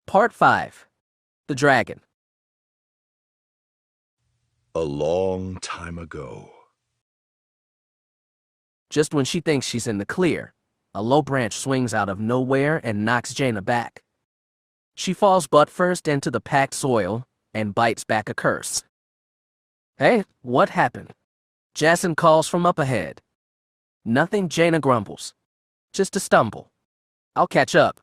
Part 5. The Dragon. A long time ago. Just when she thinks she's in the clear, a low branch swings out of nowhere and knocks Jaina back. She falls butt first into the packed soil and bites back a curse. "Hey, what happened?" Jason calls from up ahead. "Nothing," Jaina grumbles. "Just a stumble. I'll catch up."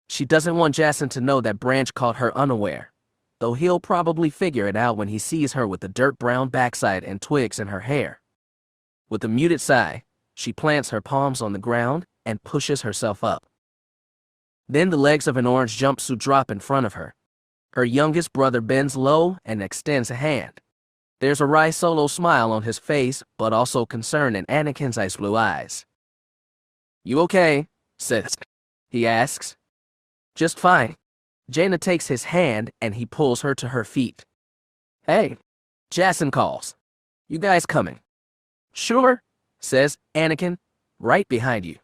She doesn't want Jason to know that Branch caught her unaware, though he'll probably figure it out when he sees her with the dirt-brown backside and twigs in her hair. With a muted sigh, she plants her palms on the ground and pushes herself up. Then the legs of an orange jumpsuit drop in front of her. Her youngest brother bends low and extends a hand. There's a Wraith Solo smile on his face, but also concern in Anakin's ice blue eyes. "You okay, sis?" he asks. "Just fine." Jaina takes his hand and he pulls her to her feet. "Hey," Jason calls. "You guys coming?" "Sure," says Anakin, "right behind you."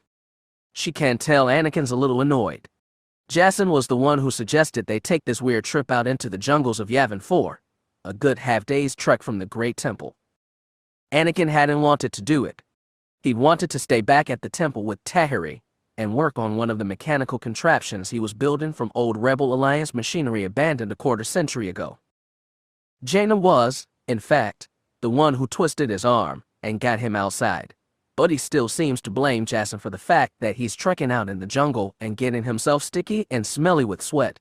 She can tell Anakin's a little annoyed. Jason was the one who suggested they take this weird trip out into the jungles of Yavin 4, a good half-day's trek from the Great Temple. Anakin hadn't wanted to do it. He'd wanted to stay back at the temple with Tahiri and work on one of the mechanical contraptions he was building from old Rebel Alliance machinery abandoned a quarter-century ago. Jaina was, in fact, the one who twisted his arm and got him outside, but he still seems to blame Jason for the fact that he's trekking out in the jungle and getting himself sticky and smelly with sweat.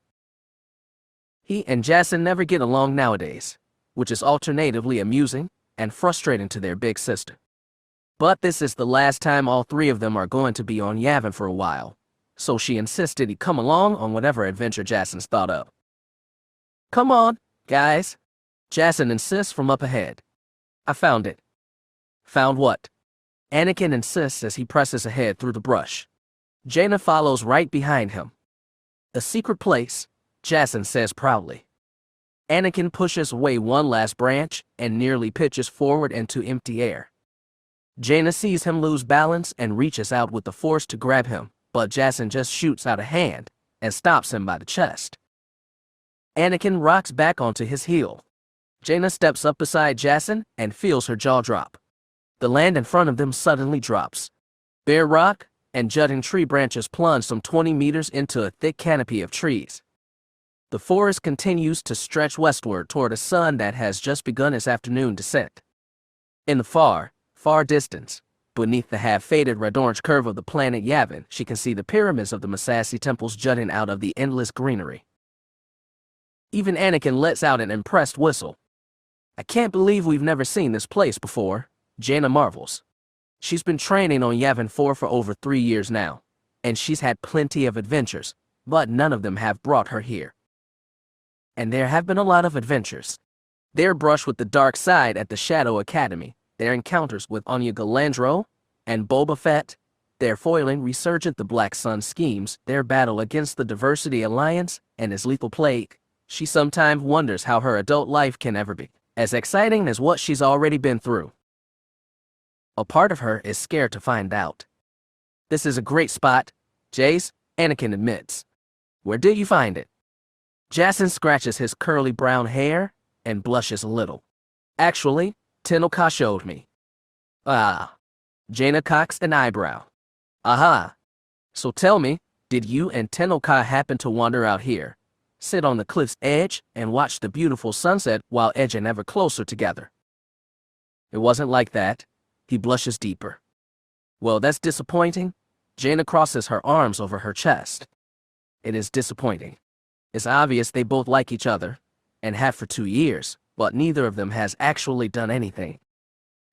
He and Jason never get along nowadays, which is alternatively amusing and frustrating to their big sister. But this is the last time all three of them are going to be on Yavin for a while, so she insisted he come along on whatever adventure Jason's thought of. "Come on, guys," Jason insists from up ahead. "I found it." "Found what?" Anakin insists as he presses ahead through the brush. Jaina follows right behind him. "A secret place," Jason says proudly. Anakin pushes away one last branch and nearly pitches forward into empty air. Jaina sees him lose balance and reaches out with the force to grab him, but Jason just shoots out a hand and stops him by the chest. Anakin rocks back onto his heel. Jaina steps up beside Jason and feels her jaw drop. The land in front of them suddenly drops. Bare rock and jutting tree branches plunge some 20 meters into a thick canopy of trees. The forest continues to stretch westward toward a sun that has just begun its afternoon descent. In the far distance, beneath the half-faded red-orange curve of the planet Yavin, she can see the pyramids of the Massassi temples jutting out of the endless greenery. Even Anakin lets out an impressed whistle. "I can't believe we've never seen this place before," Jaina marvels. She's been training on Yavin 4 for over 3 years now, and she's had plenty of adventures, but none of them have brought her here. And there have been a lot of adventures. Their brush with the dark side at the Shadow Academy, their encounters with Anya Galandro and Boba Fett, their foiling Resurgent the Black Sun schemes, their battle against the Diversity Alliance and its lethal plague. She sometimes wonders how her adult life can ever be as exciting as what she's already been through. A part of her is scared to find out. "This is a great spot, Jace," Anakin admits. "Where did you find it?" Jason scratches his curly brown hair and blushes a little. "Actually, Tenoka showed me." "Ah." Jaina cocks an eyebrow. "Aha. So tell me, did you and Tenoka happen to wander out here, sit on the cliff's edge, and watch the beautiful sunset while edging ever closer together?" "It wasn't like that." He blushes deeper. "Well, that's disappointing." Jaina crosses her arms over her chest. "It is disappointing. It's obvious they both like each other, and have for 2 years, but neither of them has actually done anything.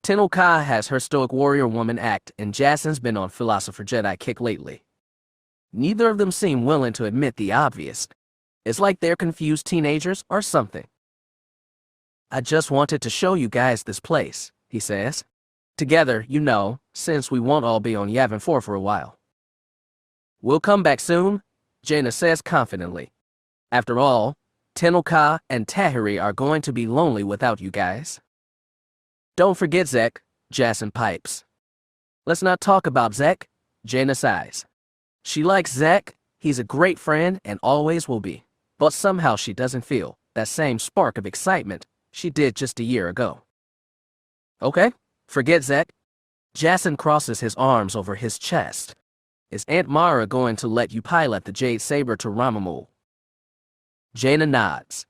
Tenoka has her stoic warrior woman act, and Jason's been on philosopher Jedi kick lately. Neither of them seem willing to admit the obvious. It's like they're confused teenagers or something." "I just wanted to show you guys this place," he says. "Together, you know, since we won't all be on Yavin 4 for a while." "We'll come back soon," Jaina says confidently. "After all, Tenoka and Tahiri are going to be lonely without you guys." "Don't forget Zek," Jason pipes. "Let's not talk about Zek," Jaina sighs. She likes Zek, he's a great friend and always will be. but somehow she doesn't feel that same spark of excitement she did just a year ago. Okay, forget Zek. Jason crosses his arms over his chest. Is Aunt Mara going to let you pilot the Jade Saber to Ramamul? Jaina nods.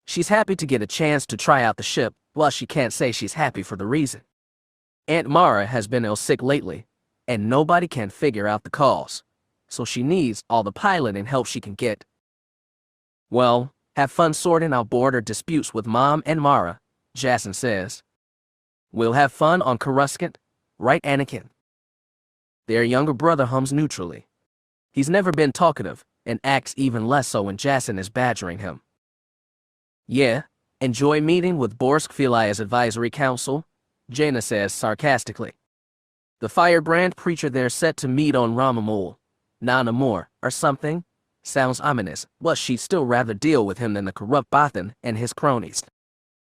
She's happy to get a chance to try out the ship, while she can't say she's happy for the reason. Aunt Mara has been ill sick lately, and nobody can figure out the cause, so she needs all the piloting help she can get. Well, have fun sorting out border disputes with Mom and Mara, Jason says. We'll have fun on Coruscant, right, Anakin? Their younger brother hums neutrally. He's never been talkative, and acts even less so when Jason is badgering him. Yeah, enjoy meeting with Borsk Filia's advisory council, Jaina says sarcastically. The firebrand preacher they're set to meet on Ramamul, Nana Moore, or something, sounds ominous, but she'd still rather deal with him than the corrupt Bothan and his cronies.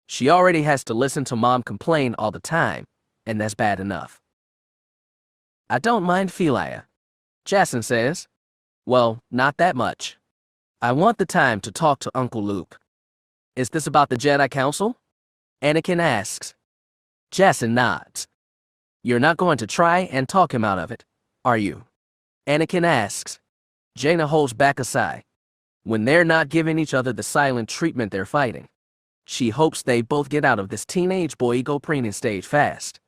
She already has to listen to Mom complain all the time, and that's bad enough. I don't mind Filia, Jason says. Well, not that much. I want the time to talk to Uncle Luke. Is this about the Jedi Council? Anakin asks. Jason nods. You're not going to try and talk him out of it, are you? Anakin asks. Jaina holds back a sigh. When they're not giving each other the silent treatment they're fighting, she hopes they both get out of this teenage boy ego preening stage fast.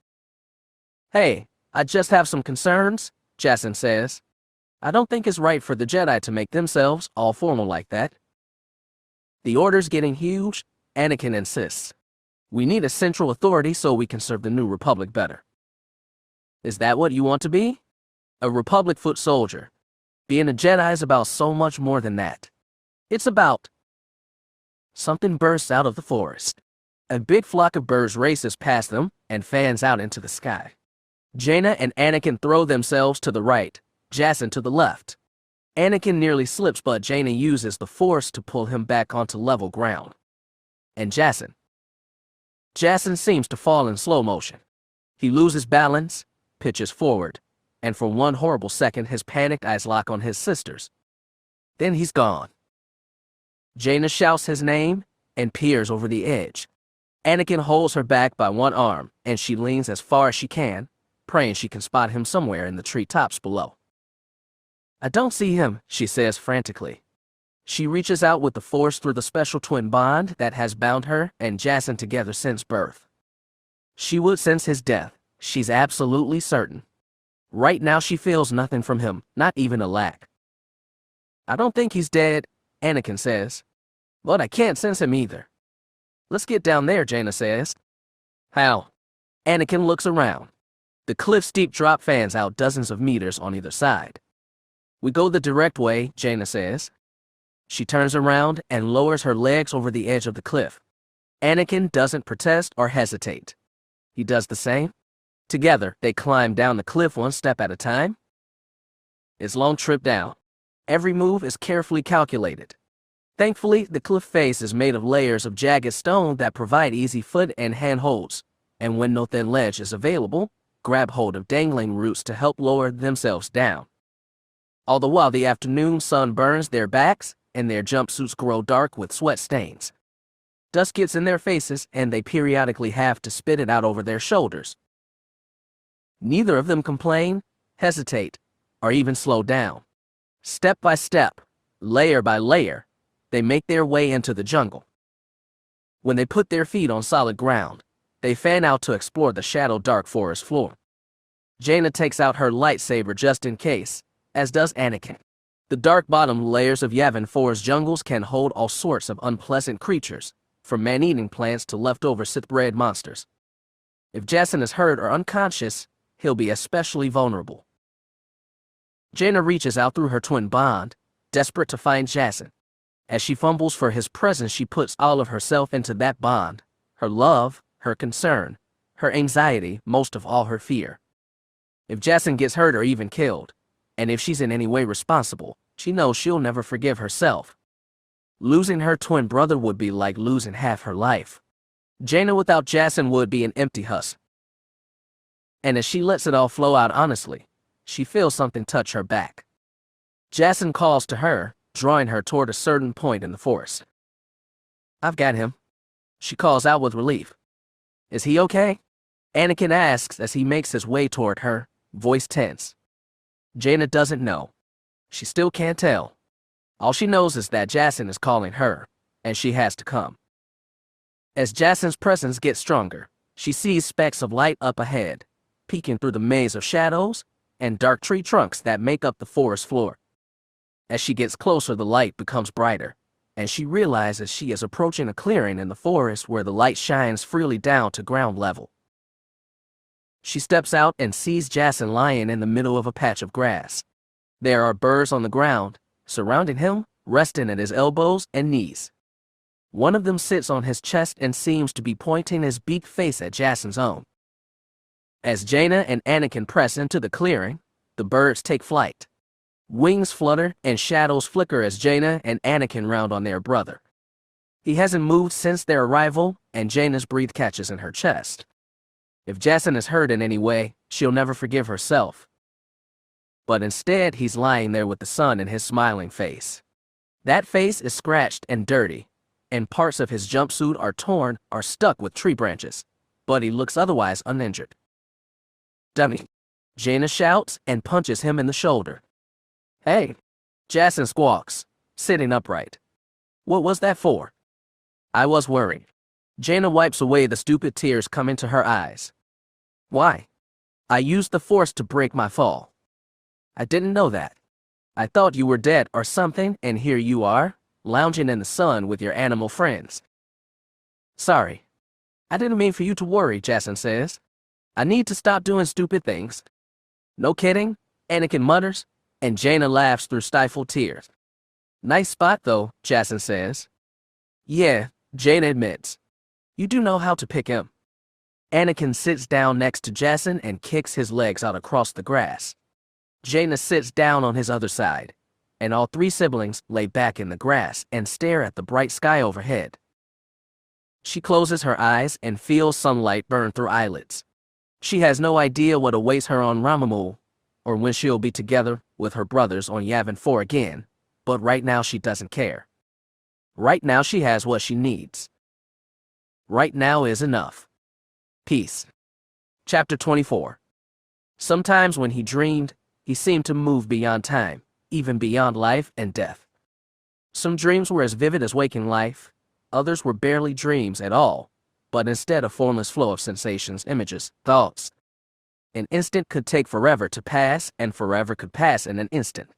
Hey, I just have some concerns, Jason says. I don't think it's right for the Jedi to make themselves all formal like that. The order's getting huge, Anakin insists. We need a central authority so we can serve the new Republic better. Is that what you want to be? A Republic foot soldier. Being a Jedi is about so much more than that. It's about... Something bursts out of the forest. A big flock of birds races past them and fans out into the sky. Jaina and Anakin throw themselves to the right, Jason to the left. Anakin nearly slips, but Jaina uses the Force to pull him back onto level ground. And Jason seems to fall in slow motion. He loses balance, pitches forward, and for one horrible second his panicked eyes lock on his sister's. Then he's gone. Jaina shouts his name and peers over the edge. Anakin holds her back by one arm, and she leans as far as she can, praying she can spot him somewhere in the treetops below. I don't see him, she says frantically. She reaches out with the Force through the special twin bond that has bound her and Jason together since birth. She would sense his death, she's absolutely certain. Right now she feels nothing from him, not even a lack. I don't think he's dead, Anakin says. But I can't sense him either. Let's get down there, Jaina says. How? Anakin looks around. The cliff's steep drop fans out dozens of meters on either side. We go the direct way, Jaina says. She turns around and lowers her legs over the edge of the cliff. Anakin doesn't protest or hesitate. He does the same. Together, they climb down the cliff one step at a time. It's a long trip down. Every move is carefully calculated. Thankfully, the cliff face is made of layers of jagged stone that provide easy foot and hand holds, and when no thin ledge is available, grab hold of dangling roots to help lower themselves down. All the while the afternoon sun burns their backs and their jumpsuits grow dark with sweat stains. Dust gets in their faces and they periodically have to spit it out over their shoulders. Neither of them complain, hesitate, or even slow down. Step by step, layer by layer, they make their way into the jungle. When they put their feet on solid ground, they fan out to explore the shadow-dark forest floor. Jaina takes out her lightsaber just in case, as does Anakin. The dark bottom layers of Yavin forest jungles can hold all sorts of unpleasant creatures, from man-eating plants to leftover Sith-bred monsters. If Jason is hurt or unconscious, he'll be especially vulnerable. Jaina reaches out through her twin bond, desperate to find Jason. As she fumbles for his presence, she puts all of herself into that bond, her love, her concern, her anxiety, most of all her fear. If Jason gets hurt or even killed, and if she's in any way responsible, she knows she'll never forgive herself. Losing her twin brother would be like losing half her life. Jaina without Jason would be an empty husk. And as she lets it all flow out honestly, she feels something touch her back. Jason calls to her, drawing her toward a certain point in the forest. "I've got him," she calls out with relief. "Is he okay?" Anakin asks as he makes his way toward her, voice tense. Jaina doesn't know. She still can't tell. All she knows is that Jacen is calling her, and she has to come. As Jacen's presence gets stronger, she sees specks of light up ahead, peeking through the maze of shadows and dark tree trunks that make up the forest floor. As she gets closer, the light becomes brighter, and she realizes she is approaching a clearing in the forest where the light shines freely down to ground level. She steps out and sees Jacen lying in the middle of a patch of grass. There are birds on the ground, surrounding him, resting at his elbows and knees. One of them sits on his chest and seems to be pointing his beaked face at Jacen's own. As Jaina and Anakin press into the clearing, the birds take flight. Wings flutter and shadows flicker as Jaina and Anakin round on their brother. He hasn't moved since their arrival, and Jaina's breath catches in her chest. If Jacen is hurt in any way, she'll never forgive herself. But instead, he's lying there with the sun in his smiling face. That face is scratched and dirty, and parts of his jumpsuit are torn or stuck with tree branches, but he looks otherwise uninjured. "Dummy!" Jaina shouts and punches him in the shoulder. "Hey!" Jacen squawks, sitting upright. "What was that for?" "I was worried." Jaina wipes away the stupid tears coming to her eyes. "Why?" "I used the Force to break my fall." "I didn't know that. I thought you were dead or something, and here you are, lounging in the sun with your animal friends." "Sorry. I didn't mean for you to worry," Jacen says. "I need to stop doing stupid things." "No kidding," Anakin mutters, and Jaina laughs through stifled tears. "Nice spot, though," Jacen says. "Yeah," Jaina admits. "You do know how to pick him." Anakin sits down next to Jacen and kicks his legs out across the grass. Jaina sits down on his other side, and all three siblings lay back in the grass and stare at the bright sky overhead. She closes her eyes and feels sunlight burn through eyelids. She has no idea what awaits her on Ramamul, or when she'll be together with her brothers on Yavin 4 again, but right now she doesn't care. Right now she has what she needs. Right now is enough. Peace. Chapter 24. Sometimes when he dreamed, he seemed to move beyond time, even beyond life and death. Some dreams were as vivid as waking life, others were barely dreams at all, but instead a formless flow of sensations, images, thoughts. An instant could take forever to pass, and forever could pass in an instant.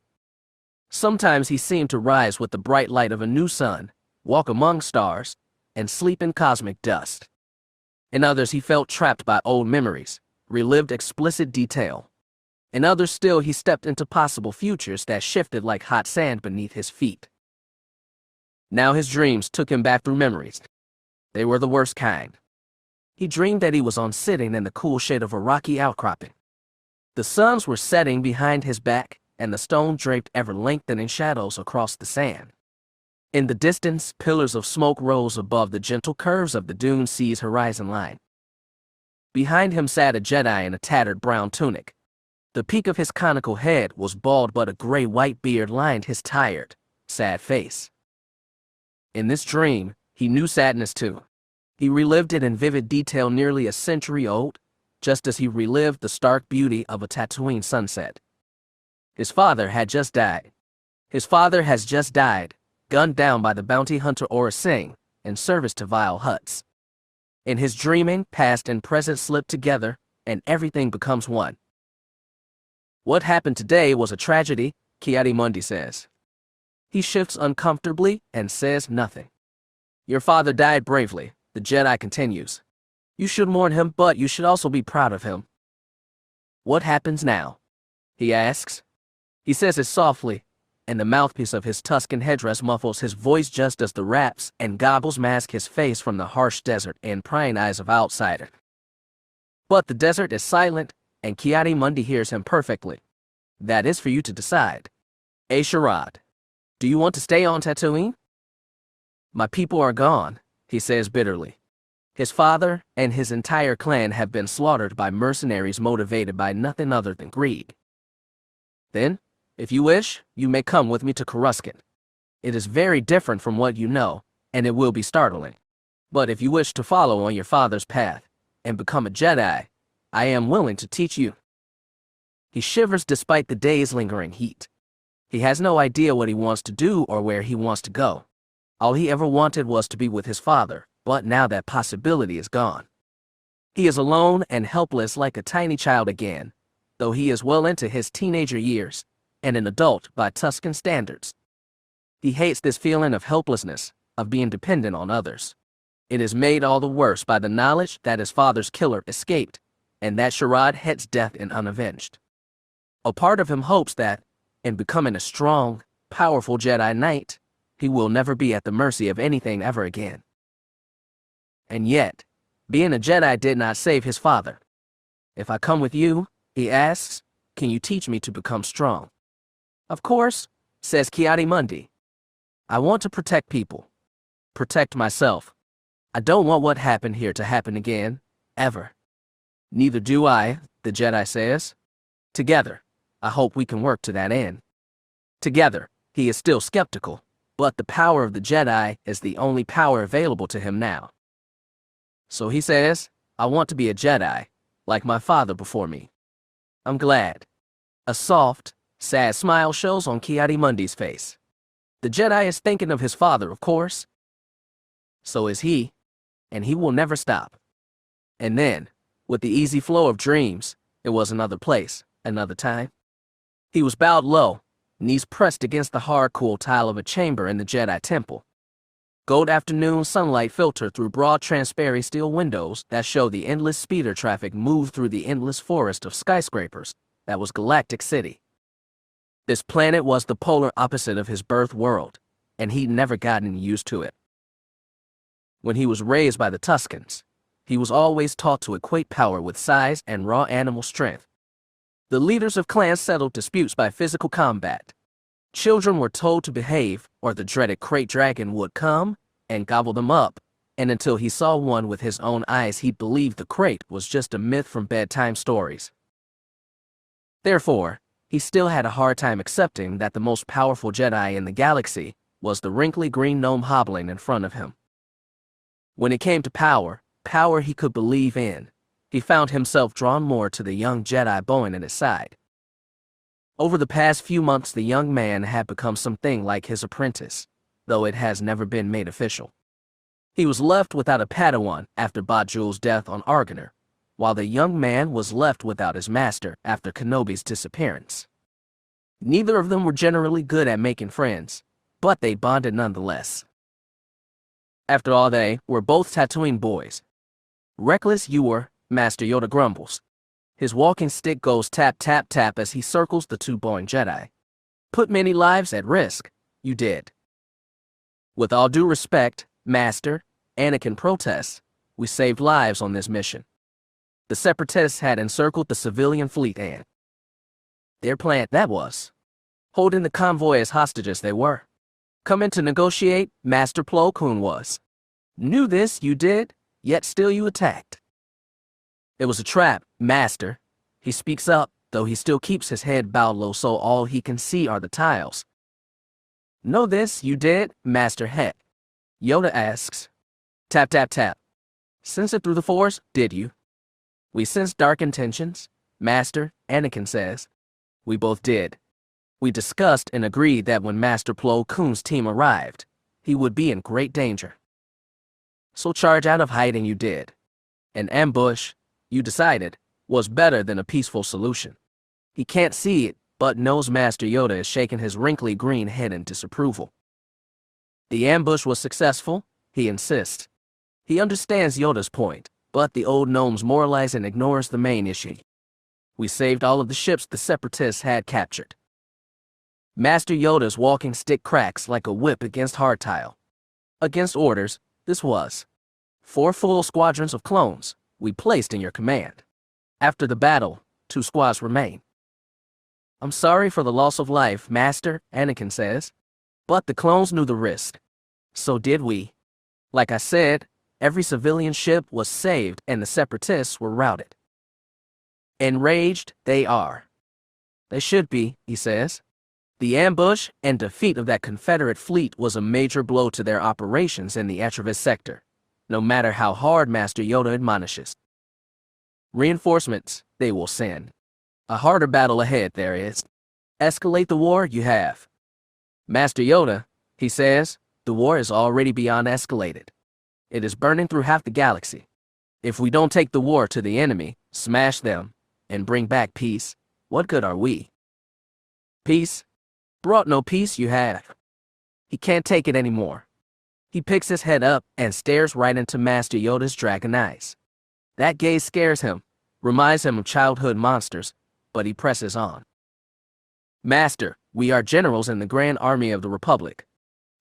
Sometimes he seemed to rise with the bright light of a new sun, walk among stars, and sleep in cosmic dust. In others he felt trapped by old memories, relived explicit detail. In others still he stepped into possible futures that shifted like hot sand beneath his feet. Now his dreams took him back through memories. They were the worst kind. He dreamed that he was sitting in the cool shade of a rocky outcropping. The suns were setting behind his back, and the stone draped ever-lengthening shadows across the sand. In the distance, pillars of smoke rose above the gentle curves of the dune sea's horizon line. Behind him sat a Jedi in a tattered brown tunic. The peak of his conical head was bald, but a gray-white beard lined his tired, sad face. In this dream, he knew sadness too. He relived it in vivid detail nearly a century old, just as he relived the stark beauty of a Tatooine sunset. His father had just died. His father has just died, gunned down by the bounty hunter Aurra Sing, in service to vile Hutts. In his dreaming, past and present slip together, and everything becomes one. What happened today was a tragedy, Ki-Adi-Mundi says. He shifts uncomfortably and says nothing. Your father died bravely, the Jedi continues. You should mourn him, but you should also be proud of him. What happens now? He asks. He says it softly, and the mouthpiece of his Tusken headdress muffles his voice just as the wraps and goggles mask his face from the harsh desert and prying eyes of outsider. But the desert is silent, and Ki-Adi-Mundi hears him perfectly. That is for you to decide. Sharad, do you want to stay on Tatooine? My people are gone, he says bitterly. His father and his entire clan have been slaughtered by mercenaries motivated by nothing other than greed. Then, if you wish, you may come with me to Coruscant. It is very different from what you know, and it will be startling. But if you wish to follow on your father's path and become a Jedi, I am willing to teach you." He shivers despite the day's lingering heat. He has no idea what he wants to do or where he wants to go. All he ever wanted was to be with his father, but now that possibility is gone. He is alone and helpless like a tiny child again, though he is well into his teenager years and an adult by Tusken standards. He hates this feeling of helplessness, of being dependent on others. It is made all the worse by the knowledge that his father's killer escaped and that Sharad Hett's death in unavenged. A part of him hopes that, in becoming a strong, powerful Jedi Knight, he will never be at the mercy of anything ever again. And yet, being a Jedi did not save his father. "If I come with you," he asks, "can you teach me to become strong?" "Of course," says Ki-Adi-Mundi. "I want to protect people. Protect myself. I don't want what happened here to happen again, ever." "Neither do I," the Jedi says. "Together, I hope we can work to that end." Together, he is still skeptical, but the power of the Jedi is the only power available to him now. So he says, "I want to be a Jedi, like my father before me." "I'm glad." A soft, sad smile shows on Ki-Adi-Mundi's face. The Jedi is thinking of his father, of course. So is he, and he will never stop. And then, with the easy flow of dreams, it was another place, another time. He was bowed low, knees pressed against the hard, cool tile of a chamber in the Jedi temple. Gold afternoon sunlight filtered through broad, transparent steel windows that show the endless speeder traffic move through the endless forest of skyscrapers that was Galactic City. This planet was the polar opposite of his birth world, and he'd never gotten used to it. When he was raised by the Tuskens, he was always taught to equate power with size and raw animal strength. The leaders of clans settled disputes by physical combat. Children were told to behave, or the dreaded Krayt Dragon would come and gobble them up, and until he saw one with his own eyes, he believed the Krayt was just a myth from bedtime stories. Therefore, he still had a hard time accepting that the most powerful Jedi in the galaxy was the wrinkly green gnome hobbling in front of him. When it came to power he could believe in, he found himself drawn more to the young Jedi bowing at his side. Over the past few months, the young man had become something like his apprentice, though it has never been made official. He was left without a Padawan after Bajul's death on Argoner, while the young man was left without his master after Kenobi's disappearance. Neither of them were generally good at making friends, but they bonded nonetheless. After all, they were both Tatooine boys. Reckless Ewer, Master Yoda grumbles. His walking stick goes tap, tap, tap as he circles the two bowing Jedi. "Put many lives at risk, you did." "With all due respect, Master," Anakin protests, "we saved lives on this mission." The Separatists had encircled the civilian fleet and their plan, that was, holding the convoy as hostages they were. "Coming to negotiate," Master Plo Koon was. "Knew this, you did, yet still you attacked." "It was a trap, Master." He speaks up, though he still keeps his head bowed low so all he can see are the tiles. "Know this, you did, Master Hett?" Yoda asks. Tap, tap, tap. "Sense it through the Force, did you?" "We sense dark intentions, Master," Anakin says. "We both did. We discussed and agreed that when Master Plo Koon's team arrived, he would be in great danger. So charge out of hiding you did. An ambush, you decided, was better than a peaceful solution." He can't see it, but knows Master Yoda is shaking his wrinkly green head in disapproval. "The ambush was successful," he insists. He understands Yoda's point, but the old gnome's moralizes and ignores the main issue. "We saved all of the ships the Separatists had captured." Master Yoda's walking stick cracks like a whip against hardtile. "Against orders, this was. 4 full squadrons of clones we placed in your command. After the battle, 2 squads remain." "I'm sorry for the loss of life, Master," Anakin says. "But the clones knew the risk. So did we. Like I said, every civilian ship was saved and the Separatists were routed." Enraged, they are. "They should be," he says. The ambush and defeat of that Confederate fleet was a major blow to their operations in the Atravis sector, no matter how hard Master Yoda admonishes. Reinforcements they will send. A harder battle ahead there is. Escalate the war you have. Master Yoda, he says, the war is already beyond escalated. It is burning through half the galaxy. If we don't take the war to the enemy, smash them, and bring back peace, what good are we? Peace? Brought no peace you have. He can't take it anymore. He picks his head up and stares right into Master Yoda's dragon eyes. That gaze scares him, reminds him of childhood monsters, but he presses on. Master, we are generals in the Grand Army of the Republic.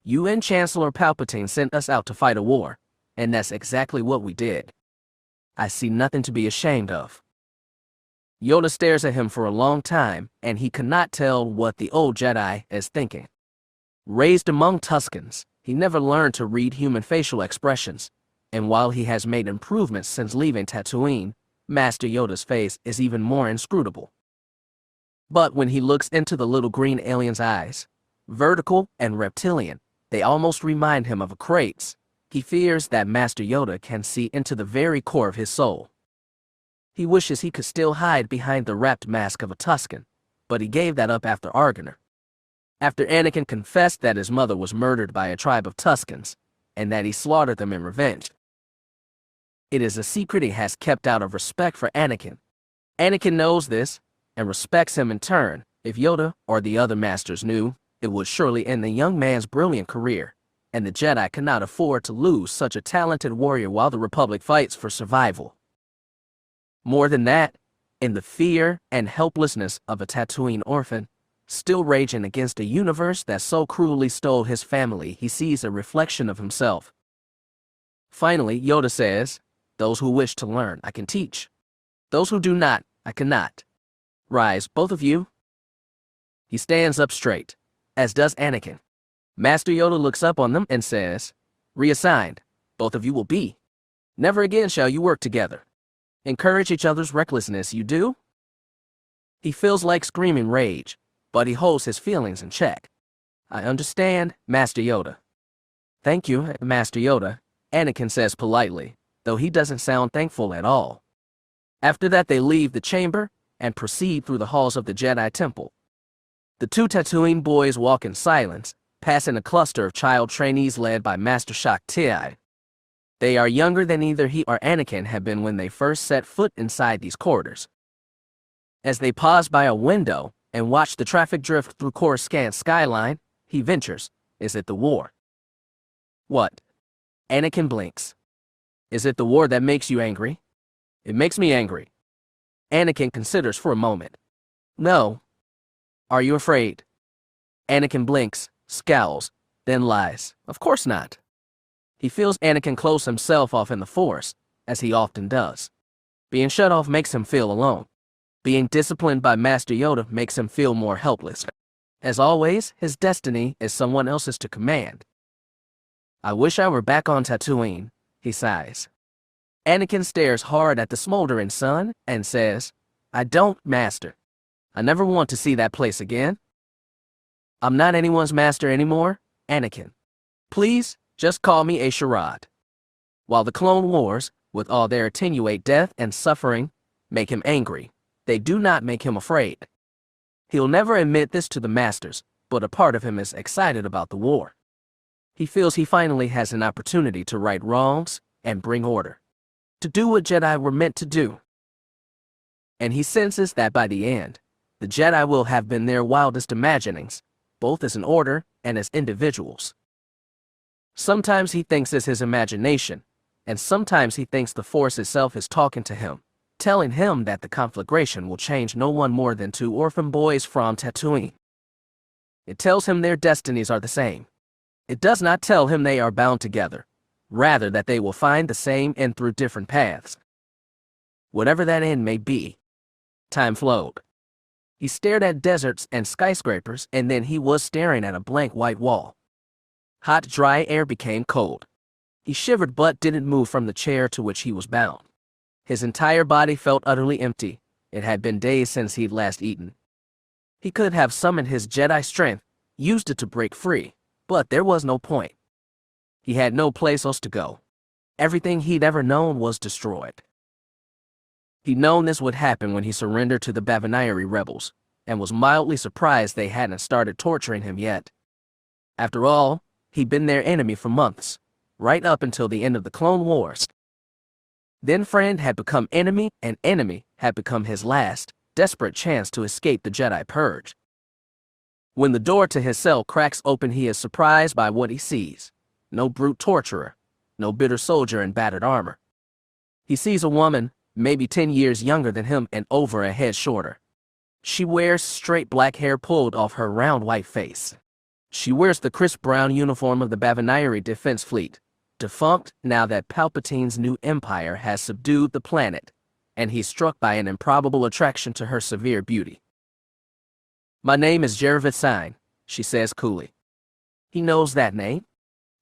You and Chancellor Palpatine sent us out to fight a war, and that's exactly what we did. I see nothing to be ashamed of. Yoda stares at him for a long time, and he cannot tell what the old Jedi is thinking. Raised among Tuscans, he never learned to read human facial expressions, and while he has made improvements since leaving Tatooine, Master Yoda's face is even more inscrutable. But when he looks into the little green alien's eyes, vertical and reptilian, they almost remind him of a crate's. He fears that Master Yoda can see into the very core of his soul. He wishes he could still hide behind the wrapped mask of a Tuscan, but he gave that up after Argoner. After Anakin confessed that his mother was murdered by a tribe of Tuscans, and that he slaughtered them in revenge. It is a secret he has kept out of respect for Anakin. Anakin knows this, and respects him in turn. If Yoda or the other masters knew, it would surely end the young man's brilliant career, and the Jedi cannot afford to lose such a talented warrior while the Republic fights for survival. More than that, in the fear and helplessness of a Tatooine orphan, still raging against a universe that so cruelly stole his family, he sees a reflection of himself. Finally, Yoda says, "Those who wish to learn, I can teach. Those who do not, I cannot. Rise, both of you." He stands up straight, as does Anakin. Master Yoda looks up on them and says, "Reassigned, both of you will be. Never again shall you work together. Encourage each other's recklessness, you do?" He feels like screaming rage, but he holds his feelings in check. "I understand, Master Yoda." "Thank you, Master Yoda," Anakin says politely, though he doesn't sound thankful at all. After that they leave the chamber and proceed through the halls of the Jedi Temple. The two Tatooine boys walk in silence, passing a cluster of child trainees led by Master Shock Ti. They are younger than either he or Anakin had been when they first set foot inside these corridors. As they pause by a window and watch the traffic drift through Coruscant's skyline, he ventures, "Is it the war?" "What?" Anakin blinks. "Is it the war that makes you angry?" "It makes me angry." Anakin considers for a moment. "No." "Are you afraid?" Anakin blinks, scowls, then lies. "Of course not." He feels Anakin close himself off in the Force, as he often does. Being shut off makes him feel alone. Being disciplined by Master Yoda makes him feel more helpless. As always, his destiny is someone else's to command. "I wish I were back on Tatooine," he sighs. Anakin stares hard at the smoldering sun and says, "I don't, Master. I never want to see that place again." "I'm not anyone's master anymore, Anakin. Please, just call me a charade." While the Clone Wars, with all their attenuate death and suffering, make him angry, they do not make him afraid. He'll never admit this to the Masters, but a part of him is excited about the war. He feels he finally has an opportunity to right wrongs and bring order, to do what Jedi were meant to do. And he senses that by the end, the Jedi will have been their wildest imaginings, both as an order and as individuals. Sometimes he thinks it's his imagination, and sometimes he thinks the Force itself is talking to him, telling him that the conflagration will change no one more than two orphan boys from Tatooine. It tells him their destinies are the same. It does not tell him they are bound together, rather that they will find the same end through different paths. Whatever that end may be. Time flowed. He stared at deserts and skyscrapers, and then he was staring at a blank white wall. Hot, dry air became cold. He shivered but didn't move from the chair to which he was bound. His entire body felt utterly empty. It had been days since he'd last eaten. He could have summoned his Jedi strength, used it to break free, but there was no point. He had no place else to go. Everything he'd ever known was destroyed. He'd known this would happen when he surrendered to the Bavaniri rebels, and was mildly surprised they hadn't started torturing him yet. After all, he'd been their enemy for months, right up until the end of the Clone Wars. Then friend had become enemy, and enemy had become his last, desperate chance to escape the Jedi purge. When the door to his cell cracks open, he is surprised by what he sees. No brute torturer, no bitter soldier in battered armor. He sees a woman, maybe 10 years younger than him and over a head shorter. She wears straight black hair pulled off her round white face. She wears the crisp brown uniform of the Bavaniri Defense Fleet, defunct now that Palpatine's new empire has subdued the planet, and he's struck by an improbable attraction to her severe beauty. "My name is Jaina Solo," she says coolly. He knows that name.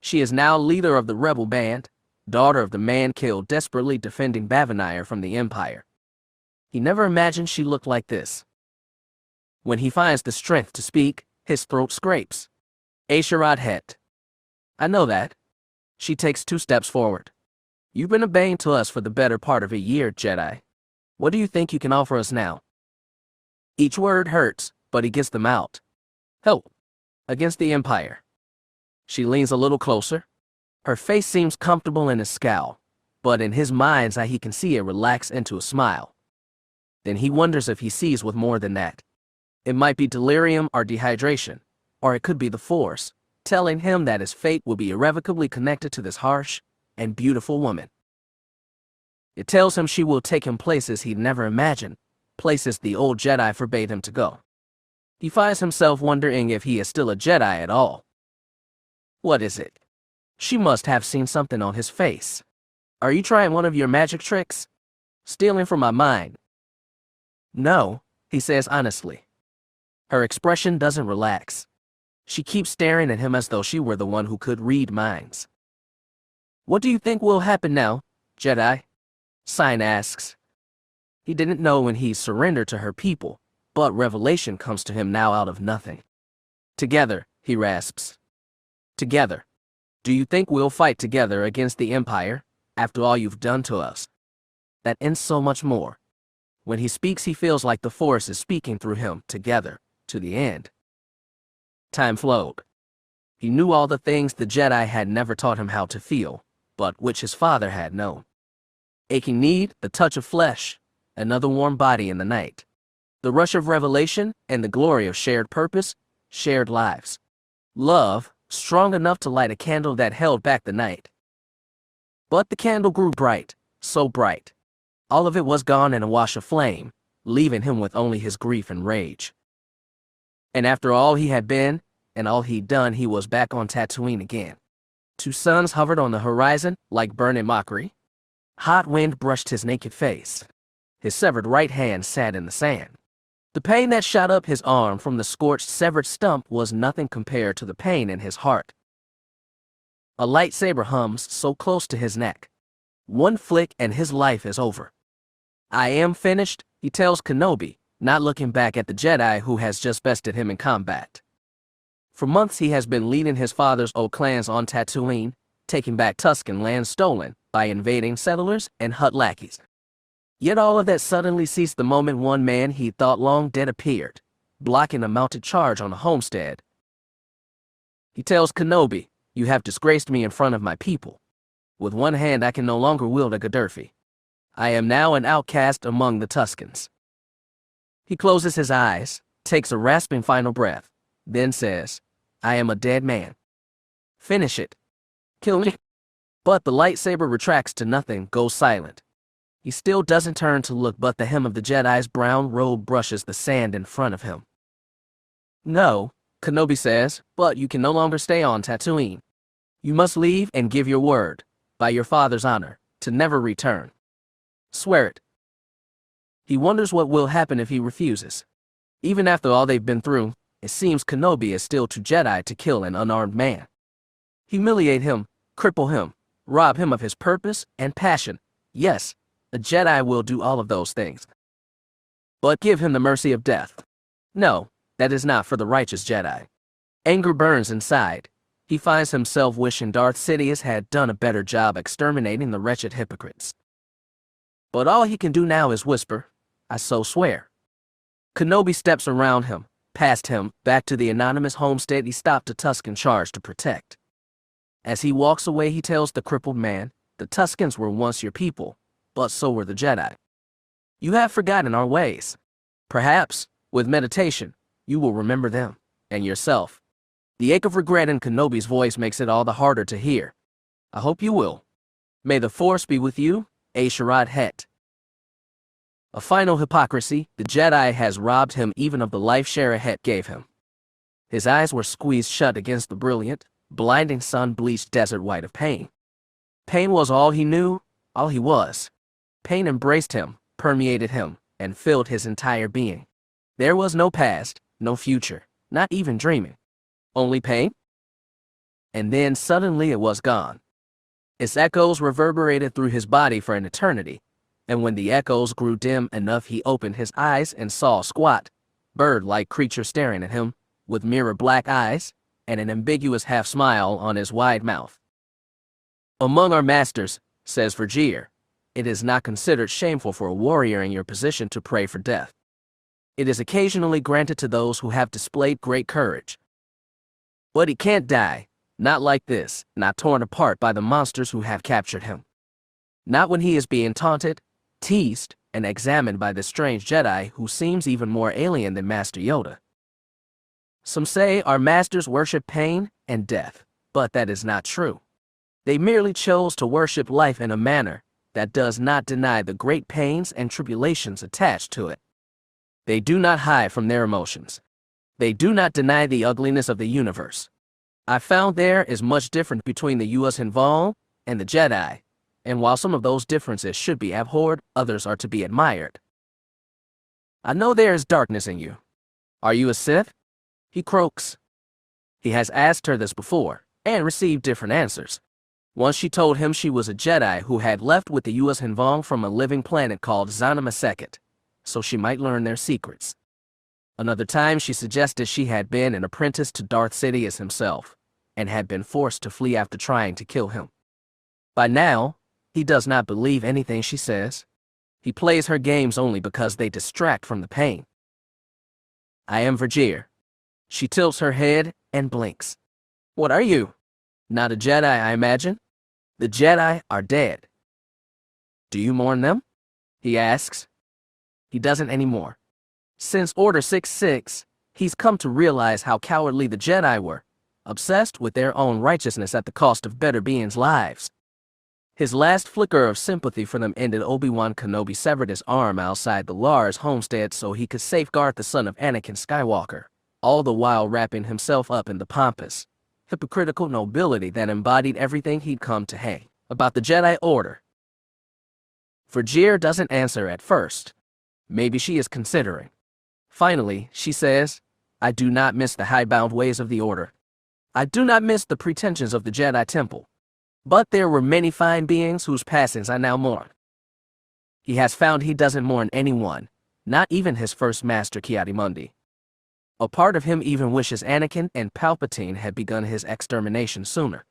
She is now leader of the rebel band, daughter of the man killed desperately defending Bavanir from the Empire. He never imagined she looked like this. When he finds the strength to speak, his throat scrapes. Asherad het. "I know that." She takes 2 steps forward. "You've been a bane to us for the better part of a year, Jedi. What do you think you can offer us now?" Each word hurts, but he gets them out. "Help. Against the Empire." She leans a little closer. Her face seems comfortable in his scowl, but in his mind's eye he can see it relax into a smile. Then he wonders if he sees with more than that. It might be delirium or dehydration, or it could be the Force, telling him that his fate will be irrevocably connected to this harsh and beautiful woman. It tells him she will take him places he'd never imagined, places the old Jedi forbade him to go. He finds himself wondering if he is still a Jedi at all. What is it? She must have seen something on his face. "Are you trying one of your magic tricks? Stealing from my mind?" "No," he says honestly. Her expression doesn't relax. She keeps staring at him as though she were the one who could read minds. "What do you think will happen now, Jedi?" Sine asks. He didn't know when he surrendered to her people, but revelation comes to him now out of nothing. "Together," he rasps. "Together. Do you think we'll fight together against the Empire, after all you've done to us?" That ends so much more. When he speaks, he feels like the Force is speaking through him, together, to the end. Time flowed. He knew all the things the Jedi had never taught him how to feel, but which his father had known. Aching need, the touch of flesh, another warm body in the night. The rush of revelation and the glory of shared purpose, shared lives. Love, strong enough to light a candle that held back the night. But the candle grew bright, so bright. All of it was gone in a wash of flame, leaving him with only his grief and rage. And after all he had been, and all he'd done, he was back on Tatooine again. 2 suns hovered on the horizon like burning mockery. Hot wind brushed his naked face. His severed right hand sat in the sand. The pain that shot up his arm from the scorched, severed stump was nothing compared to the pain in his heart. A lightsaber hums so close to his neck. One flick and his life is over. "I am finished," he tells Kenobi, not looking back at the Jedi who has just bested him in combat. For months he has been leading his father's old clans on Tatooine, taking back Tusken land stolen by invading settlers and Hutt lackeys. Yet all of that suddenly ceased the moment one man he thought long dead appeared, blocking a mounted charge on a homestead. He tells Kenobi, "You have disgraced me in front of my people. With one hand I can no longer wield a Gadurfi. I am now an outcast among the Tuskens." He closes his eyes, takes a rasping final breath, then says, "I am a dead man. Finish it. Kill me." But the lightsaber retracts to nothing, goes silent. He still doesn't turn to look, but the hem of the Jedi's brown robe brushes the sand in front of him. "No," Kenobi says, "but you can no longer stay on Tatooine. You must leave and give your word, by your father's honor, to never return. Swear it." He wonders what will happen if he refuses. Even after all they've been through, it seems Kenobi is still too Jedi to kill an unarmed man. Humiliate him, cripple him, rob him of his purpose and passion. Yes, a Jedi will do all of those things. But give him the mercy of death. No, That is not for the righteous Jedi. Anger burns inside. He finds himself wishing Darth Sidious had done a better job exterminating the wretched hypocrites. But all he can do now is whisper, "I so swear." Kenobi steps around him, past him, back to the anonymous homestead he stopped a Tusken charge to protect. As he walks away, he tells the crippled man, "The Tuskens were once your people, but so were the Jedi. You have forgotten our ways. Perhaps, with meditation, you will remember them, and yourself." The ache of regret in Kenobi's voice makes it all the harder to hear. "I hope you will. May the Force be with you, Asherad Het." A final hypocrisy, the Jedi has robbed him even of the life Shara Het gave him. His eyes were squeezed shut against the brilliant, blinding sun-bleached desert white of pain. Pain was all he knew, all he was. Pain embraced him, permeated him, and filled his entire being. There was no past, no future, not even dreaming. Only pain? And then suddenly it was gone. Its echoes reverberated through his body for an eternity, and when the echoes grew dim enough, he opened his eyes and saw a squat, bird-like creature staring at him, with mirror black eyes, and an ambiguous half-smile on his wide mouth. "Among our masters," says Vergere, "it is not considered shameful for a warrior in your position to pray for death. It is occasionally granted to those who have displayed great courage. But he can't die, not like this, not torn apart by the monsters who have captured him. Not when he is being taunted, teased, and examined by this strange Jedi who seems even more alien than Master Yoda. Some say our masters worship pain and death, but that is not true. They merely chose to worship life in a manner that does not deny the great pains and tribulations attached to it. They do not hide from their emotions. They do not deny the ugliness of the universe. I found there is much difference between the Yuuzhan Vong and the Jedi, and while some of those differences should be abhorred, others are to be admired. I know there is darkness in you. Are you a Sith?" He croaks. He has asked her this before, and received different answers. Once she told him she was a Jedi who had left with the Yuuzhan Vong from a living planet called Zana Maseket, so she might learn their secrets. Another time she suggested she had been an apprentice to Darth Sidious himself, and had been forced to flee after trying to kill him. By now, he does not believe anything she says. He plays her games only because they distract from the pain. "I am Vergere." She tilts her head and blinks. "What are you? Not a Jedi, I imagine? The Jedi are dead." "Do you mourn them?" he asks. He doesn't anymore. Since Order 66, he's come to realize how cowardly the Jedi were, obsessed with their own righteousness at the cost of better beings' lives. His last flicker of sympathy for them ended. Obi-Wan Kenobi severed his arm outside the Lars homestead so he could safeguard the son of Anakin Skywalker, all the while wrapping himself up in the pompous, hypocritical nobility that embodied everything he'd come to hate about the Jedi Order. Vergere doesn't answer at first. Maybe she is considering. Finally, she says, "I do not miss the hidebound ways of the Order. I do not miss the pretensions of the Jedi Temple. But there were many fine beings whose passings I now mourn." He has found he doesn't mourn anyone, not even his first master Ki-Adi-Mundi. A part of him even wishes Anakin and Palpatine had begun his extermination sooner.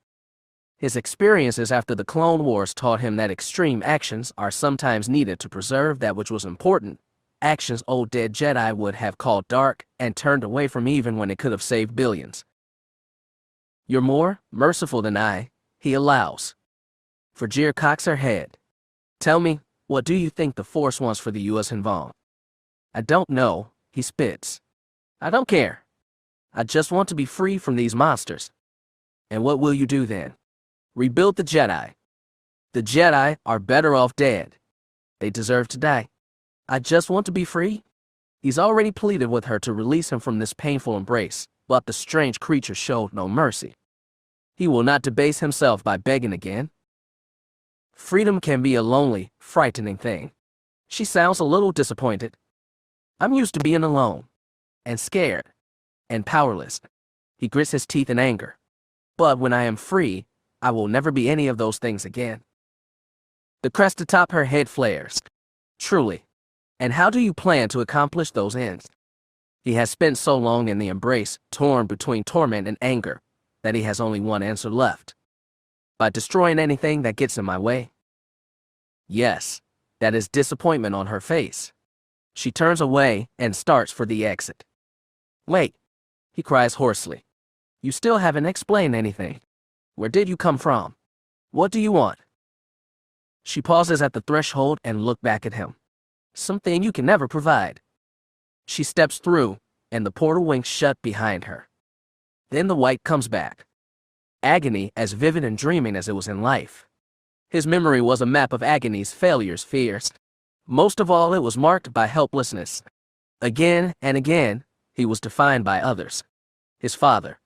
His experiences after the Clone Wars taught him that extreme actions are sometimes needed to preserve that which was important, actions old dead Jedi would have called dark and turned away from even when it could have saved billions. "You're more merciful than I," he allows. Vergere cocks her head. "Tell me, what do you think the Force wants for the Yuuzhan Vong?" "I don't know," he spits. "I don't care. I just want to be free from these monsters." "And what will you do then?" "Rebuild the Jedi. The Jedi are better off dead. They deserve to die. I just want to be free." He's already pleaded with her to release him from this painful embrace, but the strange creature showed no mercy. He will not debase himself by begging again. Freedom can be a lonely, frightening thing. She sounds a little disappointed. "I'm used to being alone, and scared, and powerless." He grits his teeth in anger. "But when I am free, I will never be any of those things again." The crest atop her head flares. "Truly. And how do you plan to accomplish those ends?" He has spent so long in the embrace, torn between torment and anger, that he has only one answer left. By destroying anything that gets in my way. Yes, that is disappointment on her face. She turns away and starts for the exit. Wait, he cries hoarsely. You still haven't explained anything. Where did you come from? What do you want? She pauses at the threshold and looks back at him. Something you can never provide. She steps through, and the portal winks shut behind her. Then the white comes back. Agony as vivid and dreaming as it was in life. His memory was a map of agonies, failures, fears. Most of all, it was marked by helplessness. Again and again, he was defined by others. His father,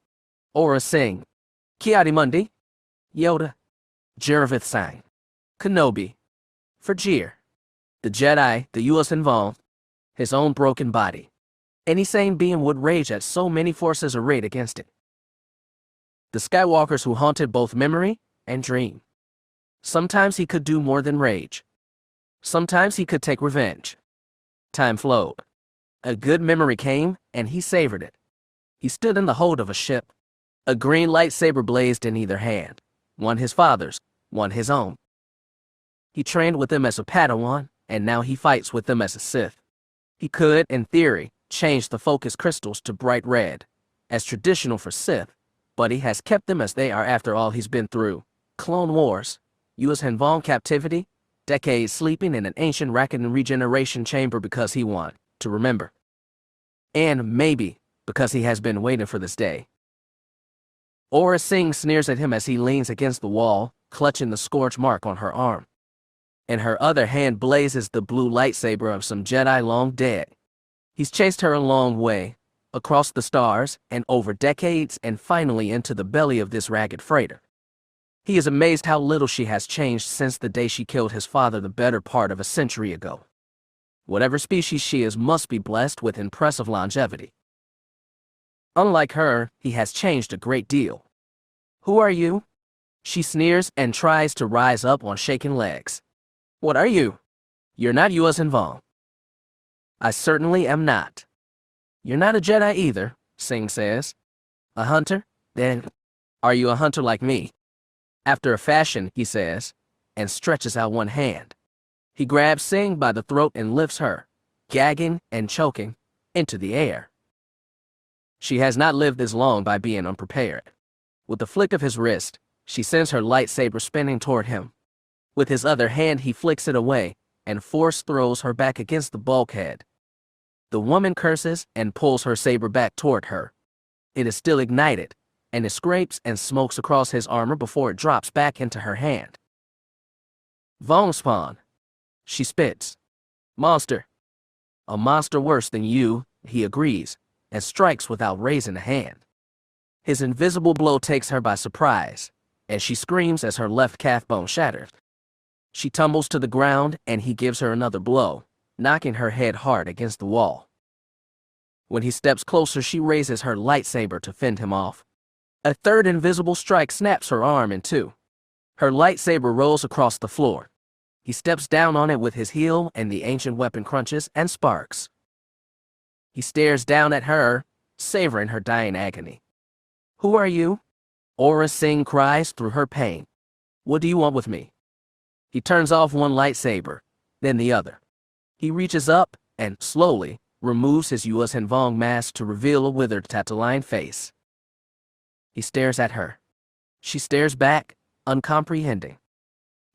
Aurra Sing, Ki-Adi-Mundi, Yoda, Jervith Sang, Kenobi, Fergir, the Jedi, the Yuuzhan Vong, his own broken body. Any sane being would rage at so many forces arrayed against it. The Skywalkers who haunted both memory and dream. Sometimes he could do more than rage. Sometimes he could take revenge. Time flowed. A good memory came, and he savored it. He stood in the hold of a ship. A green lightsaber blazed in either hand, one his father's, one his own. He trained with them as a Padawan, and now he fights with them as a Sith. He could, in theory, change the focus crystals to bright red, as traditional for Sith, but he has kept them as they are after all he's been through. Clone Wars, Yuuzhan Vong captivity, decades sleeping in an ancient Rakatan regeneration chamber because he wanted to remember. And maybe because he has been waiting for this day. Aurra Sing sneers at him as he leans against the wall, clutching the scorch mark on her arm. In her other hand blazes the blue lightsaber of some Jedi long dead. He's chased her a long way, across the stars, and over decades, and finally into the belly of this ragged freighter. He is amazed how little she has changed since the day she killed his father the better part of a century ago. Whatever species she is must be blessed with impressive longevity. Unlike her, he has changed a great deal. Who are you? She sneers and tries to rise up on shaking legs. What are you? You're not Yuuzhan Vong. I certainly am not. You're not a Jedi either, Sing says. A hunter? Then, are you a hunter like me? After a fashion, he says, and stretches out one hand. He grabs Sing by the throat and lifts her, gagging and choking, into the air. She has not lived this long by being unprepared. With a flick of his wrist, she sends her lightsaber spinning toward him. With his other hand, he flicks it away and force throws her back against the bulkhead. The woman curses and pulls her saber back toward her. It is still ignited, and it scrapes and smokes across his armor before it drops back into her hand. Vong spawn. She spits. Monster. A monster worse than you, he agrees, and strikes without raising a hand. His invisible blow takes her by surprise, and she screams as her left calf bone shatters. She tumbles to the ground, and he gives her another blow, knocking her head hard against the wall. When he steps closer, she raises her lightsaber to fend him off. A third invisible strike snaps her arm in two. Her lightsaber rolls across the floor. He steps down on it with his heel, and the ancient weapon crunches and sparks. He stares down at her, savoring her dying agony. Who are you? Aurra Sing cries through her pain. What do you want with me? He turns off one lightsaber, then the other. He reaches up and, slowly, removes his Yuuzhan Vong mask to reveal a withered Tatooine face. He stares at her. She stares back, uncomprehending.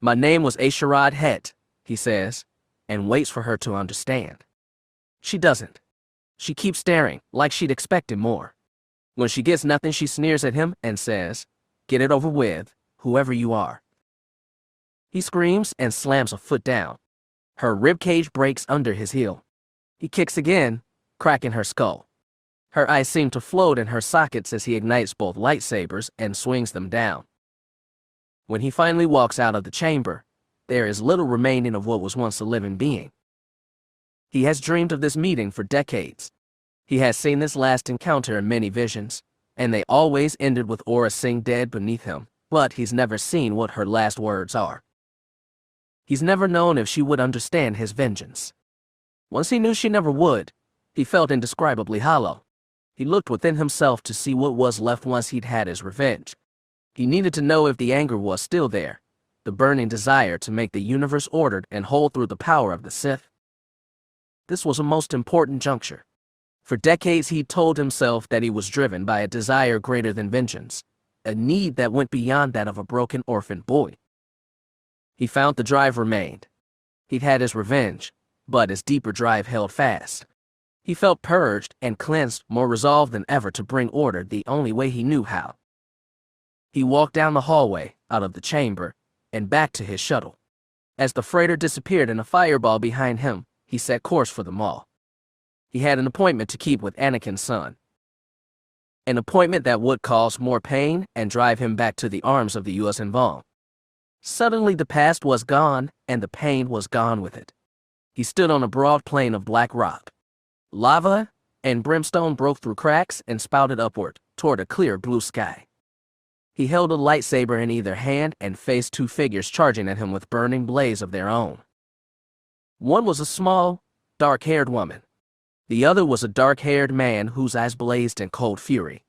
My name was Asherad Het, he says, and waits for her to understand. She doesn't. She keeps staring, like she'd expected more. When she gets nothing, she sneers at him and says, Get it over with, whoever you are. He screams and slams a foot down. Her ribcage breaks under his heel. He kicks again, cracking her skull. Her eyes seem to float in her sockets as he ignites both lightsabers and swings them down. When he finally walks out of the chamber, there is little remaining of what was once a living being. He has dreamed of this meeting for decades. He has seen this last encounter in many visions, and they always ended with Aurra Sing dead beneath him, but he's never seen what her last words are. He's never known if she would understand his vengeance. Once he knew she never would, He felt indescribably hollow. He looked within himself to see what was left once he'd had his revenge. He needed to know if the anger was still there, the burning desire to make the universe ordered and whole through the power of the Sith. This was a most important juncture. For decades he'd told himself that he was driven by a desire greater than vengeance, a need that went beyond that of a broken orphan boy. He found the drive remained. He'd had his revenge, but his deeper drive held fast. He felt purged and cleansed, more resolved than ever to bring order the only way he knew how. He walked down the hallway, out of the chamber, and back to his shuttle. As the freighter disappeared in a fireball behind him, he set course for the mall. He had an appointment to keep with Anakin's son. An appointment that would cause more pain and drive him back to the arms of the Yuuzhan Vong. Suddenly the past was gone, and the pain was gone with it. He stood on a broad plain of black rock. Lava and brimstone broke through cracks and spouted upward, toward a clear blue sky. He held a lightsaber in either hand and faced two figures charging at him with burning blades of their own. One was a small, dark-haired woman. The other was a dark-haired man whose eyes blazed in cold fury.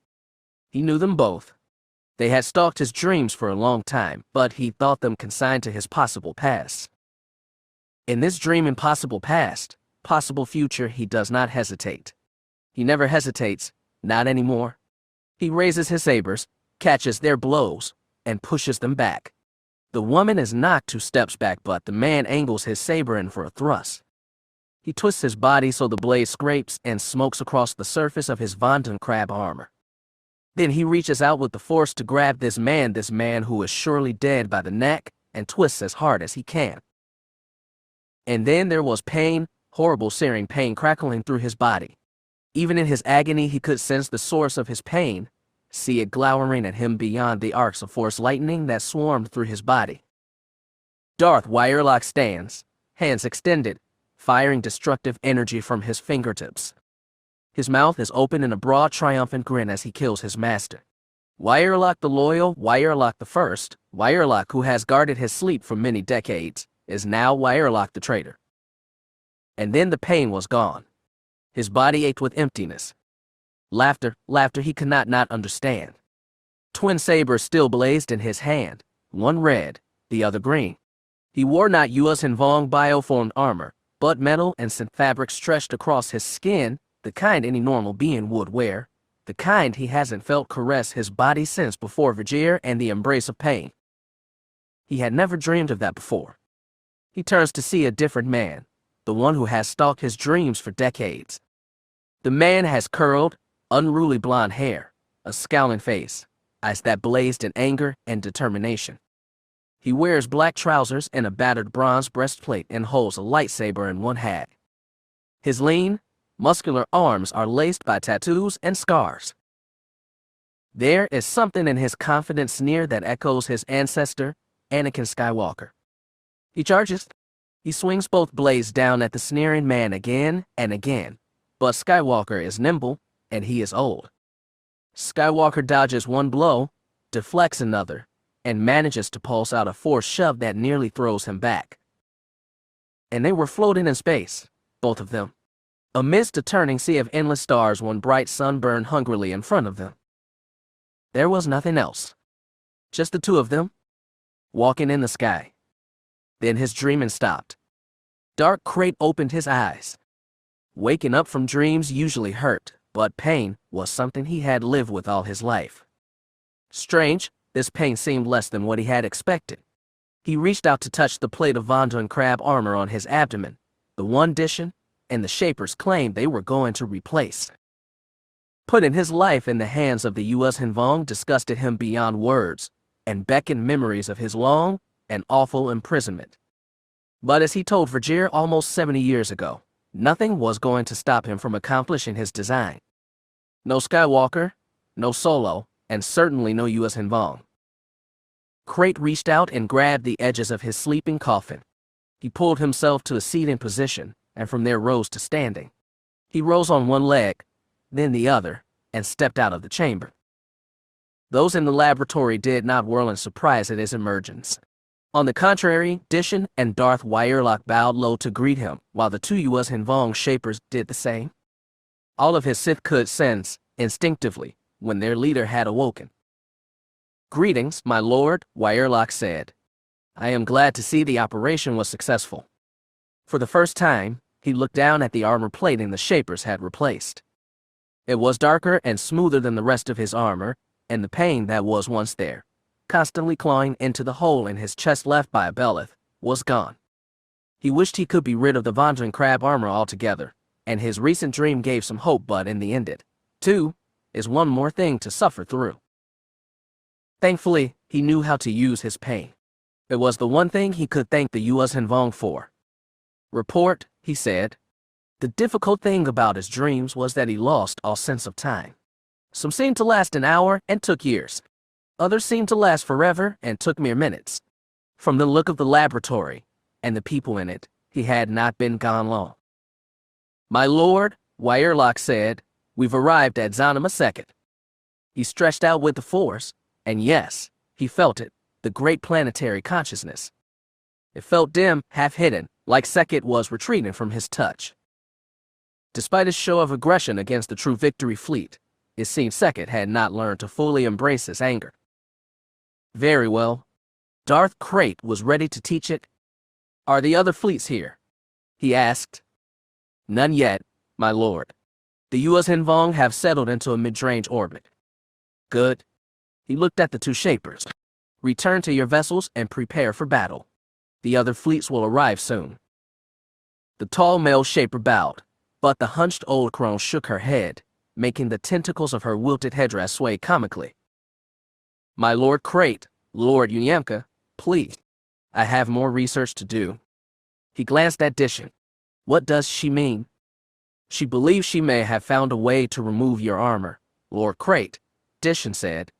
He knew them both. They had stalked his dreams for a long time, but he thought them consigned to his possible past. In this dream impossible past, possible future, he does not hesitate. He never hesitates, not anymore. He raises his sabers, catches their blows, and pushes them back. The woman is knocked 2 steps back, but the man angles his saber in for a thrust. He twists his body so the blade scrapes and smokes across the surface of his Vondan crab armor. Then he reaches out with the force to grab this man who is surely dead, by the neck, and twists as hard as he can. And then there was pain, horrible searing pain crackling through his body. Even in his agony he could sense the source of his pain, see it glowering at him beyond the arcs of force lightning that swarmed through his body. Darth Wirelock stands, hands extended, firing destructive energy from his fingertips. His mouth is open in a broad triumphant grin as he kills his master. Wirelock the loyal, Wirelock the first, Wirelock who has guarded his sleep for many decades, is now Wirelock the traitor. And then the pain was gone. His body ached with emptiness. Laughter he could not understand. Twin sabers still blazed in his hand, one red, the other green. He wore not Yuuzhan Vong bioformed armor, but metal and synth fabric stretched across his skin, the kind any normal being would wear, the kind he hasn't felt caress his body since before Vajir and the embrace of pain. He had never dreamed of that before. He turns to see a different man, the one who has stalked his dreams for decades. The man has curled, unruly blonde hair, a scowling face, eyes that blazed in anger and determination. He wears black trousers and a battered bronze breastplate and holds a lightsaber in one hand. His lean, muscular arms are laced by tattoos and scars. There is something in his confident sneer that echoes his ancestor, Anakin Skywalker. He charges. He swings both blades down at the sneering man again and again, but Skywalker is nimble, and he is old. Skywalker dodges one blow, deflects another, and manages to pulse out a force shove that nearly throws him back. And they were floating in space, both of them, amidst a turning sea of endless stars. One bright sun burned hungrily in front of them. There was nothing else. Just the two of them, walking in the sky. Then his dreaming stopped. Dark Crate opened his eyes. Waking up from dreams usually hurt, but pain was something he had lived with all his life. Strange, this pain seemed less than what he had expected. He reached out to touch the plate of Vondan crab armor on his abdomen, the one Dishon and the Shapers claimed they were going to replace. Putting his life in the hands of the Yuuzhan Vong disgusted him beyond words, and beckoned memories of his long and awful imprisonment. But as he told Vajir almost 70 years ago, nothing was going to stop him from accomplishing his design. No Skywalker, no Solo, and certainly no Yuuzhan Vong. Crate reached out and grabbed the edges of his sleeping coffin. He pulled himself to a seating position, and from there rose to standing. He rose on one leg, then the other, and stepped out of the chamber. Those in the laboratory did not whirl in surprise at his emergence. On the contrary, Dishon and Darth Wirelock bowed low to greet him, while the two Yuuzhan Vong Shapers did the same. All of his Sith could sense, instinctively, when their leader had awoken. "Greetings, my lord," Wyerlok said. "I am glad to see the operation was successful." For the first time, he looked down at the armor plating the Shapers had replaced. It was darker and smoother than the rest of his armor, and the pain that was once there, constantly clawing into the hole in his chest left by a Belith, was gone. He wished he could be rid of the Wandering Crab armor altogether, and his recent dream gave some hope, but in the end it, too, is one more thing to suffer through. Thankfully, he knew how to use his pain. It was the one thing he could thank the U.S. Hanvong for. "Report," he said. The difficult thing about his dreams was that he lost all sense of time. Some seemed to last an hour and took years. Others seemed to last forever and took mere minutes. From the look of the laboratory and the people in it, he had not been gone long. "My lord," Wyerlok said, "we've arrived at Zanima Second." He stretched out with the force, and yes, he felt it, the great planetary consciousness. It felt dim, half-hidden, like Sekhet was retreating from his touch. Despite his show of aggression against the True Victory fleet, it seemed Sekhet had not learned to fully embrace his anger. Very well. Darth Krayt was ready to teach it. "Are the other fleets here?" he asked. "None yet, my lord. The U.S. Hanvong have settled into a mid-range orbit." "Good." He looked at the two Shapers. "Return to your vessels and prepare for battle. The other fleets will arrive soon." The tall male Shaper bowed, but the hunched old crone shook her head, making the tentacles of her wilted headdress sway comically. "My Lord Krayt, Lord Uyamka, please. I have more research to do." He glanced at Dishan. "What does she mean?" "She believes she may have found a way to remove your armor, Lord Krayt," Dishan said.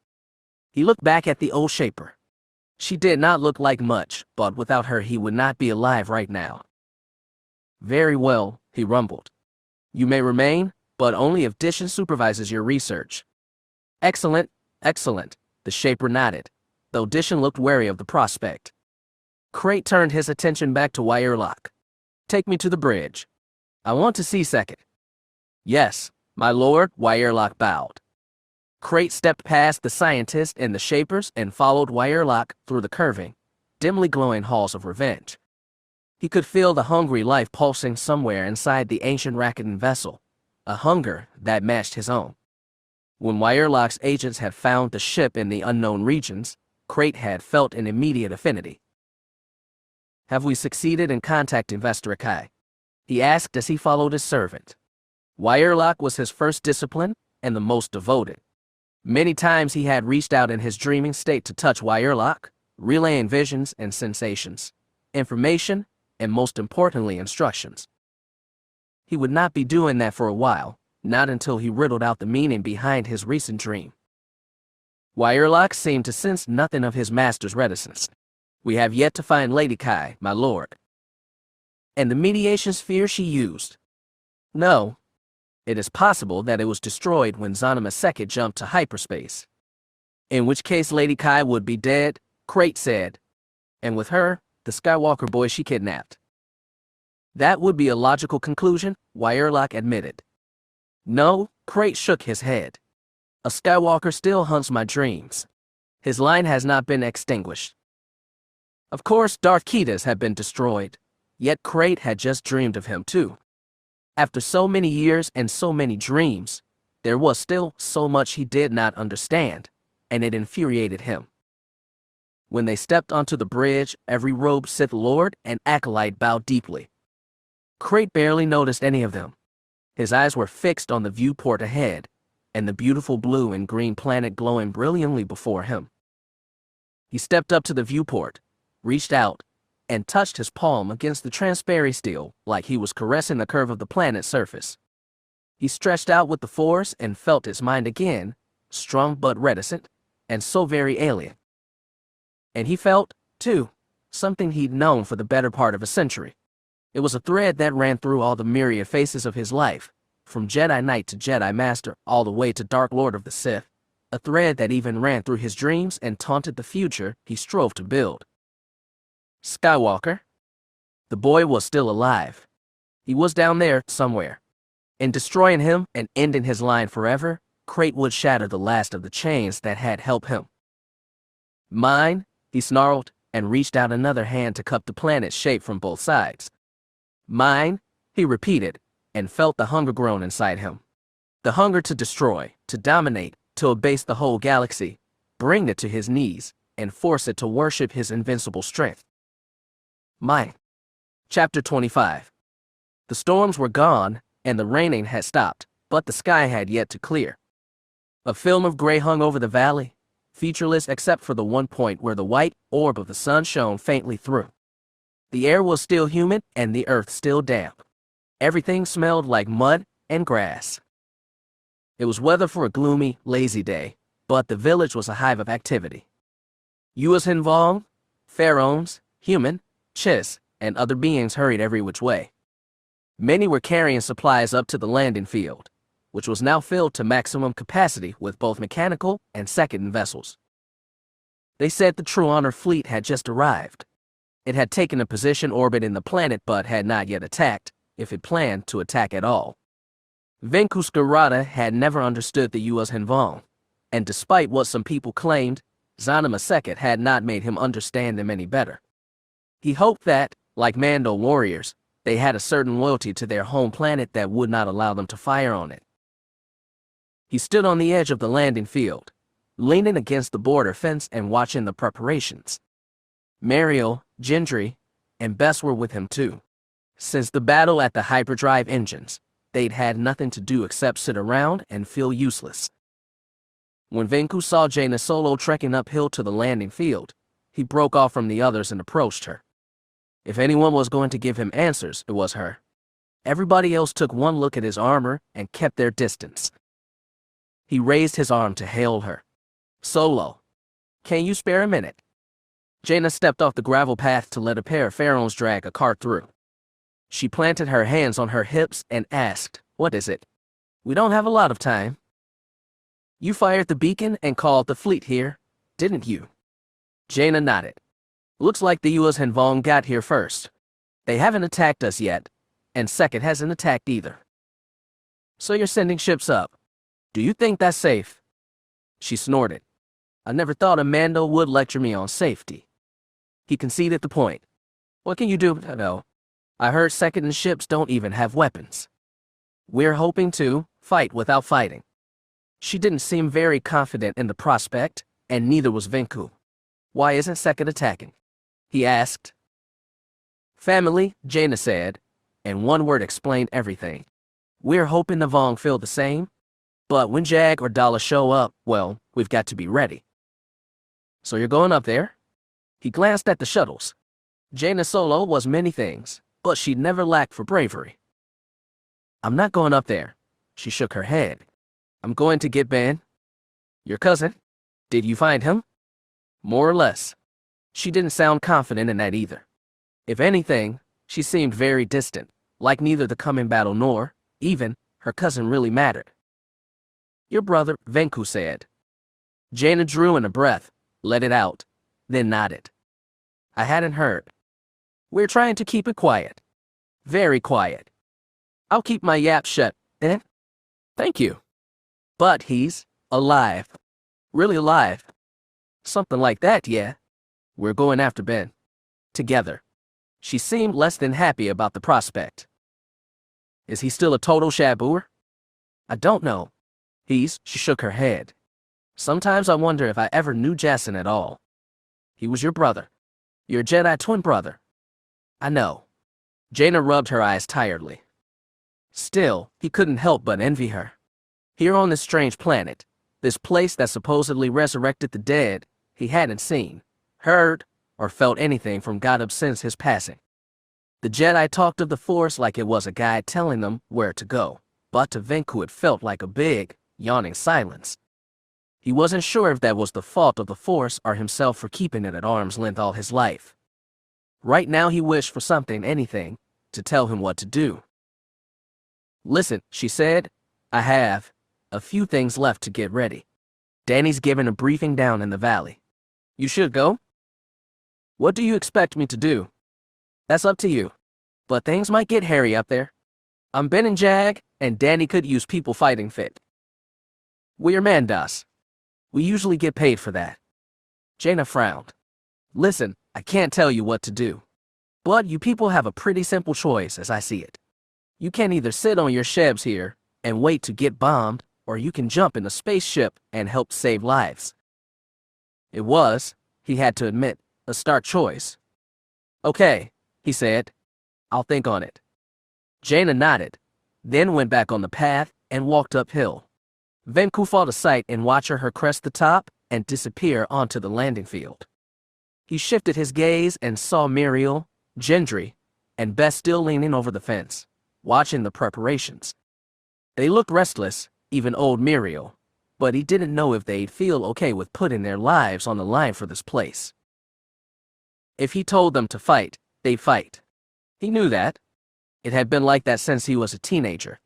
He looked back at the old Shaper. She did not look like much, but without her he would not be alive right now. "Very well," he rumbled. "You may remain, but only if Dishan supervises your research." "Excellent, excellent," the Shaper nodded, though Dishan looked wary of the prospect. Krayt turned his attention back to Wyerlok. "Take me to the bridge. I want to see Sekhet." "Yes, my lord," Wyerlok bowed. Krayt stepped past the scientist and the Shapers and followed Wyerlok through the curving, dimly glowing halls of revenge. He could feel the hungry life pulsing somewhere inside the ancient Rakatan vessel, a hunger that matched his own. When Wyerlok's agents had found the ship in the unknown regions, Krayt had felt an immediate affinity. "Have we succeeded in contacting Vestarakai?" he asked as he followed his servant. Wyerlok was his first discipline and the most devoted. Many times he had reached out in his dreaming state to touch Wyerlok, relaying visions and sensations, information, and most importantly, instructions. He would not be doing that for a while, not until he riddled out the meaning behind his recent dream. Wyerlok seemed to sense nothing of his master's reticence. "We have yet to find Lady Kai, my lord." "And the mediation sphere she used?" "No. It is possible that it was destroyed when Zanima Sekhet jumped to hyperspace. In which case Lady Kai would be dead," Krayt said. "And with her, the Skywalker boy she kidnapped." "That would be a logical conclusion," Wyerlok admitted. "No," Krayt shook his head. "A Skywalker still haunts my dreams. His line has not been extinguished." Of course, Darth Kidas had been destroyed, yet Krayt had just dreamed of him too. After so many years and so many dreams, there was still so much he did not understand, and it infuriated him. When they stepped onto the bridge, every robed Sith Lord and acolyte bowed deeply. Krayt barely noticed any of them. His eyes were fixed on the viewport ahead, and the beautiful blue and green planet glowing brilliantly before him. He stepped up to the viewport, reached out, and touched his palm against the transparent steel like he was caressing the curve of the planet's surface. He stretched out with the force and felt his mind again, strong but reticent, and so very alien. And he felt, too, something he'd known for the better part of a century. It was a thread that ran through all the myriad faces of his life, from Jedi Knight to Jedi Master all the way to Dark Lord of the Sith, a thread that even ran through his dreams and taunted the future he strove to build. Skywalker. The boy was still alive. He was down there, somewhere. In destroying him and ending his line forever, Crate would shatter the last of the chains that had helped him. Mine, he snarled, and reached out another hand to cup the planet's shape from both sides. Mine, he repeated, and felt the hunger grown inside him. The hunger to destroy, to dominate, to abase the whole galaxy, bring it to his knees, and force it to worship his invincible strength. Mine. Chapter 25. The storms were gone, and the raining had stopped, but the sky had yet to clear. A film of gray hung over the valley, featureless except for the one point where the white orb of the sun shone faintly through. The air was still humid and the earth still damp. Everything smelled like mud and grass. It was weather for a gloomy, lazy day, but the village was a hive of activity. Yuuz Hinvong, pharaohs, human, Chiss, and other beings hurried every which way. Many were carrying supplies up to the landing field, which was now filled to maximum capacity with both mechanical and second vessels. They said the True Honor fleet had just arrived. It had taken a position orbiting the planet but had not yet attacked, if it planned to attack at all. Venku Skarada had never understood the Yuuz Hinvong, and despite what some people claimed, Zana Maseket had not made him understand them any better. He hoped that, like Mando warriors, they had a certain loyalty to their home planet that would not allow them to fire on it. He stood on the edge of the landing field, leaning against the border fence and watching the preparations. Mariel, Gendry, and Bess were with him too. Since the battle at the hyperdrive engines, they'd had nothing to do except sit around and feel useless. When Venku saw Jaina Solo trekking uphill to the landing field, he broke off from the others and approached her. If anyone was going to give him answers, it was her. Everybody else took one look at his armor and kept their distance. He raised his arm to hail her. "Solo, can you spare a minute?" Jaina stepped off the gravel path to let a pair of pharaohs drag a cart through. She planted her hands on her hips and asked, "What is it?" "We don't have a lot of time." "You fired the beacon and called the fleet here, didn't you?" Jaina nodded. "Looks like the Yuuz Hinvong got here first. They haven't attacked us yet, and Sekhet hasn't attacked either. So you're sending ships up. Do you think that's safe?" She snorted. "I never thought a Mando would lecture me on safety." He conceded the point. "What can you do? No. I heard Sekhet and ships don't even have weapons. We're hoping to fight without fighting." She didn't seem very confident in the prospect, and neither was Venku. "Why isn't Sekhet attacking?" he asked. "Family," Jaina said, and one word explained everything. "We're hoping the Vong feel the same, but when Jag or Daala show up, well, we've got to be ready." "So you're going up there?" He glanced at the shuttles. Jaina Solo was many things, but she'd never lacked for bravery. "I'm not going up there." She shook her head. "I'm going to get Ben." "Your cousin? Did you find him?" "More or less." She didn't sound confident in that either. If anything, she seemed very distant, like neither the coming battle nor, even, her cousin really mattered. "Your brother," Venku said. Jaina drew in a breath, let it out, then nodded. "I hadn't heard. We're trying to keep it quiet. Very quiet. I'll keep my yap shut, then." "Thank you." "But he's alive. Really alive." "Something like that, yeah. We're going after Ben. Together." She seemed less than happy about the prospect. "Is he still a total shabooer?" "I don't know. She shook her head. "Sometimes I wonder if I ever knew Jason at all. He was your brother. Your Jedi twin brother." "I know." Jaina rubbed her eyes tiredly. Still, he couldn't help but envy her. Here on this strange planet, this place that supposedly resurrected the dead, he hadn't seen, heard, or felt anything from Godub since his passing. The Jedi talked of the Force like it was a guide telling them where to go, but to Venku it felt like a big, yawning silence. He wasn't sure if that was the fault of the Force or himself for keeping it at arm's length all his life. Right now he wished for something, anything, to tell him what to do. "Listen," she said, "I have a few things left to get ready. Danny's giving a briefing down in the valley. You should go." "What do you expect me to do?" "That's up to you. But things might get hairy up there." I'm Ben and Jag, and Danny could use people fighting fit. We're Mandas. We usually get paid for that. Jaina frowned. Listen, I can't tell you what to do. But you people have a pretty simple choice as I see it. You can either sit on your shebs here and wait to get bombed, or you can jump in a spaceship and help save lives. It was, he had to admit, a stark choice. Okay, he said. I'll think on it. Jaina nodded, then went back on the path and walked uphill. Venku fought a sight in watching her crest the top and disappear onto the landing field. He shifted his gaze and saw Muriel, Gendry, and Bess still leaning over the fence, watching the preparations. They looked restless, even old Muriel, but he didn't know if they'd feel okay with putting their lives on the line for this place. If he told them to fight, they'd fight. He knew that. It had been like that since he was a teenager.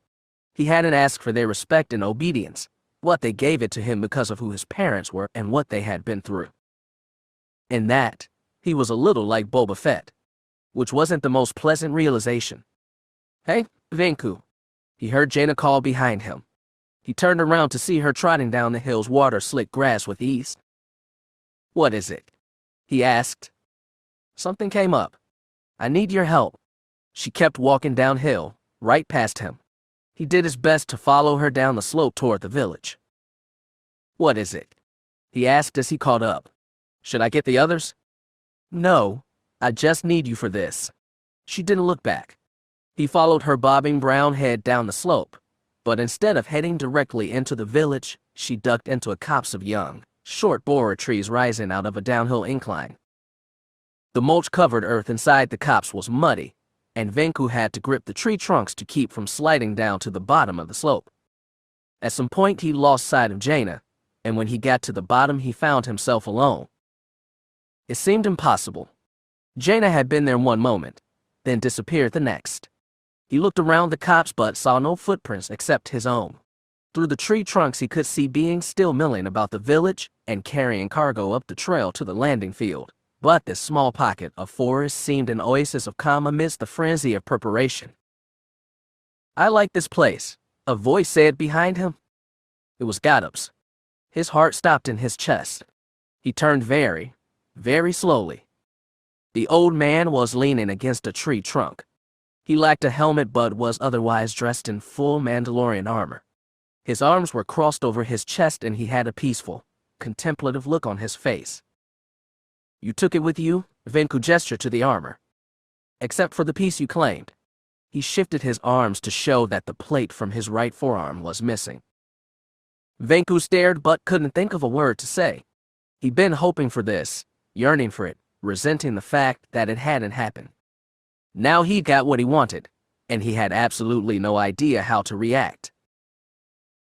He hadn't asked for their respect and obedience, but they gave it to him because of who his parents were and what they had been through. In that, he was a little like Boba Fett, which wasn't the most pleasant realization. Hey, Venku. He heard Jaina call behind him. He turned around to see her trotting down the hill's water-slick grass with ease. What is it? He asked. Something came up. I need your help. She kept walking downhill, right past him. He did his best to follow her down the slope toward the village. What is it? He asked as he caught up. Should I get the others? No, I just need you for this. She didn't look back. He followed her bobbing brown head down the slope, but instead of heading directly into the village, she ducked into a copse of young, short borer trees rising out of a downhill incline. The mulch-covered earth inside the copse was muddy, and Venku had to grip the tree trunks to keep from sliding down to the bottom of the slope. At some point he lost sight of Jaina, and when he got to the bottom he found himself alone. It seemed impossible. Jaina had been there one moment, then disappeared the next. He looked around the copse but saw no footprints except his own. Through the tree trunks he could see beings still milling about the village and carrying cargo up the trail to the landing field. But this small pocket of forest seemed an oasis of calm amidst the frenzy of preparation. I like this place, a voice said behind him. It was Godub's. His heart stopped in his chest. He turned very slowly. The old man was leaning against a tree trunk. He lacked a helmet but was otherwise dressed in full Mandalorian armor. His arms were crossed over his chest and he had a peaceful, contemplative look on his face. You took it with you? Venku gestured to the armor. Except for the piece you claimed. He shifted his arms to show that the plate from his right forearm was missing. Venku stared but couldn't think of a word to say. He'd been hoping for this, yearning for it, resenting the fact that it hadn't happened. Now he got what he wanted, and he had absolutely no idea how to react.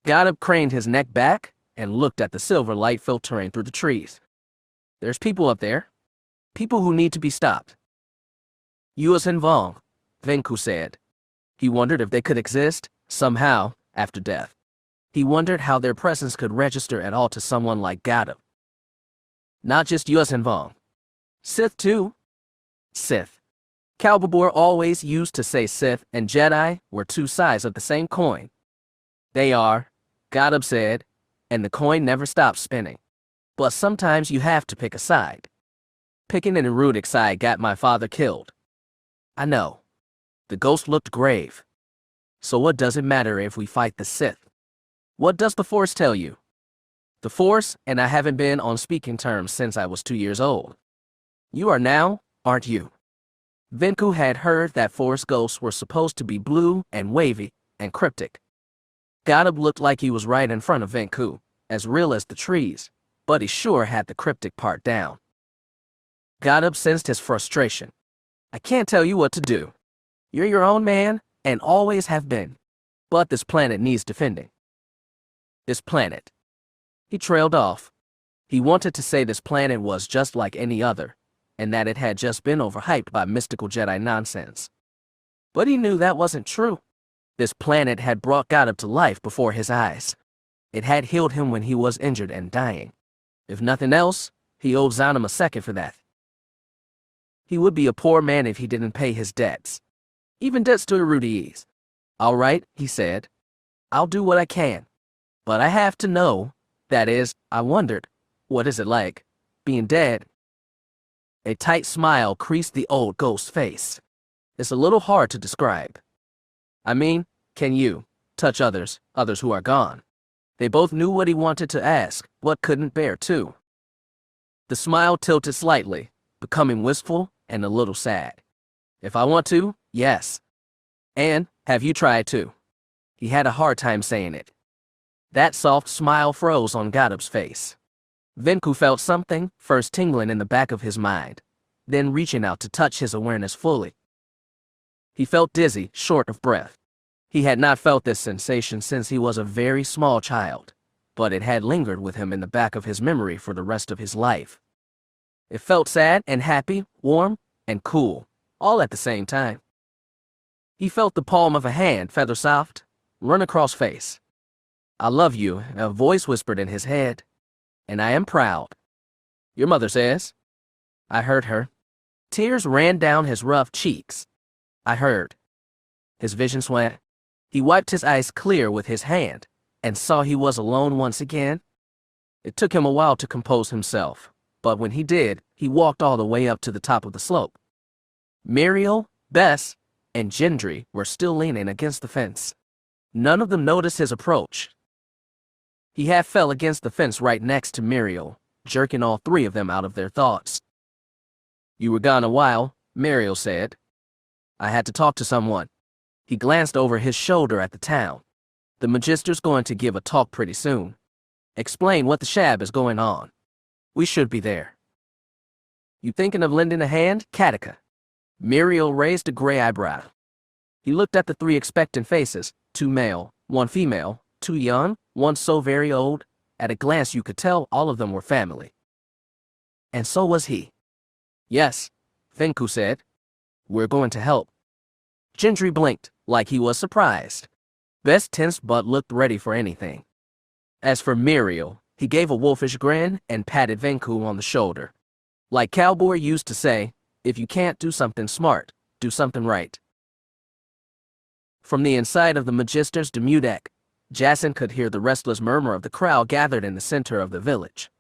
Godub craned his neck back and looked at the silver light filtering through the trees. There's people up there. People who need to be stopped. Yuas and Vong, Venku said. He wondered if they could exist, somehow, after death. He wondered how their presence could register at all to someone like Godub. Not just Yuas and Vong. Sith too. Sith. Calbabor always used to say Sith and Jedi were two sides of the same coin. They are, Godub said, and the coin never stops spinning. But sometimes you have to pick a side. Picking an erudic side got my father killed. I know. The ghost looked grave. So what does it matter if we fight the Sith? What does the Force tell you? The Force and I haven't been on speaking terms since I was 2 years old. You are now, aren't you? Venku had heard that Force ghosts were supposed to be blue and wavy and cryptic. Godub looked like he was right in front of Venku, as real as the trees, but he sure had the cryptic part down. Godub sensed his frustration. I can't tell you what to do. You're your own man, and always have been. But this planet needs defending. This planet. He trailed off. He wanted to say this planet was just like any other, and that it had just been overhyped by mystical Jedi nonsense. But he knew that wasn't true. This planet had brought Godub to life before his eyes. It had healed him when he was injured and dying. If nothing else, he owed Zanum a second for that. He would be a poor man if he didn't pay his debts. Even debts to Erudies. All right, he said. I'll do what I can. But I have to know. That is, I wondered, what is it like, being dead? A tight smile creased the old ghost's face. It's a little hard to describe. I mean, can you touch others who are gone? They both knew what he wanted to ask, but couldn't bear to. The smile tilted slightly, becoming wistful and a little sad. If I want to, yes. And, have you tried to? He had a hard time saying it. That soft smile froze on Gadab's face. Venku felt something, first tingling in the back of his mind, then reaching out to touch his awareness fully. He felt dizzy, short of breath. He had not felt this sensation since he was a very small child, but it had lingered with him in the back of his memory for the rest of his life. It felt sad and happy, warm and cool, all at the same time. He felt the palm of a hand, feather soft, run across face. I love you, a voice whispered in his head. And I am proud. Your mother says. I heard her. Tears ran down his rough cheeks. I heard. His vision swam. He wiped his eyes clear with his hand and saw he was alone once again. It took him a while to compose himself, but when he did, he walked all the way up to the top of the slope. Muriel, Bess, and Gendry were still leaning against the fence. None of them noticed his approach. He half fell against the fence right next to Muriel, jerking all three of them out of their thoughts. You were gone a while, Muriel said. I had to talk to someone. He glanced over his shoulder at the town. The Magister's going to give a talk pretty soon. Explain what the shab is going on. We should be there. You thinking of lending a hand, Katika? Muriel raised a gray eyebrow. He looked at the three expectant faces, 2 male, 1 female, 2 young, 1 so very old. At a glance you could tell all of them were family. And so was he. Yes, Venku said. We're going to help. Gendry blinked, like he was surprised. Bess tensed but looked ready for anything. As for Muriel, he gave a wolfish grin and patted Venku on the shoulder. Like Cowboy used to say, if you can't do something smart, do something right. From the inside of the Magister's Demudek, Jason could hear the restless murmur of the crowd gathered in the center of the village.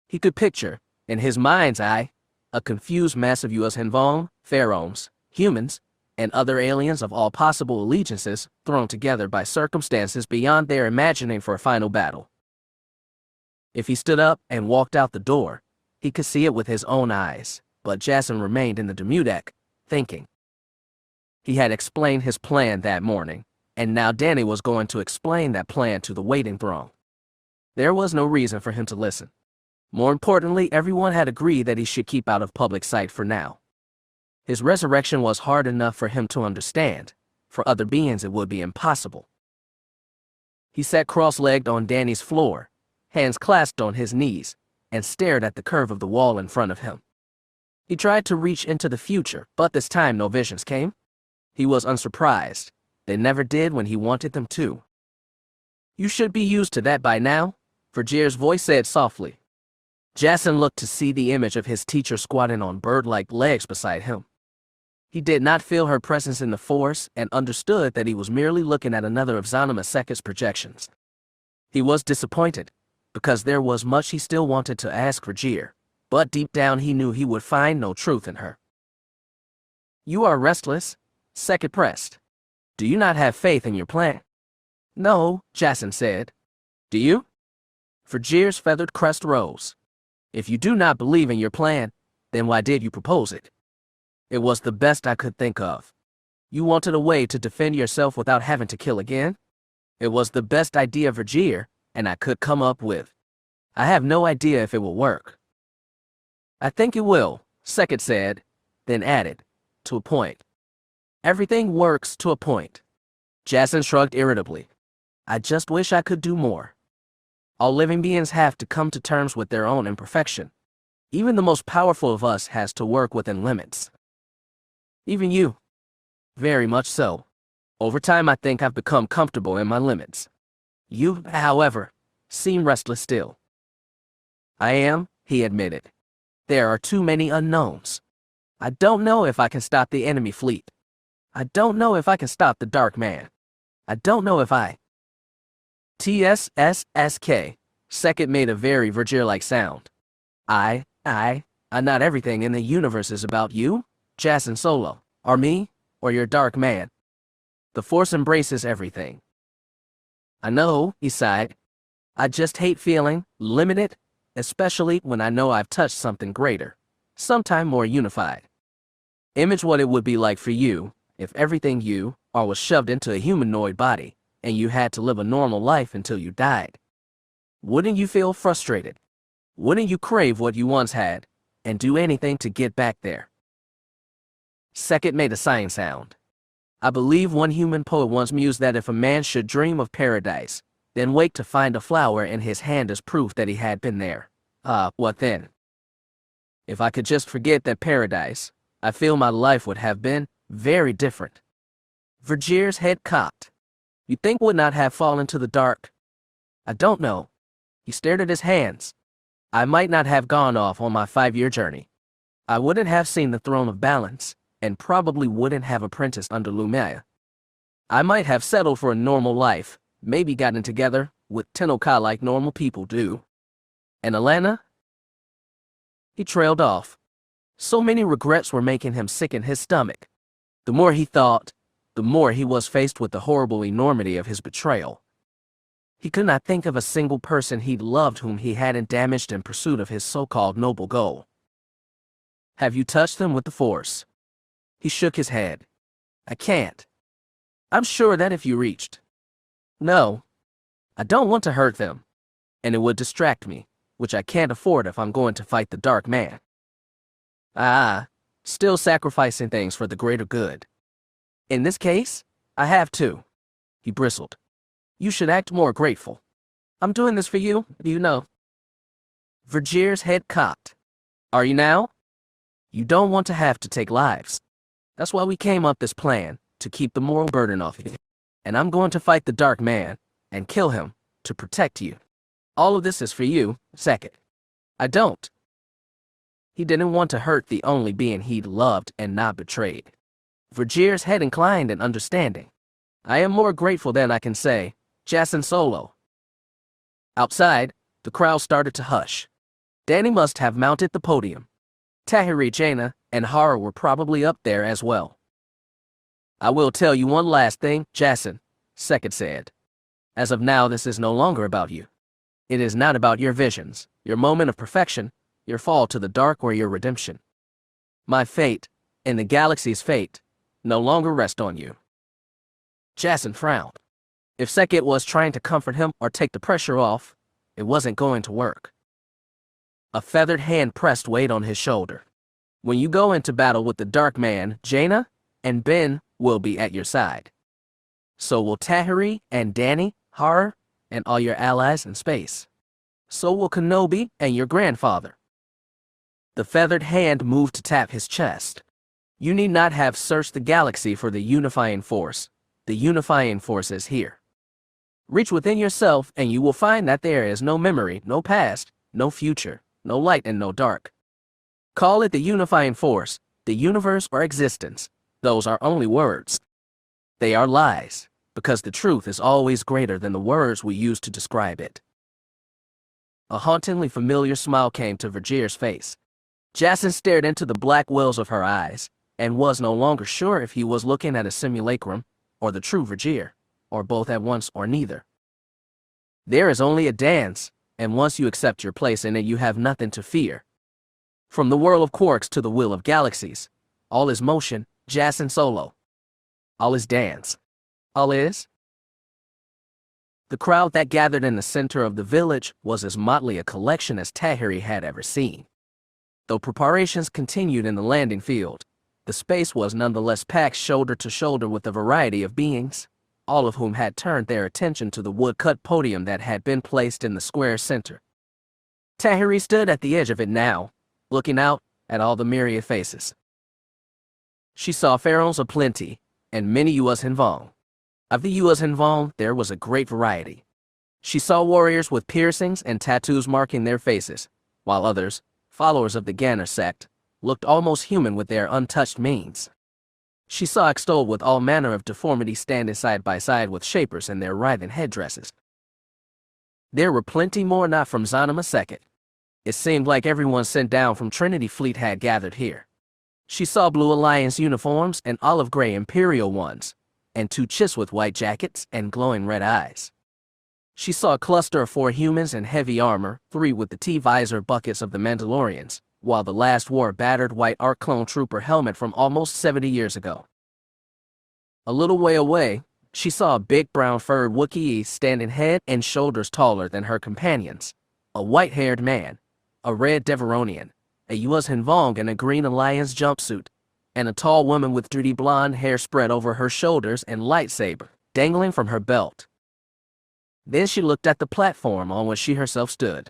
He could picture, in his mind's eye, a confused mass of US Hinvong, Pharaohs, humans, and other aliens of all possible allegiances thrown together by circumstances beyond their imagining for a final battle. If he stood up and walked out the door, he could see it with his own eyes, but Jason remained in the Demudek, thinking. He had explained his plan that morning, and now Danny was going to explain that plan to the waiting throng. There was no reason for him to listen. More importantly, everyone had agreed that he should keep out of public sight for now. His resurrection was hard enough for him to understand. For other beings it would be impossible. He sat cross-legged on Danny's floor, hands clasped on his knees, and stared at the curve of the wall in front of him. He tried to reach into the future, but this time no visions came. He was unsurprised. They never did when he wanted them to. You should be used to that by now, Vergier's voice said softly. Jason looked to see the image of his teacher squatting on bird-like legs beside him. He did not feel her presence in the Force and understood that he was merely looking at another of Zanima Seket's projections. He was disappointed, because there was much he still wanted to ask Vergier, but deep down he knew he would find no truth in her. You are restless, Seket pressed. Do you not have faith in your plan? No, Jason said. Do you? Vergier's feathered crest rose. If you do not believe in your plan, then why did you propose it? It was the best I could think of. You wanted a way to defend yourself without having to kill again? It was the best idea Vergier and I could come up with. I have no idea if it will work. I think it will, Seket said, then added, to a point. Everything works to a point. Jason shrugged irritably. I just wish I could do more. All living beings have to come to terms with their own imperfection. Even the most powerful of us has to work within limits. Even you. Very much so. Over time I think I've become comfortable in my limits. You, however, seem restless still. I am, he admitted. There are too many unknowns. I don't know if I can stop the enemy fleet. I don't know if I can stop the Dark Man. I don't know if I. TSSSK. Second made a very Vergil-like sound. I, not everything in the universe is about you, Jaina Solo, or me, or your dark man. The Force embraces everything. I know, he sighed. I just hate feeling limited, especially when I know I've touched something greater, sometime more unified. Image what it would be like for you if everything you are was shoved into a humanoid body and you had to live a normal life until you died. Wouldn't you feel frustrated? Wouldn't you crave what you once had and do anything to get back there? Second made a sighing sound. I believe one human poet once mused that if a man should dream of paradise, then wake to find a flower in his hand as proof that he had been there. What then? If I could just forget that paradise, I feel my life would have been very different. Vergier's head cocked. You think would not have fallen to the dark? I don't know. He stared at his hands. I might not have gone off on my 5-year journey. I wouldn't have seen the throne of balance, and probably wouldn't have apprenticed under Lumaya. I might have settled for a normal life, maybe gotten together with Tenoka like normal people do. And Alana? He trailed off. So many regrets were making him sick in his stomach. The more he thought, the more he was faced with the horrible enormity of his betrayal. He could not think of a single person he'd loved whom he hadn't damaged in pursuit of his so-called noble goal. Have you touched them with the Force? He shook his head. I can't. I'm sure that if you reached. No. I don't want to hurt them. And it would distract me, which I can't afford if I'm going to fight the Dark Man. Still sacrificing things for the greater good. In this case, I have to. He bristled. You should act more grateful. I'm doing this for you, you know. Vergier's head cocked. Are you now? You don't want to have to take lives. That's why we came up this plan, to keep the moral burden off you. And I'm going to fight the Dark Man, and kill him, to protect you. All of this is for you, second. I don't. He didn't want to hurt the only being he'd loved and not betrayed. Vergier's head inclined in understanding. I am more grateful than I can say, Jaina Solo. Outside, the crowd started to hush. Danny must have mounted the podium. Tahiri, Jaina, and Hara were probably up there as well. I will tell you one last thing, Jason, Second said. As of now, this is no longer about you. It is not about your visions, your moment of perfection, your fall to the dark, or your redemption. My fate, and the galaxy's fate, no longer rest on you. Jason frowned. If Sekit was trying to comfort him or take the pressure off, it wasn't going to work. A feathered hand pressed weight on his shoulder. When you go into battle with the Dark Man, Jaina and Ben will be at your side. So will Tahiri and Danny, Hara, and all your allies in space. So will Kenobi and your grandfather. The feathered hand moved to tap his chest. You need not have searched the galaxy for the unifying force. The unifying force is here. Reach within yourself and you will find that there is no memory, no past, no future, no light and no dark. Call it the unifying force, the universe or existence. Those are only words. They are lies, because the truth is always greater than the words we use to describe it. A hauntingly familiar smile came to Vergier's face. Jason stared into the black wells of her eyes, and was no longer sure if he was looking at a simulacrum, or the true Vergier, or both at once or neither. There is only a dance, and once you accept your place in it you have nothing to fear. From the whirl of quarks to the wheel of galaxies, all is motion, Jaina Solo. All is dance. All is? The crowd that gathered in the center of the village was as motley a collection as Tahiri had ever seen. Though preparations continued in the landing field, the space was nonetheless packed shoulder to shoulder with a variety of beings, all of whom had turned their attention to the wood-cut podium that had been placed in the square center. Tahiri stood at the edge of it now, looking out at all the myriad faces. She saw pharaohs aplenty, and many Yuuzhan. Of the Yuuzhan, there was a great variety. She saw warriors with piercings and tattoos marking their faces, while others, followers of the Ganner sect, looked almost human with their untouched manes. She saw extolled with all manner of deformities standing side by side with shapers in their writhing headdresses. There were plenty more not from Zanima II. It seemed like everyone sent down from Trinity Fleet had gathered here. She saw Blue Alliance uniforms and olive gray Imperial ones, and 2 chiss with white jackets and glowing red eyes. She saw a cluster of 4 humans in heavy armor, 3 with the T-visor buckets of the Mandalorians, while the last wore a battered white ARC clone trooper helmet from almost 70 years ago. A little way away, she saw a big brown-furred Wookiee standing head and shoulders taller than her companions, a white-haired man, a red Deveronian, a Yuuzhan Vong in a green Alliance jumpsuit, and a tall woman with dirty blonde hair spread over her shoulders and lightsaber dangling from her belt. Then she looked at the platform on which she herself stood.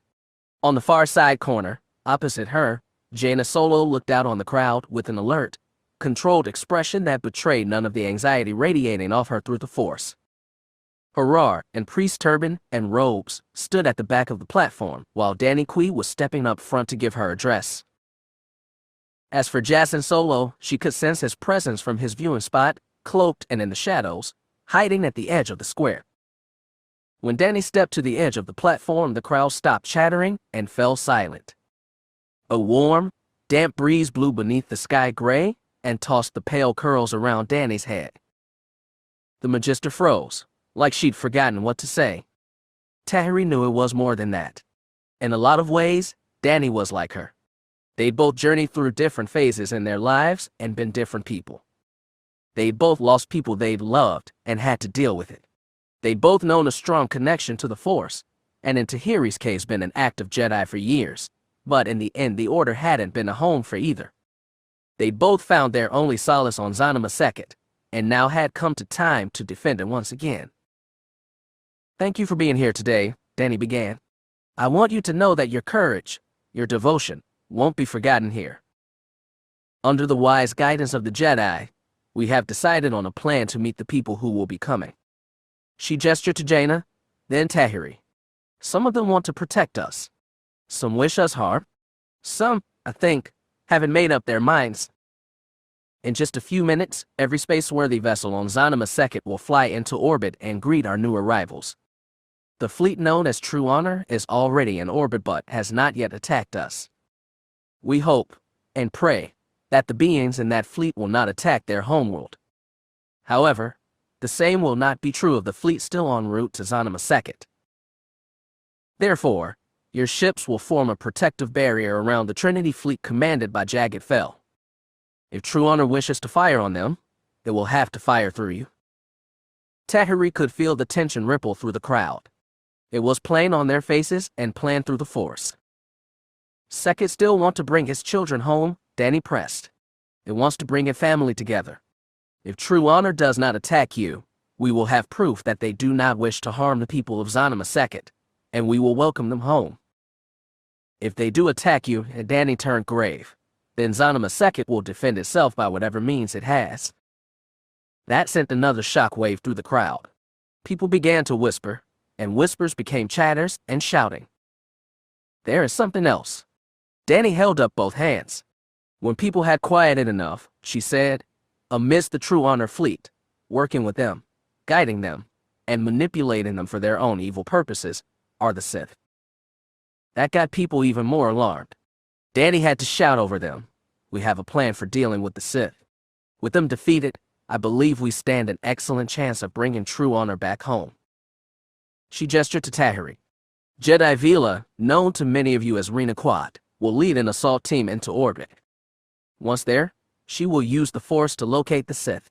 On the far side corner, opposite her, Jaina Solo looked out on the crowd with an alert, controlled expression that betrayed none of the anxiety radiating off her through the Force. Harar, in priest turban and robes, stood at the back of the platform, while Danny Kui was stepping up front to give her address. As for Jaina Solo, she could sense his presence from his viewing spot, cloaked and in the shadows, hiding at the edge of the square. When Danny stepped to the edge of the platform, the crowd stopped chattering and fell silent. A warm, damp breeze blew beneath the sky gray and tossed the pale curls around Danny's head. The Magister froze, like she'd forgotten what to say. Tahiri knew it was more than that. In a lot of ways, Danny was like her. They'd both journeyed through different phases in their lives and been different people. They'd both lost people they'd loved and had to deal with it. They'd both known a strong connection to the Force, and in Tahiri's case been an active Jedi for years, but in the end the Order hadn't been a home for either. They'd both found their only solace on Zanima II, and now had come to time to defend it once again. "Thank you for being here today," Danny began. "I want you to know that your courage, your devotion, won't be forgotten here. Under the wise guidance of the Jedi, we have decided on a plan to meet the people who will be coming." She gestured to Jaina, then Tahiri. "Some of them want to protect us. Some wish us harm. Some, I think, haven't made up their minds. In just a few minutes, every space-worthy vessel on Zanima II will fly into orbit and greet our new arrivals. The fleet known as True Honor is already in orbit but has not yet attacked us. We hope, and pray, that the beings in that fleet will not attack their homeworld. However, the same will not be true of the fleet still en route to Zanima II. Therefore, your ships will form a protective barrier around the Trinity fleet commanded by Jagged Fel. If True Honor wishes to fire on them, it will have to fire through you." Tahiri could feel the tension ripple through the crowd. It was plain on their faces and plain through the Force. "Sekit still want to bring his children home," Danny pressed. "It wants to bring a family together. If True Honor does not attack you, we will have proof that they do not wish to harm the people of Zanima II, and we will welcome them home. If they do attack you," and Danny turned grave, "then Zanima II will defend itself by whatever means it has." That sent another shockwave through the crowd. People began to whisper, and whispers became chatters and shouting. "There is something else." Danny held up both hands. When people had quieted enough, she said, "Amidst the True Honor fleet, working with them, guiding them, and manipulating them for their own evil purposes, are the Sith." That got people even more alarmed. Danny had to shout over them, "We have a plan for dealing with the Sith. With them defeated, I believe we stand an excellent chance of bringing True Honor back home." She gestured to Tahiri. "Jedi Veila, known to many of you as Rena Quad, will lead an assault team into orbit. Once there, she will use the Force to locate the Sith.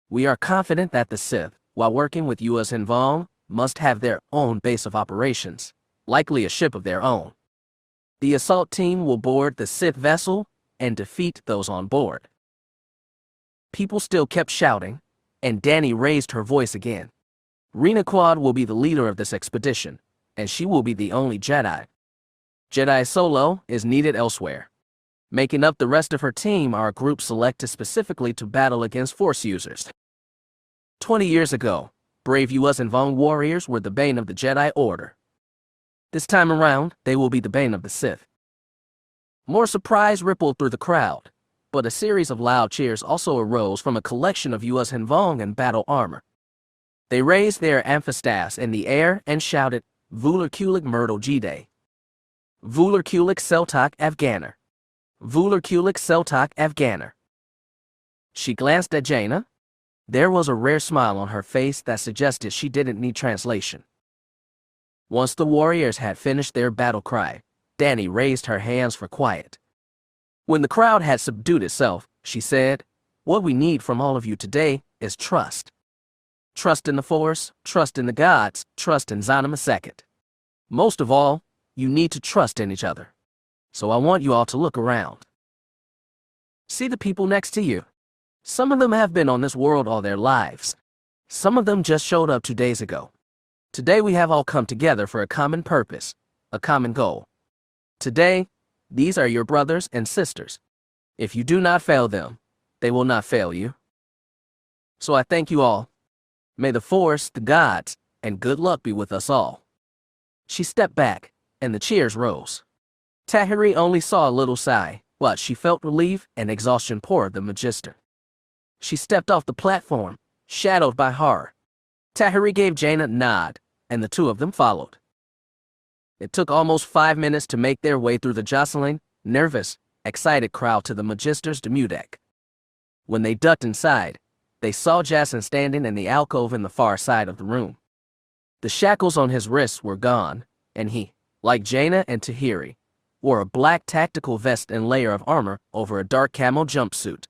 We are confident that the Sith, while working with Yuuzhan Vong, must have their own base of operations, likely a ship of their own. The assault team will board the Sith vessel and defeat those on board." People still kept shouting, and Danny raised her voice again. "Rena Quad will be the leader of this expedition, and she will be the only Jedi. Jaina Solo is needed elsewhere. Making up the rest of her team are a group selected specifically to battle against Force users. 20 years ago, brave Yuuzhan Vong warriors were the bane of the Jedi Order. This time around, they will be the bane of the Sith." More surprise rippled through the crowd, but a series of loud cheers also arose from a collection of US Hanvong in battle armor. They raised their amphistaffs in the air and shouted, Vulerkulik Myrtle Jedi. Vulerkulik Seltak Afghaner. Vulerkulik Seltak Afghaner. She glanced at Jaina. There was a rare smile on her face that suggested she didn't need translation. Once the warriors had finished their battle cry, Dani raised her hands for quiet. When the crowd had subdued itself, she said, What we need from all of you today is trust. Trust in the Force, trust in the gods, trust in Zanima Second. Most of all, you need to trust in each other. So I want you all to look around. See the people next to you. Some of them have been on this world all their lives. Some of them just showed up 2 days ago. Today we have all come together for a common purpose, a common goal. Today, these are your brothers and sisters. If you do not fail them, they will not fail you. So I thank you all. May the Force, the gods, and good luck be with us all. She stepped back, and the cheers rose. Tahiri only saw a little sigh, but she felt relief and exhaustion pour the Magister. She stepped off the platform, shadowed by horror. Tahiri gave Jaina a nod, and the two of them followed. It took almost 5 minutes to make their way through the jostling, nervous, excited crowd to the Magister's demu deck. When they ducked inside, they saw Jason standing in the alcove in the far side of the room. The shackles on his wrists were gone, and he, like Jaina and Tahiri, wore a black tactical vest and layer of armor over a dark camo jumpsuit.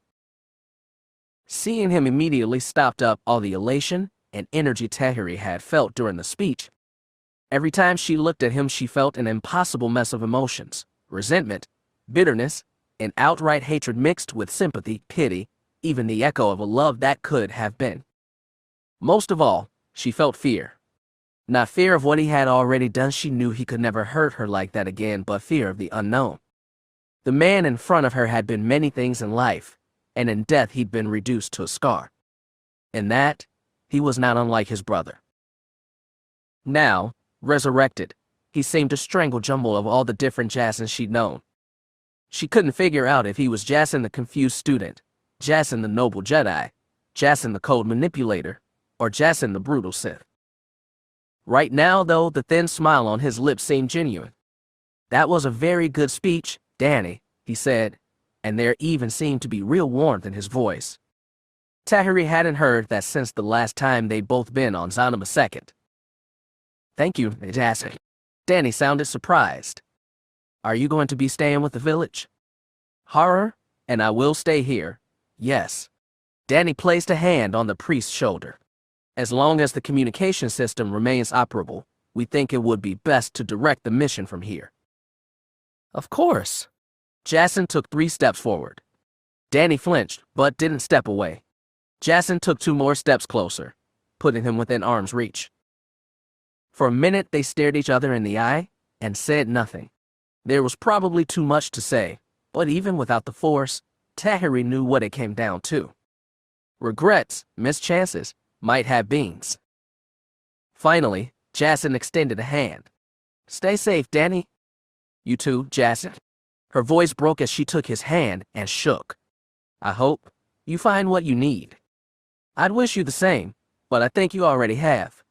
Seeing him immediately stopped up all the elation and energy Tahiri had felt during the speech. Every time she looked at him, she felt an impossible mess of emotions, resentment, bitterness, and outright hatred mixed with sympathy, pity, even the echo of a love that could have been. Most of all, she felt fear. Not fear of what he had already done. She knew he could never hurt her like that again, but fear of the unknown. The man in front of her had been many things in life, and in death he'd been reduced to a scar. In that, he was not unlike his brother. Now, resurrected, he seemed a strangled jumble of all the different Jasons she'd known. She couldn't figure out if he was Jason the confused student, Jason the noble Jedi, Jason the cold manipulator, or Jason the brutal Sith. Right now, though, the thin smile on his lips seemed genuine. That was a very good speech, Dani, he said, and there even seemed to be real warmth in his voice. Tahiri hadn't heard that since the last time they'd both been on Zanima Second. Thank you, Jason. Dani sounded surprised. Are you going to be staying with the village? Horror, and I will stay here. Yes. Dani placed a hand on the priest's shoulder. As long as the communication system remains operable, we think it would be best to direct the mission from here. Of course. Jason took 3 steps forward. Dani flinched, but didn't step away. Jason took 2 more steps closer, putting him within arm's reach. For a minute, they stared each other in the eye and said nothing. There was probably too much to say, but even without the Force, Tahiri knew what it came down to. Regrets, missed chances, might have beans. Finally, Jason extended a hand. Stay safe, Dani. You too, Jason. Her voice broke as she took his hand and shook. I hope you find what you need. I'd wish you the same, but I think you already have.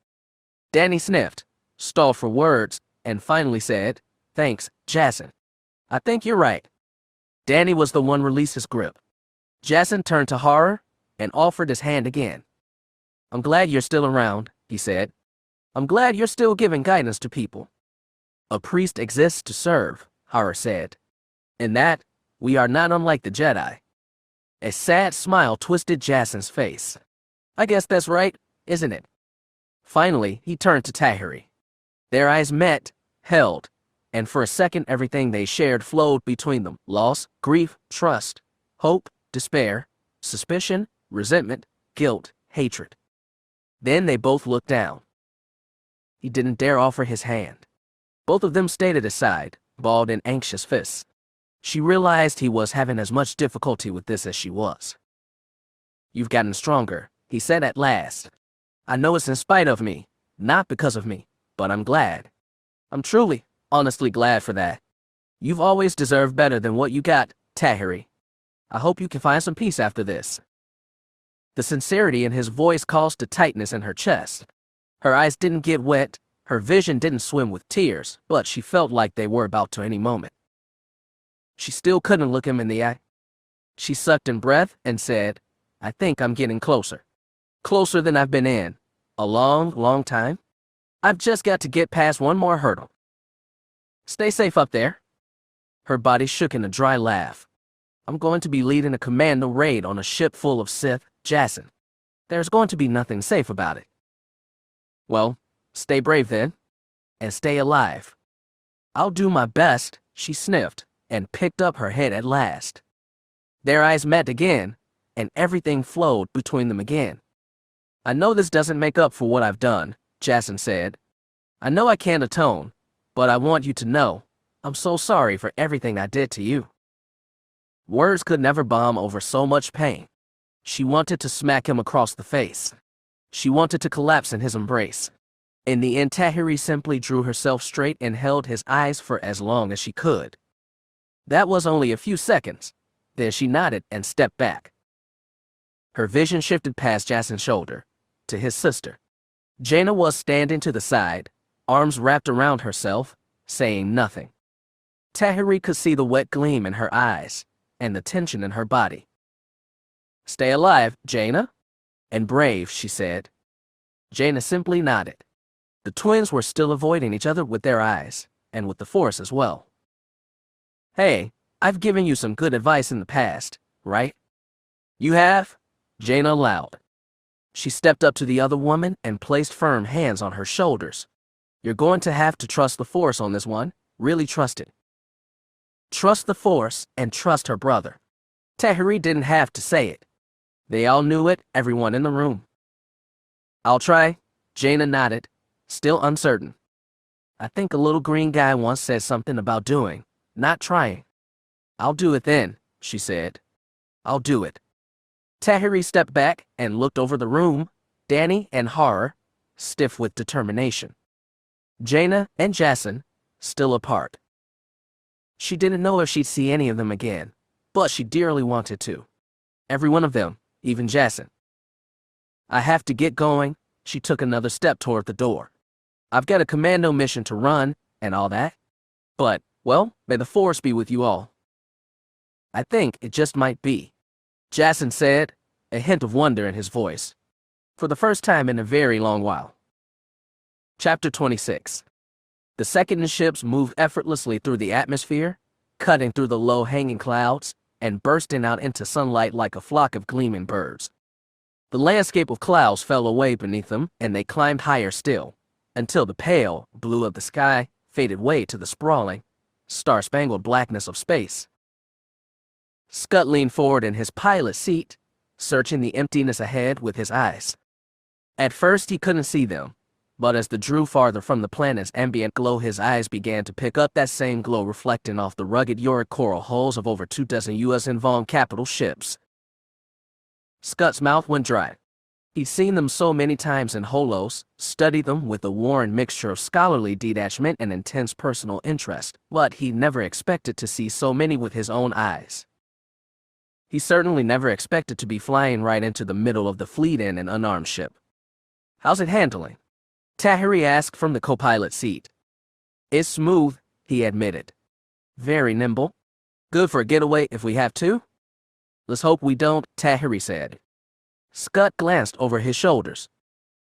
Dani sniffed, stalled for words, and finally said, Thanks, Jason. I think you're right. Dani was the one to release his grip. Jason turned to Horror and offered his hand again. I'm glad you're still around, he said. I'm glad you're still giving guidance to people. A priest exists to serve, Horror said. In that, we are not unlike the Jedi. A sad smile twisted Jason's face. I guess that's right, isn't it? Finally, he turned to Tahiri. Their eyes met, held, and for a second everything they shared flowed between them. Loss, grief, trust, hope, despair, suspicion, resentment, guilt, hatred. Then they both looked down. He didn't dare offer his hand. Both of them stayed at his side, balled in anxious fists. She realized he was having as much difficulty with this as she was. You've gotten stronger, he said at last. I know it's in spite of me, not because of me, but I'm glad. I'm truly, honestly glad for that. You've always deserved better than what you got, Tahiri. I hope you can find some peace after this. The sincerity in his voice caused a tightness in her chest. Her eyes didn't get wet, her vision didn't swim with tears, but she felt like they were about to any moment. She still couldn't look him in the eye. She sucked in breath and said, I think I'm getting closer. Closer than I've been in a long, long time. I've just got to get past one more hurdle. Stay safe up there. Her body shook in a dry laugh. I'm going to be leading a commando raid on a ship full of Sith, Jason. There's going to be nothing safe about it. Well, stay brave then, and stay alive. I'll do my best, she sniffed, and picked up her head at last. Their eyes met again, and everything flowed between them again. I know this doesn't make up for what I've done, Jason said. I know I can't atone, but I want you to know, I'm so sorry for everything I did to you. Words could never balm over so much pain. She wanted to smack him across the face. She wanted to collapse in his embrace. In the end, Tahiri simply drew herself straight and held his eyes for as long as she could. That was only a few seconds. Then she nodded and stepped back. Her vision shifted past Jason's shoulder, to his sister. Jaina was standing to the side, arms wrapped around herself, saying nothing. Tahiri could see the wet gleam in her eyes, and the tension in her body. Stay alive, Jaina. And brave, she said. Jaina simply nodded. The twins were still avoiding each other with their eyes, and with the Force as well. Hey, I've given you some good advice in the past, right? You have? Jaina allowed. She stepped up to the other woman and placed firm hands on her shoulders. You're going to have to trust the Force on this one, really trust it. Trust the Force and trust her brother. Tahiri didn't have to say it. They all knew it, everyone in the room. I'll try, Jaina nodded, still uncertain. I think a little green guy once said something about doing, not trying. I'll do it then, she said. I'll do it. Tahiri stepped back and looked over the room, Danny and Horror, stiff with determination. Jaina and Jason, still apart. She didn't know if she'd see any of them again, but she dearly wanted to. Every one of them, even Jason. I have to get going. She took another step toward the door. I've got a commando mission to run and all that. But, well, may the Force be with you all. I think it just might be, Jason said, a hint of wonder in his voice. For the first time in a very long while. Chapter 26. The second ships moved effortlessly through the atmosphere, cutting through the low-hanging clouds, and bursting out into sunlight like a flock of gleaming birds. The landscape of clouds fell away beneath them, and they climbed higher still, until the pale blue of the sky faded way to the sprawling, star-spangled blackness of space. Scott leaned forward in his pilot seat, searching the emptiness ahead with his eyes. At first he couldn't see them, but as they drew farther from the planet's ambient glow, his eyes began to pick up that same glow reflecting off the rugged Yorick coral hulls of over 24 U.S. involved capital ships. Scott's mouth went dry. He'd seen them so many times in holos, studied them with a warm mixture of scholarly detachment and intense personal interest, but he never expected to see so many with his own eyes. He certainly never expected to be flying right into the middle of the fleet in an unarmed ship. How's it handling? Tahiri asked from the co-pilot seat. It's smooth, he admitted. Very nimble. Good for a getaway if we have to. Let's hope we don't, Tahiri said. Scott glanced over his shoulders.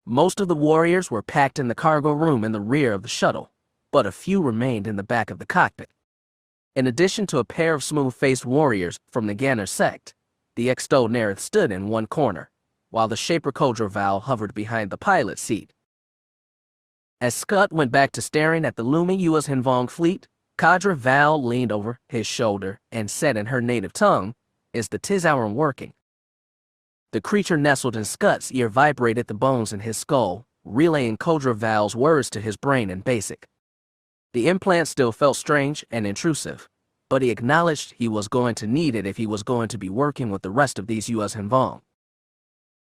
Most of the warriors were packed in the cargo room in the rear of the shuttle, but a few remained in the back of the cockpit. In addition to a pair of smooth-faced warriors from the Ganner sect, the Exto Nerith stood in one corner, while the Shaper Kodra Val hovered behind the pilot seat. As Scott went back to staring at the looming U.S. Hinvong fleet, Kodra Val leaned over his shoulder and said in her native tongue, Is the Tizauran working? The creature nestled in Scott's ear vibrated the bones in his skull, relaying Kodra Val's words to his brain in Basic. The implant still felt strange and intrusive, but he acknowledged he was going to need it if he was going to be working with the rest of these U.S. Hinvong.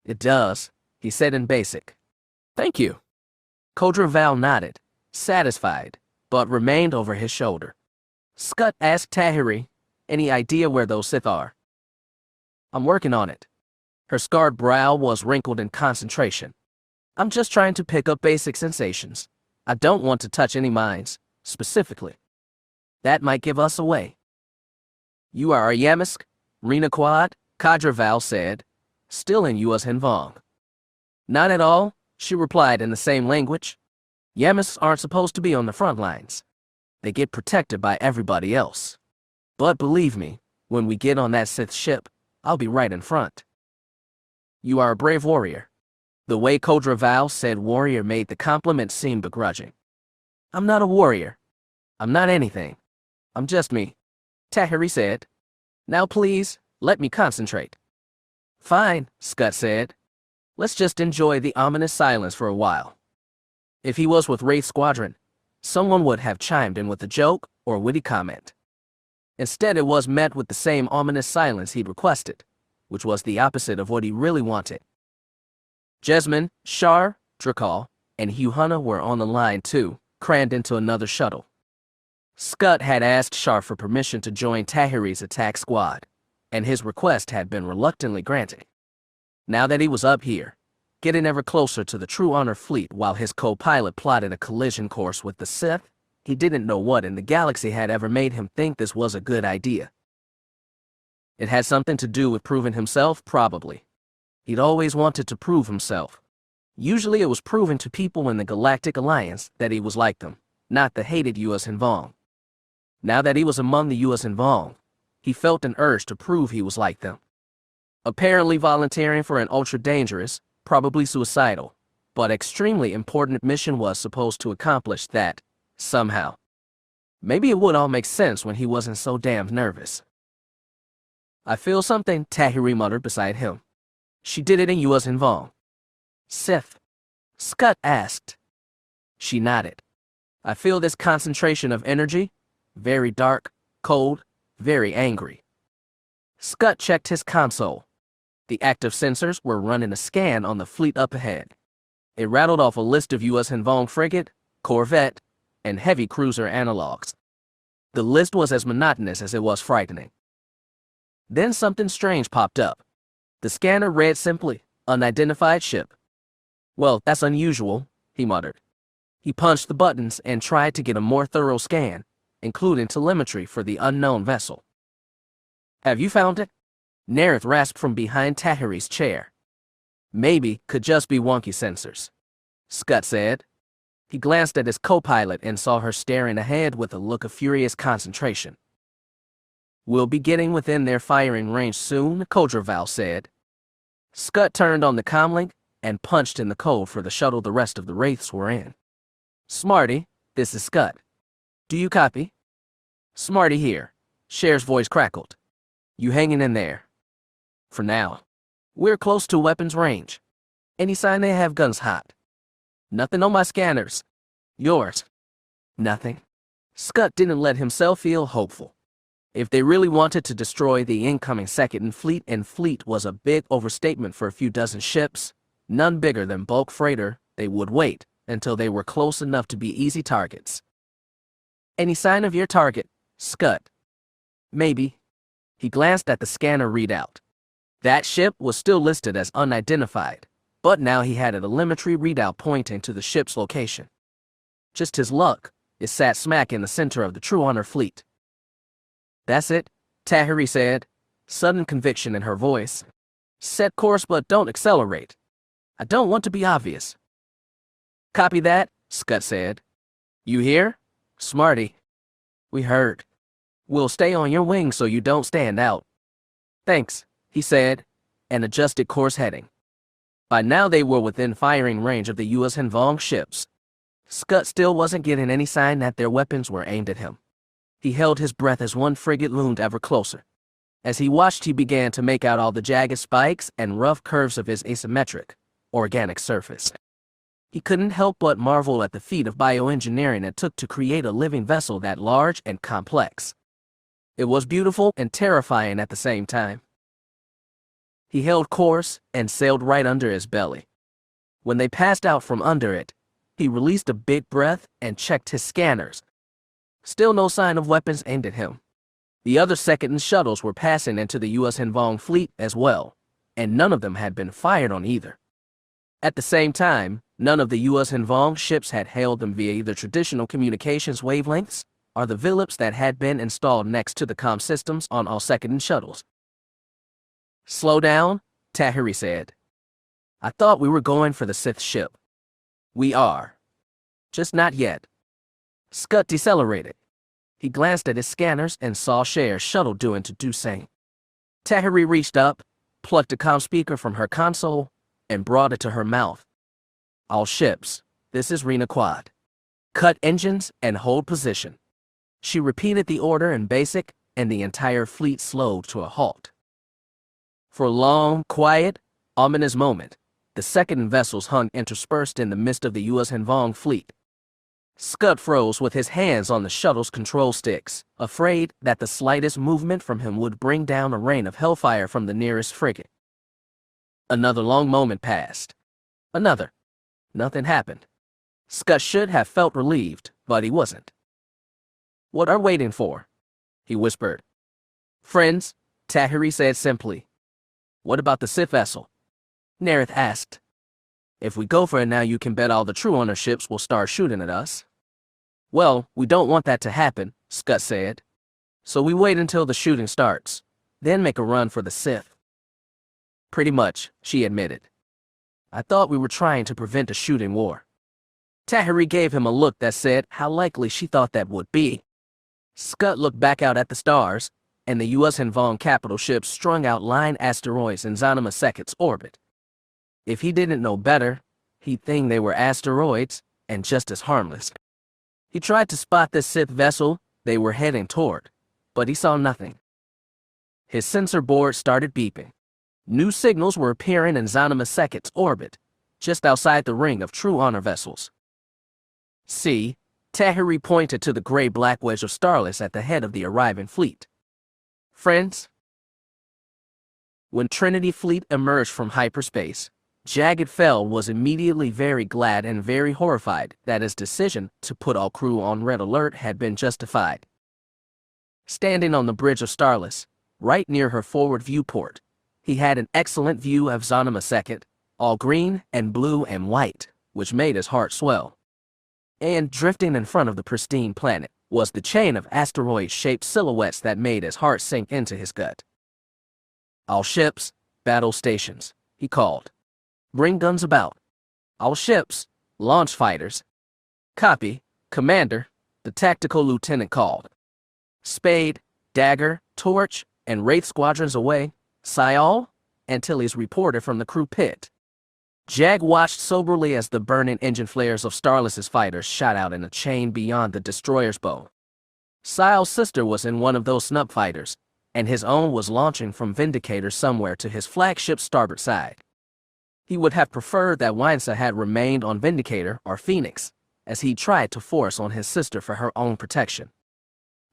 It does, he said in Basic. Thank you. Kodra Val nodded, satisfied, but remained over his shoulder. Scott asked Tahiri, any idea where those Sith are? I'm working on it. Her scarred brow was wrinkled in concentration. I'm just trying to pick up basic sensations. I don't want to touch any minds, specifically. That might give us away. You are Yamisk, Rena Quad, Kadra Val said, still in US Hinvong. Not at all, she replied in the same language. Yamisks aren't supposed to be on the front lines. They get protected by everybody else. But believe me, when we get on that Sith ship, I'll be right in front. You are a brave warrior. The way Kadra Val said warrior made the compliment seem begrudging. I'm not a warrior. I'm not anything. I'm just me, Tahiri said. Now please, let me concentrate. Fine, Scott said. Let's just enjoy the ominous silence for a while. If he was with Wraith Squadron, someone would have chimed in with a joke or witty comment. Instead, it was met with the same ominous silence he'd requested, which was the opposite of what he really wanted. Jesmyn, Shar, Drakal, and Huhana were on the line too, crammed into another shuttle. Scott had asked Shar for permission to join Tahiri's attack squad, and his request had been reluctantly granted. Now that he was up here, getting ever closer to the True Honor fleet while his co-pilot plotted a collision course with the Sith, he didn't know what in the galaxy had ever made him think this was a good idea. It had something to do with proving himself, probably. He'd always wanted to prove himself. Usually it was proven to people in the Galactic Alliance that he was like them, not the hated US Hinvong. Now that he was among the US Hinvong, he felt an urge to prove he was like them. Apparently volunteering for an ultra-dangerous, probably suicidal, but extremely important mission was supposed to accomplish that, somehow. Maybe it would all make sense when he wasn't so damned nervous. I feel something, Tahiri muttered beside him. She did it in US Hinvong. Sith? Scott asked. She nodded. I feel this concentration of energy, very dark, cold, very angry. Scott checked his console. The active sensors were running a scan on the fleet up ahead. It rattled off a list of US Hinvong frigate, corvette, and heavy cruiser analogs. The list was as monotonous as it was frightening. Then something strange popped up. The scanner read simply, unidentified ship. Well, that's unusual, he muttered. He punched the buttons and tried to get a more thorough scan, including telemetry for the unknown vessel. Have you found it? Nerith rasped from behind Tahiri's chair. Maybe, could just be wonky sensors, Scott said. He glanced at his co-pilot and saw her staring ahead with a look of furious concentration. We'll be getting within their firing range soon, Kadra Val said. Scott turned on the comlink and punched in the code for the shuttle the rest of the Wraiths were in. Smarty, this is Scott. Do you copy? Smarty here, Cher's voice crackled. You hanging in there? For now. We're close to weapons range. Any sign they have guns hot? Nothing on my scanners. Yours? Nothing. Scott didn't let himself feel hopeful. If they really wanted to destroy the incoming Second Fleet, and fleet was a big overstatement for a few dozen ships, none bigger than bulk freighter, they would wait until they were close enough to be easy targets. Any sign of your target, Scott? Maybe. He glanced at the scanner readout. That ship was still listed as unidentified, but now he had a telemetry readout pointing to the ship's location. Just his luck, it sat smack in the center of the True Honor fleet. That's it, Tahiri said, sudden conviction in her voice. Set course but don't accelerate. I don't want to be obvious. Copy that, Scott said. You hear? Smarty. We heard. We'll stay on your wing so you don't stand out. Thanks, he said, and adjusted course heading. By now they were within firing range of the US Hinvong ships. Scott still wasn't getting any sign that their weapons were aimed at him. He held his breath as one frigate loomed ever closer. As he watched, he began to make out all the jagged spikes and rough curves of his asymmetric, organic surface. He couldn't help but marvel at the feat of bioengineering it took to create a living vessel that large and complex. It was beautiful and terrifying at the same time. He held course and sailed right under his belly. When they passed out from under it, he released a big breath and checked his scanners. Still no sign of weapons aimed at him. The other second shuttles were passing into the U.S. Hinvong fleet as well, and none of them had been fired on either. At the same time, none of the U.S. Hinvong ships had hailed them via either traditional communications wavelengths or the VLIPs that had been installed next to the comm systems on all second shuttles. "Slow down," Tahiri said. "I thought we were going for the Sith ship." "We are. Just not yet." Scott decelerated. He glanced at his scanners and saw Cher's shuttle doing to do same. Tahiri reached up, plucked a comm speaker from her console, and brought it to her mouth. "All ships, this is Rena Quad. Cut engines and hold position." She repeated the order in Basic, and the entire fleet slowed to a halt. For a long, quiet, ominous moment, the second vessels hung interspersed in the midst of the U.S. Hinvong fleet. Scud froze with his hands on the shuttle's control sticks, afraid that the slightest movement from him would bring down a rain of hellfire from the nearest frigate. Another long moment passed. Another. Nothing happened. Scud should have felt relieved, but he wasn't. "What are we waiting for?" he whispered. "Friends," Tahiri said simply. "What about the Sith vessel?" Nerith asked. "If we go for it now, you can bet all the true ownerships will start shooting at us." "Well, we don't want that to happen," Scud said. "So we wait until the shooting starts, then make a run for the Sith." "Pretty much," she admitted. "I thought we were trying to prevent a shooting war." Tahiri gave him a look that said how likely she thought that would be. Scud looked back out at the stars, and the U.S. Hinvong capital ships strung out line asteroids in Zanima Seket's orbit. If he didn't know better, he'd think they were asteroids, and just as harmless. He tried to spot the Sith vessel they were heading toward, but he saw nothing. His sensor board started beeping. New signals were appearing in Zanima Seket's orbit, just outside the ring of true honor vessels. "See," Tahiri pointed to the gray-black wedge of Starless at the head of the arriving fleet. "Friends?" When Trinity Fleet emerged from hyperspace, Jagged Fell was immediately very glad and very horrified that his decision to put all crew on red alert had been justified. Standing on the bridge of Starless, right near her forward viewport, he had an excellent view of Zanima Seket, all green and blue and white, which made his heart swell. And drifting in front of the pristine planet was the chain of asteroid-shaped silhouettes that made his heart sink into his gut. "All ships, battle stations," he called. "Bring guns about. All ships, launch fighters." "Copy, Commander," the tactical lieutenant called. "Spade, dagger, torch, and Wraith Squadrons away. Sial," Antilles reported from the crew pit. Jag watched soberly as the burning engine flares of Starless's fighters shot out in a chain beyond the destroyer's bow. Sial's sister was in one of those snub fighters, and his own was launching from Vindicator somewhere to his flagship's starboard side. He would have preferred that Weinsa had remained on Vindicator or Phoenix, as he tried to force on his sister for her own protection.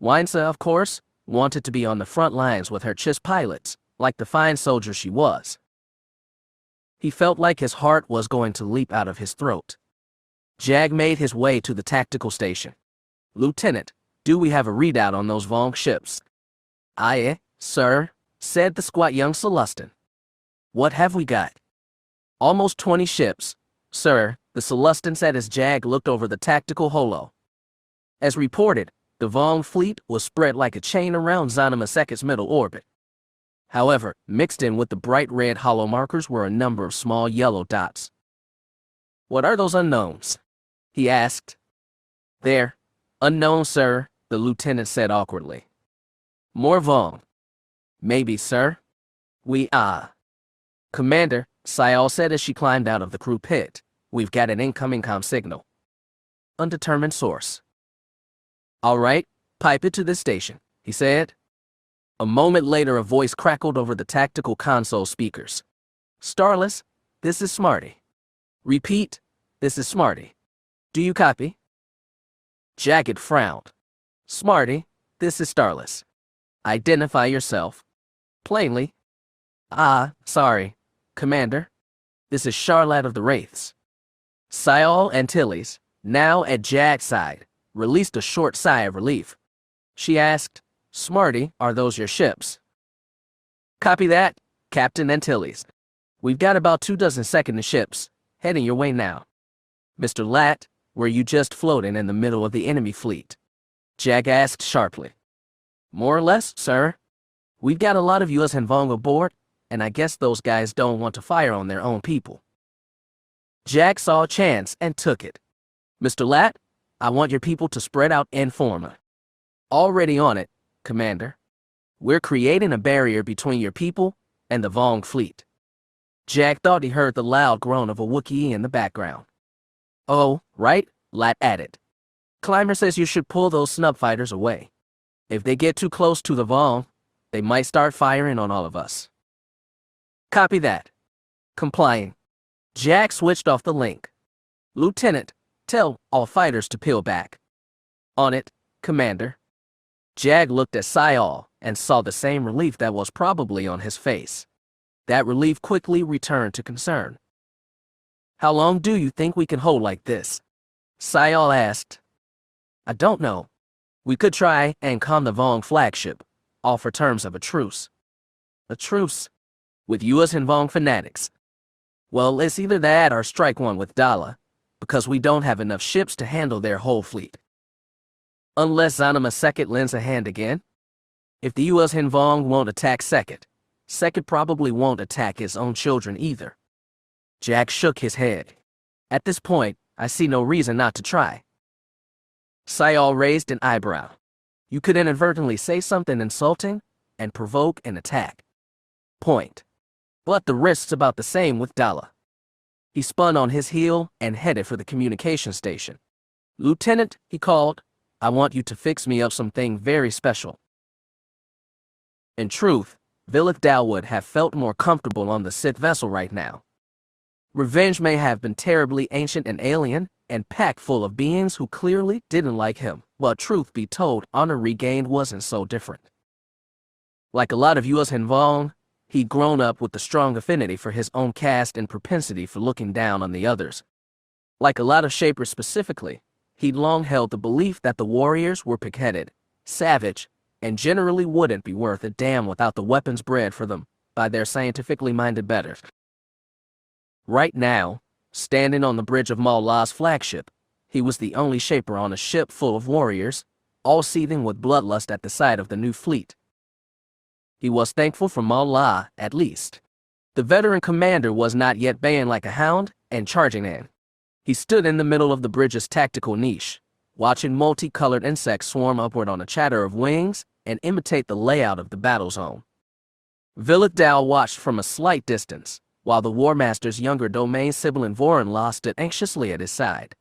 Weinsa, of course, wanted to be on the front lines with her Chiss pilots, like the fine soldier she was. He felt like his heart was going to leap out of his throat. Jag made his way to the tactical station. "Lieutenant, do we have a readout on those Vong ships?" "Aye, sir," said the squat young Celestin. "What have we got?" "Almost 20 ships, sir," the Celestin said as Jag looked over the tactical holo. As reported, the Vong fleet was spread like a chain around Zanima Seket's middle orbit. However, mixed in with the bright red hollow markers were a number of small yellow dots. "What are those unknowns?" he asked. "They're unknown, sir," the lieutenant said awkwardly. "More Vong." "Maybe, sir." "Commander," Sial said as she climbed out of the crew pit, "we've got an incoming comm signal." "Undetermined source." "All right, pipe it to this station," he said. A moment later, a voice crackled over the tactical console speakers. "Starless, this is Smarty." "Repeat, this is Smarty. Do you copy?" Jagged frowned. "Smarty, this is Starless. Identify yourself." "Plainly." Sorry, Commander. This is Charlotte of the Wraiths." Sial Antilles, now at Jag's side, released a short sigh of relief. She asked, Smarty, are those your ships? Copy that, Captain Antilles. We've got about 24 second ships, heading your way now. Mr. Lat, were you just floating in the middle of the enemy fleet? Jack asked sharply. More or less, sir. We've got a lot of US Hanvong aboard, and I guess those guys don't want to fire on their own people. Jack saw a chance and took it. Mr. Lat, I want your people to spread out en forma. Already on it, Commander. We're creating a barrier between your people and the Vong fleet. Jack thought he heard the loud groan of a Wookiee in the background. Oh, right, Lat added. Clymer says you should pull those snub fighters away. If they get too close to the Vong, they might start firing on all of us. Copy that. Complying. Jack switched off the link. Lieutenant, tell all fighters to peel back. On it, Commander. Jag looked at Syal and saw the same relief that was probably on his face. That relief quickly returned to concern. How long do you think we can hold like this? Syal asked. I don't know. We could try and calm the Vong flagship, offer terms of a truce. A truce? With US and Vong fanatics. Well, it's either that or strike one with Daala, because we don't have enough ships to handle their whole fleet. Unless Zanima Second lends a hand again. If the US and Vong won't attack Second probably won't attack his own children either. Jack shook his head. At this point, I see no reason not to try. Syal raised an eyebrow. You could inadvertently say something insulting and provoke an attack. Point. But the risk's about the same with Daala. He spun on his heel and headed for the communication station. Lieutenant, he called, I want you to fix me up something very special. In truth, Vilith Dal would have felt more comfortable on the Sith vessel right now. Revenge may have been terribly ancient and alien, and packed full of beings who clearly didn't like him, but truth be told, honor regained wasn't so different. Like a lot of US Hanvong, he'd grown up with a strong affinity for his own caste and propensity for looking down on the others. Like a lot of Shapers specifically, he'd long held the belief that the warriors were pig-headed, savage, and generally wouldn't be worth a damn without the weapons bred for them by their scientifically minded betters. Right now, standing on the bridge of Maul La's flagship, he was the only Shaper on a ship full of warriors, all seething with bloodlust at the sight of the new fleet. He was thankful for Maul La, at least. The veteran commander was not yet baying like a hound and charging in. He stood in the middle of the bridge's tactical niche, watching multicolored insects swarm upward on a chatter of wings and imitate the layout of the battle zone. Vilith Dal watched from a slight distance, while the War Master's younger domain sibling Voron La stood anxiously at his side.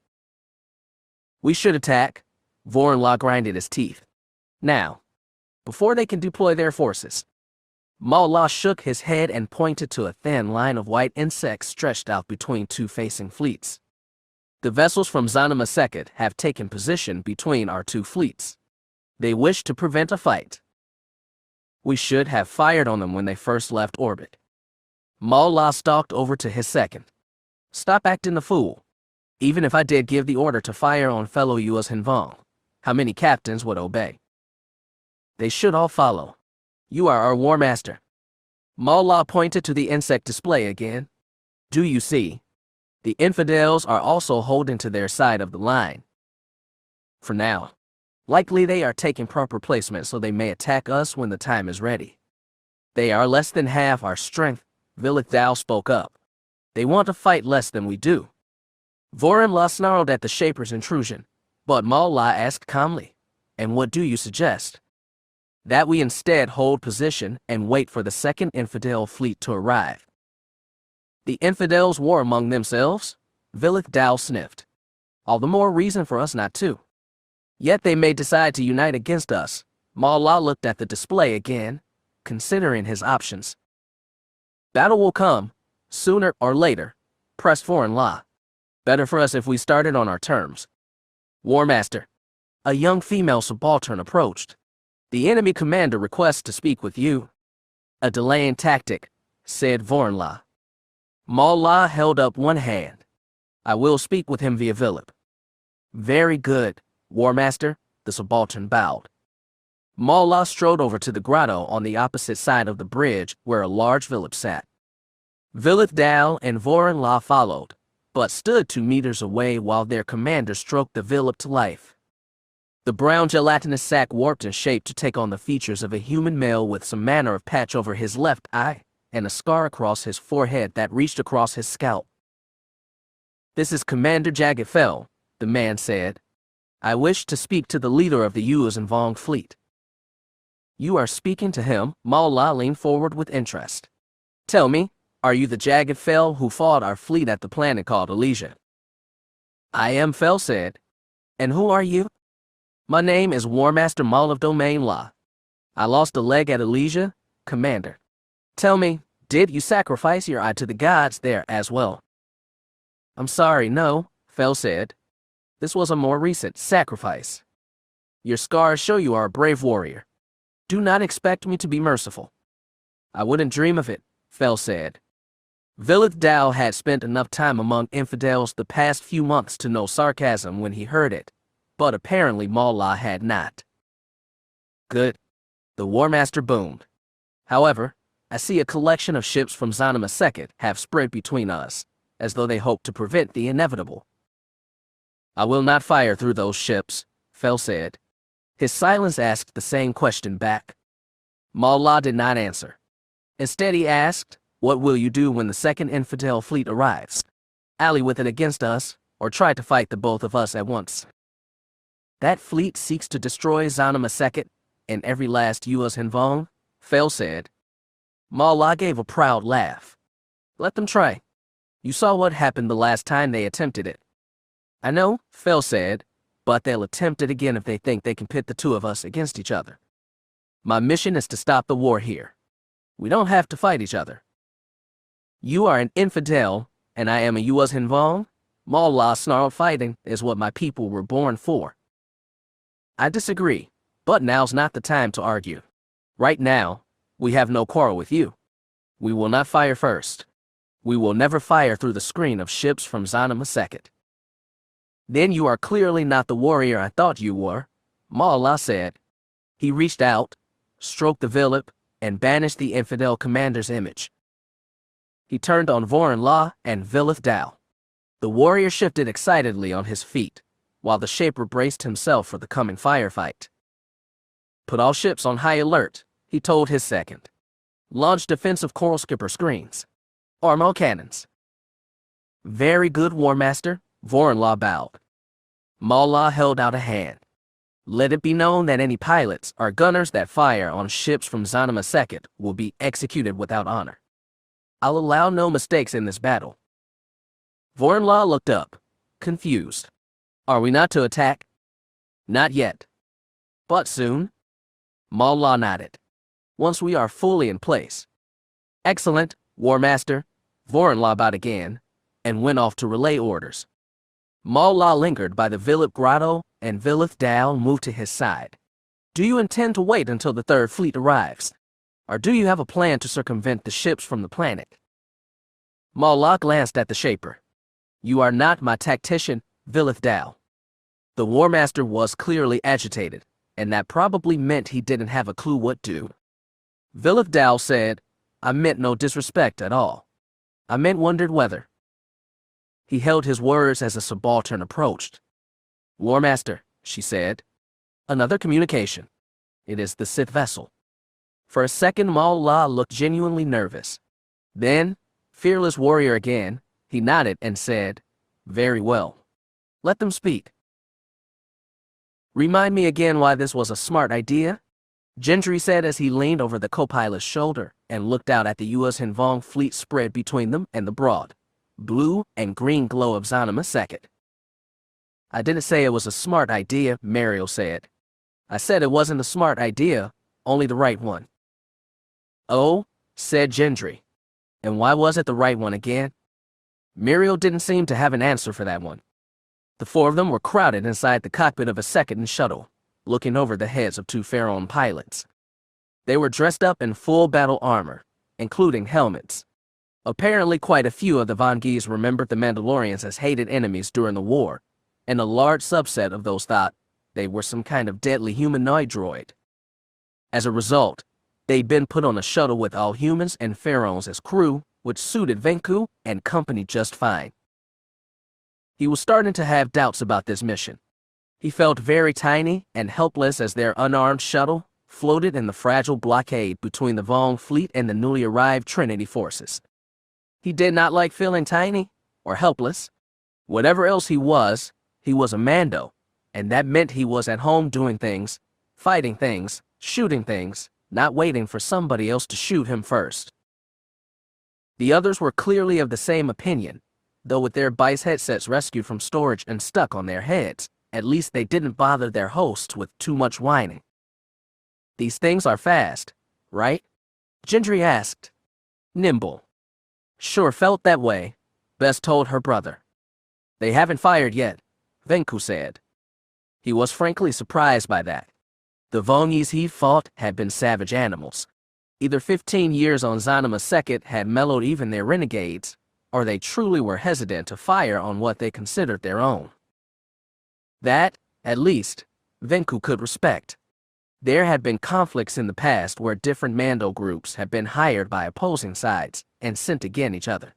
We should attack, Voron La grinded his teeth. Now, before they can deploy their forces. Maul La shook his head and pointed to a thin line of white insects stretched out between two facing fleets. The vessels from Zanima Second have taken position between our two fleets. They wish to prevent a fight. We should have fired on them when they first left orbit. Maul La stalked over to his second. Stop acting the fool. Even if I did give the order to fire on fellow US Hanvong, how many captains would obey? They should all follow. You are our War Master. Maul La pointed to the insect display again. Do you see? The infidels are also holding to their side of the line. For now. Likely they are taking proper placement so they may attack us when the time is ready. They are less than half our strength, Vilith Dal spoke up. They want to fight less than we do. Voron La snarled at the Shaper's intrusion, but Maul La asked calmly, and what do you suggest? That we instead hold position and wait for the second infidel fleet to arrive. The infidels war among themselves, Vilith Dal sniffed. All the more reason for us not to. Yet they may decide to unite against us. Maul La looked at the display again, considering his options. Battle will come, sooner or later, pressed Voron La. Better for us if we started on our terms. War Master. A young female subaltern approached. The enemy commander requests to speak with you. A delaying tactic, said Voron La. Maul La held up one hand. I will speak with him via Vilip. Very good, War Master, the subaltern bowed. Malla strode over to the grotto on the opposite side of the bridge where a large Vilip sat. Vilith Daala and Voron La followed, but stood 2 meters away while their commander stroked the Vilip to life. The brown gelatinous sack warped in shape to take on the features of a human male with some manner of patch over his left eye and a scar across his forehead that reached across his scalp. "This is Commander Jagged Fel," the man said. "I wish to speak to the leader of the Yuuzhan Vong fleet." "You are speaking to him?" Malla leaned forward with interest. "Tell me, are you the Jagged Fel who fought our fleet at the planet called Elysia?" "I am," Fel said. "And who are you?" "My name is War Master Maul of Domain La. I lost a leg at Elysia, Commander. Tell me, did you sacrifice your eye to the gods there as well?" "I'm sorry, no," Fel said. "This was a more recent sacrifice. Your scars show you are a brave warrior. Do not expect me to be merciful." "I wouldn't dream of it," Fel said. Vilith Daala had spent enough time among infidels the past few months to know sarcasm when he heard it, but apparently Malla had not. "Good," the War Master boomed. "However, I see a collection of ships from Zana Maseket have spread between us, as though they hope to prevent the inevitable." "I will not fire through those ships," Fel said. His silence asked the same question back. Malla did not answer. Instead he asked, "What will you do when the second infidel fleet arrives? Ally with it against us, or try to fight the both of us at once?" "That fleet seeks to destroy Zana Maseket and every last Yuuzhan Vong," Fel said. Malla gave a proud laugh. "Let them try. You saw what happened the last time they attempted it." "I know," Fel said, "but they'll attempt it again if they think they can pit the two of us against each other. My mission is to stop the war here. We don't have to fight each other." "You are an infidel, and I am a Yuuzhan Vong?" Malla snarled. "Fighting is what my people were born for." "I disagree, but now's not the time to argue. Right now, we have no quarrel with you. We will not fire first. We will never fire through the screen of ships from Zana Maseket." "Then you are clearly not the warrior I thought you were," Malla said. He reached out, stroked the Vilip, and banished the infidel commander's image. He turned on Voron La and Vilith Daala. The warrior shifted excitedly on his feet, while the shaper braced himself for the coming firefight. "Put all ships on high alert," he told his second. "Launch defensive coral skipper screens. Arm all cannons." "Very good, War Master," Voron La bowed. Malla held out a hand. "Let it be known that any pilots or gunners that fire on ships from Zana Maseket will be executed without honor. I'll allow no mistakes in this battle." Voron La looked up, confused. "Are we not to attack?" "Not yet. But soon?" Malla nodded. "Once we are fully in place." "Excellent, War Master." Voron La bowed again, and went off to relay orders. Malla lingered by the Vilip grotto, and Vilith Daala moved to his side. "Do you intend to wait until the third fleet arrives? Or do you have a plan to circumvent the ships from the planet?" Malla glanced at the shaper. "You are not my tactician, Vilith Daala." The War Master was clearly agitated, and that probably meant he didn't have a clue what to do. Vilith Daala said, "I meant no disrespect at all. I meant wondered whether." He held his words as a subaltern approached. "War Master," she said. "Another communication. It is the Sith vessel." For a second, Malla looked genuinely nervous. Then, fearless warrior again, he nodded and said, "Very well. Let them speak." "Remind me again why this was a smart idea?" Gendry said as he leaned over the co-pilot's shoulder and looked out at the Yuuzhan Vong fleet spread between them and the broad, blue and green glow of Zana Maseket. "I didn't say it was a smart idea," Mariel said. "I said it wasn't a smart idea, only the right one." "Oh," said Gendry. "And why was it the right one again?" Mariel didn't seem to have an answer for that one. The four of them were crowded inside the cockpit of a second shuttle, looking over the heads of 2 Pharaoh pilots. They were dressed up in full battle armor, including helmets. Apparently quite a few of the Vongese remembered the Mandalorians as hated enemies during the war, and a large subset of those thought they were some kind of deadly humanoid droid. As a result, they'd been put on a shuttle with all humans and pharaohs as crew, which suited Venku and company just fine. He was starting to have doubts about this mission. He felt very tiny and helpless as their unarmed shuttle floated in the fragile blockade between the Vong fleet and the newly arrived Trinity forces. He did not like feeling tiny or helpless. Whatever else he was a Mando, and that meant he was at home doing things, fighting things, shooting things, not waiting for somebody else to shoot him first. The others were clearly of the same opinion, though with their Bice headsets rescued from storage and stuck on their heads, at least they didn't bother their hosts with too much whining. These things are fast, right? Gendry asked. Nimble. Sure felt that way, Bess told her brother. They haven't fired yet, Venku said. He was frankly surprised by that. The Vongese he fought had been savage animals. Either 15 years on Zanima Second had mellowed even their renegades, or they truly were hesitant to fire on what they considered their own. That, at least, Venku could respect. There had been conflicts in the past where different Mando groups had been hired by opposing sides and sent against each other.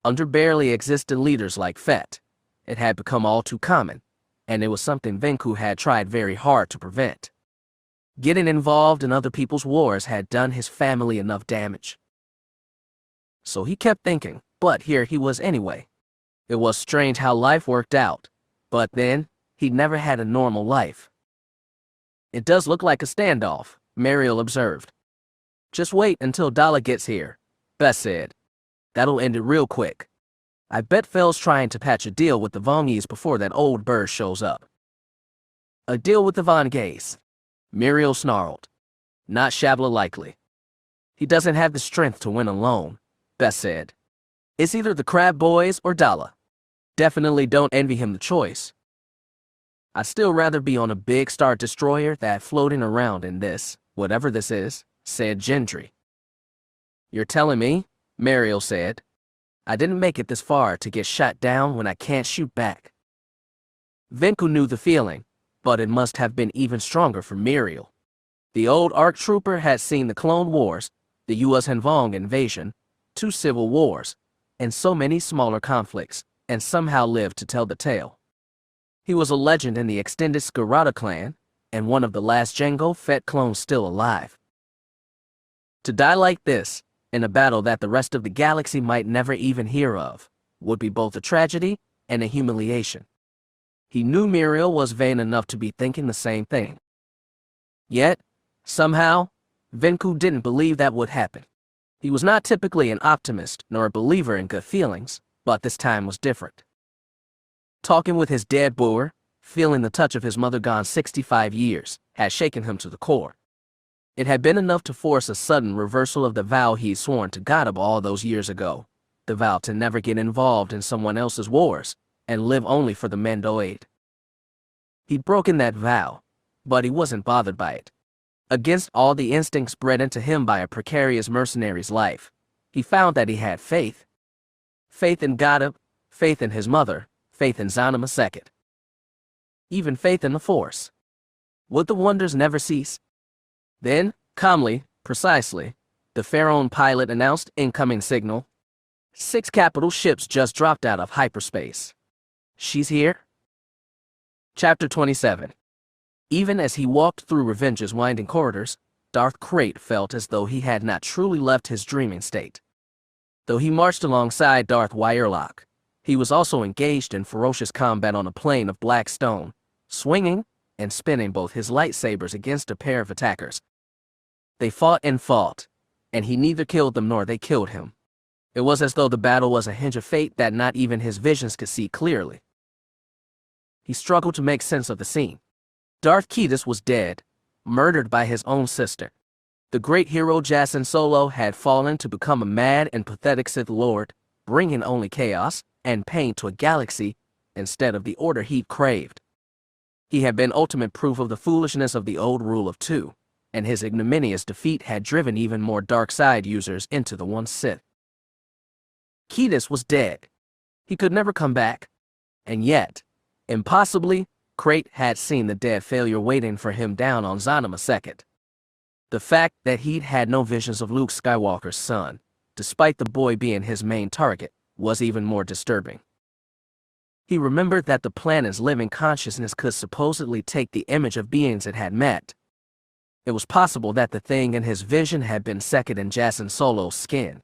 Under barely existent leaders like Fett, it had become all too common, and it was something Venku had tried very hard to prevent. Getting involved in other people's wars had done his family enough damage. So he kept thinking, but here he was anyway. It was strange how life worked out, but then, he'd never had a normal life. It does look like a standoff, Mariel observed. Just wait until Daala gets here, Bess said. That'll end it real quick. I bet Fel's trying to patch a deal with the Vongese before that old bird shows up. A deal with the Vongese? Muriel snarled. Not Shabla likely. He doesn't have the strength to win alone, Bess said. It's either the Crab Boys or Daala. Definitely don't envy him the choice. I'd still rather be on a big Star Destroyer than floating around in this, whatever this is, said Gendry. You're telling me, Mariel said. I didn't make it this far to get shot down when I can't shoot back. Venku knew the feeling, but it must have been even stronger for Mariel. The old ARC trooper had seen the Clone Wars, the U.S. and Vong invasion, 2 civil wars, and so many smaller conflicts, and somehow lived to tell the tale. He was a legend in the extended Skirata clan, and one of the last Jango Fett clones still alive. To die like this, in a battle that the rest of the galaxy might never even hear of, would be both a tragedy and a humiliation. He knew Muriel was vain enough to be thinking the same thing. Yet, somehow, Venku didn't believe that would happen. He was not typically an optimist nor a believer in good feelings, but this time was different. Talking with his dead boer, feeling the touch of his mother gone 65 years, had shaken him to the core. It had been enough to force a sudden reversal of the vow he'd sworn to Godab all those years ago, the vow to never get involved in someone else's wars, and live only for the Mando aid. He'd broken that vow, but he wasn't bothered by it. Against all the instincts bred into him by a precarious mercenary's life, he found that he had faith. Faith in Godab, faith in his mother, faith in Zanima Second. Even faith in the Force. Would the wonders never cease? Then, calmly, precisely, the Pharaoh pilot announced incoming signal. 6 capital ships just dropped out of hyperspace. She's here? Chapter 27. Even as he walked through Revenge's winding corridors, Darth Krayt felt as though he had not truly left his dreaming state. Though he marched alongside Darth Wyerlock, he was also engaged in ferocious combat on a plain of black stone, swinging and spinning both his lightsabers against a pair of attackers. They fought, and he neither killed them nor they killed him. It was as though the battle was a hinge of fate that not even his visions could see clearly. He struggled to make sense of the scene. Darth Ketis was dead, murdered by his own sister. The great hero Jaina Solo had fallen to become a mad and pathetic Sith Lord, bringing only chaos and pain to a galaxy instead of the order he'd craved. He had been ultimate proof of the foolishness of the old rule of 2, and his ignominious defeat had driven even more dark side users into the one Sith. Ketis was dead. He could never come back. And yet, impossibly, Krayt had seen the dead failure waiting for him down on Zanima Second. The fact that he'd had no visions of Luke Skywalker's son, despite the boy being his main target, was even more disturbing. He remembered that the planet's living consciousness could supposedly take the image of beings it had met. It was possible that the thing in his vision had been second in Jaina Solo's skin.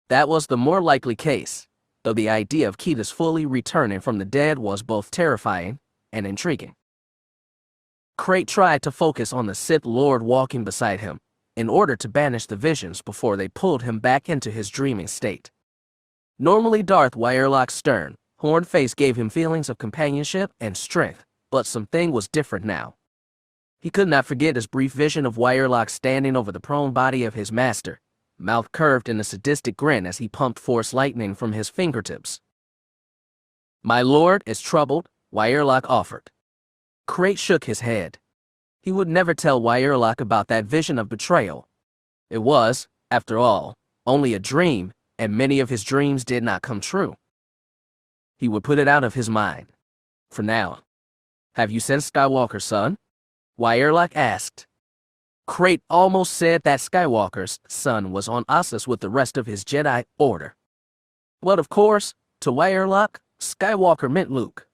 That was the more likely case, though the idea of Ketis fully returning from the dead was both terrifying and intriguing. Crate tried to focus on the Sith Lord walking beside him, in order to banish the visions before they pulled him back into his dreaming state. Normally Darth Wyerlock's stern, horned face gave him feelings of companionship and strength, but something was different now. He could not forget his brief vision of Wyerlock standing over the prone body of his master, mouth curved in a sadistic grin as he pumped force lightning from his fingertips. "My lord is troubled," Wyerlock offered. Crate shook his head. He would never tell Wyerlock about that vision of betrayal. It was, after all, only a dream, and many of his dreams did not come true. He would put it out of his mind. For now. "Have you sensed Skywalker's son?" Wyerlock asked. Crate almost said that Skywalker's son was on Ossus with the rest of his Jedi Order. Well, of course, to Wyerlock, Skywalker meant Luke.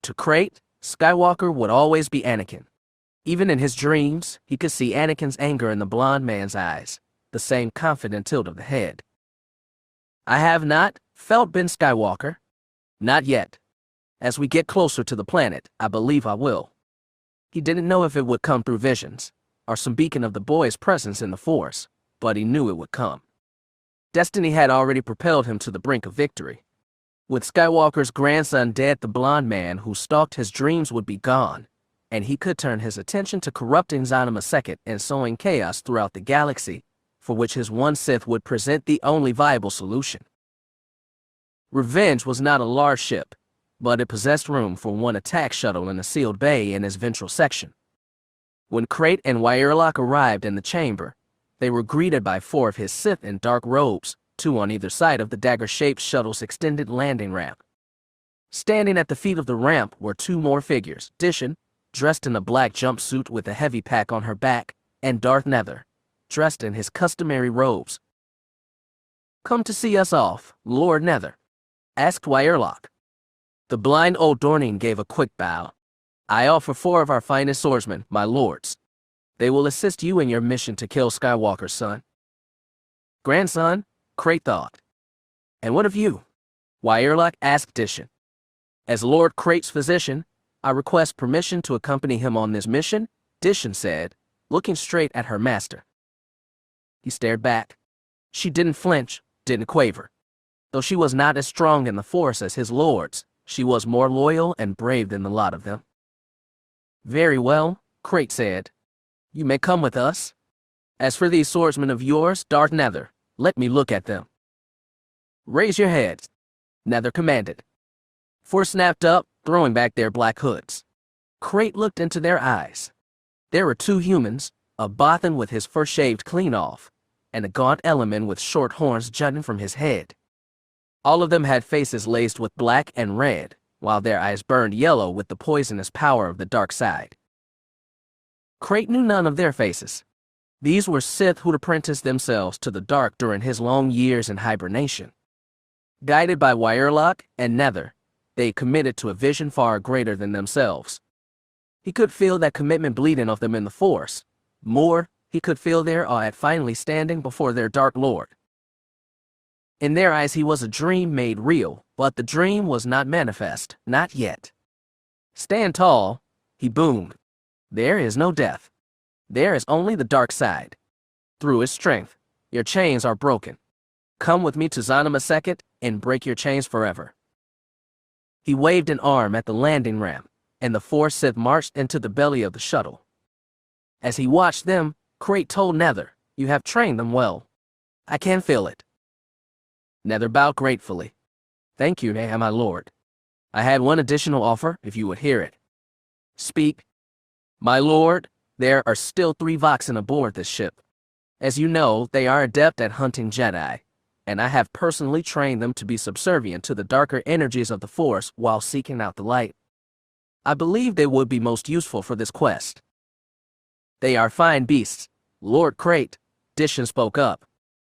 To Crate, Skywalker would always be Anakin. Even in his dreams, he could see Anakin's anger in the blonde man's eyes, the same confident tilt of the head. "I have not felt Ben Skywalker. Not yet. As we get closer to the planet, I believe I will." He didn't know if it would come through visions, or some beacon of the boy's presence in the Force, but he knew it would come. Destiny had already propelled him to the brink of victory. With Skywalker's grandson dead, the blonde man who stalked his dreams would be gone, and he could turn his attention to corrupting Zionama II and sowing chaos throughout the galaxy, for which his one Sith would present the only viable solution. Revenge was not a large ship, but it possessed room for one attack shuttle in a sealed bay in its ventral section. When Crate and Wyerlock arrived in the chamber, they were greeted by 4 of his Sith in dark robes, 2 on either side of the dagger-shaped shuttle's extended landing ramp. Standing at the feet of the ramp were 2 more figures, Dishan, dressed in a black jumpsuit with a heavy pack on her back, and Darth Nether, dressed in his customary robes. "Come to see us off, Lord Nether?" asked Wyerlock. The blind old Dornine gave a quick bow. "I offer 4 of our finest swordsmen, my lords. They will assist you in your mission to kill Skywalker's son." "Grandson," Crate thought. "And what of you?" Wyerlock asked Dishan. "As Lord Crate's physician, I request permission to accompany him on this mission," Dishan said, looking straight at her master. He stared back. She didn't flinch, didn't quaver. Though she was not as strong in the Force as his lords, she was more loyal and brave than the lot of them. "Very well," Crate said. "You may come with us. As for these swordsmen of yours, Darth Nether, let me look at them." "Raise your heads," Nether commanded. 4 snapped up, throwing back their black hoods. Crate looked into their eyes. There were 2 humans, a Bothan with his fur shaved clean off, and a gaunt Element with short horns jutting from his head. All of them had faces laced with black and red, while their eyes burned yellow with the poisonous power of the dark side. Crate knew none of their faces. These were Sith who'd apprenticed themselves to the dark during his long years in hibernation. Guided by Wyerlock and Nether, they committed to a vision far greater than themselves. He could feel that commitment bleeding off them in the Force. More, he could feel their awe at finally standing before their Dark Lord. In their eyes he was a dream made real, but the dream was not manifest, not yet. "Stand tall," he boomed. "There is no death. There is only the dark side. Through its strength, your chains are broken. Come with me to Zionama II and break your chains forever." He waved an arm at the landing ramp, and the 4 Sith marched into the belly of the shuttle. As he watched them, Crate told Nether, "You have trained them well. I can feel it." Nether bowed gratefully. "Thank you, my lord. I had one additional offer, if you would hear it." "Speak." "My lord, there are still 3 Voxen aboard this ship. As you know, they are adept at hunting Jedi, and I have personally trained them to be subservient to the darker energies of the Force while seeking out the light. I believe they would be most useful for this quest. They are fine beasts, Lord Crate, Dishan spoke up.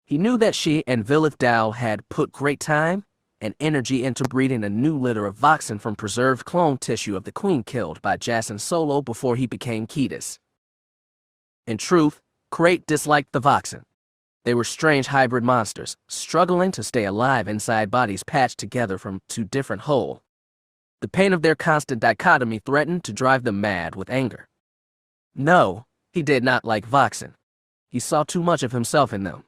He knew that she and Vilith Dal had put great time and energy into breeding a new litter of Voxen from preserved clone tissue of the queen killed by Jaina Solo before he became Ketis. In truth, Crate disliked the Voxen. They were strange hybrid monsters, struggling to stay alive inside bodies patched together from two different whole. The pain of their constant dichotomy threatened to drive them mad with anger. No, he did not like Voxen. He saw too much of himself in them.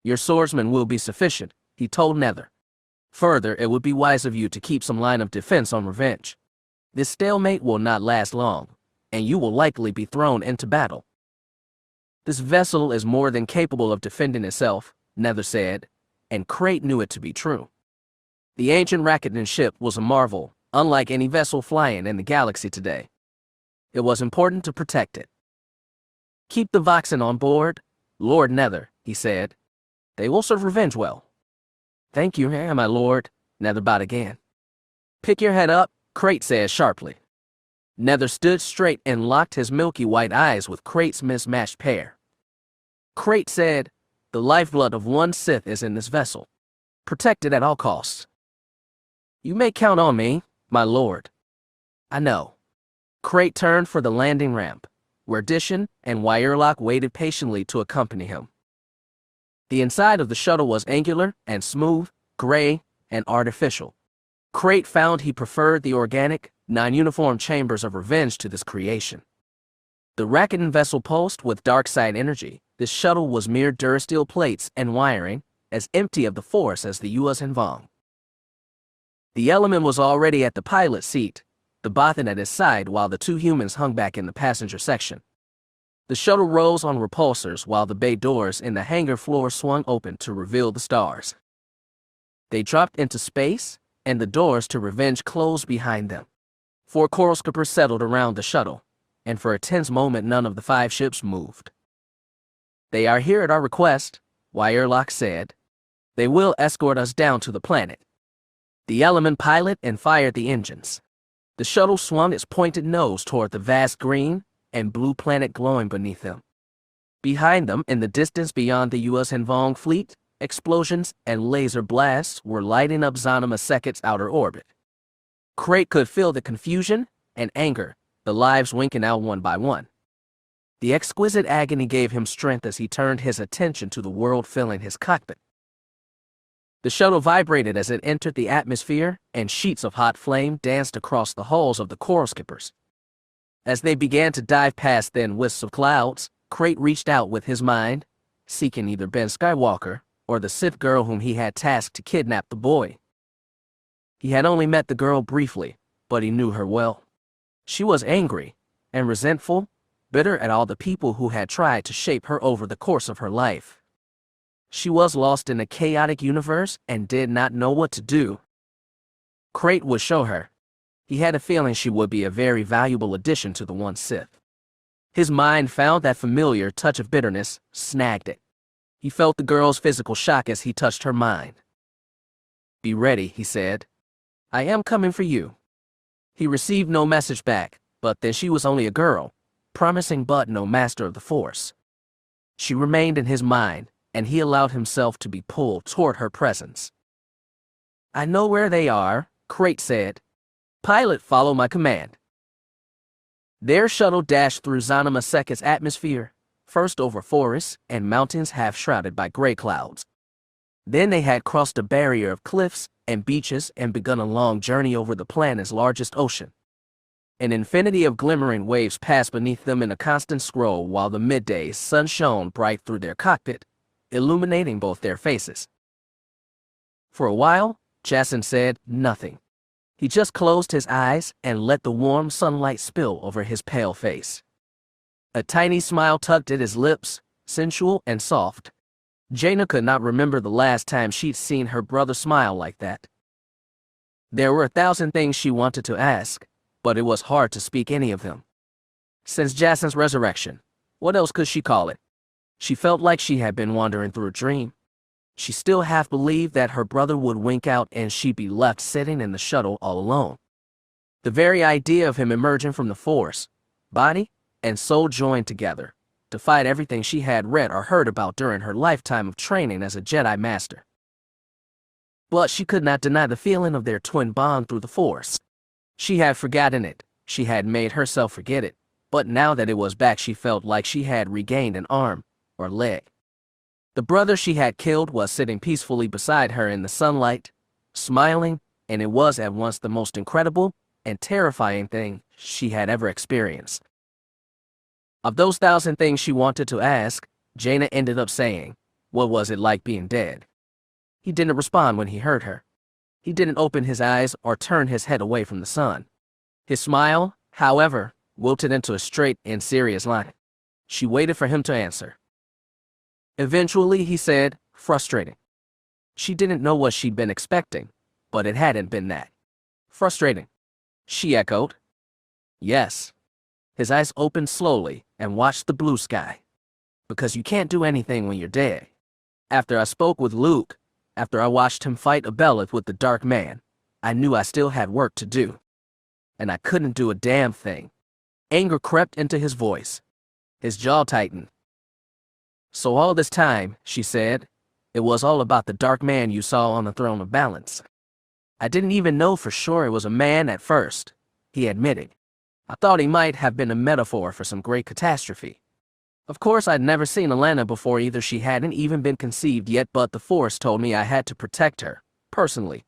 Your swordsman will be sufficient, he told Nether. Further, it would be wise of you to keep some line of defense on revenge. This stalemate will not last long, and you will likely be thrown into battle. This vessel is more than capable of defending itself, Nether said, and Crate knew it to be true. The ancient Rakuten ship was a marvel, unlike any vessel flying in the galaxy today. It was important to protect it. Keep the Voxen on board, Lord Nether, he said. They will serve revenge well. Thank you, my lord, Nether bowed again. Pick your head up, Crate said sharply. Nether stood straight and locked his milky white eyes with Crate's mismatched pair. Crate said, the lifeblood of one Sith is in this vessel. Protect it at all costs. You may count on me, my lord. I know. Crate turned for the landing ramp, where Dishan and Wyerlock waited patiently to accompany him. The inside of the shuttle was angular and smooth, gray, and artificial. Crate found he preferred the organic, non-uniform chambers of revenge to this creation. The Rakuten vessel pulsed with dark side energy. This shuttle was mere durasteel plates and wiring, as empty of the force as the U.S. Vong. The element was already at the pilot seat, the Bothan at his side while the two humans hung back in the passenger section. The shuttle rose on repulsors while the bay doors in the hangar floor swung open to reveal the stars. They dropped into space, and the doors to Revenge closed behind them. 4 coral skippers settled around the shuttle, and for a tense moment none of the 5 ships moved. They are here at our request, Wyerlock said. They will escort us down to the planet. The element piloted and fired the engines. The shuttle swung its pointed nose toward the vast green and blue planet glowing beneath them. Behind them, in the distance beyond the U.S. Vong fleet, explosions and laser blasts were lighting up Zanima Seket's outer orbit. Crate could feel the confusion and anger, the lives winking out one by one. The exquisite agony gave him strength as he turned his attention to the world filling his cockpit. The shuttle vibrated as it entered the atmosphere, and sheets of hot flame danced across the hulls of the coral skippers. As they began to dive past thin wisps of clouds, Crate reached out with his mind, seeking either Ben Skywalker or the Sith girl whom he had tasked to kidnap the boy. He had only met the girl briefly, but he knew her well. She was angry and resentful, bitter at all the people who had tried to shape her over the course of her life. She was lost in a chaotic universe and did not know what to do. Crate would show her. He had a feeling she would be a very valuable addition to the one Sith. His mind found that familiar touch of bitterness, snagged it. He felt the girl's physical shock as he touched her mind. Be ready, he said. I am coming for you. He received no message back, but then she was only a girl, promising but no master of the Force. She remained in his mind, and he allowed himself to be pulled toward her presence. I know where they are, Crate said. Pilot, follow my command. Their shuttle dashed through Zanima Seket's atmosphere, first over forests and mountains half shrouded by gray clouds. Then they had crossed a barrier of cliffs and beaches and begun a long journey over the planet's largest ocean. An infinity of glimmering waves passed beneath them in a constant scroll while the midday sun shone bright through their cockpit, illuminating both their faces. For a while, Jason said nothing. He just closed his eyes and let the warm sunlight spill over his pale face. A tiny smile tugged at his lips, sensual and soft. Jaina could not remember the last time she'd seen her brother smile like that. There were 1,000 things she wanted to ask, but it was hard to speak any of them. Since Jason's resurrection, what else could she call it? She felt like she had been wandering through a dream. She still half believed that her brother would wink out and she'd be left sitting in the shuttle all alone. The very idea of him emerging from the Force, body and soul joined together, to fight everything she had read or heard about during her lifetime of training as a Jedi Master. But she could not deny the feeling of their twin bond through the Force. She had forgotten it, she had made herself forget it, but now that it was back she felt like she had regained an arm or leg. The brother she had killed was sitting peacefully beside her in the sunlight, smiling, and it was at once the most incredible and terrifying thing she had ever experienced. Of those 1,000 things she wanted to ask, Jaina ended up saying, "What was it like being dead?" He didn't respond when he heard her. He didn't open his eyes or turn his head away from the sun. His smile, however, wilted into a straight and serious line. She waited for him to answer. Eventually, he said, "Frustrating." She didn't know what she'd been expecting, but it hadn't been that. "Frustrating," she echoed. "Yes." His eyes opened slowly and watched the blue sky. "Because you can't do anything when you're dead. After I spoke with Luke, after I watched him fight a Belith with the Dark Man, I knew I still had work to do. And I couldn't do a damn thing." Anger crept into his voice. His jaw tightened. "So all this time," she said, "it was all about the Dark Man you saw on the Throne of Balance." "I didn't even know for sure it was a man at first," he admitted. "I thought he might have been a metaphor for some great catastrophe. Of course, I'd never seen Alana before either. She hadn't even been conceived yet, but the Force told me I had to protect her, personally.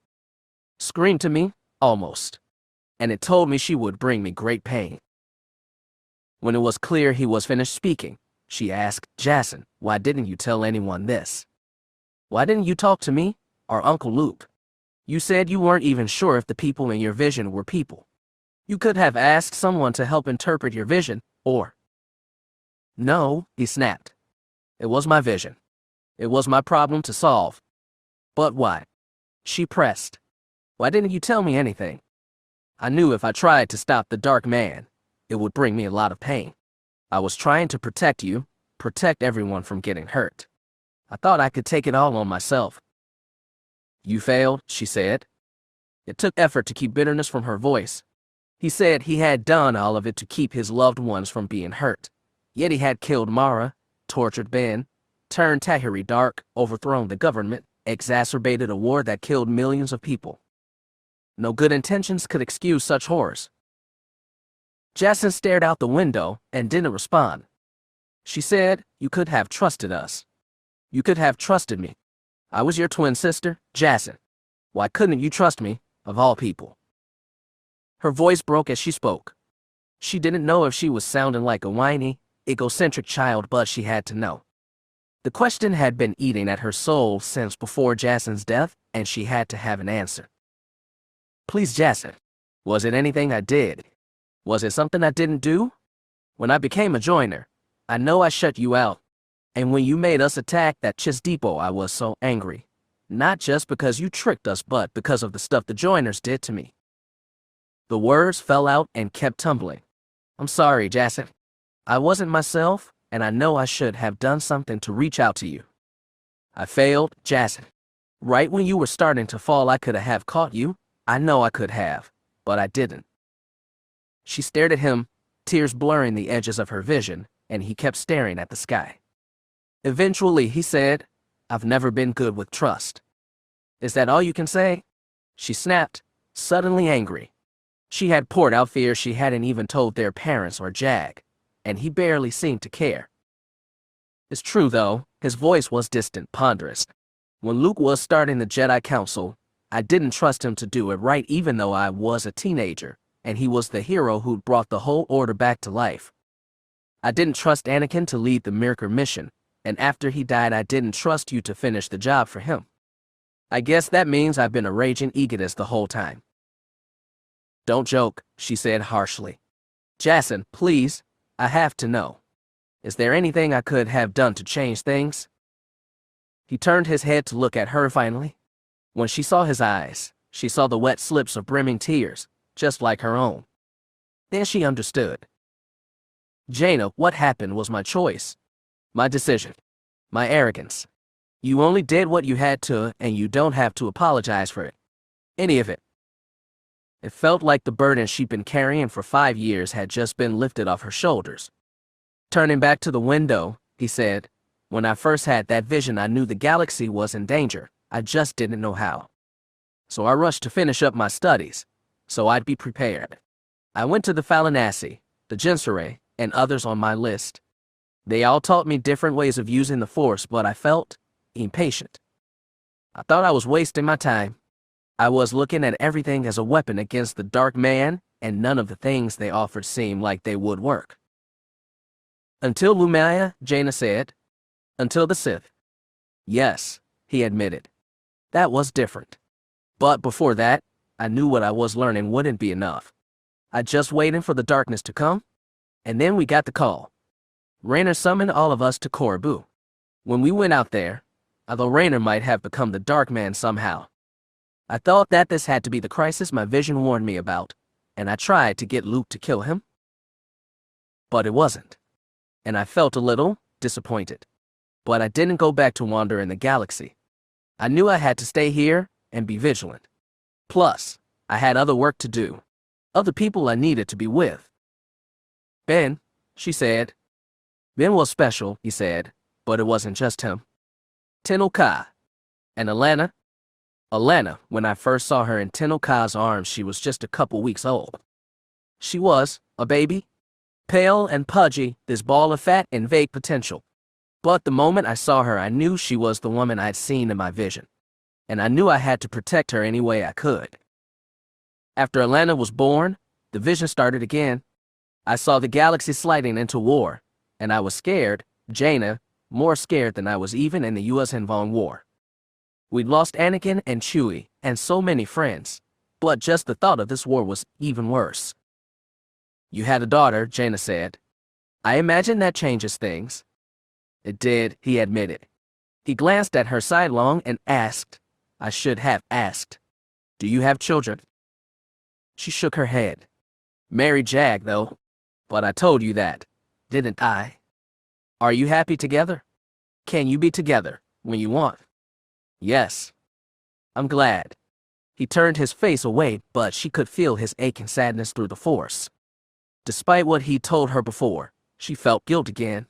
Screamed to me, almost. And it told me she would bring me great pain." When it was clear he was finished speaking, she asked, "Jason, why didn't you tell anyone this? Why didn't you talk to me, or Uncle Luke? You said you weren't even sure if the people in your vision were people. You could have asked someone to help interpret your vision, or—" "No," he snapped. "It was my vision. It was my problem to solve." "But why?" she pressed. "Why didn't you tell me anything? I knew if I tried to stop the Dark Man, it would bring me a lot of pain. I was trying to protect you, protect everyone from getting hurt. I thought I could take it all on myself." "You failed," she said. It took effort to keep bitterness from her voice. He said he had done all of it to keep his loved ones from being hurt. Yet he had killed Mara, tortured Ben, turned Tahiri dark, overthrown the government, exacerbated a war that killed millions of people. No good intentions could excuse such horrors. Jason stared out the window and didn't respond. She said, "You could have trusted us. You could have trusted me. I was your twin sister, Jason. Why couldn't you trust me, of all people?" Her voice broke as she spoke. She didn't know if she was sounding like a whiny, egocentric child, but she had to know. The question had been eating at her soul since before Jason's death, and she had to have an answer. "Please, Jason, was it anything I did? Was it something I didn't do? When I became a joiner, I know I shut you out. And when you made us attack that Chiss Depot, I was so angry. Not just because you tricked us, but because of the stuff the joiners did to me." The words fell out and kept tumbling. "I'm sorry, Jason. I wasn't myself, and I know I should have done something to reach out to you. I failed, Jason. Right when you were starting to fall, I could have caught you. I know I could have, but I didn't." She stared at him, tears blurring the edges of her vision, and he kept staring at the sky. Eventually, he said, "I've never been good with trust." "Is that all you can say?" she snapped, suddenly angry. She had poured out fear she hadn't even told their parents or Jag, and he barely seemed to care. It's true, though, his voice was distant, ponderous. When Luke was starting the Jedi Council, I didn't trust him to do it right even though I was a teenager, and he was the hero who'd brought the whole order back to life. I didn't trust Anakin to lead the Mirror mission, and after he died I didn't trust you to finish the job for him. I guess that means I've been a raging egotist the whole time." "Don't joke," she said harshly. "Jason, please, I have to know. Is there anything I could have done to change things?" He turned his head to look at her finally. When she saw his eyes, she saw the wet slips of brimming tears, just like her own. Then she understood. "Jaina, what happened was my choice. My decision. My arrogance. You only did what you had to, and you don't have to apologize for it. Any of it." It felt like the burden she'd been carrying for 5 years had just been lifted off her shoulders. Turning back to the window, he said, "When I first had that vision, I knew the galaxy was in danger. I just didn't know how. So I rushed to finish up my studies, so I'd be prepared. I went to the Falinasi, the Gensere, and others on my list. They all taught me different ways of using the Force, but I felt impatient. I thought I was wasting my time. I was looking at everything as a weapon against the Dark Man, and none of the things they offered seemed like they would work." "Until Lumaya," Jaina said. "Until the Sith." "Yes," he admitted. "That was different. But before that, I knew what I was learning wouldn't be enough. I just waited for the darkness to come, and then we got the call. Raynor summoned all of us to Korabu. When we went out there, although Raynor might have become the Dark Man somehow, I thought that this had to be the crisis my vision warned me about, and I tried to get Luke to kill him. But it wasn't, and I felt a little disappointed. But I didn't go back to wander in the galaxy. I knew I had to stay here and be vigilant. Plus, I had other work to do, other people I needed to be with." "Ben," she said. "Ben was special," he said, "but it wasn't just him. Tenno Ka. And Alana. Alana, when I first saw her in Tenno Ka's arms, she was just a couple weeks old. She was a baby, pale and pudgy, this ball of fat and vague potential. But the moment I saw her, I knew she was the woman I'd seen in my vision, and I knew I had to protect her any way I could. After Alana was born, the vision started again. I saw the galaxy sliding into war, and I was scared, Jaina, more scared than I was even in the U.S. Hanvong War. We'd lost Anakin and Chewie, and so many friends, but just the thought of this war was even worse." "You had a daughter," Jaina said. "I imagine that changes things." "It did," he admitted. He glanced at her sidelong and asked, I should have asked, "Do you have children?" She shook her head. "Married Jagged, though. But I told you that, didn't I? Are you happy together? Can you be together when you want?" "Yes." "I'm glad." He turned his face away, but she could feel his aching sadness through the Force. Despite what he told her before, she felt guilt again.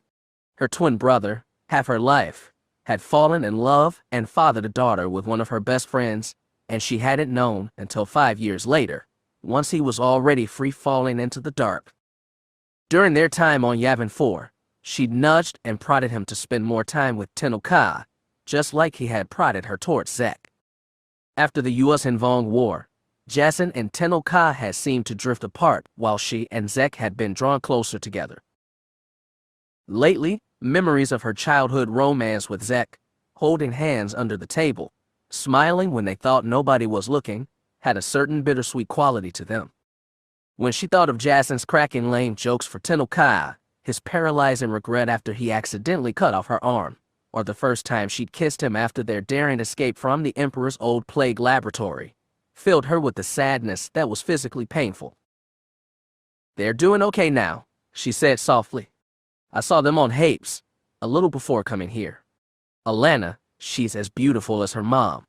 Her twin brother, half her life, had fallen in love and fathered a daughter with one of her best friends, and she hadn't known until 5 years later, once he was already free-falling into the dark. During their time on Yavin 4, she'd nudged and prodded him to spend more time with Tenno Ka, just like he had prodded her towards Zek. After the U.S. Hanvong War, Jacen and Tenno Ka had seemed to drift apart while she and Zek had been drawn closer together. Lately, memories of her childhood romance with Zek, holding hands under the table, smiling when they thought nobody was looking, had a certain bittersweet quality to them. When she thought of Jacen's cracking lame jokes for Tenno Ka, his paralyzing regret after he accidentally cut off her arm, or the first time she'd kissed him after their daring escape from the Emperor's old plague laboratory, filled her with a sadness that was physically painful. "They're doing okay now," she said softly. "I saw them on Hapes, a little before coming here. Alana, she's as beautiful as her mom.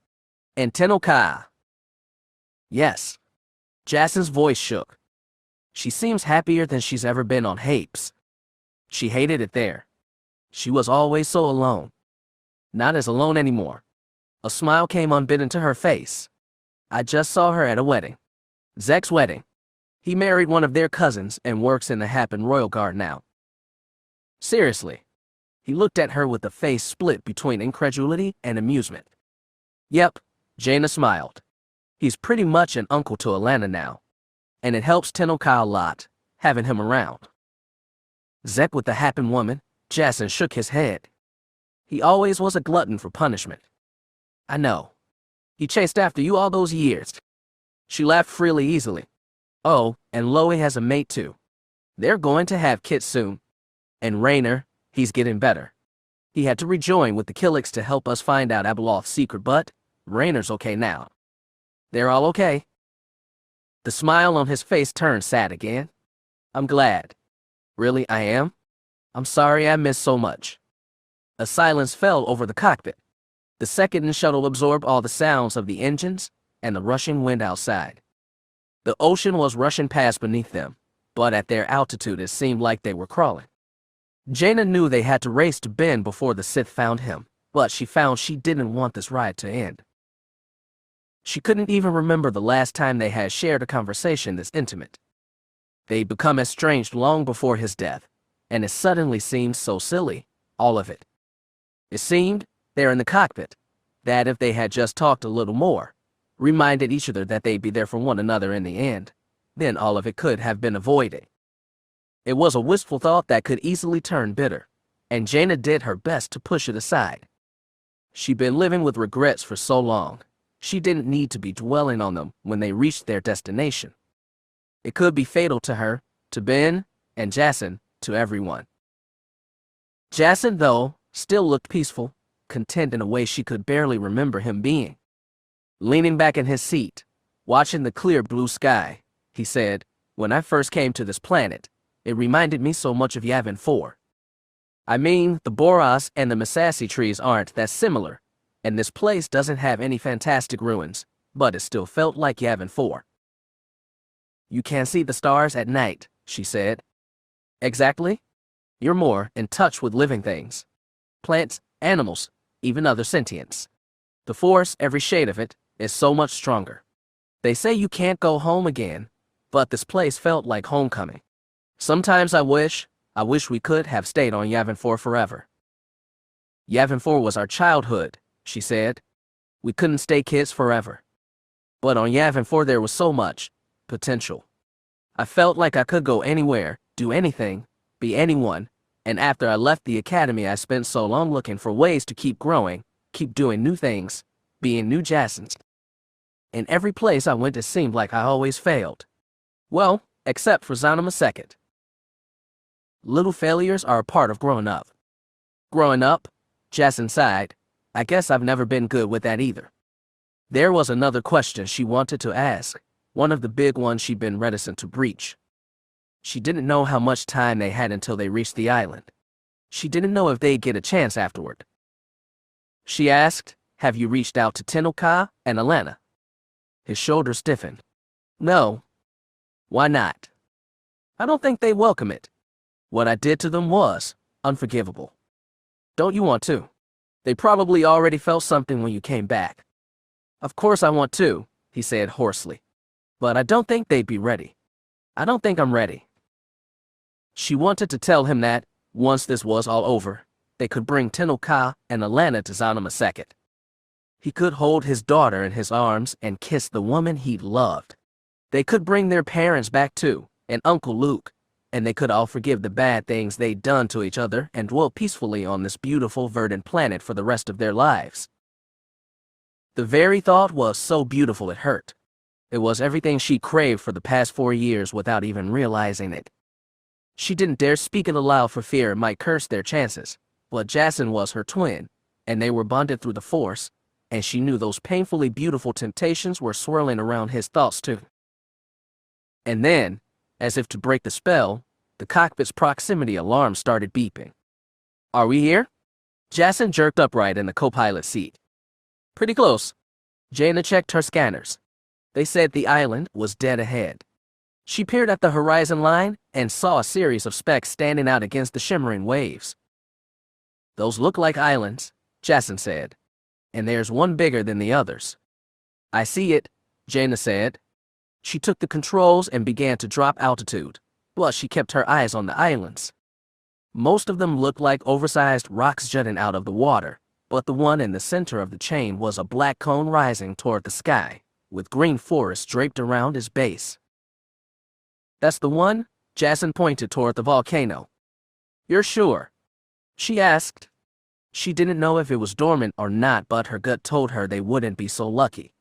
And Tenno Ka." "Yes." Jacen's voice shook. "She seems happier than she's ever been on Hapes. She hated it there. She was always so alone. Not as alone anymore." A smile came unbidden to her face. "I just saw her at a wedding. Zek's wedding. He married one of their cousins and works in the Happen Royal Guard now." "Seriously?" He looked at her with a face split between incredulity and amusement. "Yep," Jaina smiled. "He's pretty much an uncle to Alana now. And it helps Tenno Ka a lot, having him around." "Zek with the Happen woman," Jacen shook his head. "He always was a glutton for punishment." "I know. He chased after you all those years." She laughed freely easily. "Oh, and Loie has a mate too. They're going to have kids soon. And Raynor, he's getting better. He had to rejoin with the Killiks to help us find out Abeloth's secret, but Raynor's okay now. They're all okay." The smile on his face turned sad again. "I'm glad. Really, I am. I'm sorry I missed so much." A silence fell over the cockpit. The second shuttle absorbed all the sounds of the engines and the rushing wind outside. The ocean was rushing past beneath them, but at their altitude it seemed like they were crawling. Jaina knew they had to race to Ben before the Sith found him, but she found she didn't want this ride to end. She couldn't even remember the last time they had shared a conversation this intimate. They'd become estranged long before his death, and it suddenly seemed so silly, all of it. It seemed, there in the cockpit, that if they had just talked a little more, reminded each other that they'd be there for one another in the end, then all of it could have been avoided. It was a wistful thought that could easily turn bitter, and Jaina did her best to push it aside. She'd been living with regrets for so long, she didn't need to be dwelling on them when they reached their destination. It could be fatal to her, to Ben, and Jacen, to everyone. Jacen, though, still looked peaceful, content in a way she could barely remember him being. Leaning back in his seat, watching the clear blue sky, he said, "When I first came to this planet, it reminded me so much of Yavin 4. I mean, the Boros and the Massassi trees aren't that similar, and this place doesn't have any fantastic ruins, but it still felt like Yavin 4. You can see the stars at night," she said. "Exactly. You're more in touch with living things. Plants, animals, even other sentients. The Force, every shade of it, is so much stronger. They say you can't go home again, but this place felt like homecoming. Sometimes I wish we could have stayed on Yavin 4 forever." "Yavin 4 was our childhood," she said. "We couldn't stay kids forever. But on Yavin 4 there was so much potential. I felt like I could go anywhere, do anything, be anyone, and after I left the academy I spent so long looking for ways to keep growing, keep doing new things, being new Jacens. In every place I went it seemed like I always failed. Well, except for Zanima Second. Little failures are a part of growing up." "Growing up?" Jacen sighed. "I guess I've never been good with that either." There was another question she wanted to ask, one of the big ones she'd been reticent to breach. She didn't know how much time they had until they reached the island. She didn't know if they'd get a chance afterward. She asked, "Have you reached out to Tenno Ka and Alana?" His shoulders stiffened. "No." "Why not?" "I don't think they welcome it. What I did to them was unforgivable." "Don't you want to? They probably already felt something when you came back." "Of course I want to," he said hoarsely. "But I don't think they'd be ready. I don't think I'm ready." She wanted to tell him that, once this was all over, they could bring Tenno Ka and Alana to Zanima Second. He could hold his daughter in his arms and kiss the woman he'd loved. They could bring their parents back too, and Uncle Luke, and they could all forgive the bad things they'd done to each other and dwell peacefully on this beautiful verdant planet for the rest of their lives. The very thought was so beautiful it hurt. It was everything she craved for the past 4 years without even realizing it. She didn't dare speak it aloud for fear it might curse their chances, but Jacen was her twin, and they were bonded through the Force, and she knew those painfully beautiful temptations were swirling around his thoughts too. And then, as if to break the spell, the cockpit's proximity alarm started beeping. "Are we here?" Jacen jerked upright in the co-pilot seat. "Pretty close." Jaina checked her scanners. They said the island was dead ahead. She peered at the horizon line and saw a series of specks standing out against the shimmering waves. "Those look like islands," Jacen said. "And there's one bigger than the others." "I see it," Jaina said. She took the controls and began to drop altitude, but she kept her eyes on the islands. Most of them looked like oversized rocks jutting out of the water, but the one in the center of the chain was a black cone rising toward the sky, with green forest draped around its base. "That's the one?" Jacen pointed toward the volcano. "You're sure?" she asked. She didn't know if it was dormant or not, but her gut told her they wouldn't be so lucky.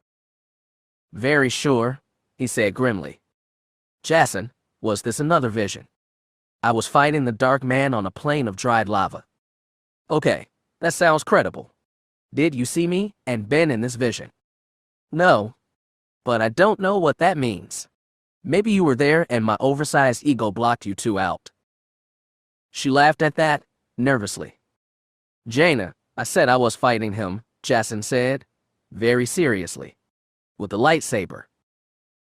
"Very sure," he said grimly. "Jacen, was this another vision?" "I was fighting the dark man on a plain of dried lava." "Okay, that sounds credible. Did you see me and Ben in this vision?" "No. But I don't know what that means. Maybe you were there and my oversized ego blocked you two out." She laughed at that, nervously. "Jaina, I said I was fighting him," Jacen said, very seriously, "with a lightsaber."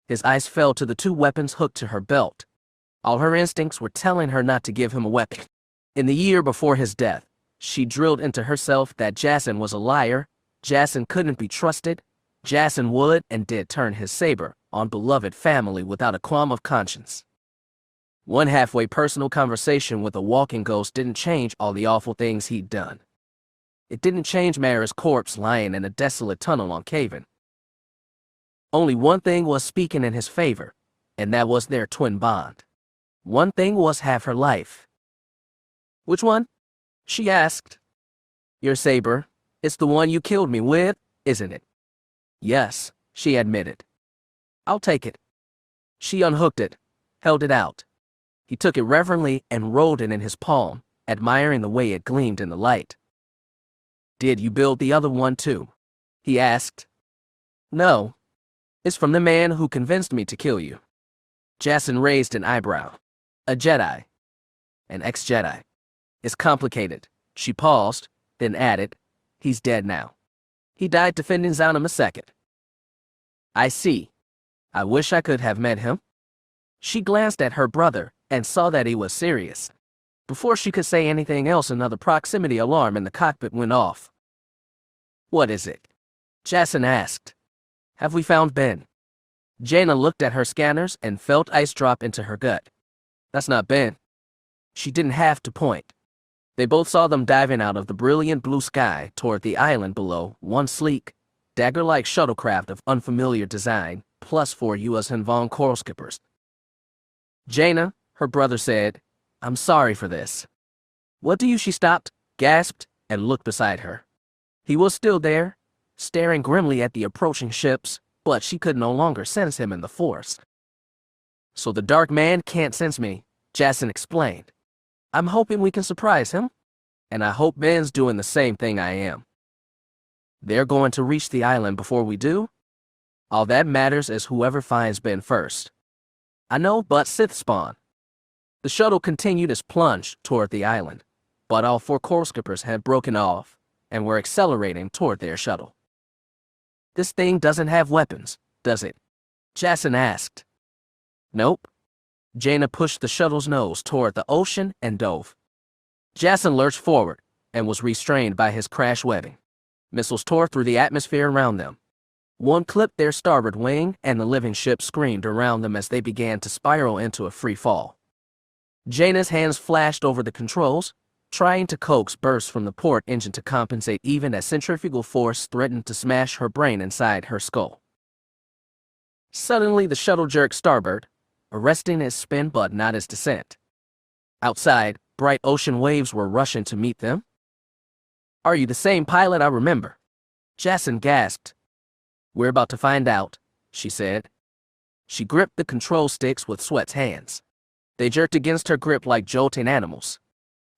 His eyes fell to the 2 weapons hooked to her belt. All her instincts were telling her not to give him a weapon. In the year before his death, she drilled into herself that Jacen was a liar, Jacen couldn't be trusted, Jacen would and did turn his saber on beloved family without a qualm of conscience. One halfway personal conversation with a walking ghost didn't change all the awful things he'd done. It didn't change Mara's corpse lying in a desolate tunnel on Yavin. Only one thing was speaking in his favor, and that was their twin bond. One thing was half her life. Which one? She asked. Your saber. It's the one you killed me with, isn't it? Yes, she admitted. I'll take it. She unhooked it, held it out. He took it reverently and rolled it in his palm, admiring the way it gleamed in the light. Did you build the other one too? He asked. No. It's from the man who convinced me to kill you. Jacen raised an eyebrow. A Jedi. An ex-Jedi. It's complicated. She paused, then added, he's dead now. He died defending Zanum II. I see. I wish I could have met him. She glanced at her brother and saw that he was serious. Before she could say anything else, another proximity alarm in the cockpit went off. What is it? Jacen asked. Have we found Ben? Jaina looked at her scanners and felt ice drop into her gut. That's not Ben. She didn't have to point. They both saw them diving out of the brilliant blue sky toward the island below, one sleek, dagger-like shuttlecraft of unfamiliar design, plus 4 U.S. Hanvong coral skippers. Jaina, her brother said, I'm sorry for this. What do you? She stopped, gasped, and looked beside her. He was still there, staring grimly at the approaching ships, but she could no longer sense him in the Force. So the dark man can't sense me, Jacen explained. I'm hoping we can surprise him, and I hope Ben's doing the same thing I am. They're going to reach the island before we do? All that matters is whoever finds Ben first. I know, but Sith spawn. The shuttle continued its plunge toward the island, but all 4 coral skippers had broken off and were accelerating toward their shuttle. This thing doesn't have weapons, does it? Jacen asked. Nope. Jaina pushed the shuttle's nose toward the ocean and dove. Jacen lurched forward and was restrained by his crash webbing. Missiles tore through the atmosphere around them. One clipped their starboard wing, and the living ship screamed around them as they began to spiral into a free fall. Jaina's hands flashed over the controls, trying to coax bursts from the port engine to compensate even as centrifugal force threatened to smash her brain inside her skull. Suddenly, the shuttle jerked starboard, arresting its spin but not its descent. Outside, bright ocean waves were rushing to meet them. Are you the same pilot I remember? Jacen gasped. We're about to find out, she said. She gripped the control sticks with Sweat's hands. They jerked against her grip like jolting animals.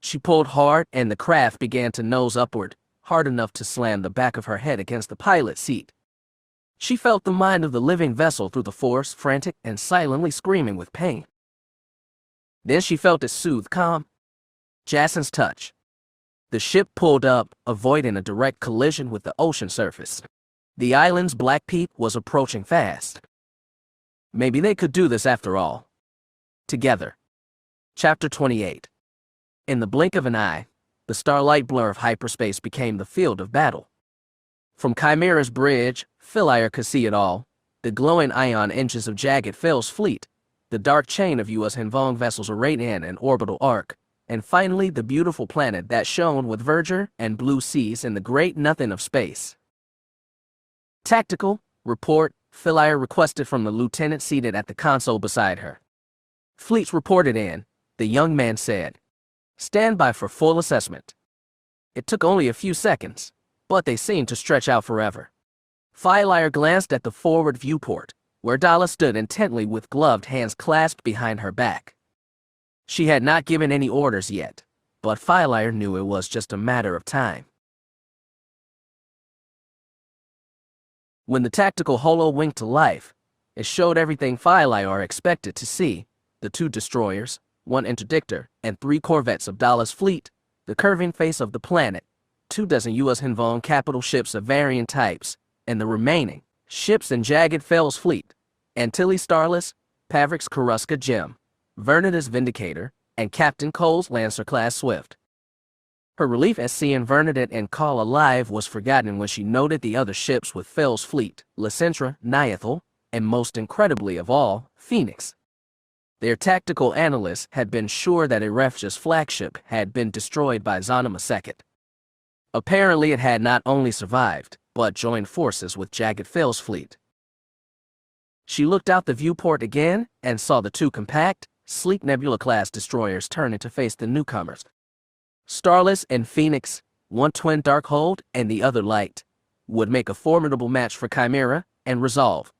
She pulled hard and the craft began to nose upward, hard enough to slam the back of her head against the pilot's seat. She felt the mind of the living vessel through the Force, frantic and silently screaming with pain. Then she felt it soothe calm. Jacen's touch. The ship pulled up, avoiding a direct collision with the ocean surface. The island's black peak was approaching fast. Maybe they could do this after all. Together. Chapter 28. In the blink of an eye, the starlight blur of hyperspace became the field of battle. From Chimera's bridge, Philaire could see it all, the glowing ion engines of Jagged Fell's fleet, the dark chain of U.S. Hanvong vessels arrayed in an orbital arc, and finally the beautiful planet that shone with verdure and blue seas in the great nothing of space. Tactical, report, Philaire requested from the lieutenant seated at the console beside her. Fleets reported in, the young man said. Stand by for full assessment. It took only a few seconds, but they seemed to stretch out forever. Philaire glanced at the forward viewport, where Daala stood intently with gloved hands clasped behind her back. She had not given any orders yet, but Philaire knew it was just a matter of time. When the tactical holo winked to life, it showed everything Philaire expected to see, the 2 destroyers, 1 interdictor, and 3 corvettes of Daala's fleet, the curving face of the planet, 24 U.S. Hanvong capital ships of varying types, and the remaining ships in Jagged Fell's fleet, Antilles Starless, Pavrik's Karuska Gem, Vernita's Vindicator, and Captain Cole's Lancer-class Swift. Her relief at seeing Bernadette and Call alive was forgotten when she noted the other ships with Fel's fleet, Lysentra, Niathal, and most incredibly of all, Phoenix. Their tactical analysts had been sure that Erefja's flagship had been destroyed by Zanima II. Apparently it had not only survived, but joined forces with Jagged Fel's fleet. She looked out the viewport again and saw the two compact, sleek Nebula-class destroyers turning to face the newcomers. Starless and Phoenix, one twin Darkhold and the other light, would make a formidable match for Chimera and Resolve.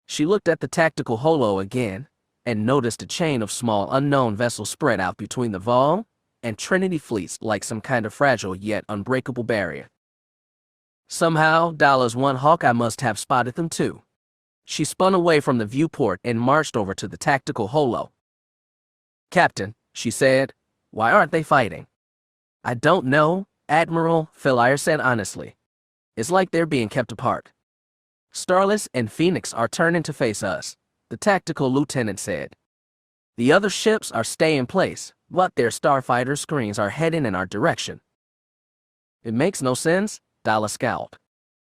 She looked at the tactical holo again and noticed a chain of small unknown vessels spread out between the Vol and Trinity fleets like some kind of fragile yet unbreakable barrier. Somehow, Daala's one Hawkeye must have spotted them too. She spun away from the viewport and marched over to the tactical holo. "Captain," she said, "why aren't they fighting?" "I don't know," Admiral Daala said honestly. "It's like they're being kept apart." "Starless and Phoenix are turning to face us," the tactical lieutenant said. "The other ships are staying in place, but their starfighter screens are heading in our direction." "It makes no sense," Daala scowled.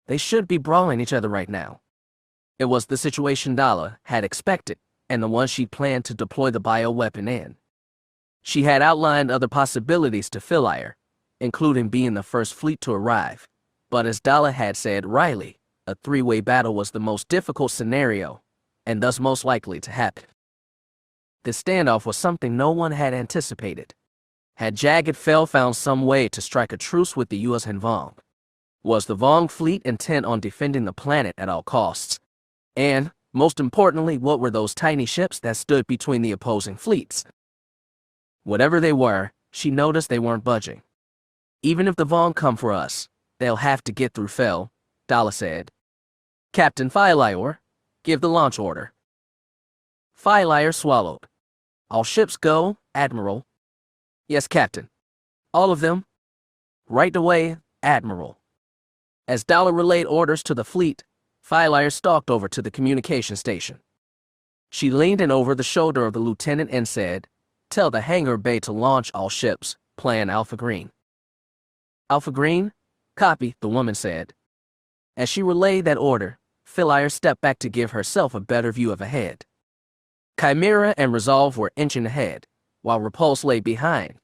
"They should be brawling each other right now." It was the situation Daala had expected, and the one she planned to deploy the bioweapon in. She had outlined other possibilities to Daala, including being the first fleet to arrive, but as Daala had said rightly, a three-way battle was the most difficult scenario, and thus most likely to happen. The standoff was something no one had anticipated. Had Jagged found some way to strike a truce with the U.S. and Vong? Was the Vong fleet intent on defending the planet at all costs? And, most importantly, what were those tiny ships that stood between the opposing fleets? Whatever they were, she noticed they weren't budging. "Even if the Vong come for us, they'll have to get through Fel," Daala said. "Captain Daala, give the launch order." Daala swallowed. "All ships go, Admiral." "Yes, Captain." "All of them?" "Right away, Admiral." As Daala relayed orders to the fleet, Daala stalked over to the communication station. She leaned in over the shoulder of the lieutenant and said, "Tell the hangar bay to launch all ships, plan Alpha Green." "Alpha Green?" "Copy," the woman said. As she relayed that order, Daala stepped back to give herself a better view of ahead. Chimera and Resolve were inching ahead, while Repulse lay behind.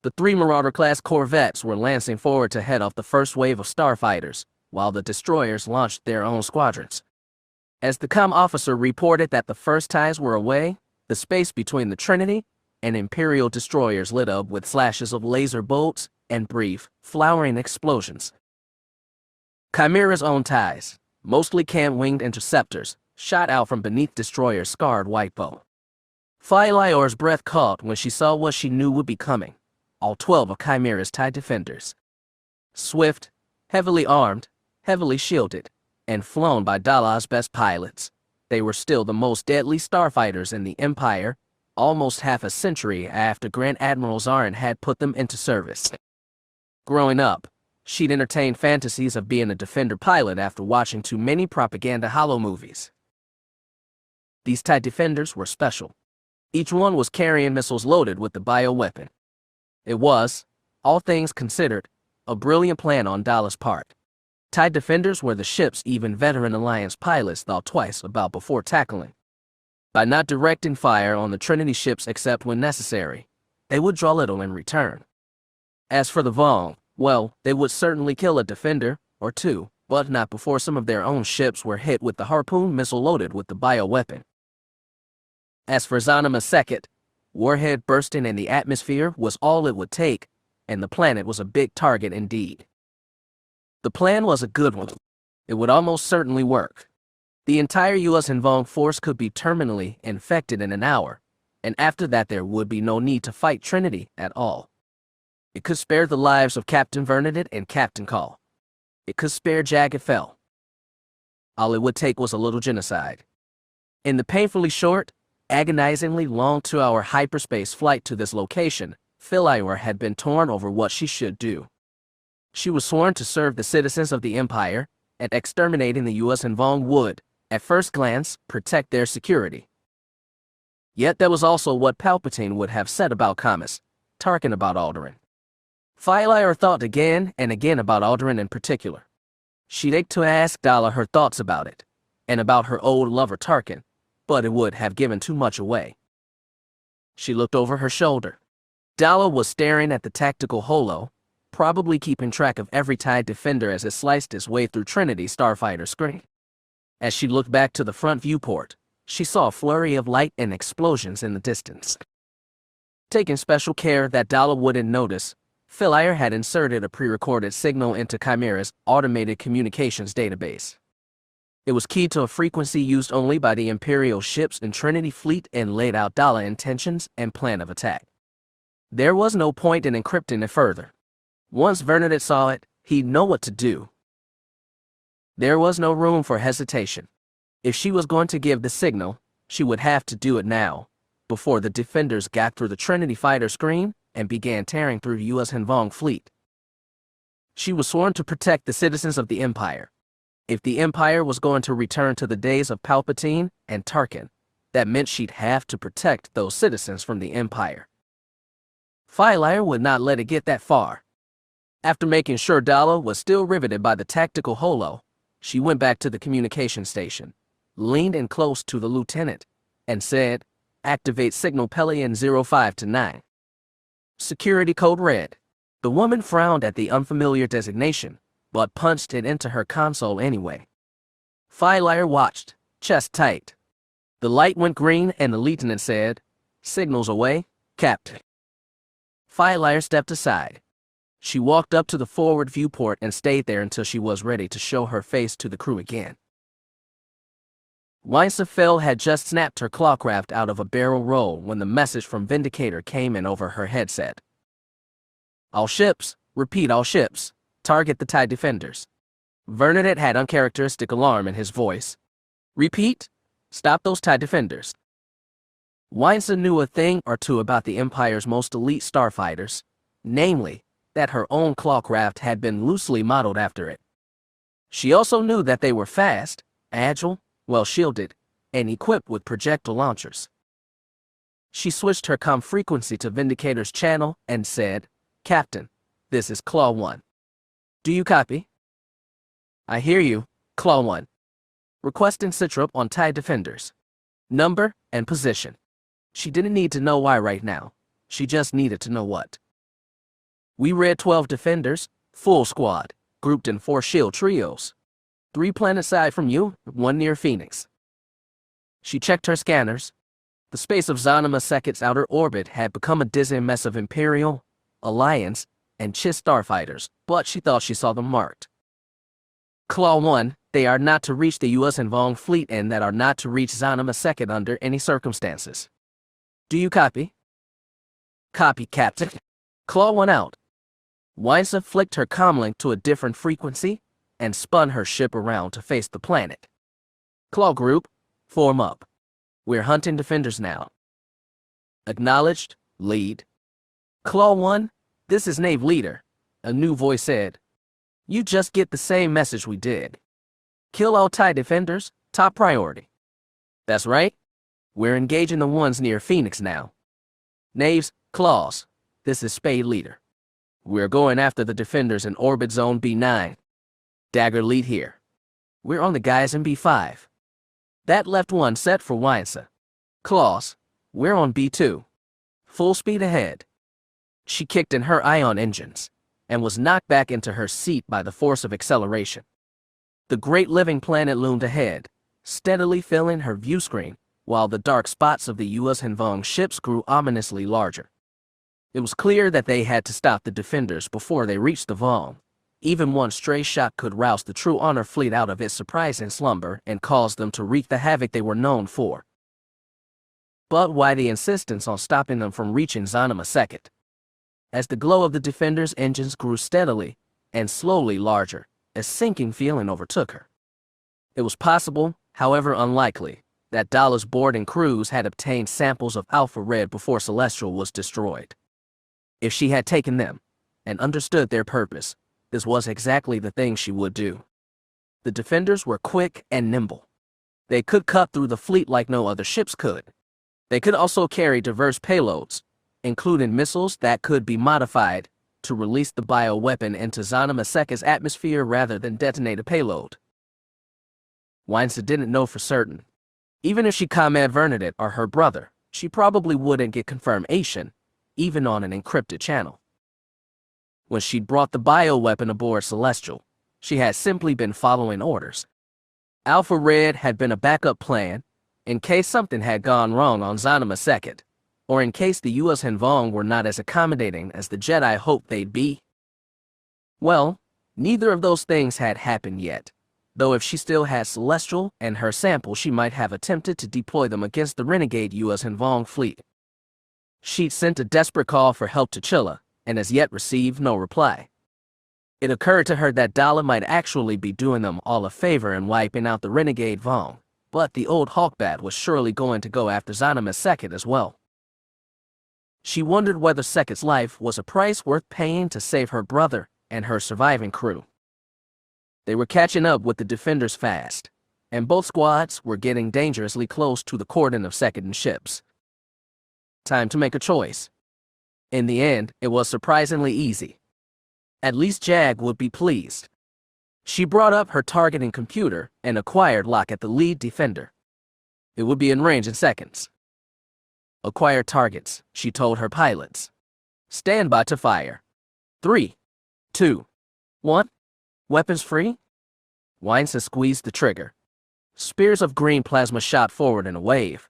The three Marauder-class corvettes were lancing forward to head off the first wave of starfighters, while the destroyers launched their own squadrons. As the comm officer reported that the first ties were away, the space between the Trinity and Imperial destroyers lit up with flashes of laser bolts and brief, flowering explosions. Chimera's own ties, mostly cam-winged interceptors, shot out from beneath destroyers' scarred white bow. Daala's breath caught when she saw what she knew would be coming: all 12 of Chimera's TIE defenders. Swift, heavily armed, heavily shielded, and flown by Daala's best pilots, they were still the most deadly starfighters in the Empire, almost half a century after Grand Admiral Zarin had put them into service. Growing up, she'd entertained fantasies of being a Defender pilot after watching too many propaganda holo movies. These TIE defenders were special. Each one was carrying missiles loaded with the bioweapon. It was, all things considered, a brilliant plan on Daala's part. TIE defenders were the ships even veteran Alliance pilots thought twice about before tackling. By not directing fire on the Trinity ships except when necessary, they would draw little in return. As for the Vong, well, they would certainly kill a defender or two, but not before some of their own ships were hit with the Harpoon missile loaded with the bioweapon. As for Zanima II, warhead bursting in the atmosphere was all it would take, and the planet was a big target indeed. The plan was a good one. It would almost certainly work. The entire U.S. and Vong force could be terminally infected in an hour, and after that there would be no need to fight Trinity at all. It could spare the lives of Captain Bernadette and Captain Call. It could spare Jagged Fel. All it would take was a little genocide. In the painfully short, agonizingly long 2-hour hyperspace flight to this location, Daala had been torn over what she should do. She was sworn to serve the citizens of the Empire, and exterminating the U.S. and Vong would, at first glance, protect their security. Yet that was also what Palpatine would have said about Camus, Tarkin about Alderaan. Veila thought again and again about Alderaan in particular. She'd ached to ask Daala her thoughts about it, and about her old lover Tarkin, but it would have given too much away. She looked over her shoulder. Daala was staring at the tactical holo, probably keeping track of every TIE defender as it sliced its way through Trinity starfighter screen. As she looked back to the front viewport, she saw a flurry of light and explosions in the distance. Taking special care that Daala wouldn't notice, Veila had inserted a pre-recorded signal into Chimera's automated communications database. It was keyed to a frequency used only by the Imperial ships in Trinity Fleet and laid out Daala's intentions and plan of attack. There was no point in encrypting it further. Once Bernadette saw it, he'd know what to do. There was no room for hesitation. If she was going to give the signal, she would have to do it now, before the defenders got through the Trinity fighter screen and began tearing through the U.S. Hanvong fleet. She was sworn to protect the citizens of the Empire. If the Empire was going to return to the days of Palpatine and Tarkin, that meant she'd have to protect those citizens from the Empire. Veila would not let it get that far. After making sure Daala was still riveted by the tactical holo, she went back to the communication station, leaned in close to the lieutenant, and said, "Activate signal Pelion 05-9. Security code red." The woman frowned at the unfamiliar designation, but punched it into her console anyway. Veila watched, chest tight. The light went green and the lieutenant said, "Signals away, Captain." Veila stepped aside. She walked up to the forward viewport and stayed there until she was ready to show her face to the crew again. Winsefeld had just snapped her clawcraft out of a barrel roll when the message from Vindicator came in over her headset. "All ships, repeat all ships, target the TIE defenders." Bernadette had uncharacteristic alarm in his voice. "Repeat, stop those TIE defenders." Winston knew a thing or two about the Empire's most elite starfighters, namely, that her own clawcraft had been loosely modeled after it. She also knew that they were fast, agile, well-shielded, and equipped with projectile launchers. She switched her comm frequency to Vindicator's channel and said, "Captain, this is Claw 1. Do you copy?" "I hear you, Claw 1. Requesting sitrep on TIE defenders. Number and position." She didn't need to know why right now. She just needed to know what. "We read 12 defenders, full squad, grouped in 4 shield trios. 3 planetside from you, 1 near Phoenix." She checked her scanners. The space of Zanima Second's outer orbit had become a dizzying mess of Imperial, Alliance, and Chiss starfighters, but she thought she saw them marked. "Claw 1, they are not to reach the U.S. Hanvong fleet and that are not to reach Zanima Second under any circumstances. Do you copy?" "Copy, Captain. Claw 1 out." Winston flicked her comlink to a different frequency and spun her ship around to face the planet. "Claw Group, form up. We're hunting defenders now." "Acknowledged, lead." "Claw 1, this is Nave Leader," a new voice said. "You just get the same message we did. Kill all TIE defenders, top priority." "That's right. We're engaging the ones near Phoenix now." "Naves, Claws, this is Spade Leader. We're going after the defenders in Orbit Zone B9. Dagger lead here. We're on the guys in B5. That left one set for Winston. Claws, we're on B2. Full speed ahead." She kicked in her ion engines and was knocked back into her seat by the force of acceleration. The great living planet loomed ahead, steadily filling her view screen, while the dark spots of the U.S. Hanvong ships grew ominously larger. It was clear that they had to stop the defenders before they reached the Vong. Even one stray shot could rouse the True Honor fleet out of its surprising slumber and cause them to wreak the havoc they were known for. But why the insistence on stopping them from reaching Zanima Second? As the glow of the defenders' engines grew steadily and slowly larger, a sinking feeling overtook her. It was possible, however unlikely, that Daala's board and crews had obtained samples of Alpha Red before Celestial was destroyed. If she had taken them and understood their purpose, this was exactly the thing she would do. The defenders were quick and nimble. They could cut through the fleet like no other ships could. They could also carry diverse payloads, including missiles that could be modified to release the bioweapon into Zana Maseka's atmosphere rather than detonate a payload. Weinstein didn't know for certain. Even if she Kamed Vernadet or her brother, she probably wouldn't get confirmation, even on an encrypted channel. When she'd brought the bioweapon aboard Celestial, she had simply been following orders. Alpha Red had been a backup plan in case something had gone wrong on Zana Maseka, or in case the U.S. Hanvong were not as accommodating as the Jedi hoped they'd be. Well, neither of those things had happened yet, though if she still had Celestial and her sample, she might have attempted to deploy them against the renegade U.S. Hanvong fleet. She'd sent a desperate call for help to Chilla, and as yet received no reply. It occurred to her that Daala might actually be doing them all a favor and wiping out the renegade Vong, but the old Hawkbat was surely going to go after Zana Maseka as well. She wondered whether Seket's life was a price worth paying to save her brother and her surviving crew. They were catching up with the defenders fast, and both squads were getting dangerously close to the cordon of Seket ships. Time to make a choice. In the end, it was surprisingly easy. At least Jag would be pleased. She brought up her targeting computer and acquired lock at the lead defender. It would be in range in seconds. Acquire targets, she told her pilots. Stand by to fire. 3, 2, 1. Weapons free? Weinstein squeezed the trigger. Spears of green plasma shot forward in a wave.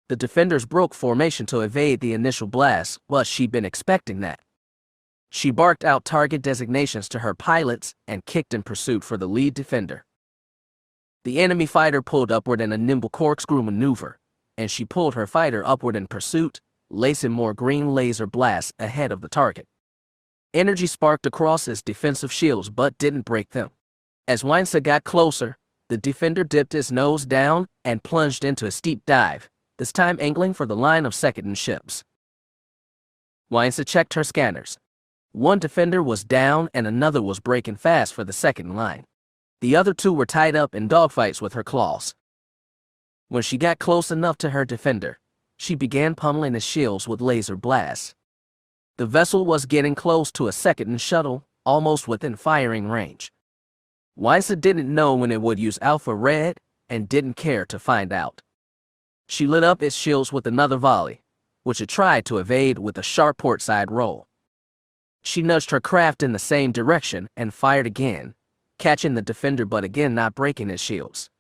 The defenders broke formation to evade the initial blast, but she'd been expecting that. She barked out target designations to her pilots and kicked in pursuit for the lead defender. The enemy fighter pulled upward in a nimble corkscrew maneuver, and she pulled her fighter upward in pursuit, lacing more green laser blasts ahead of the target. Energy sparked across his defensive shields but didn't break them. As Weinstein got closer, the defender dipped his nose down and plunged into a steep dive, this time angling for the line of Seket ships. Weinstein checked her scanners. One defender was down and another was breaking fast for the second line. The other two were tied up in dogfights with her claws. When she got close enough to her defender, she began pummeling his shields with laser blasts. The vessel was getting close to a Seket shuttle, almost within firing range. Weinstein didn't know when it would use Alpha Red and didn't care to find out. She lit up its shields with another volley, which it tried to evade with a sharp portside roll. She nudged her craft in the same direction and fired again, catching the defender but again not breaking his shields.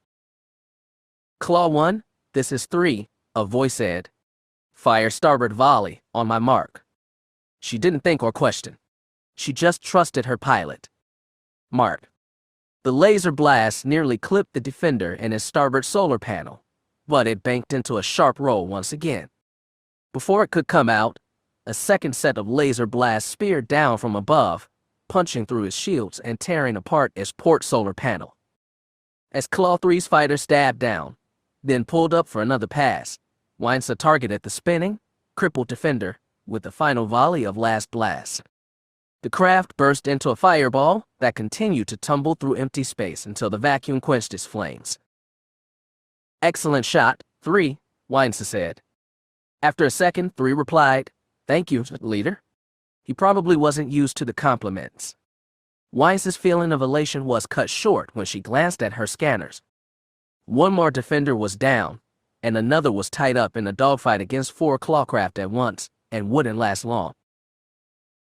Claw 1, this is 3, a voice said. Fire starboard volley, on my mark. She didn't think or question. She just trusted her pilot. Mark. The laser blast nearly clipped the defender in his starboard solar panel, but it banked into a sharp roll once again. Before it could come out, a second set of laser blasts speared down from above, punching through his shields and tearing apart his port solar panel. As Claw 3's fighter stabbed down, then pulled up for another pass, Weinstein targeted the spinning, crippled defender with the final volley of last blast. The craft burst into a fireball that continued to tumble through empty space until the vacuum quenched its flames. Excellent shot, 3, Weinstein said. After a second, 3 replied, Thank you, leader. He probably wasn't used to the compliments. Weinstein's feeling of elation was cut short when she glanced at her scanners. One more defender was down, and another was tied up in a dogfight against 4 clawcraft at once, and wouldn't last long.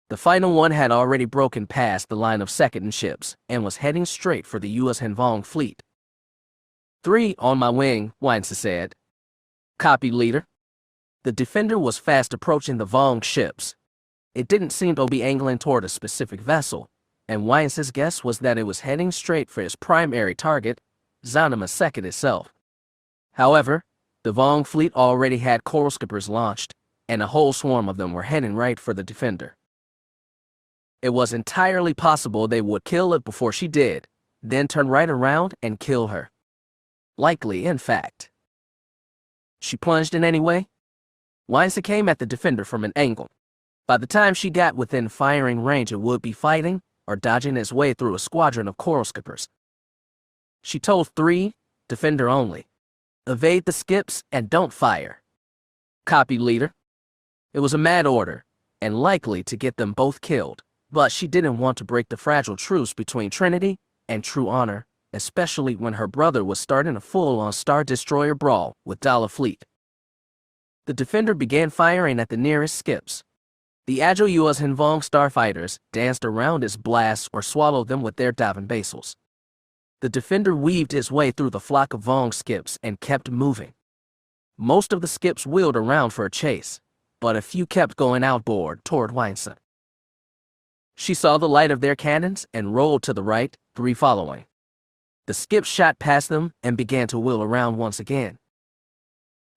The final one had already broken past the line of Seket ships, and was heading straight for the U.S. Hanvong fleet. 3 on my wing, Weinstein said. Copy, leader. The defender was fast approaching the Vong ships. It didn't seem to be angling toward a specific vessel, and Weinstein's guess was that it was heading straight for its primary target, Zana Maseka itself. However, the Vong fleet already had coral skippers launched, and a whole swarm of them were heading right for the defender. It was entirely possible they would kill it before she did, then turn right around and kill her. Likely, in fact. She plunged in anyway. Weinstein came at the defender from an angle. By the time she got within firing range, it would be fighting or dodging its way through a squadron of coral skippers. She told 3, defender only. Evade the skips and don't fire. Copy, leader. It was a mad order, and likely to get them both killed, but she didn't want to break the fragile truce between Trinity and True Honor, especially when her brother was starting a full-on Star Destroyer brawl with Daala fleet. The Defender began firing at the nearest skips. The agile U.S. Hinvong starfighters danced around its blasts or swallowed them with their diving basils. The Defender weaved its way through the flock of Vong skips and kept moving. Most of the skips wheeled around for a chase, but a few kept going outboard toward Weinsa. She saw the light of their cannons and rolled to the right, 3 following. The skips shot past them and began to wheel around once again.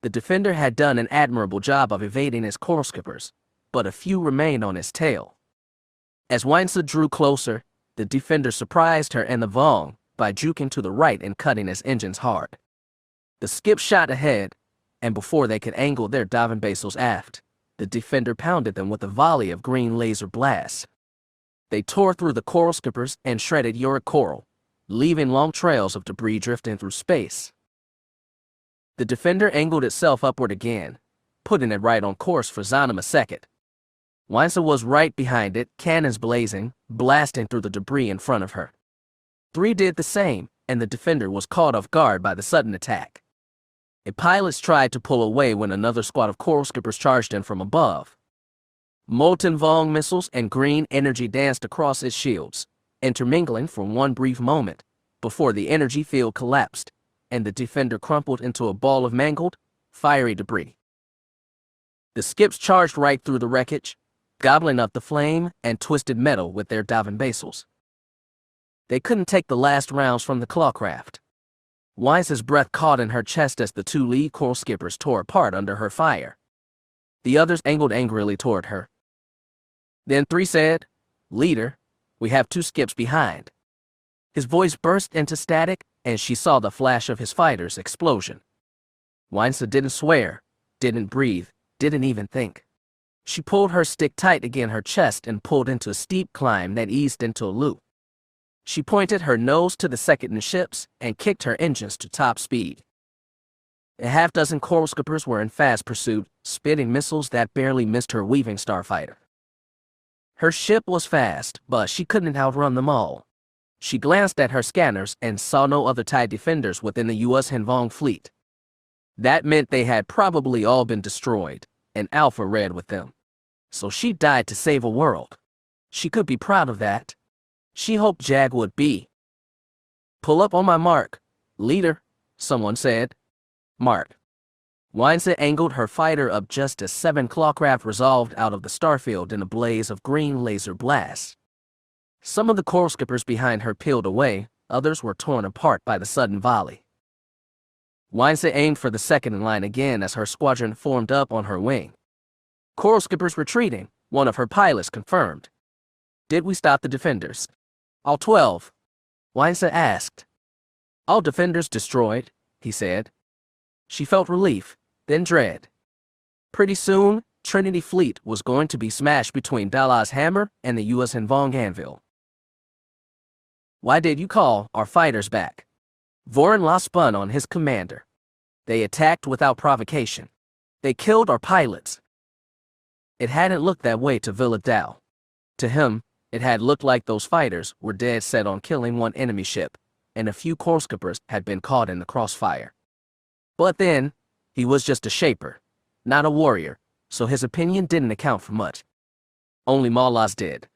The Defender had done an admirable job of evading his coral skippers, but a few remained on his tail. As Weinsa drew closer, the Defender surprised her and the Vong by juking to the right and cutting his engines hard. The skips shot ahead, and before they could angle their diving basils aft, the Defender pounded them with a volley of green laser blasts. They tore through the coral skippers and shredded Yorick coral, leaving long trails of debris drifting through space. The Defender angled itself upward again, putting it right on course for Zanima Second. Weinsa was right behind it, cannons blazing, blasting through the debris in front of her. 3 did the same, and the Defender was caught off guard by the sudden attack. A pilots tried to pull away when another squad of coral skippers charged in from above. Molten Vong missiles and green energy danced across its shields, intermingling for one brief moment, before the energy field collapsed, and the Defender crumpled into a ball of mangled, fiery debris. The skips charged right through the wreckage, gobbling up the flame and twisted metal with their diving basils. They couldn't take the last rounds from the clawcraft. Weinsa's breath caught in her chest as the 2 lead coral skippers tore apart under her fire. The others angled angrily toward her. Then 3 said, "Leader, we have 2 skips behind." His voice burst into static, and she saw the flash of his fighter's explosion. Weinsa didn't swear, didn't breathe, didn't even think. She pulled her stick tight against her chest and pulled into a steep climb that eased into a loop. She pointed her nose to the second ships and kicked her engines to top speed. A half-dozen coral skippers were in fast pursuit, spitting missiles that barely missed her weaving starfighter. Her ship was fast, but she couldn't outrun them all. She glanced at her scanners and saw no other TIE defenders within the U.S. Hinvong fleet. That meant they had probably all been destroyed, and Alpha Red with them. So she died to save a world. She could be proud of that. She hoped Jag would be. "Pull up on my mark, leader," someone said. Mark. Weinsa angled her fighter up just as 7 clawcraft resolved out of the starfield in a blaze of green laser blasts. Some of the coral skippers behind her peeled away, others were torn apart by the sudden volley. Weinsa aimed for the second in line again as her squadron formed up on her wing. "Coral skippers retreating," one of her pilots confirmed. "Did we stop the defenders?" "All 12. Weinsa asked. "All defenders destroyed," he said. She felt relief, then dread. Pretty soon, Trinity fleet was going to be smashed between Daala's hammer and the U.S. Hinvong anvil. "Why did you call our fighters back?" Voron La spun on his commander. "They attacked without provocation. They killed our pilots." It hadn't looked that way to Veila Dao. To him, it had looked like those fighters were dead set on killing one enemy ship, and a few coral skippers had been caught in the crossfire. But then, he was just a shaper, not a warrior, so his opinion didn't account for much. Only Mawla's did.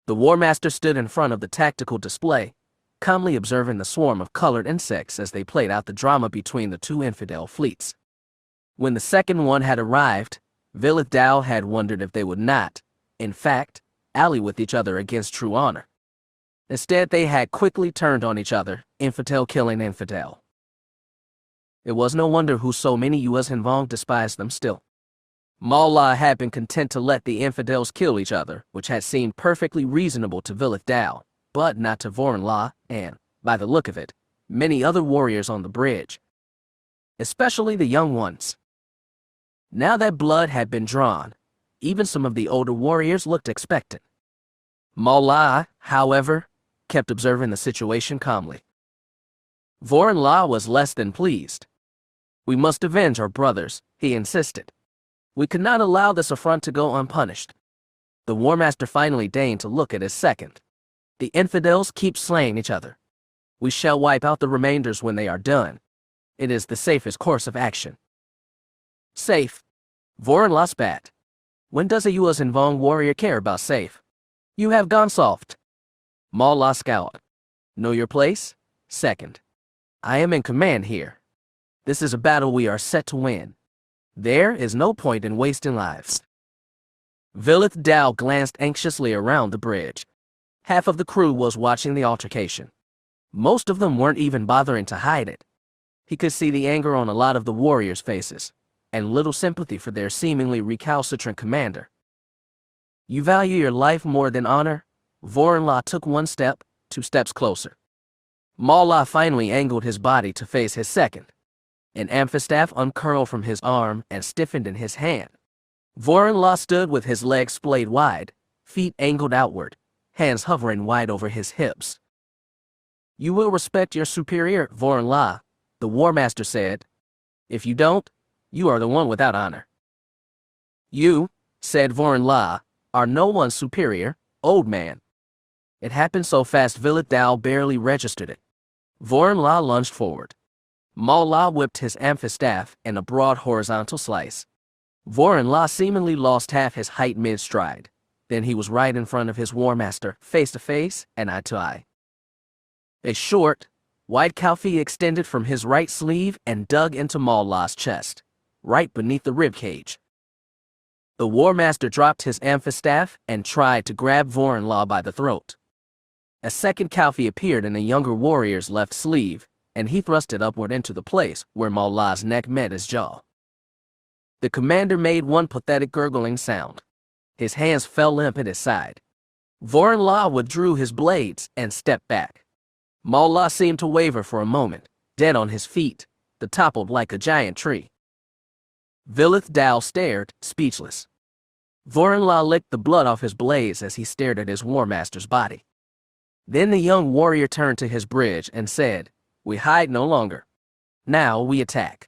The War Master stood in front of the tactical display, calmly observing the swarm of colored insects as they played out the drama between the 2 infidel fleets. When the second one had arrived, Veila Dao had wondered if they would not, in fact, ally with each other against True Honor. Instead, they had quickly turned on each other, infidel killing infidel. It was no wonder who so many U.S. Hinvong despised them still. Mawla had been content to let the infidels kill each other, which had seemed perfectly reasonable to Veila Dao, but not to Voron La and, by the look of it, many other warriors on the bridge. Especially the young ones. Now that blood had been drawn, even some of the older warriors looked expectant. Mawla, however, kept observing the situation calmly. Voron La was less than pleased. We must avenge our brothers, he insisted. We could not allow this affront to go unpunished. The War Master finally deigned to look at his second. The infidels keep slaying each other. We shall wipe out the remainders when they are done. It is the safest course of action. Safe. Voron La spat. When does a U.S. and Vong warrior care about safe? You have gone soft. Maul La scowled. Know your place? Second. I am in command here. This is a battle we are set to win. There is no point in wasting lives. Vilith Dal glanced anxiously around the bridge. Half of the crew was watching the altercation. Most of them weren't even bothering to hide it. He could see the anger on a lot of the warriors' faces, and little sympathy for their seemingly recalcitrant commander. You value your life more than honor? Voron La took 1 step, 2 steps closer. Maul La finally angled his body to face his second. An amphistaff uncurled from his arm and stiffened in his hand. Voron La stood with his legs splayed wide, feet angled outward, hands hovering wide over his hips. You will respect your superior, Voron La, the War Master said. If you don't, you are the one without honor. You, said Voron La, are no one's superior, old man. It happened so fast Vilith Dal barely registered it. Voron La lunged forward. Maul La whipped his amphistaff in a broad horizontal slice. Voron La seemingly lost half his height mid-stride. Then he was right in front of his War Master, face to face and eye to eye. A short, white Kalfi extended from his right sleeve and dug into Maul La's chest, right beneath the ribcage. The War Master dropped his amphistaff and tried to grab Voron La by the throat. A second Kalfi appeared in the younger warrior's left sleeve, and he thrust it upward into the place where Maul La's neck met his jaw. The commander made one pathetic gurgling sound. His hands fell limp at his side. Voron La withdrew his blades and stepped back. Maul La seemed to waver for a moment, dead on his feet, the toppled like a giant tree. Vilith Dal stared, speechless. Voron La licked the blood off his blades as he stared at his War Master's body. Then the young warrior turned to his bridge and said, We hide no longer. Now we attack.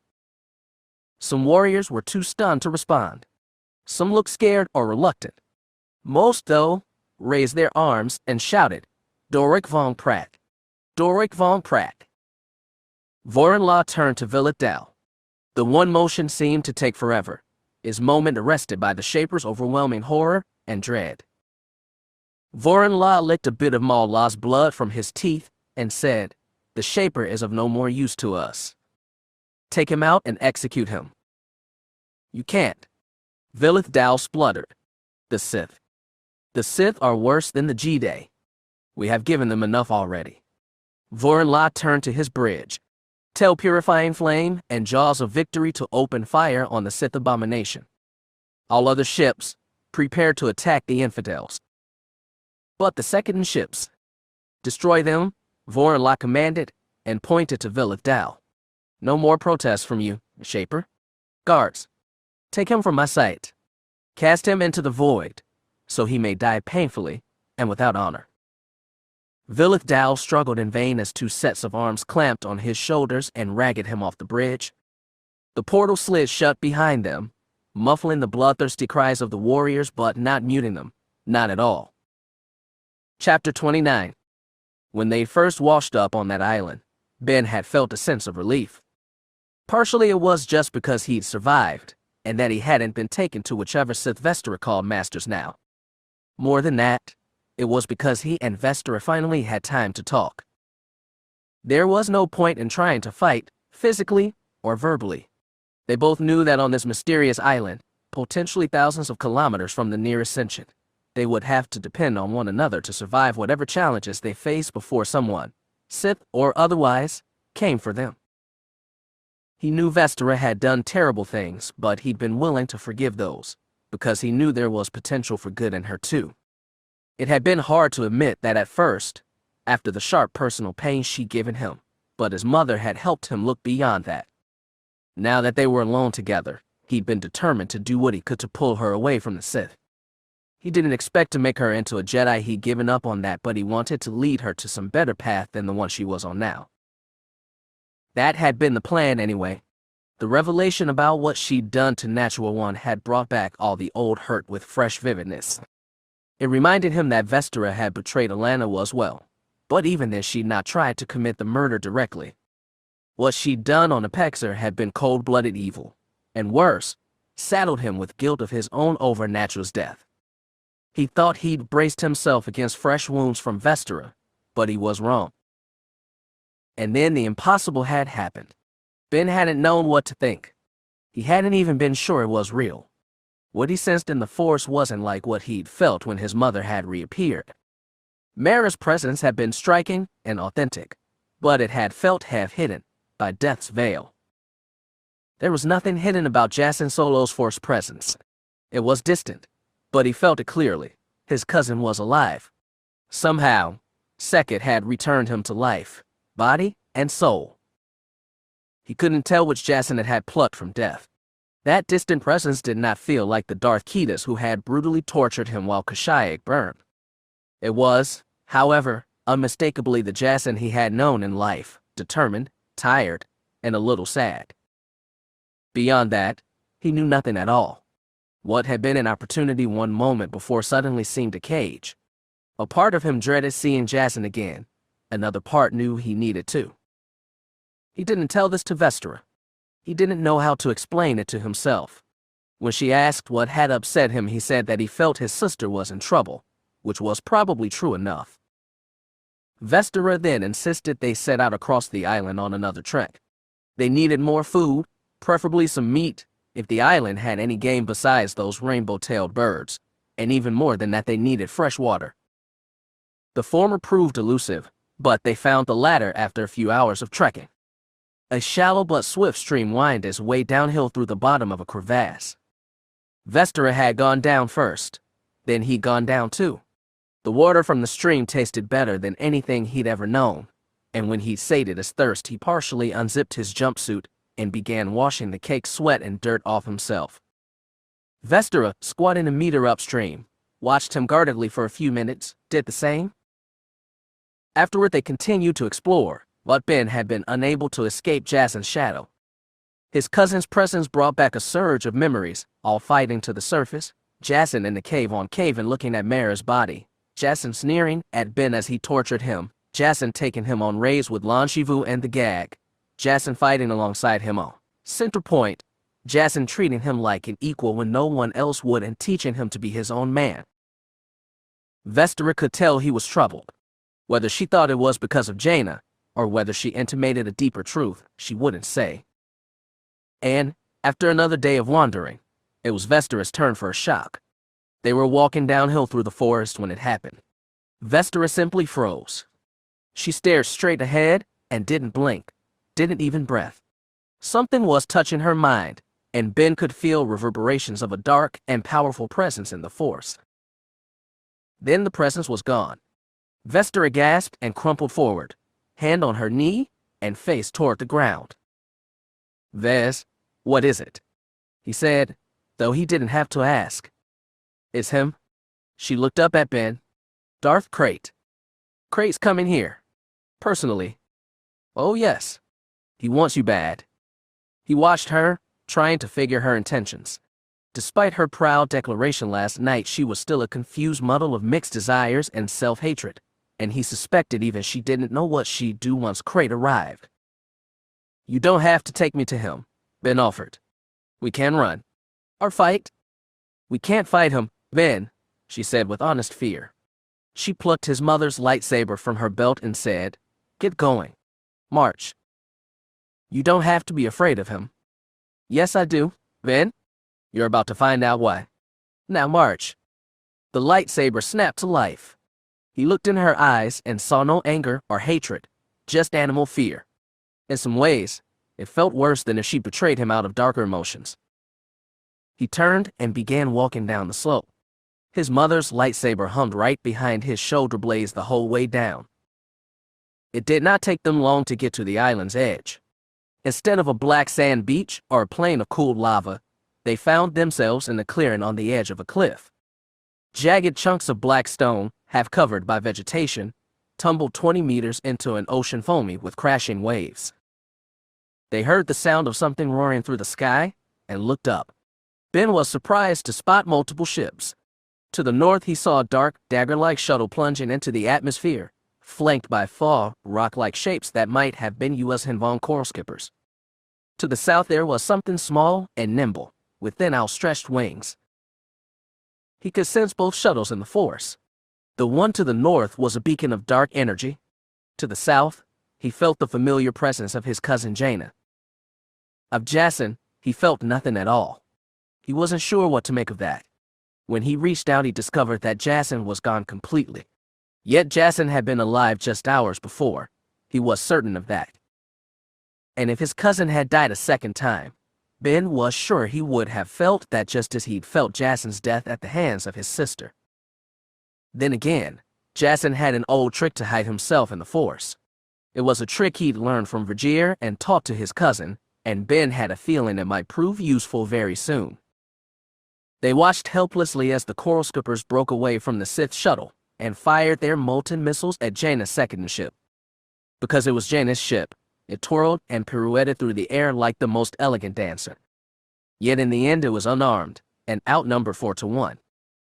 Some warriors were too stunned to respond. Some looked scared or reluctant. Most, though, raised their arms and shouted, Dorik Von Pratt! Dorik Von Pratt! Voron La turned to Vilith Dal. The one motion seemed to take forever, his moment arrested by the Shaper's overwhelming horror and dread. Voron La licked a bit of Maul La's blood from his teeth and said, The Shaper is of no more use to us. Take him out and execute him. You can't. Vilith Dal spluttered. The Sith. The Sith are worse than the Jedi. We have given them enough already. Voron La turned to his bridge. Tell Purifying Flame and Jaws of Victory to open fire on the Sith abomination. All other ships, prepare to attack the infidels. But the second ships. Destroy them, Voron La commanded, and pointed to Vilith Dal. No more protests from you, Shaper. Guards, take him from my sight. Cast him into the void, so he may die painfully and without honor. Vilith Dal struggled in vain as 2 sets of arms clamped on his shoulders and ragged him off the bridge. The portal slid shut behind them, muffling the bloodthirsty cries of the warriors but not muting them, not at all. Chapter 29. When they first washed up on that island, Ben had felt a sense of relief. Partially it was just because he'd survived, and that he hadn't been taken to whichever Sith Vestera called masters now. More than that, it was because he and Vestera finally had time to talk. There was no point in trying to fight, physically or verbally. They both knew that on this mysterious island, potentially thousands of kilometers from the nearest sentient, they would have to depend on one another to survive whatever challenges they faced before someone, Sith or otherwise, came for them. He knew Vestera had done terrible things, but he'd been willing to forgive those, because he knew there was potential for good in her too. It had been hard to admit that at first, after the sharp personal pain she'd given him, but his mother had helped him look beyond that. Now that they were alone together, he'd been determined to do what he could to pull her away from the Sith. He didn't expect to make her into a Jedi. He'd given up on that, but he wanted to lead her to some better path than the one she was on now. That had been the plan anyway. The revelation about what she'd done to Natural One had brought back all the old hurt with fresh vividness. It reminded him that Vestera had betrayed Alana as well, but even then she'd not tried to commit the murder directly. What she'd done on Apexer had been cold-blooded evil, and worse, saddled him with guilt of his own over Natural's death. He thought he'd braced himself against fresh wounds from Vestera, but he was wrong. And then the impossible had happened. Ben hadn't known what to think. He hadn't even been sure it was real. What he sensed in the Force wasn't like what he'd felt when his mother had reappeared. Mara's presence had been striking and authentic, but it had felt half-hidden by death's veil. There was nothing hidden about Jaina Solo's Force presence. It was distant, but he felt it clearly. His cousin was alive. Somehow, Sekhet had returned him to life, body and soul. He couldn't tell which Jaina it had plucked from death. That distant presence did not feel like the Darth Kidas who had brutally tortured him while Kashyyyk burned. It was, however, unmistakably the Jaina he had known in life, determined, tired, and a little sad. Beyond that, he knew nothing at all. What had been an opportunity one moment before suddenly seemed a cage. A part of him dreaded seeing Jaina again. Another part knew he needed to. He didn't tell this to Vestera. He didn't know how to explain it to himself. When she asked what had upset him, he said that he felt his sister was in trouble, which was probably true enough. Vestera then insisted they set out across the island on another trek. They needed more food, preferably some meat, if the island had any game besides those rainbow-tailed birds, and even more than that they needed fresh water. The former proved elusive, but they found the latter after a few hours of trekking. A shallow but swift stream wound its way downhill through the bottom of a crevasse. Vestera had gone down first. Then he'd gone down too. The water from the stream tasted better than anything he'd ever known, and when he'd sated his thirst, he partially unzipped his jumpsuit and began washing the caked sweat and dirt off himself. Vestera, squatting a meter upstream, watched him guardedly for a few minutes, did the same. Afterward they continued to explore, but Ben had been unable to escape Jaina's shadow. His cousin's presence brought back a surge of memories, all fighting to the surface, Jaina in the cave on Kavan looking at Mara's body, Jaina sneering at Ben as he tortured him, Jaina taking him on raids with Longshivou and the Gag, Jaina fighting alongside him on Center Point, Jaina treating him like an equal when no one else would and teaching him to be his own man. Vestera could tell he was troubled. Whether she thought it was because of Jaina, or whether she intimated a deeper truth, she wouldn't say. And, after another day of wandering, it was Vestera's turn for a shock. They were walking downhill through the forest when it happened. Vestera simply froze. She stared straight ahead and didn't blink, didn't even breath. Something was touching her mind, and Ben could feel reverberations of a dark and powerful presence in the Force. Then the presence was gone. Vestera gasped and crumpled forward, hand on her knee and face toward the ground. "Vez, what is it?" he said, though he didn't have to ask. "It's him." She looked up at Ben. "Darth Krayt. Krayt's coming here. Personally." "Oh yes. He wants you bad." He watched her, trying to figure her intentions. Despite her proud declaration last night, she was still a confused muddle of mixed desires and self-hatred, and he suspected even she didn't know what she'd do once Krayt arrived. "You don't have to take me to him," Ben offered. "We can run. Or fight." "We can't fight him, Ben," she said with honest fear. She plucked his mother's lightsaber from her belt and said, "Get going. March." "You don't have to be afraid of him." "Yes, I do, Ben. You're about to find out why. Now march." The lightsaber snapped to life. He looked in her eyes and saw no anger or hatred, just animal fear. In some ways, it felt worse than if she betrayed him out of darker emotions. He turned and began walking down the slope. His mother's lightsaber hummed right behind his shoulder blades the whole way down. It did not take them long to get to the island's edge. Instead of a black sand beach or a plain of cooled lava, they found themselves in a clearing on the edge of a cliff. Jagged chunks of black stone, half covered by vegetation, tumbled 20 meters into an ocean foamy with crashing waves. They heard the sound of something roaring through the sky and looked up. Ben was surprised to spot multiple ships. To the north, he saw a dark, dagger-like shuttle plunging into the atmosphere, flanked by four rock-like shapes that might have been U.S. Hinvong coral skippers. To the south, there was something small and nimble, with thin outstretched wings. He could sense both shuttles in the force. The one to the north was a beacon of dark energy. To the south, he felt the familiar presence of his cousin Jaina. Of Jacen, he felt nothing at all. He wasn't sure what to make of that. When he reached out, he discovered that Jacen was gone completely. Yet Jacen had been alive just hours before. He was certain of that. And if his cousin had died a second time, Ben was sure he would have felt that just as he'd felt Jacen's death at the hands of his sister. Then again, Jacen had an old trick to hide himself in the Force. It was a trick he'd learned from Vergere and taught to his cousin, and Ben had a feeling it might prove useful very soon. They watched helplessly as the coral skippers broke away from the Sith shuttle and fired their molten missiles at Jaina's second ship. Because it was Jaina's ship, it twirled and pirouetted through the air like the most elegant dancer. Yet in the end, it was unarmed and outnumbered 4-1.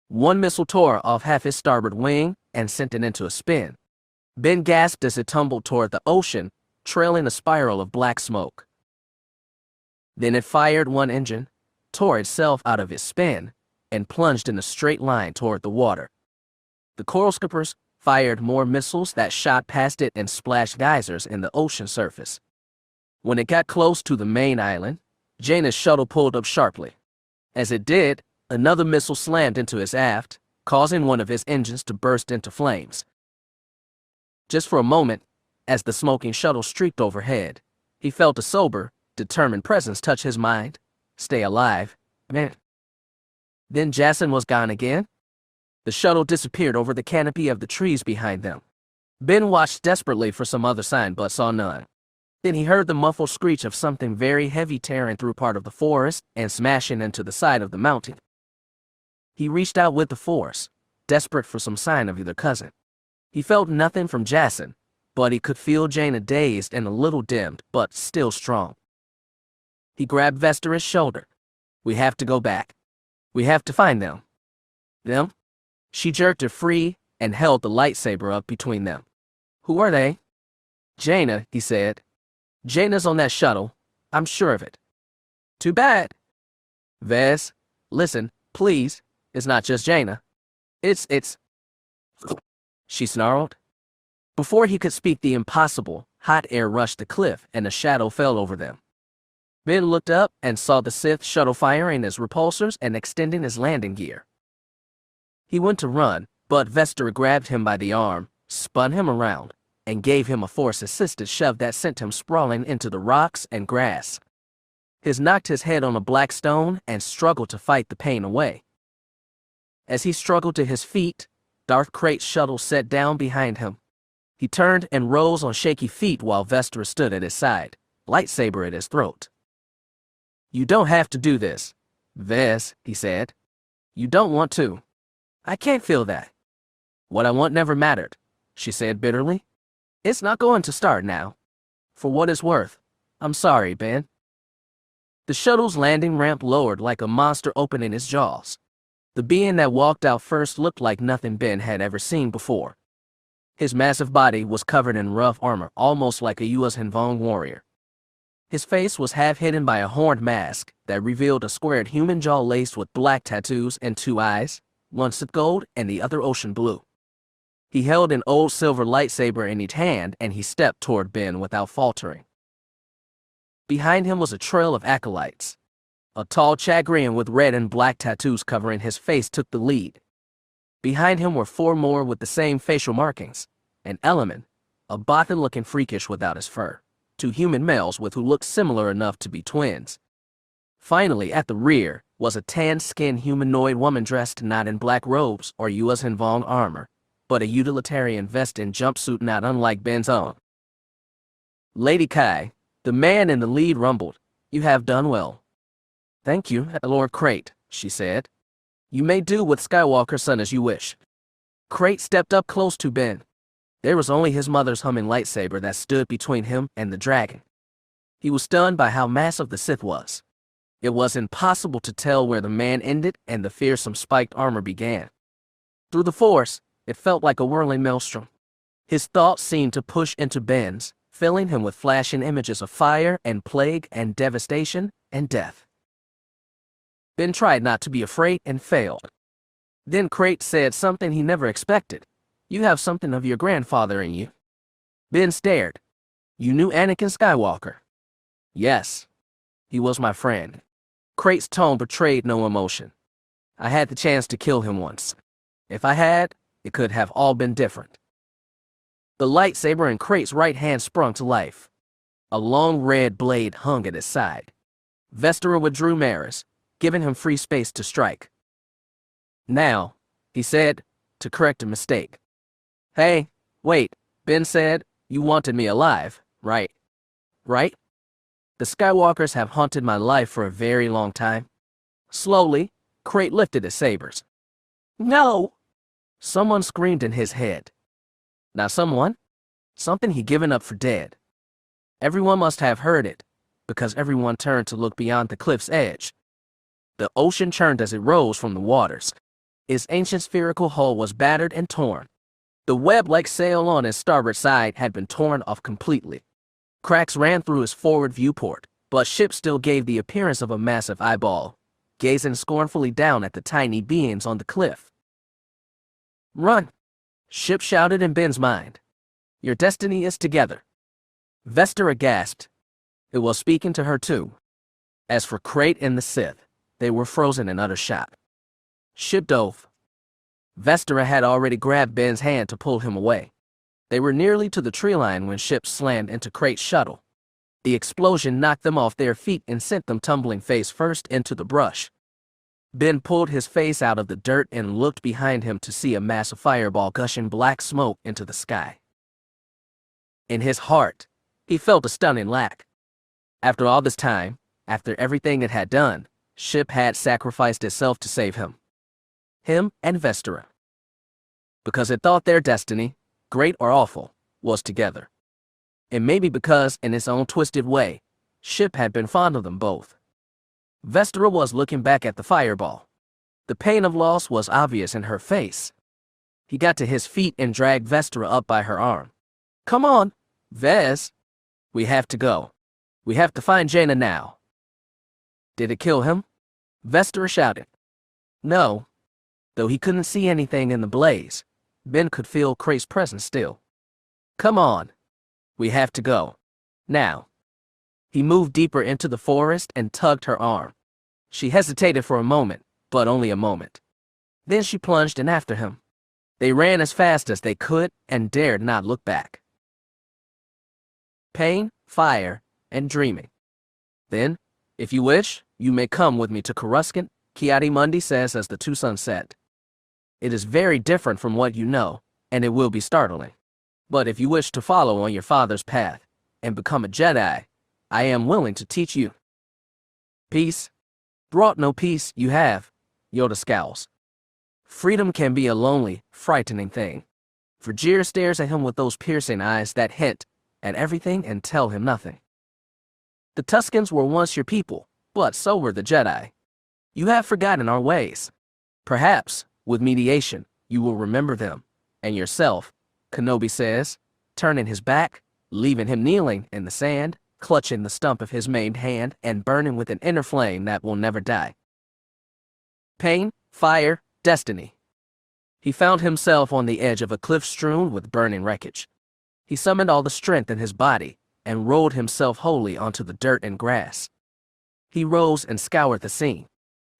One missile tore off half its starboard wing and sent it into a spin. Ben gasped as it tumbled toward the ocean, trailing a spiral of black smoke. Then it fired one engine, tore itself out of its spin, and plunged in a straight line toward the water. The coral skippers fired more missiles that shot past it and splashed geysers in the ocean surface. When it got close to the main island, Jaina's shuttle pulled up sharply. As it did, another missile slammed into its aft, causing one of its engines to burst into flames. Just for a moment, as the smoking shuttle streaked overhead, he felt a sober, determined presence touch his mind. Stay alive, man. Then Jacen was gone again. The shuttle disappeared over the canopy of the trees behind them. Ben watched desperately for some other sign but saw none. Then he heard the muffled screech of something very heavy tearing through part of the forest and smashing into the side of the mountain. He reached out with the force, desperate for some sign of either cousin. He felt nothing from Jacen, but he could feel Jaina dazed and a little dimmed, but still strong. He grabbed Vestera's shoulder. "We have to go back. We have to find them." "Them?" She jerked it free and held the lightsaber up between them. "Who are they?" "Jaina," he said. "Jaina's on that shuttle. I'm sure of it." "Too bad." "Vez, listen, please. It's not just Jaina. It's... She snarled. Before he could speak the impossible, hot air rushed the cliff and a shadow fell over them. Ben looked up and saw the Sith shuttle firing his repulsors and extending his landing gear. He went to run, but Vestera grabbed him by the arm, spun him around, and gave him a force-assisted shove that sent him sprawling into the rocks and grass. He knocked his head on a black stone and struggled to fight the pain away. As he struggled to his feet, Darth Krayt's shuttle set down behind him. He turned and rose on shaky feet while Vestera stood at his side, lightsaber at his throat. "You don't have to do this, Vez," he said. "You don't want to. I can't feel that." "What I want never mattered," she said bitterly. "It's not going to start now. For what it's worth, I'm sorry, Ben." The shuttle's landing ramp lowered like a monster opening its jaws. The being that walked out first looked like nothing Ben had ever seen before. His massive body was covered in rough armor, almost like a U.S. Hinvong warrior. His face was half hidden by a horned mask that revealed a squared human jaw laced with black tattoos and two eyes, one Sith gold and the other ocean blue. He held an old silver lightsaber in each hand, and he stepped toward Ben without faltering. Behind him was a trail of acolytes. A tall Chagrian with red and black tattoos covering his face took the lead. Behind him were four more with the same facial markings. An Element, a Bothan looking freakish without his fur. Two human males with who looked similar enough to be twins. Finally, at the rear, was a tan-skinned humanoid woman dressed not in black robes or U.S. Hinvong armor, but a utilitarian vest and jumpsuit not unlike Ben's own. "Lady Kai," the man in the lead rumbled, "you have done well." "Thank you, Lord Krayt," she said. "You may do with Skywalker's son as you wish." Krayt stepped up close to Ben. There was only his mother's humming lightsaber that stood between him and the dragon. He was stunned by how massive the Sith was. It was impossible to tell where the man ended and the fearsome spiked armor began. Through the Force, it felt like a whirling maelstrom. His thoughts seemed to push into Ben's, filling him with flashing images of fire and plague and devastation and death. Ben tried not to be afraid and failed. Then Crate said something he never expected. "You have something of your grandfather in you." Ben stared. "You knew Anakin Skywalker?" "Yes. He was my friend." Crate's tone betrayed no emotion. "I had the chance to kill him once. If I had, it could have all been different." The lightsaber in Crate's right hand sprung to life. A long red blade hung at his side. Vestera withdrew Maris, giving him free space to strike. "Now," he said, to correct a mistake. "Hey, wait," Ben said, "you wanted me alive, right? Right? The Skywalkers have haunted my life for a very long time." Slowly, Crate lifted his sabers. "No!" Someone screamed in his head. Not someone. Something he'd given up for dead. Everyone must have heard it, because everyone turned to look beyond the cliff's edge. The ocean churned as it rose from the waters. Its ancient spherical hull was battered and torn. The web-like sail on its starboard side had been torn off completely. Cracks ran through its forward viewport, but ship still gave the appearance of a massive eyeball, gazing scornfully down at the tiny beings on the cliff. "Run!" Ship shouted in Ben's mind. "Your destiny is together." Vestera gasped. It was speaking to her too. As for Crate and the Sith, they were frozen in utter shock. Ship dove. Vestera had already grabbed Ben's hand to pull him away. They were nearly to the tree line when Ship slammed into Crate's shuttle. The explosion knocked them off their feet and sent them tumbling face first into the brush. Ben pulled his face out of the dirt and looked behind him to see a massive fireball gushing black smoke into the sky. In his heart, he felt a stunning lack. After all this time, after everything it had done, Ship had sacrificed itself to save him. Him and Vestera. Because it thought their destiny, great or awful, was together. And maybe because, in its own twisted way, Ship had been fond of them both. Vestera was looking back at the fireball. The pain of loss was obvious in her face. He got to his feet and dragged Vestera up by her arm. "Come on, Vez. We have to go. We have to find Jaina now." "Did it kill him?" Vestera shouted. No. Though he couldn't see anything in the blaze, Ben could feel Crate's presence still. "Come on. We have to go. Now." He moved deeper into the forest and tugged her arm. She hesitated for a moment, but only a moment. Then she plunged in after him. They ran as fast as they could and dared not look back. Pain, fire, and dreaming. "Then, if you wish, you may come with me to Coruscant," Ki-Adi-Mundi says as the two suns set. "It is very different from what you know, and it will be startling. But if you wish to follow on your father's path and become a Jedi, I am willing to teach you." "Peace? Brought no peace, you have," Yoda scowls. Freedom can be a lonely, frightening thing. Vergir stares at him with those piercing eyes that hint at everything and tell him nothing. "The Tuskens were once your people, but so were the Jedi. You have forgotten our ways. Perhaps, with mediation, you will remember them, and yourself," Kenobi says, turning his back, leaving him kneeling in the sand, clutching the stump of his maimed hand and burning with an inner flame that will never die. Pain, fire, destiny. He found himself on the edge of a cliff strewn with burning wreckage. He summoned all the strength in his body and rolled himself wholly onto the dirt and grass. He rose and scoured the scene.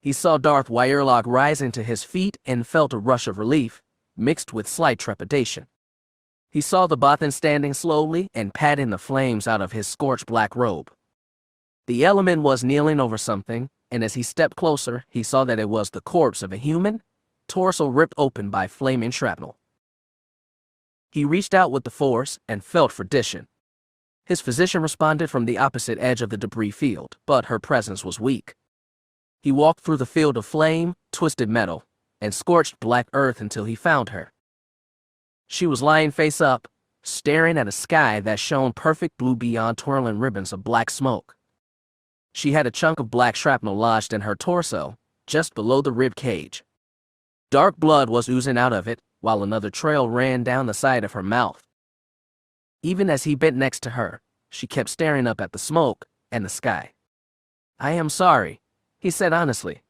He saw Darth Wyerlog rising to his feet and felt a rush of relief, mixed with slight trepidation. He saw the Bothan standing slowly and patting the flames out of his scorched black robe. The element was kneeling over something, and as he stepped closer, he saw that it was the corpse of a human, torso ripped open by flaming shrapnel. He reached out with the Force and felt for Dishan. His physician responded from the opposite edge of the debris field, but her presence was weak. He walked through the field of flame, twisted metal, and scorched black earth until he found her. She was lying face up, staring at a sky that shone perfect blue beyond twirling ribbons of black smoke. She had a chunk of black shrapnel lodged in her torso, just below the rib cage. Dark blood was oozing out of it, while another trail ran down the side of her mouth. Even as he bent next to her, she kept staring up at the smoke and the sky. "I am sorry," he said honestly.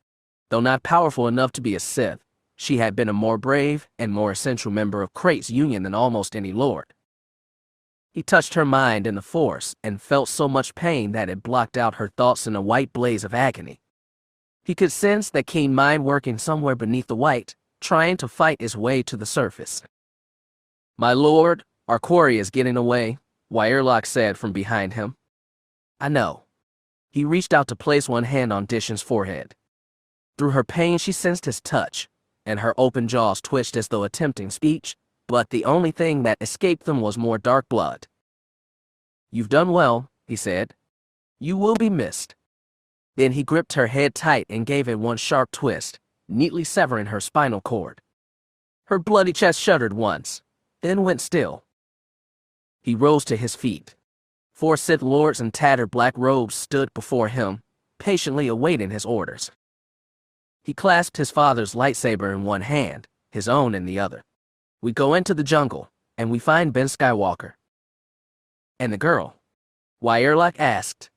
Though not powerful enough to be a Sith, she had been a more brave and more essential member of Crate's Union than almost any Lord. He touched her mind in the Force and felt so much pain that it blocked out her thoughts in a white blaze of agony. He could sense that keen mind working somewhere beneath the white, trying to fight its way to the surface. "My lord, our quarry is getting away," Wyerlock said from behind him. "I know." He reached out to place one hand on Dishan's forehead. Through her pain she sensed his touch, and her open jaws twitched as though attempting speech, but the only thing that escaped them was more dark blood. "You've done well," he said. "You will be missed." Then he gripped her head tight and gave it one sharp twist, neatly severing her spinal cord. Her bloody chest shuddered once, then went still. He rose to his feet. 4 Sith lords in tattered black robes stood before him, patiently awaiting his orders. He clasped his father's lightsaber in one hand, his own in the other. "We go into the jungle, and we find Ben Skywalker." "And the girl?" Wyerlock asked.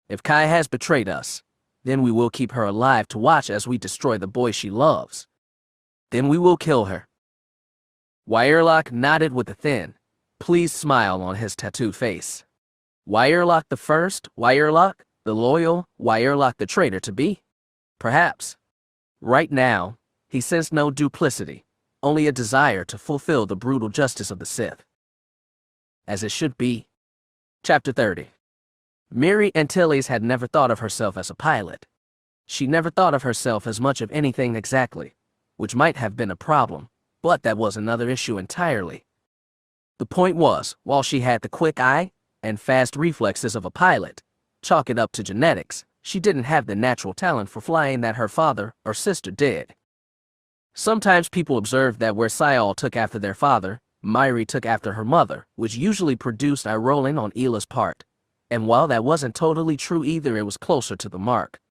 "If Kai has betrayed us, then we will keep her alive to watch as we destroy the boy she loves. Then we will kill her." Wyerlock nodded with a thin, pleased smile on his tattooed face. Wyerlock the First, Wyerlock, the loyal, Wyerlock the traitor-to-be? Perhaps. Right now, he sensed no duplicity, only a desire to fulfill the brutal justice of the Sith. As it should be. Chapter 30. Miri Antilles had never thought of herself as a pilot. She never thought of herself as much of anything exactly, which might have been a problem, but that was another issue entirely. The point was, while she had the quick eye and fast reflexes of a pilot, chalk it up to genetics, she didn't have the natural talent for flying that her father or sister did. Sometimes people observed that where Sayal took after their father, Miri took after her mother, which usually produced eye rolling on Ela's part. And while that wasn't totally true either, it was closer to the mark.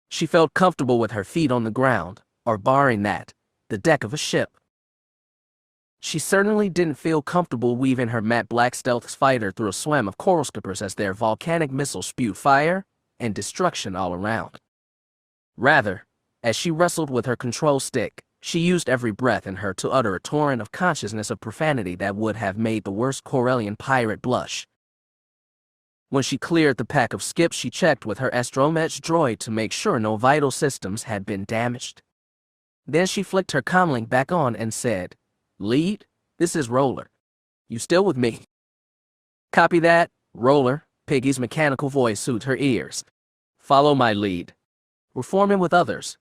She felt comfortable with her feet on the ground, or barring that, the deck of a ship. She certainly didn't feel comfortable weaving her matte black stealth fighter through a swam of coral skippers as their volcanic missiles spewed fire and destruction all around. Rather, as she wrestled with her control stick, she used every breath in her to utter a torrent of consciousness of profanity that would have made the worst Corellian pirate blush. When she cleared the pack of skips, she checked with her astromech droid to make sure no vital systems had been damaged. Then she flicked her comlink back on and said, "Lead, this is Roller. You still with me?" "Copy that, Roller," Piggy's mechanical voice soothed her ears. "Follow my lead. We're forming with others."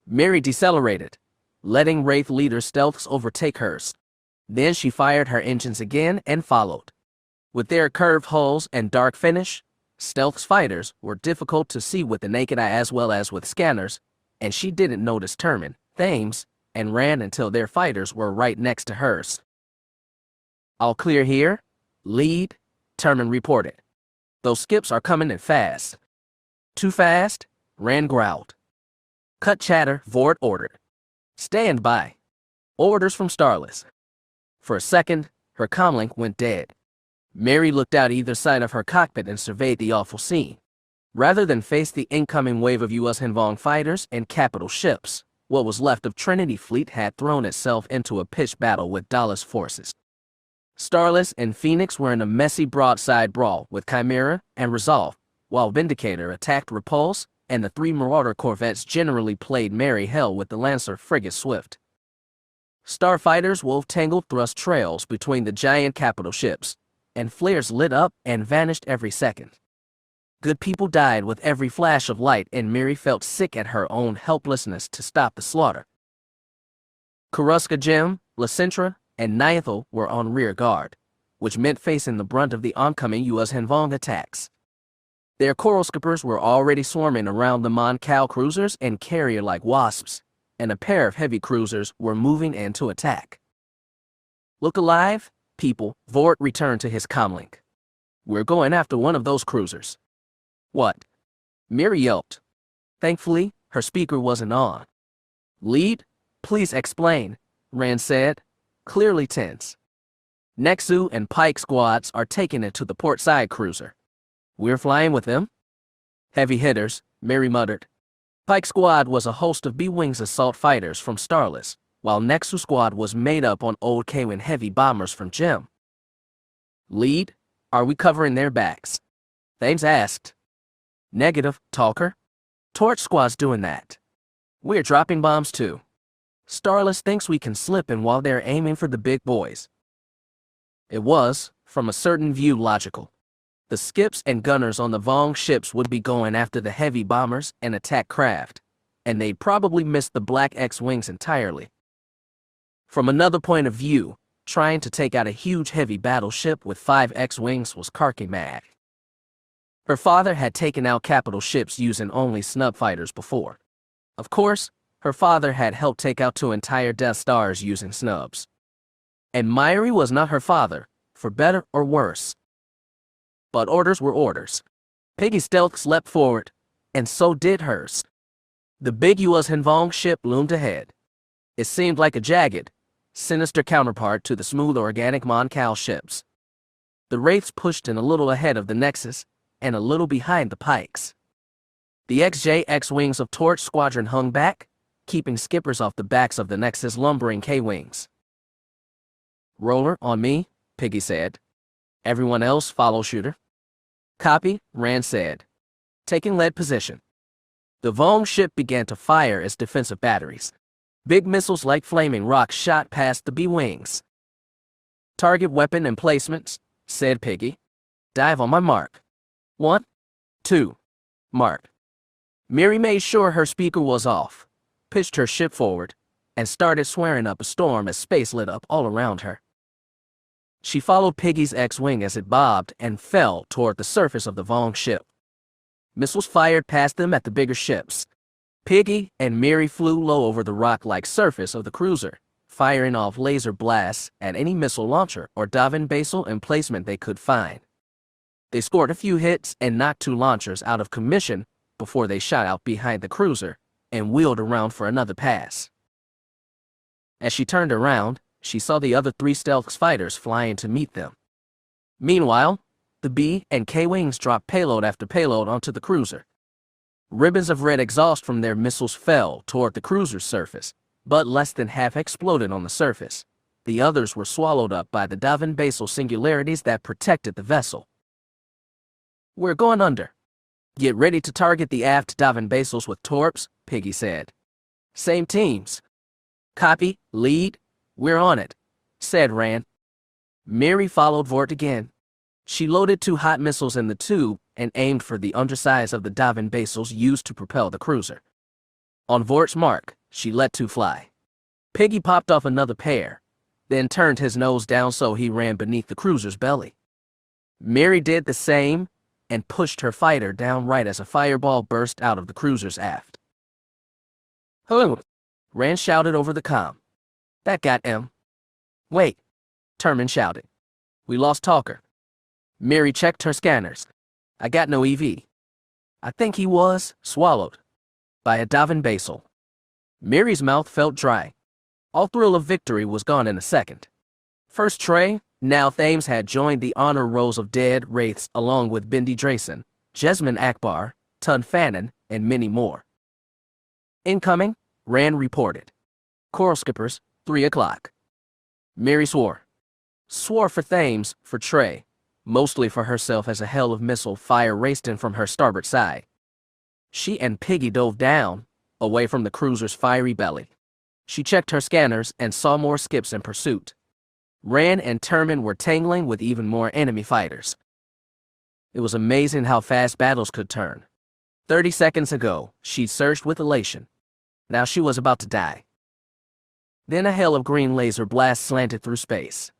Miri decelerated, letting Wraith leader stealths overtake hers. Then she fired her engines again and followed. With their curved hulls and dark finish, stealth's fighters were difficult to see with the naked eye as well as with scanners, and she didn't notice Termin, Thames, and ran until their fighters were right next to hers. "All clear here? Lead," Termin reported. "Those skips are coming in fast." "Too fast?" Rand growled. "Cut chatter," Vord ordered. "Stand by." Orders from Starless. For a second, her comlink went dead. Mary looked out either side of her cockpit and surveyed the awful scene. Rather than face the incoming wave of U.S. Hanvong fighters and capital ships, what was left of Trinity Fleet had thrown itself into a pitched battle with Daala's forces. Starless and Phoenix were in a messy broadside brawl with Chimera and Resolve, while Vindicator attacked Repulse, and the 3 Marauder corvettes generally played merry hell with the Lancer frigate Swift. Starfighters wove tangled thrust trails between the giant capital ships, and flares lit up and vanished every second. Good people died with every flash of light, and Miri felt sick at her own helplessness to stop the slaughter. Karuska Jim, Lacentra, and Niathal were on rear guard, which meant facing the brunt of the oncoming U.S. Hanvong attacks. Their coral skippers were already swarming around the Mon Cal cruisers and carrier like wasps, and a pair of heavy cruisers were moving in to attack. "Look alive?" people, Vort returned to his comlink. We're going after one of those cruisers. What? Miri yelped. Thankfully, her speaker wasn't on. Lead, please explain, Rand said, clearly tense. Nexu and Pike squads are taking it to the portside cruiser. We're flying with them? Heavy hitters, Miri muttered. Pike squad was a host of B-Wings assault fighters from Starless, while Nexu squad was made up on old K-Wing heavy bombers from Gem. Lead, are we covering their backs? Thames asked. Negative, Talker. Torch squad's doing that. We're dropping bombs too. Starless thinks we can slip in while they're aiming for the big boys. It was, from a certain view, logical. The skips and gunners on the Vong ships would be going after the heavy bombers and attack craft, and they'd probably miss the Black X-Wings entirely. From another point of view, trying to take out a huge heavy battleship with 5 X-Wings was carky mad. Her father had taken out capital ships using only snub fighters before. Of course, her father had helped take out 2 entire Death Stars using snubs. And Myri was not her father, for better or worse. But orders were orders. Piggy's stealth leapt forward, and so did hers. The big U.S. Hinvong ship loomed ahead. It seemed like a Jagged, sinister counterpart to the smooth organic Mon Cal ships. The Wraiths pushed in a little ahead of the Nexus, and a little behind the Pikes. The XJ X-Wings of Torch Squadron hung back, keeping skippers off the backs of the Nexus lumbering K-Wings. Roller on me, Piggy said. Everyone else follow shooter. Copy, Rand said, taking lead position. The Vong ship began to fire its defensive batteries. Big missiles like flaming rocks shot past the B-Wings. Target weapon emplacements, said Piggy. Dive on my mark. 1, 2, mark. Miri made sure her speaker was off, pitched her ship forward, and started swearing up a storm as space lit up all around her. She followed Piggy's X-Wing as it bobbed and fell toward the surface of the Vong ship. Missiles fired past them at the bigger ships. Piggy and Miri flew low over the rock-like surface of the cruiser, firing off laser blasts at any missile launcher or Davin basal emplacement they could find. They scored a few hits and knocked 2 launchers out of commission before they shot out behind the cruiser and wheeled around for another pass. As she turned around, she saw the other 3 stealth fighters flying to meet them. Meanwhile, the B and K-Wings dropped payload after payload onto the cruiser. Ribbons of red exhaust from their missiles fell toward the cruiser's surface, but less than half exploded on the surface. The others were swallowed up by the Davin basal singularities that protected the vessel. We're going under. Get ready to target the aft Davin basals with torps, Piggy said. Same teams. Copy, lead. We're on it, said Rand. Miri followed Vort again. She loaded 2 hot missiles in the tube and aimed for the undersides of the Davin basals used to propel the cruiser. On Vort's mark, she let 2 fly. Piggy popped off another pair, then turned his nose down so he ran beneath the cruiser's belly. Miri did the same and pushed her fighter down right as a fireball burst out of the cruiser's aft. Hello, Rand shouted over the comm. That got M. Wait, Terman shouted. We lost Talker. Miri checked her scanners. I got no EV. I think he was swallowed by a Davin basal. Miri's mouth felt dry. All thrill of victory was gone in a second. First Trey, now Thames had joined the honor rolls of dead Wraiths along with Bindi Drayson, Jesmyn Akbar, Tun Fannin, and many more. Incoming, Rand reported. Coral skippers, 3 o'clock. Miri swore. Swore for Thames, for Trey, mostly for herself as a hail of missile fire raced in from her starboard side. She and Piggy dove down, away from the cruiser's fiery belly. She checked her scanners and saw more skips in pursuit. Rand and Terman were tangling with even more enemy fighters. It was amazing how fast battles could turn. 30 seconds ago, she'd surged with elation. Now she was about to die. Then a hail of green laser blasts slanted through space.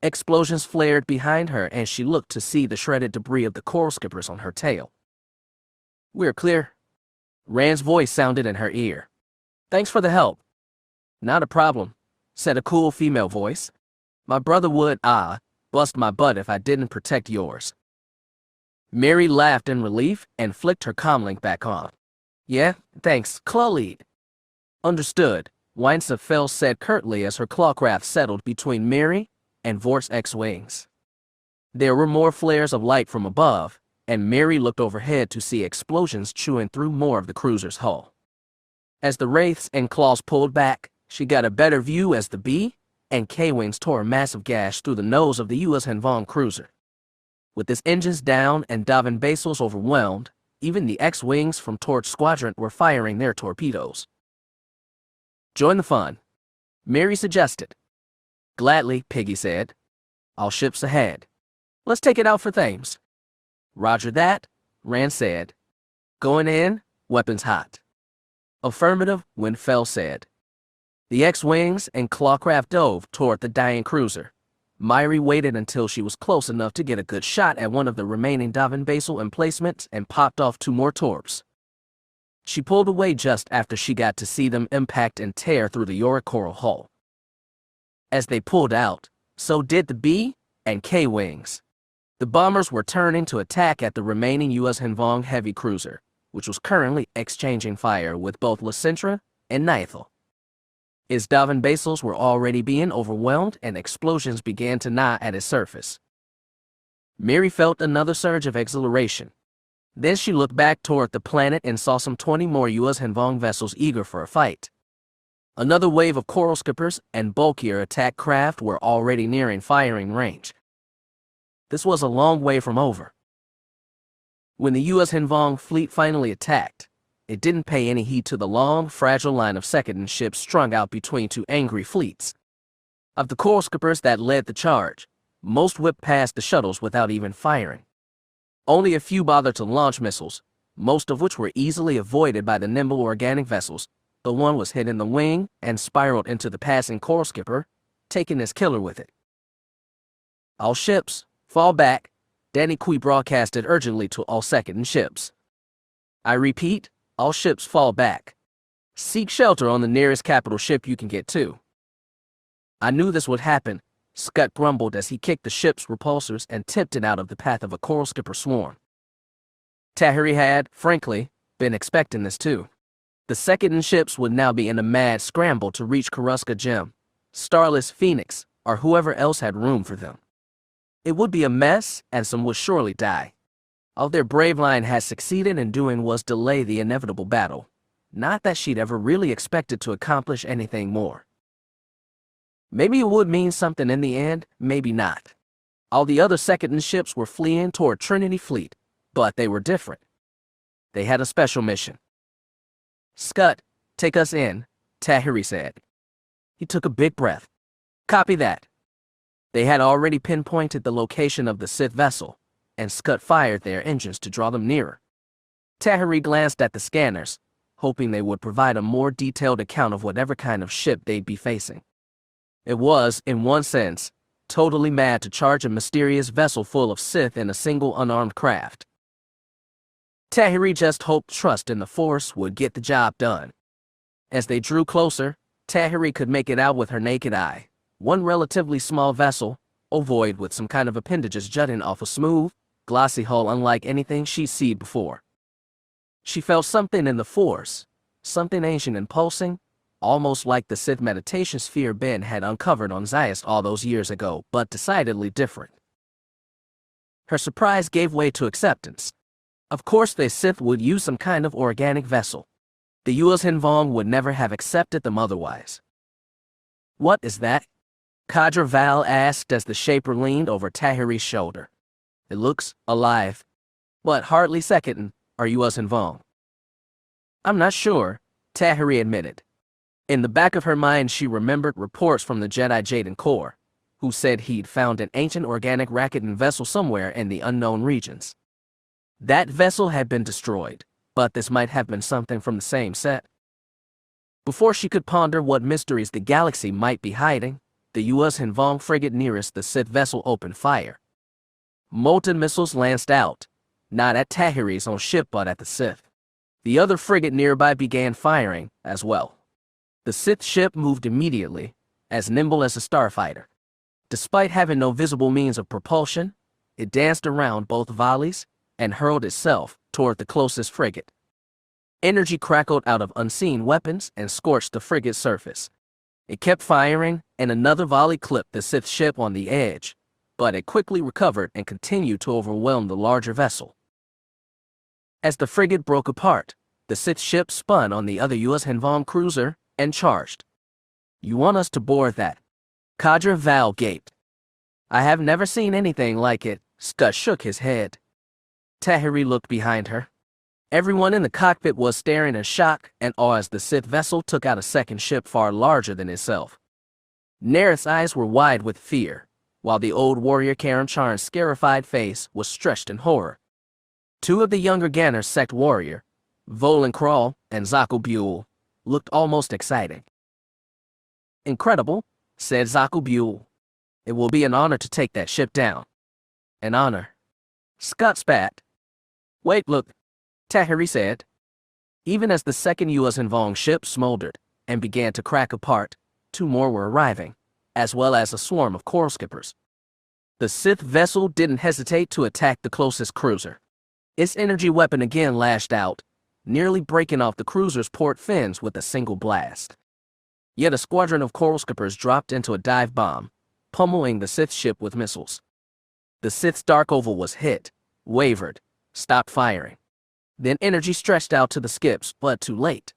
Explosions flared behind her and she looked to see the shredded debris of the coral skippers on her tail. We're clear. Rand's voice sounded in her ear. Thanks for the help. Not a problem, said a cool female voice. My brother would, bust my butt if I didn't protect yours. Mary laughed in relief and flicked her comlink back on. Yeah, thanks, Clawlead. Understood, Winesafel said curtly as her clawcraft settled between Mary and Vort's X-Wings. There were more flares of light from above, and Mary looked overhead to see explosions chewing through more of the cruiser's hull. As the Wraiths and Claws pulled back, she got a better view as the B and K-Wings tore a massive gash through the nose of the U.S. Hanvong cruiser. With its engines down and Yavin bases overwhelmed, even the X-Wings from Torch Squadron were firing their torpedoes. Join the fun, Mary suggested. Gladly, Piggy said. All ships ahead. Let's take it out for Thames. Roger that, Rand said. Going in, weapons hot. Affirmative, Winfell said. The X-Wings and Clawcraft dove toward the dying cruiser. Myri waited until she was close enough to get a good shot at one of the remaining Yavin basal emplacements and popped off 2 more torps. She pulled away just after she got to see them impact and tear through the Yorick Coral hull. As they pulled out, so did the B and K-Wings. The bombers were turning to attack at the remaining U.S. Hanvong heavy cruiser, which was currently exchanging fire with both Lacentra and Nithal. Its Yavin basals were already being overwhelmed and explosions began to gnaw at its surface. Mary felt another surge of exhilaration. Then she looked back toward the planet and saw some 20 more U.S. Hanvong vessels eager for a fight. Another wave of coral skippers and bulkier attack craft were already nearing firing range. This was a long way from over. When the U.S. Hanvong fleet finally attacked, it didn't pay any heed to the long, fragile line of second ships strung out between 2 angry fleets. Of the coral skippers that led the charge, most whipped past the shuttles without even firing. Only a few bothered to launch missiles, most of which were easily avoided by the nimble organic vessels. The one was hit in the wing and spiraled into the passing coral skipper, taking his killer with it. All ships, fall back, Danny Kui broadcasted urgently to all second ships. I repeat, all ships fall back. Seek shelter on the nearest capital ship you can get to. I knew this would happen, Scott grumbled as he kicked the ship's repulsors and tipped it out of the path of a coral skipper swarm. Tahiri had, frankly, been expecting this too. The second ships would now be in a mad scramble to reach Karuska Gem, Starless Phoenix, or whoever else had room for them. It would be a mess, and some would surely die. All their brave line had succeeded in doing was delay the inevitable battle. Not that she'd ever really expected to accomplish anything more. Maybe it would mean something in the end, maybe not. All the other second ships were fleeing toward Trinity Fleet, but they were different. They had a special mission. Scud, take us in, Tahiri said. He took a big breath. Copy that. They had already pinpointed the location of the Sith vessel, and Scud fired their engines to draw them nearer. Tahiri glanced at the scanners, hoping they would provide a more detailed account of whatever kind of ship they'd be facing. It was, in one sense, totally mad to charge a mysterious vessel full of Sith in a single unarmed craft. Tahiri just hoped trust in the Force would get the job done. As they drew closer, Tahiri could make it out with her naked eye. One relatively small vessel, ovoid with some kind of appendages jutting off a smooth, glossy hull unlike anything she'd seen before. She felt something in the Force, something ancient and pulsing, almost like the Sith meditation sphere Ben had uncovered on Zayas all those years ago, but decidedly different. Her surprise gave way to acceptance. Of course the Sith would use some kind of organic vessel. The U.S. Hanvong would never have accepted them otherwise. What is that? Kadra Val asked as the Shaper leaned over Tahiri's shoulder. It looks alive, but hardly second, are U.S. Hanvong. I'm not sure, Tahiri admitted. In the back of her mind she remembered reports from the Jedi Jaden Corps, who said he'd found an ancient organic Rakuten vessel somewhere in the unknown regions. That vessel had been destroyed, but this might have been something from the same set. Before she could ponder what mysteries the galaxy might be hiding, the U.S. Hanvong frigate nearest the Sith vessel opened fire. Molten missiles lanced out, not at Tahiri's own ship but at the Sith. The other frigate nearby began firing as well. The Sith ship moved immediately, as nimble as a starfighter. Despite having no visible means of propulsion, it danced around both volleys and hurled itself toward the closest frigate. Energy crackled out of unseen weapons and scorched the frigate's surface. It kept firing, and another volley clipped the Sith ship on the edge, but it quickly recovered and continued to overwhelm the larger vessel. As the frigate broke apart, the Sith ship spun on the other U.S. Hanvong cruiser and charged. "You want us to board that?" Cadre Val gaped. "I have never seen anything like it." Scott shook his head. Tahiri looked behind her. Everyone in the cockpit was staring in shock and awe as the Sith vessel took out a second ship far larger than itself. Nereth's eyes were wide with fear, while the old warrior Karam Charn's scarified face was stretched in horror. Two of the younger Ganner's sect warrior, Volan Kral and Zaku Buell, looked almost excited. "Incredible," said Zaku Buell. "It will be an honor to take that ship down." "An honor." Scott spat. "Wait, look," Tahiri said. Even as the second U.S. Hanvong ship smoldered and began to crack apart, two more were arriving, as well as a swarm of coral skippers. The Sith vessel didn't hesitate to attack the closest cruiser. Its energy weapon again lashed out, nearly breaking off the cruiser's port fins with a single blast. Yet a squadron of coral skippers dropped into a dive bomb, pummeling the Sith ship with missiles. The Sith's dark oval was hit, wavered, stopped firing. Then energy stretched out to the skips, but too late.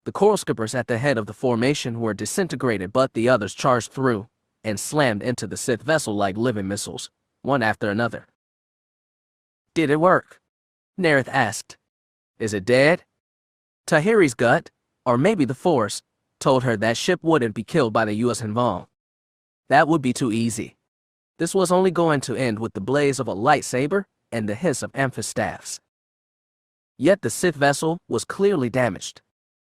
The coral skippers at the head of the formation were disintegrated, but the others charged through and slammed into the Sith vessel like living missiles, one after another. "Did it work?" Nereth asked. "Is it dead?" Tahiri's gut, or maybe the Force, told her that ship wouldn't be killed by the U.S. Hanvong. That would be too easy. This was only going to end with the blaze of a lightsaber and the hiss of amphistaffs. Yet the Sith vessel was clearly damaged.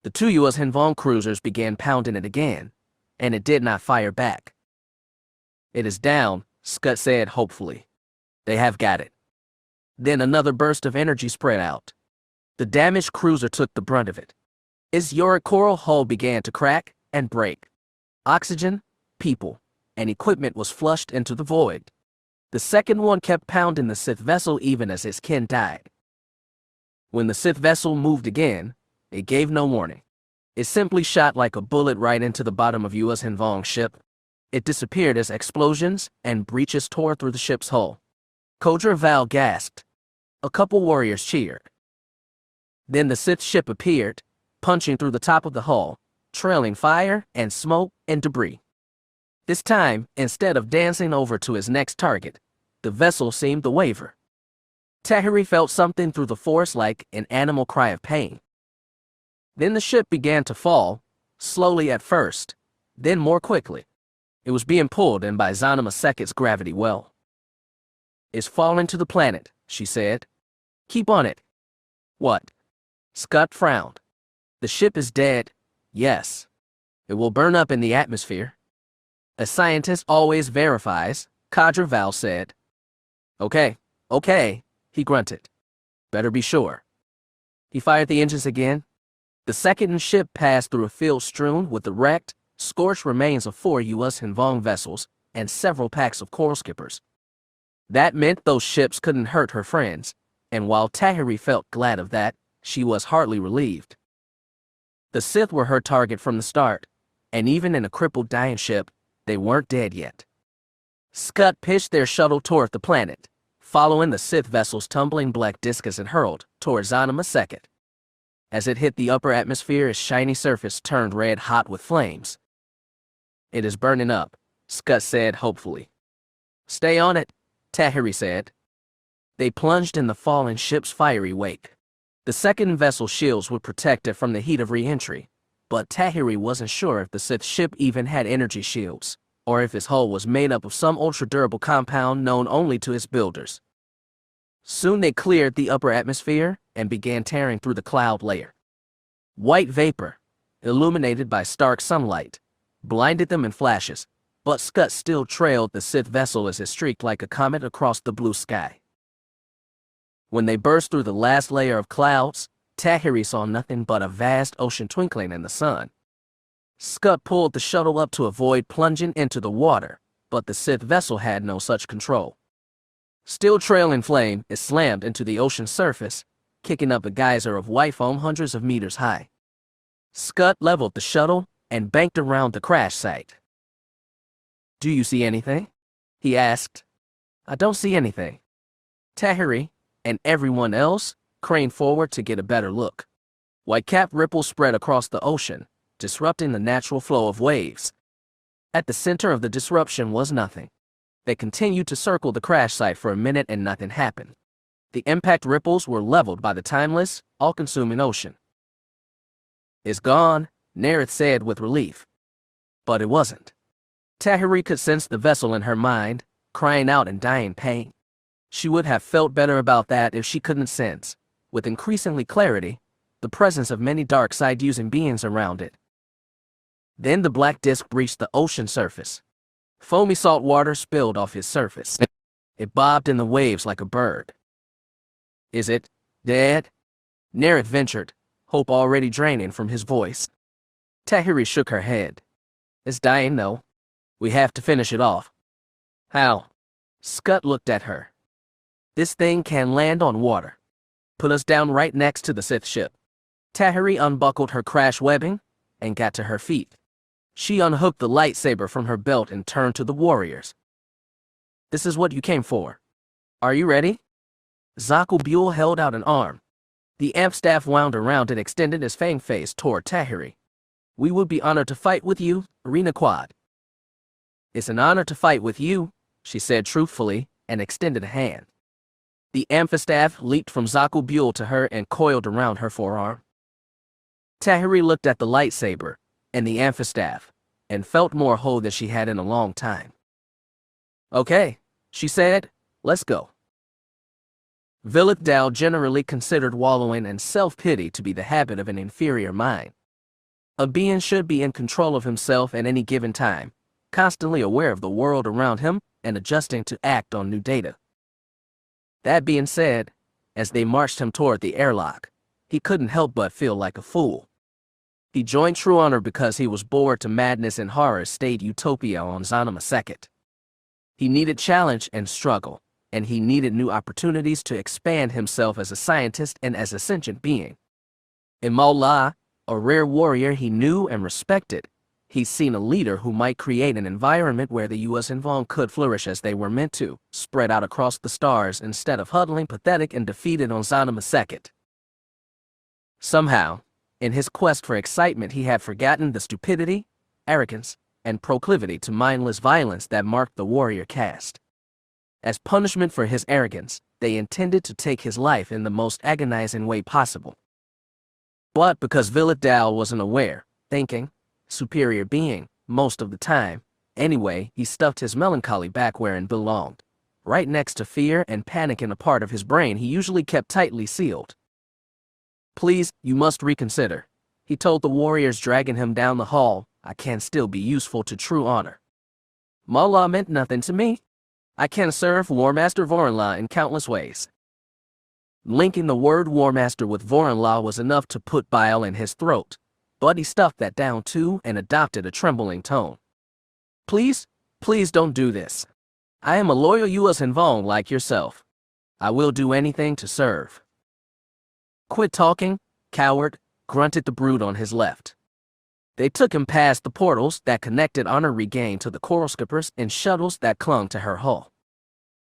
The two U.S. Hanvong cruisers began pounding it again, and it did not fire back. "It is down," Scott said hopefully. "They have got it." Then another burst of energy spread out. The damaged cruiser took the brunt of it. Its Yorick coral hull began to crack and break. Oxygen, people, and equipment was flushed into the void. The second one kept pounding the Sith vessel even as its kin died. When the Sith vessel moved again, it gave no warning. It simply shot like a bullet right into the bottom of U.S. Hanvong's ship. It disappeared as explosions and breaches tore through the ship's hull. Cadre Val gasped. A couple warriors cheered. Then the Sith ship appeared, punching through the top of the hull, trailing fire and smoke and debris. This time, instead of dancing over to his next target, the vessel seemed to waver. Tahiri felt something through the Force like an animal cry of pain. Then the ship began to fall, slowly at first, then more quickly. It was being pulled in by Zanima Second's gravity well. "It's falling to the planet," she said. "Keep on it." "What?" Scott frowned. "The ship is dead, yes. It will burn up in the atmosphere." "A scientist always verifies," Cadre Val said. Okay, he grunted. "Better be sure." He fired the engines again. The second ship passed through a field strewn with the wrecked, scorched remains of 4 U.S. Hanvong vessels and several packs of coral skippers. That meant those ships couldn't hurt her friends, and while Tahiri felt glad of that, she was hardly relieved. The Sith were her target from the start, and even in a crippled dying ship, they weren't dead yet. Scud pitched their shuttle toward the planet, following the Sith vessel's tumbling black disk as it hurled toward Zanima Second. As it hit the upper atmosphere, its shiny surface turned red hot with flames. "It is burning up," Scud said hopefully. "Stay on it," Tahiri said. They plunged in the fallen ship's fiery wake. The second vessel's shields would protect it from the heat of re-entry, but Tahiri wasn't sure if the Sith ship even had energy shields, or if its hull was made up of some ultra-durable compound known only to its builders. Soon they cleared the upper atmosphere and began tearing through the cloud layer. White vapor, illuminated by stark sunlight, blinded them in flashes, but Scud still trailed the Sith vessel as it streaked like a comet across the blue sky. When they burst through the last layer of clouds, Tahiri saw nothing but a vast ocean twinkling in the sun. Scud pulled the shuttle up to avoid plunging into the water, but the Sith vessel had no such control. Still trailing flame, it slammed into the ocean's surface, kicking up a geyser of white foam hundreds of meters high. Scud leveled the shuttle and banked around the crash site. "Do you see anything?" he asked. "I don't see anything." Tahiri, and everyone else, craned forward to get a better look. White-capped ripples spread across the ocean, disrupting the natural flow of waves. At the center of the disruption was nothing. They continued to circle the crash site for a minute and nothing happened. The impact ripples were leveled by the timeless, all-consuming ocean. "It's gone," Nerith said with relief. But it wasn't. Tahiri could sense the vessel in her mind, crying out in dying pain. She would have felt better about that if she couldn't sense, with increasingly clarity, the presence of many dark side-using beings around it. Then the black disk breached the ocean surface. Foamy salt water spilled off its surface. It bobbed in the waves like a bird. "Is it dead?" Nerith ventured, hope already draining from his voice. Tahiri shook her head. "It's dying, though. We have to finish it off." "How?" Scud looked at her. "This thing can land on water. Put us down right next to the Sith ship." Tahiri unbuckled her crash webbing and got to her feet. She unhooked the lightsaber from her belt and turned to the warriors. "This is what you came for. Are you ready?" Zaku Buell held out an arm. The amp staff wound around and extended his fang face toward Tahiri. "We would be honored to fight with you, Arena Quad." "It's an honor to fight with you," she said truthfully, and extended a hand. The amphistaff leaped from Zaku Buell to her and coiled around her forearm. Tahiri looked at the lightsaber and the amphistaff, and felt more whole than she had in a long time. "Okay," she said, "let's go." Vilith Dal generally considered wallowing in self-pity to be the habit of an inferior mind. A being should be in control of himself at any given time, constantly aware of the world around him and adjusting to act on new data. That being said, as they marched him toward the airlock, he couldn't help but feel like a fool. He joined True Honor because he was bored to madness and horror stayed utopia on Zanima Second. He needed challenge and struggle, and he needed new opportunities to expand himself as a scientist and as a sentient being. In Maula, a rare warrior he knew and respected, he's seen a leader who might create an environment where the U.S. and Vaughn could flourish as they were meant to, spread out across the stars instead of huddling pathetic and defeated on Zanima Second. Somehow, in his quest for excitement, he had forgotten the stupidity, arrogance, and proclivity to mindless violence that marked the warrior caste. As punishment for his arrogance, they intended to take his life in the most agonizing way possible. But because Vilith Dal wasn't aware, thinking, superior being, most of the time, anyway, he stuffed his melancholy back where it belonged, right next to fear and panic in a part of his brain he usually kept tightly sealed. "Please, you must reconsider," he told the warriors dragging him down the hall. "I can still be useful to True Honor. Maula meant nothing to me. I can serve War Master Voronla in countless ways." Linking the word War Master with Voronla was enough to put bile in his throat, but he stuffed that down too and adopted a trembling tone. Please don't do this. I am a loyal U.S. Vaughn like yourself. I will do anything to serve." "Quit talking, coward," grunted the brute on his left. They took him past the portals that connected Honor Regained to the coral skippers and shuttles that clung to her hull.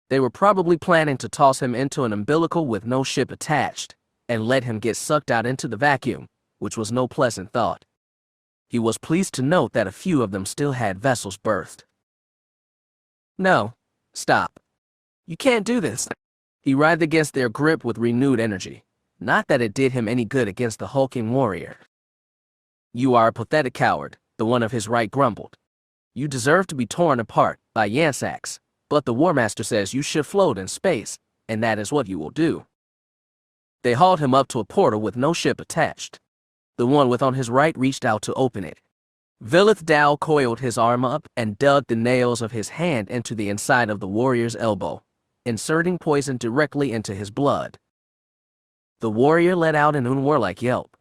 They were probably planning to toss him into an umbilical with no ship attached, and let him get sucked out into the vacuum, which was no pleasant thought. He was pleased to note that a few of them still had vessels berthed. "No, stop. You can't do this." He writhed against their grip with renewed energy. Not that it did him any good against the hulking warrior. "You are a pathetic coward," the one of his right grumbled. "You deserve to be torn apart by Yansacs, but the War Master says you should float in space, and that is what you will do." They hauled him up to a portal with no ship attached. The one with on his right reached out to open it. Vilith Dal coiled his arm up and dug the nails of his hand into the inside of the warrior's elbow, inserting poison directly into his blood. The warrior let out an unwarlike yelp.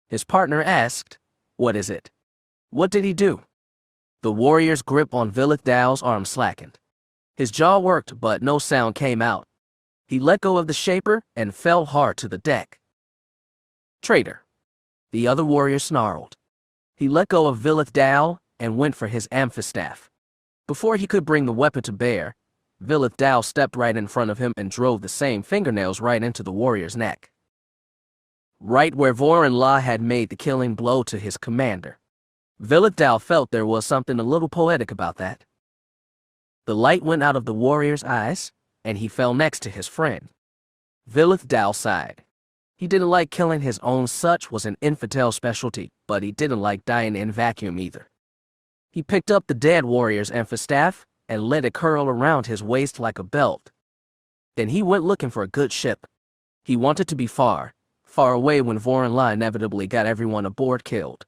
His partner asked, "What is it? What did he do?" The warrior's grip on Vilith Daala's arm slackened. His jaw worked, but no sound came out. He let go of the shaper and fell hard to the deck. Traitor. The other warrior snarled. He let go of Vilith Daala and went for his amphistaff. Before he could bring the weapon to bear, Vilith Daala stepped right in front of him and drove the same fingernails right into the warrior's neck. Right where Vorin La had made the killing blow to his commander. Vilith Daala felt there was something a little poetic about that. The light went out of the warrior's eyes, and he fell next to his friend. Vilith Daala sighed. He didn't like killing his own, such was an infidel specialty, but he didn't like dying in vacuum either. He picked up the dead warrior's amphistaff and let it curl around his waist like a belt. Then he went looking for a good ship. He wanted to be far, far away when Vorin La inevitably got everyone aboard killed.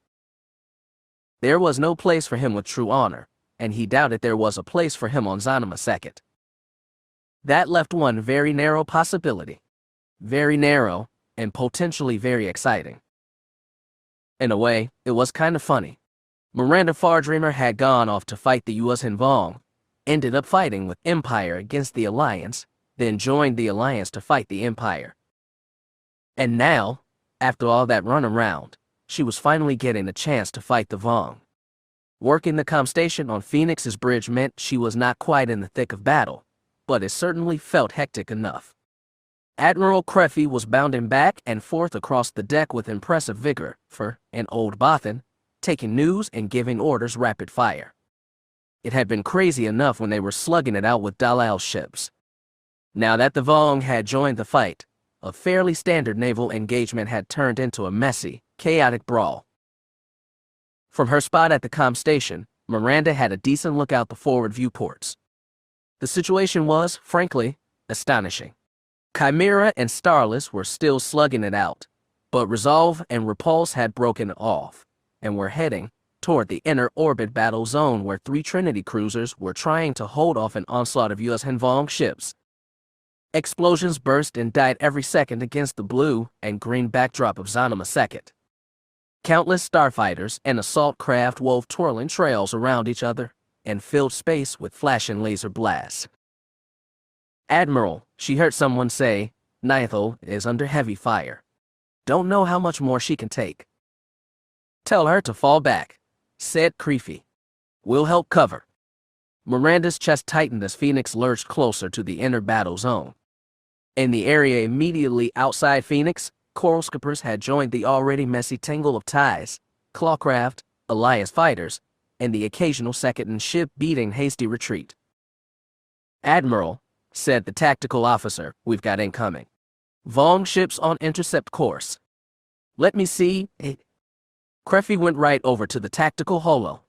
There was no place for him with true honor, and he doubted there was a place for him on Zanima II. That left one very narrow possibility. Very narrow, and potentially very exciting. In a way, it was kind of funny. Miranda Fardreamer had gone off to fight the U.S. Hinvong, ended up fighting with Empire against the Alliance, then joined the Alliance to fight the Empire. And now, after all that run around, she was finally getting a chance to fight the Vong. Working the comm station on Phoenix's bridge meant she was not quite in the thick of battle, but it certainly felt hectic enough. Admiral Creffy was bounding back and forth across the deck with impressive vigor, for an old Bothan, taking news and giving orders rapid fire. It had been crazy enough when they were slugging it out with Daalal's ships. Now that the Vong had joined the fight, a fairly standard naval engagement had turned into a messy, chaotic brawl. From her spot at the comm station, Miranda had a decent look out the forward viewports. The situation was, frankly, astonishing. Chimera and Starless were still slugging it out, but Resolve and Repulse had broken off, and were heading toward the inner orbit battle zone where 3 Trinity cruisers were trying to hold off an onslaught of U.S. Hinvong ships. Explosions burst and died every second against the blue and green backdrop of Zanima II. Countless starfighters and assault craft wove twirling trails around each other and filled space with flashing laser blasts. Admiral, she heard someone say, Nithal is under heavy fire. Don't know how much more she can take. Tell her to fall back, said Creefy. We'll help cover. Miranda's chest tightened as Phoenix lurched closer to the inner battle zone. In the area immediately outside Phoenix, Coral Skippers had joined the already messy tangle of ties, Clawcraft, Alliance fighters, and the occasional second ship beating hasty retreat. Admiral, said the tactical officer, we've got incoming. Vong ships on intercept course. Let me see it. Creffy went right over to the tactical holo.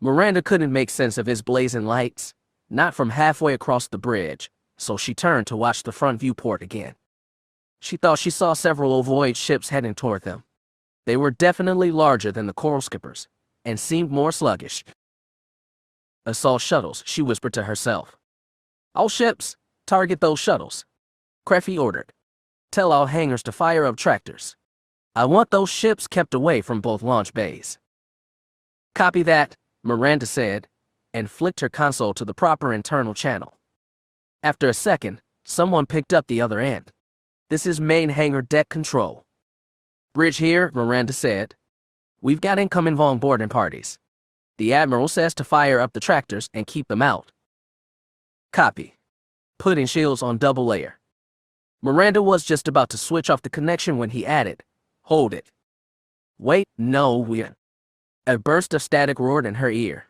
Miranda couldn't make sense of his blazing lights, not from halfway across the bridge, so she turned to watch the front viewport again. She thought she saw several ovoid ships heading toward them. They were definitely larger than the Coral Skippers, and seemed more sluggish. Assault shuttles, she whispered to herself. All ships, target those shuttles. Creffy ordered. Tell all hangars to fire up tractors. I want those ships kept away from both launch bays. Copy that, Miranda said, and flicked her console to the proper internal channel. After a second, someone picked up the other end. This is main hangar deck control. Bridge here, Miranda said. We've got incoming Vong boarding parties. The Admiral says to fire up the tractors and keep them out. Copy. Putting shields on double layer. Miranda was just about to switch off the connection when he added, hold it. Wait, no, we're... A burst of static roared in her ear.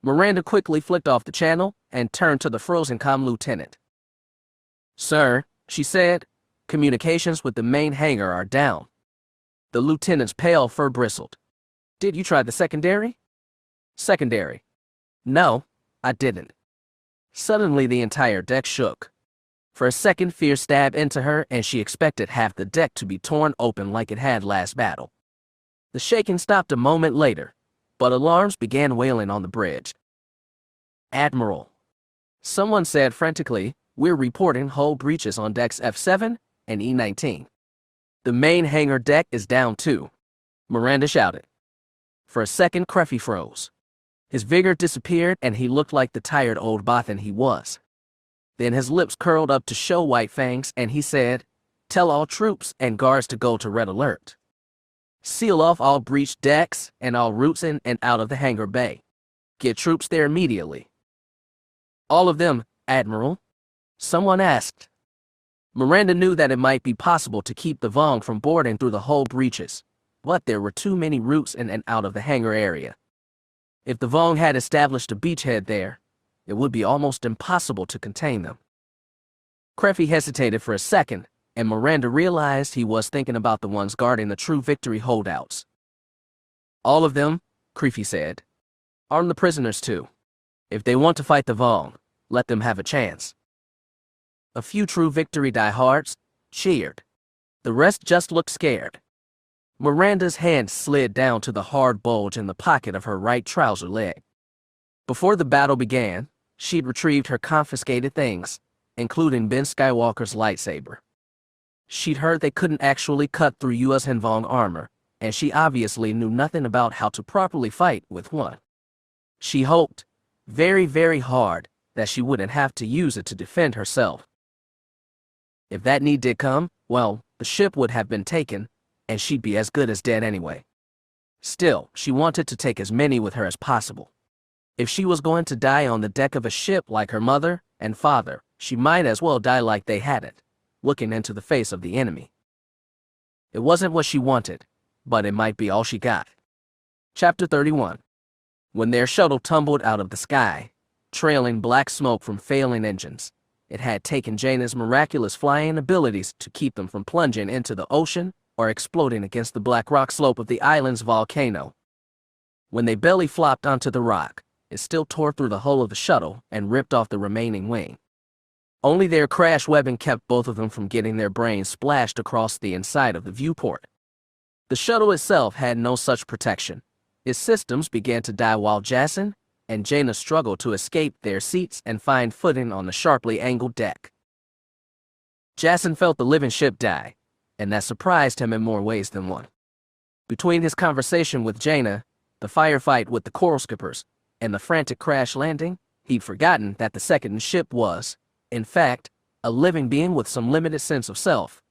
Miranda quickly flicked off the channel and turned to the frozen comm lieutenant. Sir, she said, communications with the main hangar are down. The lieutenant's pale fur bristled. Did you try the secondary? Secondary. No, I didn't. Suddenly the entire deck shook. For a second fear stabbed into her and she expected half the deck to be torn open like it had last battle. The shaking stopped a moment later, but alarms began wailing on the bridge. Admiral. Someone said frantically, we're reporting hull breaches on decks F7 and E19. The main hangar deck is down too, Miranda shouted. For a second Creffy froze. His vigor disappeared and he looked like the tired old Bothan he was. Then his lips curled up to show white fangs and he said, "Tell all troops and guards to go to red alert. Seal off all breached decks and all routes in and out of the hangar bay. Get troops there immediately." "All of them, Admiral?" someone asked. Miranda knew that it might be possible to keep the Vong from boarding through the hull breaches, but there were too many routes in and out of the hangar area. If the Vong had established a beachhead there, it would be almost impossible to contain them. Creffy hesitated for a second, and Miranda realized he was thinking about the ones guarding the True Victory holdouts. "All of them," Creffy said. "Arm the prisoners too. If they want to fight the Vong, let them have a chance." A few True Victory diehards cheered. The rest just looked scared. Miranda's hand slid down to the hard bulge in the pocket of her right trouser leg. Before the battle began, she'd retrieved her confiscated things, including Ben Skywalker's lightsaber. She'd heard they couldn't actually cut through U.S. Vong armor, and she obviously knew nothing about how to properly fight with one. She hoped, very, very hard, that she wouldn't have to use it to defend herself. If that need did come, well, the ship would have been taken, and she'd be as good as dead anyway. Still, she wanted to take as many with her as possible. If she was going to die on the deck of a ship like her mother and father, she might as well die like they hadn't, looking into the face of the enemy. It wasn't what she wanted, but it might be all she got. Chapter 31. When their shuttle tumbled out of the sky, trailing black smoke from failing engines, it had taken Jaina's miraculous flying abilities to keep them from plunging into the ocean or exploding against the black rock slope of the island's volcano. When they belly flopped onto the rock, it still tore through the hull of the shuttle and ripped off the remaining wing. Only their crash webbing kept both of them from getting their brains splashed across the inside of the viewport. The shuttle itself had no such protection. Its systems began to die while Jason and Jaina struggled to escape their seats and find footing on the sharply angled deck. Jason felt the living ship die, and that surprised him in more ways than one. Between his conversation with Jaina, the firefight with the coral skippers, and the frantic crash landing, he'd forgotten that the second ship was, in fact, a living being with some limited sense of self.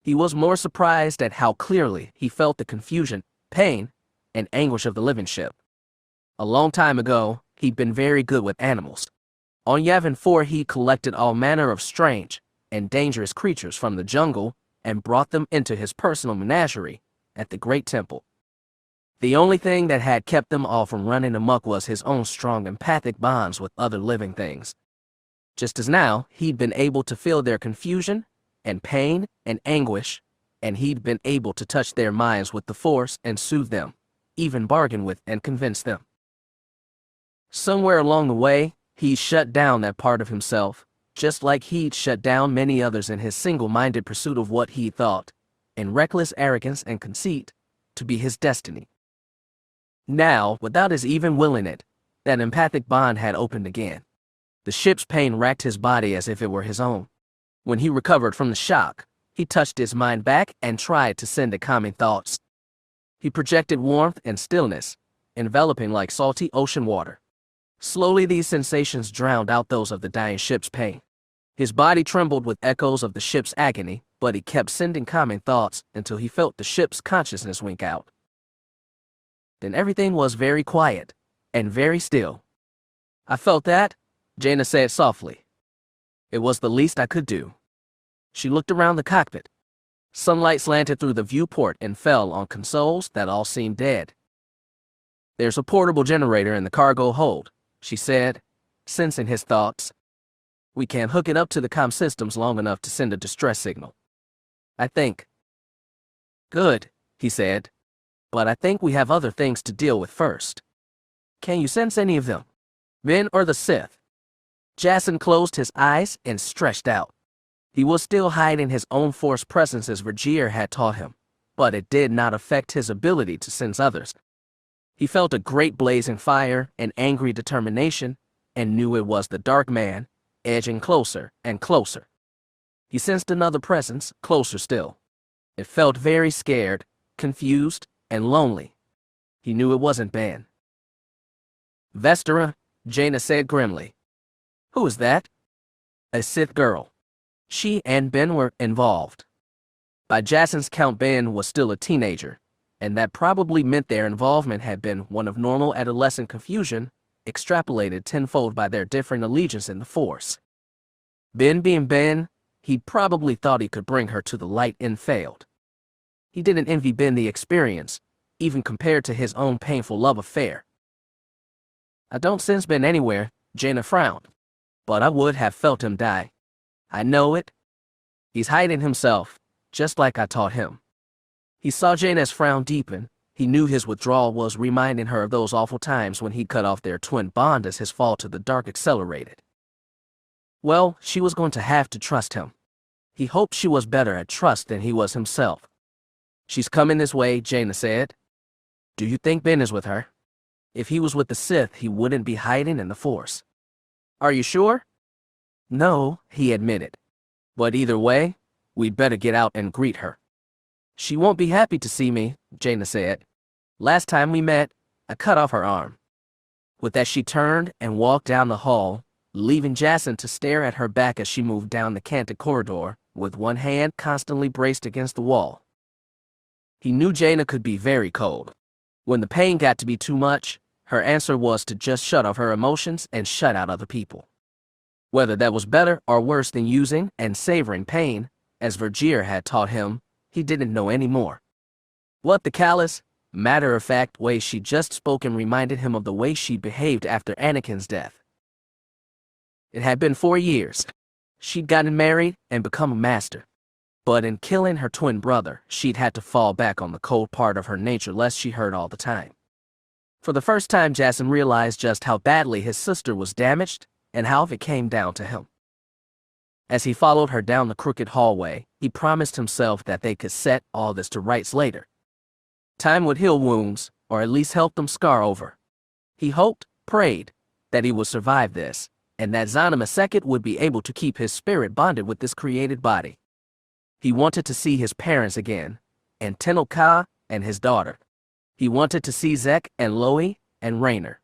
He was more surprised at how clearly he felt the confusion, pain, and anguish of the living ship. A long time ago, he'd been very good with animals. On Yavin 4, he collected all manner of strange and dangerous creatures from the jungle and brought them into his personal menagerie at the Great Temple. The only thing that had kept them all from running amok was his own strong empathic bonds with other living things. Just as now, he'd been able to feel their confusion and pain and anguish, and he'd been able to touch their minds with the Force and soothe them, even bargain with and convince them. Somewhere along the way, he shut down that part of himself, just like he'd shut down many others in his single-minded pursuit of what he thought, in reckless arrogance and conceit, to be his destiny. Now, without his even willing it, that empathic bond had opened again. The ship's pain racked his body as if it were his own. When he recovered from the shock, he touched his mind back and tried to send it calming thoughts. He projected warmth and stillness, enveloping like salty ocean water. Slowly these sensations drowned out those of the dying ship's pain. His body trembled with echoes of the ship's agony, but he kept sending calming thoughts until he felt the ship's consciousness wink out. Then everything was very quiet and very still. "I felt that," Jaina said softly. "It was the least I could do." She looked around the cockpit. Sunlight slanted through the viewport and fell on consoles that all seemed dead. "There's a portable generator in the cargo hold," she said, sensing his thoughts. "We can't hook it up to the comm systems long enough to send a distress signal. I think." "Good," he said. "But I think we have other things to deal with first. Can you sense any of them? Ben or the Sith?" Jason closed his eyes and stretched out. He was still hiding his own Force presence as Vergier had taught him, but it did not affect his ability to sense others. He felt a great blazing fire and angry determination, and knew it was the dark man, edging closer and closer. He sensed another presence, closer still. It felt very scared, confused, and lonely. He knew it wasn't Ben. Vestera, Jaina said grimly. Who is that? A Sith girl. She and Ben were involved. By Jason's count, Ben was still a teenager, and that probably meant their involvement had been one of normal adolescent confusion, extrapolated tenfold by their differing allegiance in the Force. Ben being Ben, he probably thought he could bring her to the light and failed. He didn't envy Ben the experience, even compared to his own painful love affair. I don't sense Ben anywhere, Jaina frowned, but I would have felt him die. I know it. He's hiding himself, just like I taught him. He saw Jaina's frown deepen. He knew his withdrawal was reminding her of those awful times when he cut off their twin bond as his fall to the dark accelerated. Well, she was going to have to trust him. He hoped she was better at trust than he was himself. She's coming this way, Jaina said. Do you think Ben is with her? If he was with the Sith, he wouldn't be hiding in the Force. Are you sure? No, he admitted. But either way, we'd better get out and greet her. She won't be happy to see me, Jaina said. Last time we met, I cut off her arm. With that, she turned and walked down the hall, leaving Jason to stare at her back as she moved down the canted corridor, with one hand constantly braced against the wall. He knew Jaina could be very cold. When the pain got to be too much, her answer was to just shut off her emotions and shut out other people. Whether that was better or worse than using and savoring pain, as Vergier had taught him, he didn't know anymore. What the callous, matter-of-fact way she'd just spoken reminded him of the way she'd behaved after Anakin's death. It had been 4 years. She'd gotten married and become a master. But in killing her twin brother, she'd had to fall back on the cold part of her nature lest she hurt all the time. For the first time, Jason realized just how badly his sister was damaged and how it came down to him. As he followed her down the crooked hallway, he promised himself that they could set all this to rights later. Time would heal wounds, or at least help them scar over. He hoped, prayed, that he would survive this, and that Zanima Sekhet would be able to keep his spirit bonded with this created body. He wanted to see his parents again, and Tenel Ka and his daughter. He wanted to see Zek and Loie and Raynor.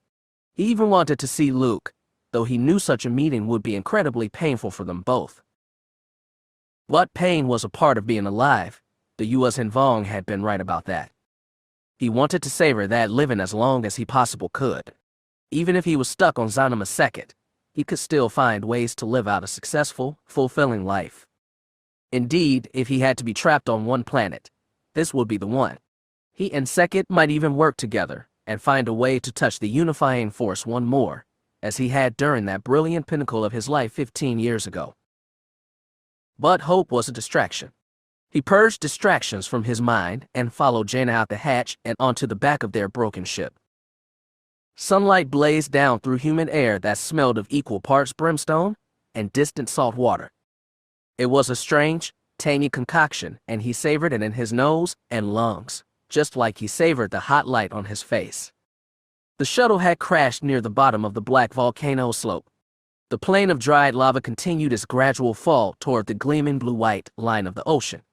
He even wanted to see Luke, though he knew such a meeting would be incredibly painful for them both. But pain was a part of being alive. The Yuuzhan Vong had been right about that. He wanted to savor that living as long as he possibly could. Even if he was stuck on Zanima Sekhet, he could still find ways to live out a successful, fulfilling life. Indeed, if he had to be trapped on one planet, this would be the one. He and Sekhet might even work together and find a way to touch the unifying force one more, as he had during that brilliant pinnacle of his life 15 years ago. But hope was a distraction. He purged distractions from his mind and followed Jaina out the hatch and onto the back of their broken ship. Sunlight blazed down through humid air that smelled of equal parts brimstone and distant salt water. It was a strange, tangy concoction, and he savored it in his nose and lungs, just like he savored the hot light on his face. The shuttle had crashed near the bottom of the black volcano slope. The plain of dried lava continued its gradual fall toward the gleaming blue-white line of the ocean.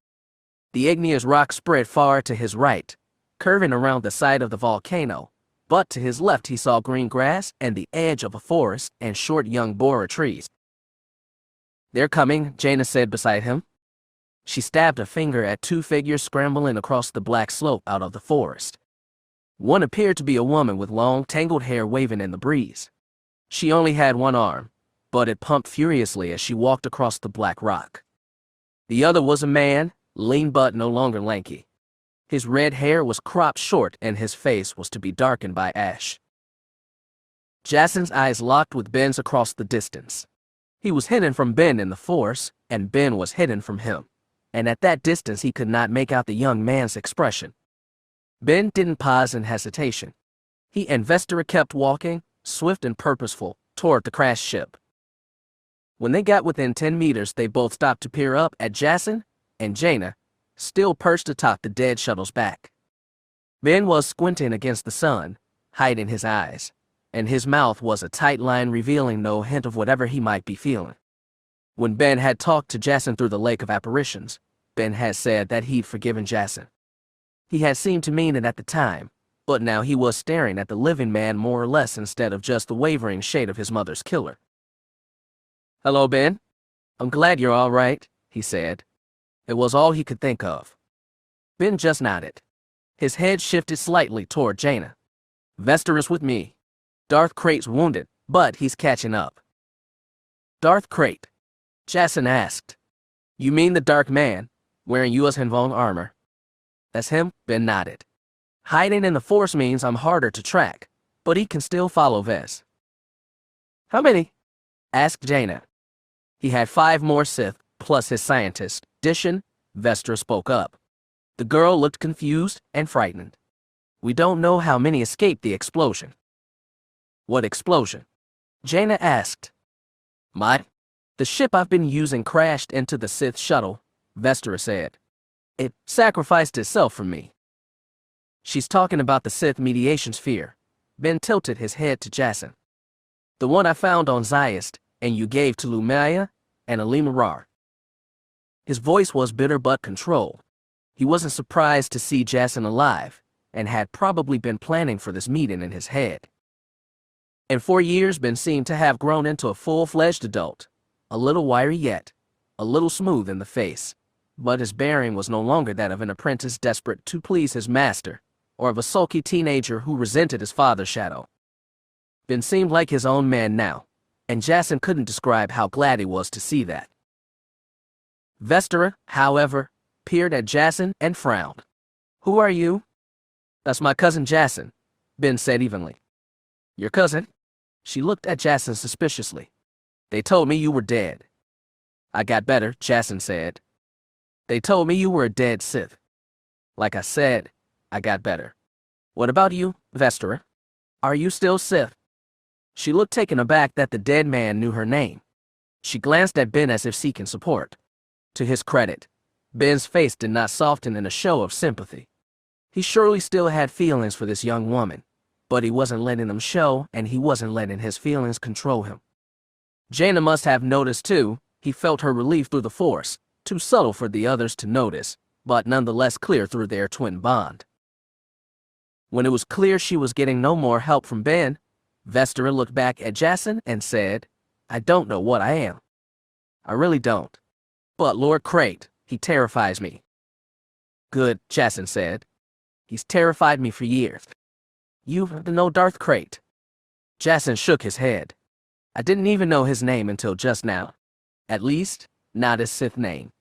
The igneous rock spread far to his right, curving around the side of the volcano, but to his left he saw green grass and the edge of a forest and short young borer trees. They're coming, Jaina said beside him. She stabbed a finger at two figures scrambling across the black slope out of the forest. One appeared to be a woman with long, tangled hair waving in the breeze. She only had one arm, but it pumped furiously as she walked across the black rock. The other was a man, lean but no longer lanky. His red hair was cropped short and his face was to be darkened by ash. Jason's eyes locked with Ben's across the distance. He was hidden from Ben in the Force, and Ben was hidden from him, and at that distance he could not make out the young man's expression. Ben didn't pause in hesitation. He and Vestera kept walking, swift and purposeful, toward the crashed ship. When they got within 10 meters, they both stopped to peer up at Jason and Jaina, still perched atop the dead shuttle's back. Ben was squinting against the sun, hiding his eyes, and his mouth was a tight line revealing no hint of whatever he might be feeling. When Ben had talked to Jason through the Lake of Apparitions, Ben had said that he'd forgiven Jason. He had seemed to mean it at the time, but now he was staring at the living man more or less instead of just the wavering shade of his mother's killer. "Hello, Ben. I'm glad you're all right," he said. It was all he could think of. Ben just nodded. His head shifted slightly toward Jaina. "Vester is with me. Darth Krait's wounded, but he's catching up." "Darth Krait?" Jason asked. "You mean the Dark Man, wearing U.S. Hanvong armor?" "That's him," Ben nodded. "Hiding in the Force means I'm harder to track, but he can still follow Vez." "How many?" asked Jaina. "He had 5 more Sith, plus his scientist, Dishan," Vestra spoke up. The girl looked confused and frightened. "We don't know how many escaped the explosion." "What explosion?" Jaina asked. The ship I've been using crashed into the Sith shuttle," Vestra said. "It sacrificed itself for me." "She's talking about the Sith mediation sphere." Ben tilted his head to Jason. "The one I found on Zyast, and you gave to Lumaya and Alimarar." His voice was bitter but controlled. He wasn't surprised to see Jason alive, and had probably been planning for this meeting in his head. In 4 years, Ben seemed to have grown into a full-fledged adult, a little wiry yet, a little smooth in the face, but his bearing was no longer that of an apprentice desperate to please his master, or of a sulky teenager who resented his father's shadow. Ben seemed like his own man now, and Jason couldn't describe how glad he was to see that. Vestera, however, peered at Jason and frowned. "Who are you?" "That's my cousin Jason," Ben said evenly. "Your cousin?" She looked at Jason suspiciously. "They told me you were dead." "I got better," Jason said. "They told me you were a dead Sith." "Like I said, I got better." "What about you, Vestera? Are you still Sith?" She looked taken aback that the dead man knew her name. She glanced at Ben as if seeking support. To his credit, Ben's face did not soften in a show of sympathy. He surely still had feelings for this young woman, but he wasn't letting them show, and he wasn't letting his feelings control him. Jaina must have noticed too. He felt her relief through the Force, too subtle for the others to notice, but nonetheless clear through their twin bond. When it was clear she was getting no more help from Ben, Vestera looked back at Jason and said, "I don't know what I am. I really don't. But Lord Krait, he terrifies me." "Good," Jason said. "He's terrified me for years." "You know Darth Krait?" Jason shook his head. "I didn't even know his name until just now. At least, not his Sith name.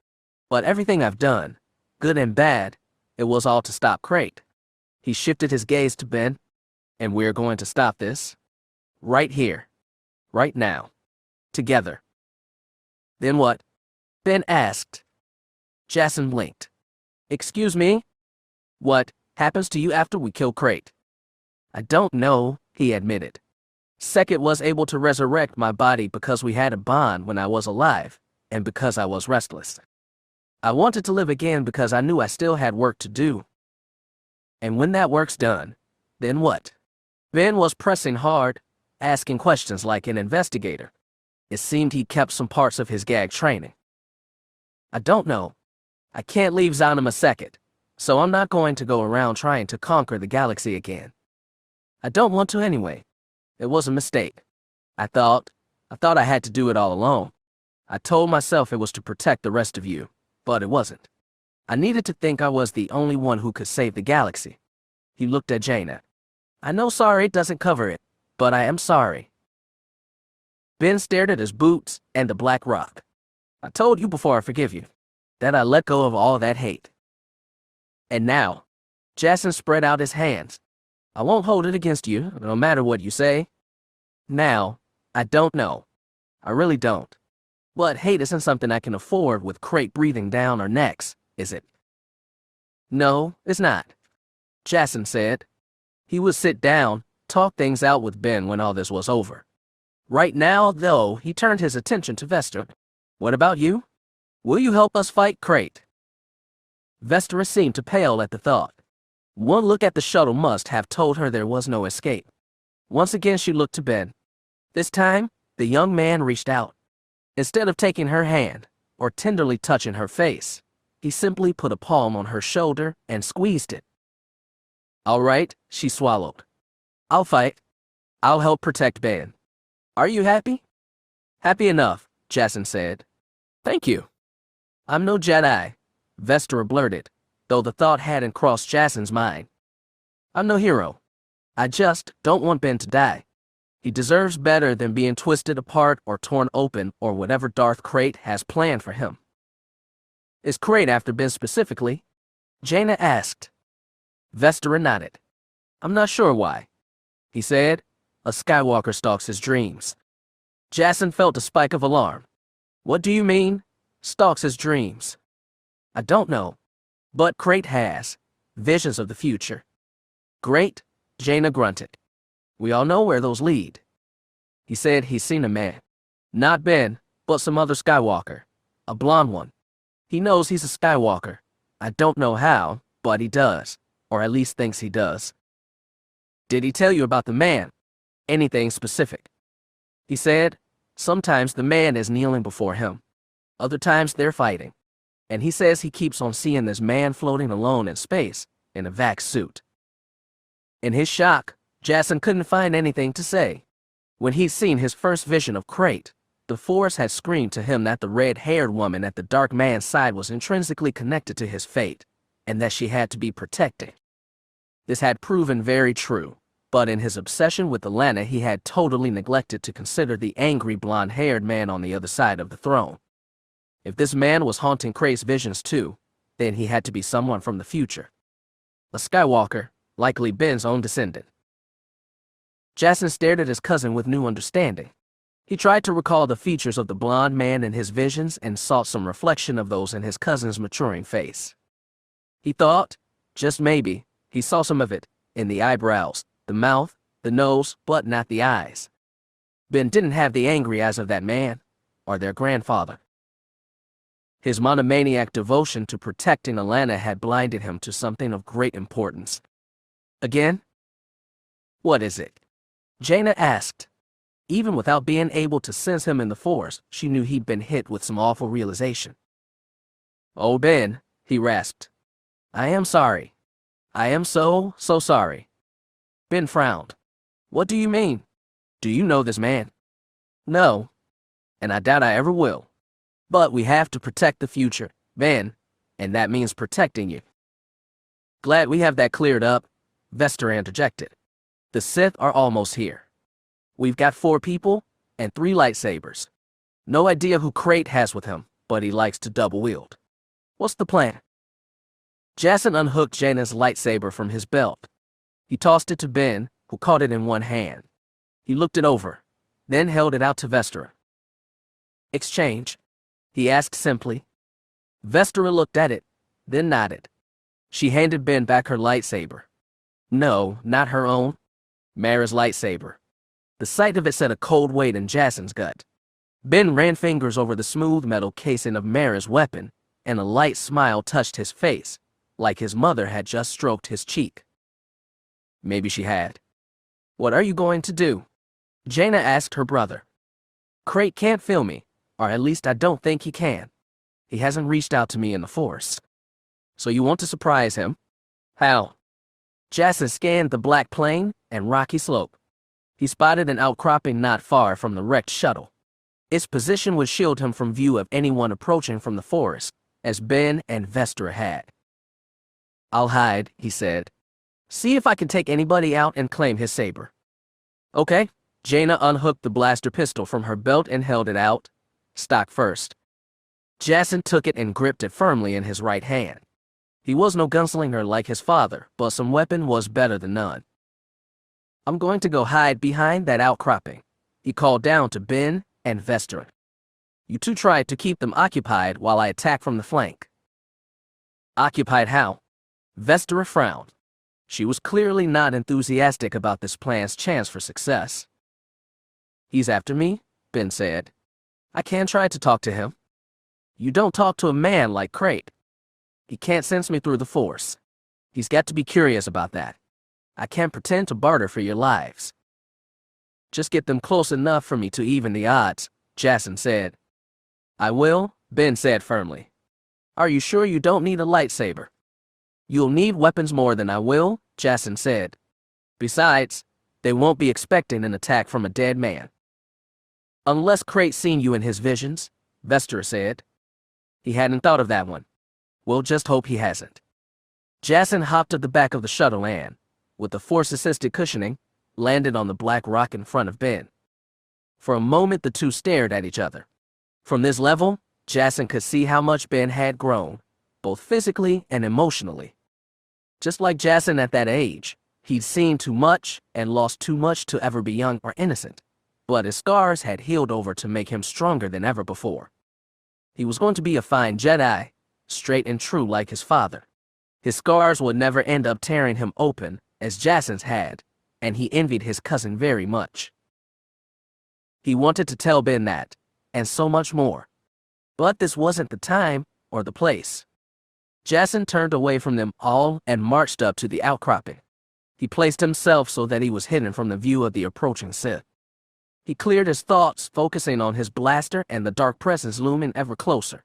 But everything I've done, good and bad, it was all to stop Krait." He shifted his gaze to Ben. "And we're going to stop this. Right here. Right now. Together." "Then what?" Ben asked. Jason blinked. "Excuse me? What happens to you after we kill Krait?" "I don't know," he admitted. "Sekit was able to resurrect my body because we had a bond when I was alive, and because I was restless. I wanted to live again because I knew I still had work to do. And when that work's done, then what?" Ben was pressing hard, asking questions like an investigator. It seemed he kept some parts of his gag training. "I don't know. I can't leave Zanima Sekit, so I'm not going to go around trying to conquer the galaxy again. I don't want to anyway. It was a mistake. I thought I had to do it all alone. I told myself it was to protect the rest of you, but it wasn't. I needed to think I was the only one who could save the galaxy." He looked at Jaina. "I know sorry doesn't cover it, but I am sorry." Ben stared at his boots and the black rock. "I told you before I forgive you, that I let go of all that hate. And now," Jason spread out his hands, "I won't hold it against you, no matter what you say. Now, I don't know. I really don't. But hate isn't something I can afford with Krait breathing down our necks, is it?" "No, it's not," Jason said. He would sit down, talk things out with Ben when all this was over. Right now, though, he turned his attention to Vestera. "What about you? Will you help us fight Krait?" Vestera seemed to pale at the thought. One look at the shuttle must have told her there was no escape. Once again she looked to Ben. This time, the young man reached out. Instead of taking her hand, or tenderly touching her face, he simply put a palm on her shoulder and squeezed it. All right, she swallowed. I'll fight. I'll help protect Ben. Are you happy? Happy enough, Jason said. Thank you. I'm no Jedi, Vestra blurted, though the thought hadn't crossed Jason's mind. I'm no hero. I just don't want Ben to die. He deserves better than being twisted apart or torn open or whatever Darth Krayt has planned for him. Is Krayt after Ben specifically? Jaina asked. Vestra nodded. I'm not sure why. He said, a Skywalker stalks his dreams. Jason felt a spike of alarm. What do you mean, stalks his dreams? I don't know. But Krayt has visions of the future. Great, Jaina grunted. We all know where those lead. He said he's seen a man. Not Ben, but some other Skywalker. A blonde one. He knows he's a Skywalker. I don't know how, but he does. Or at least thinks he does. Did he tell you about the man? Anything specific? He said, sometimes the man is kneeling before him. Other times they're fighting. And he says he keeps on seeing this man floating alone in space, in a vac suit. In his shock, Jason couldn't find anything to say. When he'd seen his first vision of Krayt, the Force had screamed to him that the red-haired woman at the dark man's side was intrinsically connected to his fate, and that she had to be protected. This had proven very true, but in his obsession with Alana he had totally neglected to consider the angry blonde-haired man on the other side of the throne. If this man was haunting Krayt's visions too, then he had to be someone from the future. A Skywalker, likely Ben's own descendant. Jason stared at his cousin with new understanding. He tried to recall the features of the blonde man in his visions and sought some reflection of those in his cousin's maturing face. He thought, just maybe, he saw some of it, in the eyebrows, the mouth, the nose, but not the eyes. Ben didn't have the angry eyes of that man, or their grandfather. His monomaniac devotion to protecting Alana had blinded him to something of great importance. Again? What is it? Jaina asked. Even without being able to sense him in the Force, she knew he'd been hit with some awful realization. Oh, Ben, he rasped. I am sorry. I am so sorry. Ben frowned. What do you mean? Do you know this man? No. And I doubt I ever will. But we have to protect the future, Ben, and that means protecting you. Glad we have that cleared up, Vestra interjected. The Sith are almost here. We've got 4 people and 3 lightsabers. No idea who Krayt has with him, but he likes to double wield. What's the plan? Jason unhooked Jaina's lightsaber from his belt. He tossed it to Ben, who caught it in one hand. He looked it over, then held it out to Vestra. Exchange? He asked simply. Vestra looked at it, then nodded. She handed Ben back her lightsaber. No, not her own. Mara's lightsaber. The sight of it set a cold weight in Jason's gut. Ben ran fingers over the smooth metal casing of Mara's weapon, and a light smile touched his face, like his mother had just stroked his cheek. Maybe she had. What are you going to do? Jaina asked her brother. Krayt can't feel me, or at least I don't think he can. He hasn't reached out to me in the Force. So you want to surprise him? How? Jason scanned the black plain and rocky slope. He spotted an outcropping not far from the wrecked shuttle. Its position would shield him from view of anyone approaching from the forest, as Ben and Vestra had. I'll hide, he said. See if I can take anybody out and claim his saber. Okay. Jaina unhooked the blaster pistol from her belt and held it out, stock first. Jason took it and gripped it firmly in his right hand. He was no gunslinger like his father, but some weapon was better than none. I'm going to go hide behind that outcropping, he called down to Ben and Vestra. You two try to keep them occupied while I attack from the flank. Occupied how? Vestra frowned. She was clearly not enthusiastic about this plan's chance for success. He's after me, Ben said. I can try to talk to him. You don't talk to a man like Krayt. He can't sense me through the Force. He's got to be curious about that. I can't pretend to barter for your lives. Just get them close enough for me to even the odds, Jason said. I will, Ben said firmly. Are you sure you don't need a lightsaber? You'll need weapons more than I will, Jason said. Besides, they won't be expecting an attack from a dead man. Unless Crate seen you in his visions, Vestra said. He hadn't thought of that one. We'll just hope he hasn't. Jason hopped to the back of the shuttle and, with the force-assisted cushioning, landed on the black rock in front of Ben. For a moment the two stared at each other. From this level, Jason could see how much Ben had grown, both physically and emotionally. Just like Jason at that age, he'd seen too much and lost too much to ever be young or innocent, but his scars had healed over to make him stronger than ever before. He was going to be a fine Jedi, straight and true like his father. His scars would never end up tearing him open, as Jason's had, and he envied his cousin very much. He wanted to tell Ben that, and so much more. But this wasn't the time or the place. Jason turned away from them all and marched up to the outcropping. He placed himself so that he was hidden from the view of the approaching Sith. He cleared his thoughts, focusing on his blaster and the dark presence looming ever closer.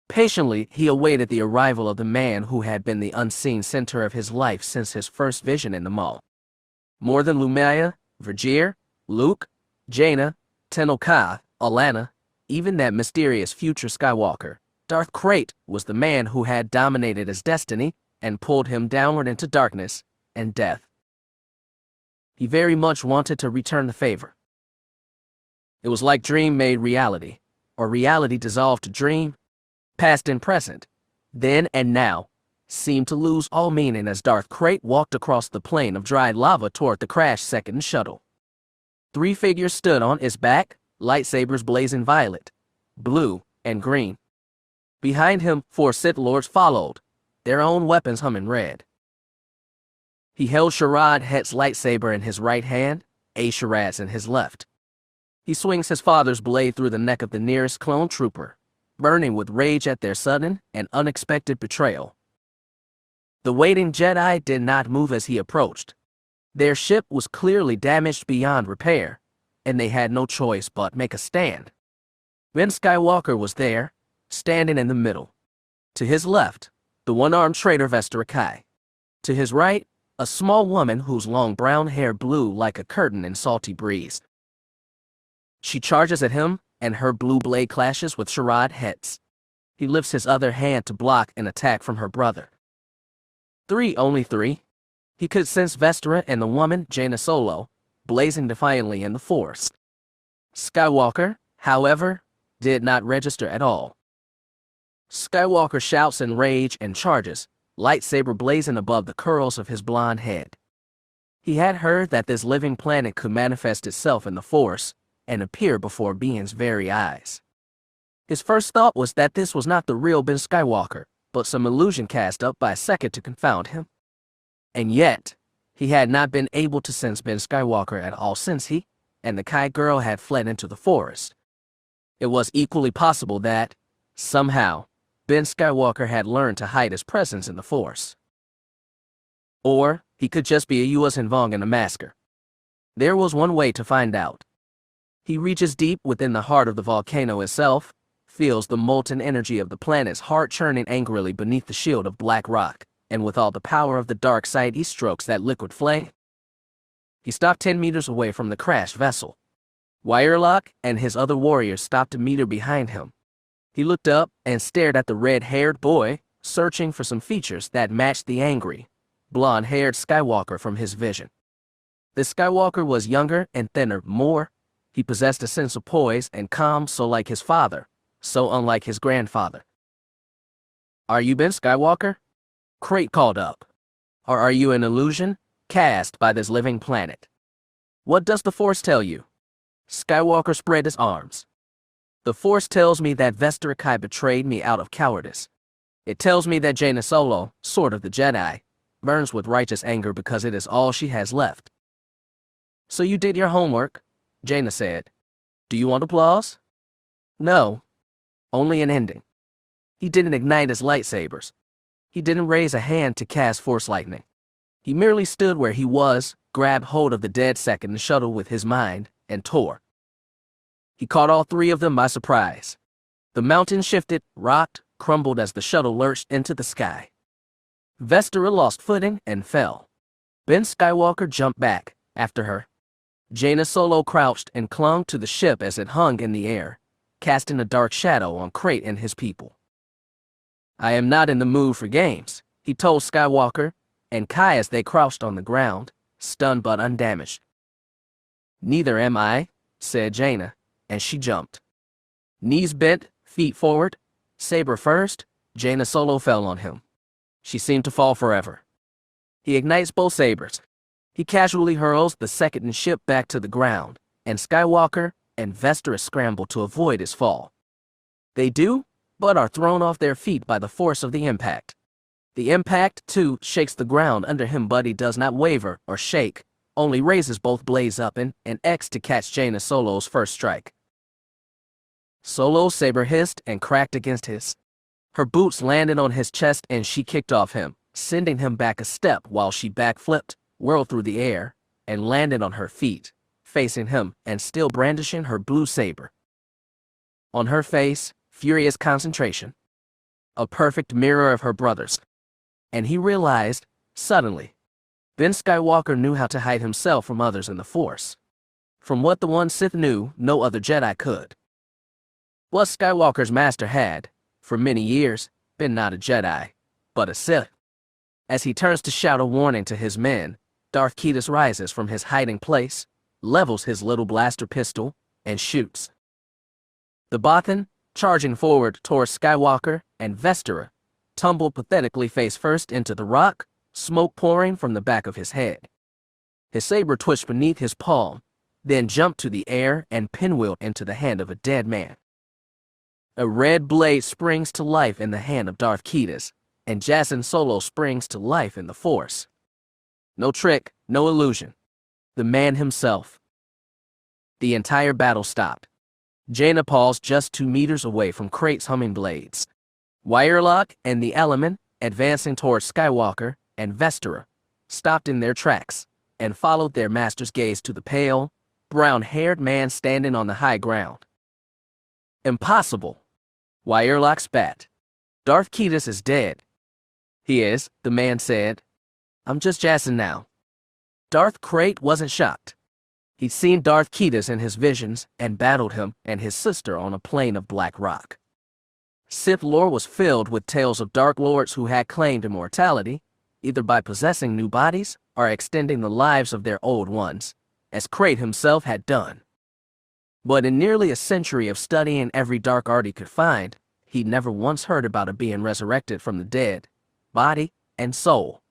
Patiently, he awaited the arrival of the man who had been the unseen center of his life since his first vision in the mall. More than Lumaya, Vergere, Luke, Jaina, Tenno-Ka, Alana, even that mysterious future Skywalker, Darth Krayt was the man who had dominated his destiny and pulled him downward into darkness and death. He very much wanted to return the favor. It was like dream made reality, or reality dissolved to dream. Past and present, then and now, seemed to lose all meaning as Darth Krayt walked across the plain of dried lava toward the crash-second shuttle. 3 figures stood on its back, lightsabers blazing violet, blue, and green. Behind him, 4 Sith Lords followed, their own weapons humming red. He held Sharad Het's lightsaber in his right hand, Sharad's in his left. He swings his father's blade through the neck of the nearest clone trooper, burning with rage at their sudden and unexpected betrayal. The waiting Jedi did not move as he approached. Their ship was clearly damaged beyond repair, and they had no choice but make a stand. Ben Skywalker was there, standing in the middle. To his left, the one-armed traitor Vestra Kai. To his right, a small woman whose long brown hair blew like a curtain in salty breeze. She charges at him, and her blue blade clashes with Sharad Het's. He lifts his other hand to block an attack from her brother. 3, only 3. He could sense Vestra and the woman, Jaina Solo, blazing defiantly in the Force. Skywalker, however, did not register at all. Skywalker shouts in rage and charges, lightsaber blazing above the curls of his blonde head. He had heard that this living planet could manifest itself in the Force and appear before being's very eyes. His first thought was that this was not the real Ben Skywalker, but some illusion cast up by a second to confound him. And yet, he had not been able to sense Ben Skywalker at all since he and the Kai girl had fled into the forest. It was equally possible that, somehow, Ben Skywalker had learned to hide his presence in the Force. Or, he could just be a Yuuzhan Vong in a masker. There was one way to find out. He reaches deep within the heart of the volcano itself, feels the molten energy of the planet's heart churning angrily beneath the shield of black rock, and with all the power of the dark side he strokes that liquid flame. He stopped 10 meters away from the crashed vessel. Wirelock and his other warriors stopped a meter behind him. He looked up and stared at the red-haired boy, searching for some features that matched the angry, blonde-haired Skywalker from his vision. The Skywalker was younger and thinner, he possessed a sense of poise and calm so like his father, so unlike his grandfather. "Are you Ben Skywalker?" Krayt called up. "Or are you an illusion, cast by this living planet? What does the Force tell you?" Skywalker spread his arms. "The Force tells me that Vestra Kai betrayed me out of cowardice. It tells me that Jaina Solo, sword of the Jedi, burns with righteous anger because it is all she has left." "So you did your homework," Jaina said. "Do you want applause?" "No. Only an ending." He didn't ignite his lightsabers. He didn't raise a hand to cast Force lightning. He merely stood where he was, grabbed hold of the dead second shuttle with his mind, and tore. He caught all 3 of them by surprise. The mountain shifted, rocked, crumbled as the shuttle lurched into the sky. Vestera lost footing and fell. Ben Skywalker jumped back after her. Jaina Solo crouched and clung to the ship as it hung in the air, casting a dark shadow on Crate and his people. "I am not in the mood for games," he told Skywalker and Kai as they crouched on the ground, stunned but undamaged. "Neither am I," said Jaina, and she jumped. Knees bent, feet forward, saber first, Jaina Solo fell on him. She seemed to fall forever. He ignites both sabers. He casually hurls the second ship back to the ground, and Skywalker and Vestera scramble to avoid his fall. They do, but are thrown off their feet by the force of the impact. The impact, too, shakes the ground under him, but he does not waver or shake, only raises both blades up and X to catch Jaina Solo's first strike. Solo's saber hissed and cracked against his. Her boots landed on his chest and she kicked off him, sending him back a step while she backflipped, whirled through the air, and landed on her feet, facing him and still brandishing her blue saber. On her face, furious concentration. A perfect mirror of her brother's. And he realized, suddenly, Ben Skywalker knew how to hide himself from others in the Force. From what the one Sith knew, no other Jedi could. What Skywalker's master had, for many years, been not a Jedi, but a Sith. As he turns to shout a warning to his men, Darth Caedus rises from his hiding place, levels his little blaster pistol, and shoots. The Bothan, charging forward towards Skywalker and Vestera, tumbled pathetically face first into the rock, smoke pouring from the back of his head. His saber twitched beneath his palm, then jumped to the air and pinwheeled into the hand of a dead man. A red blade springs to life in the hand of Darth Caedus, and Jaina Solo springs to life in the Force. No trick, no illusion. The man himself. The entire battle stopped. Jaina paused just 2 meters away from Crate's humming blades. Wirelock and the Element, advancing towards Skywalker and Vestera, stopped in their tracks and followed their master's gaze to the pale, brown-haired man standing on the high ground. "Impossible," Wirelock spat. "Darth Caedus is dead." "He is," the man said. "I'm just jazzing now." Darth Crate wasn't shocked. He'd seen Darth Caedus in his visions and battled him and his sister on a plain of black rock. Sith lore was filled with tales of Dark Lords who had claimed immortality, either by possessing new bodies or extending the lives of their old ones, as Crate himself had done. But in nearly a century of studying every dark art he could find, he'd never once heard about a being resurrected from the dead, body and soul.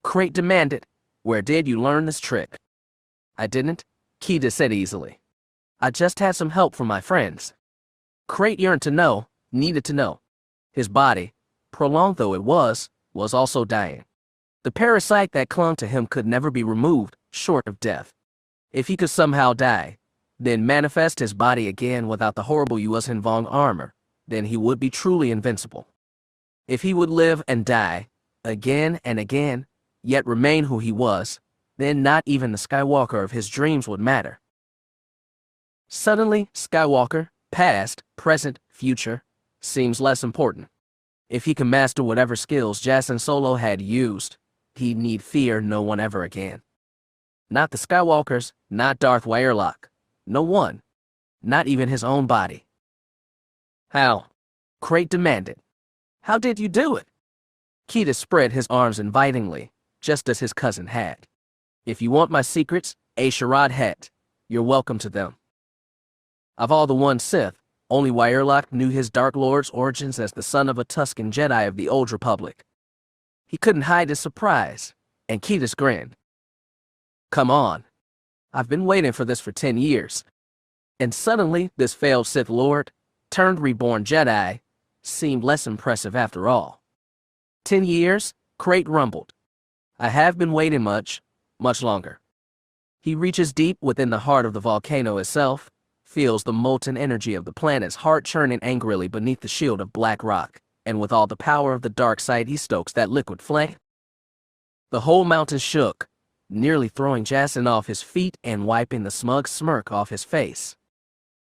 Crate demanded, "Where did you learn this trick?" "I didn't," Caedus said easily. "I just had some help from my friends." Crate yearned to know, needed to know. His body, prolonged though it was also dying. The parasite that clung to him could never be removed, short of death. If he could somehow die, then manifest his body again without the horrible Yuuzhan Vong armor, then he would be truly invincible. If he would live and die, again and again, yet remain who he was, then not even the Skywalker of his dreams would matter. Suddenly, Skywalker, past, present, future, seems less important. If he can master whatever skills Jaina Solo had used, he'd need fear no one ever again. Not the Skywalkers, not Darth Wirelock. No one. Not even his own body. "How?" Crate demanded. "How did you do it?" Caedus spread his arms invitingly, just as his cousin had. "If you want my secrets, Sharad het, you're welcome to them." Of all the one Sith, only Wirelock knew his Dark Lord's origins as the son of a Tusken Jedi of the Old Republic. He couldn't hide his surprise, and Caedus grinned. "Come on. I've been waiting for this for 10 years. And suddenly, this failed Sith Lord, turned reborn Jedi, seemed less impressive after all. 10 years, Crate rumbled. "I have been waiting much longer." He reaches deep within the heart of the volcano itself, feels the molten energy of the planet's heart churning angrily beneath the shield of black rock, and with all the power of the dark side he stokes that liquid flame. The whole mountain shook, nearly throwing Jaina off his feet and wiping the smug smirk off his face.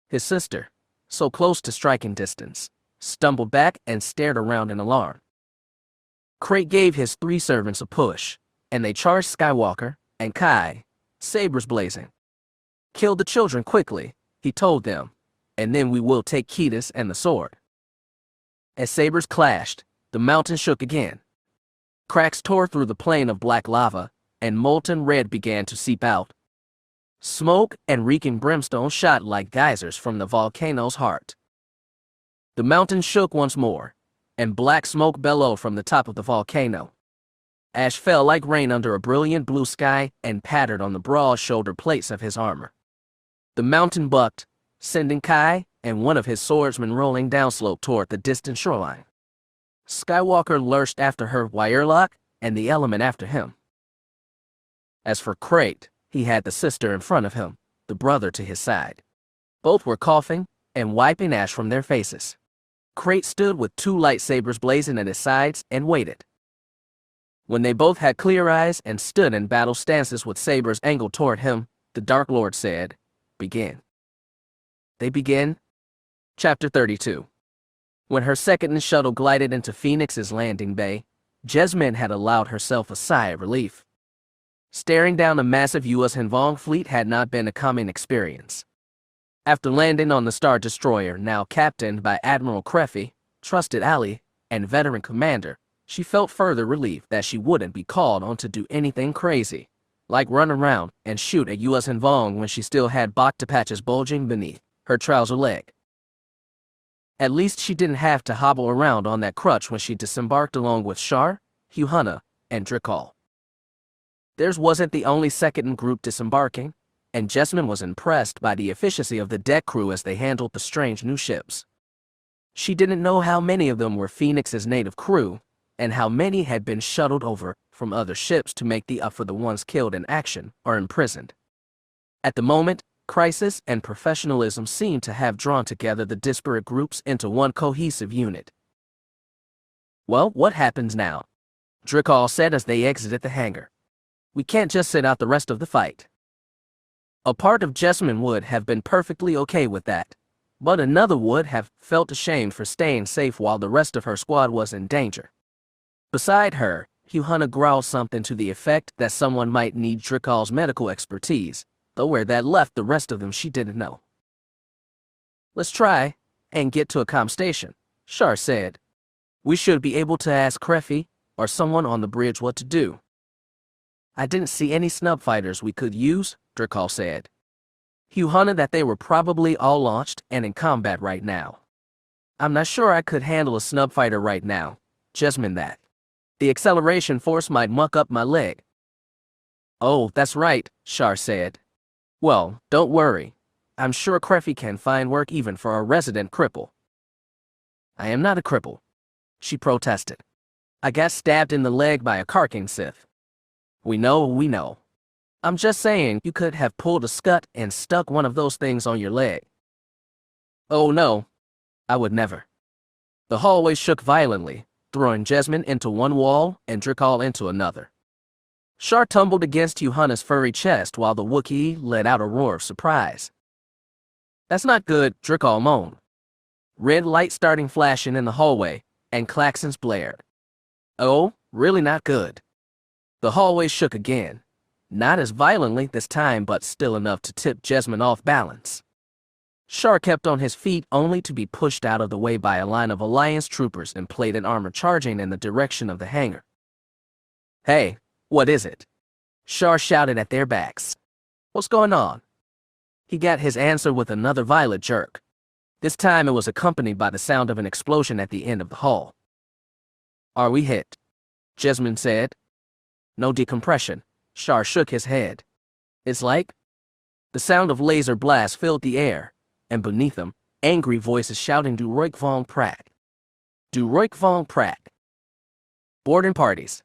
His sister, so close to striking distance, stumbled back and stared around in alarm. Crate gave his 3 servants a push, and they charged Skywalker and Kai, sabers blazing. "Kill the children quickly," he told them, "and then we will take Ketis and the sword." As sabers clashed, the mountain shook again. Cracks tore through the plain of black lava, and molten red began to seep out. Smoke and reeking brimstone shot like geysers from the volcano's heart. The mountain shook once more, and black smoke bellowed from the top of the volcano. Ash fell like rain under a brilliant blue sky and pattered on the broad shoulder plates of his armor. The mountain bucked, sending Kai and one of his swordsmen rolling downslope toward the distant shoreline. Skywalker lurched after her wirelock, and the element after him. As for Crate, he had the sister in front of him, the brother to his side. Both were coughing and wiping ash from their faces. Crate stood with 2 lightsabers blazing at his sides and waited. When they both had clear eyes and stood in battle stances with sabers angled toward him, the Dark Lord said, "Begin." They began. Chapter 32. When her second shuttle glided into Phoenix's landing bay, Jasmine had allowed herself a sigh of relief. Staring down a massive U.S. Hanvong fleet had not been a common experience. After landing on the Star Destroyer, now captained by Admiral Creffy, trusted ally, and veteran commander, she felt further relief that she wouldn't be called on to do anything crazy, like run around and shoot at U.S. Hanvong when she still had Bacta patches bulging beneath her trouser leg. At least she didn't have to hobble around on that crutch when she disembarked along with Shar, Huhana, and Drikal. Theirs wasn't the only second group disembarking, and Jessamine was impressed by the efficiency of the deck crew as they handled the strange new ships. She didn't know how many of them were Phoenix's native crew, and how many had been shuttled over from other ships to make up for the ones killed in action or imprisoned. At the moment, crisis and professionalism seemed to have drawn together the disparate groups into one cohesive unit. "Well, what happens now?" Drikal said as they exited the hangar. "We can't just sit out the rest of the fight." A part of Jessamine would have been perfectly okay with that, but another would have felt ashamed for staying safe while the rest of her squad was in danger. Beside her, Huhana growled something to the effect that someone might need Drikal's medical expertise, though where that left the rest of them she didn't know. "Let's try and get to a comm station," Shar said. "We should be able to ask Creffy or someone on the bridge what to do." "I didn't see any snub fighters we could use," Drikal said. Huhana that they were probably all launched and in combat right now. "I'm not sure I could handle a snub fighter right now, Jasmine that. The acceleration force might muck up my leg." "Oh, that's right," Shar said. "Well, don't worry. I'm sure Creffy can find work even for a resident cripple." "I am not a cripple," she protested. "I got stabbed in the leg by a Karking Sith." We know. I'm just saying you could have pulled a scut and stuck one of those things on your leg." "Oh no, I would never." The hallway shook violently, throwing Jasmine into one wall and Drikal into another. Shar tumbled against Huhana's furry chest while the Wookiee let out a roar of surprise. "That's not good," Drikal moaned. Red light starting flashing in the hallway, and klaxons blared. "Oh, really not good." The hallway shook again, not as violently this time but still enough to tip Jasmine off balance. Shar kept on his feet only to be pushed out of the way by a line of Alliance troopers in plated armor charging in the direction of the hangar. "Hey, what is it?" Shar shouted at their backs. "What's going on?" He got his answer with another violent jerk. This time it was accompanied by the sound of an explosion at the end of the hall. "Are we hit?" Jasmine said. "No decompression." Shar shook his head. "It's like..." The sound of laser blasts filled the air, and beneath them, angry voices shouting "Du Roik Vong Prak. Du Roik Vong Prak." "Boarding parties."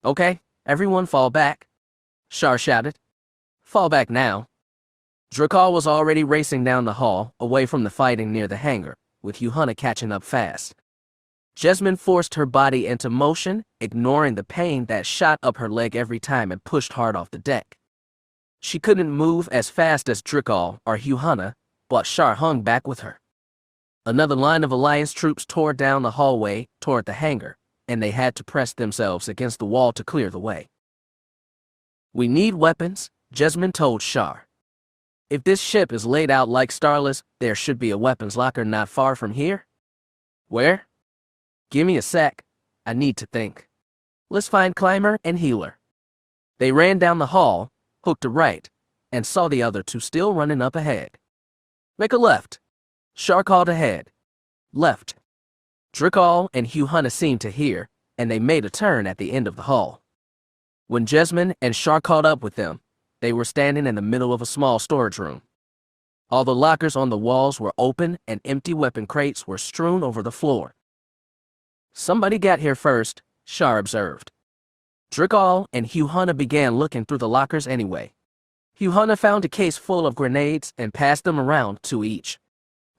"Okay, everyone fall back," Shar shouted. "Fall back now." Drikal was already racing down the hall, away from the fighting near the hangar, with Huhana catching up fast. Jasmine forced her body into motion, ignoring the pain that shot up her leg every time it pushed hard off the deck. She couldn't move as fast as Drikal or Huhana, but Shar hung back with her. Another line of Alliance troops tore down the hallway toward the hangar, and they had to press themselves against the wall to clear the way. "We need weapons," Jessamine told Shar. "If this ship is laid out like Starless, there should be a weapons locker not far from here." "Where?" "Give me a sec. I need to think. Let's find Climber and Healer." They ran down the hall, hooked a right, and saw the other two still running up ahead. "Make a left," Shar called ahead. Left. Drickall and Hugh Hunter seemed to hear, and they made a turn at the end of the hall. When Jessamine and Shar caught up with them, they were standing in the middle of a small storage room. All the lockers on the walls were open and empty weapon crates were strewn over the floor. "Somebody got here first," Shar observed. Drickall and Hugh Hunter began looking through the lockers anyway. Hugh Hunter found a case full of grenades and passed them around, 2 each.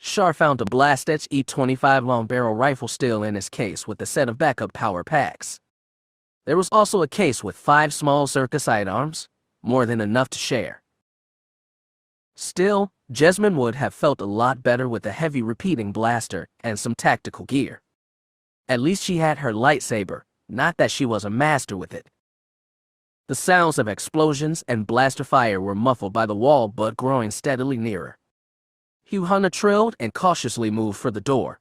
Shar found a Blastech E25 long barrel rifle still in his case with a set of backup power packs. There was also a case with 5 small Zerka sidearms, more than enough to share. Still, Jessamine would have felt a lot better with a heavy repeating blaster and some tactical gear. At least she had her lightsaber, not that she was a master with it. The sounds of explosions and blaster fire were muffled by the wall but growing steadily nearer. Hugh Hunter trilled and cautiously moved for the door.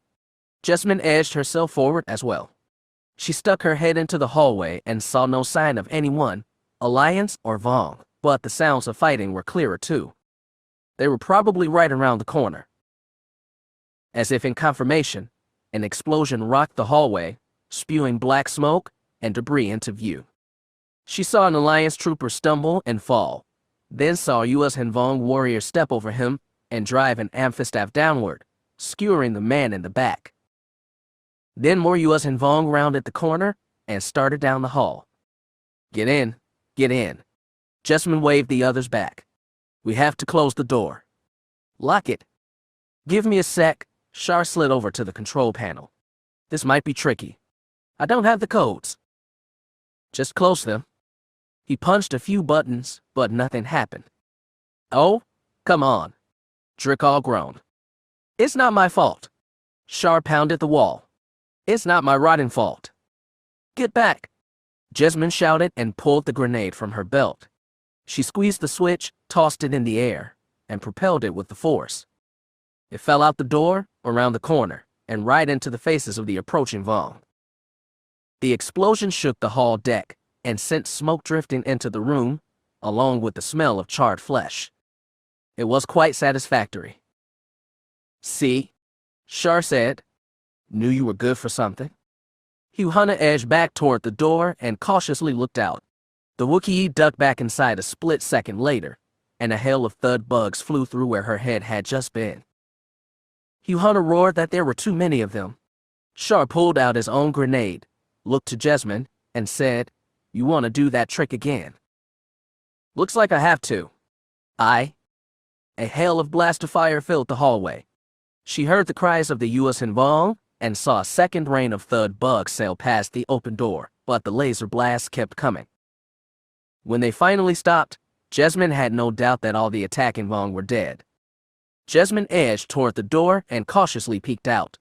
Jessamine edged herself forward as well. She stuck her head into the hallway and saw no sign of anyone, Alliance or Vong, but the sounds of fighting were clearer too. They were probably right around the corner. As if in confirmation, an explosion rocked the hallway, spewing black smoke and debris into view. She saw an Alliance trooper stumble and fall, then saw U.S. and Vong warriors step over him and drive an amphistaff downward, skewering the man in the back. Then more U.S. and Vong rounded the corner and started down the hall. Get in, get in." Jessamine waved the others back. "We have to close the door." "Lock it." "Give me a sec." Shar slid over to the control panel. "This might be tricky. I don't have the codes." "Just close them." He punched a few buttons, but nothing happened. "Oh, come on." Drickall groaned. "It's not my fault." Shar pounded the wall. "It's not my rotten fault." "Get back." Jessamine shouted and pulled the grenade from her belt. She squeezed the switch, tossed it in the air, and propelled it with the force. It fell out the door, around the corner, and right into the faces of the approaching Vong. The explosion shook the hall deck and sent smoke drifting into the room, along with the smell of charred flesh. It was quite satisfactory. "See?" Shar said. "Knew you were good for something." Hugh Hunter edged back toward the door and cautiously looked out. The Wookiee ducked back inside a split second later, and a hail of thud bugs flew through where her head had just been. Hugh Hunter roared that there were too many of them. Shar pulled out his own grenade, looked to Jessamine, and said, "You want to do that trick again?" "Looks like I have to." "Aye." A hail of blaster fire filled the hallway. She heard the cries of the U.S. and Vong and saw a second rain of thud bugs sail past the open door, but the laser blasts kept coming. When they finally stopped, Jessamine had no doubt that all the attacking Vong were dead. Jessamine edged toward the door and cautiously peeked out.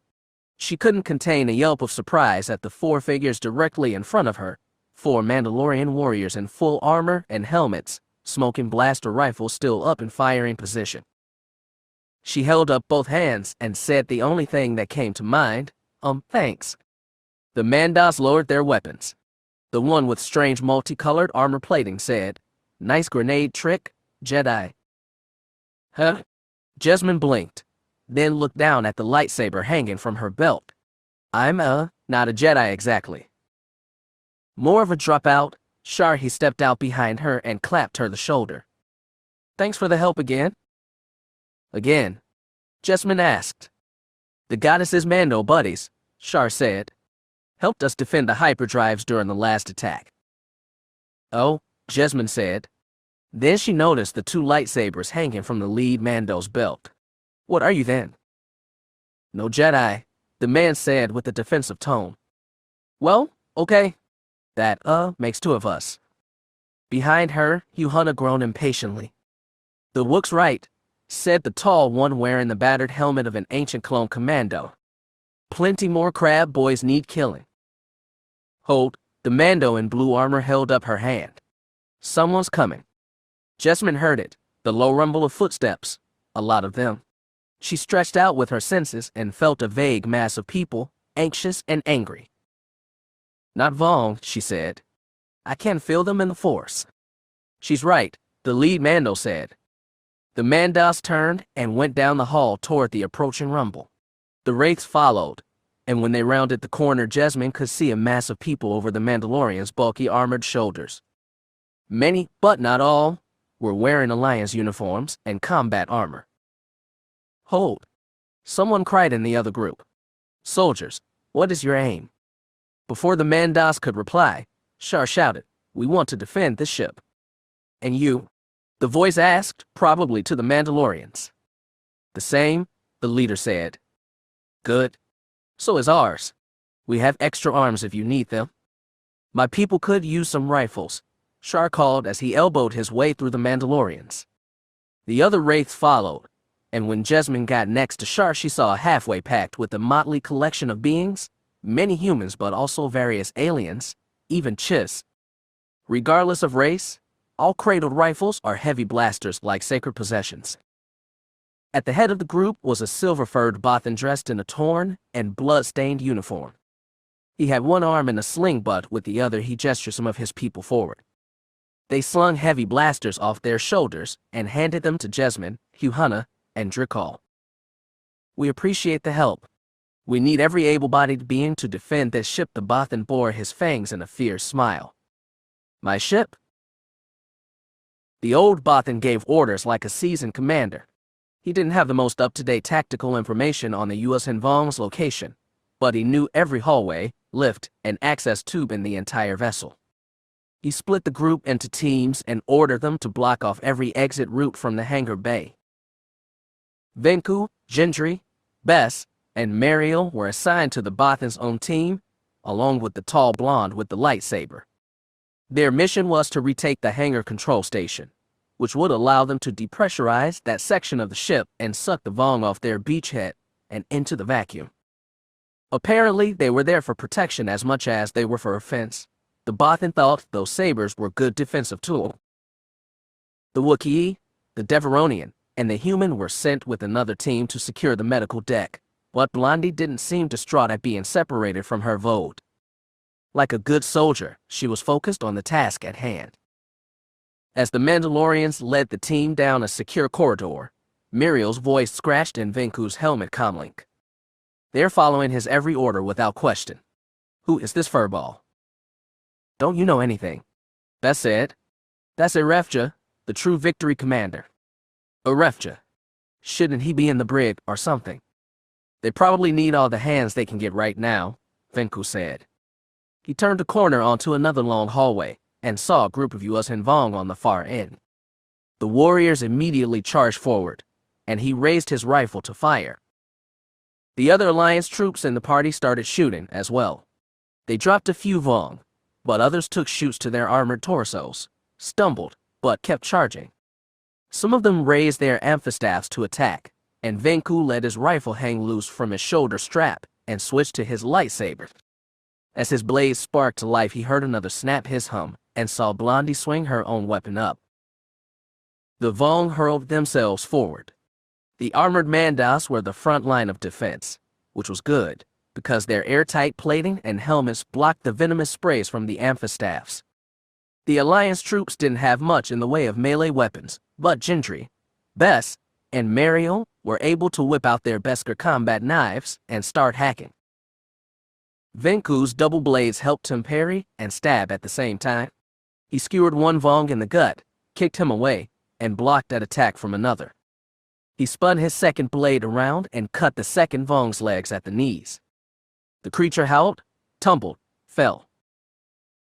She couldn't contain a yelp of surprise at the 4 figures directly in front of her, 4 Mandalorian warriors in full armor and helmets, smoking blaster rifles still up in firing position. She held up both hands and said the only thing that came to mind, thanks. The Mandos lowered their weapons. The one with strange multicolored armor plating said, "Nice grenade trick, Jedi." "Huh?" Jessamine blinked, then looked down at the lightsaber hanging from her belt. "I'm, not a Jedi exactly." More of a dropout, Shar he stepped out behind her and clapped her the shoulder. "Thanks for the help again." "Again?" Jessamine asked. "The goddess's Mando buddies," Shar said, "helped us defend the hyperdrives during the last attack." "Oh," Jessamine said. Then she noticed the 2 lightsabers hanging from the lead Mando's belt. "What are you then?" "No Jedi," the man said with a defensive tone. "Well, okay. That, makes 2 of us." Behind her, Hugh Hunter groaned impatiently. "The Wook's right," said the tall one wearing the battered helmet of an ancient clone commando. "Plenty more crab boys need killing." Hold, the Mando in blue armor held up her hand. Someone's coming. Jessamine heard it, the low rumble of footsteps, a lot of them. She stretched out with her senses and felt a vague mass of people, anxious and angry. Not Vong, she said. I can feel them in the Force. She's right, the lead Mando said. The Mandos turned and went down the hall toward the approaching rumble. The Wraiths followed, and when they rounded the corner, Jessamine could see a mass of people over the Mandalorians' bulky armored shoulders. Many, but not all, were wearing Alliance uniforms and combat armor. Hold! Someone cried in the other group. Soldiers, what is your aim? Before the Mandos could reply, Shar shouted, We want to defend this ship. And you? The voice asked, probably to the Mandalorians. The same, the leader said. Good. So is ours. We have extra arms if you need them. My people could use some rifles, Shar called as he elbowed his way through the Mandalorians. The other Wraiths followed, and when Jessamine got next to Shar, she saw a halfway packed with a motley collection of beings, many humans but also various aliens, even Chiss. Regardless of race, all cradled rifles are heavy blasters like sacred possessions. At the head of the group was a silver-furred Bothan dressed in a torn and blood-stained uniform. He had one arm in a sling, but with the other he gestured some of his people forward. They slung heavy blasters off their shoulders and handed them to Jessamine, Huhana, and Drickall. We appreciate the help. We need every able-bodied being to defend this ship. The Bothan bore his fangs in a fierce smile. My ship? The old Bothan gave orders like a seasoned commander. He didn't have the most up-to-date tactical information on the U.S. Vong's location, but he knew every hallway, lift, and access tube in the entire vessel. He split the group into teams and ordered them to block off every exit route from the hangar bay. Venku, Gendry, Bess, and Mariel were assigned to the Bothan's own team, along with the tall blonde with the lightsaber. Their mission was to retake the hangar control station, which would allow them to depressurize that section of the ship and suck the Vong off their beachhead and into the vacuum. Apparently, they were there for protection as much as they were for offense. The Bothan thought those sabers were good defensive tools. The Wookiee, the Devaronian, and the human were sent with another team to secure the medical deck, but Blondie didn't seem distraught at being separated from her Vode. Like a good soldier, she was focused on the task at hand. As the Mandalorians led the team down a secure corridor, Muriel's voice scratched in Venku's helmet comlink. They're following his every order without question. Who is this furball? Don't you know anything? Bess said. That's Erefja, the true victory commander. Erefja. Shouldn't he be in the brig or something? They probably need all the hands they can get right now, Venku said. He turned a corner onto another long hallway and saw a group of U.S. Vong on the far end. The warriors immediately charged forward, and he raised his rifle to fire. The other Alliance troops in the party started shooting as well. They dropped a few Vong, but others took shoots to their armored torsos, stumbled, but kept charging. Some of them raised their amphistaffs to attack, and Venku let his rifle hang loose from his shoulder strap and switched to his lightsaber. As his blaze sparked to life, he heard another snap his hum and saw Blondie swing her own weapon up. The Vong hurled themselves forward. The armored Mandos were the front line of defense, which was good, because their airtight plating and helmets blocked the venomous sprays from the amphistaffs. The Alliance troops didn't have much in the way of melee weapons, but Gendry, Bess, and Mariel were able to whip out their Beskar combat knives and start hacking. Venku's double blades helped him parry and stab at the same time. He skewered one Vong in the gut, kicked him away, and blocked that attack from another. He spun his second blade around and cut the second Vong's legs at the knees. The creature howled, tumbled, fell.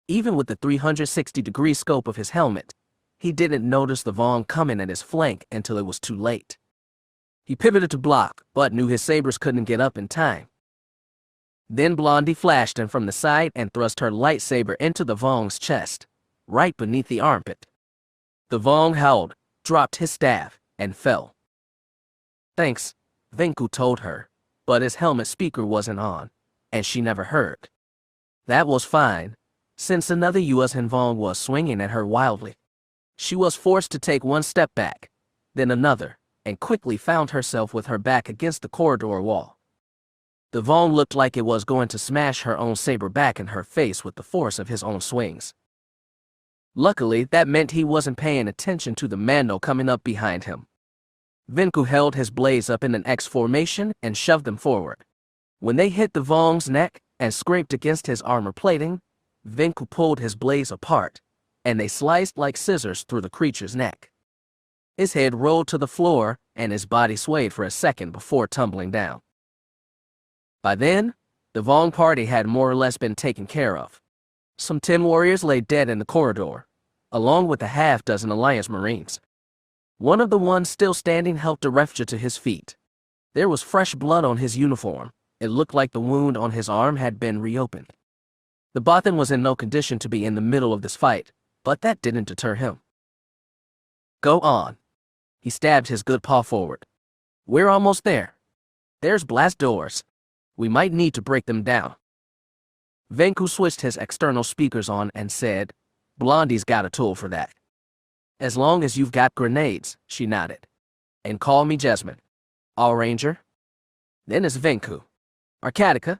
Even with the 360-degree scope of his helmet, he didn't notice the Vong coming at his flank until it was too late. He pivoted to block, but knew his sabers couldn't get up in time. Then Blondie flashed him from the side and thrust her lightsaber into the Vong's chest, right beneath the armpit. The Vong howled, dropped his staff, and fell. Thanks, Venku told her, but his helmet speaker wasn't on, and she never heard. That was fine, since another U.S. Hanvong was swinging at her wildly. She was forced to take one step back, then another, and quickly found herself with her back against the corridor wall. The Vong looked like it was going to smash her own saber back in her face with the force of his own swings. Luckily, that meant he wasn't paying attention to the Mando coming up behind him. Venku held his blades up in an X formation and shoved them forward. When they hit the Vong's neck and scraped against his armor plating, Venku pulled his blades apart, and they sliced like scissors through the creature's neck. His head rolled to the floor, and his body swayed for a second before tumbling down. By then, the Vong party had more or less been taken care of. Some 10 warriors lay dead in the corridor, along with a half-dozen Alliance Marines. One of the ones still standing helped Arefja to his feet. There was fresh blood on his uniform. It looked like the wound on his arm had been reopened. The Bothan was in no condition to be in the middle of this fight, but that didn't deter him. Go on. He stabbed his good paw forward. We're almost there. There's blast doors. We might need to break them down. Venku switched his external speakers on and said, Blondie's got a tool for that. As long as you've got grenades, she nodded. And call me Jasmine. All Ranger. Then it's Venku. Arcatica.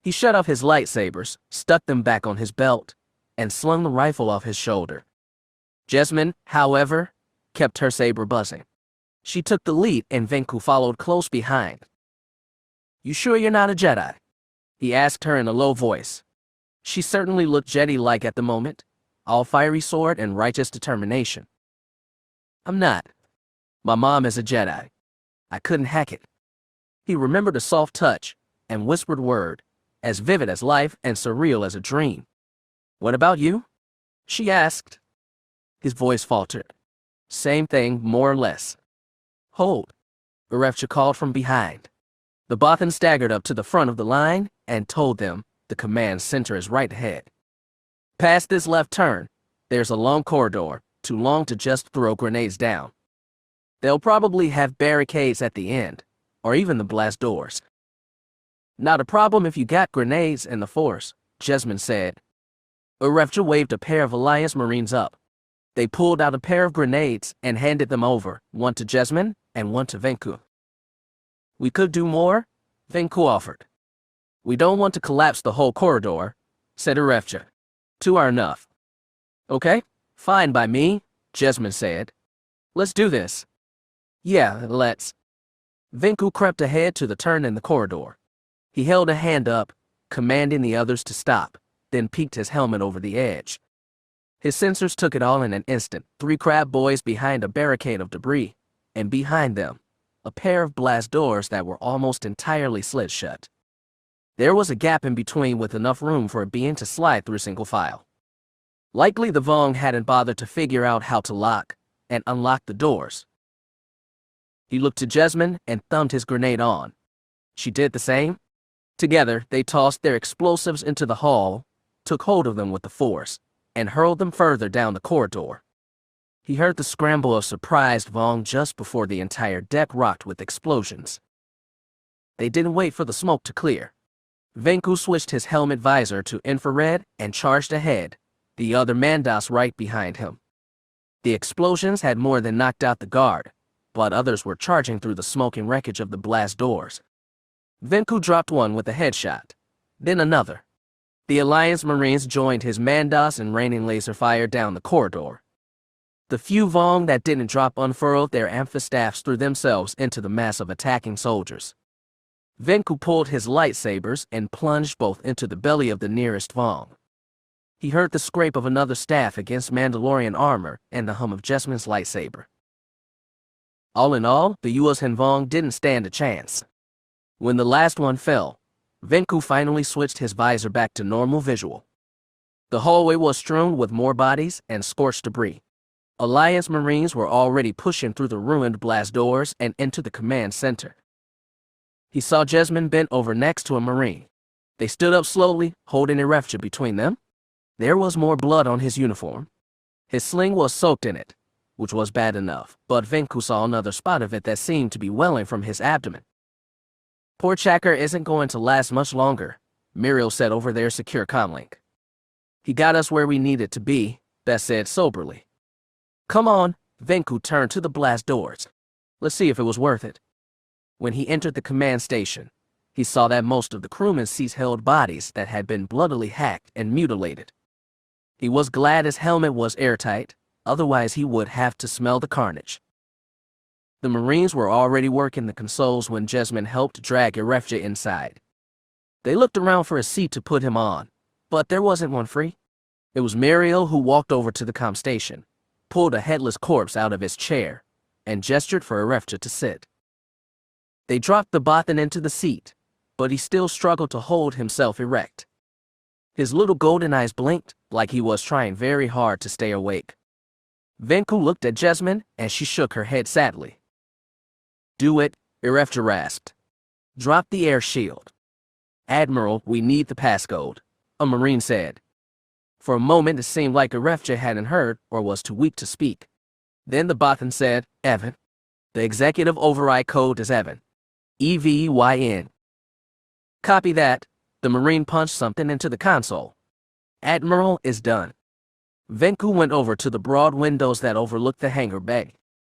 He shut off his lightsabers, stuck them back on his belt, and slung the rifle off his shoulder. Jasmine, however, kept her saber buzzing. She took the lead and Venku followed close behind. You sure you're not a Jedi? He asked her in a low voice. She certainly looked Jedi-like at the moment, all fiery sword and righteous determination. I'm not. My mom is a Jedi. I couldn't hack it. He remembered a soft touch and whispered word, as vivid as life and surreal as a dream. What about you? She asked. His voice faltered. Same thing, more or less. Hold. Arefja called from behind. The Bothan staggered up to the front of the line and told them the command center is right ahead. Past this left turn, there's a long corridor, too long to just throw grenades down. They'll probably have barricades at the end, or even the blast doors. Not a problem if you got grenades and the Force, Jasmine said. Arefja waved a pair of Alliance Marines up. They pulled out a pair of grenades and handed them over, one to Jasmine and one to Venku. We could do more, Venku offered. We don't want to collapse the whole corridor, said Arefja. 2 are enough. Okay, fine by me, Jasmine said. Let's do this. Yeah, let's. Venku crept ahead to the turn in the corridor. He held a hand up, commanding the others to stop, then peeked his helmet over the edge. His sensors took it all in an instant. 3 crab boys behind a barricade of debris, and behind them, a pair of blast doors that were almost entirely slit shut. There was a gap in between with enough room for a being to slide through single file. Likely the Vong hadn't bothered to figure out how to lock and unlock the doors. He looked to Jasmine and thumbed his grenade on. She did the same. Together, they tossed their explosives into the hall, took hold of them with the Force, and hurled them further down the corridor. He heard the scramble of surprised Vong just before the entire deck rocked with explosions. They didn't wait for the smoke to clear. Venku switched his helmet visor to infrared and charged ahead, the other Mandos right behind him. The explosions had more than knocked out the guard, but others were charging through the smoking wreckage of the blast doors. Venku dropped one with a headshot, then another. The Alliance Marines joined his Mandos in raining laser fire down the corridor. The few Vong that didn't drop unfurled their amphistaffs threw themselves into the mass of attacking soldiers. Venku pulled his lightsabers and plunged both into the belly of the nearest Vong. He heard the scrape of another staff against Mandalorian armor and the hum of Jasmine's lightsaber. All in all, the U.S. Hanvong didn't stand a chance. When the last one fell, Venku finally switched his visor back to normal visual. The hallway was strewn with more bodies and scorched debris. Alliance Marines were already pushing through the ruined blast doors and into the command center. He saw Jasmine bent over next to a Marine. They stood up slowly, holding Arefja between them. There was more blood on his uniform. His sling was soaked in it, which was bad enough, but Venku saw another spot of it that seemed to be welling from his abdomen. Poor Chacker isn't going to last much longer, Muriel said over their secure comlink. He got us where we needed to be, Bess said soberly. Come on, Venku turned to the blast doors. Let's see if it was worth it. When he entered the command station, he saw that most of the crewmen's seats held bodies that had been bloodily hacked and mutilated. He was glad his helmet was airtight, otherwise he would have to smell the carnage. The Marines were already working the consoles when Jessamine helped drag Irefja inside. They looked around for a seat to put him on, but there wasn't one free. It was Muriel who walked over to the comm station, pulled a headless corpse out of his chair, and gestured for Irefja to sit. They dropped the Bothan into the seat, but he still struggled to hold himself erect. His little golden eyes blinked like he was trying very hard to stay awake. Venku looked at Jessamine, and she shook her head sadly. Do it, Irefja rasped. Drop the air shield. Admiral, we need the passcode, a Marine said. For a moment it seemed like Irefja hadn't heard or was too weak to speak. Then the Bothan said, Evan. The executive override code is Evan. EVYN. Copy that. The Marine punched something into the console. Admiral is done. Venku went over to the broad windows that overlooked the hangar bay.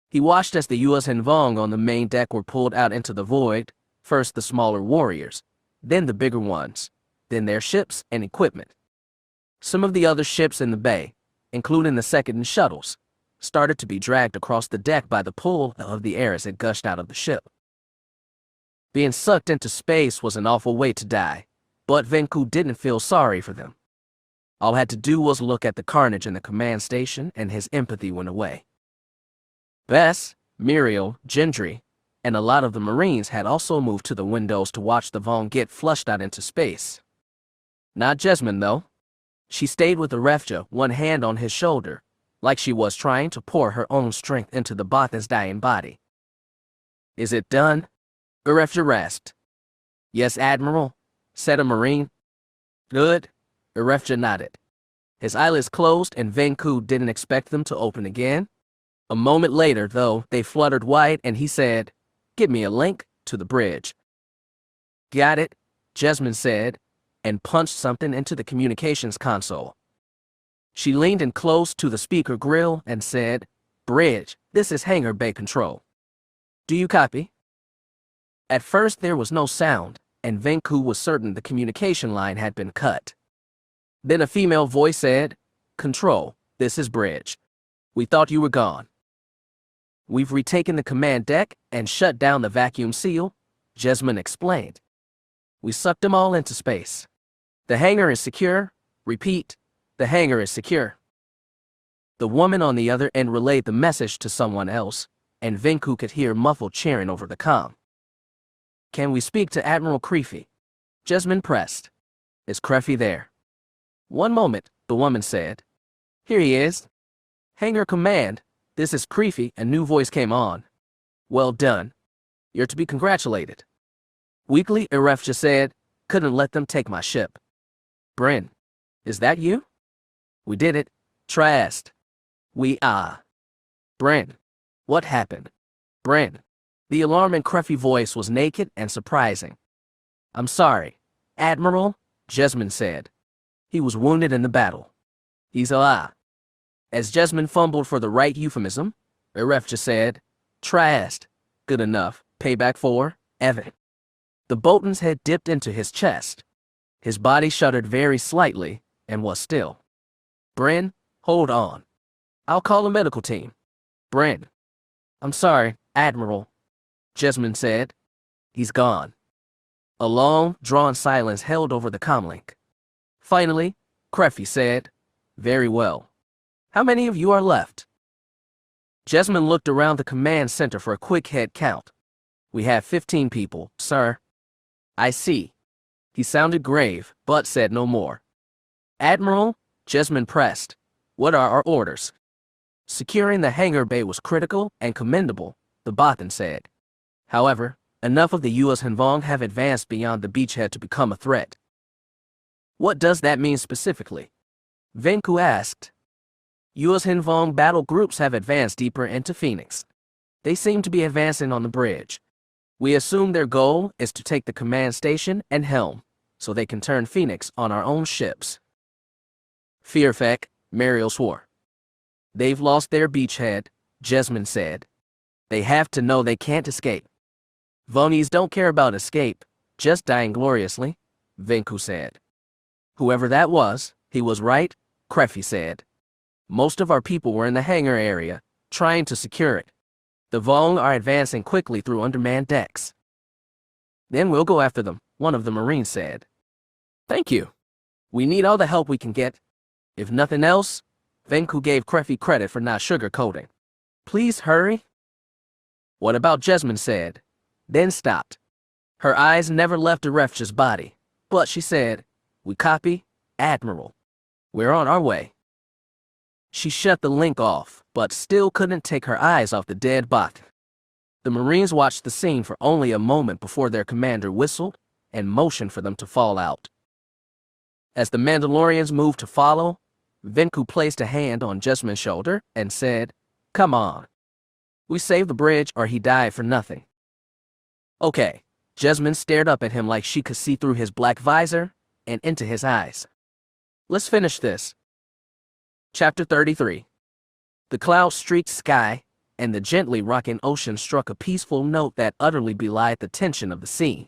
He watched as the U.S. Henvong on the main deck were pulled out into the void, first the smaller warriors, then the bigger ones, then their ships and equipment. Some of the other ships in the bay, including the second shuttles, started to be dragged across the deck by the pull of the air as it gushed out of the ship. Being sucked into space was an awful way to die, but Venku didn't feel sorry for them. All had to do was look at the carnage in the command station and his empathy went away. Bess, Muriel, Gendry, and a lot of the Marines had also moved to the windows to watch the Vong get flushed out into space. Not Jessamine, though. She stayed with Irefja, one hand on his shoulder, like she was trying to pour her own strength into the Bothan's dying body. Is it done? Irefja rasped. Yes, Admiral, said a Marine. Good. Irefja nodded. His eyelids closed and Venku didn't expect them to open again. A moment later, though, they fluttered wide and he said, Give me a link to the bridge. Got it, Jessamine said, and punched something into the communications console. She leaned in close to the speaker grill and said, Bridge, this is hangar bay control. Do you copy? At first there was no sound, and Venku was certain the communication line had been cut. Then a female voice said, Control, this is Bridge. We thought you were gone. We've retaken the command deck and shut down the vacuum seal, Jessamine explained. We sucked them all into space. The hangar is secure. Repeat, the hangar is secure. The woman on the other end relayed the message to someone else, and Venku could hear muffled cheering over the comm. Can we speak to Admiral Creefy? Jessamine pressed. Is Creefy there? One moment, the woman said. Here he is. Hangar command, this is Creefy, a new voice came on. Well done. You're to be congratulated. Weakly, Irefja said, couldn't let them take my ship. Bryn, is that you? We did it. Trast. Bryn, what happened? Bryn. The alarming Creefy voice was naked and surprising. I'm sorry, Admiral, Jessamine said. He was wounded in the battle. He's alive. As Jessamine fumbled for the right euphemism, Irefja said, Trast. Good enough. Payback for Evan. The Bolton's head dipped into his chest. His body shuddered very slightly and was still. Bryn, hold on. I'll call a medical team. Bryn. I'm sorry, Admiral, Jessamine said. He's gone. A long, drawn silence held over the comlink. Finally, Creefy said, Very well. How many of you are left? Jessamine looked around the command center for a quick head count. We have 15 people, sir. I see. He sounded grave, but said no more. Admiral, Jessamine pressed. What are our orders? Securing the hangar bay was critical and commendable, the Bothan said. However, enough of the U.S. Henvong have advanced beyond the beachhead to become a threat. What does that mean specifically? Venku asked. U.S. Henvong battle groups have advanced deeper into Phoenix. They seem to be advancing on the bridge. We assume their goal is to take the command station and helm, so they can turn Phoenix on our own ships. Fear effect, Mariel swore. They've lost their beachhead, Jessamine said. They have to know they can't escape. Vonies don't care about escape, just dying gloriously, Venku said. Whoever that was, he was right, Creffy said. Most of our people were in the hangar area, trying to secure it. The Vong are advancing quickly through undermanned decks. Then we'll go after them, one of the Marines said. Thank you. We need all the help we can get. If nothing else, Venku gave Creffy credit for not sugarcoating. Please hurry. What about Jessamine said, then stopped. Her eyes never left Arefja's body, but she said, we copy, Admiral. We're on our way. She shut the link off, but still couldn't take her eyes off the dead bot. The Marines watched the scene for only a moment before their commander whistled and motioned for them to fall out. As the Mandalorians moved to follow, Venku placed a hand on Jessamine's shoulder and said, come on. We saved the bridge or he died for nothing. Okay. Jessamine stared up at him like she could see through his black visor and into his eyes. Let's finish this. Chapter 33. The cloud-streaked sky and the gently rocking ocean struck a peaceful note that utterly belied the tension of the scene.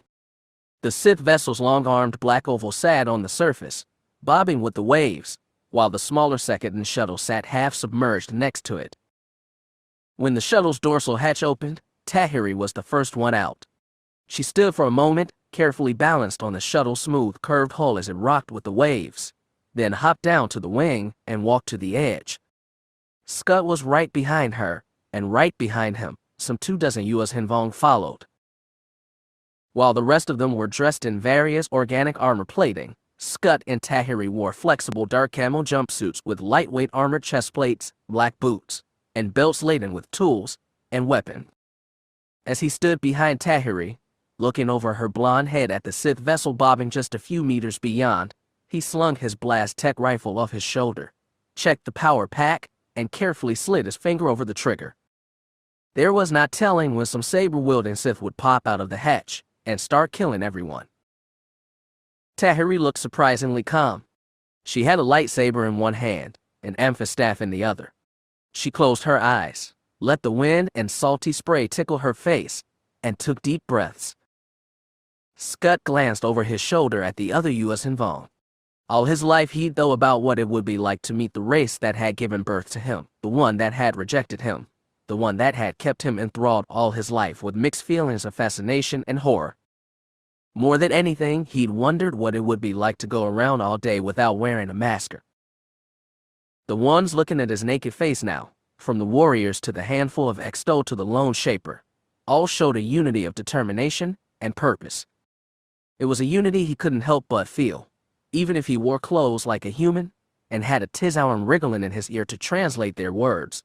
The Sith vessel's long-armed black oval sat on the surface, bobbing with the waves, while the smaller second shuttle sat half-submerged next to it. When the shuttle's dorsal hatch opened, Tahiri was the first one out. She stood for a moment, carefully balanced on the shuttle's smooth, curved hull as it rocked with the waves, then hopped down to the wing and walked to the edge. Scud was right behind her, and right behind him, some 24 U.S. Hinvong followed. While the rest of them were dressed in various organic armor plating, Scud and Tahiri wore flexible dark camo jumpsuits with lightweight armored chest plates, black boots, and belts laden with tools and weapons. As he stood behind Tahiri, looking over her blonde head at the Sith vessel bobbing just a few meters beyond, he slung his blast tech rifle off his shoulder, checked the power pack, and carefully slid his finger over the trigger. There was not telling when some saber-wielding Sith would pop out of the hatch and start killing everyone. Tahiri looked surprisingly calm. She had a lightsaber in one hand, an amphistaff staff in the other. She closed her eyes, let the wind and salty spray tickle her face, and took deep breaths. Scud glanced over his shoulder at the other U.S. Hinvong. All his life he'd thought about what it would be like to meet the race that had given birth to him, the one that had rejected him, the one that had kept him enthralled all his life with mixed feelings of fascination and horror. More than anything, he'd wondered what it would be like to go around all day without wearing a mask. The ones looking at his naked face now, from the warriors to the handful of Exto to the lone shaper, all showed a unity of determination and purpose. It was a unity he couldn't help but feel, even if he wore clothes like a human and had a Tizowan wriggling in his ear to translate their words.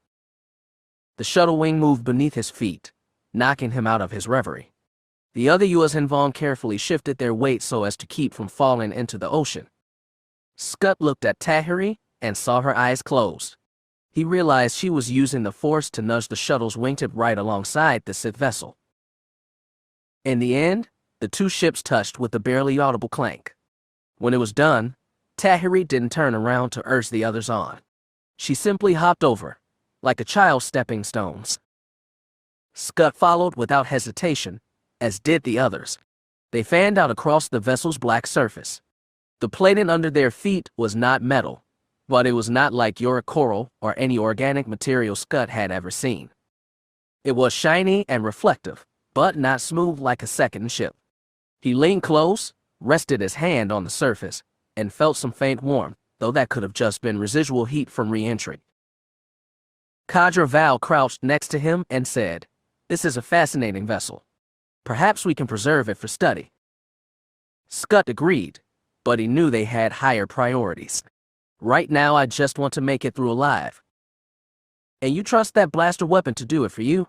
The shuttle wing moved beneath his feet, knocking him out of his reverie. The other U.S. Hinvong carefully shifted their weight so as to keep from falling into the ocean. Scud looked at Tahiri and saw her eyes closed. He realized she was using the Force to nudge the shuttle's wingtip right alongside the Sith vessel. In the end, the two ships touched with a barely audible clank. When it was done, Tahiri didn't turn around to urge the others on. She simply hopped over, like a child stepping stones. Scud followed without hesitation, as did the others. They fanned out across the vessel's black surface. The plating under their feet was not metal, but it was not like Yorick coral or any organic material Scud had ever seen. It was shiny and reflective, but not smooth like a second ship. He leaned close, rested his hand on the surface, and felt some faint warmth, though that could have just been residual heat from re-entry. Kadra Val crouched next to him and said, "This is a fascinating vessel. Perhaps we can preserve it for study." Scud agreed, but he knew they had higher priorities. "Right now, I just want to make it through alive." "And you trust that blaster weapon to do it for you?"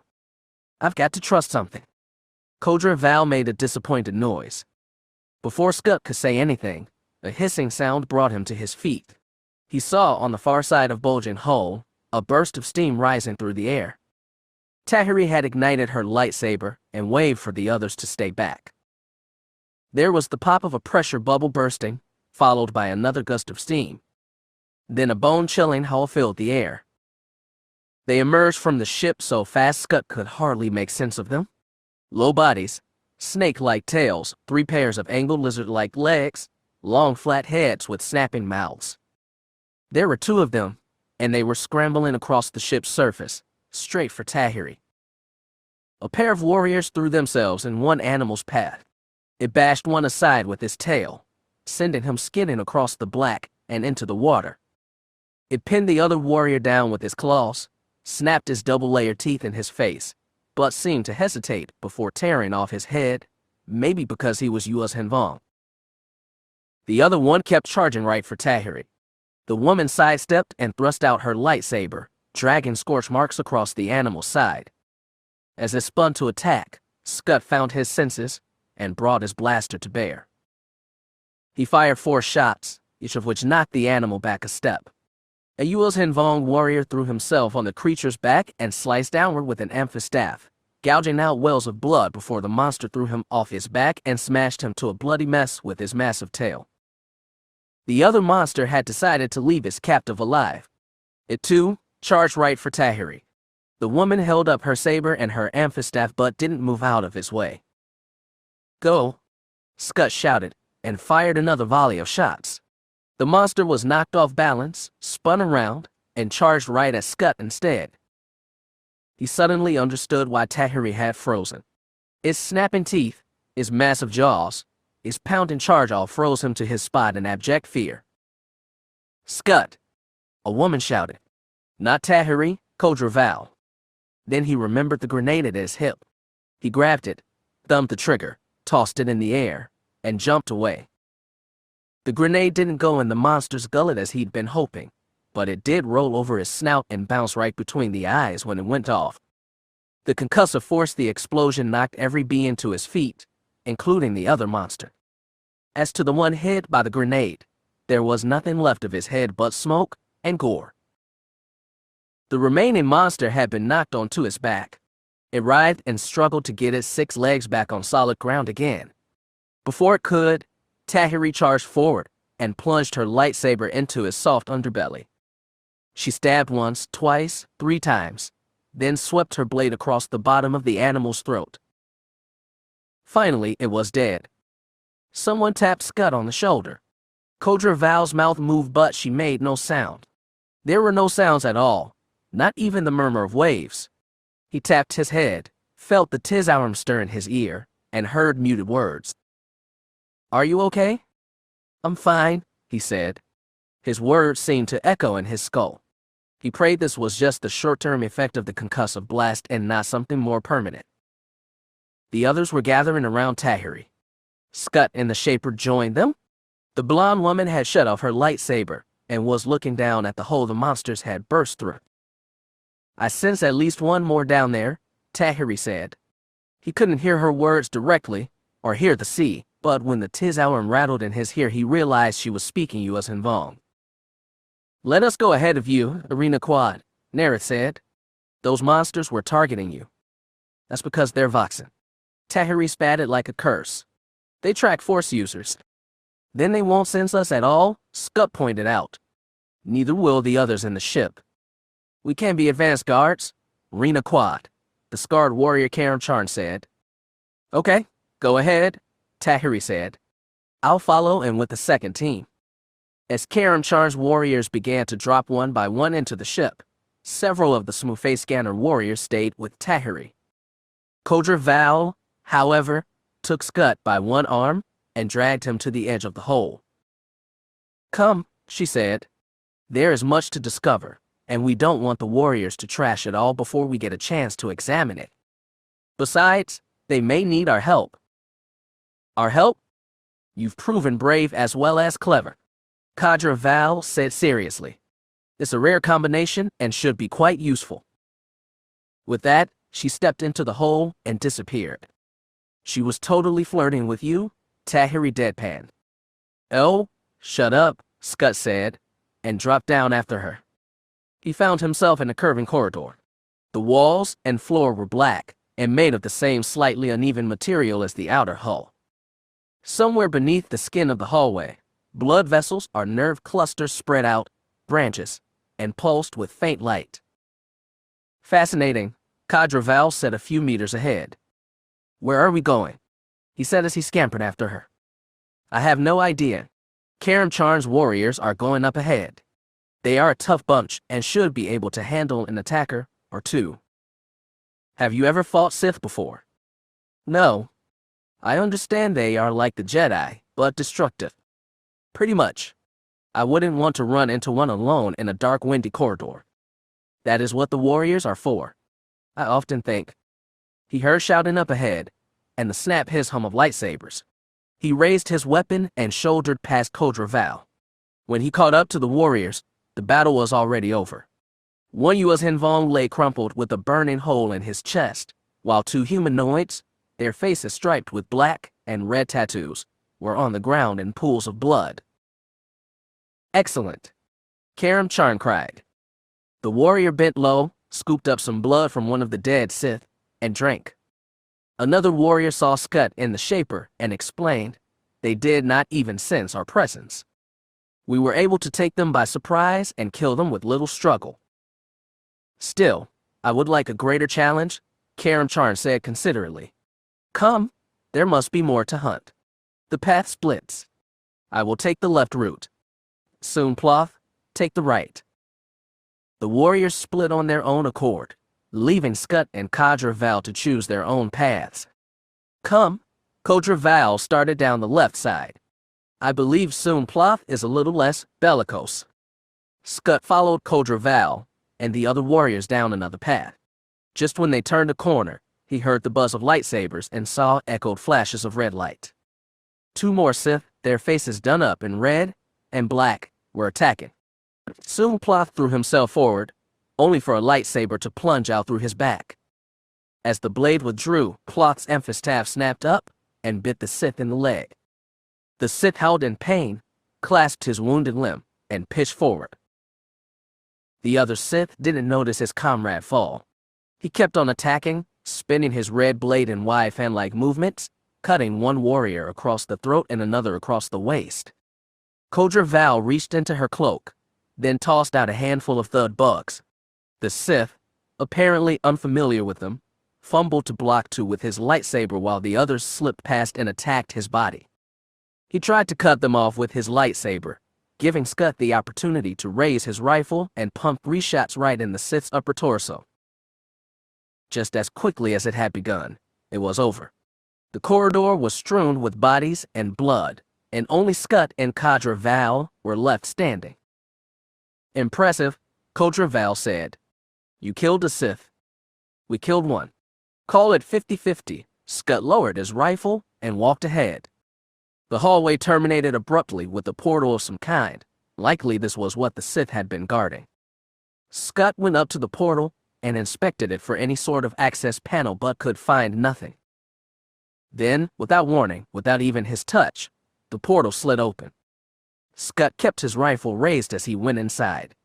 "I've got to trust something." Kadra Val made a disappointed noise. Before Scud could say anything, a hissing sound brought him to his feet. He saw on the far side of bulging hull a burst of steam rising through the air. Tahiri had ignited her lightsaber and waved for the others to stay back. There was the pop of a pressure bubble bursting, followed by another gust of steam. Then a bone-chilling howl filled the air. They emerged from the ship so fast Scott could hardly make sense of them. Low bodies, snake-like tails, 3 pairs of angled lizard-like legs, long flat heads with snapping mouths. There were 2 of them, and they were scrambling across the ship's surface, straight for Tahiri. A pair of warriors threw themselves in one animal's path. It bashed one aside with its tail, sending him skidding across the black and into the water. It pinned the other warrior down with its claws, snapped his double-layered teeth in his face, but seemed to hesitate before tearing off his head, maybe because he was Yua's Hanvong. The other one kept charging right for Tahiri. The woman sidestepped and thrust out her lightsaber, dragging scorch marks across the animal's side. As it spun to attack, Scott found his senses and brought his blaster to bear. He fired 4 shots, each of which knocked the animal back a step. A Yua's Hanvong warrior threw himself on the creature's back and sliced downward with an amphistaff, gouging out wells of blood before the monster threw him off his back and smashed him to a bloody mess with his massive tail. The other monster had decided to leave his captive alive. It too charged right for Tahiri. The woman held up her saber and her amphistaff but didn't move out of his way. "Go!" Scott shouted, and fired another volley of shots. The monster was knocked off balance, spun around, and charged right at Scott instead. He suddenly understood why Tahiri had frozen. Its snapping teeth, its massive jaws, its pounding charge all froze him to his spot in abject fear. "Scott!" a woman shouted. Not Tahiri, Codra Val. Then he remembered the grenade at his hip. He grabbed it, thumbed the trigger, tossed it in the air, and jumped away. The grenade didn't go in the monster's gullet as he'd been hoping, but it did roll over his snout and bounce right between the eyes when it went off. The concussive force the explosion knocked every being to his feet, including the other monster. As to the one hit by the grenade, there was nothing left of his head but smoke and gore. The remaining monster had been knocked onto its back. It writhed and struggled to get its 6 legs back on solid ground again. Before it could, Tahiri charged forward and plunged her lightsaber into his soft underbelly. She stabbed once, twice, 3 times, then swept her blade across the bottom of the animal's throat. Finally, it was dead. Someone tapped Scott on the shoulder. Codra Val's mouth moved, but she made no sound. There were no sounds at all, not even the murmur of waves. He tapped his head, felt the Tizarum stir in his ear, and heard muted words. "Are you okay?" "I'm fine," he said. His words seemed to echo in his skull. He prayed this was just the short-term effect of the concussive blast and not something more permanent. The others were gathering around Tahiri. Scott and the Shaper joined them. The blonde woman had shut off her lightsaber and was looking down at the hole the monsters had burst through. "I sense at least one more down there," Tahiri said. He couldn't hear her words directly, or hear the sea, but when the Tizarum rattled in his ear he realized she was speaking Yua's Hanvong. "Let us go ahead of you, Arena Quad," Nerith said. "Those monsters were targeting you." "That's because they're Voxen." Tahiri spat it like a curse. "They track Force users." "Then they won't sense us at all," Scott pointed out. "Neither will the others in the ship. We can be advanced guards." "Arena Quad," the scarred warrior Karam Charn said. "Okay, go ahead," Tahiri said. "I'll follow and with the second team." As Karam Charn's warriors began to drop one by one into the ship, several of the smooth-faced scanner warriors stayed with Tahiri. Codra Val, however, took Scott by one arm and dragged him to the edge of the hole. "Come," she said. "There is much to discover, and we don't want the warriors to trash it all before we get a chance to examine it. Besides, they may need our help." "Our help? You've proven brave as well as clever," Codra Val said seriously. "It's a rare combination and should be quite useful." With that, she stepped into the hole and disappeared. "She was totally flirting with you?" Tahiri deadpanned. "Oh, shut up," Scott said, and dropped down after her. He found himself in a curving corridor. The walls and floor were black and made of the same slightly uneven material as the outer hull. Somewhere beneath the skin of the hallway, blood vessels are nerve clusters spread out, branches, and pulsed with faint light. Fascinating, Cadre Val said a few meters ahead. Where are we going? He said as he scampered after her. I have no idea. Karam Charn's warriors are going up ahead. They are a tough bunch and should be able to handle an attacker or two. Have you ever fought Sith before? No. I understand they are like the Jedi, but destructive. Pretty much. I wouldn't want to run into one alone in a dark, windy corridor. That is what the warriors are for. I often think. He heard shouting up ahead, and the snap hiss hum of lightsabers. He raised his weapon and shouldered past Cadre Val. When he caught up to the warriors, the battle was already over. One Yuuzhan Vong lay crumpled with a burning hole in his chest, while two humanoids, their faces striped with black and red tattoos, were on the ground in pools of blood. Excellent, Karam Charn cried. The warrior bent low, scooped up some blood from one of the dead Sith, and drank. Another warrior saw Scud in the Shaper and explained, they did not even sense our presence. We were able to take them by surprise and kill them with little struggle. Still, I would like a greater challenge, Karam Charn said considerately. Come, there must be more to hunt. The path splits. I will take the left route. Soon Ploth, take the right. The warriors split on their own accord, leaving Scud and Cadre Val to choose their own paths. Come, Cadre Val started down the left side. I believe Soon Ploth is a little less bellicose. Scud followed Cadre Val and the other warriors down another path. Just when they turned a corner, he heard the buzz of lightsabers and saw echoed flashes of red light. Two more Sith, their faces done up in red and black, were attacking. Soon Ploth threw himself forward, only for a lightsaber to plunge out through his back. As the blade withdrew, Ploth's emphastaff snapped up and bit the Sith in the leg. The Sith howled in pain, clasped his wounded limb, and pitched forward. The other Sith didn't notice his comrade fall. He kept on attacking, spinning his red blade in wide fan-like movements, cutting one warrior across the throat and another across the waist. Cadre Val reached into her cloak, then tossed out a handful of thud bugs. The Sith, apparently unfamiliar with them, fumbled to block two with his lightsaber while the others slipped past and attacked his body. He tried to cut them off with his lightsaber, giving Scud the opportunity to raise his rifle and pump 3 shots right in the Sith's upper torso. Just as quickly as it had begun, it was over. The corridor was strewn with bodies and blood, and only Scud and Cadre Val were left standing. Impressive, Cadre Val said. You killed a Sith. We killed one. Call it 50-50. Scud lowered his rifle and walked ahead. The hallway terminated abruptly with a portal of some kind. Likely this was what the Sith had been guarding. Scud went up to the portal and inspected it for any sort of access panel but could find nothing. Then, without warning, without even his touch, the portal slid open. Scud kept his rifle raised as he went inside.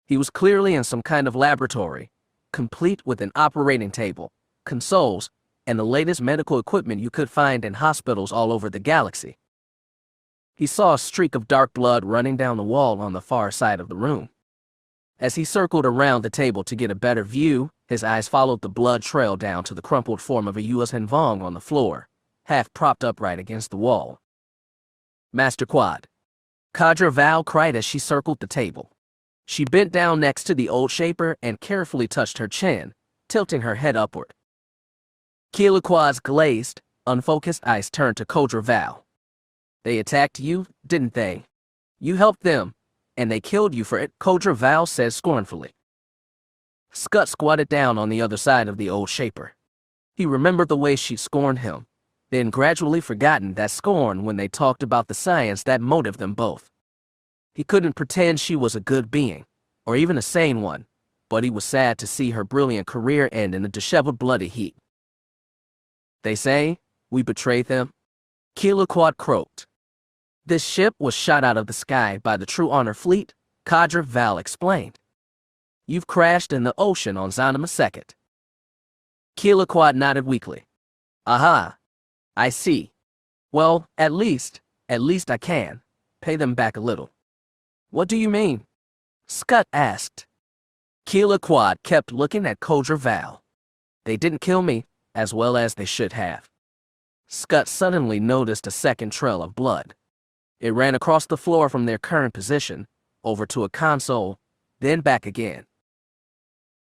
He was clearly in some kind of laboratory, complete with an operating table, consoles, and the latest medical equipment you could find in hospitals all over the galaxy. He saw a streak of dark blood running down the wall on the far side of the room. As he circled around the table to get a better view, his eyes followed the blood trail down to the crumpled form of a Yuuzhan Vong on the floor, half propped upright against the wall. Master Quad. Cadre Val cried as she circled the table. She bent down next to the old Shaper and carefully touched her chin, tilting her head upward. Keela Quad's glazed, unfocused eyes turned to Cadre Val. They attacked you, didn't they? You helped them, and they killed you for it, Cadre Val said scornfully. Scud squatted down on the other side of the old Shaper. He remembered the way she scorned him, then gradually forgotten that scorn when they talked about the science that motivated them both. He couldn't pretend she was a good being, or even a sane one, but he was sad to see her brilliant career end in a disheveled bloody heap. They say, we betrayed them? Keela Quad croaked. This ship was shot out of the sky by the True Honor Fleet, Cadre Val explained. You've crashed in the ocean on Zanima Second. Keela Quad nodded weakly. Aha. I see. Well, at least I can. Pay them back a little. What do you mean? Scott asked. Keela Quad kept looking at Codra Val. They didn't kill me, as well as they should have. Scott suddenly noticed a second trail of blood. It ran across the floor from their current position, over to a console, then back again.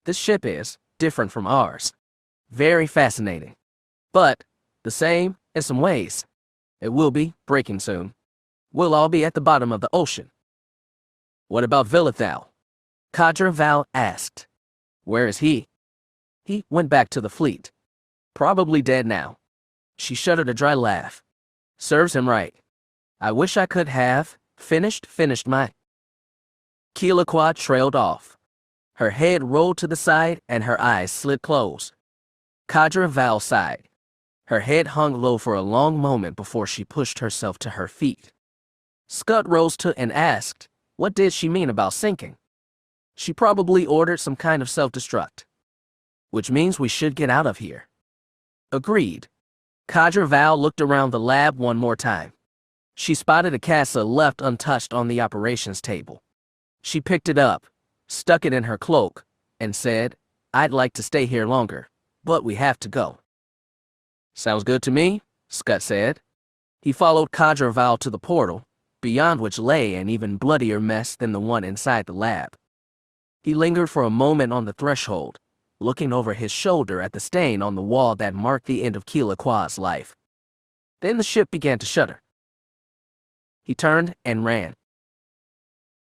This ship is different from ours. Very fascinating. But the same in some ways. It will be breaking soon. We'll all be at the bottom of the ocean. What about Vilithal? Codra Val asked. Where is he? He went back to the fleet. Probably dead now. She shuddered a dry laugh. Serves him right. I wish I could have finished my. Keelaqua trailed off. Her head rolled to the side and her eyes slid closed. Codra Val sighed. Her head hung low for a long moment before she pushed herself to her feet. Scud rose to and asked, what did she mean about sinking? She probably ordered some kind of self-destruct. Which means we should get out of here. Agreed. Codra Val looked around the lab one more time. She spotted a casa left untouched on the operations table. She picked it up, stuck it in her cloak, and said, I'd like to stay here longer, but we have to go. Sounds good to me, Scud said. He followed Codra Val to the portal, beyond which lay an even bloodier mess than the one inside the lab. He lingered for a moment on the threshold, looking over his shoulder at the stain on the wall that marked the end of Keelaqua's life. Then the ship began to shudder. He turned and ran.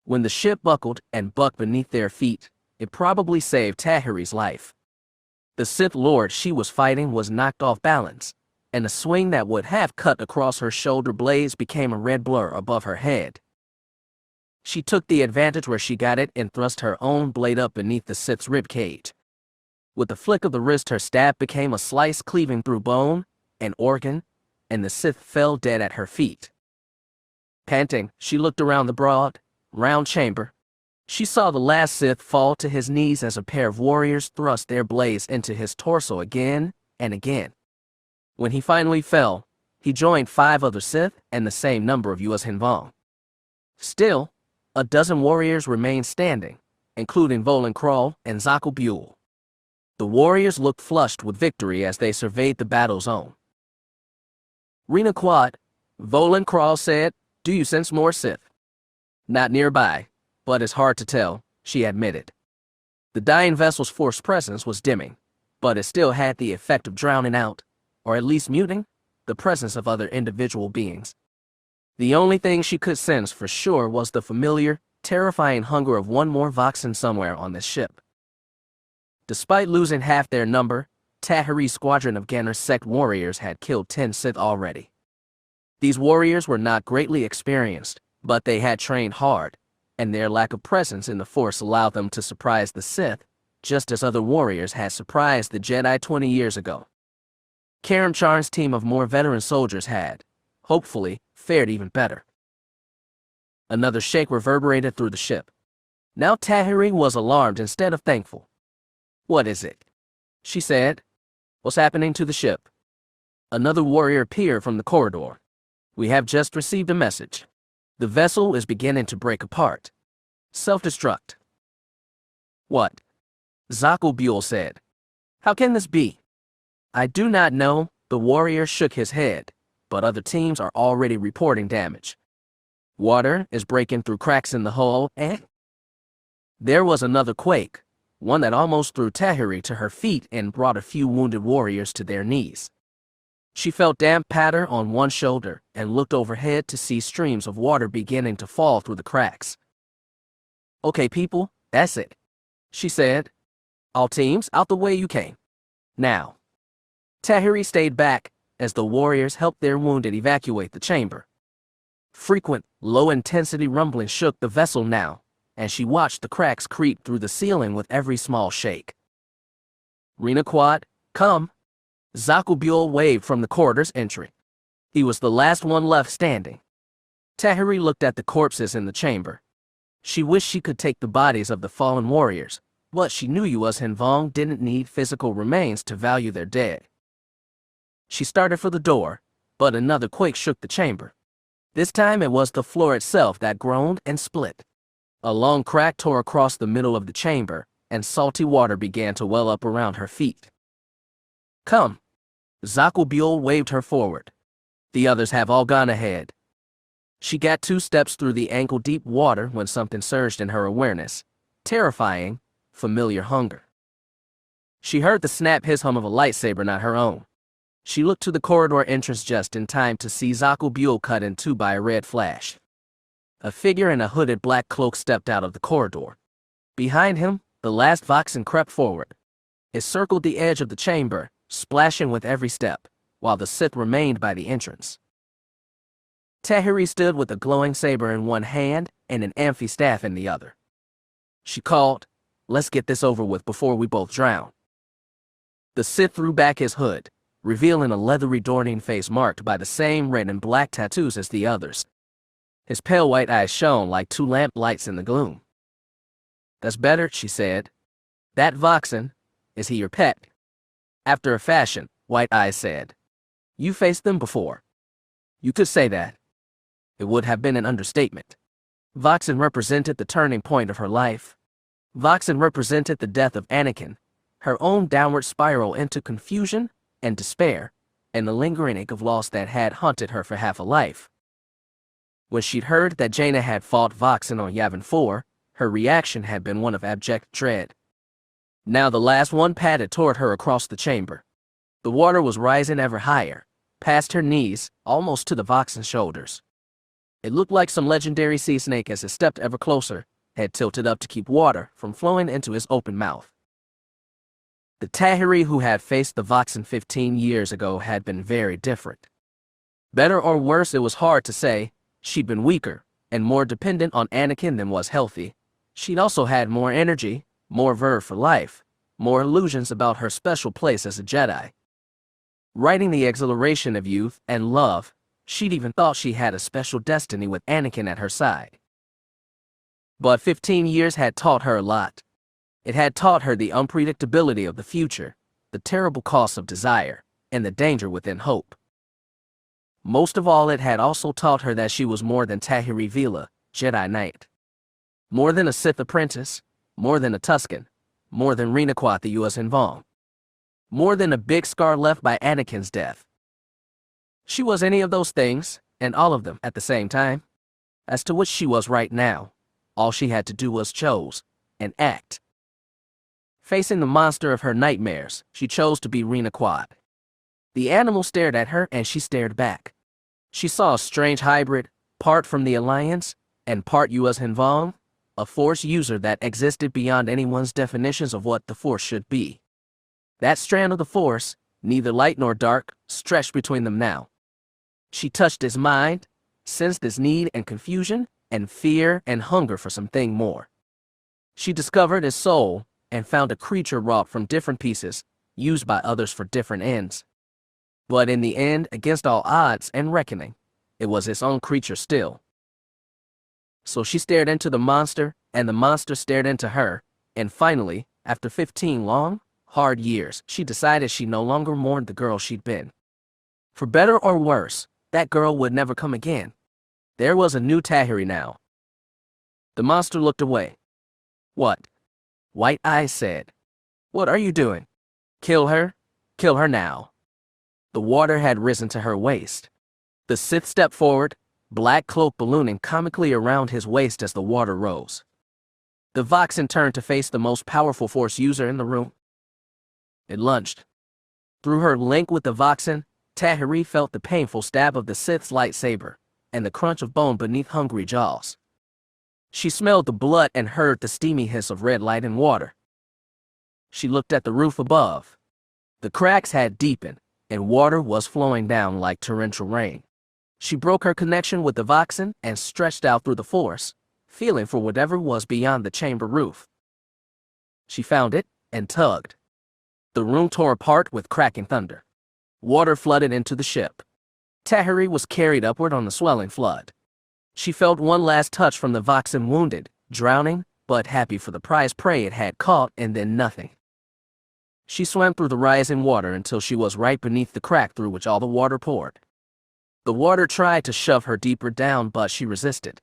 When the ship buckled and bucked beneath their feet, it probably saved Tahiri's life. The Sith Lord she was fighting was knocked off balance, and a swing that would have cut across her shoulder blades became a red blur above her head. She took the advantage where she got it and thrust her own blade up beneath the Sith's rib cage. With a flick of the wrist, her stab became a slice cleaving through bone and organ, and the Sith fell dead at her feet. Panting, she looked around the broad, round chamber. She saw the last Sith fall to his knees as a pair of warriors thrust their blades into his torso again and again. When he finally fell, he joined 5 other Sith and the same number of U.S. Hinvong. Still, a dozen warriors remained standing, including Volan Kral and Zaku Buell. The warriors looked flushed with victory as they surveyed the battle zone. Rena Quad, Volan Kral said, do you sense more Sith? Not nearby, but it's hard to tell, she admitted. The dying vessel's force presence was dimming, but it still had the effect of drowning out, or at least muting, the presence of other individual beings. The only thing she could sense for sure was the familiar, terrifying hunger of one more Voxen somewhere on this ship. Despite losing half their number, Tahiri's squadron of Ganner sect warriors had killed 10 Sith already. These warriors were not greatly experienced, but they had trained hard, and their lack of presence in the Force allowed them to surprise the Sith, just as other warriors had surprised the Jedi 20 years ago. Karam Charn's team of more veteran soldiers had, hopefully, fared even better. Another shake reverberated through the ship. Now Tahiri was alarmed instead of thankful. What is it? She said. What's happening to the ship? Another warrior appeared from the corridor. We have just received a message. The vessel is beginning to break apart. Self-destruct. What? Zaku Buell said. How can this be? I do not know, the warrior shook his head, but other teams are already reporting damage. Water is breaking through cracks in the hull, and there was another quake, one that almost threw Tahiri to her feet and brought a few wounded warriors to their knees. She felt damp patter on one shoulder and looked overhead to see streams of water beginning to fall through the cracks. Okay, people, that's it, she said. All teams, out the way you came. Now. Tahiri stayed back as the warriors helped their wounded evacuate the chamber. Frequent, low-intensity rumbling shook the vessel now, and she watched the cracks creep through the ceiling with every small shake. Rena Quad, come. Zaku Buell waved from the corridor's entry. He was the last one left standing. Tahiri looked at the corpses in the chamber. She wished she could take the bodies of the fallen warriors, but she knew U.S. Hinvong didn't need physical remains to value their dead. She started for the door, but another quake shook the chamber. This time it was the floor itself that groaned and split. A long crack tore across the middle of the chamber, and salty water began to well up around her feet. "Come." Zakul waved her forward. "The others have all gone ahead." She got 2 steps through the ankle-deep water when something surged in her awareness. Terrifying, familiar hunger. She heard the snap hiss-hum of a lightsaber, not her own. She looked to the corridor entrance just in time to see Zakul cut in 2 by a red flash. A figure in a hooded black cloak stepped out of the corridor. Behind him, the last Voxen crept forward. It circled the edge of the chamber, splashing with every step, while the Sith remained by the entrance. Tahiri stood with a glowing saber in one hand and an amphi-staff in the other. She called, "Let's get this over with before we both drown." The Sith threw back his hood, revealing a leathery Dornian face marked by the same red and black tattoos as the others. His pale white eyes shone like 2 lamp lights in the gloom. "That's better," she said. "That Voxen, is he your pet?" "After a fashion," White Eyes said. "You faced them before." "You could say that." It would have been an understatement. Voxen represented the turning point of her life. Voxen represented the death of Anakin, her own downward spiral into confusion and despair, and the lingering ache of loss that had haunted her for half a life. When she'd heard that Jaina had fought Voxen on Yavin 4, her reaction had been one of abject dread. Now the last one padded toward her across the chamber. The water was rising ever higher, past her knees, almost to the Voxen's shoulders. It looked like some legendary sea snake as it stepped ever closer, head tilted up to keep water from flowing into his open mouth. The Tahiri who had faced the Voxen 15 years ago had been very different. Better or worse, it was hard to say. She'd been weaker and more dependent on Anakin than was healthy. She'd also had more energy, more verve for life, more illusions about her special place as a Jedi. Riding the exhilaration of youth and love, she'd even thought she had a special destiny with Anakin at her side. But 15 years had taught her a lot. It had taught her the unpredictability of the future, the terrible cost of desire, and the danger within hope. Most of all, it had also taught her that she was more than Tahiri Veila, Jedi Knight. More than a Sith apprentice, more than a Tusken, more than Retaking the U.S. Vong. More than a big scar left by Anakin's death. She was any of those things, and all of them at the same time. As to which she was right now, all she had to do was choose and act. Facing the monster of her nightmares, she chose to be Retaking. The animal stared at her and she stared back. She saw a strange hybrid, part from the Alliance and part U.S. Vong, a Force user that existed beyond anyone's definitions of what the Force should be. That strand of the Force, neither light nor dark, stretched between them now. She touched his mind, sensed his need and confusion, and fear and hunger for something more. She discovered his soul and found a creature wrought from different pieces, used by others for different ends. But in the end, against all odds and reckoning, it was his own creature still. So she stared into the monster, and the monster stared into her, and finally, after 15 long, hard years, she decided she no longer mourned the girl she'd been. For better or worse, that girl would never come again. There was a new Tahiri now. The monster looked away. "What?" White Eyes said. "What are you doing?" "Kill her. Kill her now." The water had risen to her waist. The Sith stepped forward, black cloak ballooning comically around his waist as the water rose. The Voxen turned to face the most powerful Force user in the room. It lunged. Through her link with the Voxen, Tahiri felt the painful stab of the Sith's lightsaber and the crunch of bone beneath hungry jaws. She smelled the blood and heard the steamy hiss of red light and water. She looked at the roof above. The cracks had deepened, and water was flowing down like torrential rain. She broke her connection with the Voxen and stretched out through the Force, feeling for whatever was beyond the chamber roof. She found it and tugged. The room tore apart with cracking thunder. Water flooded into the ship. Tahiri was carried upward on the swelling flood. She felt one last touch from the Voxen, wounded, drowning, but happy for the prize prey it had caught, and then nothing. She swam through the rising water until she was right beneath the crack through which all the water poured. The water tried to shove her deeper down, but she resisted.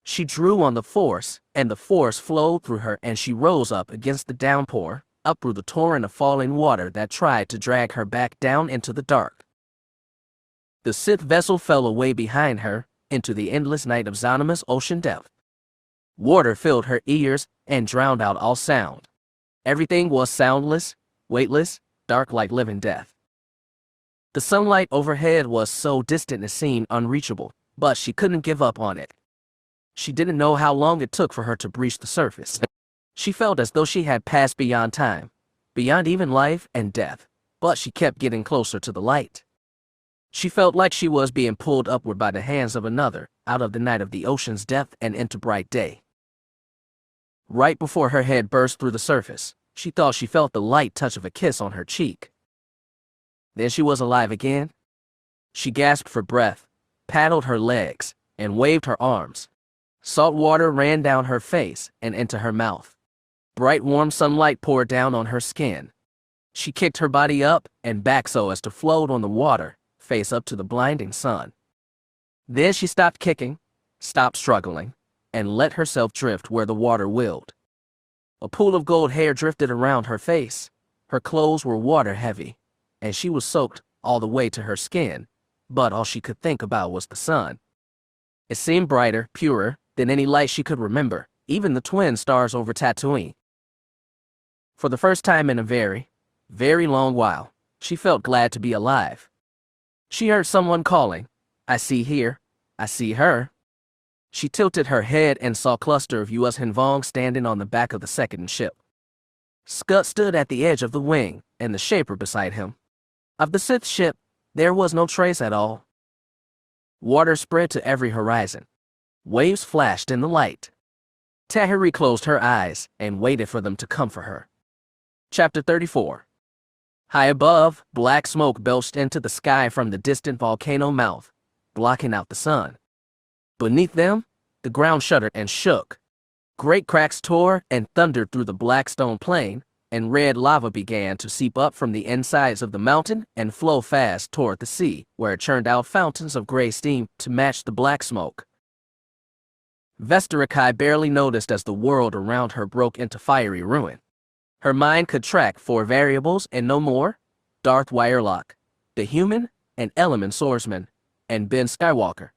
She drew on the force, and the force flowed through her, and she rose up against the downpour, up through the torrent of falling water that tried to drag her back down into the dark. The Sith vessel fell away behind her, into the endless night of Zonima's ocean depth. Water filled her ears and drowned out all sound. Everything was soundless, weightless, dark like living death. The sunlight overhead was so distant it seemed unreachable, but she couldn't give up on it. She didn't know how long it took for her to breach the surface. She felt as though she had passed beyond time, beyond even life and death, but she kept getting closer to the light. She felt like she was being pulled upward by the hands of another, out of the night of the ocean's depth and into bright day. Right before her head burst through the surface, she thought she felt the light touch of a kiss on her cheek. Then she was alive again. She gasped for breath, paddled her legs, and waved her arms. Salt water ran down her face and into her mouth. Bright warm sunlight poured down on her skin. She kicked her body up and back so as to float on the water, face up to the blinding sun. Then she stopped kicking, stopped struggling, and let herself drift where the water willed. A pool of gold hair drifted around her face. Her clothes were water heavy, and she was soaked all the way to her skin, but all she could think about was the sun. It seemed brighter, purer, than any light she could remember, even the twin stars over Tatooine. For the first time in a very, very long while, she felt glad to be alive. She heard someone calling, "I see here, I see her." She tilted her head and saw a cluster of U.S. Hinvong standing on the back of the second ship. Scud stood at the edge of the wing, and the Shaper beside him. Of the Sith ship, there was no trace at all. Water spread to every horizon. Waves flashed in the light. Tahiri closed her eyes and waited for them to come for her. Chapter 34. High above, black smoke belched into the sky from the distant volcano mouth, blocking out the sun. Beneath them, the ground shuddered and shook. Great cracks tore and thundered through the black stone plain, and red lava began to seep up from the insides of the mountain and flow fast toward the sea, where it churned out fountains of gray steam to match the black smoke. Vestarakai barely noticed as the world around her broke into fiery ruin. Her mind could track 4 variables and no more: Darth Wirelock, the human and element swordsman, and Ben Skywalker.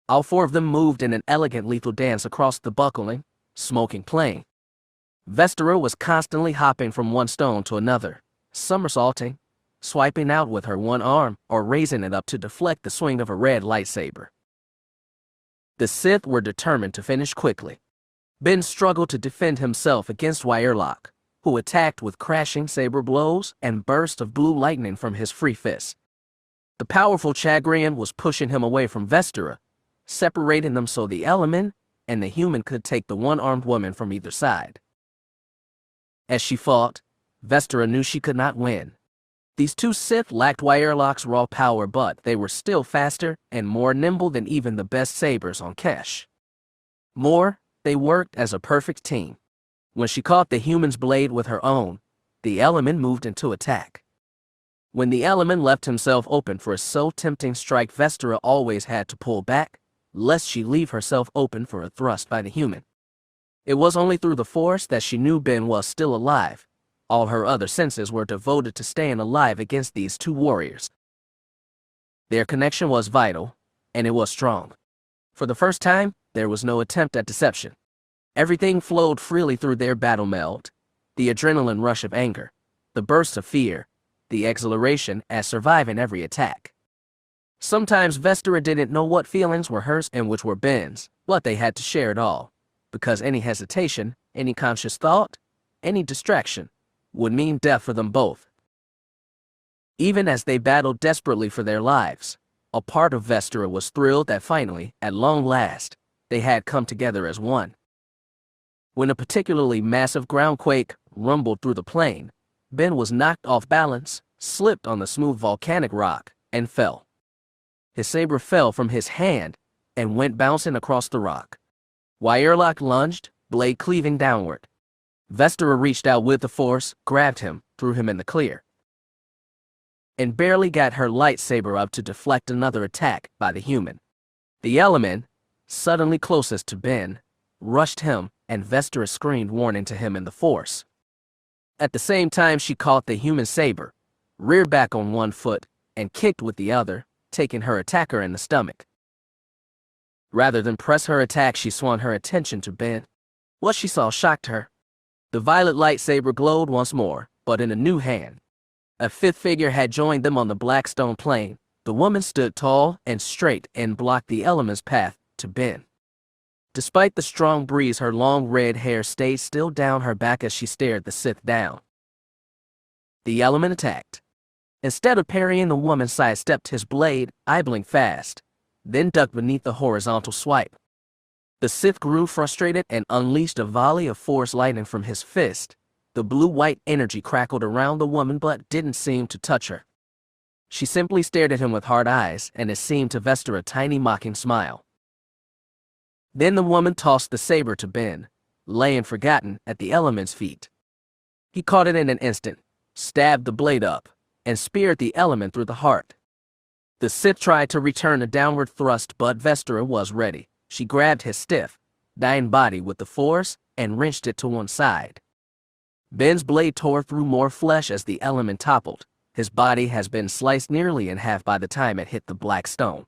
All 4 of them moved in an elegant lethal dance across the buckling, smoking plain. Vestara was constantly hopping from one stone to another, somersaulting, swiping out with her one arm or raising it up to deflect the swing of a red lightsaber. The Sith were determined to finish quickly. Ben struggled to defend himself against Wirelock, who attacked with crashing saber blows and bursts of blue lightning from his free fists. The powerful Chagrian was pushing him away from Vestara, separating them so the element and the human could take the one-armed woman from either side. As she fought, Vestara knew she could not win. These 2 Sith lacked Wirelock's raw power, but they were still faster and more nimble than even the best sabers on Kesh. More, they worked as a perfect team. When she caught the human's blade with her own, the element moved into attack. When the element left himself open for a so tempting strike, Vestara always had to pull back, lest she leave herself open for a thrust by the human. It was only through the Force that she knew Ben was still alive. All her other senses were devoted to staying alive against these 2 warriors. Their connection was vital, and it was strong. For the first time, there was no attempt at deception. Everything flowed freely through their battle meld: the adrenaline rush of anger, the bursts of fear, the exhilaration at surviving every attack. Sometimes Vestara didn't know what feelings were hers and which were Ben's, but they had to share it all, because any hesitation, any conscious thought, any distraction would mean death for them both. Even as they battled desperately for their lives, a part of Vestara was thrilled that finally, at long last, they had come together as one. When a particularly massive groundquake rumbled through the plain, Ben was knocked off balance, slipped on the smooth volcanic rock, and fell. His saber fell from his hand and went bouncing across the rock. Wirelock lunged, blade cleaving downward. Vestara reached out with the Force, grabbed him, threw him in the clear. and barely got her lightsaber up to deflect another attack by the human. The element, suddenly closest to Ben, rushed him, and Vestera screamed warning to him in the Force. At the same time, she caught the human saber, reared back on one foot, and kicked with the other, taking her attacker in the stomach. Rather than press her attack, she swung her attention to Ben. What she saw shocked her. The violet lightsaber glowed once more, but in a new hand. A fifth figure had joined them on the black stone plain. The woman stood tall and straight and blocked the element's path to Ben. Despite the strong breeze, her long red hair stayed still down her back as she stared the Sith down. The element attacked. Instead of parrying, the woman sidestepped his blade, eyeballing fast, then ducked beneath the horizontal swipe. The Sith grew frustrated and unleashed a volley of Force lightning from his fist. The blue-white energy crackled around the woman but didn't seem to touch her. She simply stared at him with hard eyes, and it seemed to Vestera a tiny mocking smile. Then the woman tossed the saber to Ben, laying forgotten at the element's feet. He caught it in an instant, stabbed the blade up, and speared the element through the heart. The Sith tried to return a downward thrust, but Vestera was ready. She grabbed his stiff, dying body with the Force and wrenched it to one side. Ben's blade tore through more flesh as the element toppled. His body has been sliced nearly in half by the time it hit the black stone.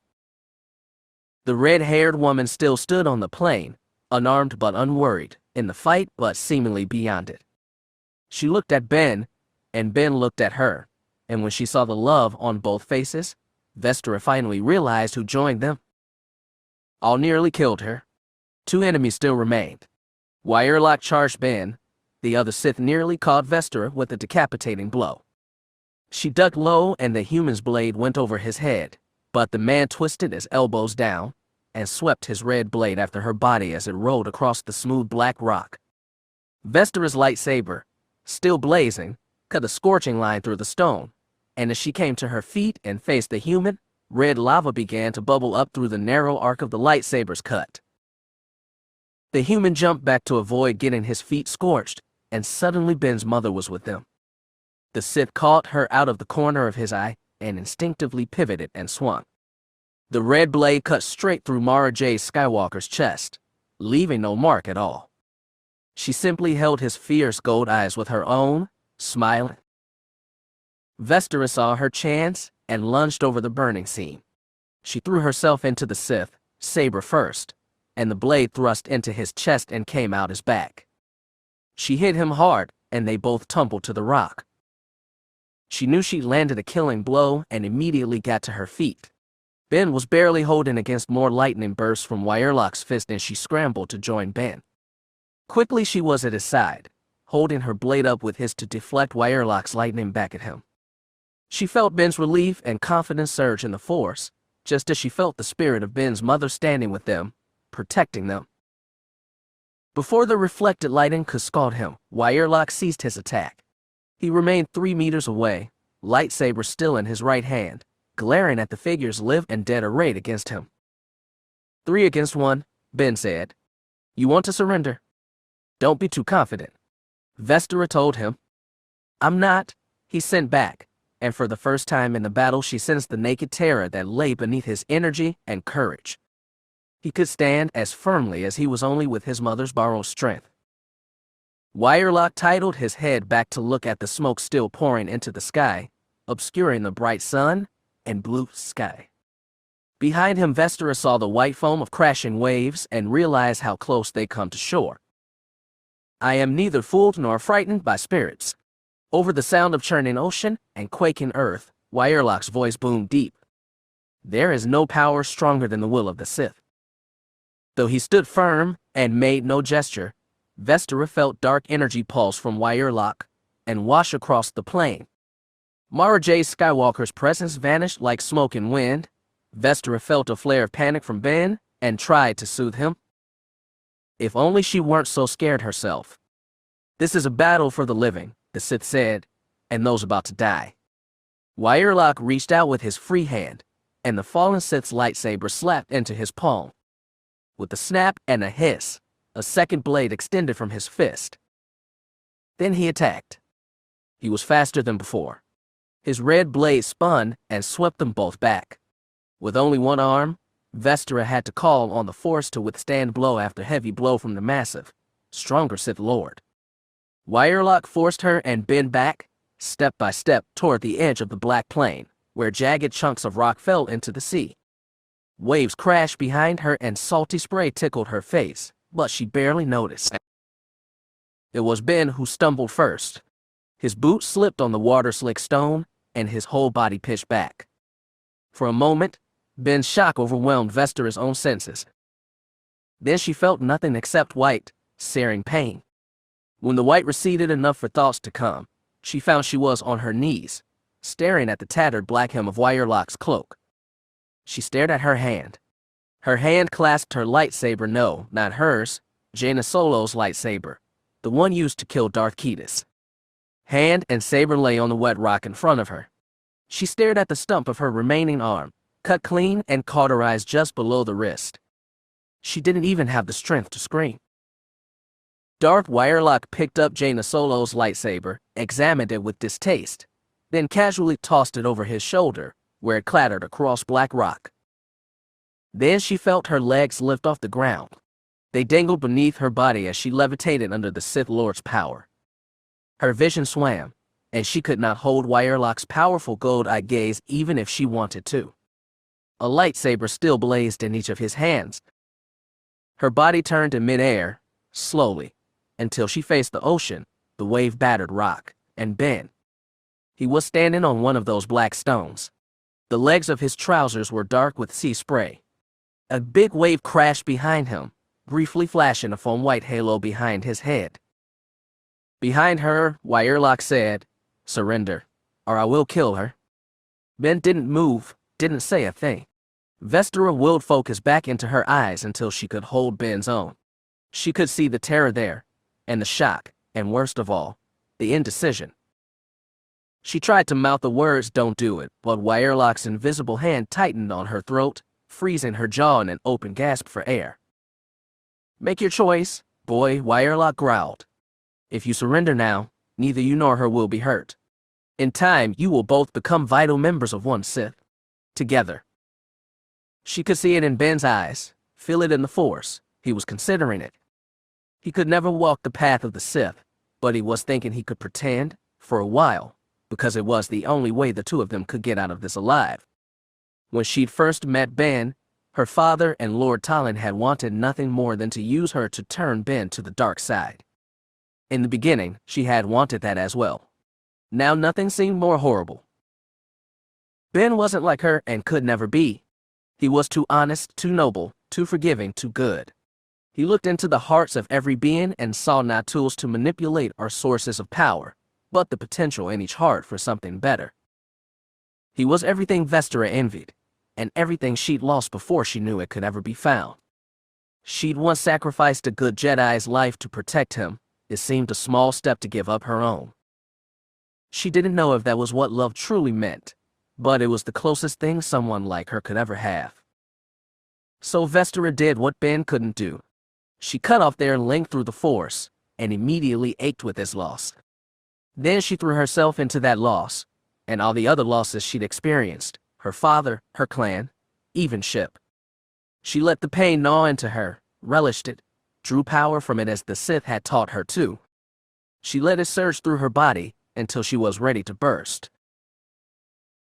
The red-haired woman still stood on the plain, unarmed but unworried, in the fight but seemingly beyond it. She looked at Ben, and Ben looked at her, and when she saw the love on both faces, Vestera finally realized who joined them. All nearly killed her. 2 enemies still remained. Wirelock charged Ben. The other Sith nearly caught Vestera with a decapitating blow. She ducked low and the human's blade went over his head, but the man twisted his elbows down and swept his red blade after her body as it rolled across the smooth black rock. Vestera's lightsaber, still blazing, cut a scorching line through the stone, and as she came to her feet and faced the human, red lava began to bubble up through the narrow arc of the lightsaber's cut. The human jumped back to avoid getting his feet scorched, and suddenly Ben's mother was with them. The Sith caught her out of the corner of his eye and instinctively pivoted and swung. The red blade cut straight through Mara Jade Skywalker's chest, leaving no mark at all. She simply held his fierce gold eyes with her own, smiling. Vestera saw her chance and lunged over the burning seam. She threw herself into the Sith, saber first, and the blade thrust into his chest and came out his back. She hit him hard, and they both tumbled to the rock. She knew she'd landed a killing blow and immediately got to her feet. Ben was barely holding against more lightning bursts from Wirelock's fist, and she scrambled to join Ben. Quickly she was at his side, holding her blade up with his to deflect Wirelock's lightning back at him. She felt Ben's relief and confidence surge in the Force, just as she felt the spirit of Ben's mother standing with them, protecting them. Before the reflected lightning could scald him, Wirelock ceased his attack. He remained 3 meters away, lightsaber still in his right hand, glaring at the figures live and dead arrayed against him. 3 against 1, Ben said. You want to surrender? Don't be too confident. Vestera told him. I'm not, he sent back, and for the first time in the battle she sensed the naked terror that lay beneath his energy and courage. He could stand as firmly as he was only with his mother's borrowed strength. Wirelock titled his head back to look at the smoke still pouring into the sky, obscuring the bright sun and blue sky. Behind him, Vestera saw the white foam of crashing waves and realized how close they come to shore. I am neither fooled nor frightened by spirits. Over the sound of churning ocean and quaking earth, Wirelock's voice boomed deep. There is no power stronger than the will of the Sith. Though he stood firm and made no gesture, Vestera felt dark energy pulse from Wirelock and wash across the plain. Mara Jade Skywalker's presence vanished like smoke and wind. Vestera felt a flare of panic from Ben and tried to soothe him. If only she weren't so scared herself. This is a battle for the living, the Sith said, and those about to die. Wirelock reached out with his free hand, and the fallen Sith's lightsaber slapped into his palm. With a snap and a hiss, a second blade extended from his fist. Then he attacked. He was faster than before. His red blade spun and swept them both back. With only one arm, Vestera had to call on the Force to withstand blow after heavy blow from the massive, stronger Sith Lord. Wirelock forced her and Ben back, step by step, toward the edge of the black plain, where jagged chunks of rock fell into the sea. Waves crashed behind her and salty spray tickled her face, but she barely noticed. It was Ben who stumbled first. His boot slipped on the water-slick stone, and his whole body pitched back. For a moment, Ben's shock overwhelmed Vestera's own senses. Then she felt nothing except white, searing pain. When the white receded enough for thoughts to come, she found she was on her knees, staring at the tattered black hem of Wirelock's cloak. She stared at her hand. Her hand clasped her lightsaber, no, not hers, Jaina Solo's lightsaber, the one used to kill Darth Ketis. Hand and saber lay on the wet rock in front of her. She stared at the stump of her remaining arm, cut clean and cauterized just below the wrist. She didn't even have the strength to scream. Darth Wirelock picked up Jaina Solo's lightsaber, examined it with distaste, then casually tossed it over his shoulder, where it clattered across black rock. Then she felt her legs lift off the ground. They dangled beneath her body as she levitated under the Sith Lord's power. Her vision swam, and she could not hold Wirelock's powerful gold-eye gaze even if she wanted to. A lightsaber still blazed in each of his hands. Her body turned in midair, slowly, until she faced the ocean, the wave-battered rock, and Ben. He was standing on one of those black stones. The legs of his trousers were dark with sea spray. A big wave crashed behind him, briefly flashing a foam-white halo behind his head. Behind her, Wirelock said, "Surrender, or I will kill her." Ben didn't move, didn't say a thing. Vestera willed focus back into her eyes until she could hold Ben's own. She could see the terror there, and the shock, and worst of all, the indecision. She tried to mouth the words, "Don't do it," but Wirelock's invisible hand tightened on her throat, freezing her jaw in an open gasp for air. "Make your choice, boy," Wirelock growled. "If you surrender now, neither you nor her will be hurt. In time, you will both become vital members of one Sith. Together." She could see it in Ben's eyes, feel it in the Force. He was considering it. He could never walk the path of the Sith, but he was thinking he could pretend, for a while, because it was the only way the two of them could get out of this alive. When she'd first met Ben, her father and Lord Talon had wanted nothing more than to use her to turn Ben to the dark side. In the beginning, she had wanted that as well. Now nothing seemed more horrible. Ben wasn't like her and could never be. He was too honest, too noble, too forgiving, too good. He looked into the hearts of every being and saw not tools to manipulate or sources of power, but the potential in each heart for something better. He was everything Vestera envied, and everything she'd lost before she knew it could ever be found. She'd once sacrificed a good Jedi's life to protect him. It seemed a small step to give up her own. She didn't know if that was what love truly meant, but it was the closest thing someone like her could ever have. So Vestera did what Ben couldn't do. She cut off their link through the Force, and immediately ached with this loss. Then she threw herself into that loss, and all the other losses she'd experienced, her father, her clan, even ship. She let the pain gnaw into her, relished it, drew power from it as the Sith had taught her to. She let it surge through her body until she was ready to burst.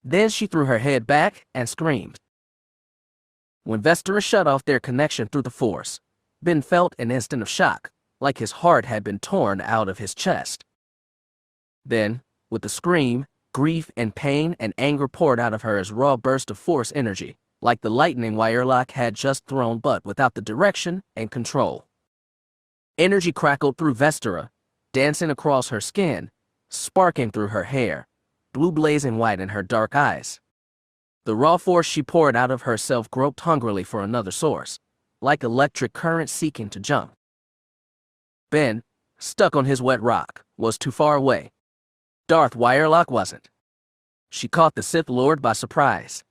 Then she threw her head back and screamed. When Vestera shut off their connection through the Force, Ben felt an instant of shock, like his heart had been torn out of his chest. Then, with a scream, grief and pain and anger poured out of her as raw burst of Force energy, like the lightning Wirelock had just thrown but without the direction and control. Energy crackled through Vestera, dancing across her skin, sparking through her hair, blue blazing white in her dark eyes. The raw force she poured out of herself groped hungrily for another source, like electric current seeking to jump. Ben, stuck on his wet rock, was too far away. Darth Wirelock wasn't. She caught the Sith Lord by surprise.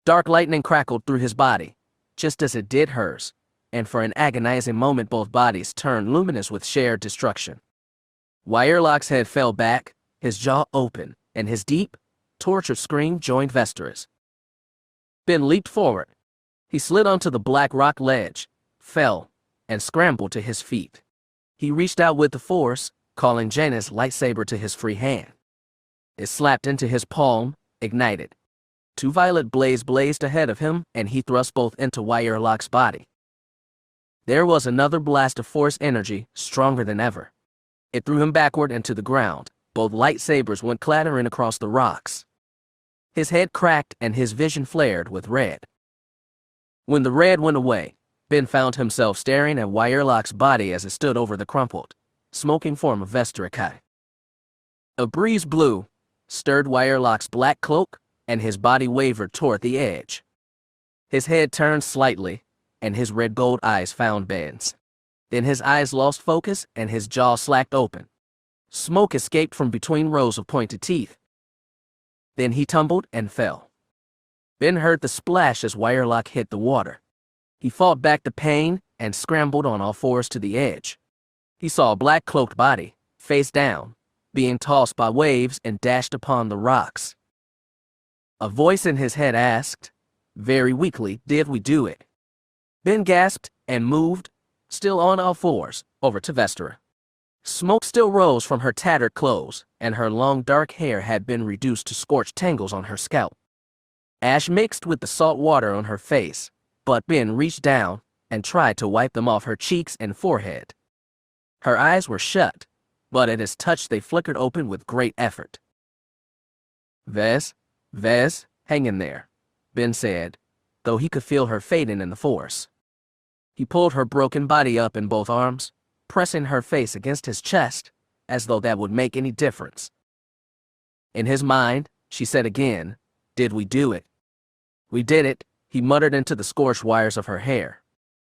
Dark lightning crackled through his body, just as it did hers, and for an agonizing moment both bodies turned luminous with shared destruction. Wirelock's head fell back, his jaw open, and his deep, tortured scream joined Vestera's. Ben leaped forward. He slid onto the black rock ledge, fell, and scrambled to his feet. He reached out with the force, calling Jaina's lightsaber to his free hand. It slapped into his palm, ignited. Two violet blades blazed ahead of him, and he thrust both into Wyerlock's body. There was another blast of force energy, stronger than ever. It threw him backward into the ground. Both lightsabers went clattering across the rocks. His head cracked and his vision flared with red. When the red went away, Ben found himself staring at Wyerlock's body as it stood over the crumpled, smoking form of Vestera. A breeze blew, stirred Wyerlock's black cloak, and his body wavered toward the edge. His head turned slightly, and his red gold eyes found Ben's. Then his eyes lost focus and his jaw slacked open. Smoke escaped from between rows of pointed teeth. Then he tumbled and fell. Ben heard the splash as Wyerlock hit the water. He fought back the pain and scrambled on all fours to the edge. He saw a black cloaked body, face down, being tossed by waves and dashed upon the rocks. A voice in his head asked, very weakly, "Did we do it?" Ben gasped and moved, still on all fours, over to Vestera. Smoke still rose from her tattered clothes, and her long dark hair had been reduced to scorched tangles on her scalp. Ash mixed with the salt water on her face, but Ben reached down and tried to wipe them off her cheeks and forehead. Her eyes were shut, but at his touch they flickered open with great effort. Vez, hang in there," Ben said, though he could feel her fading in the force. He pulled her broken body up in both arms, pressing her face against his chest, as though that would make any difference. In his mind, she said again, "Did we do it?" "We did it," he muttered into the scorched wires of her hair.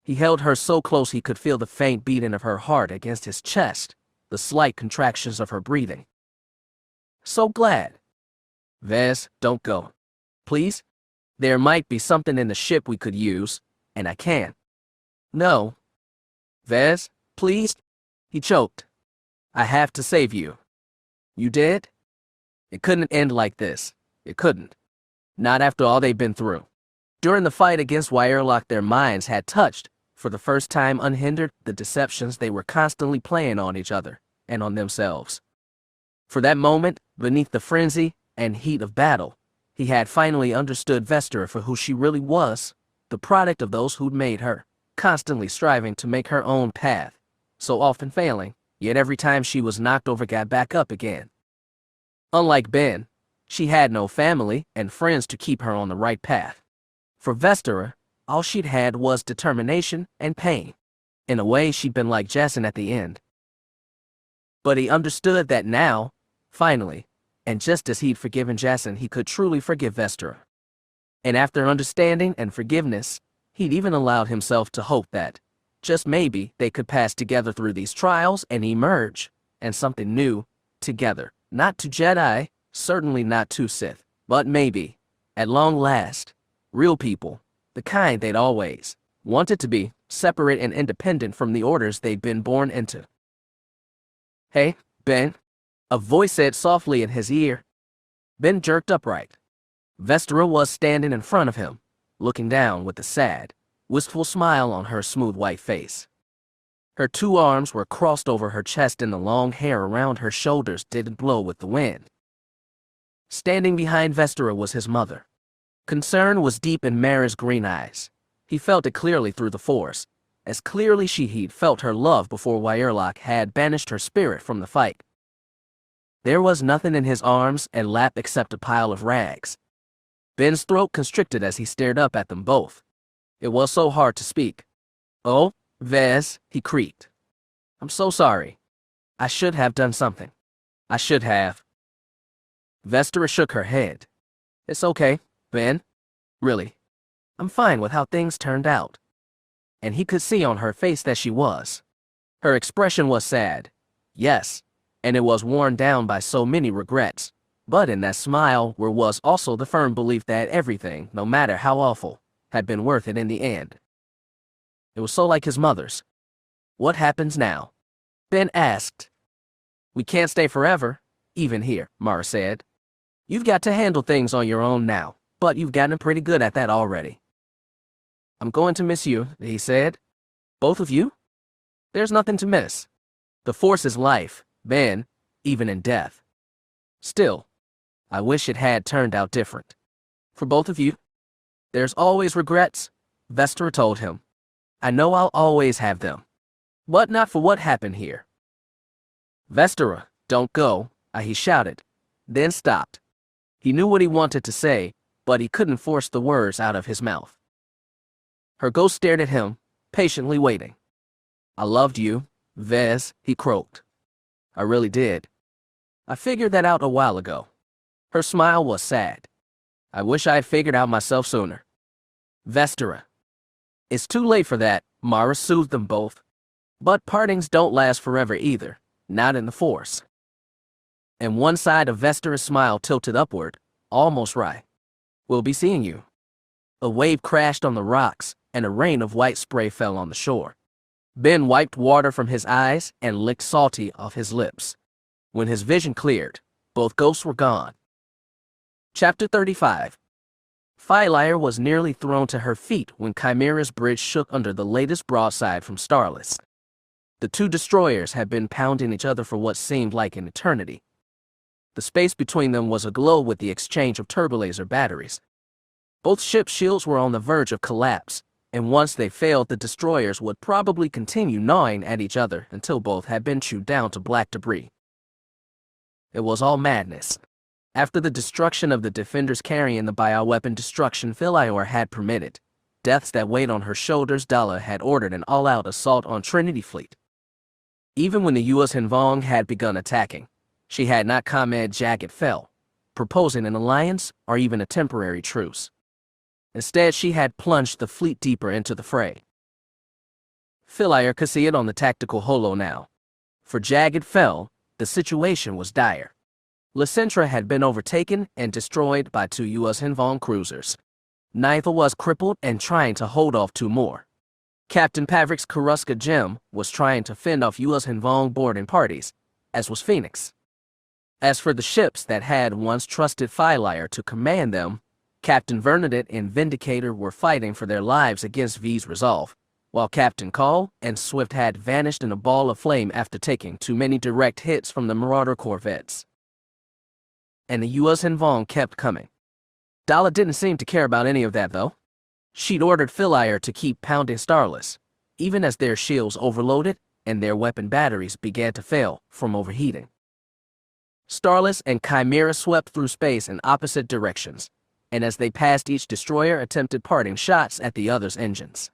He held her so close he could feel the faint beating of her heart against his chest, the slight contractions of her breathing. "So glad." "Vez, don't go. Please? There might be something in the ship we could use, and I can't." "No. Vez, please?" He choked. "I have to save you." "You did?" It couldn't end like this. It couldn't. Not after all they'd been through. During the fight against Wyerlock, their minds had touched, for the first time unhindered, the deceptions they were constantly playing on each other and on themselves. For that moment, beneath the frenzy and heat of battle, he had finally understood Vestera for who she really was, the product of those who'd made her, constantly striving to make her own path, so often failing, yet every time she was knocked over got back up again. Unlike Ben, she had no family and friends to keep her on the right path. For Vestera, all she'd had was determination and pain. In a way, she'd been like Jason at the end. But he understood that now, finally, and just as he'd forgiven Jason, he could truly forgive Vestera. And after understanding and forgiveness, he'd even allowed himself to hope that, just maybe, they could pass together through these trials and emerge, and something new, together. Not to Jedi, certainly not to Sith, but maybe, at long last, real people, the kind they'd always wanted to be, separate and independent from the orders they'd been born into. "Hey, Ben," a voice said softly in his ear. Ben jerked upright. Vestera was standing in front of him, looking down with a sad, wistful smile on her smooth white face. Her two arms were crossed over her chest and the long hair around her shoulders didn't blow with the wind. Standing behind Vestera was his mother. Concern was deep in Mara's green eyes. He felt it clearly through the Force, as clearly he'd felt her love before Wyerlock had banished her spirit from the fight. There was nothing in his arms and lap except a pile of rags. Ben's throat constricted as he stared up at them both. It was so hard to speak. "Oh, Vez," he creaked. "I'm so sorry. I should have done something. I should have." Vestera shook her head. "It's okay, Ben. Really. I'm fine with how things turned out." And he could see on her face that she was. Her expression was sad, yes, and it was worn down by so many regrets. But in that smile was also the firm belief that everything, no matter how awful, had been worth it in the end. It was so like his mother's. "What happens now?" Ben asked. "We can't stay forever, even here," Mara said. You've got to handle things on your own now, but you've gotten pretty good at that already. I'm going to miss you, he said. Both of you? There's nothing to miss. The Force is life, Ben, even in death. Still, I wish it had turned out different. For both of you, there's always regrets, Vestra told him. I know I'll always have them. But not for what happened here. Vestra, don't go, he shouted, then stopped. He knew what he wanted to say, but he couldn't force the words out of his mouth. Her ghost stared at him, patiently waiting. I loved you, Vez, he croaked. I really did. I figured that out a while ago. Her smile was sad. I wish I had figured out myself sooner. Vestra. It's too late for that, Mara soothed them both. But partings don't last forever either, not in the Force. And one side of Vestra's smile tilted upward, almost wry. We'll be seeing you. A wave crashed on the rocks, and a rain of white spray fell on the shore. Ben wiped water from his eyes and licked salty off his lips. When his vision cleared, both ghosts were gone. Chapter 35. Phylire was nearly thrown to her feet when Chimera's bridge shook under the latest broadside from Starless. The two destroyers had been pounding each other for what seemed like an eternity. The space between them was aglow with the exchange of turbolaser batteries. Both ships' shields were on the verge of collapse, and once they failed, the destroyers would probably continue gnawing at each other until both had been chewed down to black debris. It was all madness. After the destruction of the defenders carrying the bioweapon destruction Phylire had permitted, deaths that weighed on her shoulders, Daala had ordered an all-out assault on Trinity Fleet. Even when the U.S. Hinvong had begun attacking, she had not commented Jagged fell, proposing an alliance or even a temporary truce. Instead, she had plunged the fleet deeper into the fray. Phylire could see it on the tactical holo now. For Jagged fell, the situation was dire. Lycentra had been overtaken and destroyed by two U.S. Hinvong cruisers. Nitha was crippled and trying to hold off two more. Captain Pavrick's Karuska Gem was trying to fend off U.S. Hinvong boarding parties, as was Phoenix. As for the ships that had once trusted Phylire to command them, Captain Vernadette and Vindicator were fighting for their lives against V's resolve, while Captain Call and Swift had vanished in a ball of flame after taking too many direct hits from the Marauder corvettes. And the U.S. Hinvong kept coming. Daala didn't seem to care about any of that, though. She'd ordered Phylire to keep pounding Starless, even as their shields overloaded and their weapon batteries began to fail from overheating. Starless and Chimera swept through space in opposite directions, and as they passed, each destroyer attempted parting shots at the other's engines.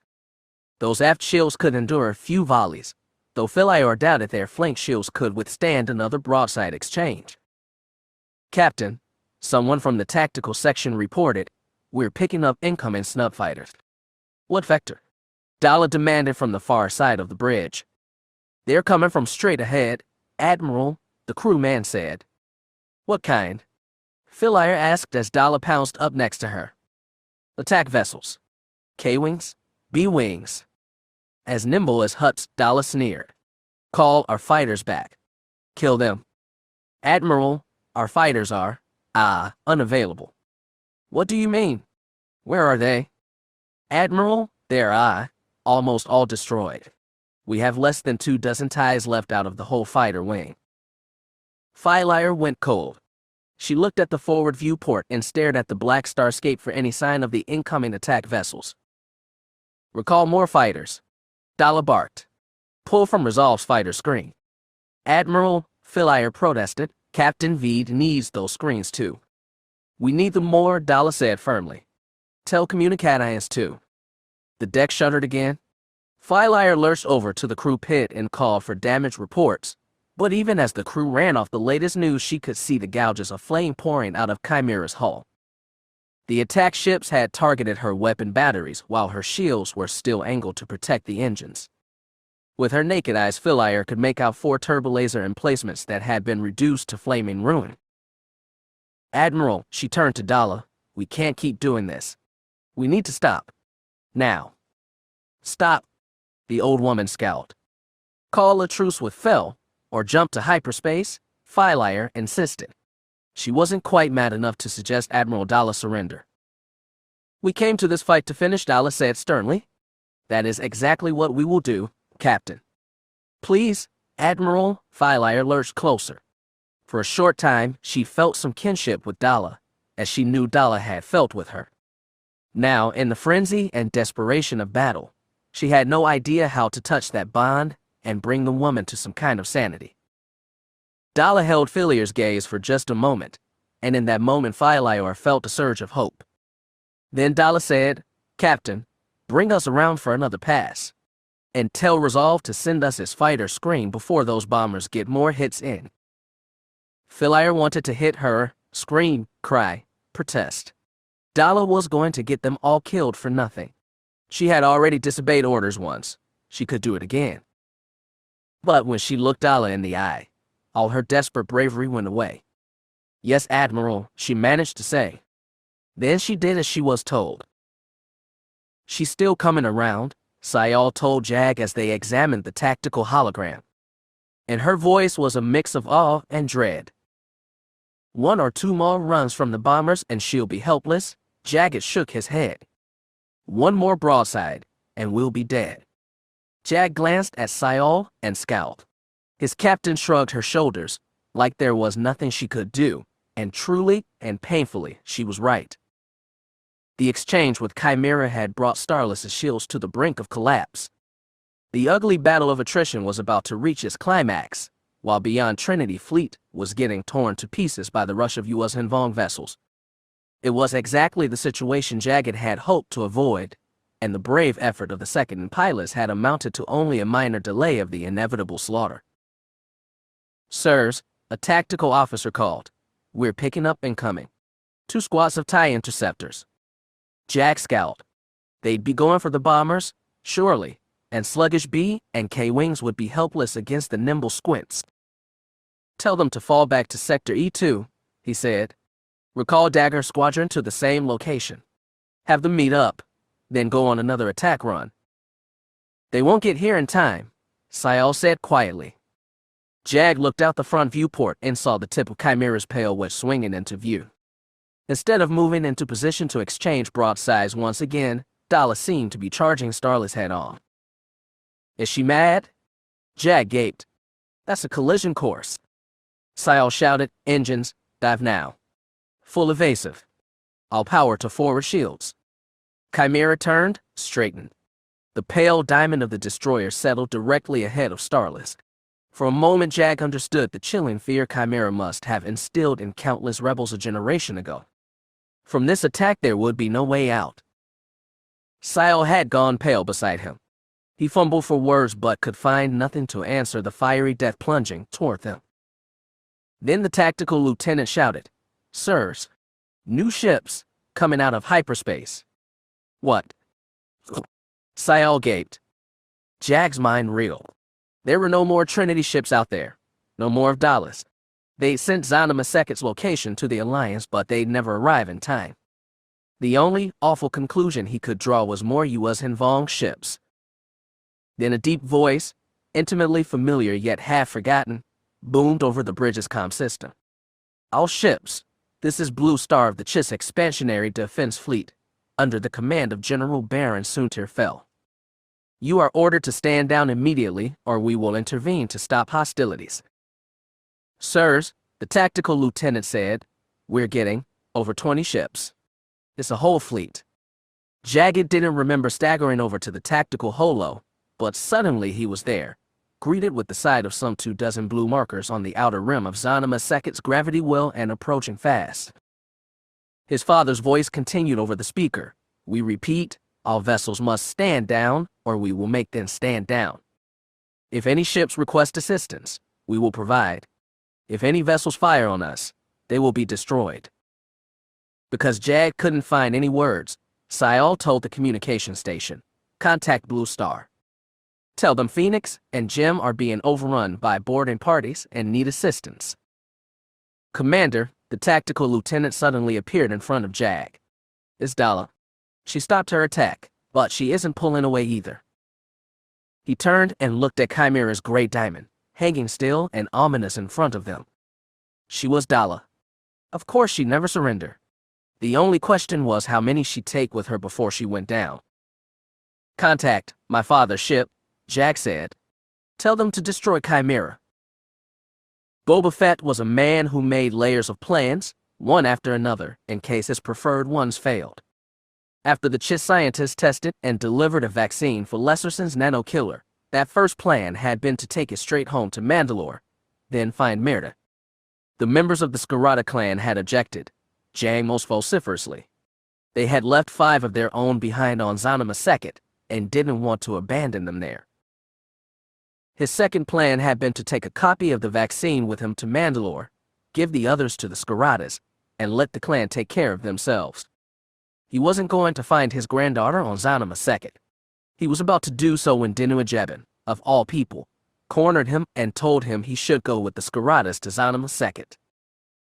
Those aft shields could endure a few volleys, though Phylire doubted their flank shields could withstand another broadside exchange. Captain, someone from the tactical section reported, we're picking up incoming snub fighters. What vector? Daala demanded from the far side of the bridge. They're coming from straight ahead, Admiral, the crewman said. What kind? Phylire asked as Daala pounced up next to her. Attack vessels. K-wings, B-wings. As nimble as Huts, Daala sneered. Call our fighters back. Kill them. Admiral, our fighters are, unavailable. What do you mean? Where are they? Admiral, they're, almost all destroyed. We have less than 24 ties left out of the whole fighter wing. Phylire went cold. She looked at the forward viewport and stared at the black starscape for any sign of the incoming attack vessels. Recall more fighters. Daala barked. Pull from Resolve's fighter screen. Admiral, Phylire protested. Captain Veed needs those screens too. We need them more, Daala said firmly. Tell Communicatians too. The deck shuddered again. Phylire lurched over to the crew pit and called for damage reports, but even as the crew ran off the latest news, she could see the gouges of flame pouring out of Chimera's hull. The attack ships had targeted her weapon batteries while her shields were still angled to protect the engines. With her naked eyes, Phylire could make out 4 turbolaser emplacements that had been reduced to flaming ruin. Admiral, she turned to Daala, we can't keep doing this. We need to stop. Now. Stop, the old woman scowled. Call a truce with Fel, or jump to hyperspace, Phylire insisted. She wasn't quite mad enough to suggest Admiral Daala surrender. "We came to this fight to finish," Daala said sternly. "That is exactly what we will do, Captain." "Please." Admiral Veila lurched closer. For a short time, she felt some kinship with Daala, as she knew Daala had felt with her. Now, in the frenzy and desperation of battle, she had no idea how to touch that bond and bring the woman to some kind of sanity. Daala held Filier's gaze for just a moment, and in that moment Veila felt a surge of hope. Then Daala said, "Captain, bring us around for another pass, and tell Resolve to send us his fighter screen before those bombers get more hits in." Filier wanted to hit her, scream, cry, protest. Daala was going to get them all killed for nothing. She had already disobeyed orders once. She could do it again. But when she looked Daala in the eye, all her desperate bravery went away. "Yes, Admiral," she managed to say. Then she did as she was told. "She's still coming around," Sayal told Jag as they examined the tactical hologram. And her voice was a mix of awe and dread. "1 or 2 more runs from the bombers and she'll be helpless." Jagged shook his head. "1 more broadside, and we'll be dead." Jag glanced at Sayal and scowled. His captain shrugged her shoulders, like there was nothing she could do, and truly and painfully she was right. The exchange with Chimera had brought Starless's shields to the brink of collapse. The ugly battle of attrition was about to reach its climax, while Beyond Trinity Fleet was getting torn to pieces by the rush of U.S. Hinvong vessels. It was exactly the situation Jagged had hoped to avoid, and the brave effort of the second pilots had amounted to only a minor delay of the inevitable slaughter. "Sirs," a tactical officer called, "we're picking up and coming. 2 squads of TIE interceptors." Jag scowled. They'd be going for the bombers, surely, and sluggish B and K-Wings would be helpless against the nimble squints. "Tell them to fall back to Sector E2, he said. "Recall Dagger Squadron to the same location. Have them meet up, then go on another attack run." "They won't get here in time," Sayal said quietly. Jag looked out the front viewport and saw the tip of Chimera's pale wedge swinging into view. Instead of moving into position to exchange broadsides once again, Daala seemed to be charging Starless head-on. "Is she mad?" Jag gaped. "That's a collision course." Sayal shouted, "Engines, dive now. Full evasive. All power to forward shields." Chimera turned, straightened. The pale diamond of the destroyer settled directly ahead of Starless. For a moment, Jag understood the chilling fear Chimera must have instilled in countless rebels a generation ago. From this attack there would be no way out. Sayal had gone pale beside him. He fumbled for words but could find nothing to answer the fiery death plunging toward them. Then the tactical lieutenant shouted, "Sirs, new ships coming out of hyperspace." "What?" Sayal gaped. Jag's mind reeled. There were no more Trinity ships out there. No more of Daala's. They'd sent Jaina Solo's location to the Alliance, but they'd never arrive in time. The only awful conclusion he could draw was more U.S. Hinvong ships. Then a deep voice, intimately familiar yet half forgotten, boomed over the bridge's comm system. "All ships, this is Blue Star of the Chiss Expansionary Defense Fleet, under the command of General Baron Suntir Fel. You are ordered to stand down immediately, or we will intervene to stop hostilities." "Sirs," the tactical lieutenant said, "we're getting over 20 ships. It's a whole fleet." Jagged didn't remember staggering over to the tactical holo, but suddenly he was there, greeted with the sight of some 24 blue markers on the outer rim of Jaina Solo's gravity well and approaching fast. His father's voice continued over the speaker. "We repeat, all vessels must stand down, or we will make them stand down. If any ships request assistance, we will provide. If any vessels fire on us, they will be destroyed." Because Jag couldn't find any words, Sayal told the communication station, "Contact Blue Star. Tell them Phoenix and Jim are being overrun by boarding parties and need assistance." "Commander," the tactical lieutenant suddenly appeared in front of Jag. "It's Daala. She stopped her attack, but she isn't pulling away either." He turned and looked at Chimera's gray diamond, hanging still and ominous in front of them. She was Daala. Of course she'd never surrender. The only question was how many she'd take with her before she went down. "Contact my father's ship," Jack said. "Tell them to destroy Chimera." Boba Fett was a man who made layers of plans, one after another, in case his preferred ones failed. After the Chiss scientists tested and delivered a vaccine for Lesserson's nano-killer, that first plan had been to take it straight home to Mandalore, then find Merida. The members of the Skirata clan had objected, jang most vociferously. They had left 5 of their own behind on Zana Maseket and didn't want to abandon them there. His second plan had been to take a copy of the vaccine with him to Mandalore, give the others to the Skiratas, and let the clan take care of themselves. He wasn't going to find his granddaughter on Zana Maseket. He was about to do so when Dinua Jebin, of all people, cornered him and told him he should go with the Skiratas to Zana Maseket.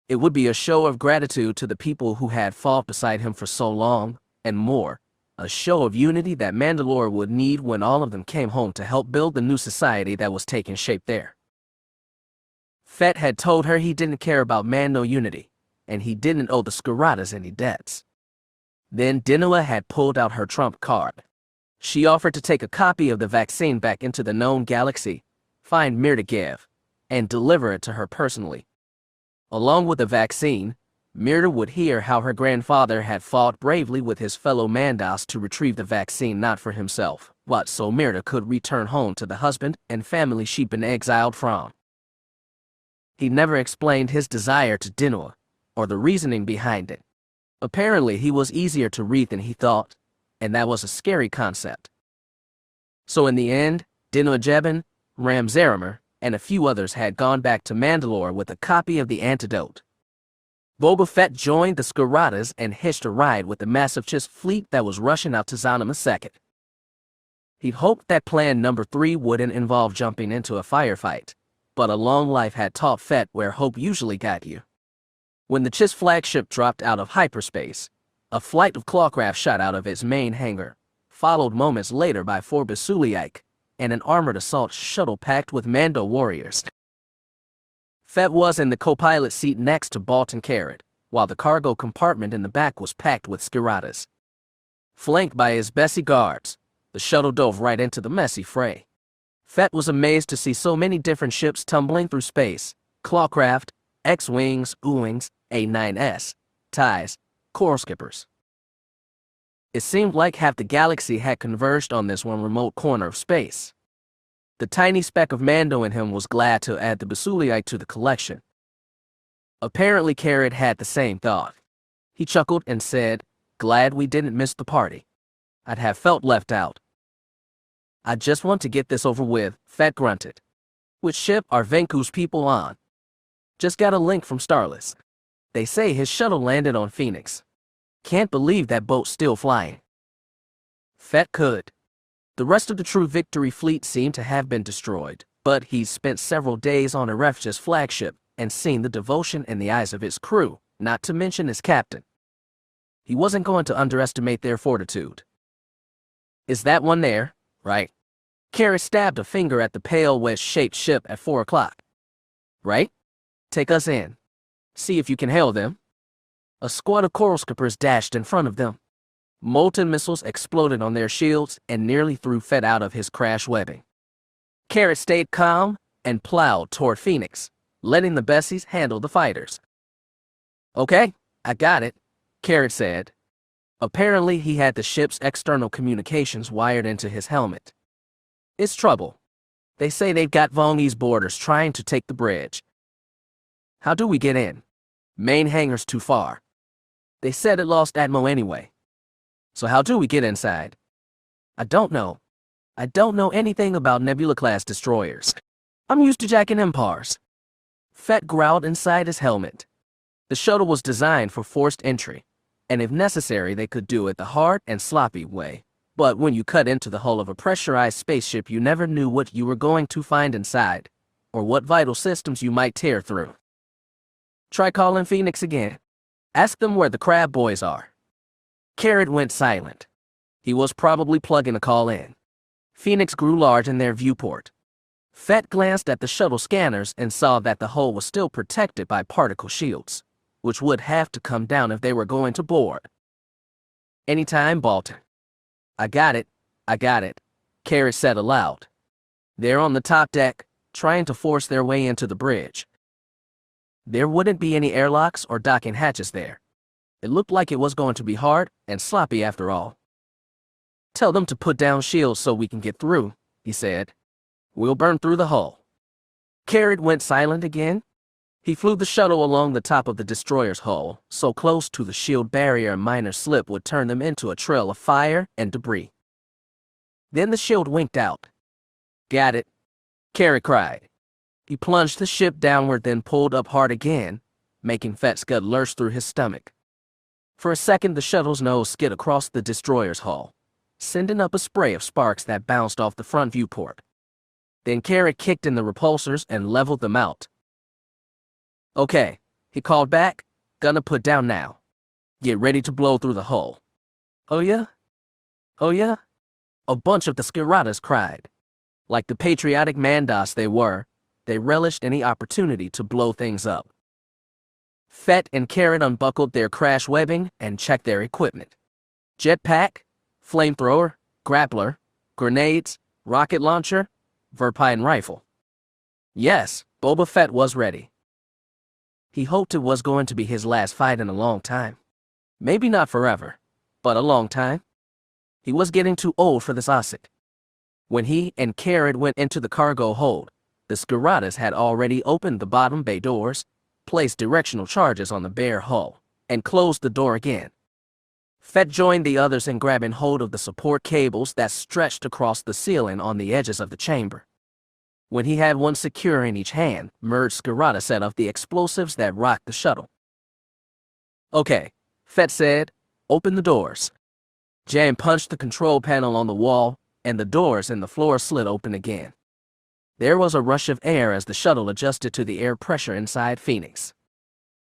It would be a show of gratitude to the people who had fought beside him for so long, and more, a show of unity that Mandalore would need when all of them came home to help build the new society that was taking shape there. Fett had told her he didn't care about Mando unity, and he didn't owe the Skiratas any debts. Then Dinua had pulled out her trump card. She offered to take a copy of the vaccine back into the known galaxy, find Mirta, and deliver it to her personally. Along with the vaccine, Mirta would hear how her grandfather had fought bravely with his fellow Mandos to retrieve the vaccine not for himself, but so Mirta could return home to the husband and family she'd been exiled from. He never explained his desire to Dinua, or the reasoning behind it. Apparently he was easier to read than he thought, and that was a scary concept. So in the end, Dinua Jebin, Ram Zarimer, and a few others had gone back to Mandalore with a copy of the antidote. Boba Fett joined the Skiratas and hitched a ride with the massive Chiss fleet that was rushing out to Zana Maseket. He'd hoped that plan number 3 wouldn't involve jumping into a firefight, but a long life had taught Fett where hope usually got you. When the Chiss flagship dropped out of hyperspace, a flight of clawcraft shot out of its main hangar, followed moments later by 4 Basuliaik and an armored assault shuttle packed with Mando warriors. Fett was in the co-pilot seat next to Balton Carrot, while the cargo compartment in the back was packed with Skiratas. Flanked by his Bessie guards, the shuttle dove right into the messy fray. Fett was amazed to see so many different ships tumbling through space: clawcraft, X-Wings, U-Wings, A9S, TIEs, Coral Skippers. It seemed like half the galaxy had converged on this one remote corner of space. The tiny speck of Mando in him was glad to add the Basuliite to the collection. Apparently Carrot had the same thought. He chuckled and said, "Glad we didn't miss the party. I'd have felt left out." "I just want to get this over with," Fett grunted. "Which ship are Venku's people on?" "Just got a link from Starless. They say his shuttle landed on Phoenix. Can't believe that boat's still flying." Fett could. The rest of the True Victory fleet seemed to have been destroyed, but he's spent several days on Arefja's flagship and seen the devotion in the eyes of his crew, not to mention his captain. He wasn't going to underestimate their fortitude. "Is that one there, right?" Carrot stabbed a finger at the pale wedge-shaped ship at 4 o'clock. "Right? Take us in. See if you can hail them." A squad of Coral Skippers dashed in front of them. Molten missiles exploded on their shields and nearly threw Fett out of his crash webbing. Carrot stayed calm and plowed toward Phoenix, letting the Bessies handle the fighters. "Okay, I got it," Carrot said. Apparently he had the ship's external communications wired into his helmet. "It's trouble. They say they've got Vongese boarders trying to take the bridge." "How do we get in?" "Main hangar's too far. They said it lost Atmo anyway." "So how do we get inside?" "I don't know. I don't know anything about Nebula-class destroyers. I'm used to jacking Empires." Fett growled inside his helmet. The shuttle was designed for forced entry, and if necessary they could do it the hard and sloppy way. But when you cut into the hull of a pressurized spaceship, you never knew what you were going to find inside, or what vital systems you might tear through. "Try calling Phoenix again. Ask them where the Crab Boys are." Carrot went silent. He was probably plugging a call in. Phoenix grew large in their viewport. Fett glanced at the shuttle scanners and saw that the hull was still protected by particle shields, which would have to come down if they were going to board. Anytime, Bolton. I got it, Carrie said aloud. They're on the top deck, trying to force their way into the bridge. There wouldn't be any airlocks or docking hatches there. It looked like it was going to be hard and sloppy after all. Tell them to put down shields so we can get through, he said. We'll burn through the hull. Carrie went silent again. He flew the shuttle along the top of the destroyer's hull, so close to the shield barrier a minor slip would turn them into a trail of fire and debris. Then the shield winked out. Got it, Carrie cried. He plunged the ship downward, then pulled up hard again, making Fett Scud lurch through his stomach. For a second, the shuttle's nose skid across the destroyer's hull, sending up a spray of sparks that bounced off the front viewport. Then Carrie kicked in the repulsors and leveled them out. Okay, he called back. Gonna put down now. Get ready to blow through the hull. Oh yeah? Oh yeah? A bunch of the Skiratas cried. Like the patriotic Mandos they were, they relished any opportunity to blow things up. Fett and Carrie unbuckled their crash webbing and checked their equipment. Jetpack, flamethrower, grappler, grenades, rocket launcher, Verpine rifle. Yes, Boba Fett was ready. He hoped it was going to be his last fight in a long time. Maybe not forever, but a long time. He was getting too old for this Osset. When he and Carrie went into the cargo hold, the Skiratas had already opened the bottom bay doors, placed directional charges on the bare hull, and closed the door again. Fett joined the others in grabbing hold of the support cables that stretched across the ceiling on the edges of the chamber. When he had one secure in each hand, merged Skirata set off the explosives that rocked the shuttle. Okay, Fett said, open the doors. Jan punched the control panel on the wall, and the doors in the floor slid open again. There was a rush of air as the shuttle adjusted to the air pressure inside Phoenix.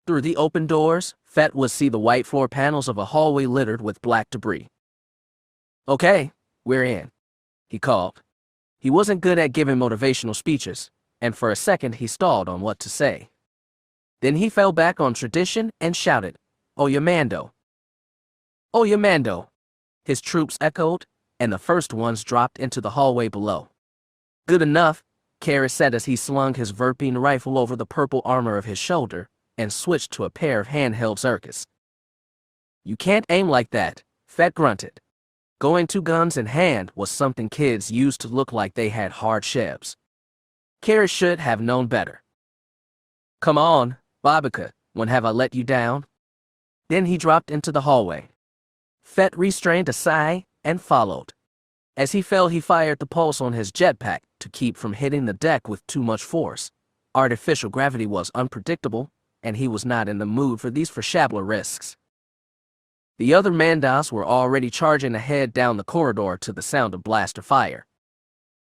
Through the open doors, Fett would see the white floor panels of a hallway littered with black debris. Okay, we're in, he called. He wasn't good at giving motivational speeches, and for a second he stalled on what to say. Then he fell back on tradition and shouted, "Oh, ya Mando! Oh, ya Mando!" His troops echoed, and the first ones dropped into the hallway below. Good enough, Carrie said as he slung his Verpine rifle over the purple armor of his shoulder and switched to a pair of handheld Zerkas. You can't aim like that, Fett grunted. Going two guns in hand was something kids used to look like they had hard chebs. Carrie should have known better. Come on, Babika, when have I let you down? Then he dropped into the hallway. Fett restrained a sigh and followed. As he fell, he fired the pulse on his jetpack to keep from hitting the deck with too much force. Artificial gravity was unpredictable, and he was not in the mood for these Forshabler risks. The other Mandos were already charging ahead down the corridor to the sound of blaster fire.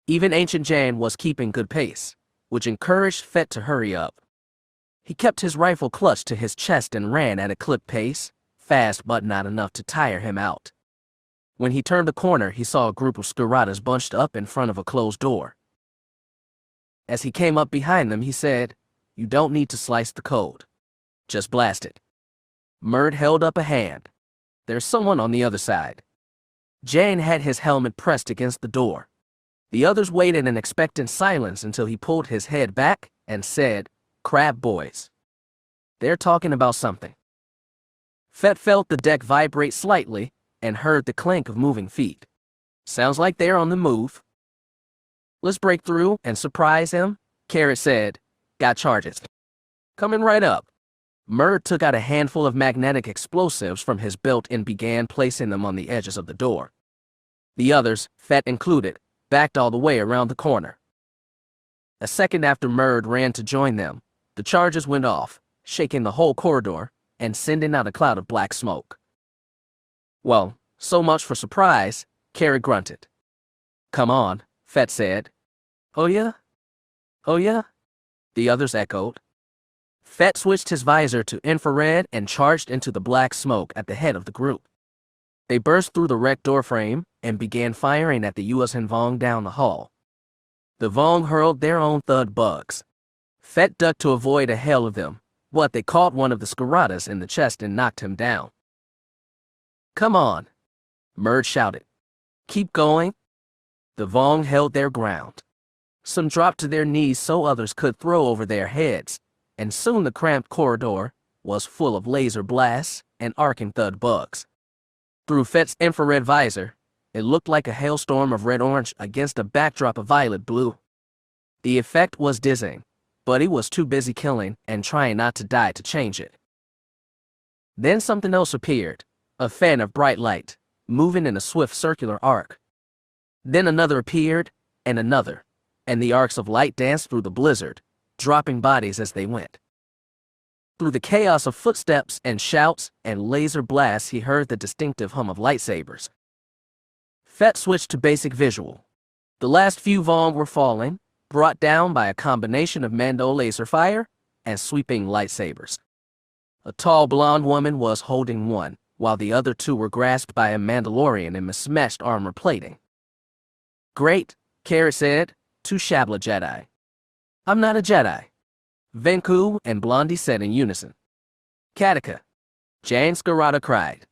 Even Ancient Jan was keeping good pace, which encouraged Fett to hurry up. He kept his rifle clutched to his chest and ran at a clip pace, fast but not enough to tire him out. When he turned the corner, he saw a group of Skiratas bunched up in front of a closed door. As he came up behind them, he said, "You don't need to slice the code. Just blast it." Murd held up a hand. There's someone on the other side. Jane had his helmet pressed against the door. The others waited in expectant silence until he pulled his head back and said, "Crab boys. They're talking about something." Fett felt the deck vibrate slightly and heard the clink of moving feet. Sounds like they're on the move. Let's break through and surprise him, Carrie said. Got charges. Coming right up. Murd took out a handful of magnetic explosives from his belt and began placing them on the edges of the door. The others, Fett included, backed all the way around the corner. A second after Murd ran to join them, the charges went off, shaking the whole corridor and sending out a cloud of black smoke. Well, so much for surprise, Carrie grunted. Come on, Fett said. Oh yeah? Oh yeah? The others echoed. Fett switched his visor to infrared and charged into the black smoke at the head of the group. They burst through the wrecked doorframe and began firing at the U.S. and Vong down the hall. The Vong hurled their own thud bugs. Fett ducked to avoid a hail of them, but they caught one of the Skaratas in the chest and knocked him down. "Come on," Merge shouted. "Keep going." The Vong held their ground. Some dropped to their knees so others could throw over their heads, and soon the cramped corridor was full of laser blasts and arcing thud bugs. Through Fett's infrared visor, it looked like a hailstorm of red-orange against a backdrop of violet-blue. The effect was dizzying, but he was too busy killing and trying not to die to change it. Then something else appeared, a fan of bright light, moving in a swift circular arc. Then another appeared, and another, and the arcs of light danced through the blizzard, dropping bodies as they went. Through the chaos of footsteps and shouts and laser blasts, he heard the distinctive hum of lightsabers. Fett switched to basic visual. The last few Vong were falling, brought down by a combination of Mando laser fire and sweeping lightsabers. A tall blonde woman was holding one, while the other two were grasped by a Mandalorian in mismatched armor plating. "Great," Kara said, to Shabla Jedi. "I'm not a Jedi," Venku and Blondie said in unison. "Katika," Jan Skarata cried.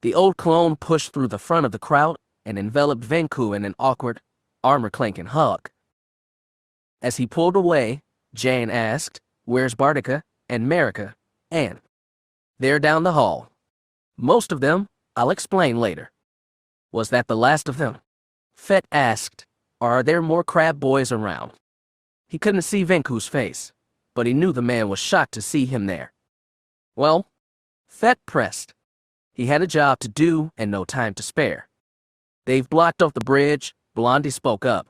The old clone pushed through the front of the crowd and enveloped Venku in an awkward, armor-clanking hug. As he pulled away, Jan asked, "Where's Bardika and Marika and?" "They're down the hall. Most of them, I'll explain later." "Was that the last of them?" Fett asked, "Are there more crab boys around?" He couldn't see Venku's face, but he knew the man was shocked to see him there. "Well," Fett pressed. He had a job to do and no time to spare. "They've blocked off the bridge," Blondie spoke up.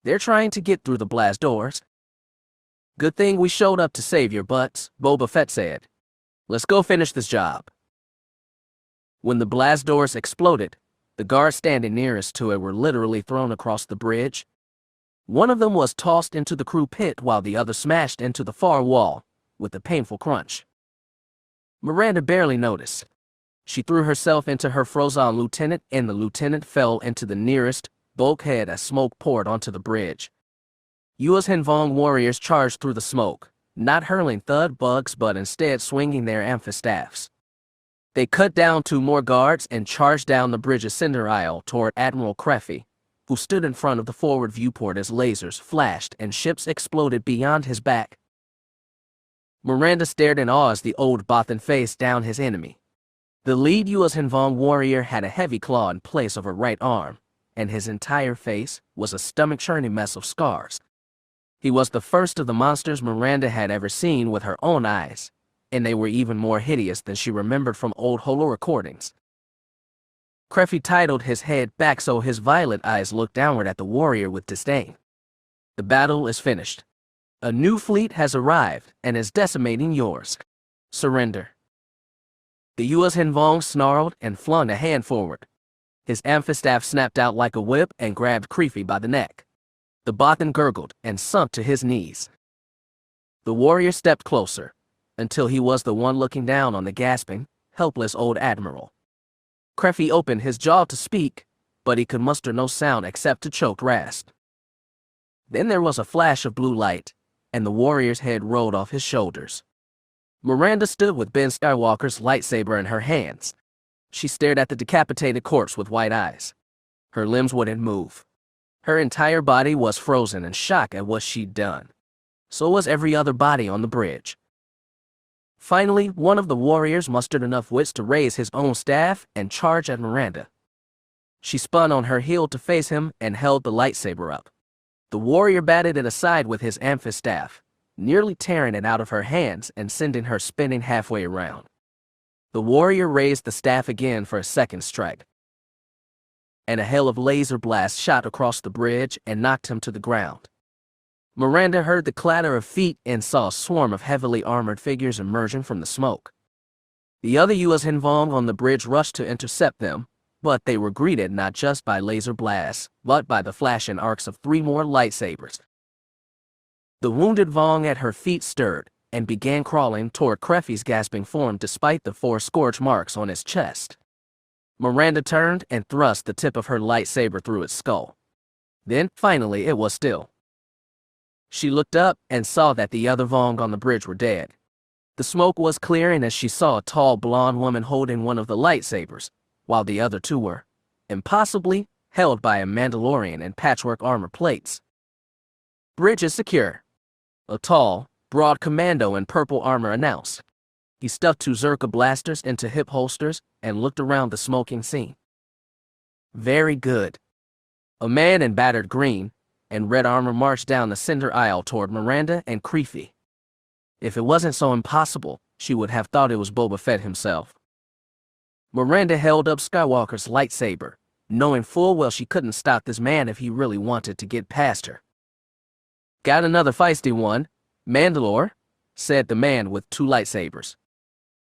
"They're trying to get through the blast doors." "Good thing we showed up to save your butts," Boba Fett said. "Let's go finish this job." When the blast doors exploded, the guards standing nearest to it were literally thrown across the bridge. One of them was tossed into the crew pit while the other smashed into the far wall with a painful crunch. Miranda barely noticed. She threw herself into her frozen lieutenant, and the lieutenant fell into the nearest bulkhead as smoke poured onto the bridge. U.S. Vong warriors charged through the smoke, not hurling thud bugs but instead swinging their amphistaffs. They cut down 2 more guards and charged down the bridge's center aisle toward Admiral Kreffy, who stood in front of the forward viewport as lasers flashed and ships exploded beyond his back. Miranda stared in awe as the old Bothan faced down his enemy. The lead U.S. Vong warrior had a heavy claw in place of her right arm, and his entire face was a stomach-churning mess of scars. He was the first of the monsters Miranda had ever seen with her own eyes, and they were even more hideous than she remembered from old holo recordings. Kreffy titled his head back so his violet eyes looked downward at the warrior with disdain. "The battle is finished. A new fleet has arrived and is decimating yours. Surrender." The U.S. Vong snarled and flung a hand forward. His amphistaff snapped out like a whip and grabbed Kreffy by the neck. The Bothan gurgled and sunk to his knees. The warrior stepped closer, until he was the one looking down on the gasping, helpless old admiral. Kreffy opened his jaw to speak, but he could muster no sound except a choked rasp. Then there was a flash of blue light, and the warrior's head rolled off his shoulders. Miranda stood with Ben Skywalker's lightsaber in her hands. She stared at the decapitated corpse with white eyes. Her limbs wouldn't move. Her entire body was frozen in shock at what she'd done. So was every other body on the bridge. Finally, one of the warriors mustered enough wits to raise his own staff and charge at Miranda. She spun on her heel to face him and held the lightsaber up. The warrior batted it aside with his amphistaff, nearly tearing it out of her hands and sending her spinning halfway around. The warrior raised the staff again for a second strike, and a hail of laser blasts shot across the bridge and knocked him to the ground. Miranda heard the clatter of feet and saw a swarm of heavily armored figures emerging from the smoke. The other U.S. Vong on the bridge rushed to intercept them, but they were greeted not just by laser blasts, but by the flashing arcs of 3 more lightsabers. The wounded Vong at her feet stirred and began crawling toward Kreffy's gasping form despite the 4 scorch marks on his chest. Miranda turned and thrust the tip of her lightsaber through its skull. Then, finally, it was still. She looked up and saw that the other Vong on the bridge were dead. The smoke was clearing as she saw a tall blonde woman holding one of the lightsabers, while the other two were, impossibly, held by a Mandalorian in patchwork armor plates. "Bridge is secure," a tall, broad commando in purple armor announced. He stuffed two Zerka blasters into hip holsters and looked around the smoking scene. "Very good." A man in battered green and red armor marched down the center aisle toward Miranda and Christie. If it wasn't so impossible, she would have thought it was Boba Fett himself. Miranda held up Skywalker's lightsaber, knowing full well she couldn't stop this man if he really wanted to get past her. "Got another feisty one, Mandalore," said the man with two lightsabers.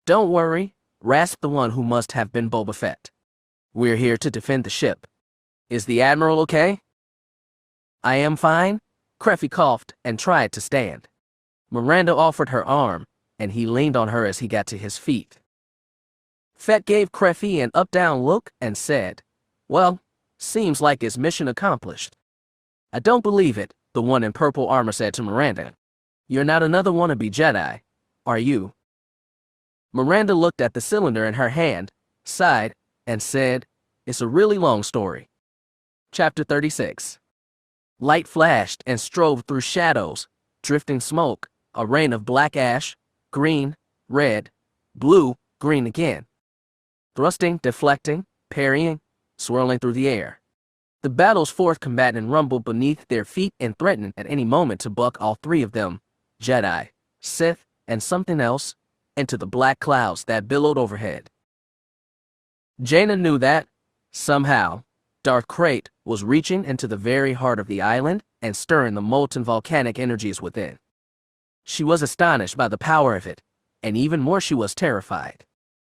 "Don't worry," rasped the one who must have been Boba Fett. "We're here to defend the ship. Is the Admiral okay?" "I am fine," Christie coughed and tried to stand. Miranda offered her arm, and he leaned on her as he got to his feet. Fett gave Christie an up-down look and said, "Well, seems like it's mission accomplished." "I don't believe it," the one in purple armor said to Miranda. "You're not another wannabe Jedi, are you?" Miranda looked at the cylinder in her hand, sighed, and said, "It's a really long story." Chapter 36. Light flashed and strove through shadows, drifting smoke, a rain of black ash, green, red, blue, green again. Thrusting, deflecting, parrying, swirling through the air. The battle's fourth combatant rumbled beneath their feet and threatened at any moment to buck all three of them, Jedi, Sith, and something else, into the black clouds that billowed overhead. Jaina knew that, somehow, Darth Krayt was reaching into the very heart of the island and stirring the molten volcanic energies within. She was astonished by the power of it, and even more she was terrified.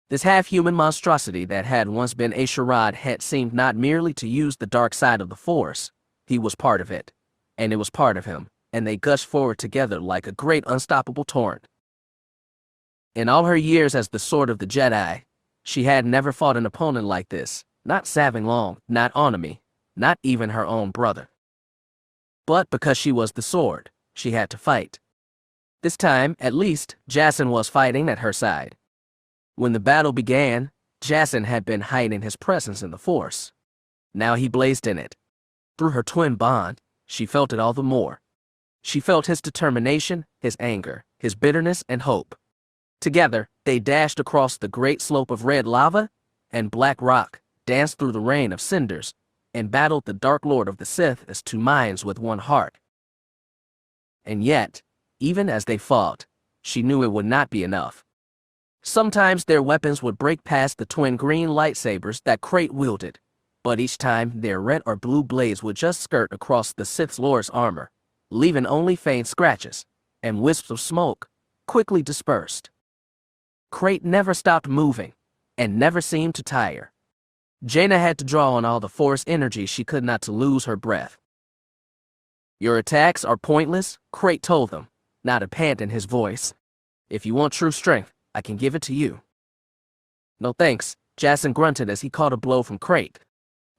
This half-human monstrosity that had once been a charade had seemed not merely to use the dark side of the Force. He was part of it, and it was part of him, and they gushed forward together like a great unstoppable torrent. In all her years as the Sword of the Jedi, she had never fought an opponent like this, not Savin Long, not Onami, not even her own brother. But because she was the Sword, she had to fight. This time, at least, Jacen was fighting at her side. When the battle began, Jacen had been hiding his presence in the Force. Now he blazed in it. Through her twin bond, she felt it all the more. She felt his determination, his anger, his bitterness, and hope. Together, they dashed across the great slope of red lava and black rock, danced through the rain of cinders, and battled the Dark Lord of the Sith as two minds with one heart. And yet, even as they fought, she knew it would not be enough. Sometimes their weapons would break past the twin green lightsabers that Krayt wielded, but each time their red or blue blades would just skirt across the Sith Lord's armor, leaving only faint scratches, and wisps of smoke, quickly dispersed. Krayt never stopped moving, and never seemed to tire. Jaina had to draw on all the Force energy she could not to lose her breath. "Your attacks are pointless," Krayt told them, not a pant in his voice. "If you want true strength, I can give it to you." "No thanks," Jacen grunted as he caught a blow from Krayt.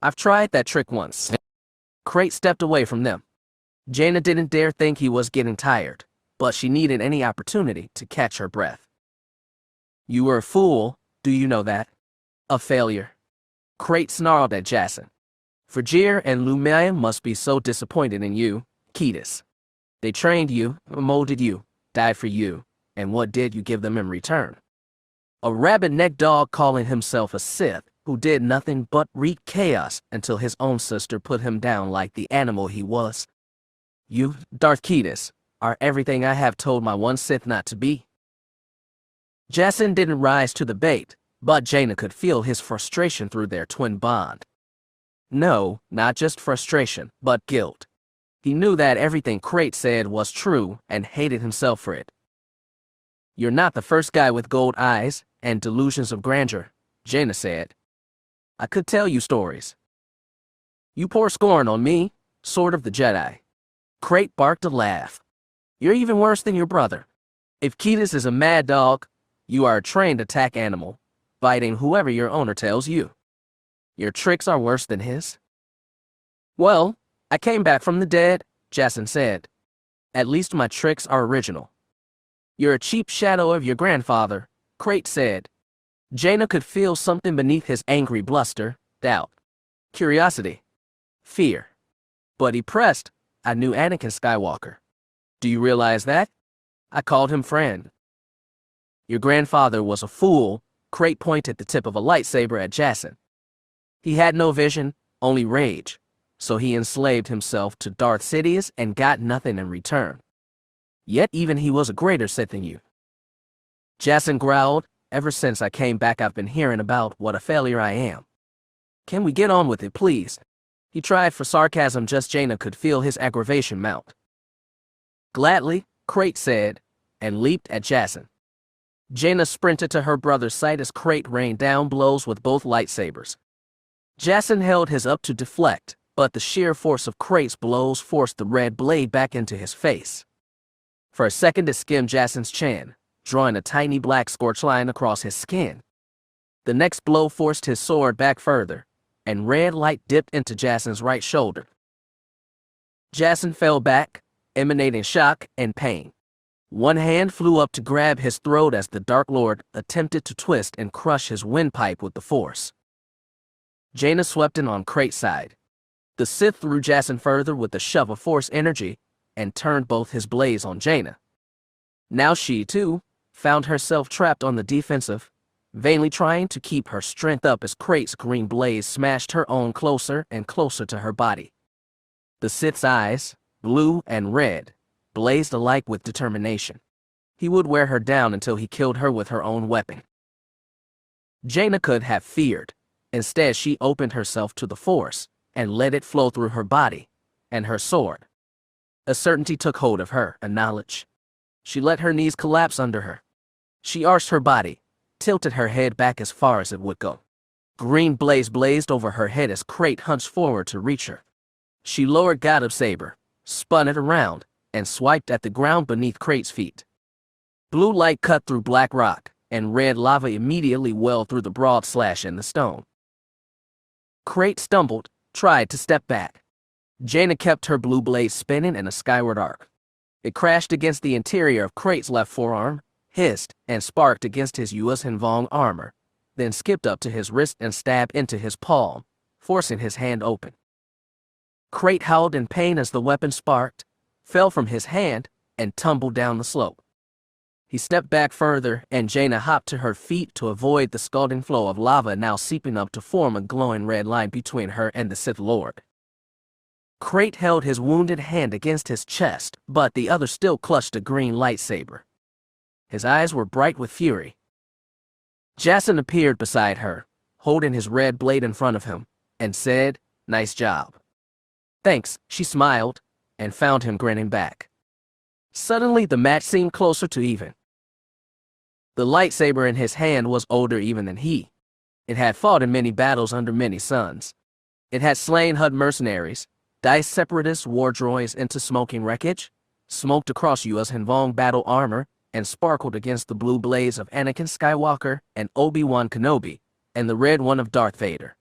"I've tried that trick once." Krayt stepped away from them. Jaina didn't dare think he was getting tired, but she needed any opportunity to catch her breath. "You were a fool, do you know that? A failure." Krayt snarled at Jacen. "Frigir and Lumaya must be so disappointed in you, Ketis. They trained you, molded you, died for you, and what did you give them in return? A rabbit-necked dog calling himself a Sith who did nothing but wreak chaos until his own sister put him down like the animal he was. You, Darth Ketis, are everything I have told my one Sith not to be." Jacen didn't rise to the bait, but Jaina could feel his frustration through their twin bond. No, not just frustration, but guilt. He knew that everything Krayt said was true and hated himself for it. "You're not the first guy with gold eyes and delusions of grandeur," Jaina said. "I could tell you stories." "You pour scorn on me, Sword of the Jedi." Krayt barked a laugh. "You're even worse than your brother. If Ketis is a mad dog, you are a trained attack animal, biting whoever your owner tells you. Your tricks are worse than his." "Well, I came back from the dead," Jacen said. "At least my tricks are original." You're a cheap shadow of your grandfather, Crate said. Jaina could feel something beneath his angry bluster, doubt, curiosity, fear. But he pressed, I knew Anakin Skywalker. Do you realize that? I called him friend. Your grandfather was a fool, Crate pointed the tip of a lightsaber at Jacin. He had no vision, only rage, so he enslaved himself to Darth Sidious and got nothing in return. Yet even he was a greater Sith than you. Jacin growled, ever since I came back I've been hearing about what a failure I am. Can we get on with it, please? He tried for sarcasm, just Jaina could feel his aggravation mount. Gladly, Crate said, and leaped at Jacin. Jaina sprinted to her brother's side as Crate rained down blows with both lightsabers. Jacin held his up to deflect, but the sheer force of Crate's blows forced the red blade back into his face. For a second it skimmed Jacin's chin, drawing a tiny black scorch line across his skin. The next blow forced his sword back further, and red light dipped into Jacin's right shoulder. Jacin fell back, emanating shock and pain. One hand flew up to grab his throat as the Dark Lord attempted to twist and crush his windpipe with the Force. Jaina swept in on Crate's side. The Sith threw Jacin further with a shove of Force energy and turned both his blades on Jaina. Now she, too, found herself trapped on the defensive, vainly trying to keep her strength up as Crate's green blaze smashed her own closer and closer to her body. The Sith's eyes, blue and red, blazed alike with determination. He would wear her down until he killed her with her own weapon. Jaina could have feared. Instead, she opened herself to the Force and let it flow through her body and her sword. A certainty took hold of her, a knowledge. She let her knees collapse under her. She arched her body, tilted her head back as far as it would go. Green blaze blazed over her head as Crate hunched forward to reach her. She lowered God of Saber, spun it around, and swiped at the ground beneath Crate's feet. Blue light cut through black rock, and red lava immediately welled through the broad slash in the stone. Crate stumbled, tried to step back. Jaina kept her blue blade spinning in a skyward arc. It crashed against the interior of Crate's left forearm, hissed, and sparked against his Yuuzhan Vong armor, then skipped up to his wrist and stabbed into his palm, forcing his hand open. Crate howled in pain as the weapon sparked, fell from his hand, and tumbled down the slope. He stepped back further, and Jaina hopped to her feet to avoid the scalding flow of lava now seeping up to form a glowing red line between her and the Sith Lord. Crate held his wounded hand against his chest, but the other still clutched a green lightsaber. His eyes were bright with fury. Jacin appeared beside her, holding his red blade in front of him, and said, "Nice job." "Thanks," she smiled, and found him grinning back. Suddenly the match seemed closer to even. The lightsaber in his hand was older even than he. It had fought in many battles under many suns. It had slain Hutt mercenaries, diced separatist war droids into smoking wreckage, smoked across Yuuzhan Vong battle armor, and sparkled against the blue blaze of Anakin Skywalker and Obi-Wan Kenobi, and the red one of Darth Vader.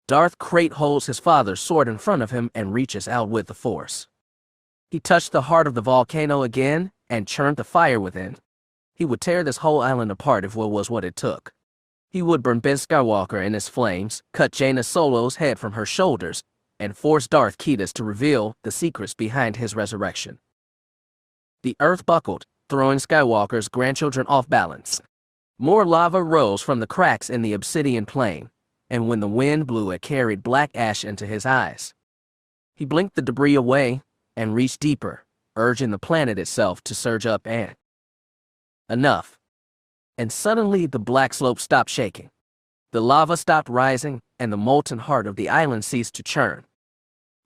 Darth Crate holds his father's sword in front of him and reaches out with the Force. He touched the heart of the volcano again and churned the fire within. He would tear this whole island apart if it was what it took. He would burn Ben Skywalker in his flames, cut Jaina Solo's head from her shoulders, and force Darth Ketis to reveal the secrets behind his resurrection. The earth buckled, throwing Skywalker's grandchildren off balance. More lava rose from the cracks in the obsidian plain, and when the wind blew it carried black ash into his eyes. He blinked the debris away and reached deeper, urging the planet itself to surge up and... Enough. And suddenly the black slope stopped shaking. The lava stopped rising, and the molten heart of the island ceased to churn.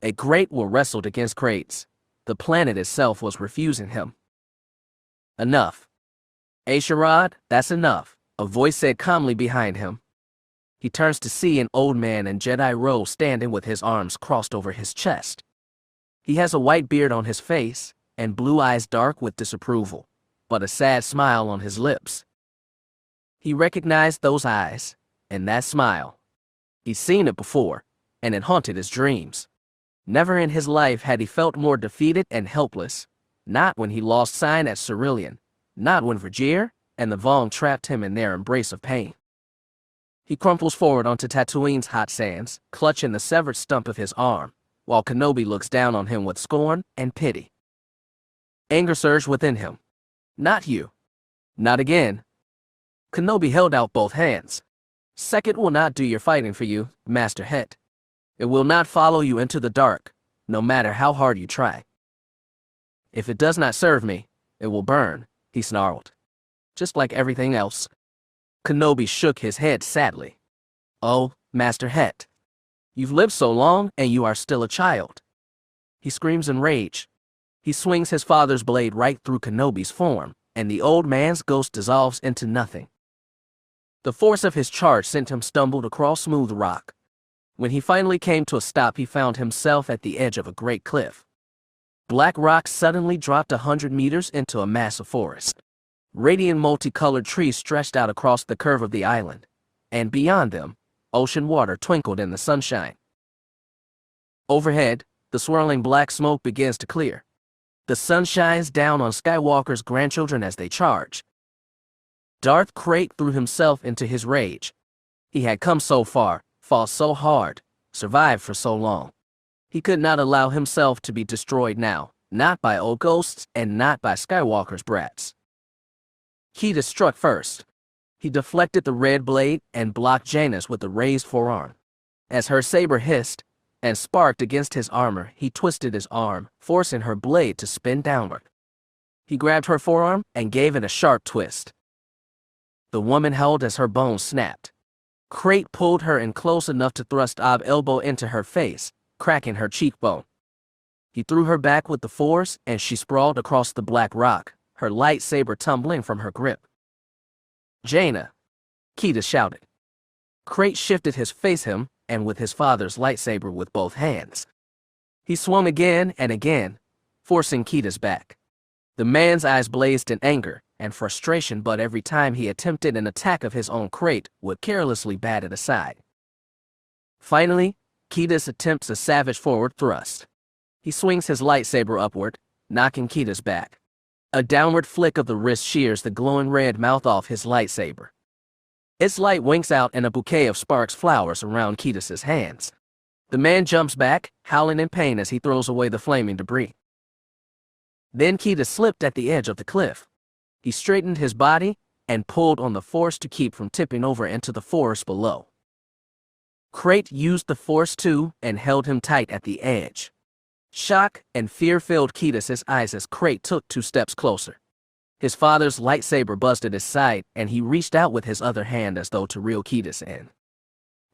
A great war wrestled against Krates. The planet itself was refusing him. Enough. Asherad, that's enough, a voice said calmly behind him. He turns to see an old man in Jedi robes standing with his arms crossed over his chest. He has a white beard on his face, and blue eyes dark with disapproval, but a sad smile on his lips. He recognized those eyes, and that smile. He'd seen it before, and it haunted his dreams. Never in his life had he felt more defeated and helpless, Not when he lost sign at Cerulean. Not when Vergere and the Vong trapped him in their embrace of pain. He crumples forward onto Tatooine's hot sands, clutching the severed stump of his arm, while Kenobi looks down on him with scorn and pity. Anger surged within him. Not you. Not again. Kenobi held out both hands. Second will not do your fighting for you, Master Het. It will not follow you into the dark, no matter how hard you try. If it does not serve me, it will burn, he snarled. Just like everything else. Kenobi shook his head sadly. Oh, Master Het. You've lived so long and you are still a child. He screams in rage. He swings his father's blade right through Kenobi's form, and the old man's ghost dissolves into nothing. The force of his charge sent him stumbled across smooth rock. When he finally came to a stop, he found himself at the edge of a great cliff. Black rock suddenly dropped 100 meters into a massive forest. Radiant multicolored trees stretched out across the curve of the island, and beyond them, ocean water twinkled in the sunshine. Overhead, the swirling black smoke begins to clear. The sun shines down on Skywalker's grandchildren as they charge. Darth Krayt threw himself into his rage. He had come so far, fought so hard, survived for so long. He could not allow himself to be destroyed now, not by old ghosts and not by Skywalker's brats. Kida struck first. He deflected the red blade and blocked Jaina's with a raised forearm. As her saber hissed and sparked against his armor, he twisted his arm, forcing her blade to spin downward. He grabbed her forearm and gave it a sharp twist. The woman held as her bones snapped. Krayt pulled her in close enough to thrust Ab's elbow into her face, cracking her cheekbone. He threw her back with the force, and she sprawled across the black rock, her lightsaber tumbling from her grip. Jaina, Kida shouted. Krayt shifted his face him, and with his father's lightsaber with both hands. He swung again and again, forcing Kida's back. The man's eyes blazed in anger and frustration, but every time he attempted an attack of his own, Krayt would carelessly bat it aside. Finally, Kida's attempts a savage forward thrust. He swings his lightsaber upward, knocking Kida's back. A downward flick of the wrist shears the glowing red mouth off his lightsaber. Its light winks out and a bouquet of sparks flowers around Kida's hands. The man jumps back, howling in pain as he throws away the flaming debris. Then Kida slipped at the edge of the cliff. He straightened his body and pulled on the force to keep from tipping over into the forest below. Krayt used the force too and held him tight at the edge. Shock and fear filled Kida's eyes as Krayt took 2 steps closer. His father's lightsaber buzzed at his side, and he reached out with his other hand as though to reel Kida's in.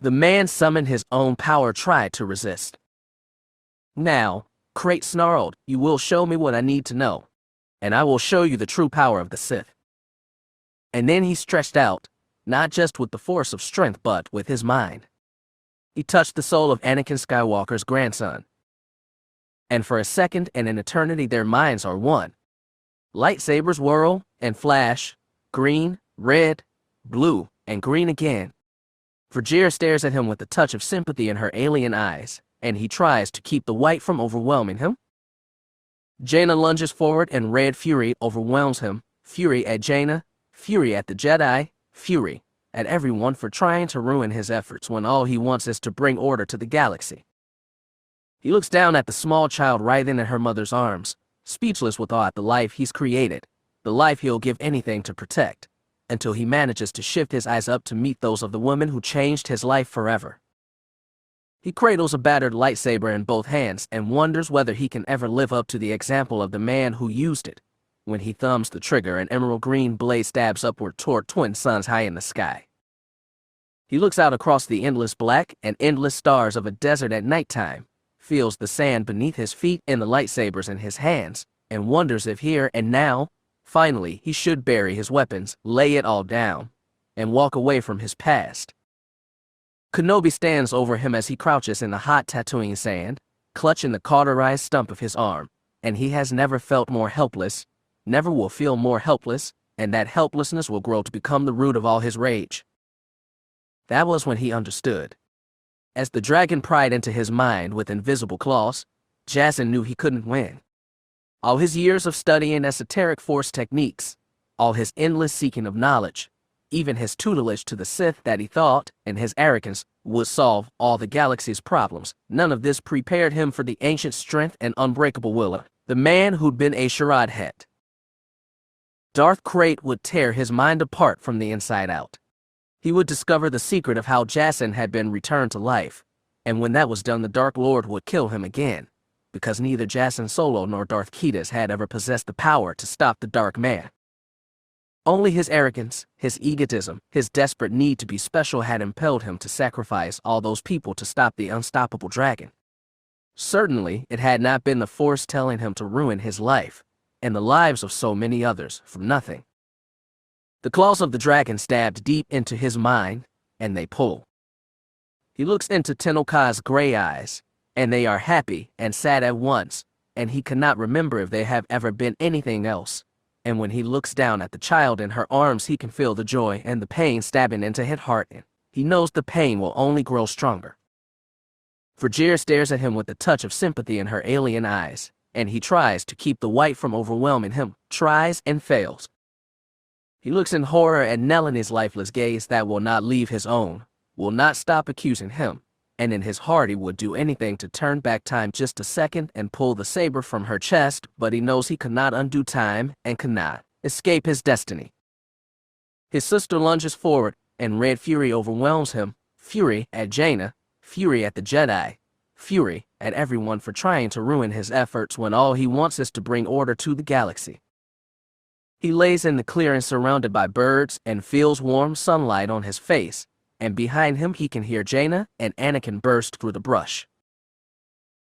The man summoned his own power, tried to resist. Now, Krayt snarled, you will show me what I need to know, and I will show you the true power of the Sith. And then he stretched out, not just with the force of strength but with his mind. He touched the soul of Anakin Skywalker's grandson. And for a second and an eternity their minds are one. Lightsabers whirl and flash, green, red, blue, and green again. Vergere stares at him with a touch of sympathy in her alien eyes, and he tries to keep the white from overwhelming him. Jaina lunges forward and red fury overwhelms him, fury at Jaina, fury at the Jedi, fury at everyone for trying to ruin his efforts when all he wants is to bring order to the galaxy. He looks down at the small child writhing in her mother's arms, speechless with awe at the life he's created, the life he'll give anything to protect, until he manages to shift his eyes up to meet those of the woman who changed his life forever. He cradles a battered lightsaber in both hands and wonders whether he can ever live up to the example of the man who used it. When he thumbs the trigger, an emerald green blade stabs upward toward twin suns high in the sky. He looks out across the endless black and endless stars of a desert at nighttime, feels the sand beneath his feet and the lightsabers in his hands, and wonders if here and now, finally, he should bury his weapons, lay it all down, and walk away from his past. Kenobi stands over him as he crouches in the hot Tatooine sand, clutching the cauterized stump of his arm, and he has never felt more helpless, never will feel more helpless, and that helplessness will grow to become the root of all his rage. That was when he understood. As the dragon pried into his mind with invisible claws, Jacen knew he couldn't win. All his years of studying esoteric force techniques, all his endless seeking of knowledge, even his tutelage to the Sith that he thought, and his arrogance, would solve all the galaxy's problems. None of this prepared him for the ancient strength and unbreakable will of the man who'd been a charade head. Darth Krayt would tear his mind apart from the inside out. He would discover the secret of how Jacen had been returned to life, and when that was done, the Dark Lord would kill him again, because neither Jaina Solo nor Darth Kidas had ever possessed the power to stop the Dark Man. Only his arrogance, his egotism, his desperate need to be special had impelled him to sacrifice all those people to stop the unstoppable dragon. Certainly, it had not been the Force telling him to ruin his life, and the lives of so many others, for nothing. The claws of the dragon stabbed deep into his mind, and they pull. He looks into Tenno Ka's gray eyes, and they are happy and sad at once, and he cannot remember if they have ever been anything else. And when he looks down at the child in her arms, he can feel the joy and the pain stabbing into his heart, and he knows the pain will only grow stronger. Virgier stares at him with a touch of sympathy in her alien eyes, and he tries to keep the white from overwhelming him, tries and fails. He looks in horror at Nellany's lifeless gaze that will not leave his own, will not stop accusing him, and in his heart he would do anything to turn back time just a second and pull the saber from her chest, but he knows he cannot undo time and cannot escape his destiny. His sister lunges forward, and red fury overwhelms him, fury at Jaina, fury at the Jedi, fury at everyone for trying to ruin his efforts when all he wants is to bring order to the galaxy. He lays in the clearing surrounded by birds and feels warm sunlight on his face, and behind him he can hear Jaina and Anakin burst through the brush.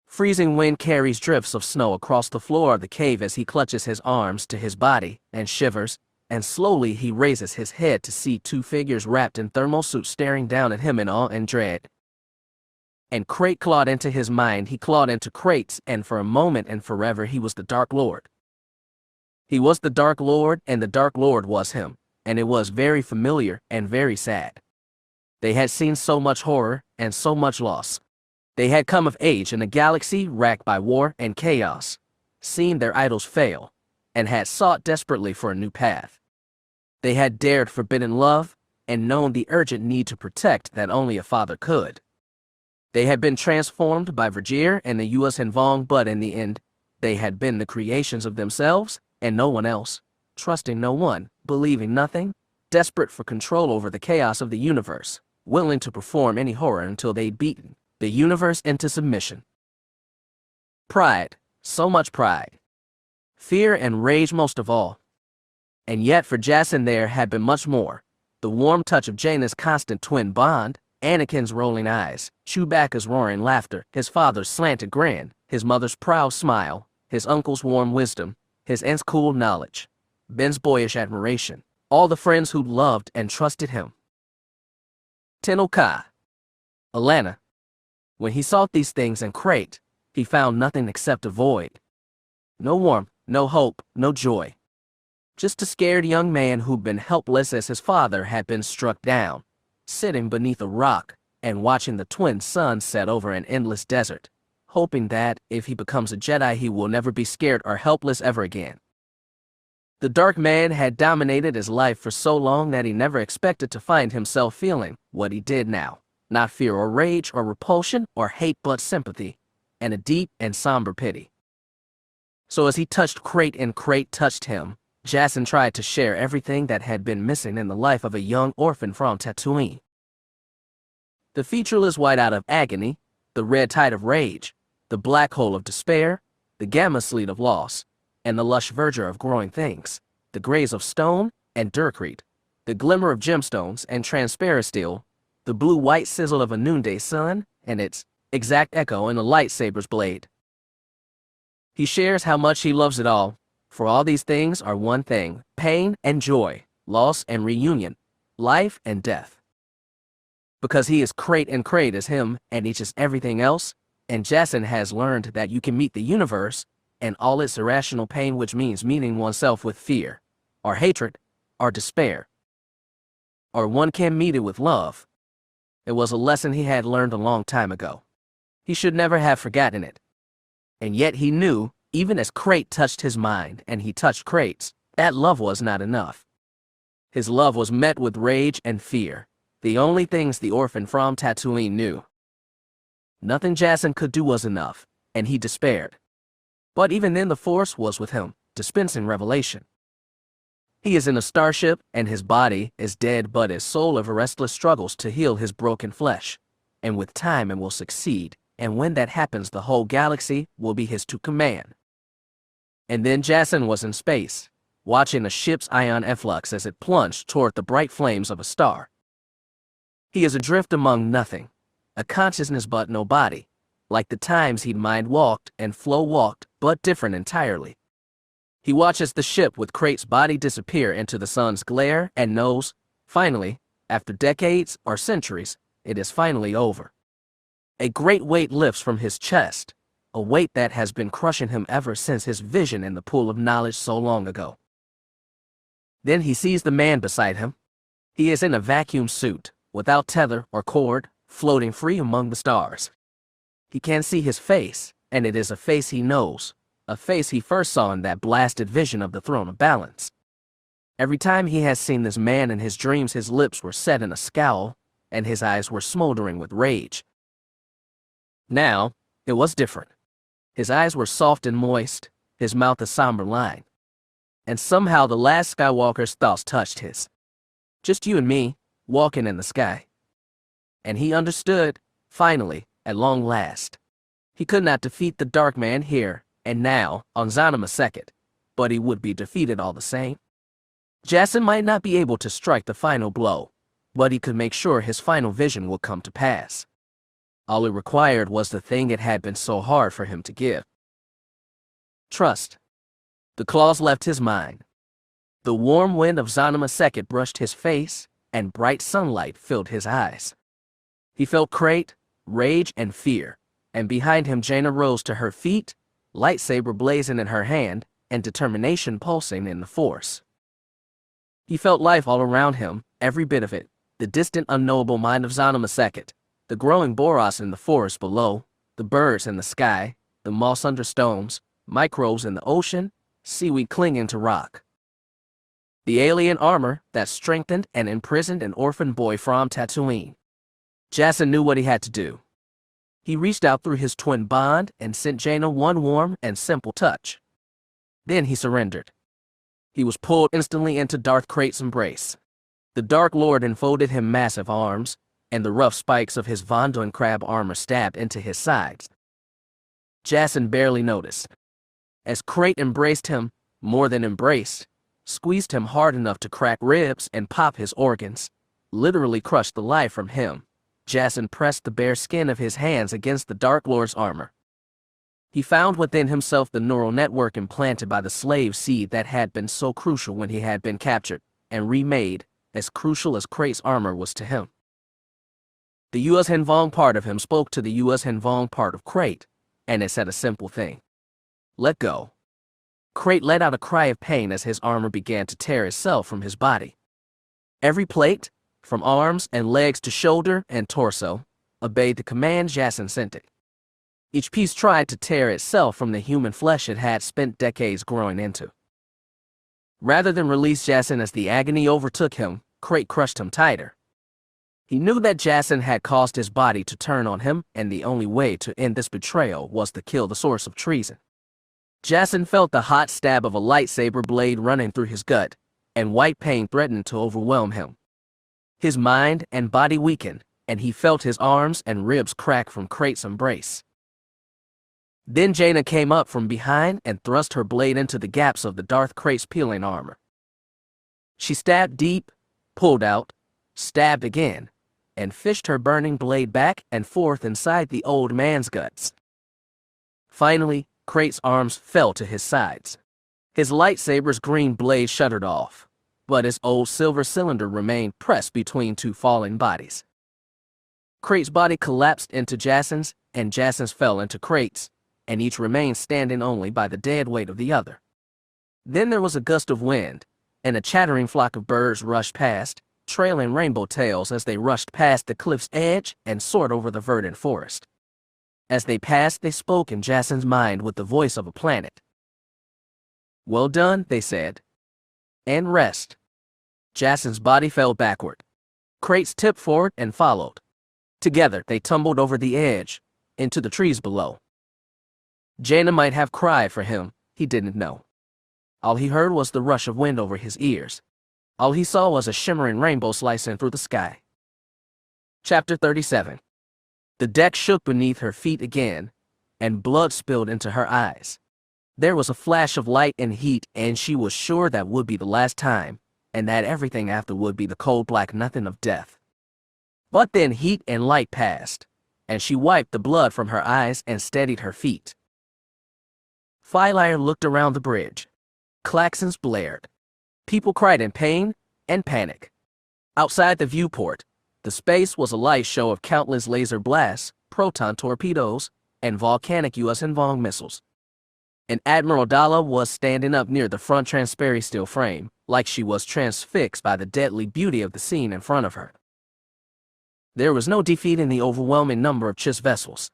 Freezing wind carries drifts of snow across the floor of the cave as he clutches his arms to his body and shivers, and slowly he raises his head to see two figures wrapped in thermal suits staring down at him in awe and dread. And Krayt clawed into his mind, he clawed into Krayt's, and for a moment and forever he was the Dark Lord. He was the Dark Lord, and the Dark Lord was him, and it was very familiar and very sad. They had seen so much horror and so much loss. They had come of age in a galaxy racked by war and chaos, seen their idols fail, and had sought desperately for a new path. They had dared forbidden love and known the urgent need to protect that only a father could. They had been transformed by Virgier and the U.S. Vong, but in the end, they had been the creations of themselves and no one else, trusting no one, believing nothing, desperate for control over the chaos of the universe, willing to perform any horror until they'd beaten the universe into submission. Pride, so much pride. Fear and rage most of all. And yet for Jacen there had been much more. The warm touch of Jaina's constant twin bond, Anakin's rolling eyes, Chewbacca's roaring laughter, his father's slanted grin, his mother's proud smile, his uncle's warm wisdom, his aunt's cool knowledge, Ben's boyish admiration, all the friends who loved and trusted him. Tenno Ka. Alana. When he sought these things in Krayt, he found nothing except a void. No warmth, no hope, no joy. Just a scared young man who'd been helpless as his father had been struck down, sitting beneath a rock and watching the twin suns set over an endless desert, hoping that, if he becomes a Jedi, he will never be scared or helpless ever again. The Dark Man had dominated his life for so long that he never expected to find himself feeling what he did now. Not fear or rage or repulsion or hate, but sympathy, and a deep and somber pity. So as he touched Krayt and Krayt touched him, Jacen tried to share everything that had been missing in the life of a young orphan from Tatooine. The featureless white out of agony, the red tide of rage, the black hole of despair, the gamma sleet of loss, and the lush verdure of growing things, the grays of stone and durcrete, the glimmer of gemstones and transparent steel, the blue-white sizzle of a noonday sun, and its exact echo in a lightsaber's blade. He shares how much he loves it all, for all these things are one thing: pain and joy, loss and reunion, life and death. Because he is Krayt and Krayt is him, and each is everything else, and Jacen has learned that you can meet the universe and all its irrational pain, which means meeting oneself with fear, or hatred, or despair. Or one can meet it with love. It was a lesson he had learned a long time ago. He should never have forgotten it. And yet he knew Even as Crate touched his mind and he touched Crate's, that love was not enough. His love was met with rage and fear, the only things the orphan from Tatooine knew. Nothing Jason could do was enough, and he despaired. But even then the Force was with him, dispensing revelation. He is in a starship, and his body is dead, but his soul ever restless struggles to heal his broken flesh. And with time it will succeed, and when that happens the whole galaxy will be his to command. And then Jason was in space, watching a ship's ion efflux as it plunged toward the bright flames of a star. He is adrift among nothing, a consciousness but no body, like the times he'd mind-walked and flow-walked, but different entirely. He watches the ship with Crate's body disappear into the sun's glare and knows, finally, after decades or centuries, it is finally over. A great weight lifts from his chest, a weight that has been crushing him ever since his vision in the pool of knowledge so long ago. Then he sees the man beside him. He is in a vacuum suit, without tether or cord, floating free among the stars. He can see his face, and it is a face he knows, a face he first saw in that blasted vision of the Throne of Balance. Every time he has seen this man in his dreams, his lips were set in a scowl, and his eyes were smoldering with rage. Now, it was different. His eyes were soft and moist, his mouth a somber line. And somehow the last Skywalker's thoughts touched his. Just you and me, walking in the sky. And he understood, finally, at long last. He could not defeat the Dark Man here and now on Zanima Second, but he would be defeated all the same. Jason might not be able to strike the final blow, but he could make sure his final vision would come to pass. All it required was the thing it had been so hard for him to give. Trust. The clause left his mind. The warm wind of Zanima Second brushed his face, and bright sunlight filled his eyes. He felt Crate, rage, and fear, and behind him Jaina rose to her feet, lightsaber blazing in her hand, and determination pulsing in the Force. He felt life all around him, every bit of it, the distant unknowable mind of Zanima Second, the growing Boros in the forest below, the birds in the sky, the moss under stones, microbes in the ocean, seaweed clinging to rock. The alien armor that strengthened and imprisoned an orphan boy from Tatooine. Jason knew what he had to do. He reached out through his twin bond and sent Jaina one warm and simple touch. Then he surrendered. He was pulled instantly into Darth Crate's embrace. The Dark Lord enfolded him massive arms, and the rough spikes of his Vondoin crab armor stabbed into his sides. Jason barely noticed. As Crate embraced him, more than embraced, squeezed him hard enough to crack ribs and pop his organs, literally crushed the life from him, Jason pressed the bare skin of his hands against the Dark Lord's armor. He found within himself the neural network implanted by the slave seed that had been so crucial when he had been captured, and remade, as crucial as Crate's armor was to him. The U.S. Henvong part of him spoke to the U.S. Henvong part of Crate, and it said a simple thing. Let go. Crate let out a cry of pain as his armor began to tear itself from his body. Every plate, from arms and legs to shoulder and torso, obeyed the command Jason sent it. Each piece tried to tear itself from the human flesh it had spent decades growing into. Rather than release Jason as the agony overtook him, Crate crushed him tighter. He knew that Jason had caused his body to turn on him, and the only way to end this betrayal was to kill the source of treason. Jason felt the hot stab of a lightsaber blade running through his gut, and white pain threatened to overwhelm him. His mind and body weakened, and he felt his arms and ribs crack from Crate's embrace. Then Jaina came up from behind and thrust her blade into the gaps of the Darth Crate's peeling armor. She stabbed deep, pulled out, stabbed again, and fished her burning blade back and forth inside the old man's guts. Finally, Crate's arms fell to his sides. His lightsaber's green blade shuddered off, but his old silver cylinder remained pressed between two falling bodies. Crate's body collapsed into Jason's, and Jason's fell into Crate's, and each remained standing only by the dead weight of the other. Then there was a gust of wind, and a chattering flock of birds rushed past, trailing rainbow tails as they rushed past the cliff's edge and soared over the verdant forest. As they passed, they spoke in Jacyn's mind with the voice of a planet. "Well done," they said. "And rest." Jacyn's body fell backward. Crates tipped forward and followed. Together, they tumbled over the edge, into the trees below. Jaina might have cried for him, he didn't know. All he heard was the rush of wind over his ears. All he saw was a shimmering rainbow slicing through the sky. Chapter 37. The deck shook beneath her feet again, and blood spilled into her eyes. There was a flash of light and heat, and she was sure that would be the last time, and that everything after would be the cold black nothing of death. But then heat and light passed, and she wiped the blood from her eyes and steadied her feet. Firelighter looked around the bridge. Klaxons blared. People cried in pain and panic. Outside the viewport, the space was a light show of countless laser blasts, proton torpedoes, and volcanic U.S. Hinvong missiles. And Admiral Daala was standing up near the front transparent steel frame, like she was transfixed by the deadly beauty of the scene in front of her. There was no defeating the overwhelming number of Chiss vessels.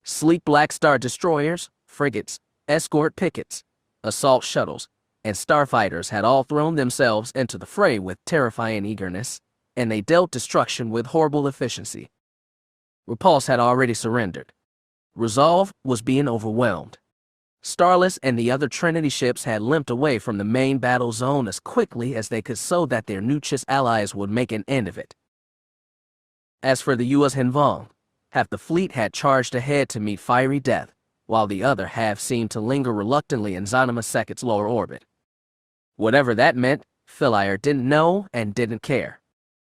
Sleek Black Star destroyers, frigates, escort pickets, assault shuttles, and starfighters had all thrown themselves into the fray with terrifying eagerness, and they dealt destruction with horrible efficiency. Repulse had already surrendered. Resolve was being overwhelmed. Starless and the other Trinity ships had limped away from the main battle zone as quickly as they could so that their new Chiss allies would make an end of it. As for the U.S. Hinvong, half the fleet had charged ahead to meet fiery death, while the other half seemed to linger reluctantly in Zanima Second's lower orbit. Whatever that meant, Firelighter didn't know and didn't care.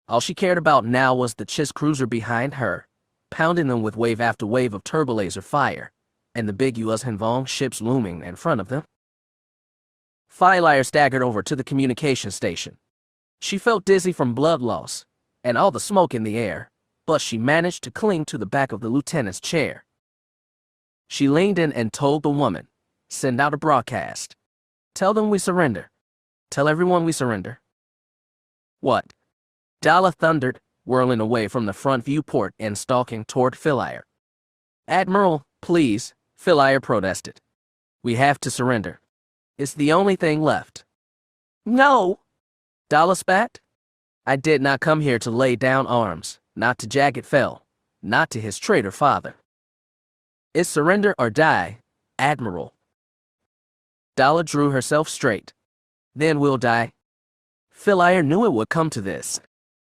All she cared about now was the Chiss cruiser behind her, pounding them with wave after wave of turbolaser fire, and the big U.S. Hinvong ships looming in front of them. Firelighter staggered over to the communication station. She felt dizzy from blood loss and all the smoke in the air, but she managed to cling to the back of the lieutenant's chair. She leaned in and told the woman, "Send out a broadcast. Tell them we surrender. Tell everyone we surrender." "What?" Daala thundered, whirling away from the front viewport and stalking toward Firelighter. "Admiral, please," Firelighter protested. "We have to surrender. It's the only thing left." "No!" Daala spat. "I did not come here to lay down arms, not to Jagged fell, not to his traitor father. It's surrender or die, Admiral." Daala drew herself straight. "Then we'll die." Firelighter knew it would come to this.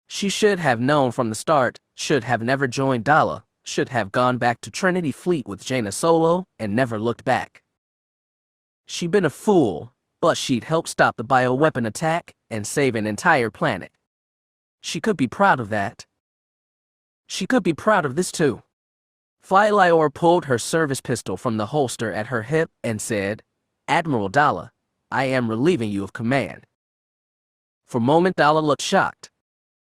She should have known from the start, should have never joined Daala, should have gone back to Trinity Fleet with Jaina Solo and never looked back. She'd been a fool, but she'd helped stop the bioweapon attack and save an entire planet. She could be proud of that. She could be proud of this too. Firelighter pulled her service pistol from the holster at her hip and said, "Admiral Daala, I am relieving you of command." For a moment Daala looked shocked.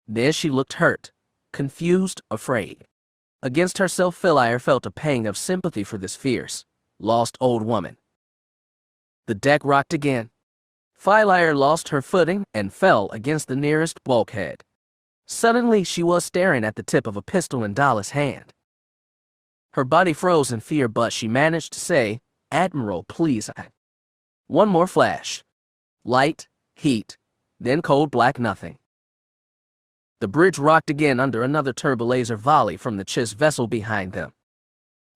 Then she looked hurt, confused, afraid. Against herself, Firelighter felt a pang of sympathy for this fierce, lost old woman. The deck rocked again. Firelighter lost her footing and fell against the nearest bulkhead. Suddenly she was staring at the tip of a pistol in Daala's hand. Her body froze in fear, but she managed to say, "Admiral, please." One more flash. Light, heat, then cold black nothing. The bridge rocked again under another turbolaser volley from the Chiss vessel behind them.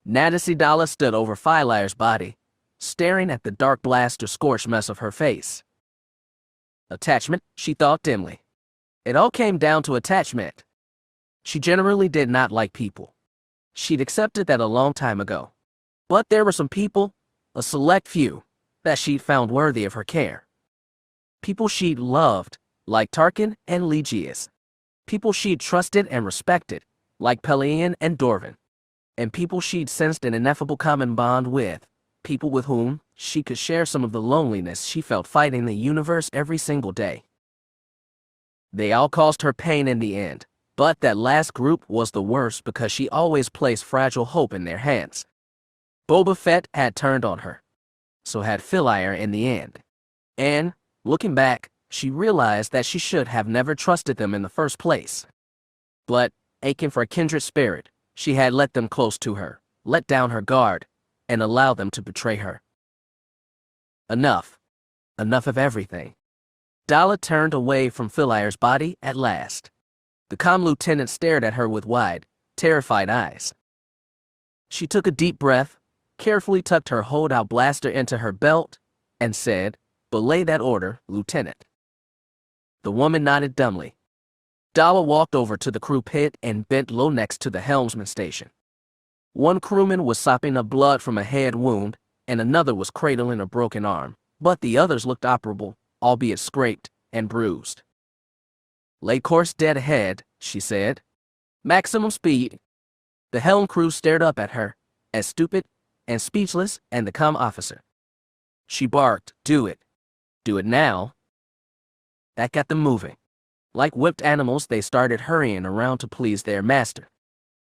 Nadisi Daala stood over Firelighter's body, staring at the dark blaster-scorched mess of her face. Attachment, she thought dimly. It all came down to attachment. She generally did not like people. She'd accepted that a long time ago. But there were some people, a select few, that she'd found worthy of her care. People she'd loved, like Tarkin and Legius. People she'd trusted and respected, like Pelian and Dorvan. And people she'd sensed an ineffable common bond with, people with whom she could share some of the loneliness she felt fighting the universe every single day. They all caused her pain in the end, but that last group was the worst because she always placed fragile hope in their hands. Boba Fett had turned on her. So had Firelighter in the end. And, looking back, she realized that she should have never trusted them in the first place. But, aching for a kindred spirit, she had let them close to her, let down her guard, and allow them to betray her. Enough. Enough of everything. Daala turned away from Philair's body at last. The comm lieutenant stared at her with wide, terrified eyes. She took a deep breath, carefully tucked her holdout blaster into her belt, and said, "Belay that order, Lieutenant." The woman nodded dumbly. Daala walked over to the crew pit and bent low next to the helmsman station. One crewman was sopping up blood from a head wound, and another was cradling a broken arm, but the others looked operable, albeit scraped and bruised. "Lay course dead ahead," she said. "Maximum speed." The helm crew stared up at her, as stupid and speechless as the comm officer. She barked, "Do it. Do it now." That got them moving. Like whipped animals, they started hurrying around to please their master.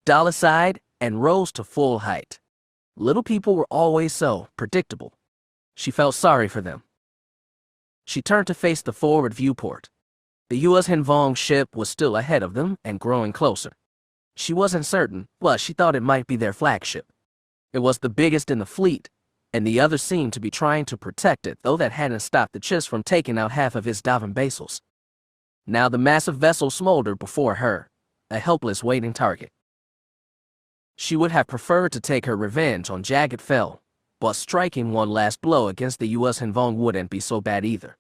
Daala sighed and rose to full height. Little people were always so predictable. She felt sorry for them. She turned to face the forward viewport. The U.S. Hinvong ship was still ahead of them and growing closer. She wasn't certain, but she thought it might be their flagship. It was the biggest in the fleet, and the others seemed to be trying to protect it, though that hadn't stopped the Chiss from taking out half of his Davin basals. Now the massive vessel smoldered before her, a helpless waiting target. She would have preferred to take her revenge on Jagged Fell, but striking one last blow against the U.S. Hinvong wouldn't be so bad either.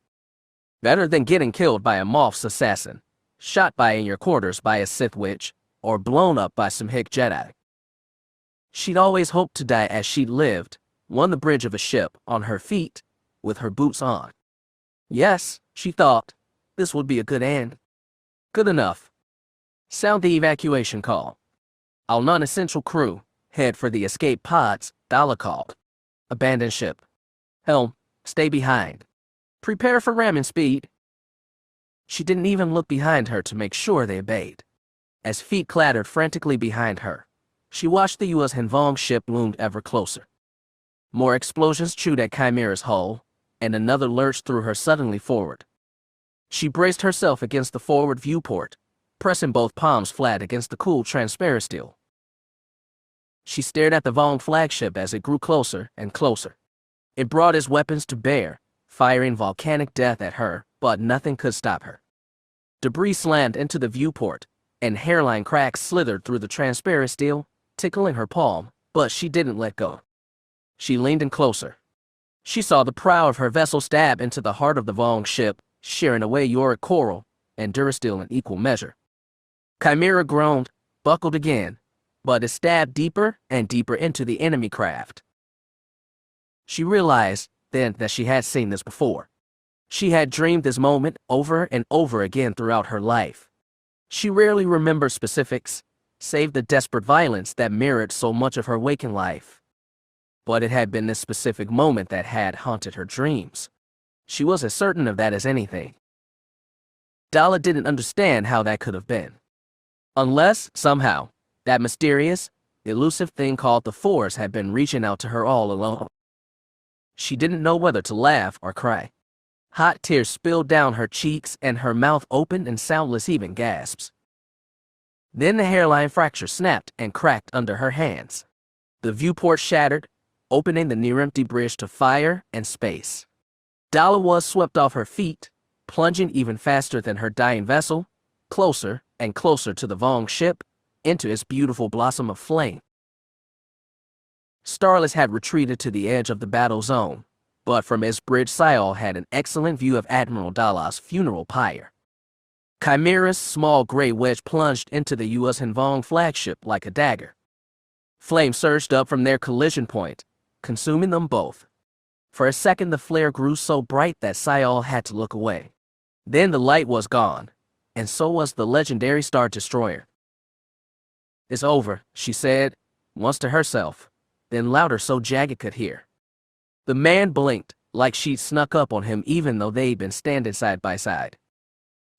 Better than getting killed by a Moff's assassin, shot by in your quarters by a Sith witch, or blown up by some hick Jedi. She'd always hoped to die as she'd lived, on the bridge of a ship, on her feet, with her boots on. Yes, she thought, this would be a good end. Good enough. Sound the evacuation call. All non-essential crew, head for the escape pods, Daala called. Abandon ship. Helm, stay behind. Prepare for ramming speed. She didn't even look behind her to make sure they obeyed. As feet clattered frantically behind her, she watched the U.S. Hinvong ship loomed ever closer. More explosions chewed at Chimera's hull, and another lurched through her suddenly forward. She braced herself against the forward viewport, pressing both palms flat against the cool transparent steel. She stared at the Vong flagship as it grew closer and closer. It brought its weapons to bear, firing volcanic death at her, but nothing could stop her. Debris slammed into the viewport, and hairline cracks slithered through the transparent steel, tickling her palm, but she didn't let go. She leaned in closer. She saw the prow of her vessel stab into the heart of the Vong ship, shearing away Yorick coral and durasteel in equal measure. Chimera groaned, buckled again, but it stabbed deeper and deeper into the enemy craft. She realized then that she had seen this before. She had dreamed this moment over and over again throughout her life. She rarely remembered specifics, save the desperate violence that mirrored so much of her waking life. But it had been this specific moment that had haunted her dreams. She was as certain of that as anything. Daala didn't understand how that could have been. Unless, somehow, that mysterious, elusive thing called the Force had been reaching out to her all along. She didn't know whether to laugh or cry. Hot tears spilled down her cheeks and her mouth opened in soundless even gasps. Then the hairline fracture snapped and cracked under her hands. The viewport shattered, opening the near-empty bridge to fire and space. Daala was swept off her feet, plunging even faster than her dying vessel, closer and closer to the Vong ship, into its beautiful blossom of flame. Starless had retreated to the edge of the battle zone, but from its bridge Syal had an excellent view of Admiral Daala's funeral pyre. Chimera's small gray wedge plunged into the U.S. Hinvong flagship like a dagger. Flame surged up from their collision point, consuming them both. For a second the flare grew so bright that Syal had to look away. Then the light was gone, and so was the legendary Star Destroyer. "It's over," she said, once to herself, then louder so Jagged could hear. The man blinked, like she'd snuck up on him even though they'd been standing side by side.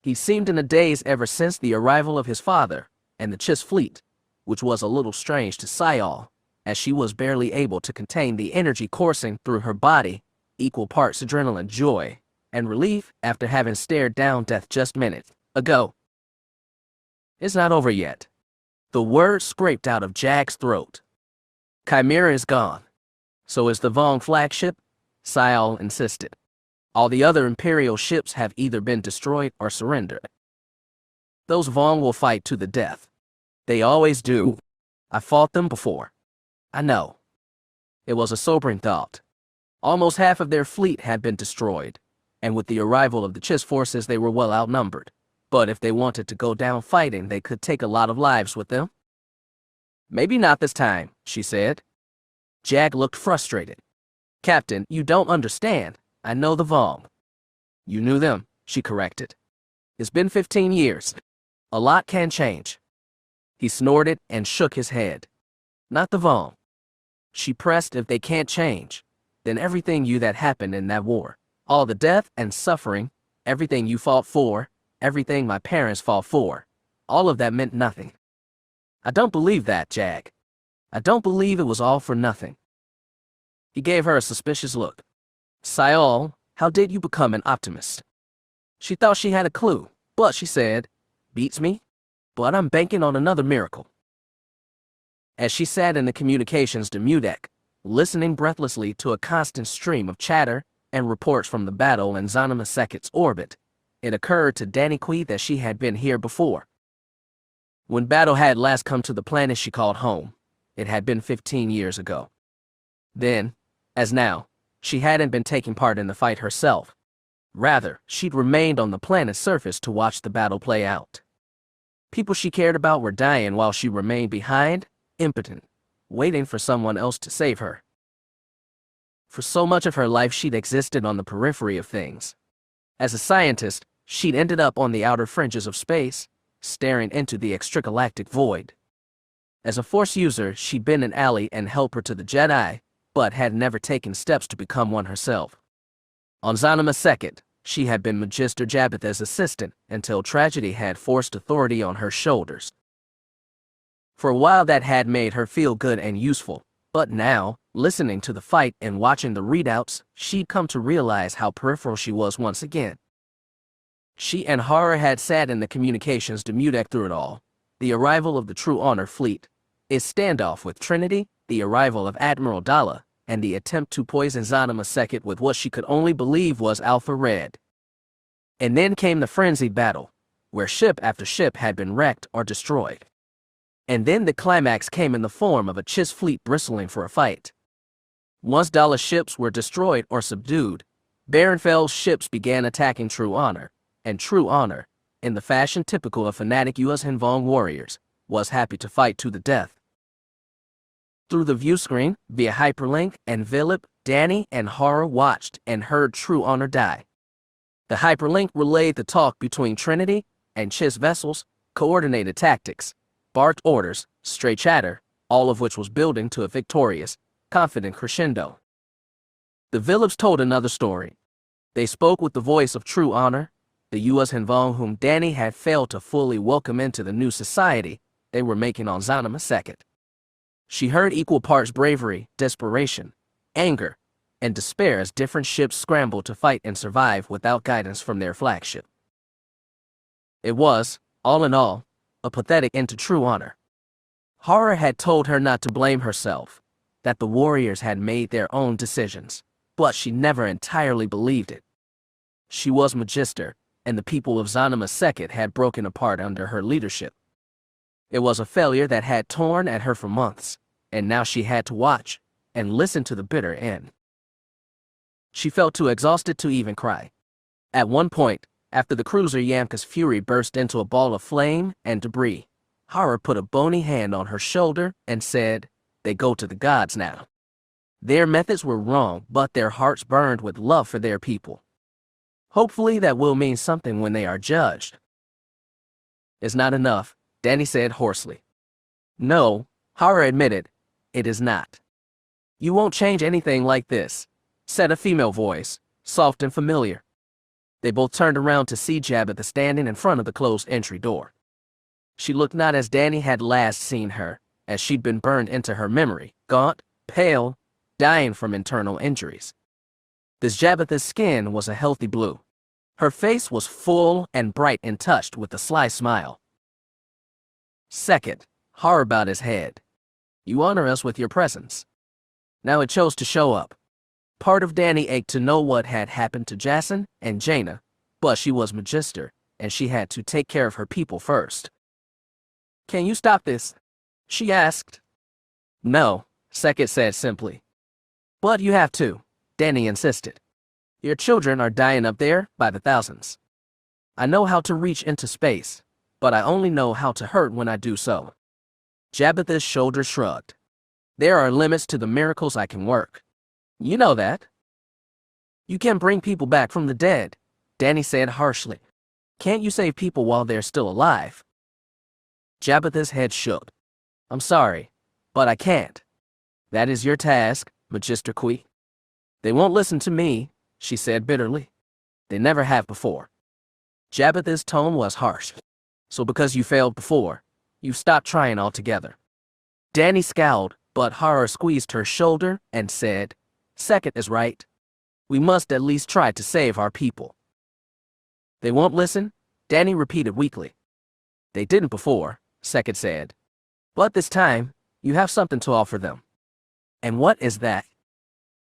He seemed in a daze ever since the arrival of his father and the Chiss fleet, which was a little strange to Syal, as she was barely able to contain the energy coursing through her body, equal parts adrenaline joy and relief after having stared down death just minutes ago. "It's not over yet." The word scraped out of Jack's throat. Chimera is gone. So is the Vong flagship, Sial insisted. All the other Imperial ships have either been destroyed or surrendered. Those Vong will fight to the death. They always do. I fought them before. I know. It was a sobering thought. Almost half of their fleet had been destroyed, and with the arrival of the Chiss forces they were well outnumbered. But if they wanted to go down fighting, they could take a lot of lives with them. Maybe not this time, she said. Jag looked frustrated. Captain, you don't understand. I know the Vong. You knew them, she corrected. It's been 15 years. A lot can change. He snorted and shook his head. Not the Vong. She pressed, if they can't change, then everything that happened in that war, all the death and suffering, everything you fought for, everything my parents fought for, all of that meant nothing. I don't believe that, Jag. I don't believe it was all for nothing. He gave her a suspicious look. Sial, how did you become an optimist? She thought she had a clue, but she said, beats me, but I'm banking on another miracle. As she sat in the communications deck, listening breathlessly to a constant stream of chatter and reports from the battle in Zanima Second's orbit, it occurred to Danny Quee that she had been here before. When battle had last come to the planet she called home, it had been 15 years ago. Then, as now, she hadn't been taking part in the fight herself. Rather, she'd remained on the planet's surface to watch the battle play out. People she cared about were dying while she remained behind, impotent, waiting for someone else to save her. For so much of her life she'd existed on the periphery of things. As a scientist, she'd ended up on the outer fringes of space, staring into the extragalactic void. As a Force user, she'd been an ally and helper to the Jedi, but had never taken steps to become one herself. On Zanima Second, she had been Magister Jabbeth's assistant until tragedy had forced authority on her shoulders. For a while that had made her feel good and useful, but now, listening to the fight and watching the readouts, she'd come to realize how peripheral she was once again. She and Horror had sat in the communications deck through it all, the arrival of the True Honor fleet, its standoff with Trinity, the arrival of Admiral Daala, and the attempt to poison Zanima Second with what she could only believe was Alpha Red. And then came the frenzied battle, where ship after ship had been wrecked or destroyed. And then the climax came in the form of a Chiss fleet bristling for a fight. Once Daala's ships were destroyed or subdued, Baronfel's ships began attacking True Honor, and True Honor, in the fashion typical of fanatic U.S. Vong warriors, was happy to fight to the death. Through the view screen, via hyperlink and Philip, Danny and Horror watched and heard True Honor die. The hyperlink relayed the talk between Trinity and Chiss vessels, coordinated tactics, barked orders, stray chatter, all of which was building to a victorious, confident crescendo. The Phillips told another story. They spoke with the voice of True Honor, the U.S. Vong whom Danny had failed to fully welcome into the new society they were making on Zanima Second. She heard equal parts bravery, desperation, anger, and despair as different ships scrambled to fight and survive without guidance from their flagship. It was, all in all, a pathetic end to True Honor. Horror had told her not to blame herself, that the warriors had made their own decisions, but she never entirely believed it. She was Magister, and the people of Zanima Second had broken apart under her leadership. It was a failure that had torn at her for months, and now she had to watch and listen to the bitter end. She felt too exhausted to even cry. At one point, after the cruiser Yamka's fury burst into a ball of flame and debris, Horror put a bony hand on her shoulder and said, "They go to the gods now. Their methods were wrong, but their hearts burned with love for their people. Hopefully that will mean something when they are judged." "It's not enough," Danny said hoarsely. "No," Horror admitted, "it is not. You won't change anything like this," said a female voice, soft and familiar. They both turned around to see Jabbeth standing in front of the closed entry door. She looked not as Danny had last seen her, as she'd been burned into her memory, gaunt, pale, dying from internal injuries. This Jabbeth's skin was a healthy blue. Her face was full and bright and touched with a sly smile. Second, Horror bowed his head. You honor us with your presence. Now it chose to show up. Part of Dany ached to know what had happened to Jacen and Jaina, but she was Magister, and she had to take care of her people first. Can you stop this? She asked. No, Sekit said simply. But you have to, Dany insisted. Your children are dying up there by the thousands. I know how to reach into space, but I only know how to hurt when I do so. Jabbath's shoulders shrugged. There are limits to the miracles I can work. You know that. You can bring people back from the dead, Dany said harshly. Can't you save people while they're still alive? Jabbath's head shook. I'm sorry, but I can't. That is your task, Magister Qui. They won't listen to me, she said bitterly. They never have before. Jabbath's tone was harsh. So because you failed before, you've stopped trying altogether. Dany scowled, but horror squeezed her shoulder and said, Sekit is right. We must at least try to save our people. They won't listen, Dany repeated weakly. They didn't before, Sekit said. But this time, you have something to offer them. And what is that?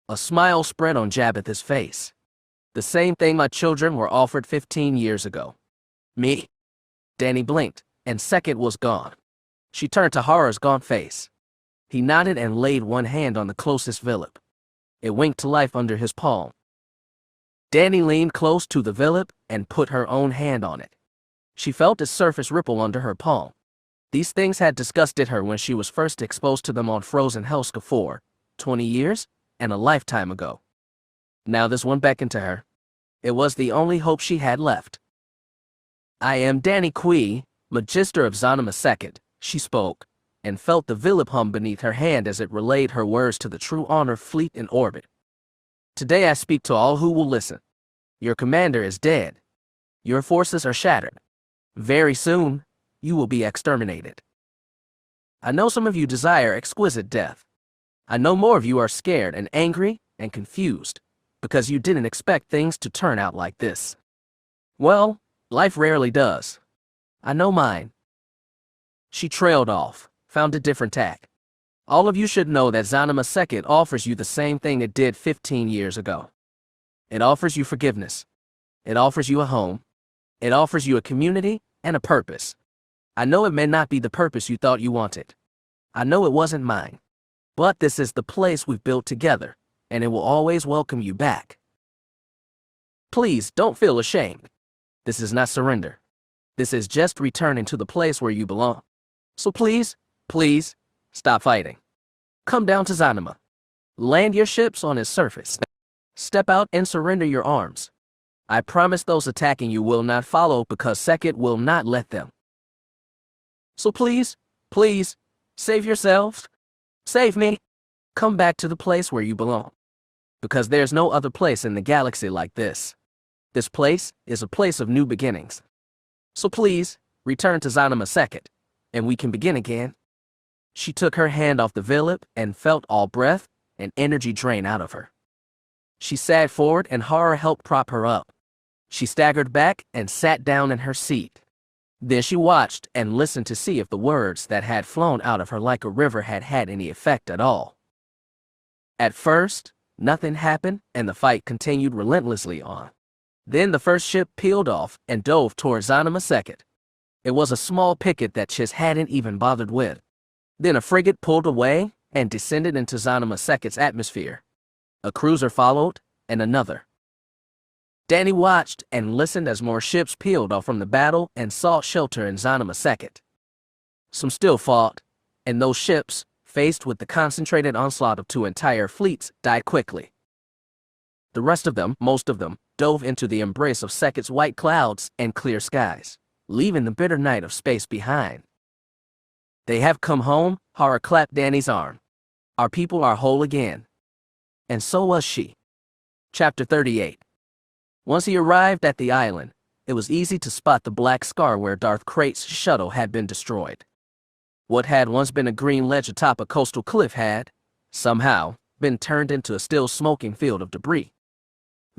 A smile spread on Jabbath's face. The same thing my children were offered 15 years ago. Me? Dany blinked, and Sekit was gone. She turned to Horror's gaunt face. He nodded and laid one hand on the closest Vilip. It winked to life under his palm. Dany leaned close to the Vilip and put her own hand on it. She felt its surface ripple under her palm. These things had disgusted her when she was first exposed to them on frozen Helska 20 years and a lifetime ago. Now this one beckoned to her. It was the only hope she had left. I am Dany Qui, Magister of Zanima II, she spoke, and felt the Vilip hum beneath her hand as it relayed her words to the True Honor fleet in orbit. Today I speak to all who will listen. Your commander is dead. Your forces are shattered. Very soon, you will be exterminated. I know some of you desire exquisite death. I know more of you are scared and angry and confused, because you didn't expect things to turn out like this. Well, life rarely does. I know mine. She trailed off, found a different tack. All of you should know that Zanima II offers you the same thing it did 15 years ago. It offers you forgiveness. It offers you a home. It offers you a community and a purpose. I know it may not be the purpose you thought you wanted. I know it wasn't mine. But this is the place we've built together, and it will always welcome you back. Please don't feel ashamed. This is not surrender. This is just returning to the place where you belong. So please, please, stop fighting. Come down to Zanima. Land your ships on its surface. Step out and surrender your arms. I promise those attacking you will not follow because Sekit will not let them. So please, please, save yourselves. Save me. Come back to the place where you belong. Because there's no other place in the galaxy like this. This place is a place of new beginnings. So please, return to Zanima II, and we can begin again. She took her hand off the Vilip and felt all breath and energy drain out of her. She sat forward and horror helped prop her up. She staggered back and sat down in her seat. Then she watched and listened to see if the words that had flown out of her like a river had had any effect at all. At first, nothing happened and the fight continued relentlessly on. Then the first ship peeled off and dove toward Zanima II. It was a small picket that Chiss hadn't even bothered with. Then a frigate pulled away and descended into Zanima II's atmosphere. A cruiser followed, and another. Dany watched and listened as more ships peeled off from the battle and sought shelter in Zanima II. Some still fought, and those ships, faced with the concentrated onslaught of 2 entire fleets, died quickly. The rest of them, most of them, dove into the embrace of Sekit's white clouds and clear skies, leaving the bitter night of space behind. They have come home, horror clapped Dany's arm. Our people are whole again. And so was she. Chapter 38. Once he arrived at the island, it was easy to spot the black scar where Darth Krayt's shuttle had been destroyed. What had once been a green ledge atop a coastal cliff had, somehow, been turned into a still smoking field of debris.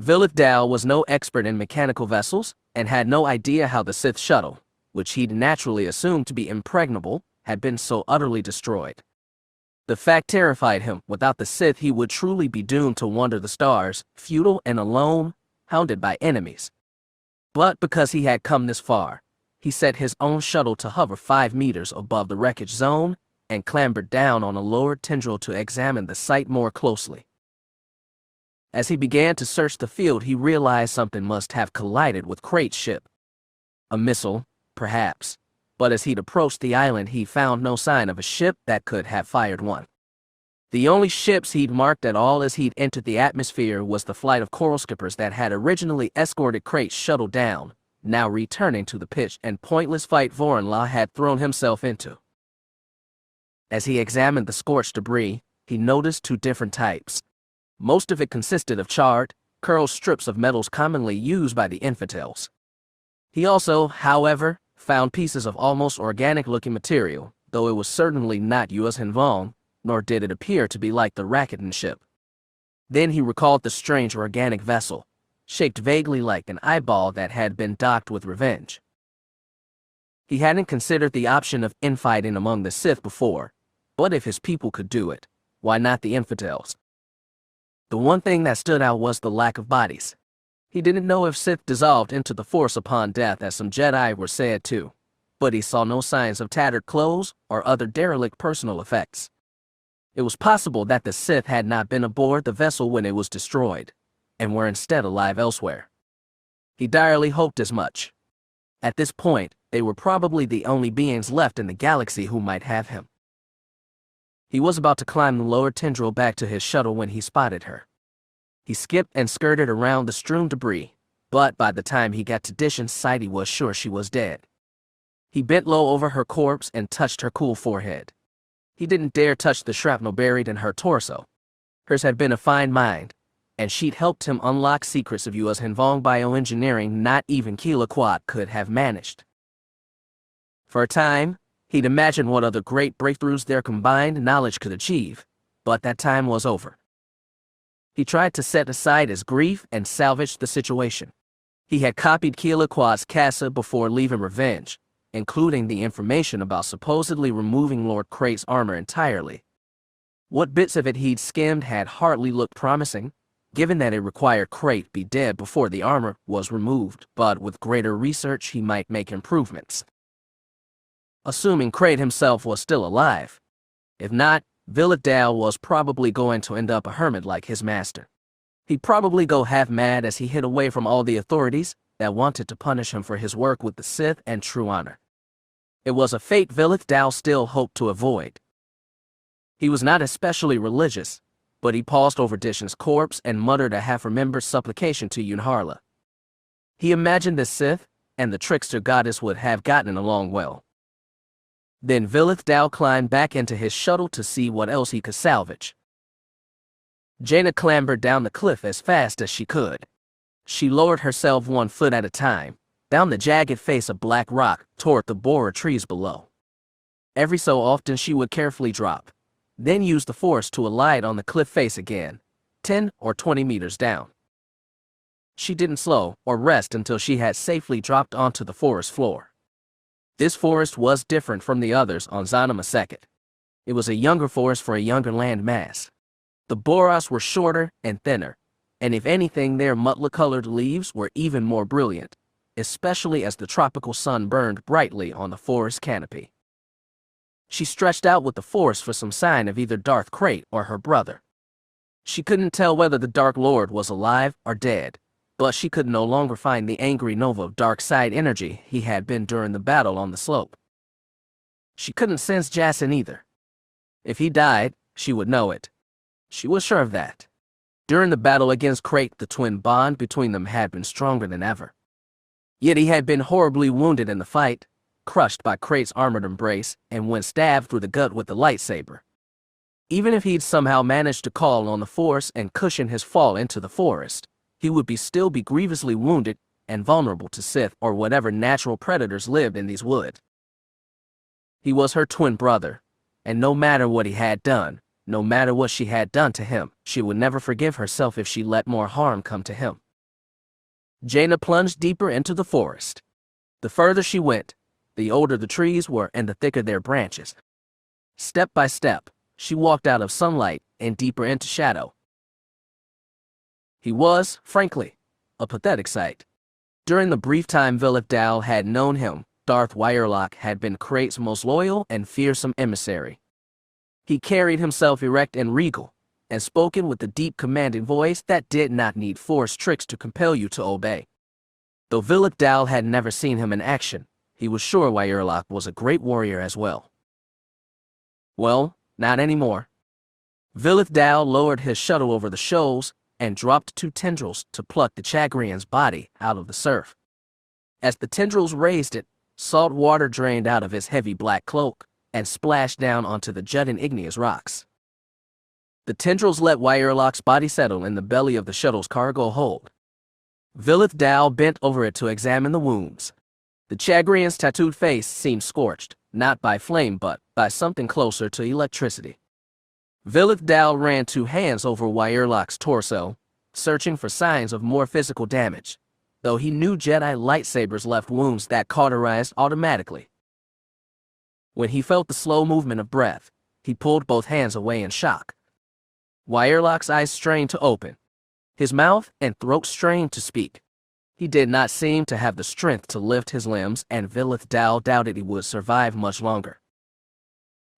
Vilip Daala was no expert in mechanical vessels and had no idea how the Sith shuttle, which he'd naturally assumed to be impregnable, had been so utterly destroyed. The fact terrified him. Without the Sith, he would truly be doomed to wander the stars, futile and alone, hounded by enemies. But because he had come this far, he set his own shuttle to hover 5 meters above the wreckage zone and clambered down on a lower tendril to examine the site more closely. As he began to search the field, he realized something must have collided with Crate's ship. A missile, perhaps, but as he'd approached the island, he found no sign of a ship that could have fired one. The only ships he'd marked at all as he'd entered the atmosphere was the flight of coral skippers that had originally escorted Crate's shuttle down, now returning to the pitched and pointless fight Voronla had thrown himself into. As he examined the scorched debris, he noticed 2 different types. Most of it consisted of charred, curled strips of metals commonly used by the infidels. He also, however, found pieces of almost organic-looking material, though it was certainly not U.S. Hanvong, nor did it appear to be like the Rakadan ship. Then he recalled the strange organic vessel, shaped vaguely like an eyeball that had been docked with revenge. He hadn't considered the option of infighting among the Sith before, but if his people could do it, why not the infidels? The one thing that stood out was the lack of bodies. He didn't know if Sith dissolved into the Force upon death, as some Jedi were said to, but he saw no signs of tattered clothes or other derelict personal effects. It was possible that the Sith had not been aboard the vessel when it was destroyed, and were instead alive elsewhere. He direly hoped as much. At this point, they were probably the only beings left in the galaxy who might have him. He was about to climb the lower tendril back to his shuttle when he spotted her. He skipped and skirted around the strewn debris, but by the time he got to Dishan's sight, he was sure she was dead. He bent low over her corpse and touched her cool forehead. He didn't dare touch the shrapnel buried in her torso. Hers had been a fine mind, and she'd helped him unlock secrets of U.S. Hanvong bioengineering not even Keela Quad could have managed. For a time, he'd imagined what other great breakthroughs their combined knowledge could achieve, but that time was over. He tried to set aside his grief and salvage the situation. He had copied Keela Quad's CASA before leaving Revenge, including the information about supposedly removing Lord Crate's armor entirely. What bits of it he'd skimmed had hardly looked promising, given that it required Crate be dead before the armor was removed, but with greater research he might make improvements. Assuming Crate himself was still alive. If not, Daala was probably going to end up a hermit like his master. He'd probably go half mad as he hid away from all the authorities that wanted to punish him for his work with the Sith and true honor. It was a fate Daala still hoped to avoid. He was not especially religious, but he paused over Dishan's corpse and muttered a half-remembered supplication to Yunharla. He imagined the Sith and the trickster goddess would have gotten along well. Then Daala climbed back into his shuttle to see what else he could salvage. Jaina clambered down the cliff as fast as she could. She lowered herself 1 foot at a time, down the jagged face of black rock toward the borer trees below. Every so often she would carefully drop, then use the force to alight on the cliff face again, 10 or 20 meters down. She didn't slow or rest until she had safely dropped onto the forest floor. This forest was different from the others on Zana Maseket. It was a younger forest for a younger land mass. The boras were shorter and thinner, and if anything their mutla-colored leaves were even more brilliant, especially as the tropical sun burned brightly on the forest canopy. She stretched out with the forest for some sign of either Darth Crate or her brother. She couldn't tell whether the Dark Lord was alive or dead, but she could no longer find the angry nova of dark side energy he had been during the battle on the slope. She couldn't sense Jason either. If he died, she would know it. She was sure of that. During the battle against Crate, the twin bond between them had been stronger than ever. Yet he had been horribly wounded in the fight, crushed by Crate's armored embrace, and when stabbed through the gut with the lightsaber. Even if he'd somehow managed to call on the Force and cushion his fall into the forest, he would still be grievously wounded and vulnerable to Sith or whatever natural predators lived in these woods. He was her twin brother, and no matter what he had done, no matter what she had done to him, she would never forgive herself if she let more harm come to him. Jaina plunged deeper into the forest. The further she went, the older the trees were and the thicker their branches. Step by step, she walked out of sunlight and deeper into shadow. He was, frankly, a pathetic sight. During the brief time Vilith Daala had known him, Darth Wyerlock had been Crate's most loyal and fearsome emissary. He carried himself erect and regal, and spoken with the deep commanding voice that did not need force tricks to compel you to obey. Though Vilith Daala had never seen him in action, he was sure Wyerlock was a great warrior as well. Well, not anymore. Vilith Daala lowered his shuttle over the shoals and dropped 2 tendrils to pluck the Chagrian's body out of the surf. As the tendrils raised it, salt water drained out of his heavy black cloak and splashed down onto the jutting igneous rocks. The tendrils let Wyerlock's body settle in the belly of the shuttle's cargo hold. Vilith Daala bent over it to examine the wounds. The Chagrian's tattooed face seemed scorched, not by flame but by something closer to electricity. Vilith Daala ran 2 hands over Wyerlock's torso, searching for signs of more physical damage, though he knew Jedi lightsabers left wounds that cauterized automatically. When he felt the slow movement of breath, he pulled both hands away in shock. Wyerlock's eyes strained to open. His mouth and throat strained to speak. He did not seem to have the strength to lift his limbs, and Vilith Daala doubted he would survive much longer.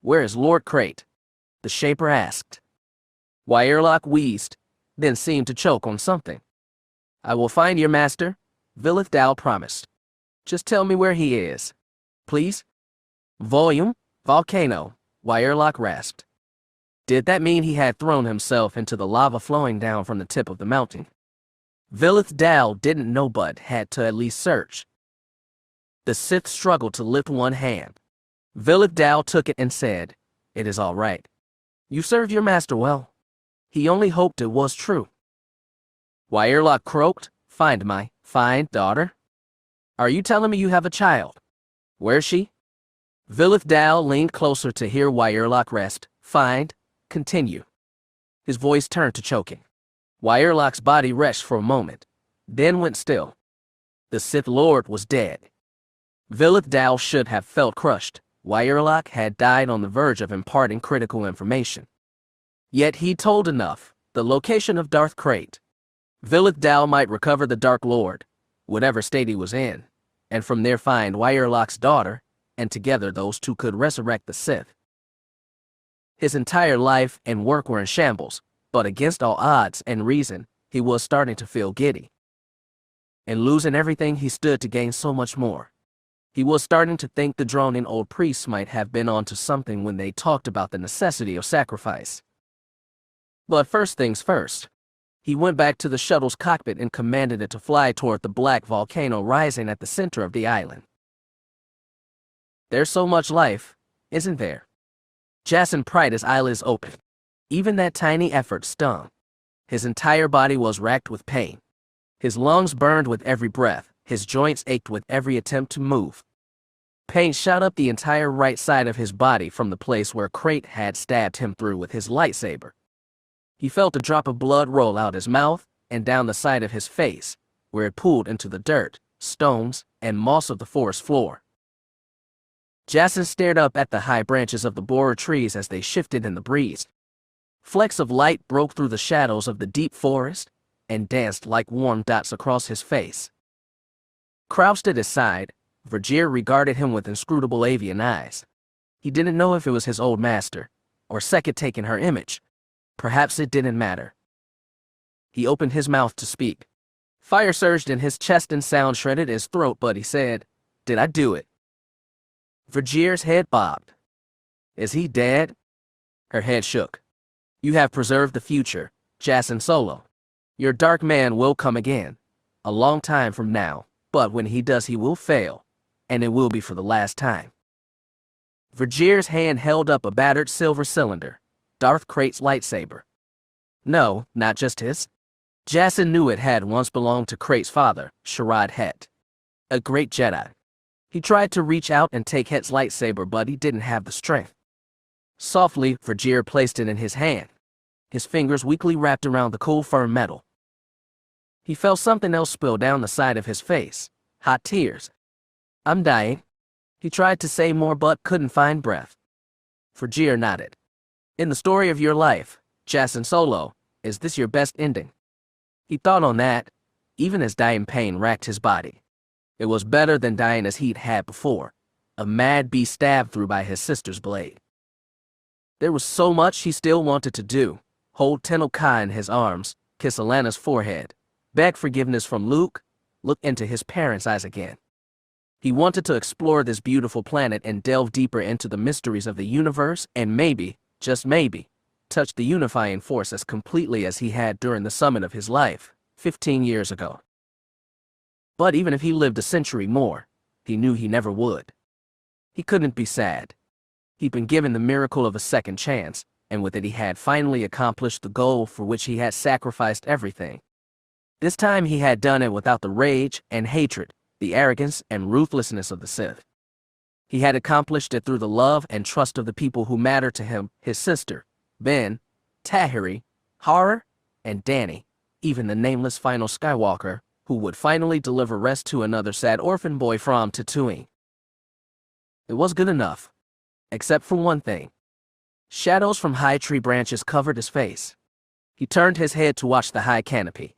"Where is Lord Crate?" the Shaper asked. Wyerlock wheezed, then seemed to choke on something. "I will find your master," Vilith Daala promised. "Just tell me where he is, please." "Volume, volcano," Wyerlock rasped. Did that mean he had thrown himself into the lava flowing down from the tip of the mountain? Vilith Daala didn't know but had to at least search. The Sith struggled to lift one hand. Vilith Daala took it and said, "It is all right. You served your master well." He only hoped it was true. Wyerlock croaked, "Find my daughter? Are you telling me you have a child? Where's she?" Vilith Daala leaned closer to hear Wyerlock rest. Continue. His voice turned to choking. Wyerlock's body rested for a moment, then went still. The Sith Lord was dead. Vilith Daala should have felt crushed. Wyerlock had died on the verge of imparting critical information. Yet he told enough, the location of Darth Crate. Vilith Daala might recover the Dark Lord, whatever state he was in, and from there find Wyerlock's daughter, and together those 2 could resurrect the Sith. His entire life and work were in shambles, but against all odds and reason, he was starting to feel giddy. And losing everything he stood to gain so much more. He was starting to think the droning old priests might have been onto something when they talked about the necessity of sacrifice. But first things first. He went back to the shuttle's cockpit and commanded it to fly toward the black volcano rising at the center of the island. There's so much life, isn't there? Jacen pried his eyelids open. Even that tiny effort stung. His entire body was racked with pain. His lungs burned with every breath. His joints ached with every attempt to move. Pain shot up the entire right side of his body from the place where Crate had stabbed him through with his lightsaber. He felt a drop of blood roll out his mouth and down the side of his face, where it pooled into the dirt, stones, and moss of the forest floor. Jacen stared up at the high branches of the borer trees as they shifted in the breeze. Flecks of light broke through the shadows of the deep forest and danced like warm dots across his face. Crouched at his side, Vergere regarded him with inscrutable avian eyes. He didn't know if it was his old master, or Sekhet taking her image. Perhaps it didn't matter. He opened his mouth to speak. Fire surged in his chest and sound shredded his throat, but he said, "Did I do it?" Vergere's head bobbed. "Is he dead?" Her head shook. "You have preserved the future, Jaina Solo. Your dark man will come again, a long time from now, but when he does he will fail, and it will be for the last time." Vergere's hand held up a battered silver cylinder, Darth Crate's lightsaber. No, not just his. Jacen knew it had once belonged to Crate's father, Sharad Het, a great Jedi. He tried to reach out and take Het's lightsaber, but he didn't have the strength. Softly, Vergere placed it in his hand, his fingers weakly wrapped around the cool firm metal. He felt something else spill down the side of his face, hot tears. "I'm dying." He tried to say more but couldn't find breath. Vergere nodded. In the story of your life, Jaina Solo, is this your best ending? He thought on that, even as dying pain racked his body. It was better than dying as he'd had before, a mad beast stabbed through by his sister's blade. There was so much he still wanted to do: hold Tenno Kai in his arms, kiss Alana's forehead, beg forgiveness from Luke, look into his parents' eyes again. He wanted to explore this beautiful planet and delve deeper into the mysteries of the universe and maybe, just maybe, touch the unifying force as completely as he had during the summit of his life, 15 years ago. But even if he lived a century more, he knew he never would. He couldn't be sad. He'd been given the miracle of a second chance, and with it he had finally accomplished the goal for which he had sacrificed everything. This time he had done it without the rage and hatred, the arrogance and ruthlessness of the Sith. He had accomplished it through the love and trust of the people who mattered to him: his sister, Ben, Tahiri, Hara, and Danny, even the nameless final Skywalker, who would finally deliver rest to another sad orphan boy from Tatooine. It was good enough, except for one thing. Shadows from high tree branches covered his face. He turned his head to watch the high canopy.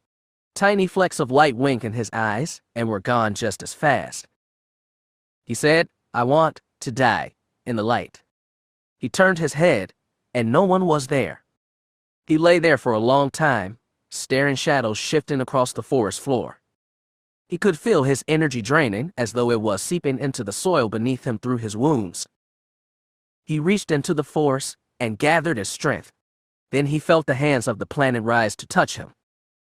Tiny flecks of light winked in his eyes and were gone just as fast. He said, "I want to die," in the light. He turned his head, and no one was there. He lay there for a long time, staring shadows shifting across the forest floor. He could feel his energy draining as though it was seeping into the soil beneath him through his wounds. He reached into the force and gathered his strength. Then he felt the hands of the planet rise to touch him.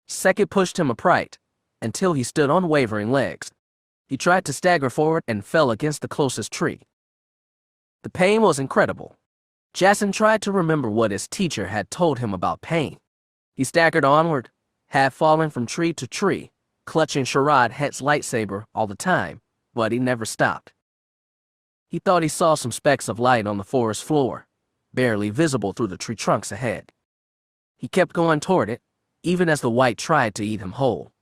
Sekit pushed him upright until he stood on wavering legs. He tried to stagger forward and fell against the closest tree. The pain was incredible. Jason tried to remember what his teacher had told him about pain. He staggered onward, half falling from tree to tree, clutching Sharad Het's lightsaber all the time, but he never stopped. He thought he saw some specks of light on the forest floor, barely visible through the tree trunks ahead. He kept going toward it, even as the white tried to eat him whole.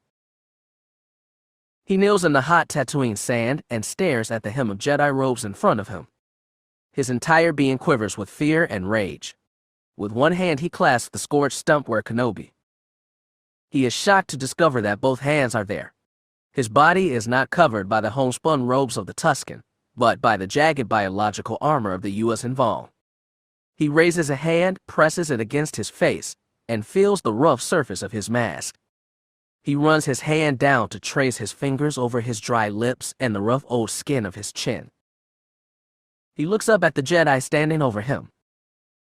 He kneels in the hot Tatooine sand and stares at the hem of Jedi robes in front of him. His entire being quivers with fear and rage. With one hand he clasps the scorched stump where Kenobi. He is shocked to discover that both hands are there. His body is not covered by the homespun robes of the Tusken, but by the jagged biological armor of the Yuuzhan Vong. He raises a hand, presses it against his face, and feels the rough surface of his mask. He runs his hand down to trace his fingers over his dry lips and the rough old skin of his chin. He looks up at the Jedi standing over him.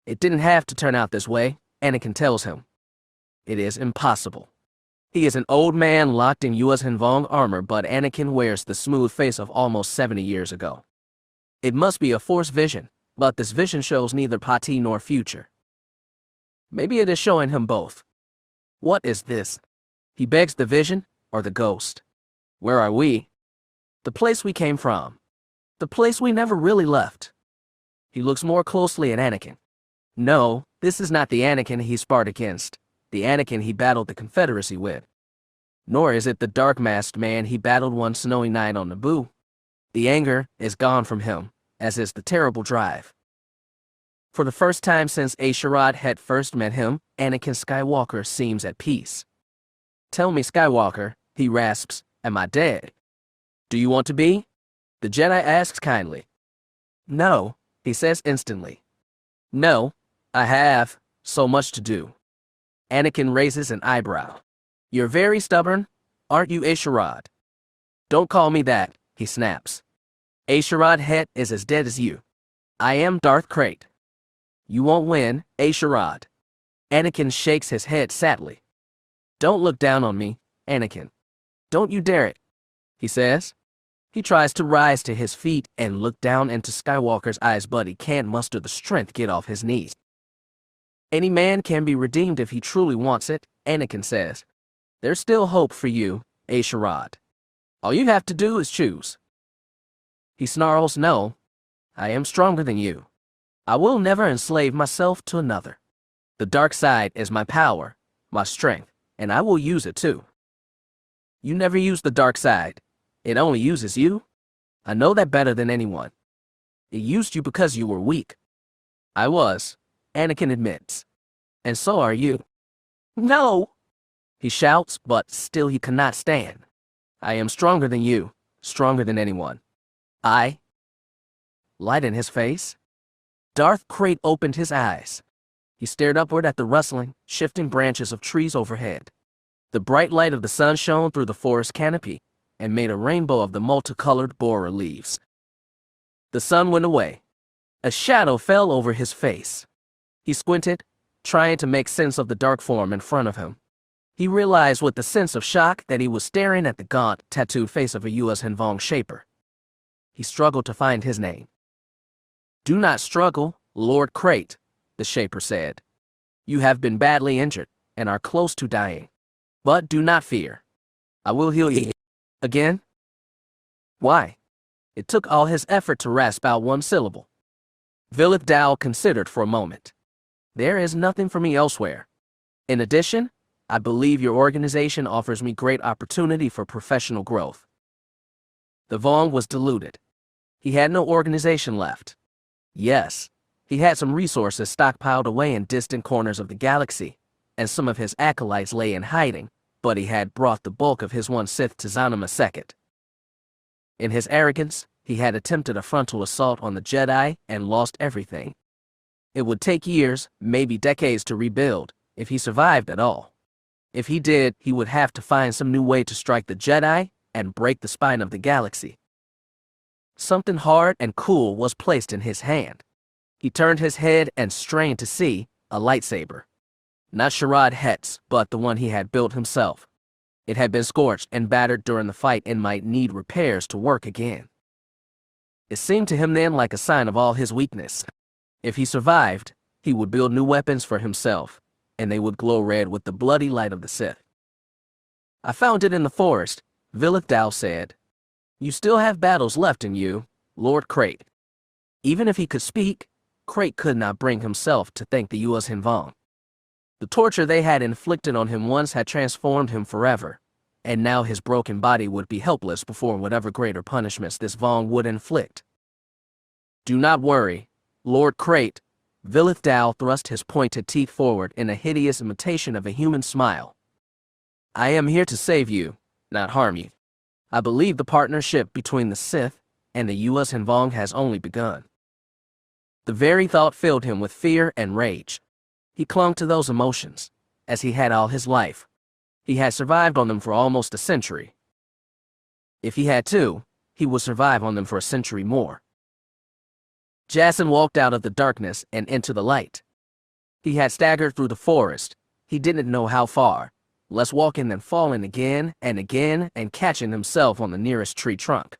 It didn't have to turn out this way, Anakin tells him. It is impossible. He is an old man locked in Yuuzhan Vong armor, but Anakin wears the smooth face of almost 70 years ago. It must be a Force vision, but this vision shows neither Pati nor future. Maybe it is showing him both. What is this? He begs the vision, or the ghost. Where are we? The place we came from. The place we never really left. He looks more closely at Anakin. No, this is not the Anakin he sparred against, the Anakin he battled the Confederacy with. Nor is it the dark-masked man he battled one snowy night on Naboo. The anger is gone from him, as is the terrible drive. For the first time since Sharad had first met him, Anakin Skywalker seems at peace. "Tell me, Skywalker," he rasps, "am I dead?" "Do you want to be?" the Jedi asks kindly. "No," he says instantly. "No, I have so much to do." Anakin raises an eyebrow. "You're very stubborn, aren't you, Sharad?" "Don't call me that," he snaps. Sharad Het is as dead as you. I am Darth Krayt. You won't win, Sharad. Anakin shakes his head sadly. "Don't look down on me, Anakin. Don't you dare it," he says. He tries to rise to his feet and look down into Skywalker's eyes, but he can't muster the strength to get off his knees. "Any man can be redeemed if he truly wants it," Anakin says. "There's still hope for you, Sharad. All you have to do is choose." He snarls, "No, I am stronger than you. I will never enslave myself to another. The dark side is my power, my strength, and I will use it too." "You never use the dark side. It only uses you. I know that better than anyone. It used you because you were weak." "I was. Anakin admits. And so are you. No! He shouts, but still he cannot stand. I am stronger than you, stronger than anyone. Light in his face. Darth Krayt opened his eyes. He stared upward at the rustling, shifting branches of trees overhead. The bright light of the sun shone through the forest canopy and made a rainbow of the multicolored borer leaves. The sun went away. A shadow fell over his face. He squinted, trying to make sense of the dark form in front of him. He realized with a sense of shock that he was staring at the gaunt, tattooed face of a U.S. Hinvong shaper. He struggled to find his name. Do not struggle, Lord Krayt, the shaper said. You have been badly injured and are close to dying. But do not fear. I will heal you. Again? Why? It took all his effort to rasp out one syllable. Vilith Daala considered for a moment. There is nothing for me elsewhere. In addition, I believe your organization offers me great opportunity for professional growth. The Vong was deluded. He had no organization left. Yes, he had some resources stockpiled away in distant corners of the galaxy, and some of his acolytes lay in hiding, but he had brought the bulk of his one Sith to Zanima II. In his arrogance, he had attempted a frontal assault on the Jedi and lost everything. It would take years, maybe decades to rebuild, if he survived at all. If he did, he would have to find some new way to strike the Jedi and break the spine of the galaxy. Something hard and cool was placed in his hand. He turned his head and strained to see a lightsaber. Not Sharad Het's, but the one he had built himself. It had been scorched and battered during the fight and might need repairs to work again. It seemed to him then like a sign of all his weakness. If he survived, he would build new weapons for himself, and they would glow red with the bloody light of the Sith. I found it in the forest, Vilith Daala said. You still have battles left in you, Lord Krayt. Even if he could speak, Krayt could not bring himself to thank the U.S. Hinvong. The torture they had inflicted on him once had transformed him forever, and now his broken body would be helpless before whatever greater punishments this Vong would inflict. Do not worry, Lord Krayt. Vilith Daala thrust his pointed teeth forward in a hideous imitation of a human smile. I am here to save you, not harm you. I believe the partnership between the Sith and the U.S. Hinvong has only begun. The very thought filled him with fear and rage. He clung to those emotions, as he had all his life. He had survived on them for almost a century. If he had to, he would survive on them for a century more. Jacen walked out of the darkness and into the light. He had staggered through the forest. He didn't know how far, less walking than falling again and catching himself on the nearest tree trunk.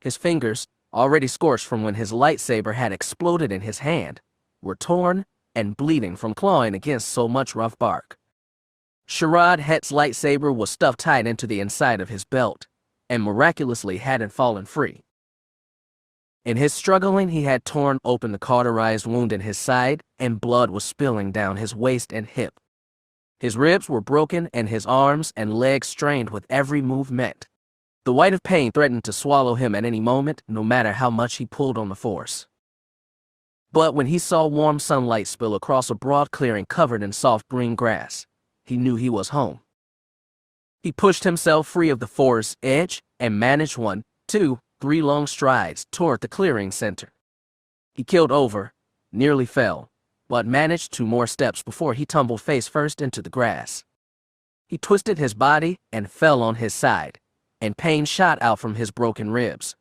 His fingers, already scorched from when his lightsaber had exploded in his hand, were torn and bleeding from clawing against so much rough bark. Sharad Het's lightsaber was stuffed tight into the inside of his belt, and miraculously hadn't fallen free. In his struggling, he had torn open the cauterized wound in his side, and blood was spilling down his waist and hip. His ribs were broken and his arms and legs strained with every movement. The weight of pain threatened to swallow him at any moment, no matter how much he pulled on the force. But when he saw warm sunlight spill across a broad clearing covered in soft green grass, he knew he was home. He pushed himself free of the forest's edge and managed 1, 2, 3 long strides toward the clearing center. He keeled over, nearly fell, but managed 2 more steps before he tumbled face first into the grass. He twisted his body and fell on his side, and pain shot out from his broken ribs.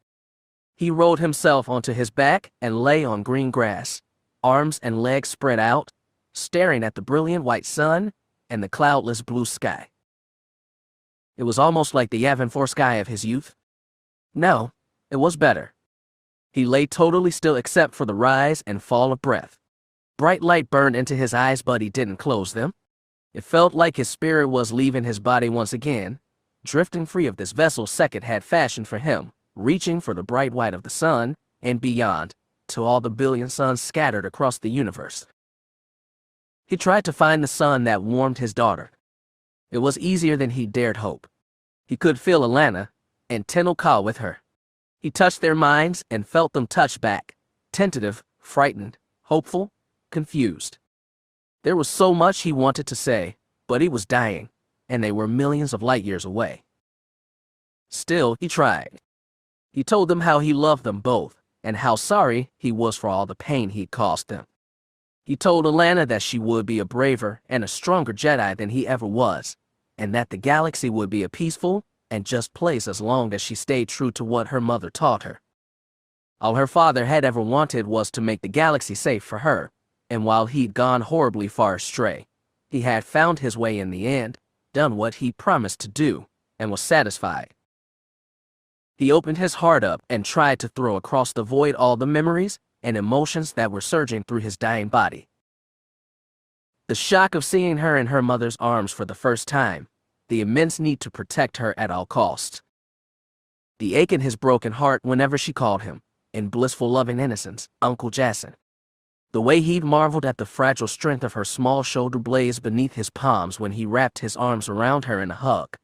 He rolled himself onto his back and lay on green grass, arms and legs spread out, staring at the brilliant white sun and the cloudless blue sky. It was almost like the Yavin 4 sky of his youth. No, it was better. He lay totally still except for the rise and fall of breath. Bright light burned into his eyes, but he didn't close them. It felt like his spirit was leaving his body once again, drifting free of this vessel Sekhet had fashioned for him, reaching for the bright white of the sun and beyond, to all the billion suns scattered across the universe. He tried to find the sun that warmed his daughter. It was easier than he dared hope. He could feel Alana and Tenel Ka with her. He touched their minds and felt them touch back, tentative, frightened, hopeful, confused. There was so much he wanted to say, but he was dying, and they were millions of light years away. Still, he tried. He told them how he loved them both, and how sorry he was for all the pain he'd caused them. He told Alana that she would be a braver and a stronger Jedi than he ever was, and that the galaxy would be a peaceful and just place as long as she stayed true to what her mother taught her. All her father had ever wanted was to make the galaxy safe for her, and while he'd gone horribly far astray, he had found his way in the end, done what he promised to do, and was satisfied. He opened his heart up and tried to throw across the void all the memories and emotions that were surging through his dying body. The shock of seeing her in her mother's arms for the first time, the immense need to protect her at all costs. The ache in his broken heart whenever she called him, in blissful loving innocence, Uncle Jason. The way he'd marveled at the fragile strength of her small shoulder blades beneath his palms when he wrapped his arms around her in a hug.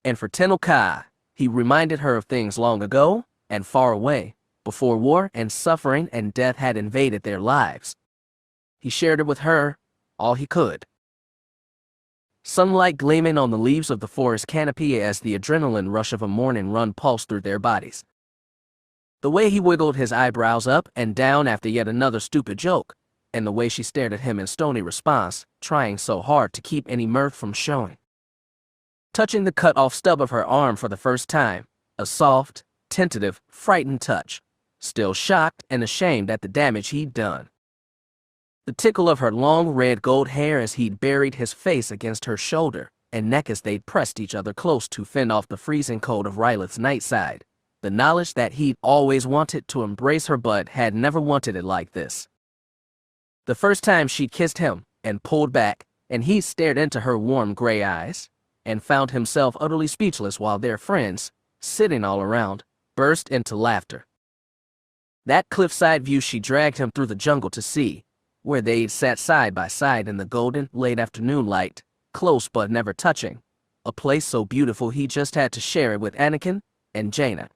And for Tenel Ka, he reminded her of things long ago and far away, before war and suffering and death had invaded their lives. He shared it with her, all he could. Sunlight gleaming on the leaves of the forest canopy as the adrenaline rush of a morning run pulsed through their bodies. The way he wiggled his eyebrows up and down after yet another stupid joke, and the way she stared at him in stony response, trying so hard to keep any mirth from showing. Touching the cut-off stub of her arm for the first time, a soft, tentative, frightened touch, still shocked and ashamed at the damage he'd done. The tickle of her long red gold hair as he'd buried his face against her shoulder and neck as they'd pressed each other close to fend off the freezing cold of Rylith's night side. The knowledge that he'd always wanted to embrace her but had never wanted it like this. The first time she kissed him and pulled back, and he stared into her warm gray eyes, and found himself utterly speechless while their friends, sitting all around, burst into laughter. That cliffside view she dragged him through the jungle to see, where they'd sat side by side in the golden, late afternoon light, close but never touching, a place so beautiful he just had to share it with Anakin and Jaina.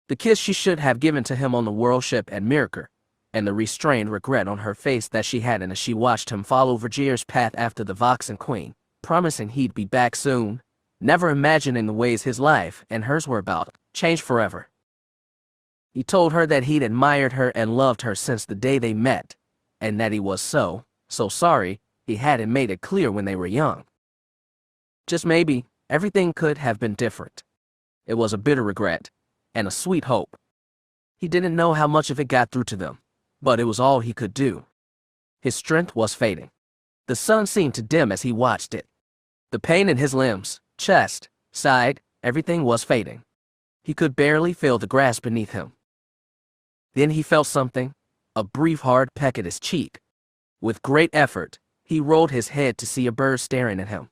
The kiss she should have given to him on the world ship at Mirkor, and the restrained regret on her face that she hadn't as she watched him follow Vergier's path after the Voxen Queen, promising he'd be back soon, never imagining the ways his life and hers were about to change forever. He told her that he'd admired her and loved her since the day they met, and that he was so sorry he hadn't made it clear when they were young. Just maybe, everything could have been different. It was a bitter regret, and a sweet hope. He didn't know how much of it got through to them, but it was all he could do. His strength was fading. The sun seemed to dim as he watched it. The pain in his limbs, chest, side, everything was fading. He could barely feel the grass beneath him. Then he felt something, a brief hard peck at his cheek. With great effort, he rolled his head to see a bird staring at him.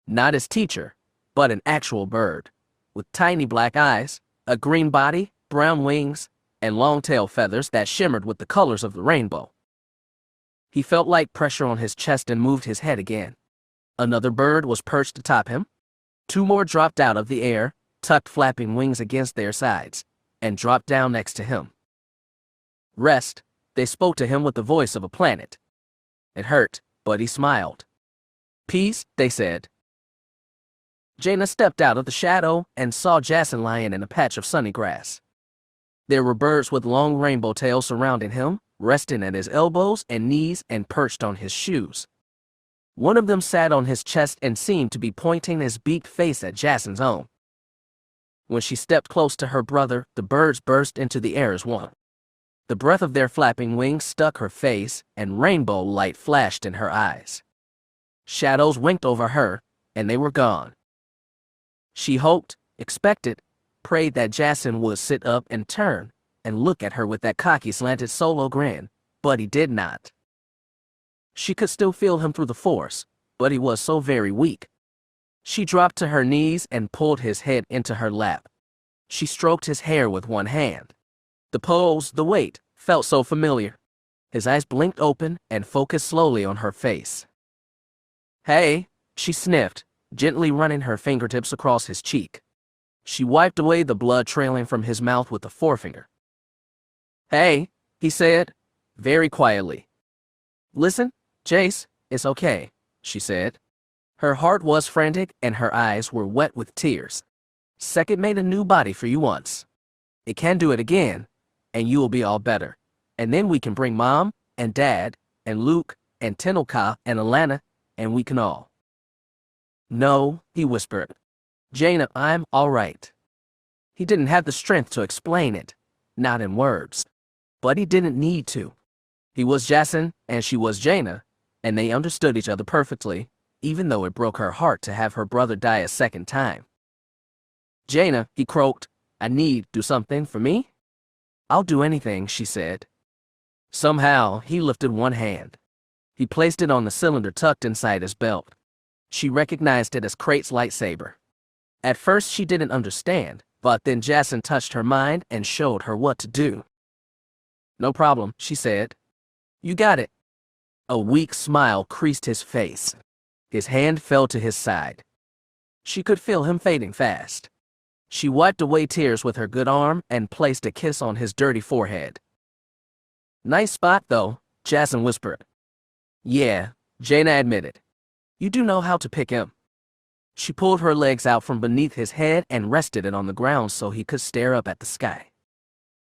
Not his teacher, but an actual bird, with tiny black eyes, a green body, brown wings, and long tail feathers that shimmered with the colors of the rainbow. He felt light pressure on his chest and moved his head again. Another bird was perched atop him. Two more dropped out of the air, tucked flapping wings against their sides, and dropped down next to him. Rest, they spoke to him with the voice of a planet. It hurt, but he smiled. Peace, they said. Jaina stepped out of the shadow and saw Jason lying in a patch of sunny grass. There were birds with long rainbow tails surrounding him, resting at his elbows and knees and perched on his shoes. One of them sat on his chest and seemed to be pointing his beaked face at Jason's own. When she stepped close to her brother, the birds burst into the air as one. The breath of their flapping wings stuck her face, and rainbow light flashed in her eyes. Shadows winked over her, and they were gone. She hoped, expected, prayed that Jason would sit up and turn and look at her with that cocky slanted Solo grin, but he did not. She could still feel him through the force, but he was so very weak. She dropped to her knees and pulled his head into her lap. She stroked his hair with one hand. The pose, the weight, felt so familiar. His eyes blinked open and focused slowly on her face. Hey, she sniffed, gently running her fingertips across his cheek. She wiped away the blood trailing from his mouth with a forefinger. Hey, he said, very quietly, Listen, Jace, it's okay, she said. Her heart was frantic and her eyes were wet with tears. Sekit made a new body for you once. It can do it again, and you will be all better. And then we can bring Mom and Dad and Luke and Tenoka and Alana, and we can all. No, he whispered. Jaina, I'm all right. He didn't have the strength to explain it, not in words. But he didn't need to. He was Jason and she was Jaina, and they understood each other perfectly, even though it broke her heart to have her brother die a second time. Jaina, he croaked, I need do something for me? I'll do anything, she said. Somehow, he lifted one hand. He placed it on the cylinder tucked inside his belt. She recognized it as Krait's lightsaber. At first, she didn't understand, but then Jason touched her mind and showed her what to do. No problem, she said. You got it. A weak smile creased his face. His hand fell to his side. She could feel him fading fast. She wiped away tears with her good arm and placed a kiss on his dirty forehead. Nice spot, though, Jason whispered. Yeah, Jaina admitted. You do know how to pick him. She pulled her legs out from beneath his head and rested it on the ground so he could stare up at the sky.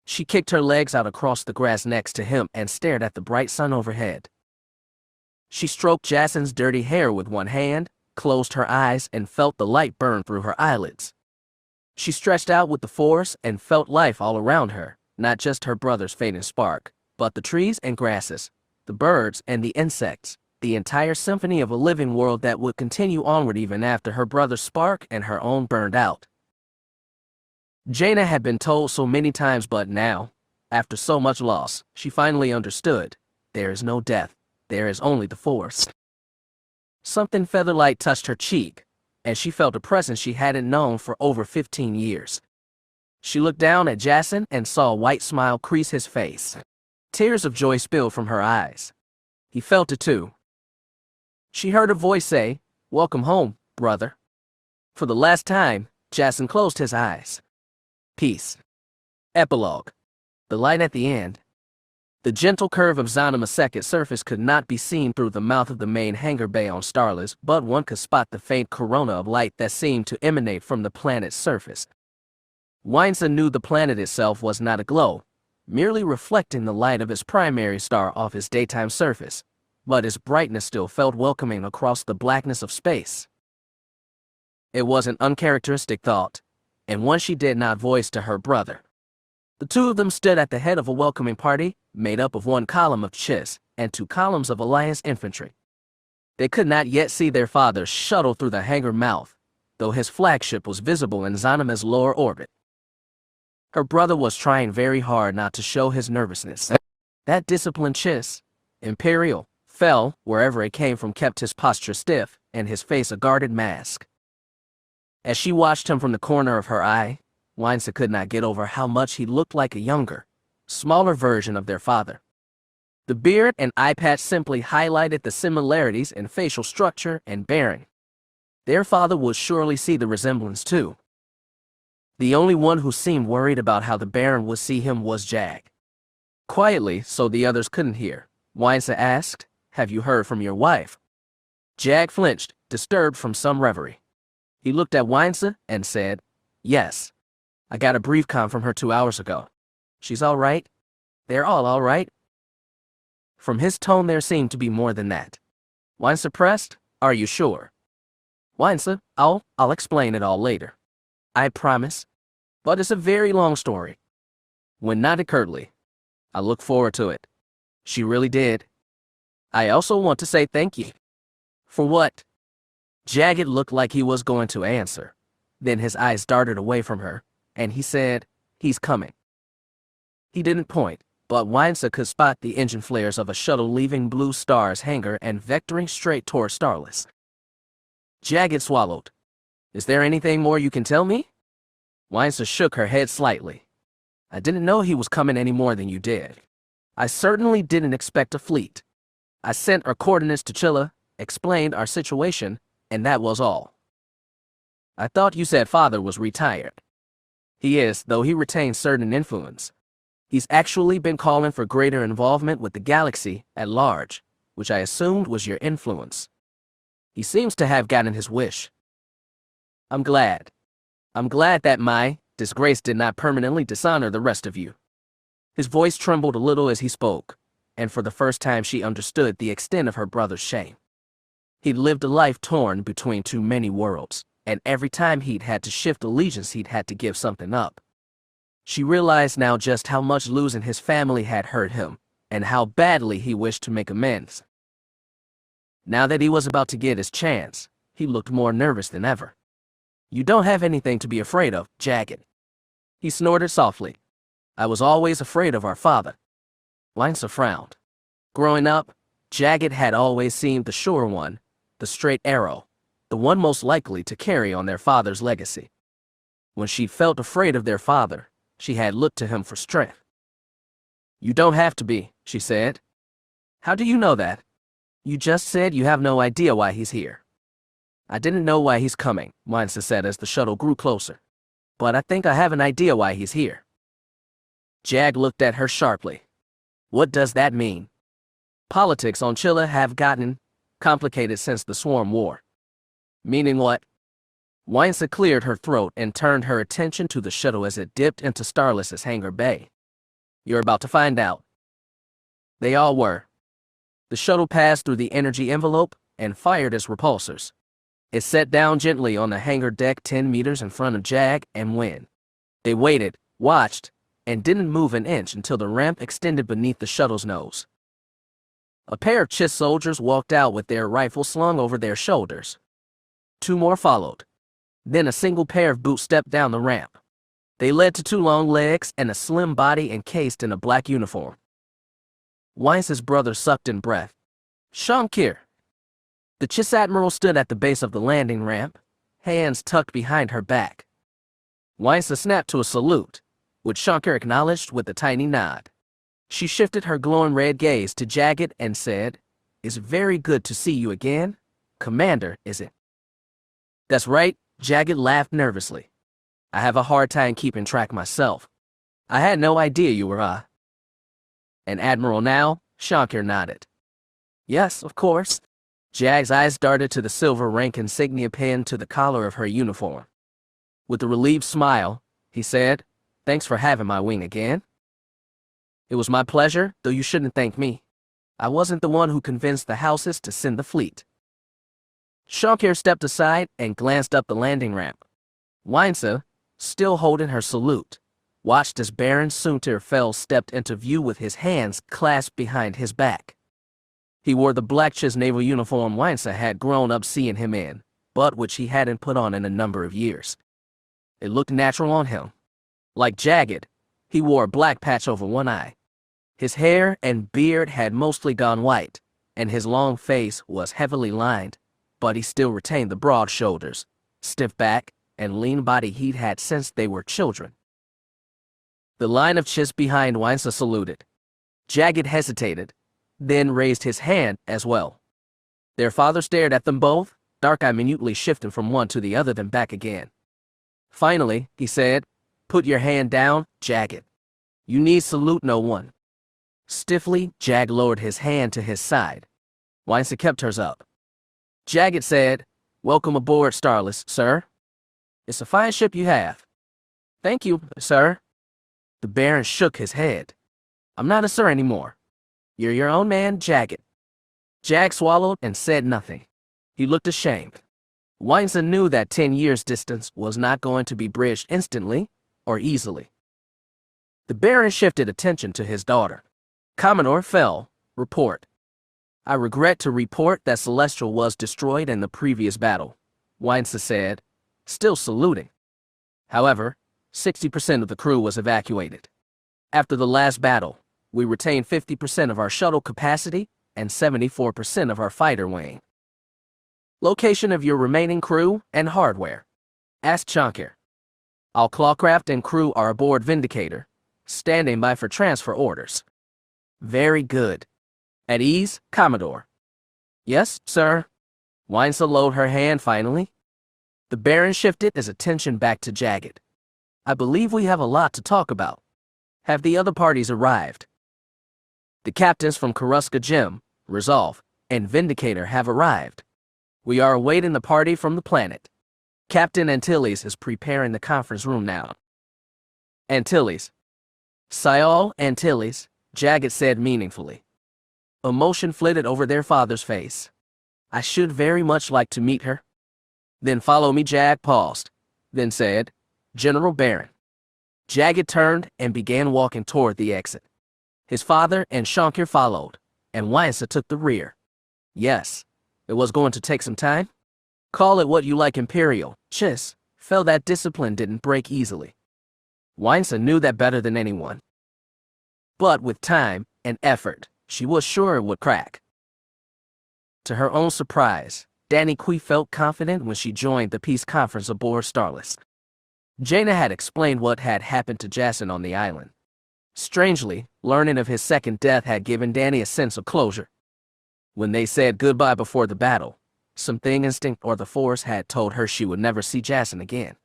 She kicked her legs out across the grass next to him and stared at the bright sun overhead. She stroked Jason's dirty hair with one hand, closed her eyes, and felt the light burn through her eyelids. She stretched out with the force and felt life all around her, not just her brother's fading spark, but the trees and grasses, the birds and the insects, the entire symphony of a living world that would continue onward even after her brother's spark and her own burned out. Jaina had been told so many times, but now, after so much loss, she finally understood. There is no death. There is only the Force. Something feather-light touched her cheek, and she felt a presence she hadn't known for over 15 years. She looked down at Jason and saw a white smile crease his face. Tears of joy spilled from her eyes. He felt it too. She heard a voice say, Welcome home, brother. For the last time, Jason closed his eyes. Peace. Epilogue. The light at the end. The gentle curve of Zana Maseket's surface could not be seen through the mouth of the main hangar bay on Starless, but one could spot the faint corona of light that seemed to emanate from the planet's surface. Weinstein knew the planet itself was not aglow, merely reflecting the light of its primary star off its daytime surface, but its brightness still felt welcoming across the blackness of space. It was an uncharacteristic thought, and one she did not voice to her brother. The two of them stood at the head of a welcoming party, made up of one column of Chiss and two columns of Alliance infantry. They could not yet see their father shuttle through the hangar mouth, though his flagship was visible in Zanima's lower orbit. Her brother was trying very hard not to show his nervousness. That disciplined Chiss, Imperial, fell, wherever it came from, kept his posture stiff and his face a guarded mask. As she watched him from the corner of her eye, Weinstein could not get over how much he looked like a younger, smaller version of their father. The beard and eye patch simply highlighted the similarities in facial structure and bearing. Their father would surely see the resemblance too. The only one who seemed worried about how the Baron would see him was Jagged. Quietly, so the others couldn't hear, Weinstein asked, Have you heard from your wife? Jagged flinched, disturbed from some reverie. He looked at Weinstein and said, Yes. I got a brief com from her 2 hours ago. She's all right. They're all right. From his tone there seemed to be more than that. Weinstein pressed, Are you sure? Weinstein, I'll explain it all later. I promise. But it's a very long story. Wynn nodded curtly. I look forward to it. She really did. I also want to say thank you. For what? Jagged looked like he was going to answer. Then his eyes darted away from her, and he said, He's coming. He didn't point, but Weinstein could spot the engine flares of a shuttle leaving Blue Star's hangar and vectoring straight toward Starless. Jagged swallowed. Is there anything more you can tell me? Weinstein shook her head slightly. I didn't know he was coming any more than you did. I certainly didn't expect a fleet. I sent our coordinates to Chilla, explained our situation, and that was all. I thought you said father was retired. He is, though he retains certain influence. He's actually been calling for greater involvement with the galaxy at large, which I assumed was your influence. He seems to have gotten his wish. I'm glad. I'm glad that my disgrace did not permanently dishonor the rest of you. His voice trembled a little as he spoke, and for the first time she understood the extent of her brother's shame. He'd lived a life torn between too many worlds, and every time he'd had to shift allegiance he'd had to give something up. She realized now just how much losing his family had hurt him, and how badly he wished to make amends. Now that he was about to get his chance, he looked more nervous than ever. You don't have anything to be afraid of, Jagged. He snorted softly. I was always afraid of our father. Lynsa frowned. Growing up, Jagged had always seemed the sure one, the straight arrow, the one most likely to carry on their father's legacy. When she felt afraid of their father, she had looked to him for strength. You don't have to be, she said. How do you know that? You just said you have no idea why he's here. I didn't know why he's coming, Lynsa said as the shuttle grew closer. But I think I have an idea why he's here. Jag looked at her sharply. What does that mean? Politics on Chilla have gotten complicated since the Swarm War. Meaning what? Lynsa cleared her throat and turned her attention to the shuttle as it dipped into Starless's hangar bay. You're about to find out. They all were. The shuttle passed through the energy envelope and fired its repulsors. It set down gently on the hangar deck 10 meters in front of Jag and Wynn. They waited, watched, and didn't move an inch until the ramp extended beneath the shuttle's nose. A pair of Chiss soldiers walked out with their rifles slung over their shoulders. 2 more followed. Then a single pair of boots stepped down the ramp. They led to 2 long legs and a slim body encased in a black uniform. Lynsa's brother sucked in breath. Shankir. The Chiss Admiral stood at the base of the landing ramp, hands tucked behind her back. Lynsa snapped to a salute, which Shankir acknowledged with a tiny nod. She shifted her glowing red gaze to Jagged and said, It's very good to see you again, Commander, is it? That's right, Jagged laughed nervously. I have a hard time keeping track myself. I had no idea you were an Admiral now, Shankir nodded. Yes, of course. Jag's eyes darted to the silver rank insignia pinned to the collar of her uniform. With a relieved smile, he said, Thanks for having my wing again. It was my pleasure, though you shouldn't thank me. I wasn't the one who convinced the houses to send the fleet. Shankir stepped aside and glanced up the landing ramp. Lynsa, still holding her salute, watched as Baron Suntir Fel stepped into view with his hands clasped behind his back. He wore the black Chiss naval uniform Lynsa had grown up seeing him in, but which he hadn't put on in a number of years. It looked natural on him. Like Jagged, he wore a black patch over one eye. His hair and beard had mostly gone white, and his long face was heavily lined, but he still retained the broad shoulders, stiff back, and lean body he'd had since they were children. The line of Chiss behind Lynsa saluted. Jagged hesitated, then raised his hand as well. Their father stared at them both, dark eye minutely shifting from one to the other then back again. Finally, he said, Put your hand down, Jagged. You need salute no one. Stiffly, Jag lowered his hand to his side. Lynsa kept hers up. Jagged said, Welcome aboard, Starless, sir. It's a fine ship you have. Thank you, sir. The Baron shook his head. I'm not a sir anymore. You're your own man, Jagged. Jag swallowed and said nothing. He looked ashamed. Lynsa knew that 10 years' distance was not going to be bridged instantly or easily. The Baron shifted attention to his daughter. Commodore Fel, report. I regret to report that Celestial was destroyed in the previous battle, Lynsa said, still saluting. However, 60% of the crew was evacuated. After the last battle, we retained 50% of our shuttle capacity and 74% of our fighter wing. Location of your remaining crew and hardware? Asked Shankir. All clawcraft and crew are aboard Vindicator, standing by for transfer orders. Very good. At ease, Commodore. Yes, sir. Lynsa lowered her hand finally. The Baron shifted his attention back to Jagged. I believe we have a lot to talk about. Have the other parties arrived? The captains from Karuska Gym, Resolve, and Vindicator have arrived. We are awaiting the party from the planet. Captain Antilles is preparing the conference room now. Antilles. Syal Antilles, Jagged said meaningfully. Emotion flitted over their father's face. I should very much like to meet her. Then follow me. Jag paused, then said, General Baron. Jagged turned and began walking toward the exit. His father and Shankar followed, and Weinsa took the rear. Yes, it was going to take some time. Call it what you like. Imperial Chiss felt that discipline didn't break easily. Weinsa knew that better than anyone. But with time and effort, she was sure it would crack. To her own surprise, Danny Kui felt confident when she joined the peace conference aboard Starless. Jaina had explained what had happened to Jason on the island. Strangely, learning of his second death had given Danny a sense of closure. When they said goodbye before the battle, something instinct or the Force had told her she would never see Jason again.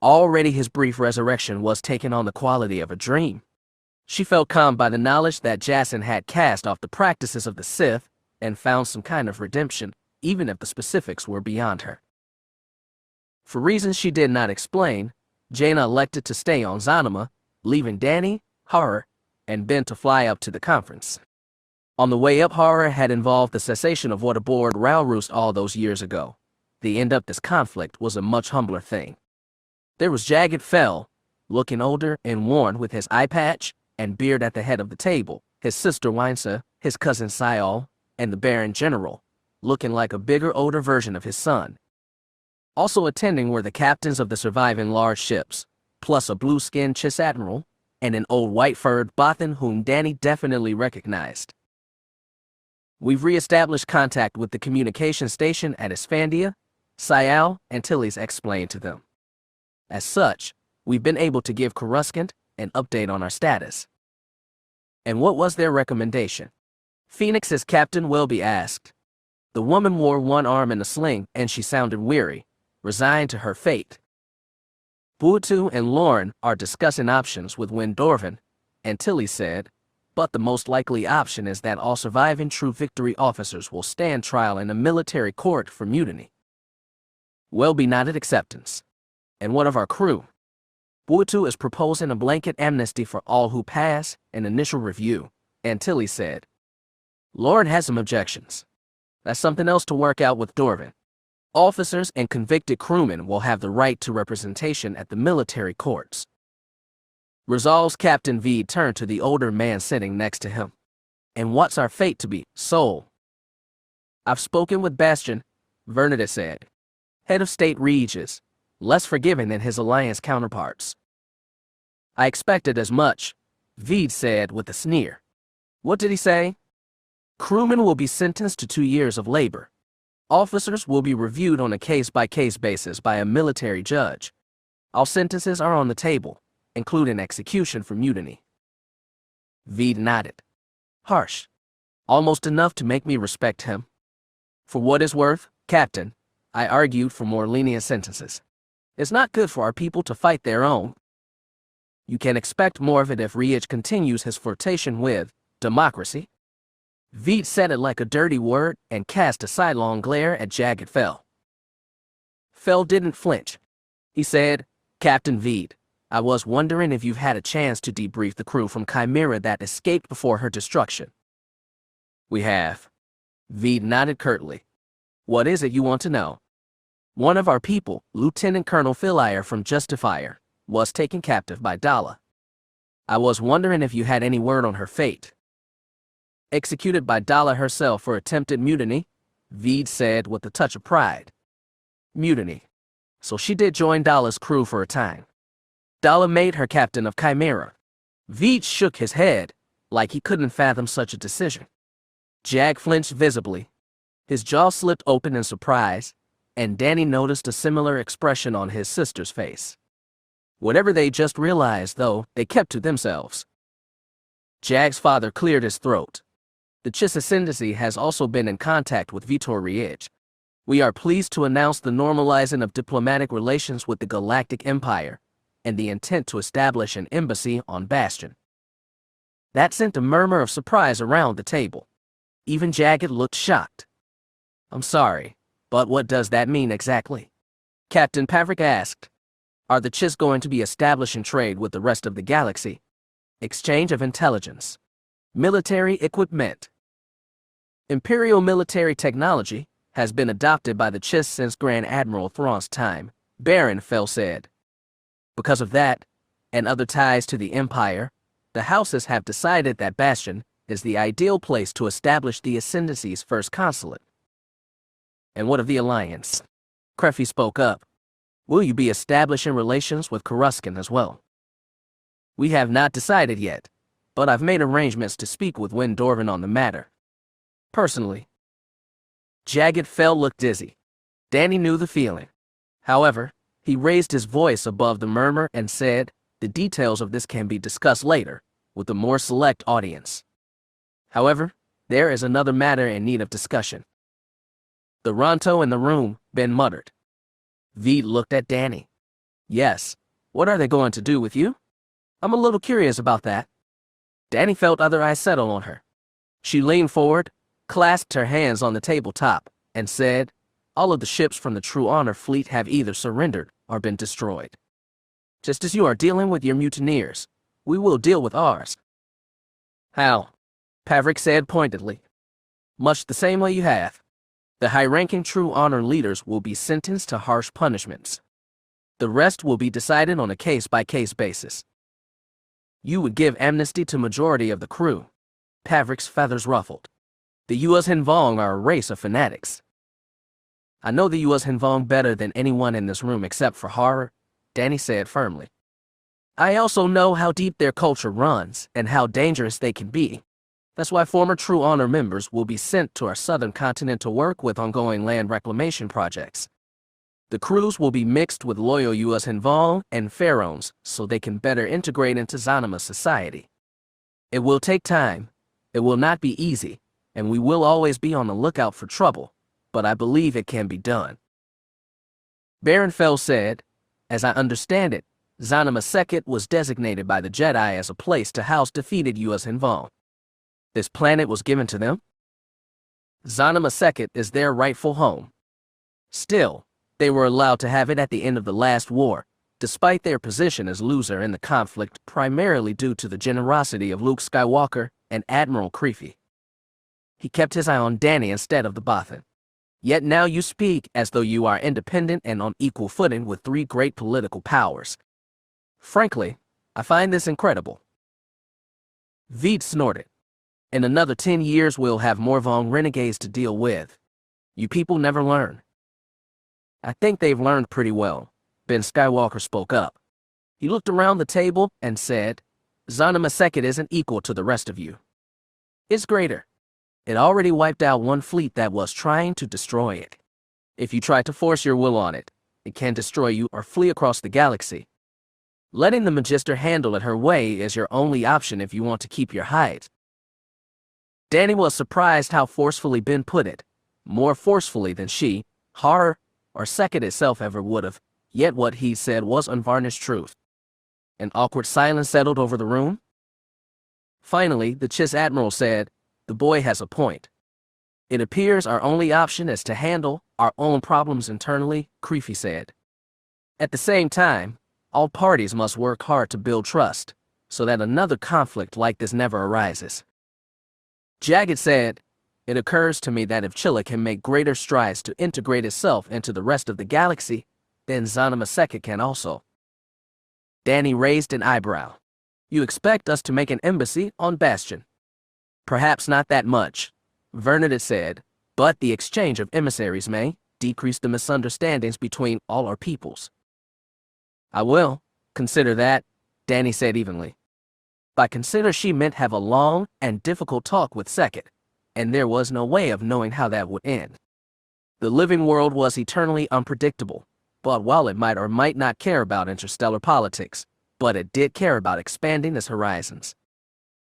Already his brief resurrection was taking on the quality of a dream. She felt calmed by the knowledge that Jason had cast off the practices of the Sith and found some kind of redemption, even if the specifics were beyond her. For reasons she did not explain, Jaina elected to stay on Zanima, leaving Danny, Horror, and Ben to fly up to the conference. On the way up, Horror had involved the cessation of what aboard Rauru's all those years ago. The end of this conflict was a much humbler thing. There was Jagged Fell, looking older and worn with his eye patch and beard at the head of the table, his sister Weinsa, his cousin Syal, and the Baron General, looking like a bigger, older version of his son. Also attending were the captains of the surviving large ships, plus a blue-skinned Chiss Admiral, and an old white-furred Bothan whom Danny definitely recognized. We've re-established contact with the communication station at Isfandia, Syal Antilles explained to them. As such, we've been able to give Coruscant an update on our status. And what was their recommendation? Phoenix's Captain Welby asked. The woman wore one arm in a sling and she sounded weary, resigned to her fate. Buatu and Lauren are discussing options with Windorvan, Antilles said, but the most likely option is that all surviving True Victory officers will stand trial in a military court for mutiny. Welby nodded acceptance. And what of our crew? Buatu is proposing a blanket amnesty for all who pass an initial review, Antilles said. Lauren has some objections. That's something else to work out with Dorvan. Officers and convicted crewmen will have the right to representation at the military courts. Resolves Captain V turned to the older man sitting next to him. And what's our fate to be, Sol? I've spoken with Bastion, Vernadette said. Head of State Regis, less forgiving than his Alliance counterparts. I expected as much, Veed said with a sneer. What did he say? Crewmen will be sentenced to 2 years of labor. Officers will be reviewed on a case-by-case basis by a military judge. All sentences are on the table, including execution for mutiny. Veed nodded. Harsh. Almost enough to make me respect him. For what it's worth, Captain, I argued for more lenient sentences. It's not good for our people to fight their own. You can expect more of it if Riech continues his flirtation with democracy. Veed said it like a dirty word and cast a sidelong glare at Jagged Fell. Fell didn't flinch. He said, Captain Veed, I was wondering if you've had a chance to debrief the crew from Chimera that escaped before her destruction. We have. Veed nodded curtly. What is it you want to know? One of our people, Lieutenant Colonel Philier from Justifier, was taken captive by Daala. I was wondering if you had any word on her fate. Executed by Daala herself for attempted mutiny, Veed said with a touch of pride. Mutiny. So she did join Daala's crew for a time. Daala made her captain of Chimera. Veed shook his head, like he couldn't fathom such a decision. Jag flinched visibly. His jaw slipped open in surprise, and Danny noticed a similar expression on his sister's face. Whatever they just realized, though, they kept to themselves. Jag's father cleared his throat. The Chiss Ascendancy has also been in contact with Vitor Riech. We are pleased to announce the normalizing of diplomatic relations with the Galactic Empire and the intent to establish an embassy on Bastion. That sent a murmur of surprise around the table. Even Jagged looked shocked. I'm sorry, but what does that mean exactly? Captain Pavrik asked. Are the Chiss going to be establishing trade with the rest of the galaxy? Exchange of intelligence. Military equipment. Imperial military technology has been adopted by the Chiss since Grand Admiral Thrawn's time, Baron Fell said. Because of that, and other ties to the Empire, the houses have decided that Bastion is the ideal place to establish the Ascendancy's first consulate. And what of the Alliance? Creffy spoke up. Will you be establishing relations with Coruscant as well? We have not decided yet, but I've made arrangements to speak with Wyn Dorvan on the matter. Personally. Jagged Fell looked dizzy. Danny knew the feeling. However, he raised his voice above the murmur and said, the details of this can be discussed later, with a more select audience. However, there is another matter in need of discussion. The Ronto in the room, Ben muttered. Veed looked at Danny. Yes, what are they going to do with you? I'm a little curious about that. Danny felt other eyes settle on her. She leaned forward, clasped her hands on the tabletop, and said, all of the ships from the True Honor fleet have either surrendered or been destroyed. Just as you are dealing with your mutineers, we will deal with ours. How? Pavrik said pointedly. Much the same way you have. The high-ranking True Honor leaders will be sentenced to harsh punishments. The rest will be decided on a case-by-case basis. You would give amnesty to majority of the crew. Pavrik's feathers ruffled. The U.S. Hinvong are a race of fanatics. I know the U.S. Hinvong better than anyone in this room except for horror, Danny said firmly. I also know how deep their culture runs and how dangerous they can be. That's why former True Honor members will be sent to our southern continent to work with ongoing land reclamation projects. The crews will be mixed with loyal U.S. Hinvong and Pharaohs so they can better integrate into Zanima society. It will take time, it will not be easy, and we will always be on the lookout for trouble, but I believe it can be done. Baron Fell said, as I understand it, Zanima Sekhet was designated by the Jedi as a place to house defeated U.S. Hinvong. This planet was given to them? Zanima Sekhet is their rightful home. Still, they were allowed to have it at the end of the last war, despite their position as loser in the conflict primarily due to the generosity of Luke Skywalker and Admiral Creefy. He kept his eye on Danny instead of the Bothan. Yet now you speak as though you are independent and on equal footing with three great political powers. Frankly, I find this incredible. Veed snorted. In another 10 years we'll have more Vong renegades to deal with. You people never learn. I think they've learned pretty well, Ben Skywalker spoke up. He looked around the table and said, Zanima Sekhet isn't equal to the rest of you. It's greater. It already wiped out one fleet that was trying to destroy it. If you try to force your will on it, it can destroy you or flee across the galaxy. Letting the Magister handle it her way is your only option if you want to keep your hide. Danny was surprised how forcefully Ben put it, more forcefully than she, horror, or Sekhet itself ever would have, yet what he said was unvarnished truth. An awkward silence settled over the room. Finally, the Chiss Admiral said, the boy has a point. It appears our only option is to handle our own problems internally, Creefy said. At the same time, all parties must work hard to build trust, so that another conflict like this never arises. Jagged said, it occurs to me that if Chilla can make greater strides to integrate itself into the rest of the galaxy, then Zanima Sekhet can also. Danny raised an eyebrow. You expect us to make an embassy on Bastion? Perhaps not that much, Vernadette said, but the exchange of emissaries may decrease the misunderstandings between all our peoples. I will consider that, Danny said evenly. By consider she meant have a long and difficult talk with Sekhet, and there was no way of knowing how that would end. The living world was eternally unpredictable, but while it might or might not care about interstellar politics, but it did care about expanding its horizons.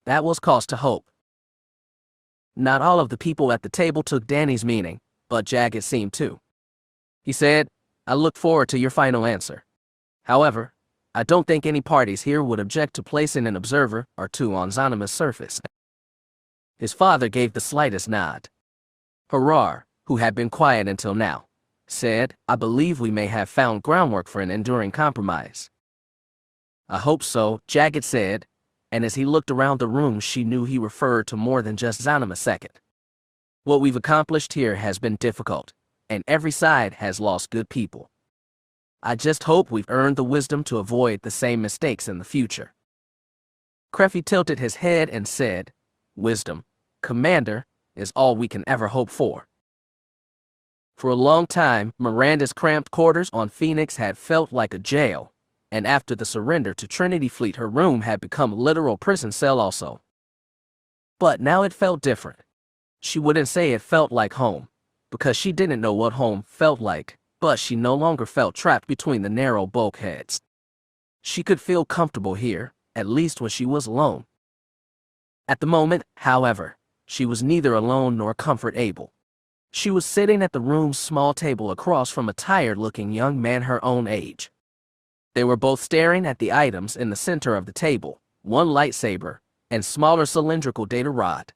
That was cause to hope. Not all of the people at the table took Danny's meaning, but Jagged seemed to. He said, I look forward to your final answer. However, I don't think any parties here would object to placing an observer or two on Zanima's surface. His father gave the slightest nod. Harar, who had been quiet until now, said, I believe we may have found groundwork for an enduring compromise. I hope so, Jagged said, and as he looked around the room she knew he referred to more than just Zanima II. What we've accomplished here has been difficult, and every side has lost good people. I just hope we've earned the wisdom to avoid the same mistakes in the future. Kreffy tilted his head and said, Wisdom, Commander, is all we can ever hope for. For a long time, Miranda's cramped quarters on Phoenix had felt like a jail, and after the surrender to Trinity Fleet her room had become a literal prison cell also. But now it felt different. She wouldn't say it felt like home, because she didn't know what home felt like, but she no longer felt trapped between the narrow bulkheads. She could feel comfortable here, at least when she was alone. At the moment, however, she was neither alone nor comfort-able. She was sitting at the room's small table across from a tired-looking young man her own age. They were both staring at the items in the center of the table, one lightsaber, and smaller cylindrical data rod.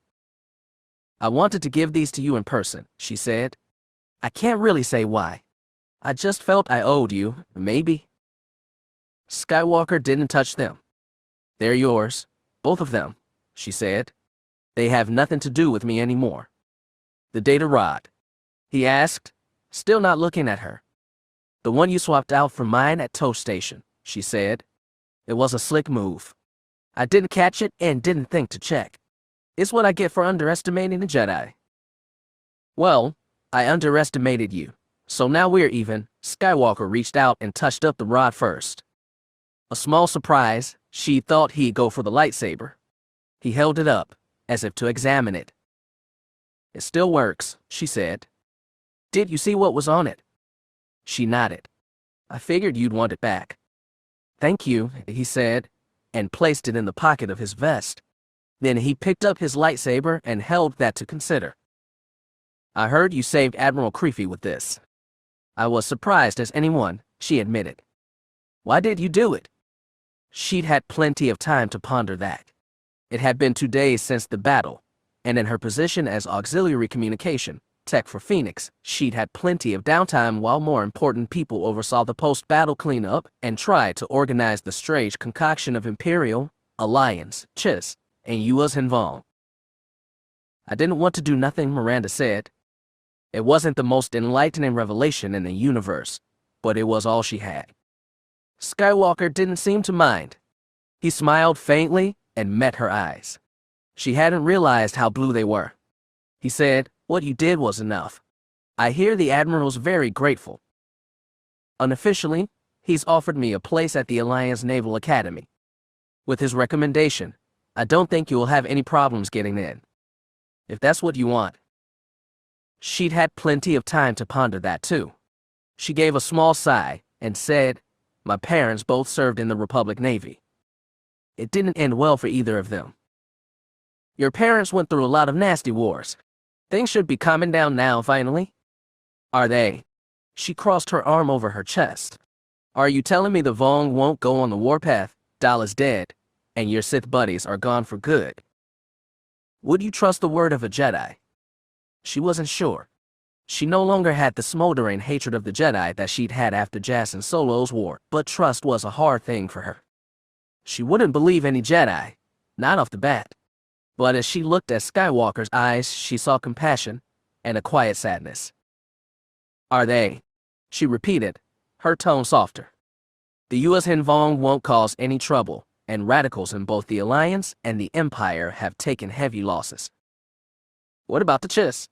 I wanted to give these to you in person, she said. I can't really say why. I just felt I owed you, maybe. Skywalker didn't touch them. They're yours, both of them, she said. They have nothing to do with me anymore. The data rod? He asked, still not looking at her. The one you swapped out for mine at Toast Station, she said. It was a slick move. I didn't catch it and didn't think to check. It's what I get for underestimating the Jedi. Well, I underestimated you, so now we're even. Skywalker reached out and touched up the rod first. A small surprise, she thought he'd go for the lightsaber. He held it up, as if to examine it. It still works, she said. Did you see what was on it? She nodded. I figured you'd want it back. Thank you, he said, and placed it in the pocket of his vest. Then he picked up his lightsaber and held that to consider. I heard you saved Admiral Creefy with this. I was surprised as anyone, she admitted. Why did you do it? She'd had plenty of time to ponder that. It had been 2 days since the battle, and in her position as auxiliary communication tech for Phoenix, she'd had plenty of downtime while more important people oversaw the post-battle cleanup and tried to organize the strange concoction of Imperial, Alliance, Chiss, and U.S. involved. I didn't want to do nothing, Miranda said. It wasn't the most enlightening revelation in the universe, but it was all she had. Skywalker didn't seem to mind. He smiled faintly and met her eyes. She hadn't realized how blue they were. He said, What you did was enough. I hear the Admiral's very grateful. Unofficially, he's offered me a place at the Alliance Naval Academy. With his recommendation, I don't think you will have any problems getting in. If that's what you want. She'd had plenty of time to ponder that too. She gave a small sigh and said, My parents both served in the Republic Navy. It didn't end well for either of them. Your parents went through a lot of nasty wars. Things should be calming down now, finally. Are they? She crossed her arm over her chest. Are you telling me the Vong won't go on the warpath? Daala's dead, and your Sith buddies are gone for good. Would you trust the word of a Jedi? She wasn't sure. She no longer had the smoldering hatred of the Jedi that she'd had after Jaina Solo's war, but trust was a hard thing for her. She wouldn't believe any Jedi, not off the bat. But as she looked at Skywalker's eyes, she saw compassion and a quiet sadness. Are they? She repeated, her tone softer. The U.S. Vong won't cause any trouble, and radicals in both the Alliance and the Empire have taken heavy losses. What about the Chiss?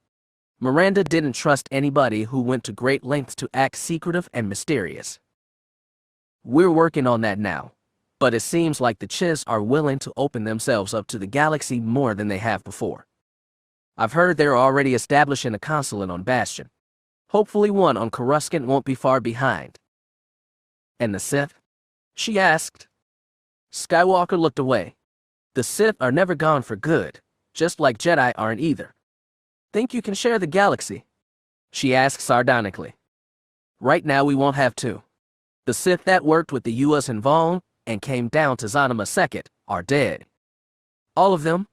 Miranda didn't trust anybody who went to great lengths to act secretive and mysterious. We're working on that now, but it seems like the Chiss are willing to open themselves up to the galaxy more than they have before. I've heard they're already establishing a consulate on Bastion. Hopefully one on Coruscant won't be far behind. And the Sith? She asked. Skywalker looked away. The Sith are never gone for good, just like Jedi aren't either. Think you can share the galaxy? She asked sardonically. Right now we won't have to. The Sith that worked with the U.S. Vong and came down to Zanima II are dead. All of them?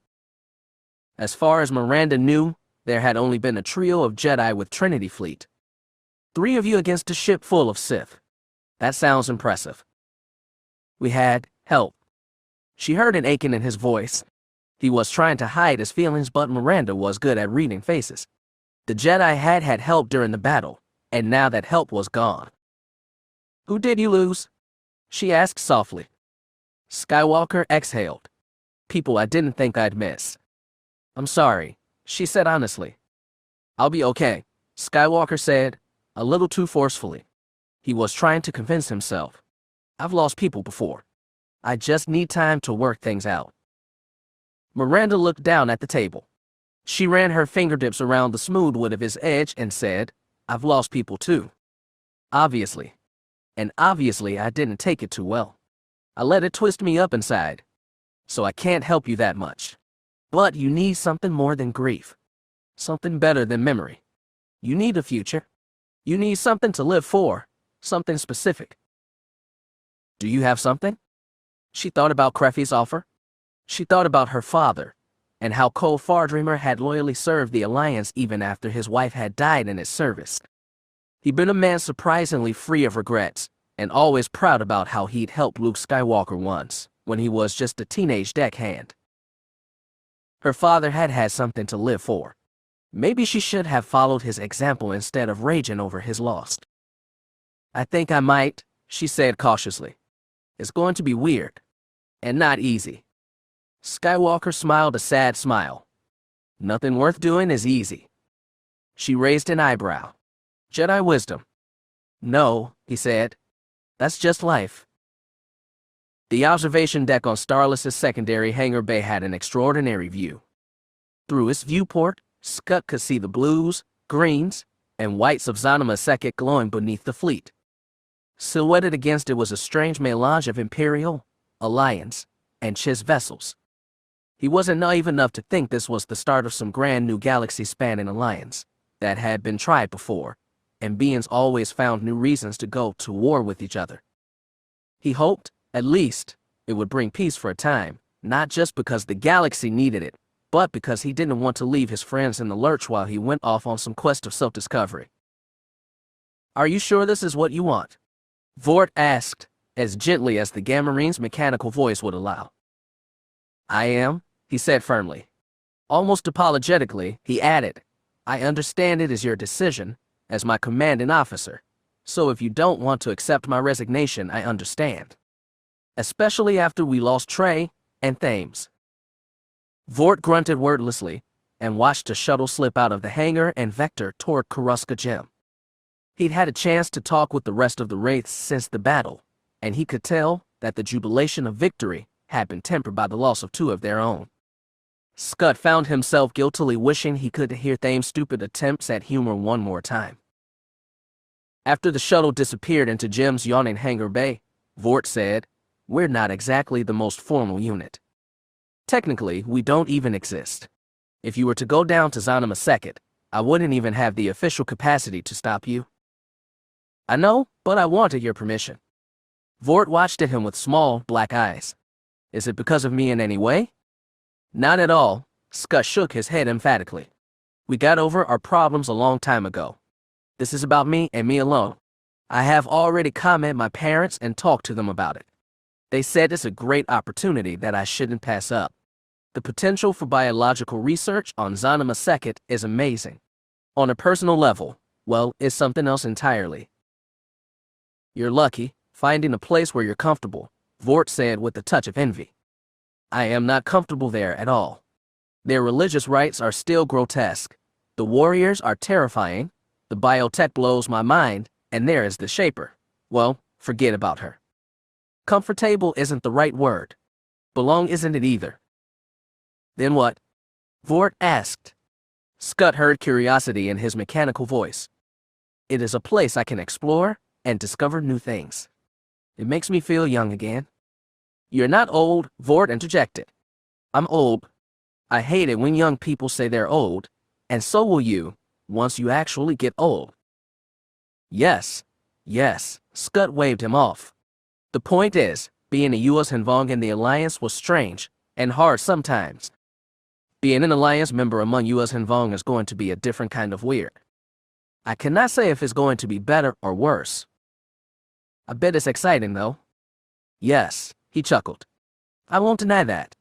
As far as Miranda knew, there had only been a trio of Jedi with Trinity Fleet. 3 of you against a ship full of Sith. That sounds impressive. We had help. She heard an aching in his voice. He was trying to hide his feelings, but Miranda was good at reading faces. The Jedi had had help during the battle, and now that help was gone. Who did you lose? She asked softly. Skywalker exhaled. People I didn't think I'd miss. I'm sorry, she said honestly. I'll be okay, Skywalker said, a little too forcefully. He was trying to convince himself. I've lost people before. I just need time to work things out. Miranda looked down at the table. She ran her fingertips around the smooth wood of his edge and said, I've lost people too. Obviously. And obviously I didn't take it too well. I let it twist me up inside. So I can't help you that much. But you need something more than grief. Something better than memory. You need a future. You need something to live for. Something specific. Do you have something? She thought about Creffy's offer. She thought about her father, and how Cole Fardreamer had loyally served the Alliance even after his wife had died in its service. He'd been a man surprisingly free of regrets, and always proud about how he'd helped Luke Skywalker once, when he was just a teenage deckhand. Her father had had something to live for. Maybe she should have followed his example instead of raging over his loss. I think I might, she said cautiously. It's going to be weird. And not easy. Skywalker smiled a sad smile. Nothing worth doing is easy. She raised an eyebrow. Jedi wisdom. No, he said. That's just life. The observation deck on Starless's secondary hangar bay had an extraordinary view. Through its viewport, Scott could see the blues, greens, and whites of Zanima Sekhet glowing beneath the fleet. Silhouetted against it was a strange melange of Imperial, Alliance, and Chiss vessels. He wasn't naive enough to think this was the start of some grand new galaxy-spanning alliance that had been tried before, and beings always found new reasons to go to war with each other. He hoped, at least, it would bring peace for a time, not just because the galaxy needed it, but because he didn't want to leave his friends in the lurch while he went off on some quest of self-discovery. Are you sure this is what you want? Vort asked, as gently as the Gammarine's mechanical voice would allow. I am, he said firmly. Almost apologetically, he added, I understand it is your decision, as my commanding officer, so if you don't want to accept my resignation, I understand. Especially after we lost Trey and Thames. Vort grunted wordlessly, and watched a shuttle slip out of the hangar and vector toward Coruscant Gem. He'd had a chance to talk with the rest of the Wraiths since the battle, and he could tell that the jubilation of victory had been tempered by the loss of 2 of their own. Scott found himself guiltily wishing he could hear Thames' stupid attempts at humor one more time. After the shuttle disappeared into Jem's yawning hangar bay, Vort said, We're not exactly the most formal unit. Technically, we don't even exist. If you were to go down to Zanima Sekhet, I wouldn't even have the official capacity to stop you. I know, but I wanted your permission. Vort watched at him with small, black eyes. Is it because of me in any way? Not at all, Scott shook his head emphatically. We got over our problems a long time ago. This is about me and me alone. I have already commented my parents and talked to them about it. They said it's a great opportunity that I shouldn't pass up. The potential for biological research on Zanima Sekhet is amazing. On a personal level, well, it's something else entirely. You're lucky, finding a place where you're comfortable, Vort said with a touch of envy. I am not comfortable there at all. Their religious rites are still grotesque. The warriors are terrifying. The biotech blows my mind, and there is the Shaper. Well, forget about her. Comfortable isn't the right word. Belong isn't it either. Then what? Vort asked. Scott heard curiosity in his mechanical voice. It is a place I can explore and discover new things. It makes me feel young again. You're not old, Vort interjected. I'm old. I hate it when young people say they're old, and so will you, once you actually get old. Yes, Scott waved him off. The point is, being a U.S. Hanvong in the Alliance was strange, and hard sometimes. Being an alliance member among US and Vong is going to be a different kind of weird. I cannot say if it's going to be better or worse. I bet it's exciting, though. Yes, he chuckled. I won't deny that.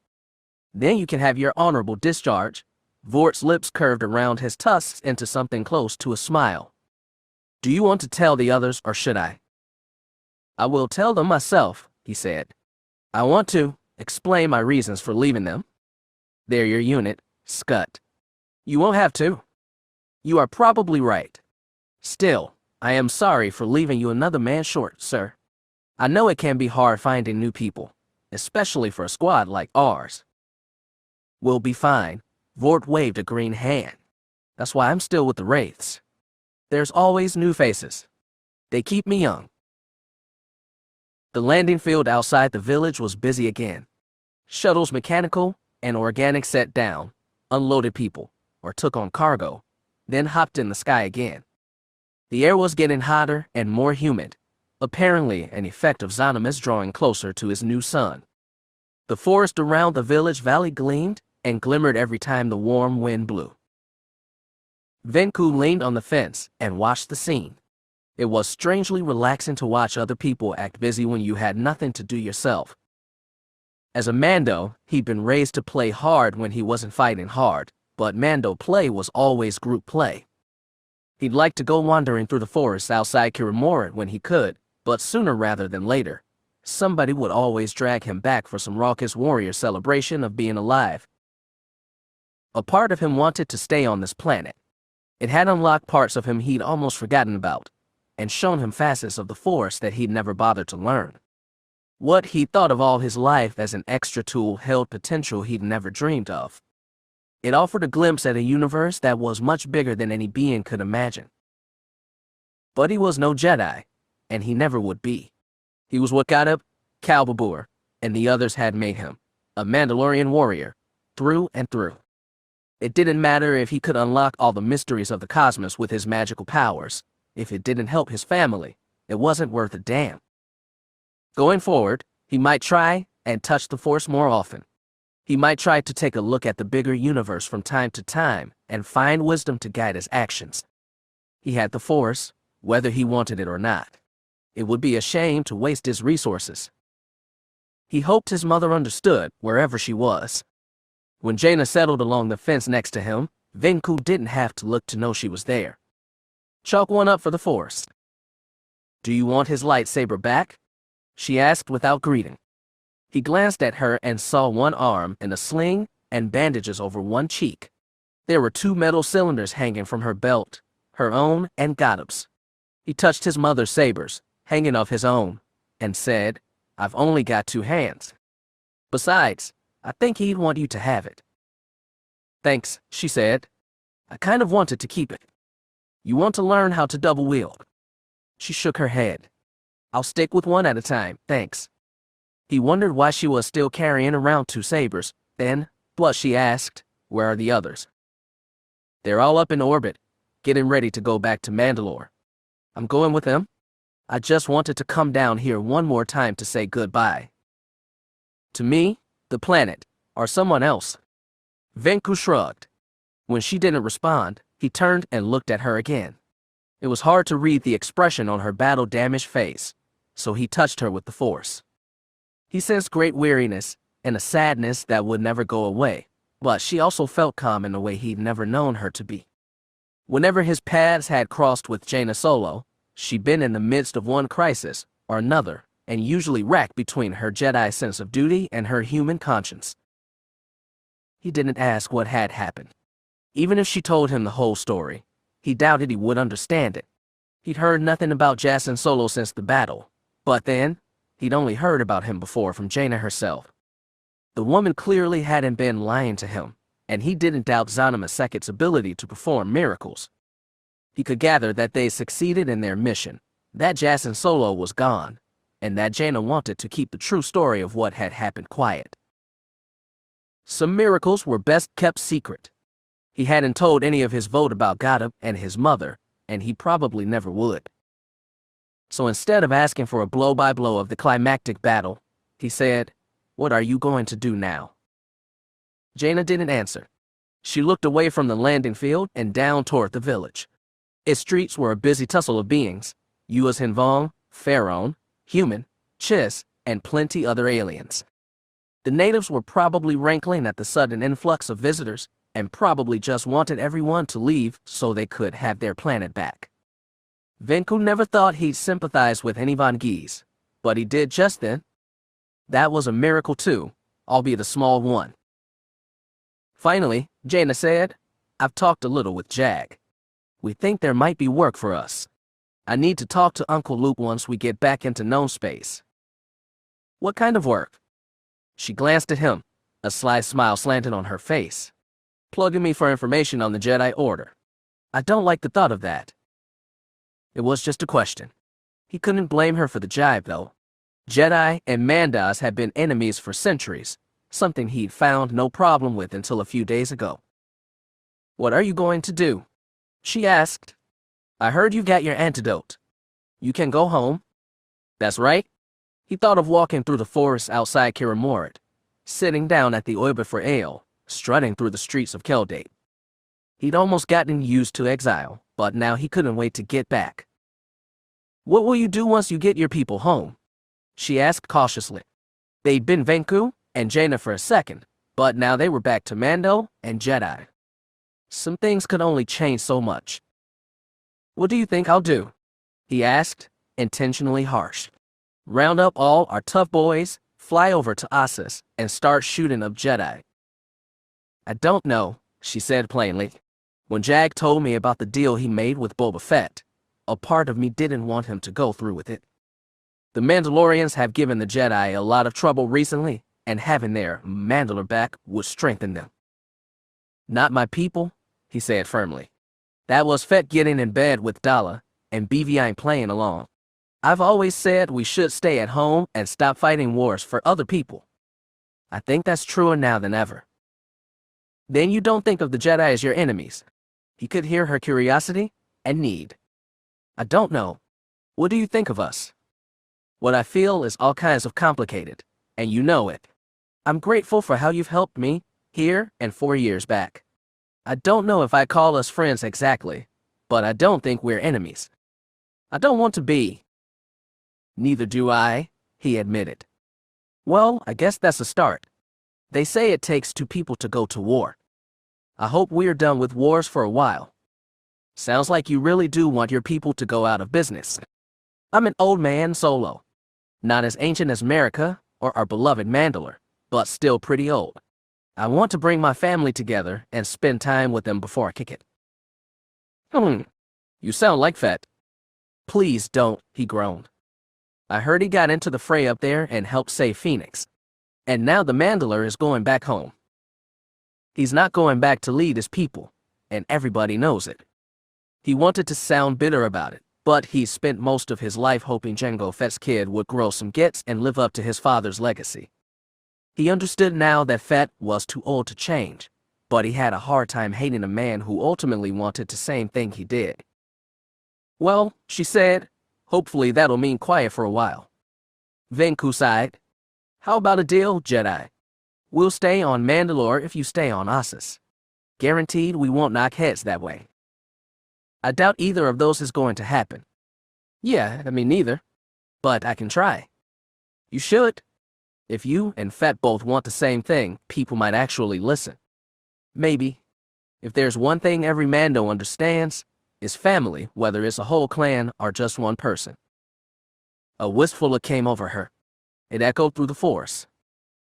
Then you can have your honorable discharge. Vort's lips curved around his tusks into something close to a smile. Do you want to tell the others, or should I? I will tell them myself, he said. I want to explain my reasons for leaving them. They're your unit, Scut. You won't have to. You are probably right. Still, I am sorry for leaving you another man short, sir. I know it can be hard finding new people, especially for a squad like ours. We'll be fine. Vort waved a green hand. That's why I'm still with the Wraiths. There's always new faces. They keep me young. The landing field outside the village was busy again. Shuttles, mechanical and organic, set down, unloaded people, or took on cargo, then hopped in the sky again. The air was getting hotter and more humid, apparently an effect of Zonimus drawing closer to his new sun. The forest around the village valley gleamed and glimmered every time the warm wind blew. Venku leaned on the fence and watched the scene. It was strangely relaxing to watch other people act busy when you had nothing to do yourself. As a Mando, he'd been raised to play hard when he wasn't fighting hard, but Mando play was always group play. He'd like to go wandering through the forest outside Kiramora when he could, but sooner rather than later, somebody would always drag him back for some raucous warrior celebration of being alive. A part of him wanted to stay on this planet. It had unlocked parts of him he'd almost forgotten about, and shown him facets of the Force that he'd never bothered to learn. What he'd thought of all his life as an extra tool held potential he'd never dreamed of. It offered a glimpse at a universe that was much bigger than any being could imagine. But he was no Jedi, and he never would be. He was what got up Cal Babur and the others had made him, a Mandalorian warrior, through and through. It didn't matter if he could unlock all the mysteries of the cosmos with his magical powers. If it didn't help his family, it wasn't worth a damn. Going forward, he might try and touch the Force more often. He might try to take a look at the bigger universe from time to time and find wisdom to guide his actions. He had the Force, whether he wanted it or not. It would be a shame to waste his resources. He hoped his mother understood wherever she was. When Jaina settled along the fence next to him, Venku didn't have to look to know she was there. Chalk one up for the Force. Do you want his lightsaber back? She asked without greeting. He glanced at her and saw one arm in a sling and bandages over one cheek. There were 2 metal cylinders hanging from her belt, her own and Godob's. He touched his mother's sabers, hanging off his own, and said, I've only got 2 hands. Besides, I think he'd want you to have it. Thanks, she said. I kind of wanted to keep it. You want to learn how to double wield? She shook her head. I'll stick with one at a time, thanks. He wondered why she was still carrying around 2 sabers. Then, blush, she asked, where are the others? They're all up in orbit, getting ready to go back to Mandalore. I'm going with them. I just wanted to come down here one more time to say goodbye. To me, the planet, or someone else. Venku shrugged. When she didn't respond, he turned and looked at her again. It was hard to read the expression on her battle-damaged face, so he touched her with the Force. He sensed great weariness and a sadness that would never go away, but she also felt calm in a way he'd never known her to be. Whenever his paths had crossed with Jaina Solo, she'd been in the midst of one crisis or another, and usually racked between her Jedi sense of duty and her human conscience. He didn't ask what had happened. Even if she told him the whole story, he doubted he would understand it. He'd heard nothing about Jaina Solo since the battle, but then, he'd only heard about him before from Jaina herself. The woman clearly hadn't been lying to him, and he didn't doubt Zonimus Second's ability to perform miracles. He could gather that they succeeded in their mission, that Jaina Solo was gone, and that Jaina wanted to keep the true story of what had happened quiet. Some miracles were best kept secret. He hadn't told any of his vote about Godob and his mother, and he probably never would. So instead of asking for a blow-by-blow of the climactic battle, he said, What are you going to do now? Jaina didn't answer. She looked away from the landing field and down toward the village. Its streets were a busy tussle of beings, Yua's Hinvong, Pharaoh, human, Chiss, and plenty other aliens. The natives were probably rankling at the sudden influx of visitors and probably just wanted everyone to leave so they could have their planet back. Venku never thought he'd sympathize with any Vangese, but he did just then. That was a miracle too, albeit a small one. Finally, Jaina said, "I've talked a little with Jag. We think there might be work for us. I need to talk to Uncle Luke once we get back into known space." "What kind of work?" She glanced at him, a sly smile slanted on her face. "Plugging me for information on the Jedi Order. I don't like the thought of that." It was just a question. He couldn't blame her for the jibe, though. Jedi and Mandas had been enemies for centuries, something he'd found no problem with until a few days ago. "What are you going to do?" she asked. "I heard you got your antidote. You can go home." "That's right." He thought of walking through the forest outside Kiramorit, sitting down at the Oiba for ale, strutting through the streets of Keldate. He'd almost gotten used to exile, but now he couldn't wait to get back. "What will you do once you get your people home?" she asked cautiously. They'd been Venku and Jaina for a second, but now they were back to Mando and Jedi. Some things could only change so much. "What do you think I'll do?" he asked, intentionally harsh. "Round up all our tough boys, fly over to Assus, and start shooting up Jedi?" "I don't know," she said plainly. "When Jag told me about the deal he made with Boba Fett, a part of me didn't want him to go through with it. The Mandalorians have given the Jedi a lot of trouble recently, and having their Mandalore back would strengthen them." "Not my people," he said firmly. "That was Fett getting in bed with Daala, and BVI playing along. I've always said we should stay at home and stop fighting wars for other people. I think that's truer now than ever." "Then you don't think of the Jedi as your enemies?" He could hear her curiosity and need. "I don't know. What do you think of us?" "What I feel is all kinds of complicated, and you know it. I'm grateful for how you've helped me, here and 4 years back. I don't know if I call us friends exactly, but I don't think we're enemies. I don't want to be." "Neither do I," he admitted. "Well, I guess that's a start. They say it takes 2 people to go to war. I hope we're done with wars for a while. Sounds like you really do want your people to go out of business. I'm an old man Solo. Not as ancient as America or our beloved Mandalore, but still pretty old. I want to bring my family together and spend time with them before I kick it." You sound like Fett." "Please don't," he groaned. "I heard he got into the fray up there and helped save Phoenix. And now the Mandalore is going back home. He's not going back to lead his people, and everybody knows it." He wanted to sound bitter about it, but he spent most of his life hoping Jango Fett's kid would grow some gets and live up to his father's legacy. He understood now that Fett was too old to change, but he had a hard time hating a man who ultimately wanted the same thing he did. "Well," she said, "hopefully that'll mean quiet for a while." Venku sighed. "How about a deal, Jedi? We'll stay on Mandalore if you stay on Assus. Guaranteed we won't knock heads that way." "I doubt either of those is going to happen." "Yeah, I mean neither. But I can try." "You should. If you and Fett both want the same thing, people might actually listen. Maybe. If there's one thing every Mando understands, it's family, whether it's a whole clan or just one person." A wistful look came over her. It echoed through the force.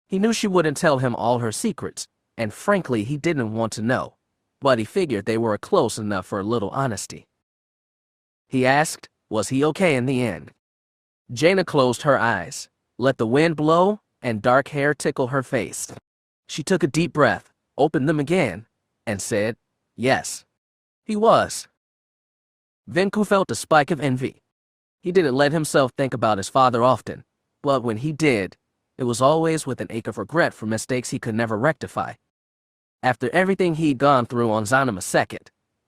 He knew she wouldn't tell him all her secrets, and frankly he didn't want to know, but he figured they were close enough for a little honesty. He asked, was he okay in the end? Jaina closed her eyes, let the wind blow, and dark hair tickle her face. She took a deep breath, opened them again, and said, "Yes, he was." Venku felt a spike of envy. He didn't let himself think about his father often, but when he did, it was always with an ache of regret for mistakes he could never rectify. After everything he'd gone through on Zanima II,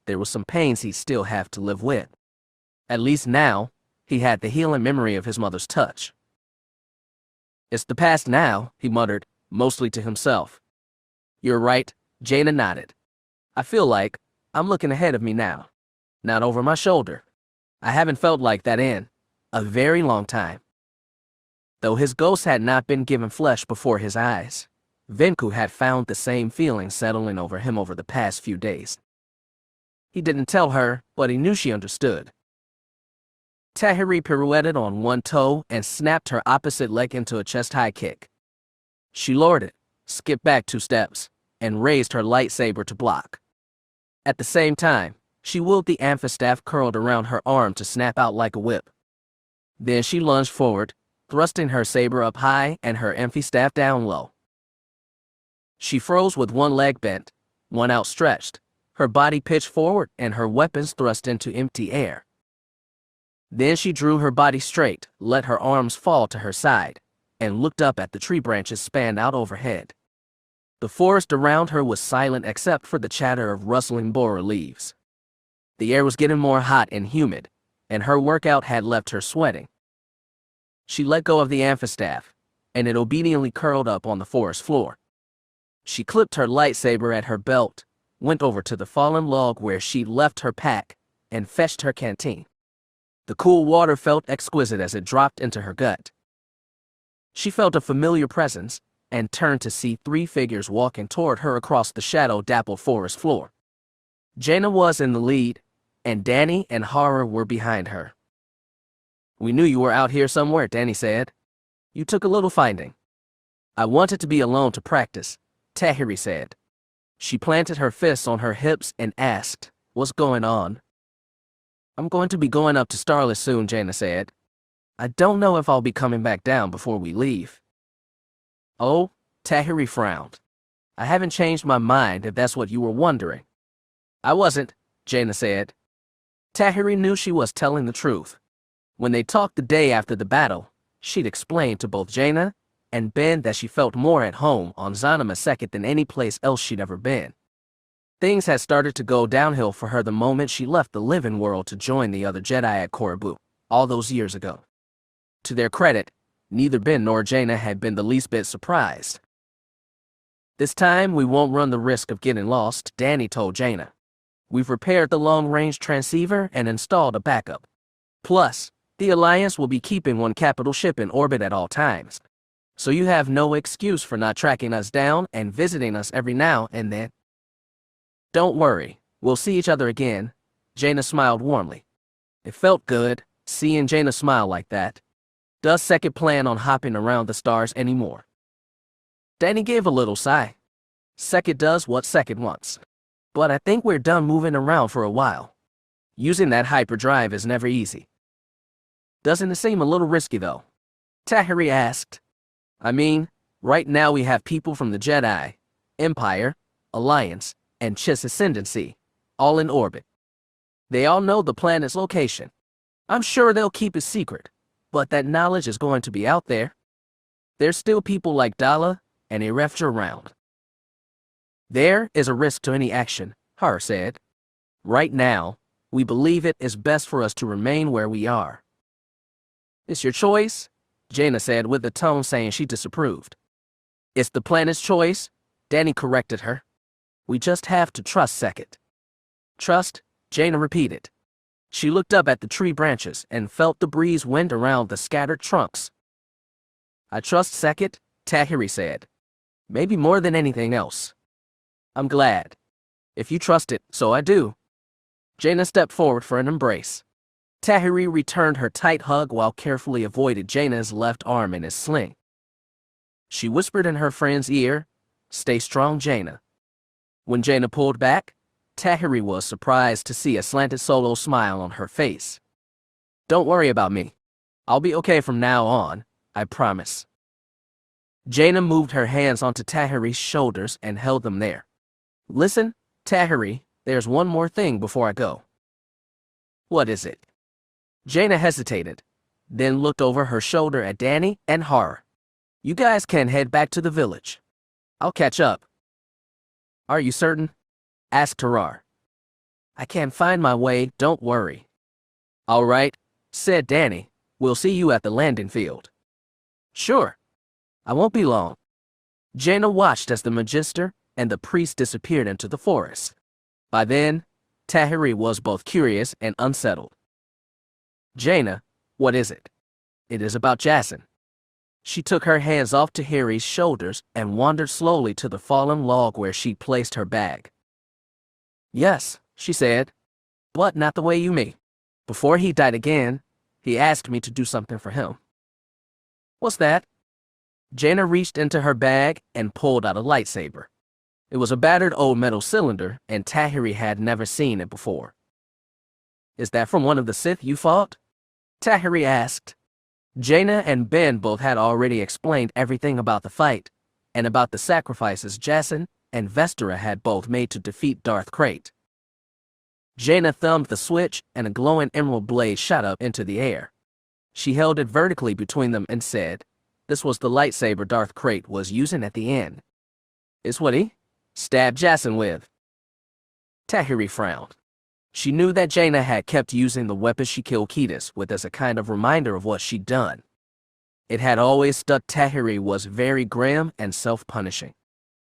there were some pains he'd still have to live with. At least now, he had the healing memory of his mother's touch. "It's the past now," he muttered, mostly to himself. "You're right," Jaina nodded. I feel like I'm looking ahead of me now, not over my shoulder. I haven't felt like that in a very long time. Though his ghost had not been given flesh before his eyes, Vinku had found the same feeling settling over him over the past few days. He didn't tell her, but he knew she understood. Tahiri pirouetted on one toe and snapped her opposite leg into a chest-high kick. She lowered it, skipped back 2 steps, and raised her lightsaber to block. At the same time, she willed the amphistaff curled around her arm to snap out like a whip. Then she lunged forward, thrusting her saber up high and her amphistaff down low. She froze with one leg bent, one outstretched, her body pitched forward and her weapons thrust into empty air. Then she drew her body straight, let her arms fall to her side, and looked up at the tree branches spanned out overhead. The forest around her was silent except for the chatter of rustling borer leaves. The air was getting more hot and humid, and her workout had left her sweating. She let go of the amphistaff, and it obediently curled up on the forest floor. She clipped her lightsaber at her belt, went over to the fallen log where she'd left her pack, and fetched her canteen. The cool water felt exquisite as it dropped into her gut. She felt a familiar presence, and turned to see 3 figures walking toward her across the shadow-dappled forest floor. Jaina was in the lead, and Danny and Hara were behind her. "We knew you were out here somewhere," Danny said. "You took a little finding." "I wanted to be alone to practice," Tahiri said. She planted her fists on her hips and asked, "What's going on?" "I'm going to be going up to Starless soon," Jaina said. "I don't know if I'll be coming back down before we leave." "Oh," Tahiri frowned. "I haven't changed my mind if that's what you were wondering." "I wasn't," Jaina said. Tahiri knew she was telling the truth. When they talked the day after the battle, she'd explained to both Jaina and Ben that she felt more at home on Zanima Second than any place else she'd ever been. Things had started to go downhill for her the moment she left the living world to join the other Jedi at Korribu, all those years ago. To their credit, neither Ben nor Jaina had been the least bit surprised. "This time we won't run the risk of getting lost," Danny told Jaina. "We've repaired the long-range transceiver and installed a backup. Plus, the Alliance will be keeping one capital ship in orbit at all times. So you have no excuse for not tracking us down and visiting us every now and then." "Don't worry, we'll see each other again," Jaina smiled warmly. It felt good, seeing Jaina smile like that. Does Sekit plan on hopping around the stars anymore? Danny gave a little sigh. Sekit does what Sekit wants. But I think we're done moving around for a while. Using that hyperdrive is never easy. "Doesn't it seem a little risky though?" Tahiri asked. "I mean, right now we have people from the Jedi, Empire, Alliance, and Chiss Ascendancy, all in orbit. They all know the planet's location. I'm sure they'll keep it secret, but that knowledge is going to be out there. There's still people like Daala and Irefja around." "There is a risk to any action," Har said. "Right now, we believe it is best for us to remain where we are." "It's your choice," Jaina said with a tone saying she disapproved. "It's the planet's choice," Danny corrected her. "We just have to trust Sekit." "Trust," Jaina repeated. She looked up at the tree branches and felt the breeze wind around the scattered trunks. "I trust Sekit," Tahiri said. "Maybe more than anything else." "I'm glad. If you trust it, so I do." Jaina stepped forward for an embrace. Tahiri returned her tight hug while carefully avoided Jaina's left arm in his sling. She whispered in her friend's ear, "Stay strong, Jaina." When Jaina pulled back, Tahiri was surprised to see a slanted Solo smile on her face. "Don't worry about me. I'll be okay from now on, I promise." Jaina moved her hands onto Tahiri's shoulders and held them there. "Listen, Tahiri, there's one more thing before I go." "What is it?" Jaina hesitated, then looked over her shoulder at Danny and Har. "You guys can head back to the village. I'll catch up." "Are you certain?" asked Tarar. "I can't find my way, don't worry." "All right," said Danny. "We'll see you at the landing field." "Sure. I won't be long." Jaina watched as the Magister and the priest disappeared into the forest. By then, Tahiri was both curious and unsettled. Jaina, what is it? It is about Jacin. She took her hands off Tahiri's shoulders and wandered slowly to the fallen log where she placed her bag. Yes, she said, but not the way you mean. Before he died again, he asked me to do something for him. What's that? Jaina reached into her bag and pulled out a lightsaber. It was a battered old metal cylinder, and Tahiri had never seen it before. Is that from one of the Sith you fought? Tahiri asked. Jaina and Ben both had already explained everything about the fight, and about the sacrifices Jacin and Vestera had both made to defeat Darth Krayt. Jaina thumbed the switch, and a glowing emerald blade shot up into the air. She held it vertically between them and said, this was the lightsaber Darth Krayt was using at the end. It's what he stabbed Jacin with. Tahiri frowned. She knew that Jaina had kept using the weapon she killed Ketis with as a kind of reminder of what she'd done. It had always struck Tahiri was very grim and self-punishing.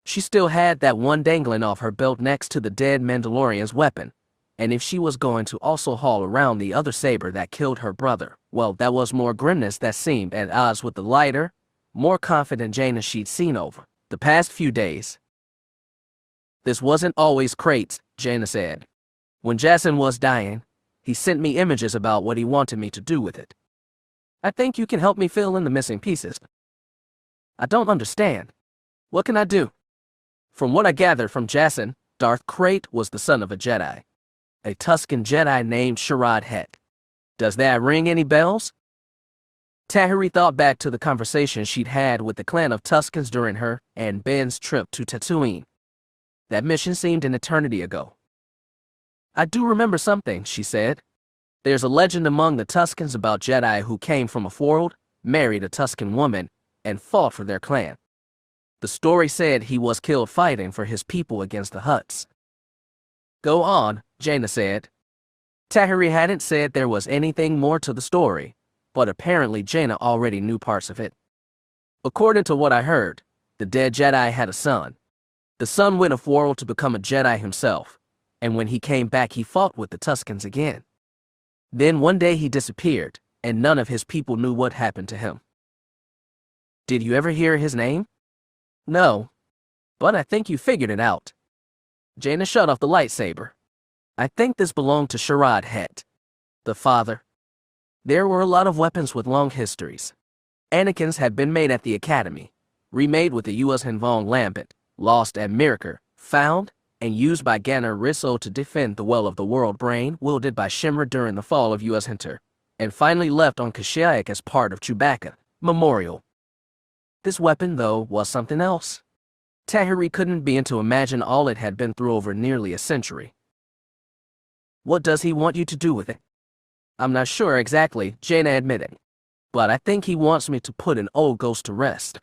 She still had that one dangling off her belt next to the dead Mandalorian's weapon, and if she was going to also haul around the other saber that killed her brother, well, that was more grimness that seemed at odds with the lighter, more confident Jaina she'd seen over the past few days. This wasn't always Krayt's, Jaina said. When Jacin was dying, he sent me images about what he wanted me to do with it. I think you can help me fill in the missing pieces. I don't understand. What can I do? From what I gathered from Jacin, Darth Krayt was the son of a Jedi. A Tusken Jedi named Sharad Het. Does that ring any bells? Tahiri thought back to the conversation she'd had with the clan of Tuskens during her and Ben's trip to Tatooine. That mission seemed an eternity ago. I do remember something, she said. There's a legend among the Tuskens about Jedi who came from a world, married a Tusken woman, and fought for their clan. The story said he was killed fighting for his people against the Hutts. Go on, Jaina said. Tahiri hadn't said there was anything more to the story, but apparently Jaina already knew parts of it. According to what I heard, the dead Jedi had a son. The son went off-world to become a Jedi himself, and when he came back he fought with the Tuskens again. Then one day he disappeared, and none of his people knew what happened to him. Did you ever hear his name? No, but I think you figured it out. Jaina shut off the lightsaber. I think this belonged to Sharad Het, the father. There were a lot of weapons with long histories. Anakin's had been made at the Academy, remade with the U.S. Hinvong Lambent, lost at Miraker, found, and used by Ganner Risso to defend the Well of the World brain wielded by Shimmer during the fall of U.S. Hunter, and finally left on Kashyyyk as part of Chewbacca Memorial. This weapon, though, was something else. Tahiri couldn't begin to imagine all it had been through over nearly a century. What does he want you to do with it? I'm not sure exactly, Jaina admitted, but I think he wants me to put an old ghost to rest.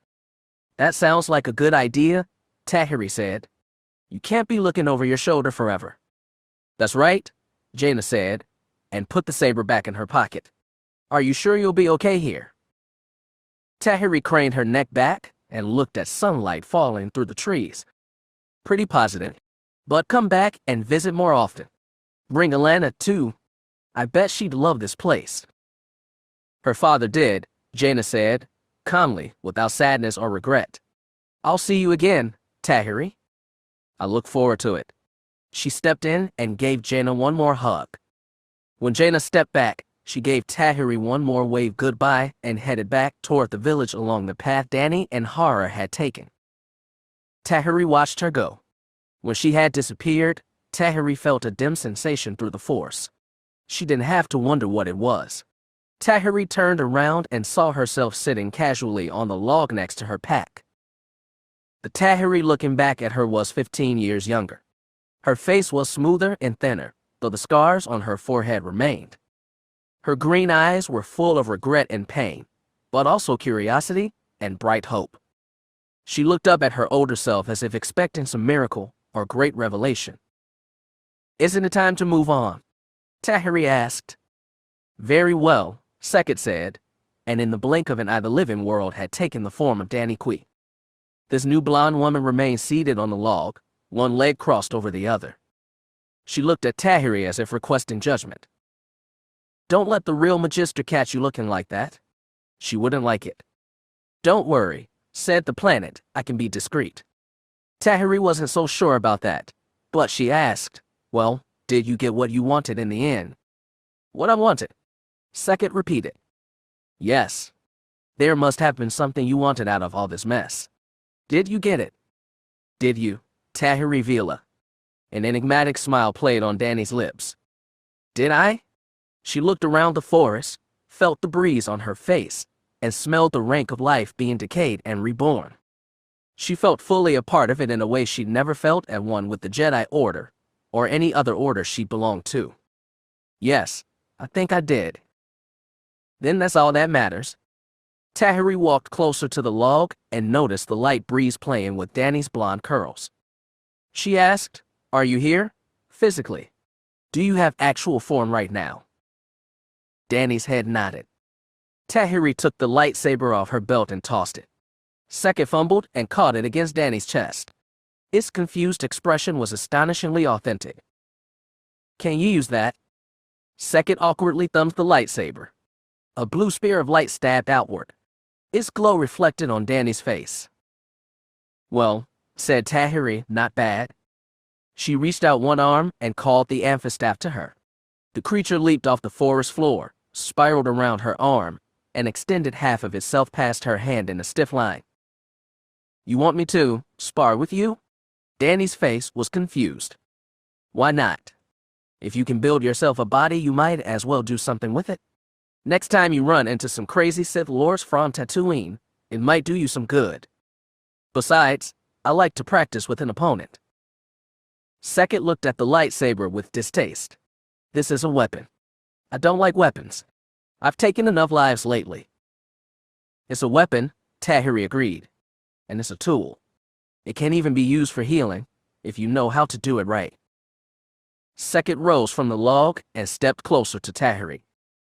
That sounds like a good idea, Tahiri said. You can't be looking over your shoulder forever. That's right, Jaina said, and put the saber back in her pocket. Are you sure you'll be okay here? Tahiri craned her neck back and looked at sunlight falling through the trees. Pretty positive. But come back and visit more often. Bring Alana, too. I bet she'd love this place. Her father did, Jaina said, calmly, without sadness or regret. I'll see you again, Tahiri. I look forward to it. She stepped in and gave Jaina one more hug. When Jaina stepped back, she gave Tahiri one more wave goodbye and headed back toward the village along the path Danny and Hara had taken. Tahiri watched her go. When she had disappeared, Tahiri felt a dim sensation through the force. She didn't have to wonder what it was. Tahiri turned around and saw herself sitting casually on the log next to her pack. The Tahiri looking back at her was 15 years younger. Her face was smoother and thinner, though the scars on her forehead remained. Her green eyes were full of regret and pain, but also curiosity and bright hope. She looked up at her older self as if expecting some miracle or great revelation. Isn't it time to move on? Tahiri asked. Very well, Sekit said, and in the blink of an eye the living world had taken the form of Danny Kui. This new blonde woman remained seated on the log, one leg crossed over the other. She looked at Tahiri as if requesting judgment. Don't let the real Magister catch you looking like that. She wouldn't like it. Don't worry, said the planet, I can be discreet. Tahiri wasn't so sure about that, but she asked, well, did you get what you wanted in the end? What I wanted? Sekit repeated. Yes. There must have been something you wanted out of all this mess. Did you get it? Did you, Tahiri Veila? An enigmatic smile played on Dany's lips. Did I? She looked around the forest, felt the breeze on her face, and smelled the rank of life being decayed and reborn. She felt fully a part of it in a way she'd never felt at one with the Jedi Order, or any other order she belonged to. Yes, I think I did. Then that's all that matters. Tahiri walked closer to the log and noticed the light breeze playing with Dany's blonde curls. She asked, are you here? Physically. Do you have actual form right now? Dany's head nodded. Tahiri took the lightsaber off her belt and tossed it. Sekit fumbled and caught it against Dany's chest. Its confused expression was astonishingly authentic. Can you use that? Sekit awkwardly thumbed the lightsaber. A blue spear of light stabbed outward. Its glow reflected on Dany's face. Well, said Tahiri, not bad. She reached out one arm and called the amphistaff to her. The creature leaped off the forest floor, spiraled around her arm, and extended half of itself past her hand in a stiff line. You want me to spar with you? Dany's face was confused. Why not? If you can build yourself a body, you might as well do something with it. Next time you run into some crazy Sith lords from Tatooine, it might do you some good. Besides, I like to practice with an opponent. Sekit looked at the lightsaber with distaste. This is a weapon. I don't like weapons. I've taken enough lives lately. It's a weapon, Tahiri agreed. And it's a tool. It can even be used for healing, if you know how to do it right. Sekit rose from the log and stepped closer to Tahiri.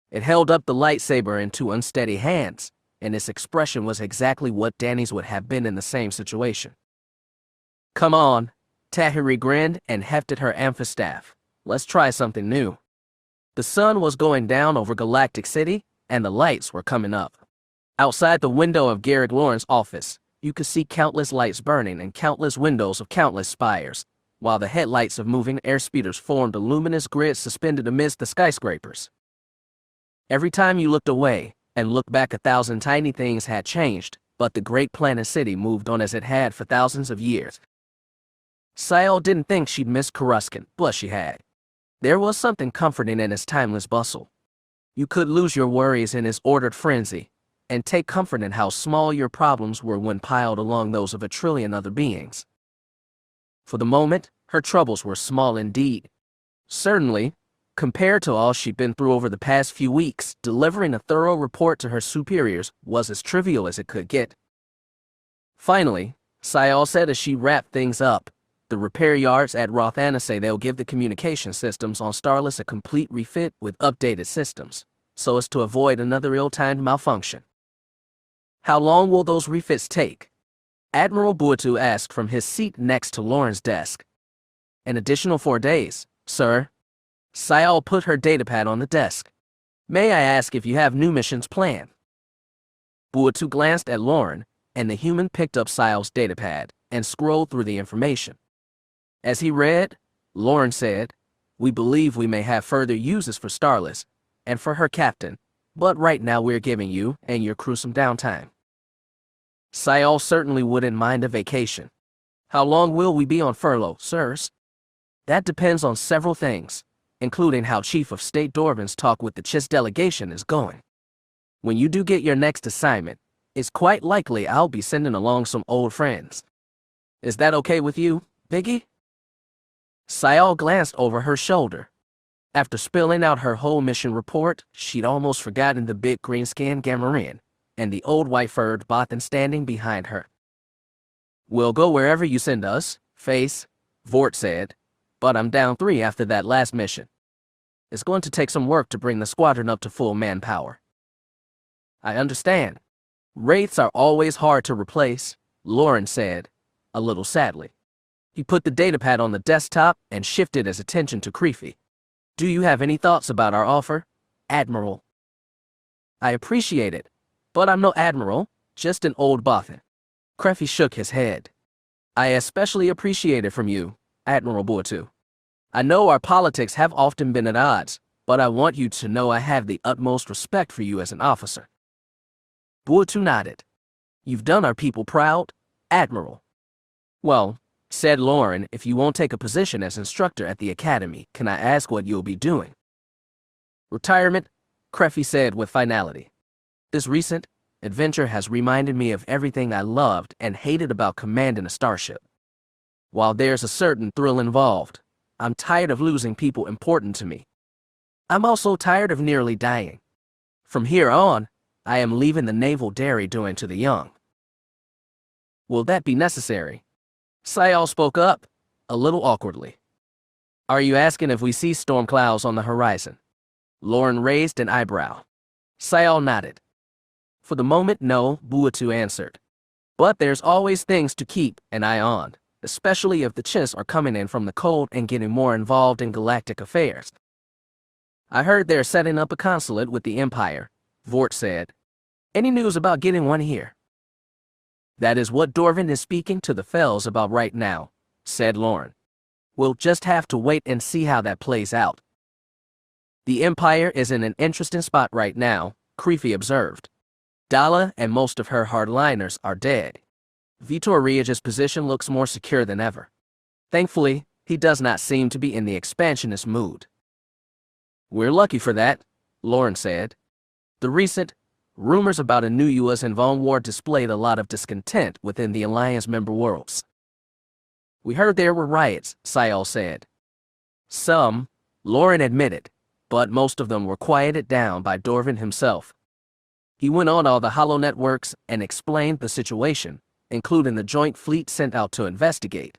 It held up the lightsaber in two unsteady hands, and its expression was exactly what Dany's would have been in the same situation. Come on, Tahiri grinned and hefted her amphistaff. Let's try something new. The sun was going down over Galactic City, and the lights were coming up. Outside the window of Garrett Lauren's office, you could see countless lights burning and countless windows of countless spires, while the headlights of moving airspeeders formed a luminous grid suspended amidst the skyscrapers. Every time you looked away and looked back, 1,000 tiny things had changed, but the great planet city moved on as it had for thousands of years. Sayal didn't think she'd miss Coruscant, but she had. There was something comforting in its timeless bustle. You could lose your worries in its ordered frenzy, and take comfort in how small your problems were when piled along those of 1 trillion other beings. For the moment, her troubles were small indeed. Certainly, compared to all she'd been through over the past few weeks, delivering a thorough report to her superiors was as trivial as it could get. Finally, Sayal said as she wrapped things up, the repair yards at Rothana say they'll give the communication systems on Starless a complete refit with updated systems, so as to avoid another ill-timed malfunction. How long will those refits take? Admiral Buatu asked from his seat next to Lauren's desk. An additional 4 days, sir. Sayal put her datapad on the desk. May I ask if you have new missions planned? Buatu glanced at Lauren, and the human picked up Sayal's datapad and scrolled through the information. As he read, Lauren said, we believe we may have further uses for Starless and for her captain, but right now we're giving you and your crew some downtime. Sayal certainly wouldn't mind a vacation. How long will we be on furlough, sirs? That depends on several things, including how Chief of State Dorban's talk with the Chiss delegation is going. When you do get your next assignment, it's quite likely I'll be sending along some old friends. Is that okay with you, Biggie? Sayal glanced over her shoulder. After spilling out her whole mission report, she'd almost forgotten the big green-skinned Gamorrean and the old white-furred Bothan standing behind her. We'll go wherever you send us, Face, Vort said, but I'm down 3 after that last mission. It's going to take some work to bring the squadron up to full manpower. I understand. Wraiths are always hard to replace, Lauren said, a little sadly. He put the datapad on the desktop and shifted his attention to Christie. Do you have any thoughts about our offer, Admiral? I appreciate it, but I'm no admiral, just an old Bothan. Christie shook his head. I especially appreciate it from you, Admiral Buatu. I know our politics have often been at odds, but I want you to know I have the utmost respect for you as an officer. Buatu nodded. You've done our people proud, Admiral. Well, said Lauren, if you won't take a position as instructor at the academy, can I ask what you'll be doing? Retirement, Christie said with finality. This recent adventure has reminded me of everything I loved and hated about commanding a starship. While there's a certain thrill involved, I'm tired of losing people important to me. I'm also tired of nearly dying. From here on, I am leaving the naval dairy doing to the young. Will that be necessary? Sayal spoke up, a little awkwardly. Are you asking if we see storm clouds on the horizon? Lauren raised an eyebrow. Sayal nodded. For the moment, no, Buatu answered. But there's always things to keep an eye on, especially if the Chiss are coming in from the cold and getting more involved in galactic affairs. I heard they're setting up a consulate with the Empire, Vort said. Any news about getting one here? That is what Dorvin is speaking to the Fells about right now, said Lauren. We'll just have to wait and see how that plays out. The Empire is in an interesting spot right now, Christie observed. Daala and most of her hardliners are dead. Vitor Riage's position looks more secure than ever. Thankfully, he does not seem to be in the expansionist mood. We're lucky for that, Lauren said. The recent rumors about a new U.S. involved war displayed a lot of discontent within the Alliance member worlds. We heard there were riots, Sayal said. Some, Lauren admitted, but most of them were quieted down by Dorvin himself. He went on all the holo networks and explained the situation, including the joint fleet sent out to investigate.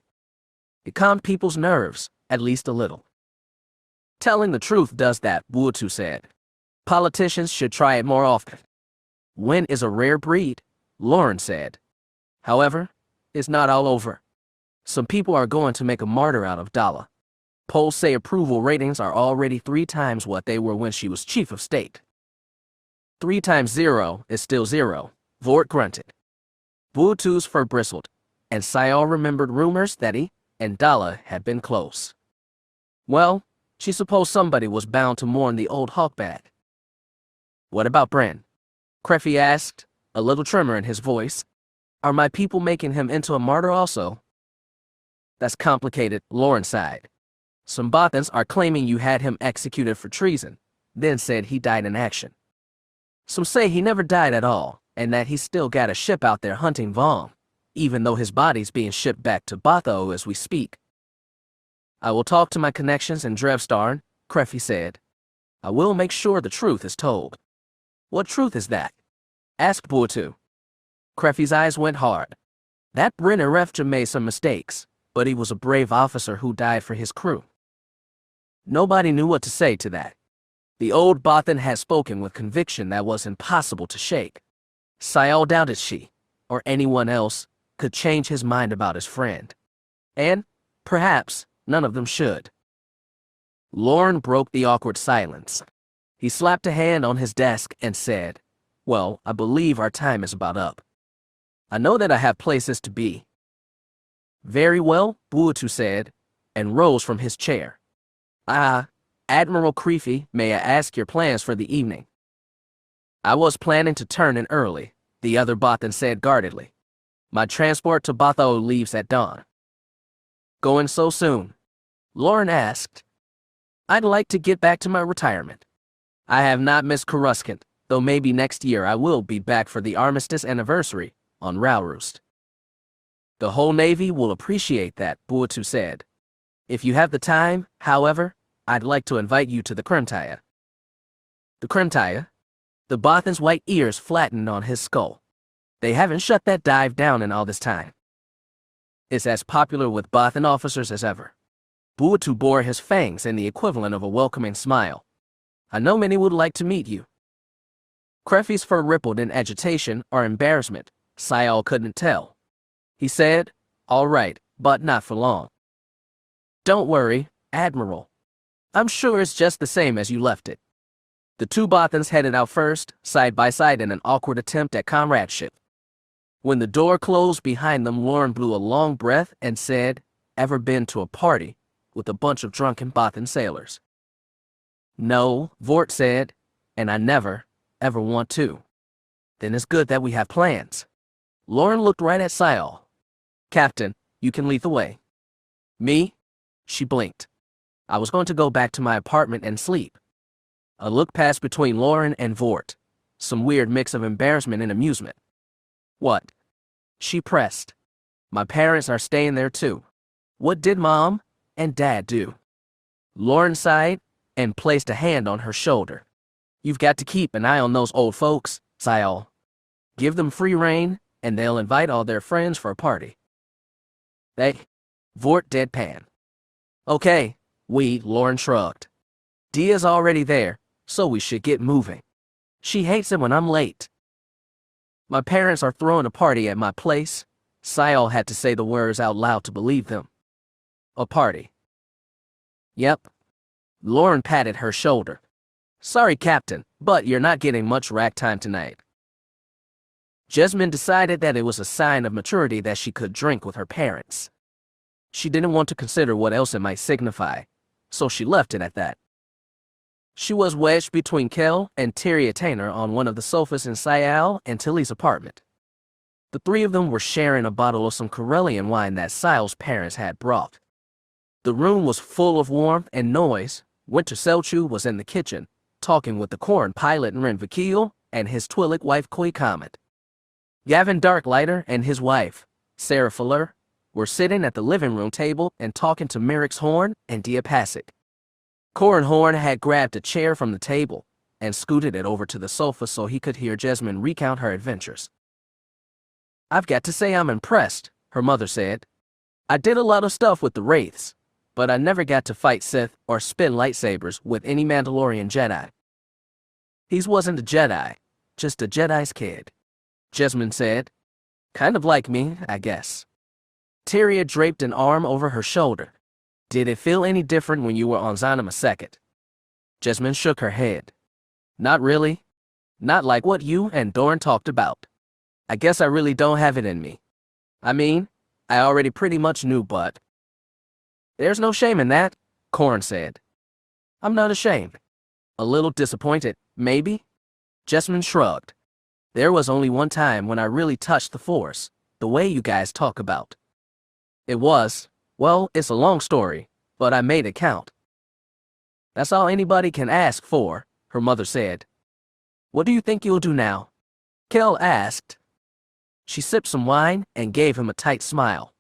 It calmed people's nerves, at least a little. Telling the truth does that, Buatu said. Politicians should try it more often. Win is a rare breed, Lauren said. However, it's not all over. Some people are going to make a martyr out of Daala. Polls say approval ratings are already 3 times what they were when she was chief of state. 3 times 0 is still 0, Vort grunted. Buatu's fur bristled, and Sayal remembered rumors that he and Daala had been close. Well, she supposed somebody was bound to mourn the old hawkbag. What about Bren? Christie asked, a little tremor in his voice. Are my people making him into a martyr also? That's complicated, Lauren sighed. Some Bothans are claiming you had him executed for treason, then said he died in action. Some say he never died at all, and that he's still got a ship out there hunting Vaughn, even though his body's being shipped back to Botho as we speak. I will talk to my connections in Drevstarn, Christie said. I will make sure the truth is told. What truth is that? Asked Buatu. Christie's eyes went hard. That Brenner Refja made some mistakes, but he was a brave officer who died for his crew. Nobody knew what to say to that. The old Bothan had spoken with conviction that was impossible to shake. Sayal doubted she, or anyone else, could change his mind about his friend. And, perhaps, none of them should. Lauren broke the awkward silence. He slapped a hand on his desk and said, Well, I believe our time is about up. I know that I have places to be. Very well, Buatu said, and rose from his chair. Admiral Christie, may I ask your plans for the evening? I was planning to turn in early, the other Bothan said guardedly. My transport to Botho leaves at dawn. Going so soon? Lauren asked. I'd like to get back to my retirement. I have not missed Coruscant, though maybe next year I will be back for the armistice anniversary on Raurust. The whole Navy will appreciate that, Buatu said. If you have the time, however, I'd like to invite you to the Kremtaya. The Kremtaya? The Bothan's white ears flattened on his skull. They haven't shut that dive down in all this time. It's as popular with Bothan officers as ever. Buatu bore his fangs in the equivalent of a welcoming smile. I know many would like to meet you. Christie's fur rippled in agitation or embarrassment. Sayal couldn't tell. He said, All right, but not for long. Don't worry, Admiral. I'm sure it's just the same as you left it. The two Bothans headed out first, side by side in an awkward attempt at comradeship. When the door closed behind them, Lauren blew a long breath and said, "Ever been to a party with a bunch of drunken Bothan sailors?" "No," Vort said, "and I never, ever want to." "Then it's good that we have plans." Lauren looked right at Sayal. "Captain, you can lead the way." "Me?" She blinked. "I was going to go back to my apartment and sleep." A look passed between Lauren and Vort, some weird mix of embarrassment and amusement. "What?" She pressed. "My parents are staying there too." "What did Mom and Dad do?" Lauren sighed and placed a hand on her shoulder. "You've got to keep an eye on those old folks, Sayal. Give them free rein, and they'll invite all their friends for a party." Vort deadpan. "Okay, Lauren shrugged. Dia's already there, so we should get moving. She hates it when I'm late." "My parents are throwing a party at my place." Sayal had to say the words out loud to believe them. "A party?" "Yep." Lauren patted her shoulder. "Sorry, Captain, but you're not getting much rack time tonight." Jasmine decided that it was a sign of maturity that she could drink with her parents. She didn't want to consider what else it might signify, so she left it at that. She was wedged between Kel and Tyria Taynor on one of the sofas in Sayal and Tilly's apartment. The three of them were sharing a bottle of some Corellian wine that Sayal's parents had brought. The room was full of warmth and noise. Winter Selchu was in the kitchen, talking with the Corn pilot Ren Vakil and his Twi'lek wife Koi Comet. Yavin Darklighter and his wife, Sarah Fuller, were sitting at the living room table and talking to Merrick's Horn and Dia Pasic. Corin Horn had grabbed a chair from the table and scooted it over to the sofa so he could hear Jasmine recount her adventures. "I've got to say I'm impressed," her mother said. "I did a lot of stuff with the Wraiths, but I never got to fight Sith or spin lightsabers with any Mandalorian Jedi." "He wasn't a Jedi, just a Jedi's kid," Jasmine said. "Kind of like me, I guess." Tyria draped an arm over her shoulder. "Did it feel any different when you were on Zana Maseket?" Jasmine shook her head. "Not really. Not like what you and Dorn talked about. I guess I really don't have it in me. I mean, I already pretty much knew, but..." "There's no shame in that," Corn said. "I'm not ashamed. A little disappointed, maybe?" Jasmine shrugged. "There was only one time when I really touched the Force, the way you guys talk about. It was, well, it's a long story, but I made it count." "That's all anybody can ask for," her mother said. "What do you think you'll do now?" Kel asked. She sipped some wine and gave him a tight smile.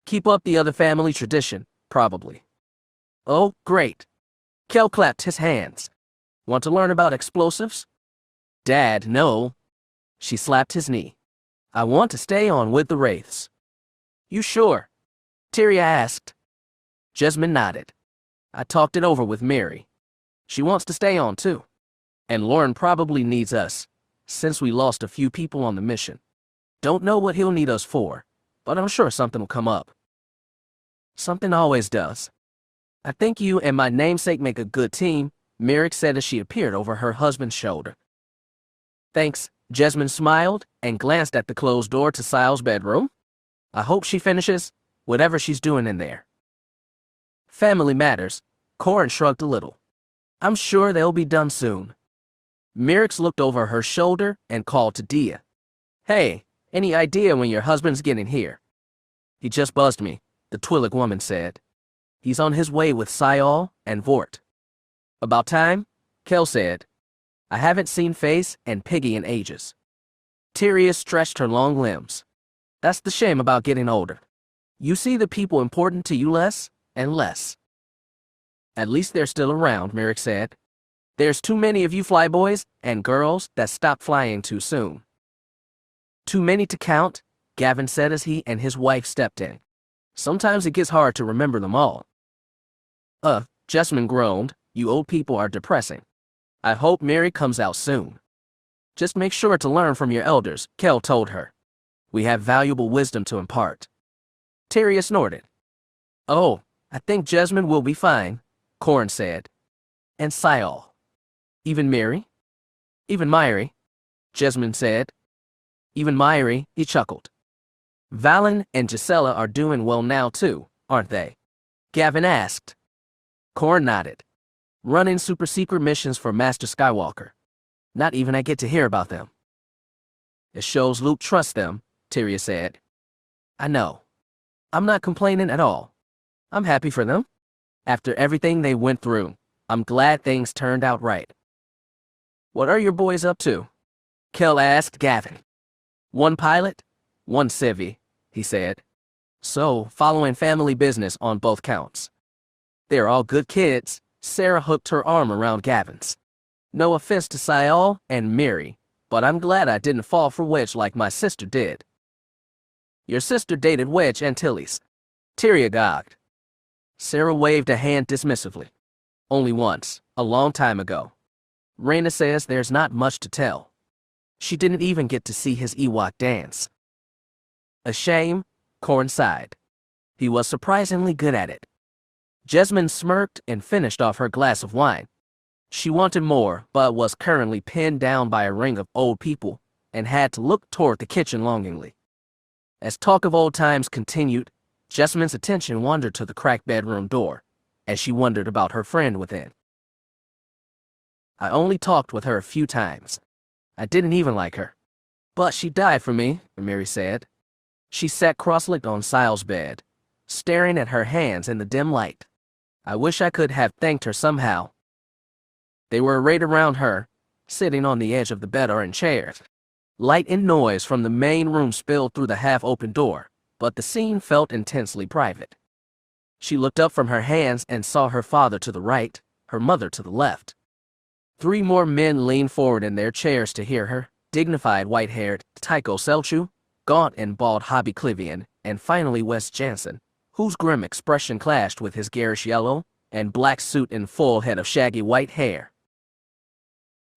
"Keep up the other family tradition, probably." "Oh, great." Kel clapped his hands. "Want to learn about explosives?" "Dad, no." She slapped his knee. "I want to stay on with the Wraiths." "You sure?" Tyria asked. Jasmine nodded. "I talked it over with Mary. She wants to stay on too. And Lauren probably needs us, since we lost a few people on the mission. Don't know what he'll need us for, but I'm sure something will come up." "Something always does. I think you and my namesake make a good team," Merrick said as she appeared over her husband's shoulder. "Thanks," Jasmine smiled and glanced at the closed door to Sayal's bedroom. "I hope she finishes whatever she's doing in there." "Family matters," Corin shrugged a little. "I'm sure they'll be done soon." Merrick looked over her shoulder and called to Dia. "Hey, any idea when your husband's getting here?" "He just buzzed me," the Twi'lek woman said. "He's on his way with Sayal and Vort." "About time," Kel said. "I haven't seen Face and Piggy in ages." Tyria stretched her long limbs. "That's the shame about getting older. You see the people important to you less and less." "At least they're still around," Merrick said. "There's too many of you flyboys and girls that stopped flying too soon." "Too many to count," Gavin said as he and his wife stepped in. "Sometimes it gets hard to remember them all." Jasmine groaned. "You old people are depressing. I hope Mary comes out soon." "Just make sure to learn from your elders," Kel told her. "We have valuable wisdom to impart." Tyria snorted. Oh, I think Jasmine will be fine, Corn said. And Syol. Even Miri? Even Myri, Jasmine said. Even Myri, he chuckled. Valen and Gisela are doing well now too, aren't they? Gavin asked. Corn nodded. Running super secret missions for Master Skywalker. Not even I get to hear about them. It shows Luke trusts them, Tyria said. I know. I'm not complaining at all. I'm happy for them. After everything they went through, I'm glad things turned out right. What are your boys up to? Kel asked Gavin. One pilot, one civvy, he said. So, following family business on both counts. They're all good kids. Sarah hooked her arm around Gavin's. No offense to Syol and Miri, but I'm glad I didn't fall for Wedge like my sister did. Your sister dated Wedge Antilles. Tyria gogged. Sarah waved a hand dismissively. Only once, a long time ago. Raina says there's not much to tell. She didn't even get to see his Ewok dance. A shame, Corn sighed. He was surprisingly good at it. Jasmine smirked and finished off her glass of wine. She wanted more, but was currently pinned down by a ring of old people and had to look toward the kitchen longingly. As talk of old times continued, Jasmine's attention wandered to the cracked bedroom door, as she wondered about her friend within. I only talked with her a few times. I didn't even like her. But she died for me, Miri said. She sat cross-legged on Syol's bed, staring at her hands in the dim light. I wish I could have thanked her somehow. They were arrayed around her, sitting on the edge of the bed or in chairs. Light and noise from the main room spilled through the half-open door, but the scene felt intensely private. She looked up from her hands and saw her father to the right, her mother to the left. 3 more men leaned forward in their chairs to hear her, dignified white-haired Tycho Selchu, gaunt and bald Hobby Clivian, and finally Wes Jansen, whose grim expression clashed with his garish yellow and black suit and full head of shaggy white hair.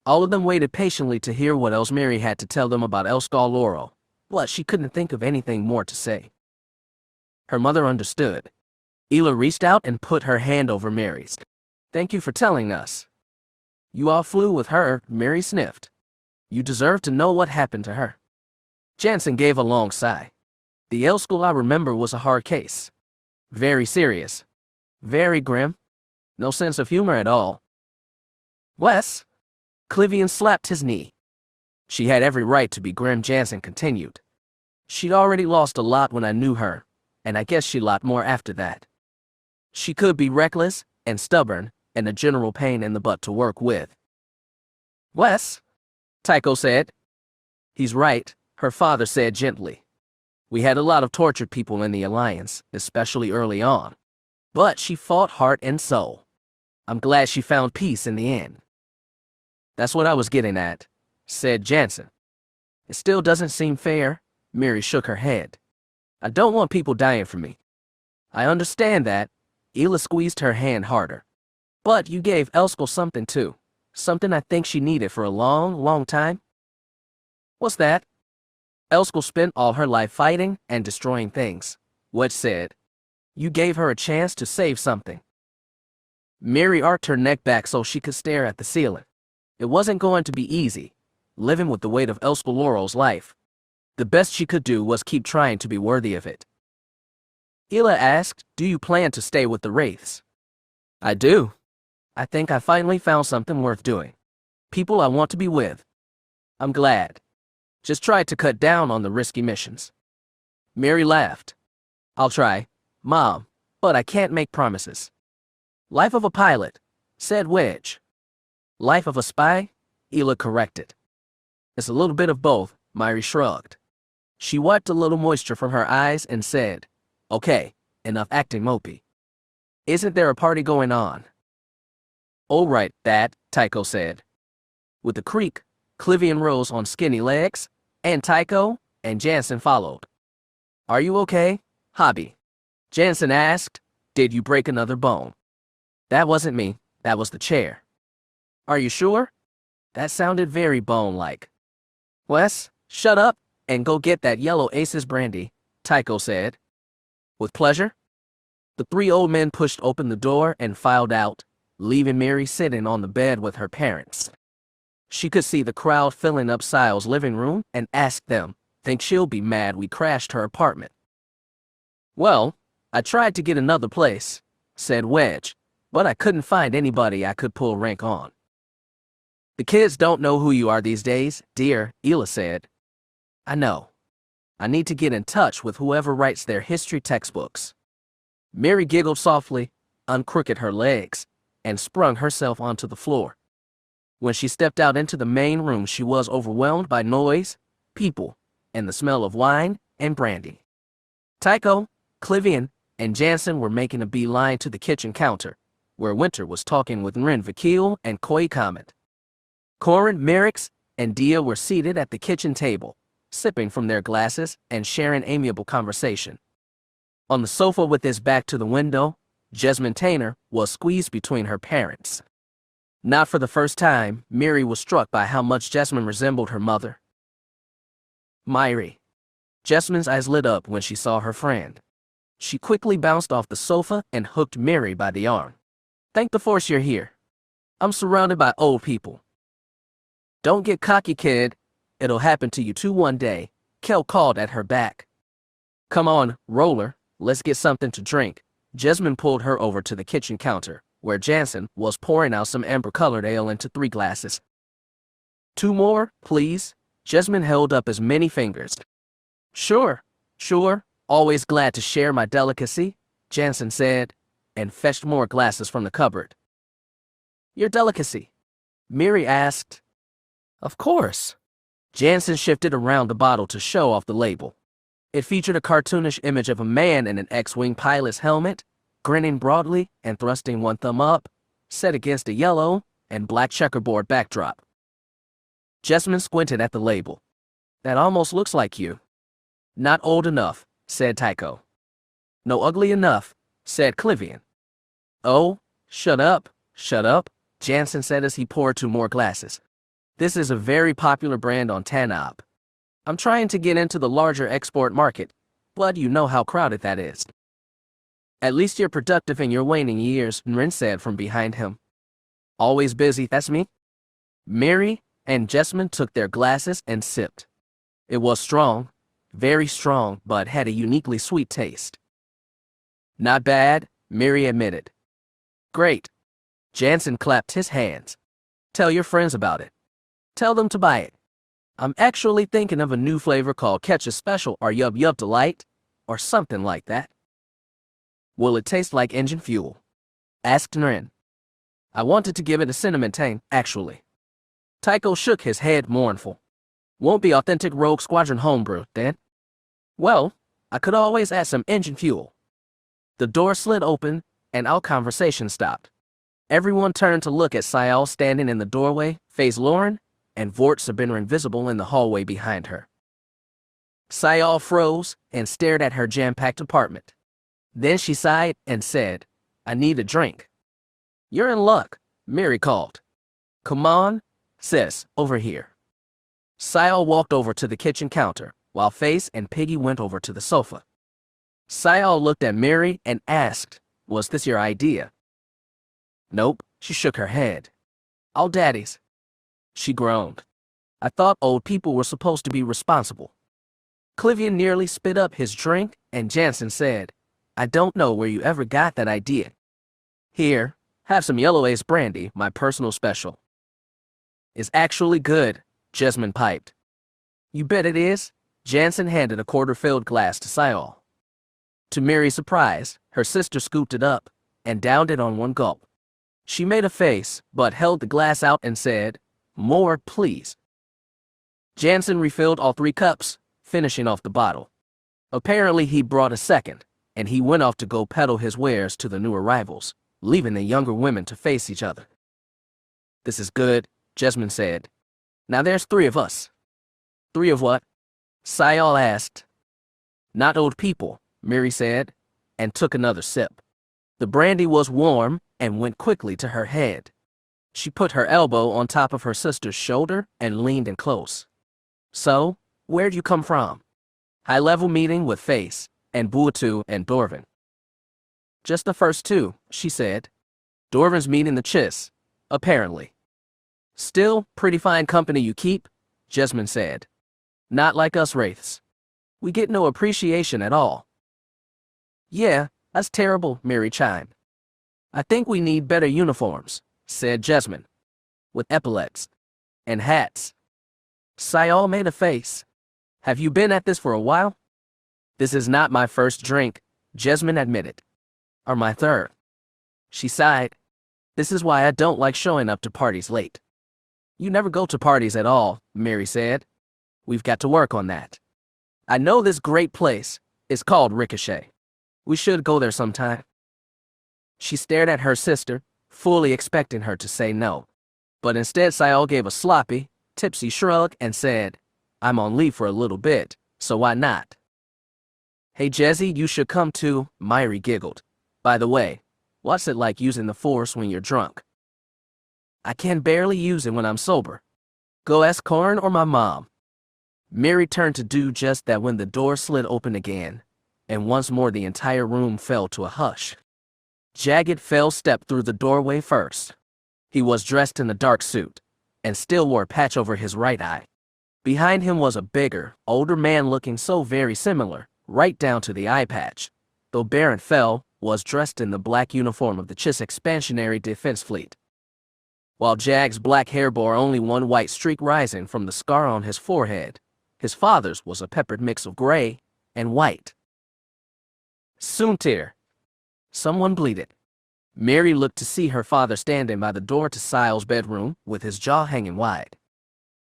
All of them waited patiently to hear what else Miri had to tell them about Elskal Laurel, but she couldn't think of anything more to say. Her mother understood. Ela reached out and put her hand over Mary's. Thank you for telling us. You all flew with her, Miri sniffed. You deserve to know what happened to her. Jansen gave a long sigh. The Elskal I remember was a hard case. Very serious. Very grim. No sense of humor at all. Wes? Clivian slapped his knee. She had every right to be grim, Jansen continued. She'd already lost a lot when I knew her, and I guess she lost more after that. She could be reckless and stubborn and a general pain in the butt to work with. Wes? Tycho said. He's right, her father said gently. We had a lot of tortured people in the Alliance, especially early on. But she fought heart and soul. I'm glad she found peace in the end. That's what I was getting at, said Jansen. It still doesn't seem fair, Miri shook her head. I don't want people dying for me. I understand that. Ela squeezed her hand harder. But you gave Elskal something too. Something I think she needed for a long, long time. What's that? Elskal spent all her life fighting and destroying things, Wedge said. You gave her a chance to save something. Miri arched her neck back so she could stare at the ceiling. It wasn't going to be easy, living with the weight of Elskal Laurel's life. The best she could do was keep trying to be worthy of it. Ela asked, do you plan to stay with the Wraiths? I do. I think I finally found something worth doing. People I want to be with. I'm glad. Just try to cut down on the risky missions. Miri laughed. I'll try, Mom, but I can't make promises. Life of a pilot, said Wedge. Life of a spy? Ela corrected. It's a little bit of both, Myri shrugged. She wiped a little moisture from her eyes and said, okay, enough acting mopey. Isn't there a party going on? All right, that, Tycho said. With a creak, Clivian rose on skinny legs, and Tycho and Jansen followed. Are you okay, Hobby? Jansen asked, did you break another bone? That wasn't me, that was the chair. Are you sure? That sounded very bone-like. Wes, shut up and go get that yellow Ace's brandy, Tycho said. With pleasure. The three old men pushed open the door and filed out, leaving Mary sitting on the bed with her parents. She could see the crowd filling up Sile's living room and asked them, "Think she'll be mad we crashed her apartment?" "Well, I tried to get another place," said Wedge, "but I couldn't find anybody I could pull rank on." "The kids don't know who you are these days, dear," Ela said. "I know. I need to get in touch with whoever writes their history textbooks." Mary giggled softly, uncrooked her legs, and sprung herself onto the floor. When she stepped out into the main room, she was overwhelmed by noise, people, and the smell of wine and brandy. Tycho, Clivian, and Jansen were making a beeline to the kitchen counter, where Winter was talking with Rin Vakil and Koi Comet. Corin, Merrick's, and Dia were seated at the kitchen table, sipping from their glasses and sharing amiable conversation. On the sofa with his back to the window, Jesmond Tainer was squeezed between her parents. Not for the first time, Mary was struck by how much Jesmond resembled her mother. Myri. Jesmond's eyes lit up when she saw her friend. She quickly bounced off the sofa and hooked Mary by the arm. "Thank the Force you're here. I'm surrounded by old people." "Don't get cocky, kid. It'll happen to you too one day," Kel called at her back. "Come on, Roller, let's get something to drink." Jesmond pulled her over to the kitchen counter, where Jansen was pouring out some amber-colored ale into 3 glasses. "2 more, please." Jesmond held up as many fingers. Sure, always glad to share my delicacy," Jansen said, and fetched more glasses from the cupboard. "Your delicacy?" Mary asked. "Of course." Jansen shifted around the bottle to show off the label. It featured a cartoonish image of a man in an X-Wing pilot's helmet, grinning broadly and thrusting one thumb up, set against a yellow and black checkerboard backdrop. Jesmond squinted at the label. "That almost looks like you." "Not old enough," said Tycho. "No ugly enough," said Clivian. "Oh, shut up, Jansen said as he poured 2 more glasses. "This is a very popular brand on Tanab. I'm trying to get into the larger export market, but you know how crowded that is." "At least you're productive in your waning years," Rin said from behind him. "Always busy, that's me." Mary and Jesmond took their glasses and sipped. It was strong, very strong, but had a uniquely sweet taste. "Not bad," Mary admitted. "Great." Jansen clapped his hands. "Tell your friends about it. Tell them to buy it. I'm actually thinking of a new flavor called Ketchup Special or Yub Yub Delight, or something like that." "Will it taste like engine fuel?" asked Rin. "I wanted to give it a cinnamon tang, actually." Tycho shook his head mournful. "Won't be authentic Rogue Squadron homebrew, then?" "Well, I could always add some engine fuel." The door slid open, and our conversation stopped. Everyone turned to look at Sial standing in the doorway, Phase Lauren, and Vort Sabinrin visible in the hallway behind her. Sial froze and stared at her jam-packed apartment. Then she sighed and said, "I need a drink." "You're in luck," Mary called. "Come on, sis, over here." Sial walked over to the kitchen counter, while Face and Piggy went over to the sofa. Sial looked at Mary and asked, "Was this your idea?" "Nope," she shook her head. "All daddy's." She groaned. "I thought old people were supposed to be responsible." Clivian nearly spit up his drink, and Jansen said, "I don't know where you ever got that idea. Here, have some Yellow Ace brandy, my personal special." "It's actually good," Jesmond piped. "You bet it is." Jansen handed a quarter-filled glass to Sial. To Mary's surprise, her sister scooped it up and downed it on one gulp. She made a face, but held the glass out and said, "More, please." Jansen refilled all 3 cups, finishing off the bottle. Apparently he brought a second, and he went off to go peddle his wares to the new arrivals, leaving the younger women to face each other. "This is good," Jesmond said. "Now there's 3 of us." "3 of what?" Sial asked. "Not old people," Mary said, and took another sip. The brandy was warm and went quickly to her head. She put her elbow on top of her sister's shoulder and leaned in close. "So, where'd you come from?" "High-level meeting with Face and Buatu and Dorvin. Just the first two, she said. Dorvin's meeting the Chiss, apparently. Still, pretty fine company you keep, Jesmond said. Not like us Wraiths. We get no appreciation at all. Yeah, that's terrible, Mary chimed. I think we need better uniforms, said Jesmond. With epaulets. And hats. Sayal made a face. Have you been at this for a while? This is not my first drink, Jesmond admitted. Or my third. She sighed. This is why I don't like showing up to parties late. You never go to parties at all, Mary said. We've got to work on that. I know this great place. It's called Ricochet. We should go there sometime. She stared at her sister, fully expecting her to say no. But instead Sayal gave a sloppy, tipsy shrug and said, I'm on leave for a little bit, so why not? Hey Jezzy, you should come too, Myri giggled. By the way, what's it like using the Force when you're drunk? I can barely use it when I'm sober. Go ask Corrin or my mom. Mary turned to do just that when the door slid open again, and once more the entire room fell to a hush. Jagged fell stepped through the doorway first. He was dressed in a dark suit, and still wore a patch over his right eye. Behind him was a bigger, older man looking so very similar, right down to the eye patch, though Baron Fell was dressed in the black uniform of the Chiss Expansionary Defense Fleet. While Jagged's black hair bore only one white streak rising from the scar on his forehead, his father's was a peppered mix of gray and white. Soontir. Someone bleated. Mary looked to see her father standing by the door to Sayal's bedroom with his jaw hanging wide.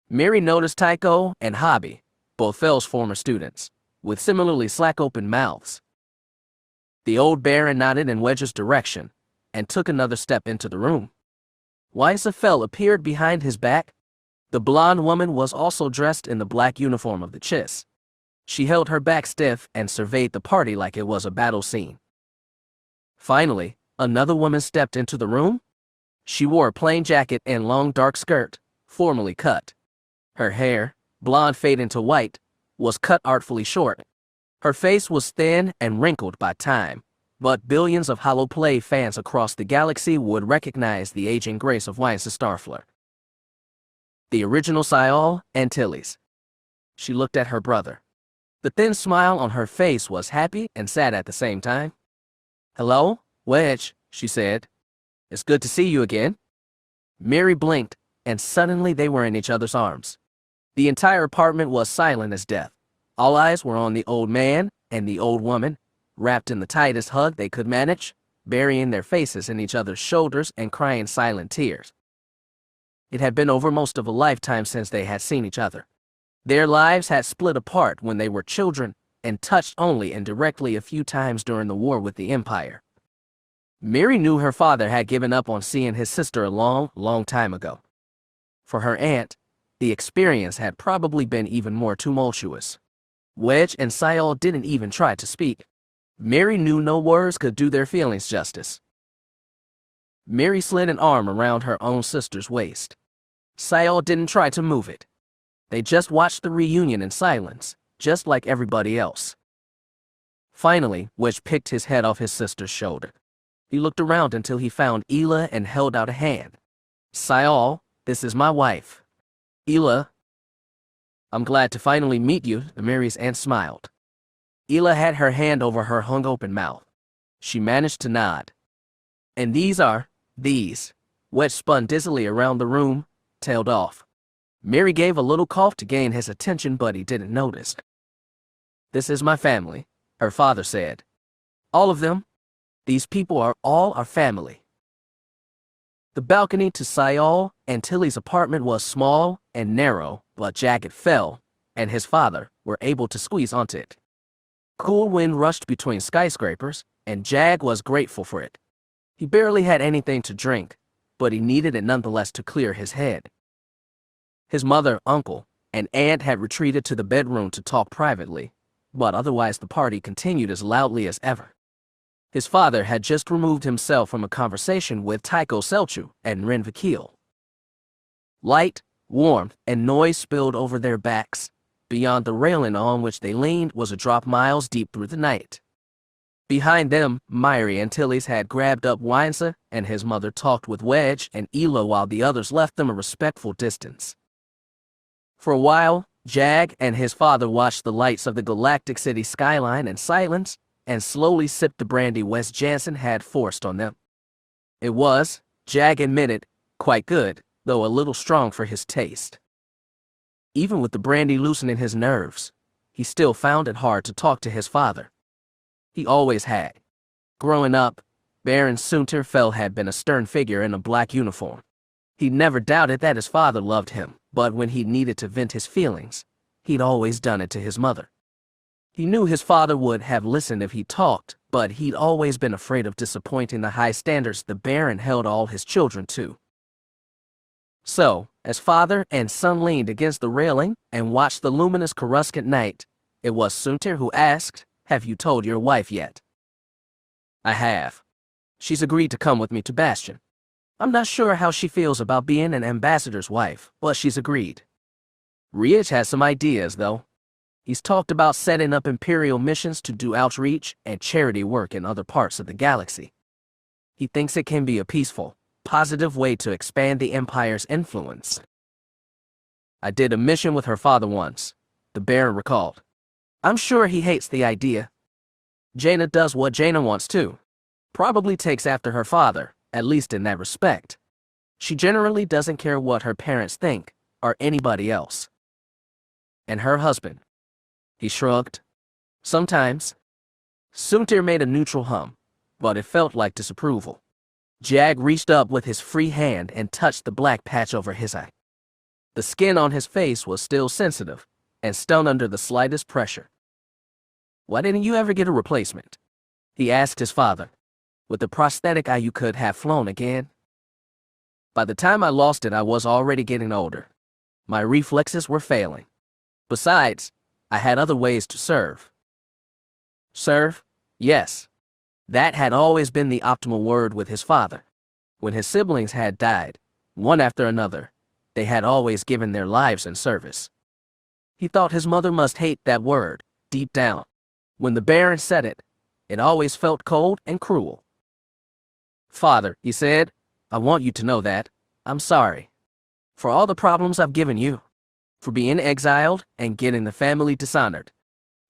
Mary noticed Tycho and Hobby, both Fell's former students, with similarly slack open mouths. The old Baron nodded in Wedge's direction and took another step into the room. Wysa Fell appeared behind his back. The blonde woman was also dressed in the black uniform of the Chiss. She held her back stiff and surveyed the party like it was a battle scene. Finally, another woman stepped into the room. She wore a plain jacket and long dark skirt, formally cut. Her hair, blonde fading to white, was cut artfully short. Her face was thin and wrinkled by time, but billions of holoplay fans across the galaxy would recognize the aging grace of Wysa Starfler. The original Sayal Antilles. She looked at her brother. The thin smile on her face was happy and sad at the same time. Hello, Wedge, she said. It's good to see you again. Mary blinked, and suddenly they were in each other's arms. The entire apartment was silent as death. All eyes were on the old man and the old woman, wrapped in the tightest hug they could manage, burying their faces in each other's shoulders and crying silent tears. It had been over most of a lifetime since they had seen each other. Their lives had split apart when they were children and touched only indirectly a few times during the war with the Empire. Mary knew her father had given up on seeing his sister a long, long time ago. For her aunt, the experience had probably been even more tumultuous. Wedge and Sayal didn't even try to speak. Mary knew no words could do their feelings justice. Mary slid an arm around her own sister's waist. Sayal didn't try to move it. They just watched the reunion in silence, just like everybody else. Finally, Wedge picked his head off his sister's shoulder. He looked around until he found Ela and held out a hand. Sayal, this is my wife. Ela. I'm glad to finally meet you, Mary's aunt smiled. Ela had her hand over her hung-open mouth. She managed to nod. And these. Wedge spun dizzily around the room, tailed off. Mary gave a little cough to gain his attention, but he didn't notice. This is my family, her father said. All of them. These people are all our family. The balcony to Sayal and Tilly's apartment was small and narrow, but Jagged fell, and his father were able to squeeze onto it. Cool wind rushed between skyscrapers, and Jag was grateful for it. He barely had anything to drink, but he needed it nonetheless to clear his head. His mother, uncle, and aunt had retreated to the bedroom to talk privately, but otherwise the party continued as loudly as ever. His father had just removed himself from a conversation with Tycho Selchu and Ren Vakil. Light, warmth, and noise spilled over their backs, Beyond the railing on which they leaned was a drop miles deep through the night. Behind them, Myri Antilles had grabbed up Weinsa, and his mother talked with Wedge and Elo while the others left them a respectful distance. For a while, Jag and his father watched the lights of the galactic city skyline in silence and slowly sipped the brandy Wes Jansen had forced on them. It was, Jag admitted, quite good, though a little strong for his taste. Even with the brandy loosening his nerves, he still found it hard to talk to his father. He always had. Growing up, Baron Sunter Fell had been a stern figure in a black uniform. He never doubted that his father loved him, but when he needed to vent his feelings, he'd always done it to his mother. He knew his father would have listened if he talked, but he'd always been afraid of disappointing the high standards the Baron held all his children to. So, as father and son leaned against the railing and watched the luminous Coruscant night, it was Sunter who asked, "Have you told your wife yet?" "I have. She's agreed to come with me to Bastion. I'm not sure how she feels about being an ambassador's wife, but she's agreed. Riach has some ideas, though. He's talked about setting up Imperial missions to do outreach and charity work in other parts of the galaxy. He thinks it can be a peaceful, positive way to expand the Empire's influence." "I did a mission with her father once," the Baron recalled. "I'm sure he hates the idea. Jaina does what Jaina wants to. Probably takes after her father, at least in that respect. She generally doesn't care what her parents think, or anybody else." "And her husband?" He shrugged. "Sometimes." Sunter made a neutral hum, but it felt like disapproval. Jag reached up with his free hand and touched the black patch over his eye. The skin on his face was still sensitive and stung under the slightest pressure. "Why didn't you ever get a replacement?" he asked his father. "With the prosthetic eye you could have flown again." "By the time I lost it, I was already getting older. My reflexes were failing. Besides, I had other ways to serve." Serve? Yes. That had always been the optimal word with his father. When his siblings had died, one after another, they had always given their lives in service. He thought his mother must hate that word, deep down. When the Baron said it, it always felt cold and cruel. "Father," he said, "I want you to know that I'm sorry. For all the problems I've given you. For being exiled and getting the family dishonored.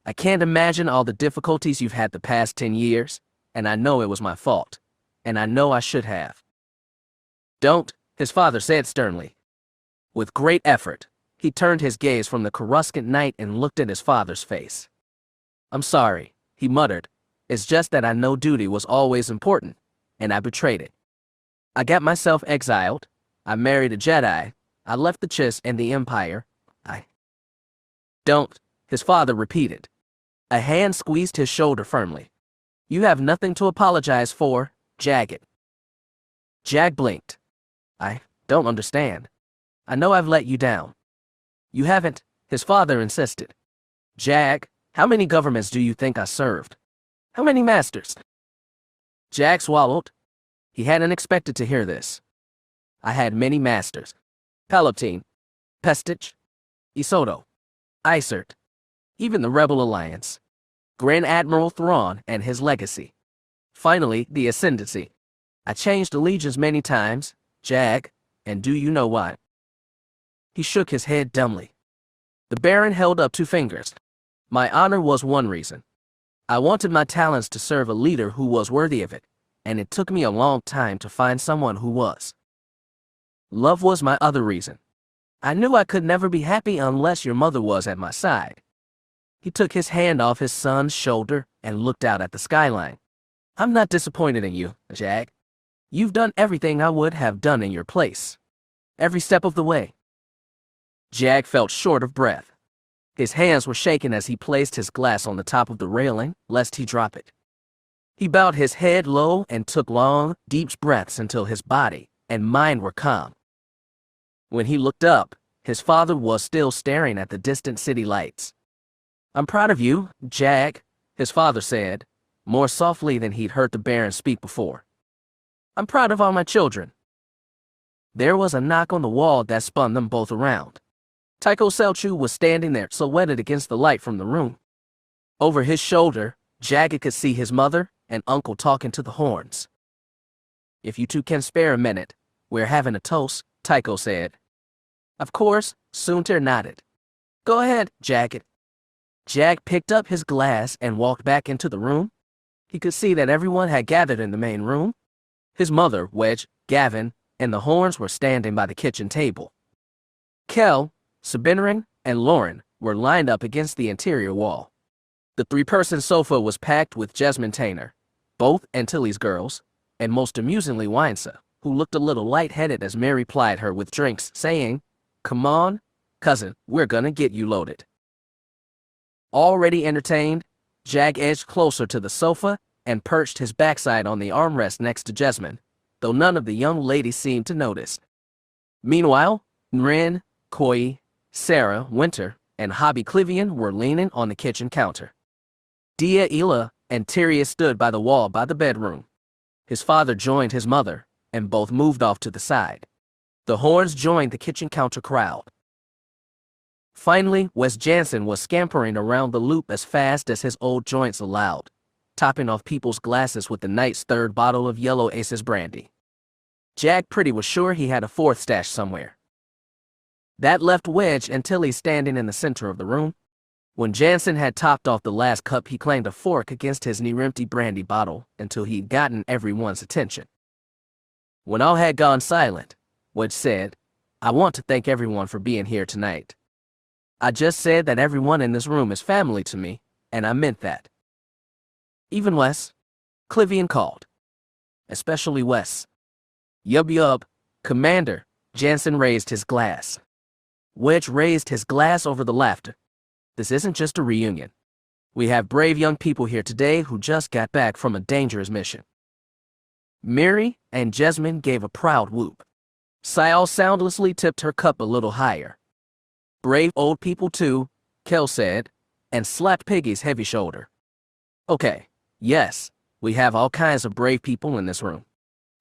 I can't imagine all the difficulties you've had the past 10 years, and I know it was my fault, and I know I should have." "Don't," his father said sternly. With great effort, he turned his gaze from the Coruscant night and looked at his father's face. "I'm sorry," he muttered. "It's just that I know duty was always important, and I betrayed it. I got myself exiled, I married a Jedi, I left the Chiss and the Empire, I—" "Don't," his father repeated. A hand squeezed his shoulder firmly. "You have nothing to apologize for, Jagged." Jag blinked. "I don't understand. I know I've let you down." "You haven't," his father insisted. "Jag, how many governments do you think I served? How many masters?" Jag swallowed. He hadn't expected to hear this. "I had many masters. Palpatine, Pestich, Isoto, Isert, even the Rebel Alliance, Grand Admiral Thrawn and his legacy. Finally, the Ascendancy. I changed allegiance many times, Jag, and do you know why?" He shook his head dumbly. The Baron held up 2 fingers. "My honor was one reason. I wanted my talents to serve a leader who was worthy of it, and it took me a long time to find someone who was. Love was my other reason. I knew I could never be happy unless your mother was at my side." He took his hand off his son's shoulder and looked out at the skyline. "I'm not disappointed in you, Jag. You've done everything I would have done in your place. Every step of the way." Jag felt short of breath. His hands were shaking as he placed his glass on the top of the railing, lest he drop it. He bowed his head low and took long, deep breaths until his body and mind were calm. When he looked up, his father was still staring at the distant city lights. "I'm proud of you, Jag," his father said, more softly than he'd heard the Baron speak before. "I'm proud of all my children." There was a knock on the wall that spun them both around. Tycho Selchu was standing there, silhouetted against the light from the room. Over his shoulder, Jagged could see his mother and uncle talking to the horns. "If you two can spare a minute, we're having a toast," Tycho said. Of course, Soontir nodded. "Go ahead, Jagged." Jag picked up his glass and walked back into the room. He could see that everyone had gathered in the main room. His mother, Wedge, Yavin, and the horns were standing by the kitchen table. Kel, Sabinarin, and Lauren were lined up against the interior wall. The three-person sofa was packed with Jasmine Tainer, both Antilles girls, and most amusingly Wynsa, who looked a little lightheaded as Mary plied her with drinks, saying, "Come on, cousin, we're gonna get you loaded." Already entertained, Jag edged closer to the sofa and perched his backside on the armrest next to Jasmine, though none of the young ladies seemed to notice. Meanwhile, Nrin, Koi, Sarah, Winter, and Hobby Clivian were leaning on the kitchen counter. Dia Ila and Tyria stood by the wall by the bedroom. His father joined his mother, and both moved off to the side. The horns joined the kitchen counter crowd. Finally, Wes Jansen was scampering around the loop as fast as his old joints allowed, topping off people's glasses with the night's third bottle of Yellow Aces brandy. Jag pretty was sure he had a fourth stash somewhere. That left Wedge and Tilly standing in the center of the room. When Jansen had topped off the last cup, he clanged a fork against his near-empty brandy bottle until he'd gotten everyone's attention. When all had gone silent, Wedge said, "I want to thank everyone for being here tonight. I just said that everyone in this room is family to me, and I meant that." "Even Wes," Clivian called. "Especially Wes." Yub, Commander," Jansen raised his glass. Wedge raised his glass over the laughter. "This isn't just a reunion. We have brave young people here today who just got back from a dangerous mission." Mary and Jasmine gave a proud whoop. Sayal soundlessly tipped her cup a little higher. "Brave old people too," Kel said, and slapped Piggy's heavy shoulder. "Okay, yes, we have all kinds of brave people in this room.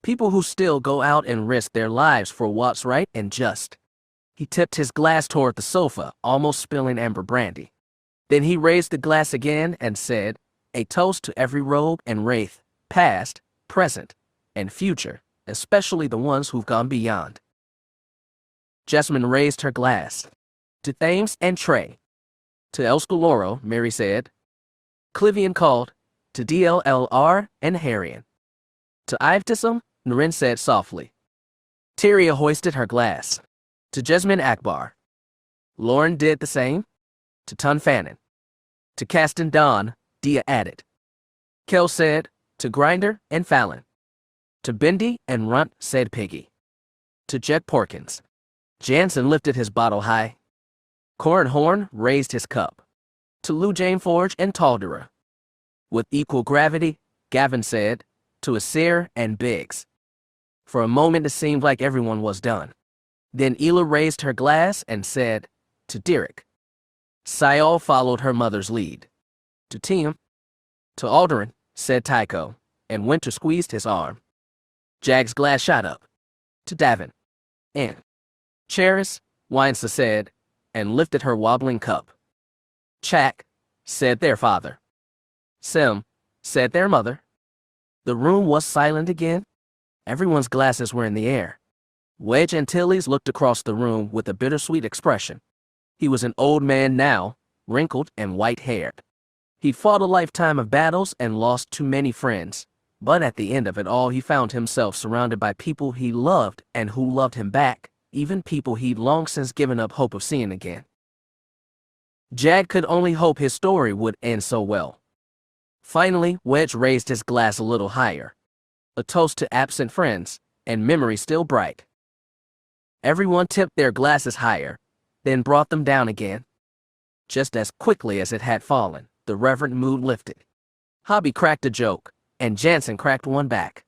People who still go out and risk their lives for what's right and just." He tipped his glass toward the sofa, almost spilling amber brandy. Then he raised the glass again and said, "A toast to every rogue and wraith, past, present, and future, especially the ones who've gone beyond." Jasmine raised her glass. "To Thames and Trey." "To Elskaloro," Mary said. Clivian called, "To DLLR and Harrian." "To Ivtisum," Naren said softly. Tyria hoisted her glass. "To Jasmine Akbar." Lauren did the same. "To Tun Fannin." "To Caston Don," Dia added. Kel said, "To Grinder and Fallon." "To Bendy and Runt," said Piggy. "To Jack Porkins." Jansen lifted his bottle high. Corin Horn raised his cup. "To Lou Jane Forge and Taldera." With equal gravity, Gavin said, "To Asir and Biggs." For a moment it seemed like everyone was done. Then Ela raised her glass and said, "To Derek." Sayal followed her mother's lead. "To Tim." "To Alderin," said Tycho, and Winter squeezed his arm. Jag's glass shot up. "To Davin." "And Cheris," Wynsa said, and lifted her wobbling cup. "Chak," said their father. "Sim," said their mother. The room was silent again. Everyone's glasses were in the air. Wedge Antilles looked across the room with a bittersweet expression. He was an old man now, wrinkled and white-haired. He'd fought a lifetime of battles and lost too many friends, but at the end of it all he found himself surrounded by people he loved and who loved him back, even people he'd long since given up hope of seeing again. Jag could only hope his story would end so well. Finally, Wedge raised his glass a little higher. A toast to absent friends, and memory still bright. Everyone tipped their glasses higher, then brought them down again. Just as quickly as it had fallen, the reverent mood lifted. Hobby cracked a joke, and Jansen cracked one back.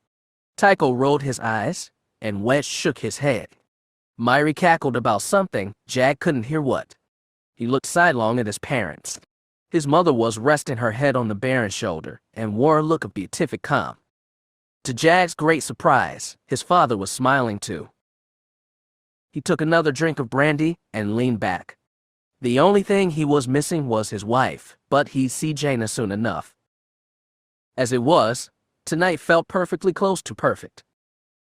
Tycho rolled his eyes, and Wedge shook his head. Myri cackled about something, Jag couldn't hear what. He looked sidelong at his parents. His mother was resting her head on the Baron's shoulder, and wore a look of beatific calm. To Jag's great surprise, his father was smiling too. He took another drink of brandy and leaned back, The only thing he was missing was his wife, but he'd see Jaina soon enough. As it was, tonight felt perfectly close to perfect.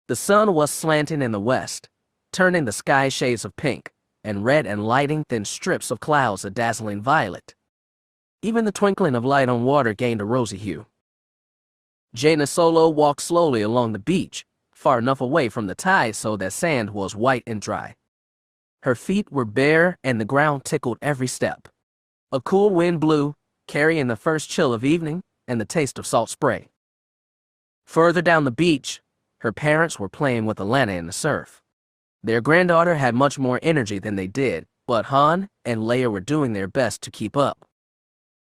The sun was slanting in the west, turning the sky shades of pink and red and lighting thin strips of clouds a dazzling violet. Even the twinkling of light on water gained a rosy hue. Jaina Solo walked slowly along the beach, far enough away from the tide so that sand was white and dry. Her feet were bare and the ground tickled every step. A cool wind blew, carrying the first chill of evening and the taste of salt spray. Further down the beach, her parents were playing with Alana in the surf. Their granddaughter had much more energy than they did, but Han and Leia were doing their best to keep up.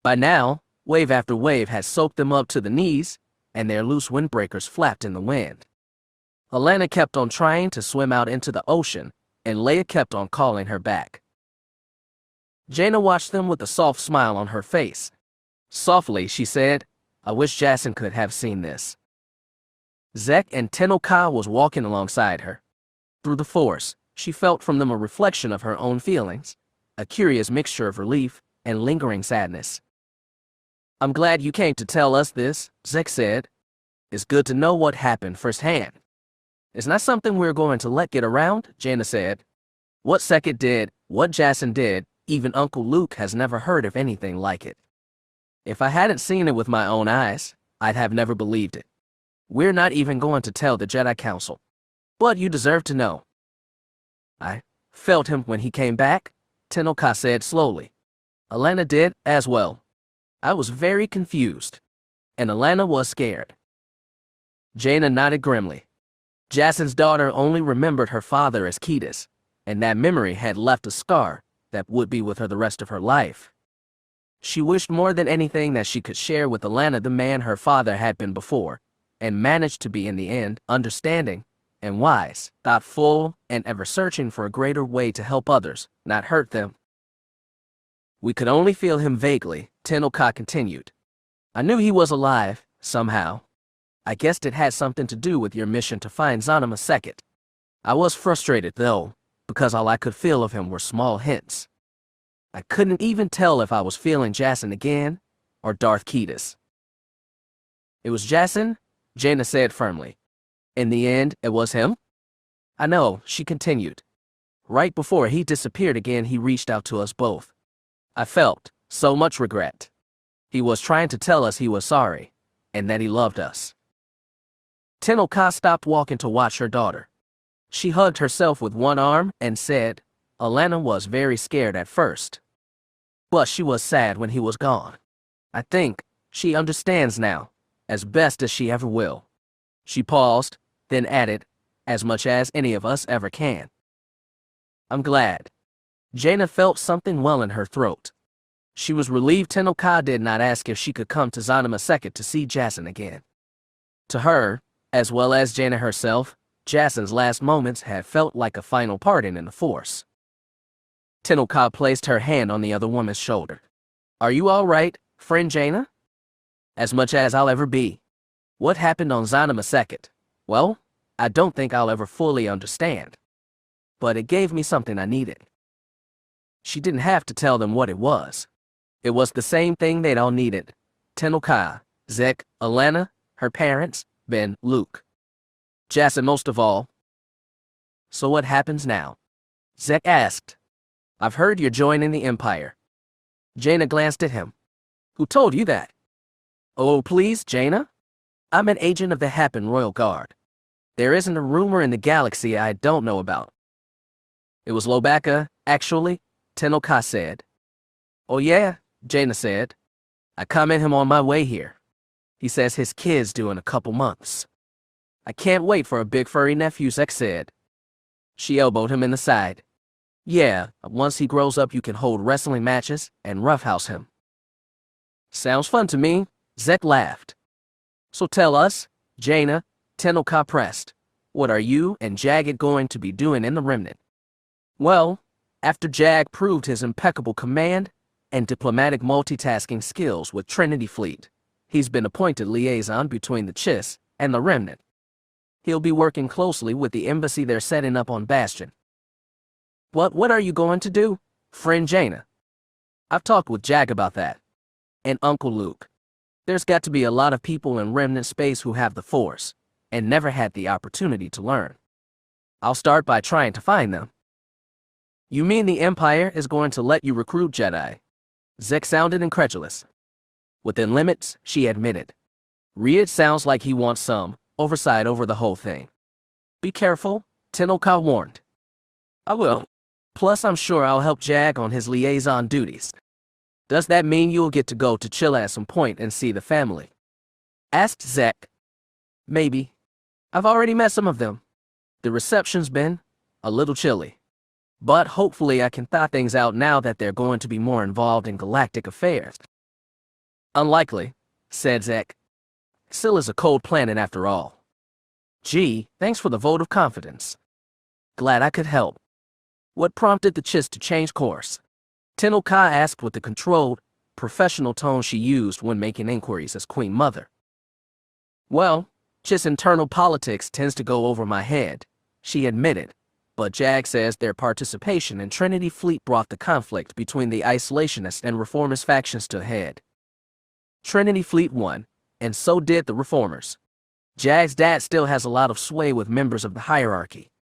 By now, wave after wave had soaked them up to the knees, and their loose windbreakers flapped in the wind. Alana kept on trying to swim out into the ocean, and Leia kept on calling her back. Jaina watched them with a soft smile on her face. Softly, she said, "I wish Jason could have seen this." Zek and Tenno Ka was walking alongside her. Through the Force, she felt from them a reflection of her own feelings, a curious mixture of relief and lingering sadness. "I'm glad you came to tell us this," Zek said. "It's good to know what happened firsthand." "It's not something we're going to let get around," Jaina said. "What Sekit did, what Jason did, even Uncle Luke has never heard of anything like it. If I hadn't seen it with my own eyes, I'd have never believed it. We're not even going to tell the Jedi Council. But you deserve to know." "I felt him when he came back," Tenno Ka said slowly. "Alana did as well. I was very confused. And Alana was scared." Jaina nodded grimly. Jason's daughter only remembered her father as Ketis, and that memory had left a scar that would be with her the rest of her life. She wished more than anything that she could share with Alana the man her father had been before, and managed to be in the end understanding and wise, thoughtful, and ever searching for a greater way to help others, not hurt them. "We could only feel him vaguely," Tenno Ka continued. "I knew he was alive, somehow. I guessed it had something to do with your mission to find Zanima Sekit. I was frustrated, though, because all I could feel of him were small hints. I couldn't even tell if I was feeling Jason again or Darth Ketis." "It was Jason," Jaina said firmly. "In the end, it was him?" "I know," she continued. "Right before he disappeared again, he reached out to us both. I felt so much regret. He was trying to tell us he was sorry, and that he loved us." Tenno Ka stopped walking to watch her daughter. She hugged herself with one arm and said, "Alana was very scared at first. But she was sad when he was gone. I think she understands now, as best as she ever will." She paused, then added, "As much as any of us ever can." "I'm glad." Jaina felt something well in her throat. She was relieved Tenno Ka did not ask if she could come to Zanima Sekit to see Jason again. To her, as well as Jaina herself, Jason's last moments had felt like a final parting in the Force. Tenno Ka placed her hand on the other woman's shoulder. "Are you all right, friend Jaina?" "As much as I'll ever be. What happened on Zanima Sekit? Well, I don't think I'll ever fully understand. But it gave me something I needed." She didn't have to tell them what it was. It was the same thing they'd all needed. Tenno Ka, Zek, Alana, her parents, Ben, Luke. Jason most of all. "So what happens now?" Zek asked. "I've heard you're joining the Empire." Jaina glanced at him. "Who told you that?" "Oh, please, Jaina. I'm an agent of the Happen Royal Guard. There isn't a rumor in the galaxy I don't know about." "It was Lobaka, actually," Tenno Ka said. "Oh yeah," Jaina said. "I commented him on my way here. He says his kid's due in a couple months. I can't wait for a big furry nephew," Zek said. She elbowed him in the side. "Yeah, once he grows up you can hold wrestling matches and roughhouse him." "Sounds fun to me," Zek laughed. "So tell us, Jaina," Tenno Ka pressed, "what are you and Jagged going to be doing in the Remnant?" "Well, after Jag proved his impeccable command and diplomatic multitasking skills with Trinity Fleet, he's been appointed liaison between the Chiss and the Remnant. He'll be working closely with the embassy they're setting up on Bastion." "What are you going to do, friend Jaina?" I've talked with Jack about that. And Uncle Luke. There's got to be a lot of people in remnant space who have the Force, and never had the opportunity to learn. I'll start by trying to find them. You mean the Empire is going to let you recruit Jedi? Zek sounded incredulous. Within limits, she admitted. Reed sounds like he wants some oversight over the whole thing. Be careful, Tenoka warned. I will. Plus, I'm sure I'll help Jag on his liaison duties. Does that mean you'll get to go to Chilla at some point and see the family? Asked Zek. Maybe. I've already met some of them. The reception's been a little chilly. But hopefully I can thaw things out now that they're going to be more involved in galactic affairs. Unlikely, said Zek. Scylla's a cold planet after all. Gee, thanks for the vote of confidence. Glad I could help. What prompted the Chiss to change course? Tenoka asked with the controlled, professional tone she used when making inquiries as Queen Mother. Well, Chiss internal politics tends to go over my head, she admitted, but Jag says their participation in Trinity Fleet brought the conflict between the isolationist and reformist factions to a head. Trinity Fleet won, and so did the reformers. Jag's dad still has a lot of sway with members of the hierarchy.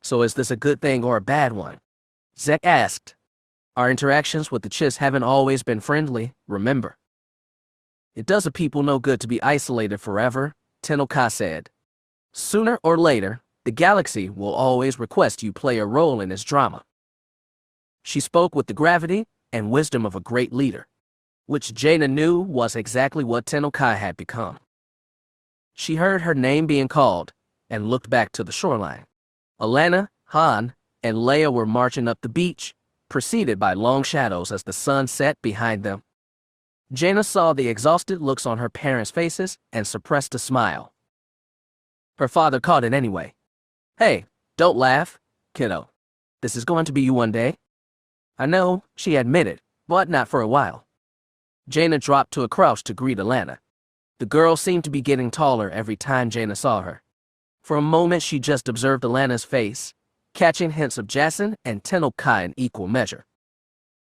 So is this a good thing or a bad one? Zek asked. Our interactions with the Chiss haven't always been friendly, remember. It does a people no good to be isolated forever, Tenoka said. Sooner or later, the galaxy will always request you play a role in its drama. She spoke with the gravity and wisdom of a great leader, which Jaina knew was exactly what Tenoka had become. She heard her name being called and looked back to the shoreline. Alana, Han, and Leia were marching up the beach, preceded by long shadows as the sun set behind them. Jaina saw the exhausted looks on her parents' faces and suppressed a smile. Her father caught it anyway. Hey, don't laugh, kiddo. This is going to be you one day. I know, she admitted, but not for a while. Jaina dropped to a crouch to greet Alana. The girl seemed to be getting taller every time Jaina saw her. For a moment she just observed Alana's face, catching hints of Jacen and Tenoka in equal measure.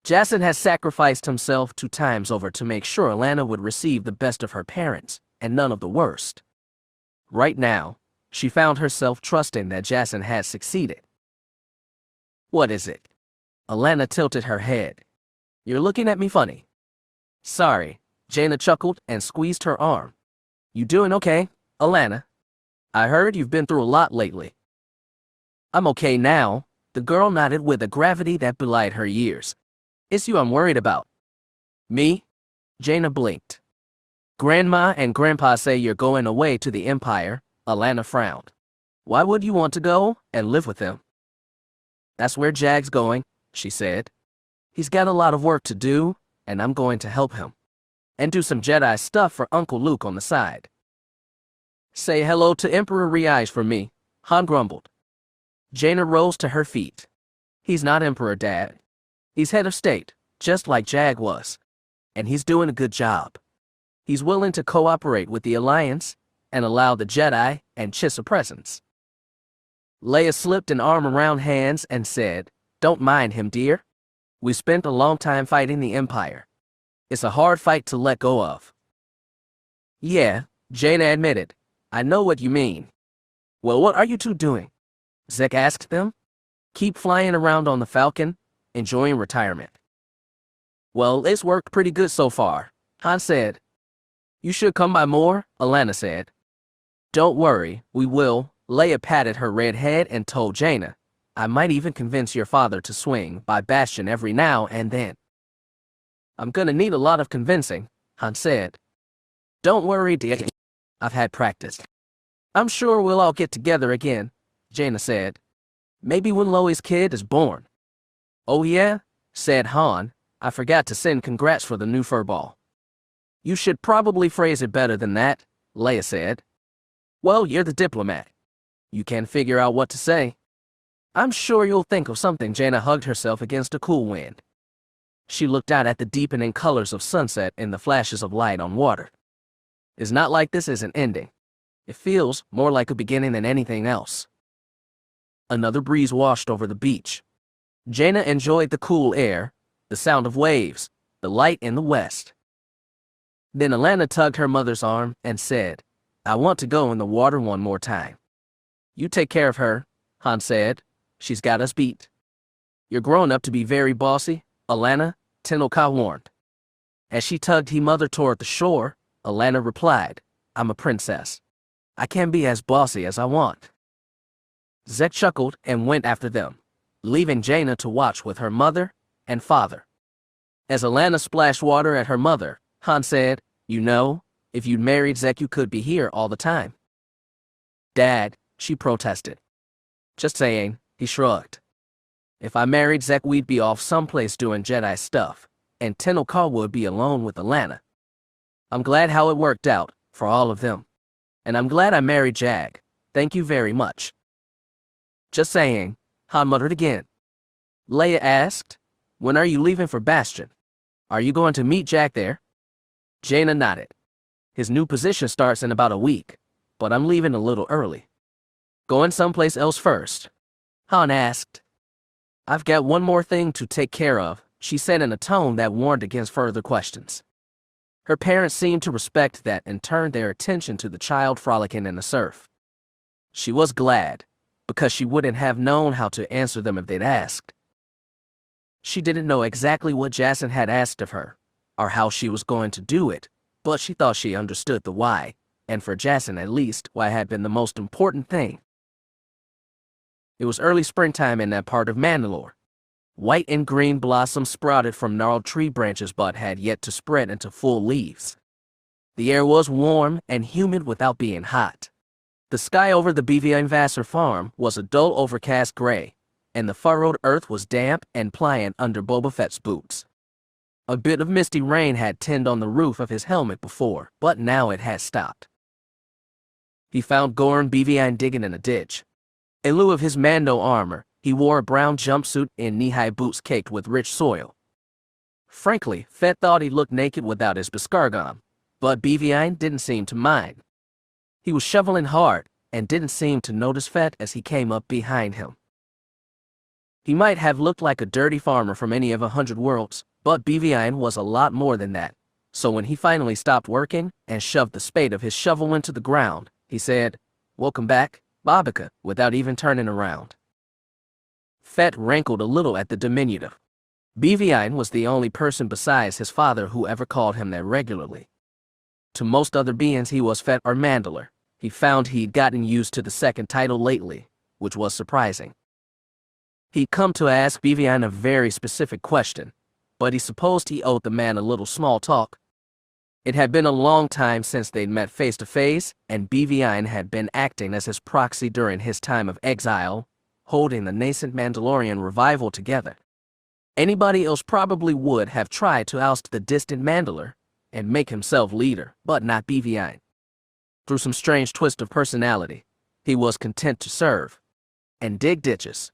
Jacen had sacrificed himself 2 times over to make sure Alana would receive the best of her parents, and none of the worst. Right now, she found herself trusting that Jacen had succeeded. What is it? Alana tilted her head. You're looking at me funny. Sorry, Jaina chuckled and squeezed her arm. You doing okay, Alana? I heard you've been through a lot lately. I'm okay now, the girl nodded with a gravity that belied her years. It's you I'm worried about. Me? Jaina blinked. Grandma and Grandpa say you're going away to the Empire, Alana frowned. Why would you want to go and live with them? That's where Jag's going, she said. He's got a lot of work to do, and I'm going to help him. And do some Jedi stuff for Uncle Luke on the side. Say hello to Emperor Riage for me, Han grumbled. Jaina rose to her feet. He's not Emperor, Dad. He's head of state, just like Jag was. And he's doing a good job. He's willing to cooperate with the Alliance and allow the Jedi and Chiss a presence. Leia slipped an arm around Hands and said, Don't mind him, dear. We spent a long time fighting the Empire. It's a hard fight to let go of. Yeah, Jaina admitted. I know what you mean. Well, what are you two doing? Zek asked them. Keep flying around on the Falcon, enjoying retirement. Well, it's worked pretty good so far, Han said. You should come by more, Alana said. Don't worry, we will, Leia patted her red head and told Jaina. I might even convince your father to swing by Bastion every now and then. I'm gonna need a lot of convincing, Han said. Don't worry, dear. I've had practice. I'm sure we'll all get together again, Jaina said. Maybe when Loi's kid is born. Oh yeah, said Han. I forgot to send congrats for the new furball. You should probably phrase it better than that, Leia said. Well, you're the diplomat. You can figure out what to say. I'm sure you'll think of something. Jaina hugged herself against a cool wind. She looked out at the deepening colors of sunset and the flashes of light on water. It's not like this isn't ending. It feels more like a beginning than anything else. Another breeze washed over the beach. Jaina enjoyed the cool air, the sound of waves, the light in the west. Then Alana tugged her mother's arm and said, "I want to go in the water one more time." "You take care of her," Han said. "She's got us beat." "You're growing up to be very bossy, Alana," Tenoka warned. As she tugged his mother toward the shore, Alana replied, "I'm a princess. I can be as bossy as I want." Zek chuckled and went after them, leaving Jaina to watch with her mother and father. As Alana splashed water at her mother, Han said, "You know, if you'd married Zek, you could be here all the time." "Dad," she protested. "Just saying," he shrugged. "If I married Zek, we'd be off someplace doing Jedi stuff, and Tenoka would be alone with Alana. I'm glad how it worked out, for all of them. And I'm glad I married Jag. Thank you very much." "Just saying," Han muttered again. Leia asked, "When are you leaving for Bastion? Are you going to meet Jag there?" Jaina nodded. "His new position starts in about a week, but I'm leaving a little early." "Going someplace else first?" Han asked. "I've got one more thing to take care of," she said in a tone that warned against further questions. Her parents seemed to respect that and turned their attention to the child frolicking in the surf. She was glad, because she wouldn't have known how to answer them if they'd asked. She didn't know exactly what Jason had asked of her, or how she was going to do it, but she thought she understood the why, and for Jason at least, why had been the most important thing. It was early springtime in that part of Mandalore. White and green blossoms sprouted from gnarled tree branches but had yet to spread into full leaves. The air was warm and humid without being hot. The sky over the BVN Vassar farm was a dull overcast gray, and the furrowed earth was damp and pliant under Boba Fett's boots. A bit of misty rain had tinned on the roof of his helmet before, but now it had stopped. He found Goran BVN digging in a ditch. In lieu of his Mando armor, he wore a brown jumpsuit and knee-high boots caked with rich soil. Frankly, Fett thought he looked naked without his Beskar, but BVN didn't seem to mind. He was shoveling hard and didn't seem to notice Fett as he came up behind him. He might have looked like a dirty farmer from any of 100 worlds, but BVN was a lot more than that. So when he finally stopped working and shoved the spade of his shovel into the ground, he said, "Welcome back, Babika," without even turning around. Fett rankled a little at the diminutive. BVN was the only person besides his father who ever called him that regularly. To most other beings he was Fett or Mandalore. He found he'd gotten used to the second title lately, which was surprising. He'd come to ask BVN a very specific question, but he supposed he owed the man a little small talk. It had been a long time since they'd met face to face, and BVN had been acting as his proxy during his time of exile, holding the nascent Mandalorian revival together. Anybody else probably would have tried to oust the distant Mandalore and make himself leader, but not BVN. Through some strange twist of personality, he was content to serve and dig ditches.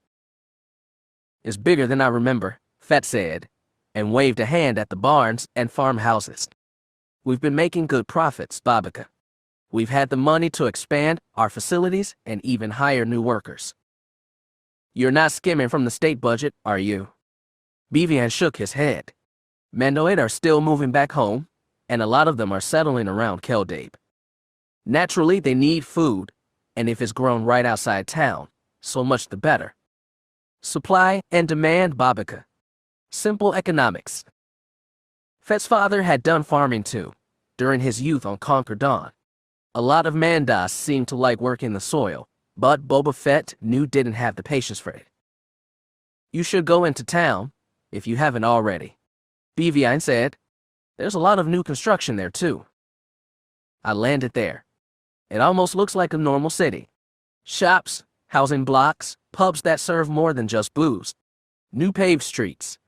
"It's bigger than I remember," Fett said, and waved a hand at the barns and farmhouses. "We've been making good profits, Babika. We've had the money to expand our facilities and even hire new workers." "You're not skimming from the state budget, are you?" BVN shook his head. "Mandoid are still moving back home, and a lot of them are settling around Keldabe. Naturally, they need food, and if it's grown right outside town, so much the better. Supply and demand, Babika. Simple economics." Fett's father had done farming too, during his youth on Conquer Dawn. A lot of Mandas seemed to like working the soil, but Boba Fett knew didn't have the patience for it. "You should go into town, if you haven't already," BVN said. "There's a lot of new construction there too." I landed there. It almost looks like a normal city. Shops, housing blocks, pubs that serve more than just booze. New paved streets.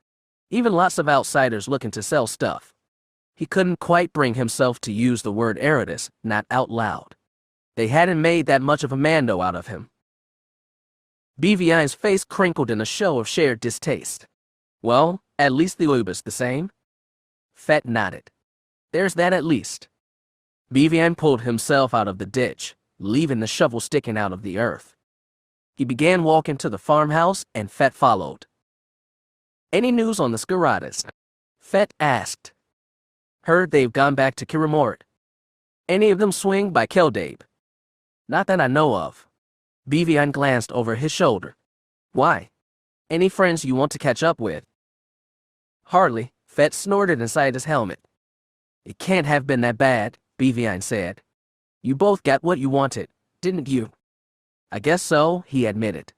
Even lots of outsiders looking to sell stuff. He couldn't quite bring himself to use the word Eridus, not out loud. They hadn't made that much of a Mando out of him. BVN's face crinkled in a show of shared distaste. "Well, at least the Ubers the same?" Fett nodded. "There's that at least." BVN pulled himself out of the ditch, leaving the shovel sticking out of the earth. He began walking to the farmhouse, and Fett followed. Any news on the Skiratas? Fett asked. Heard they've gone back to Kiramort. Any of them swing by Keldabe? Not that I know of. Vivian glanced over his shoulder. Why? Any friends you want to catch up with? Hardly, Fett snorted inside his helmet. It can't have been that bad, Vivian said. You both got what you wanted, didn't you? I guess so, he admitted.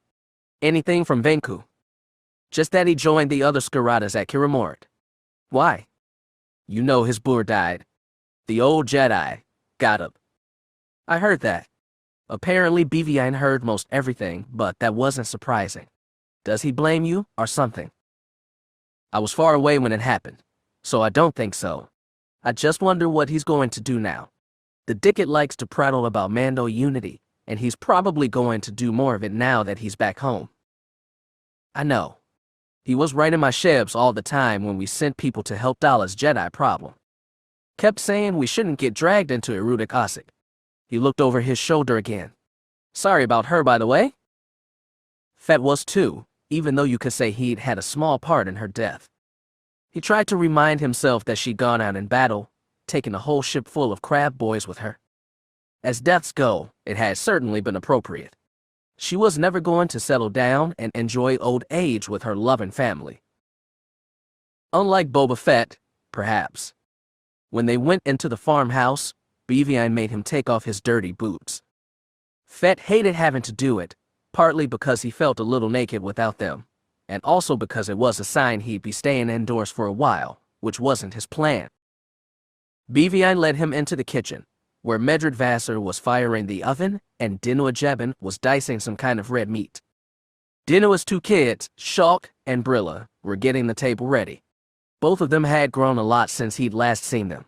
Anything from Venku? Just that he joined the other Skiratas at Kiramort. Why? You know his boor died. The old Jedi got up. I heard that. Apparently Vivian heard most everything, but that wasn't surprising. Does he blame you, or something? I was far away when it happened, so I don't think so. I just wonder what he's going to do now. The dickhead likes to prattle about Mando unity, and he's probably going to do more of it now that he's back home. I know. He was right in my shebs all the time when we sent people to help Daala's Jedi problem. Kept saying we shouldn't get dragged into Erudic Osik. He looked over his shoulder again. Sorry about her, by the way. Fett was too, even though you could say he'd had a small part in her death. He tried to remind himself that she'd gone out in battle, taking a whole ship full of crab boys with her. As deaths go, it had certainly been appropriate. She was never going to settle down and enjoy old age with her loving family. Unlike Boba Fett, perhaps. When they went into the farmhouse, Vivian made him take off his dirty boots. Fett hated having to do it, partly because he felt a little naked without them, and also because it was a sign he'd be staying indoors for a while, which wasn't his plan. Vivian led him into the kitchen, where Medred Vassar was firing the oven and Dinua Jebin was dicing some kind of red meat. Dinua's two kids, Shulk and Brilla, were getting the table ready. Both of them had grown a lot since he'd last seen them.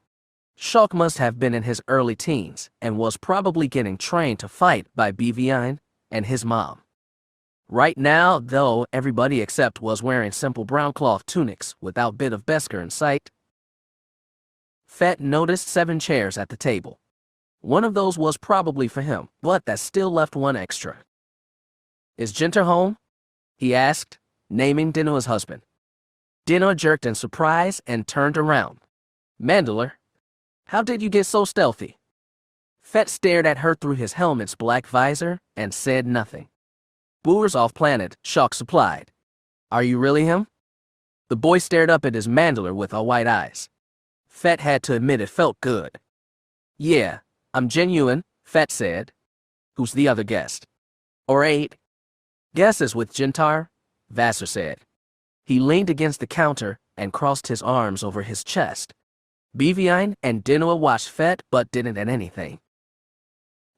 Shulk must have been in his early teens and was probably getting trained to fight by Vivian and his mom. Right now, though, everybody except was wearing simple brown cloth tunics without bit of Beskar in sight. Fett noticed 7 chairs at the table. One of those was probably for him, but that still left one extra. Is Jinter home? He asked, naming Dinua's husband. Dinua jerked in surprise and turned around. Mandalore, how did you get so stealthy? Fett stared at her through his helmet's black visor and said nothing. Boor's off planet, Shulk supplied. Are you really him? The boy stared up at his Mandalore with all white eyes. Fett had to admit it felt good. Yeah, I'm genuine, Fett said. Who's the other guest? Or 8? Guesses with Jintar, Vassar said. He leaned against the counter and crossed his arms over his chest. Vivian and Dinua watched Fett but didn't add anything.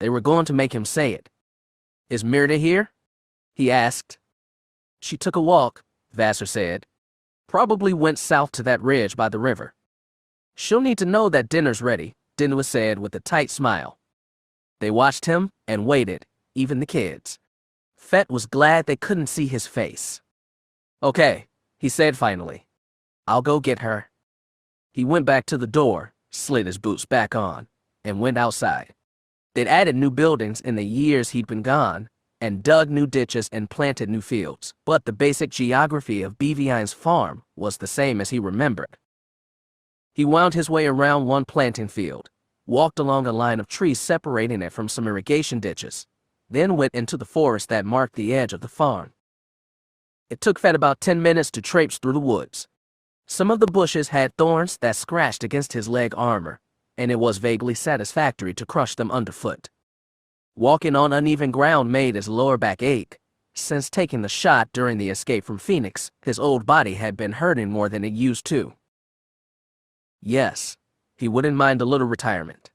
They were going to make him say it. Is Mirda here? He asked. She took a walk, Vassar said. Probably went south to that ridge by the river. She'll need to know that dinner's ready, Dinua said with a tight smile. They watched him and waited, even the kids. Fett was glad they couldn't see his face. Okay, he said finally. I'll go get her. He went back to the door, slid his boots back on, and went outside. They'd added new buildings in the years he'd been gone, and dug new ditches and planted new fields, but the basic geography of Vivian's farm was the same as he remembered. He wound his way around one planting field, walked along a line of trees separating it from some irrigation ditches, then went into the forest that marked the edge of the farm. It took Fett about 10 minutes to traipse through the woods. Some of the bushes had thorns that scratched against his leg armor, and it was vaguely satisfactory to crush them underfoot. Walking on uneven ground made his lower back ache. Since taking the shot during the escape from Phoenix, his old body had been hurting more than it used to. Yes, he wouldn't mind a little retirement.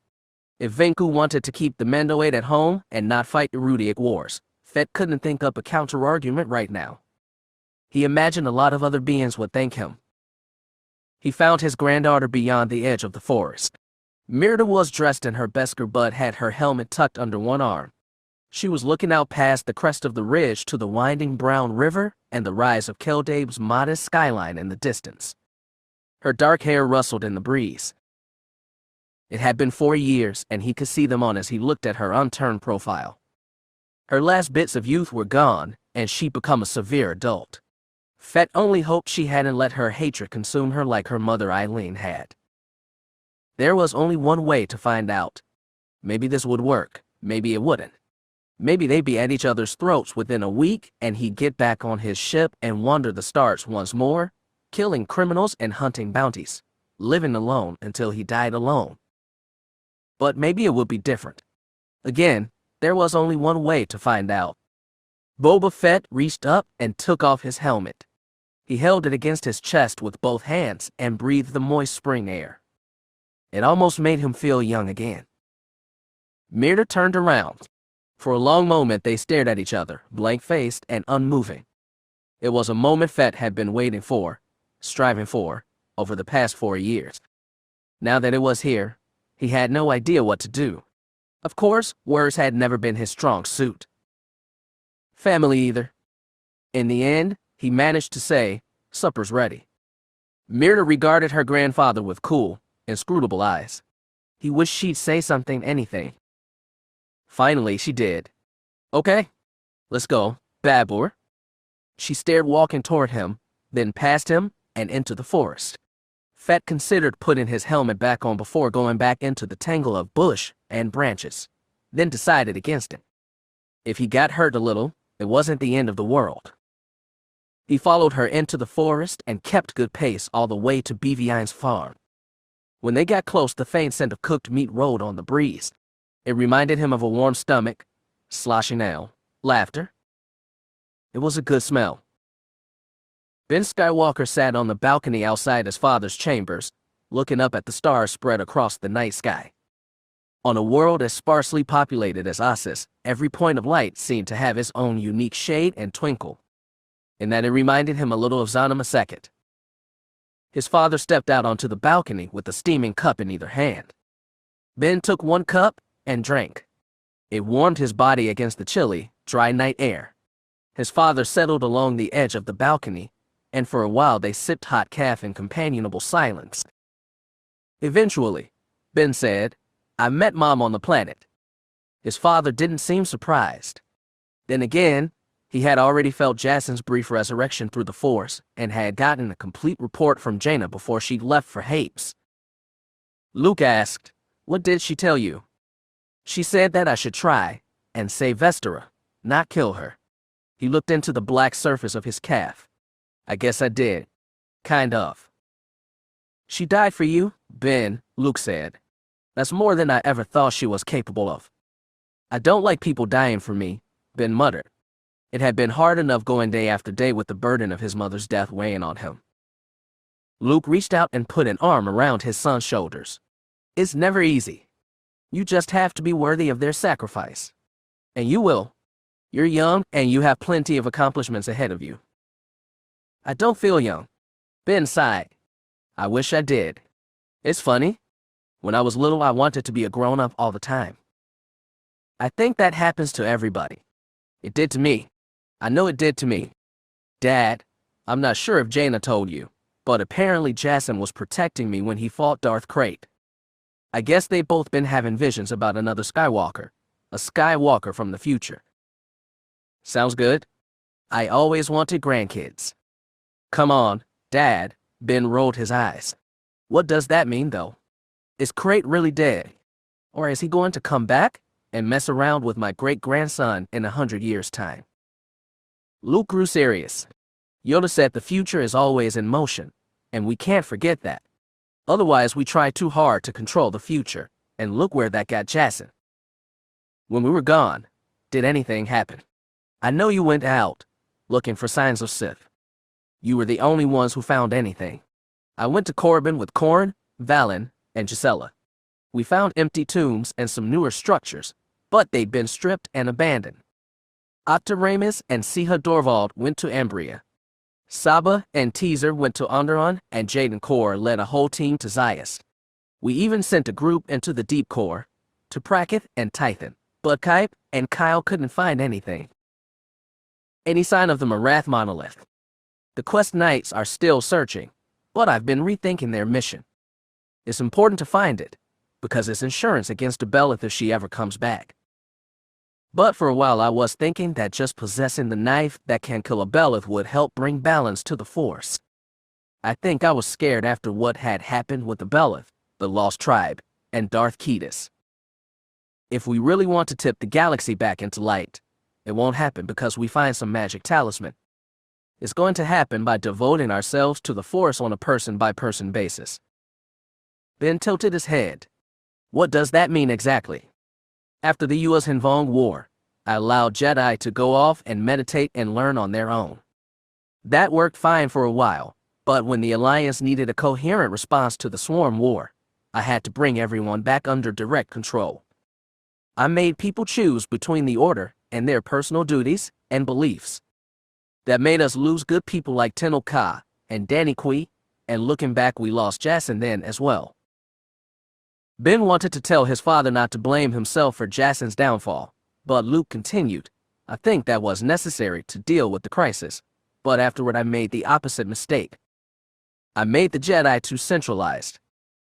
If Venku wanted to keep the Mandoate at home and not fight Erudic wars, Fett couldn't think up a counter-argument right now. He imagined a lot of other beings would thank him. He found his granddaughter beyond the edge of the forest. Mirda was dressed in her Beskar but had her helmet tucked under one arm. She was looking out past the crest of the ridge to the winding brown river and the rise of Keldabe's modest skyline in the distance. Her dark hair rustled in the breeze. It had been 4 years, and he could see them on as he looked at her unturned profile. Her last bits of youth were gone, and she'd become a severe adult. Fett only hoped she hadn't let her hatred consume her like her mother Eileen had. There was only one way to find out. Maybe this would work, maybe it wouldn't. Maybe they'd be at each other's throats within a week and he'd get back on his ship and wander the stars once more, killing criminals and hunting bounties, living alone until he died alone. But maybe it would be different. Again, there was only one way to find out. Boba Fett reached up and took off his helmet. He held it against his chest with both hands and breathed the moist spring air. It almost made him feel young again. Mirta turned around. For a long moment they stared at each other, blank-faced and unmoving. It was a moment Fett had been waiting for, striving for, over the past 4 years. Now that it was here, he had no idea what to do. Of course, words had never been his strong suit. Family either. In the end, he managed to say, "Supper's ready." Mirta regarded her grandfather with cool, inscrutable eyes. He wished she'd say something, anything. Finally, she did. "Okay, let's go, Babur." She stared walking toward him, then past him and into the forest. Fett considered putting his helmet back on before going back into the tangle of bush and branches, then decided against it. If he got hurt a little, it wasn't the end of the world. He followed her into the forest and kept good pace all the way to Bevine's farm. When they got close, the faint scent of cooked meat rolled on the breeze. It reminded him of a warm stomach, sloshing ale, laughter. It was a good smell. Ben Skywalker sat on the balcony outside his father's chambers, looking up at the stars spread across the night sky. On a world as sparsely populated as Ossus, every point of light seemed to have its own unique shade and twinkle, in that it reminded him a little of Zana Maseket. His father stepped out onto the balcony with a steaming cup in either hand. Ben took one cup and drank. It warmed his body against the chilly, dry night air. His father settled along the edge of the balcony, and for a while they sipped hot caf in companionable silence. Eventually, Ben said, "I met Mom on the planet." His father didn't seem surprised. Then again, he had already felt Jacyn's brief resurrection through the Force and had gotten a complete report from Jaina before she left for Hapes. Luke asked, "What did she tell you?" "She said that I should try and save Vestera, not kill her." He looked into the black surface of his calf. "I guess I did. Kind of." "She died for you, Ben," Luke said. "That's more than I ever thought she was capable of." "I don't like people dying for me," Ben muttered. It had been hard enough going day after day with the burden of his mother's death weighing on him. Luke reached out and put an arm around his son's shoulders. "It's never easy. You just have to be worthy of their sacrifice. And you will. You're young and you have plenty of accomplishments ahead of you." "I don't feel young." Ben sighed. "I wish I did. It's funny. When I was little, I wanted to be a grown-up all the time. I think that happens to everybody. It did to me. I know it did to me. Dad, I'm not sure if Jaina told you, but apparently Jacyn was protecting me when he fought Darth Krayt. I guess they've both been having visions about another Skywalker, a Skywalker from the future." "Sounds good. I always wanted grandkids." "Come on, Dad," Ben rolled his eyes. "What does that mean, though? Is Krayt really dead? Or is he going to come back and mess around with my great-grandson in 100 years' time?" Luke grew serious. Yoda said the future is always in motion, and we can't forget that. Otherwise, we try too hard to control the future, and look where that got Jacyn. When we were gone, did anything happen? I know you went out, looking for signs of Sith. You were the only ones who found anything. I went to Corbin with Corrin, Valen, and Gisela. We found empty tombs and some newer structures, but they'd been stripped and abandoned. Octaramus and Siha Dorvald went to Ambria. Saba and Teaser went to Onderon, and Jaden Core led a whole team to Zyas. We even sent a group into the Deep Core, to Prakith and Tython, but Kype and Kyle couldn't find anything. Any sign of the Marath monolith? The Quest Knights are still searching, but I've been rethinking their mission. It's important to find it, because it's insurance against Abelith if she ever comes back. But for a while I was thinking that just possessing the knife that can kill a Belith would help bring balance to the Force. I think I was scared after what had happened with the Belith, the Lost Tribe, and Darth Ketis. If we really want to tip the galaxy back into light, it won't happen because we find some magic talisman. It's going to happen by devoting ourselves to the Force on a person-by-person basis. Ben tilted his head. What does that mean exactly? After the U.S. Hinvong War, I allowed Jedi to go off and meditate and learn on their own. That worked fine for a while, but when the Alliance needed a coherent response to the Swarm War, I had to bring everyone back under direct control. I made people choose between the Order and their personal duties and beliefs. That made us lose good people like Tenel Ka and Danny Kui, and looking back we lost Jacen then as well. Ben wanted to tell his father not to blame himself for Jacen's downfall, but Luke continued, I think that was necessary to deal with the crisis, but afterward I made the opposite mistake. I made the Jedi too centralized.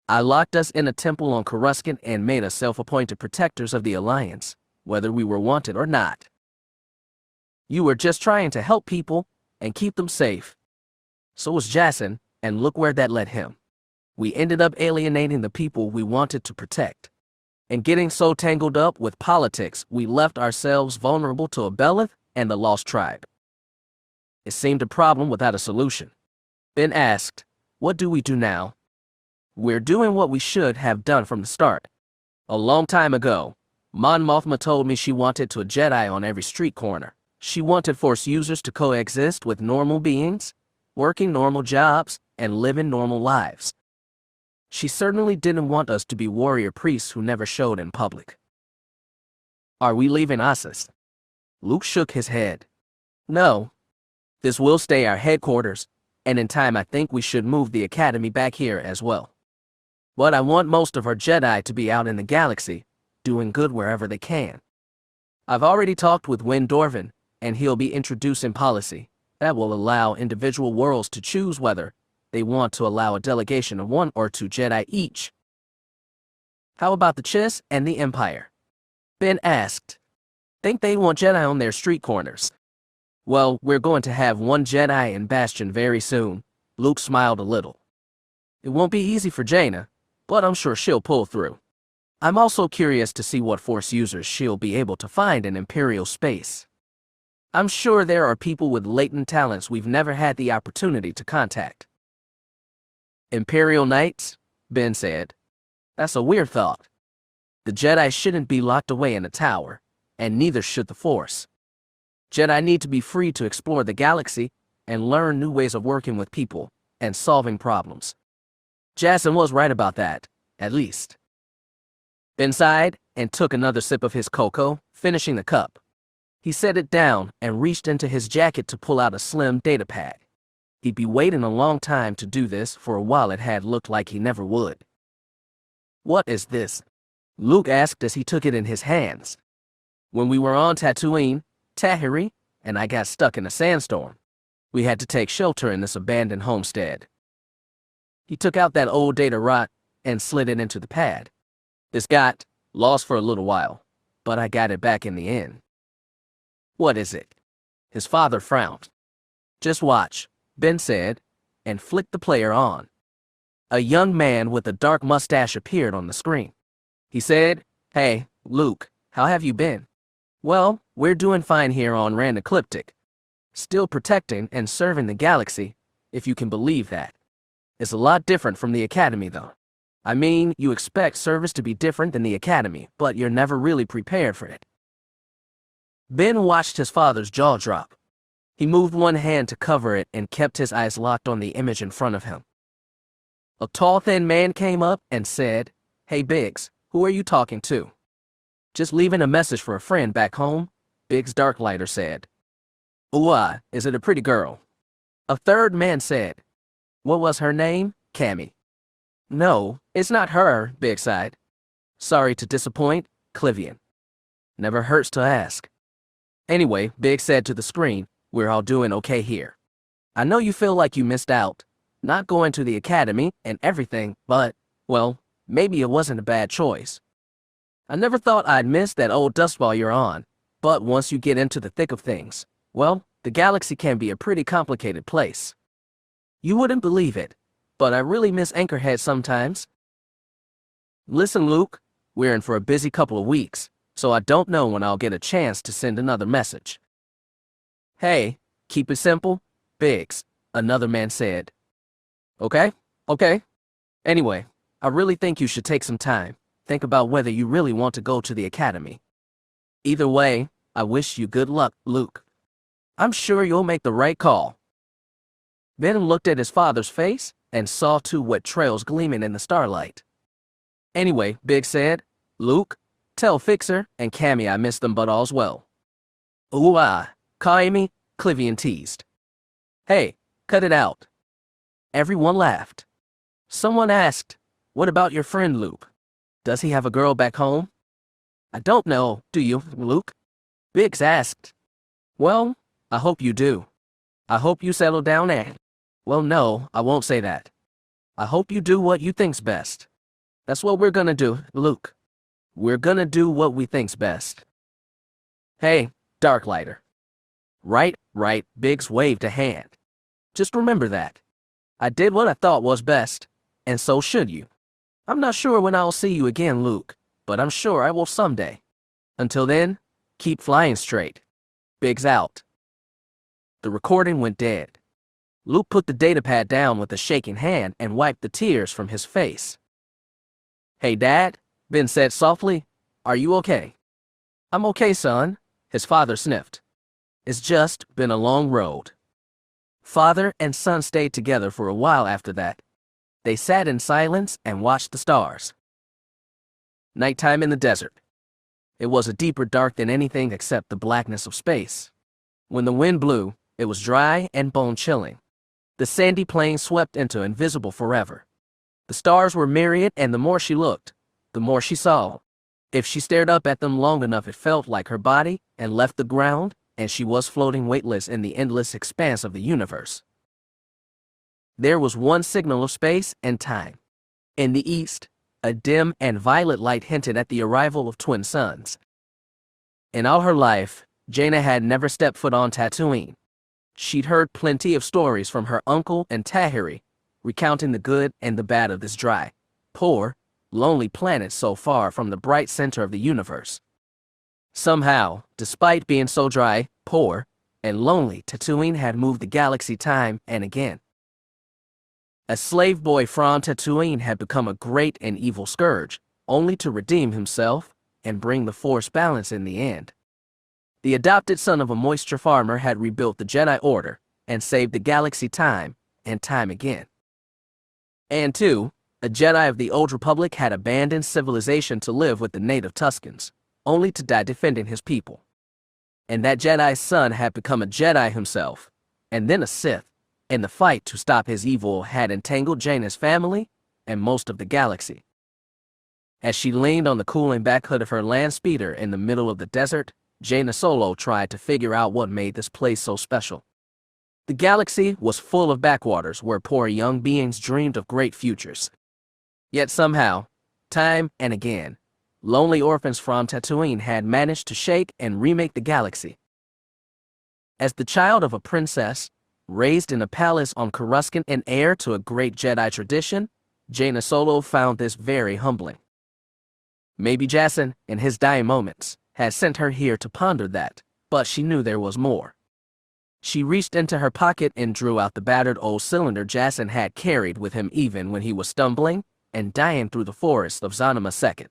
I locked us in a temple on Coruscant and made us self-appointed protectors of the Alliance, whether we were wanted or not. You were just trying to help people and keep them safe. So was Jacen, and look where that led him. We ended up alienating the people we wanted to protect. And getting so tangled up with politics, we left ourselves vulnerable to a Belith and the Lost Tribe. It seemed a problem without a solution. Ben asked, what do we do now? We're doing what we should have done from the start. A long time ago, Mon Mothma told me she wanted to a Jedi on every street corner. She wanted Force users to coexist with normal beings, working normal jobs, and living normal lives. She certainly didn't want us to be warrior priests who never showed in public. Are we leaving Ossus? Luke shook his head. No. This will stay our headquarters, and in time I think we should move the Academy back here as well. But I want most of our Jedi to be out in the galaxy, doing good wherever they can. I've already talked with Wynn Dorvin, and he'll be introducing policy that will allow individual worlds to choose whether they want to allow a delegation of 1 or 2 Jedi each. How about the Chiss and the Empire? Ben asked. Think they want Jedi on their street corners? Well, we're going to have 1 Jedi in Bastion very soon. Luke smiled a little. It won't be easy for Jaina, but I'm sure she'll pull through. I'm also curious to see what Force users she'll be able to find in Imperial space. I'm sure there are people with latent talents we've never had the opportunity to contact. Imperial Knights? Ben said. That's a weird thought. The Jedi shouldn't be locked away in a tower, and neither should the Force. Jedi need to be free to explore the galaxy and learn new ways of working with people and solving problems. Jacen was right about that, at least. Ben sighed and took another sip of his cocoa, finishing the cup. He set it down and reached into his jacket to pull out a slim data pad. He'd be waiting a long time to do this. For a while it had looked like he never would. What is this? Luke asked as he took it in his hands. When we were on Tatooine, Tahiri and I got stuck in a sandstorm. We had to take shelter in this abandoned homestead. He took out that old data rot and slid it into the pad. This got lost for a little while, but I got it back in the end. What is it? His father frowned. Just watch, Ben said, and flicked the player on. A young man with a dark mustache appeared on the screen. He said, Hey, Luke, how have you been? Well, we're doing fine here on Rand Ecliptic. Still protecting and serving the galaxy, if you can believe that. It's a lot different from the Academy, though. I mean, you expect service to be different than the Academy, but you're never really prepared for it. Ben watched his father's jaw drop. He moved one hand to cover it and kept his eyes locked on the image in front of him. A tall, thin man came up and said, Hey, Biggs, who are you talking to? Just leaving a message for a friend back home, Biggs Darklighter said. Ooh, is it a pretty girl? A third man said. What was her name? Cammy. No, it's not her, Biggs sighed. Sorry to disappoint, Clivian. Never hurts to ask. Anyway, Biggs said to the screen, We're all doing okay here. I know you feel like you missed out, not going to the Academy and everything, but, well, maybe it wasn't a bad choice. I never thought I'd miss that old dustball you're on, But once you get into the thick of things, well, the galaxy can be a pretty complicated place. You wouldn't believe it, but I really miss Anchorhead sometimes. Listen, Luke, we're in for a busy couple of weeks, so I don't know when I'll get a chance to send another message. Hey, keep it simple, Biggs, another man said. Okay. Anyway, I really think you should take some time, think about whether you really want to go to the academy. Either way, I wish you good luck, Luke. I'm sure you'll make the right call. Ben looked at his father's face and saw two wet trails gleaming in the starlight. Anyway, Biggs said, Luke, tell Fixer and Cammy I miss them but all's well. Ooh-ah, Kaimi, Clivian teased. Hey, cut it out. Everyone laughed. Someone asked, what about your friend Luke? Does he have a girl back home? I don't know, do you, Luke? Biggs asked. Well, I hope you do. I hope you settle down and... Well, no, I won't say that. I hope you do what you think's best. That's what we're gonna do, Luke. We're gonna do what we think's best. Hey, Darklighter. Right, Biggs waved a hand. Just remember that. I did what I thought was best, and so should you. I'm not sure when I'll see you again, Luke, but I'm sure I will someday. Until then, keep flying straight. Biggs out. The recording went dead. Luke put the datapad down with a shaking hand and wiped the tears from his face. Hey, Dad, Ben said softly. Are you okay? I'm okay, son, his father sniffed. It's just been a long road. Father and son stayed together for a while after that. They sat in silence and watched the stars. Nighttime in the desert. It was a deeper dark than anything except the blackness of space. When the wind blew, it was dry and bone-chilling. The sandy plain swept into invisible forever. The stars were myriad, and the more she looked, the more she saw. If she stared up at them long enough, it felt like her body and left the ground, and she was floating weightless in the endless expanse of the universe. There was one signal of space and time. In the east, a dim and violet light hinted at the arrival of twin suns. In all her life, Jaina had never stepped foot on Tatooine. She'd heard plenty of stories from her uncle and Tahiri, recounting the good and the bad of this dry, poor, lonely planet so far from the bright center of the universe. Somehow, despite being so dry, poor, and lonely, Tatooine had moved the galaxy time and again. A slave boy from Tatooine had become a great and evil scourge, only to redeem himself and bring the Force balance in the end. The adopted son of a moisture farmer had rebuilt the Jedi Order and saved the galaxy time and time again. And two, a Jedi of the Old Republic had abandoned civilization to live with the native Tuskens, only to die defending his people. And that Jedi's son had become a Jedi himself, and then a Sith, and the fight to stop his evil had entangled Jaina's family and most of the galaxy. As she leaned on the cooling back hood of her land speeder in the middle of the desert, Jaina Solo tried to figure out what made this place so special. The galaxy was full of backwaters where poor young beings dreamed of great futures. Yet somehow, time and again, lonely orphans from Tatooine had managed to shake and remake the galaxy. As the child of a princess, raised in a palace on Coruscant and heir to a great Jedi tradition, Jaina Solo found this very humbling. Maybe Jacen, in his dying moments, had sent her here to ponder that, but she knew there was more. She reached into her pocket and drew out the battered old cylinder Jacen had carried with him even when he was stumbling and dying through the forest of Zanima II.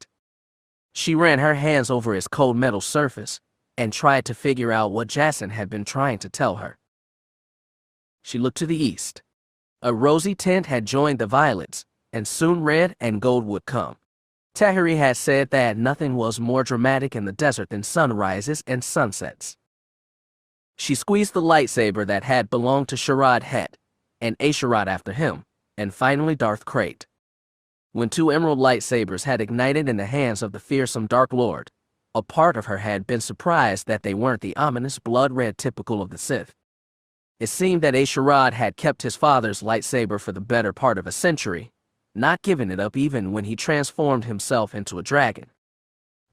She ran her hands over its cold metal surface and tried to figure out what Jacen had been trying to tell her. She looked to the east. A rosy tint had joined the violets, and soon red and gold would come. Tahiri had said that nothing was more dramatic in the desert than sunrises and sunsets. She squeezed the lightsaber that had belonged to Sharad Het, and Asherad after him, and finally Darth Krayt. When two emerald lightsabers had ignited in the hands of the fearsome Dark Lord, a part of her had been surprised that they weren't the ominous blood red typical of the Sith. It seemed that Asherad had kept his father's lightsaber for the better part of a century, not giving it up even when he transformed himself into a dragon.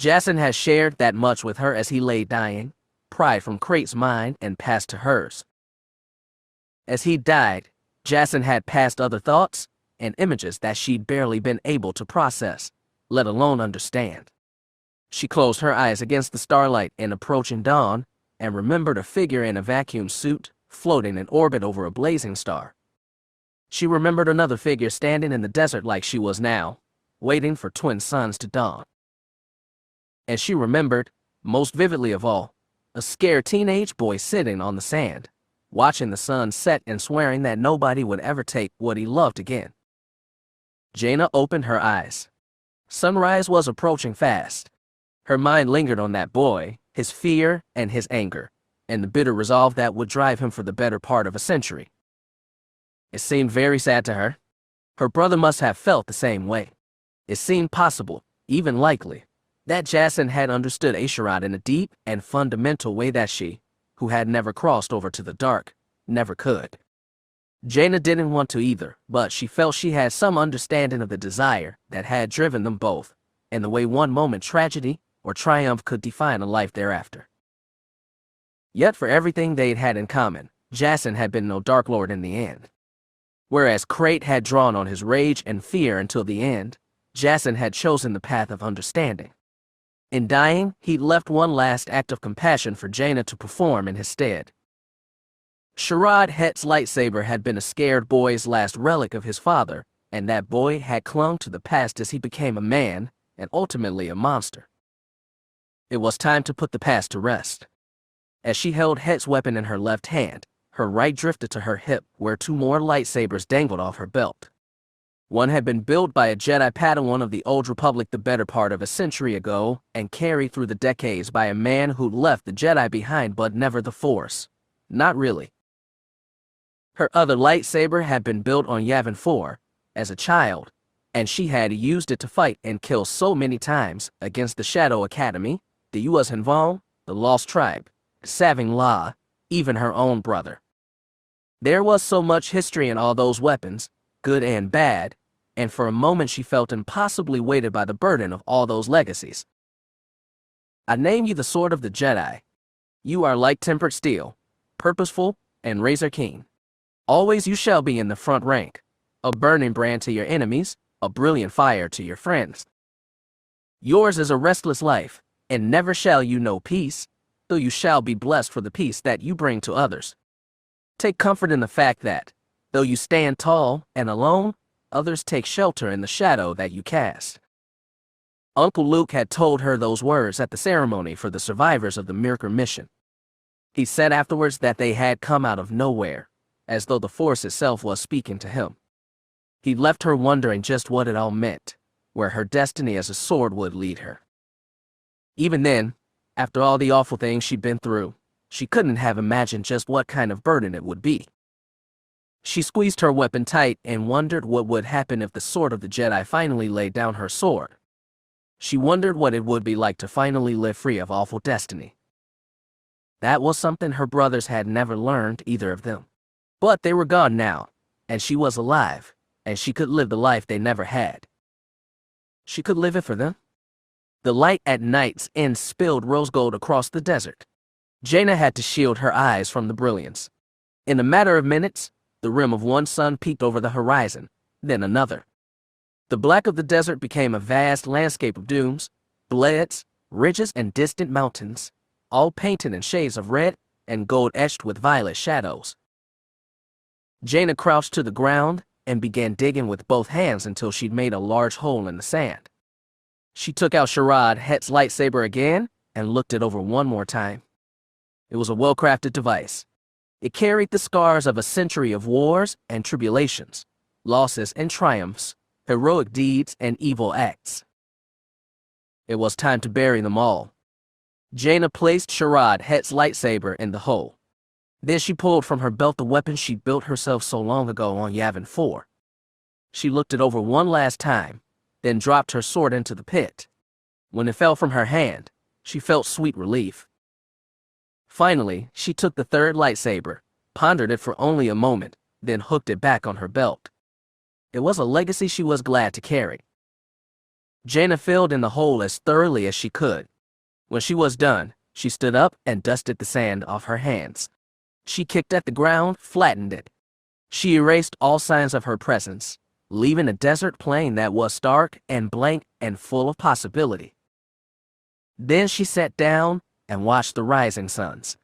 Jacen had shared that much with her as he lay dying, pried from Krait's mind and passed to hers. As he died, Jacen had passed other thoughts and images that she'd barely been able to process, let alone understand. She closed her eyes against the starlight in approaching dawn and remembered a figure in a vacuum suit floating in orbit over a blazing star. She remembered another figure standing in the desert like she was now, waiting for twin suns to dawn. And she remembered, most vividly of all, a scared teenage boy sitting on the sand, watching the sun set and swearing that nobody would ever take what he loved again. Jaina opened her eyes. Sunrise was approaching fast. Her mind lingered on that boy, his fear and his anger, and the bitter resolve that would drive him for the better part of a century. It seemed very sad to her. Her brother must have felt the same way. It seemed possible, even likely, that Jacen had understood A'Sharad in a deep and fundamental way that she, who had never crossed over to the dark, never could. Jaina didn't want to either, but she felt she had some understanding of the desire that had driven them both, and the way one moment tragedy or triumph could define a life thereafter. Yet for everything they'd had in common, Jacen had been no Dark Lord in the end. Whereas Krait had drawn on his rage and fear until the end, Jacen had chosen the path of understanding. In dying, he'd left one last act of compassion for Jaina to perform in his stead. Sharad Het's lightsaber had been a scared boy's last relic of his father, and that boy had clung to the past as he became a man, and ultimately a monster. It was time to put the past to rest. As she held Het's weapon in her left hand, her right drifted to her hip where two more lightsabers dangled off her belt. One had been built by a Jedi Padawan of the Old Republic the better part of a century ago and carried through the decades by a man who'd left the Jedi behind but never the Force. Not really. Her other lightsaber had been built on Yavin 4 as a child, and she had used it to fight and kill so many times against the Shadow Academy, the Yuuzhan Vong, the Lost Tribe, Saving La, even her own brother. There was so much history in all those weapons, good and bad, and for a moment she felt impossibly weighted by the burden of all those legacies. I name you the Sword of the Jedi. You are like tempered steel, purposeful and razor keen. Always you shall be in the front rank, a burning brand to your enemies, a brilliant fire to your friends. Yours is a restless life, and never shall you know peace, though you shall be blessed for the peace that you bring to others. Take comfort in the fact that, though you stand tall and alone, others take shelter in the shadow that you cast. Uncle Luke had told her those words at the ceremony for the survivors of the Mirkor mission. He said afterwards that they had come out of nowhere, as though the Force itself was speaking to him. He left her wondering just what it all meant, where her destiny as a sword would lead her. Even then, after all the awful things she'd been through, she couldn't have imagined just what kind of burden it would be. She squeezed her weapon tight and wondered what would happen if the Sword of the Jedi finally laid down her sword. She wondered what it would be like to finally live free of awful destiny. That was something her brothers had never learned, either of them. But they were gone now, and she was alive, and she could live the life they never had. She could live it for them. The light at night's end spilled rose gold across the desert. Jaina had to shield her eyes from the brilliance. In a matter of minutes, the rim of one sun peeked over the horizon, then another. The black of the desert became a vast landscape of dunes, bleds, ridges, and distant mountains, all painted in shades of red and gold etched with violet shadows. Jaina crouched to the ground and began digging with both hands until she'd made a large hole in the sand. She took out Sharad Het's lightsaber again and looked it over one more time. It was a well-crafted device. It carried the scars of a century of wars and tribulations, losses and triumphs, heroic deeds and evil acts. It was time to bury them all. Jaina placed Sharad Het's lightsaber in the hole. Then she pulled from her belt the weapon she built herself so long ago on Yavin 4. She looked it over one last time, then dropped her sword into the pit. When it fell from her hand, she felt sweet relief. Finally, she took the third lightsaber, pondered it for only a moment, then hooked it back on her belt. It was a legacy she was glad to carry. Jaina filled in the hole as thoroughly as she could. When she was done, she stood up and dusted the sand off her hands. She kicked at the ground, flattened it. She erased all signs of her presence, leaving a desert plain that was stark and blank and full of possibility. Then she sat down and watched the rising suns.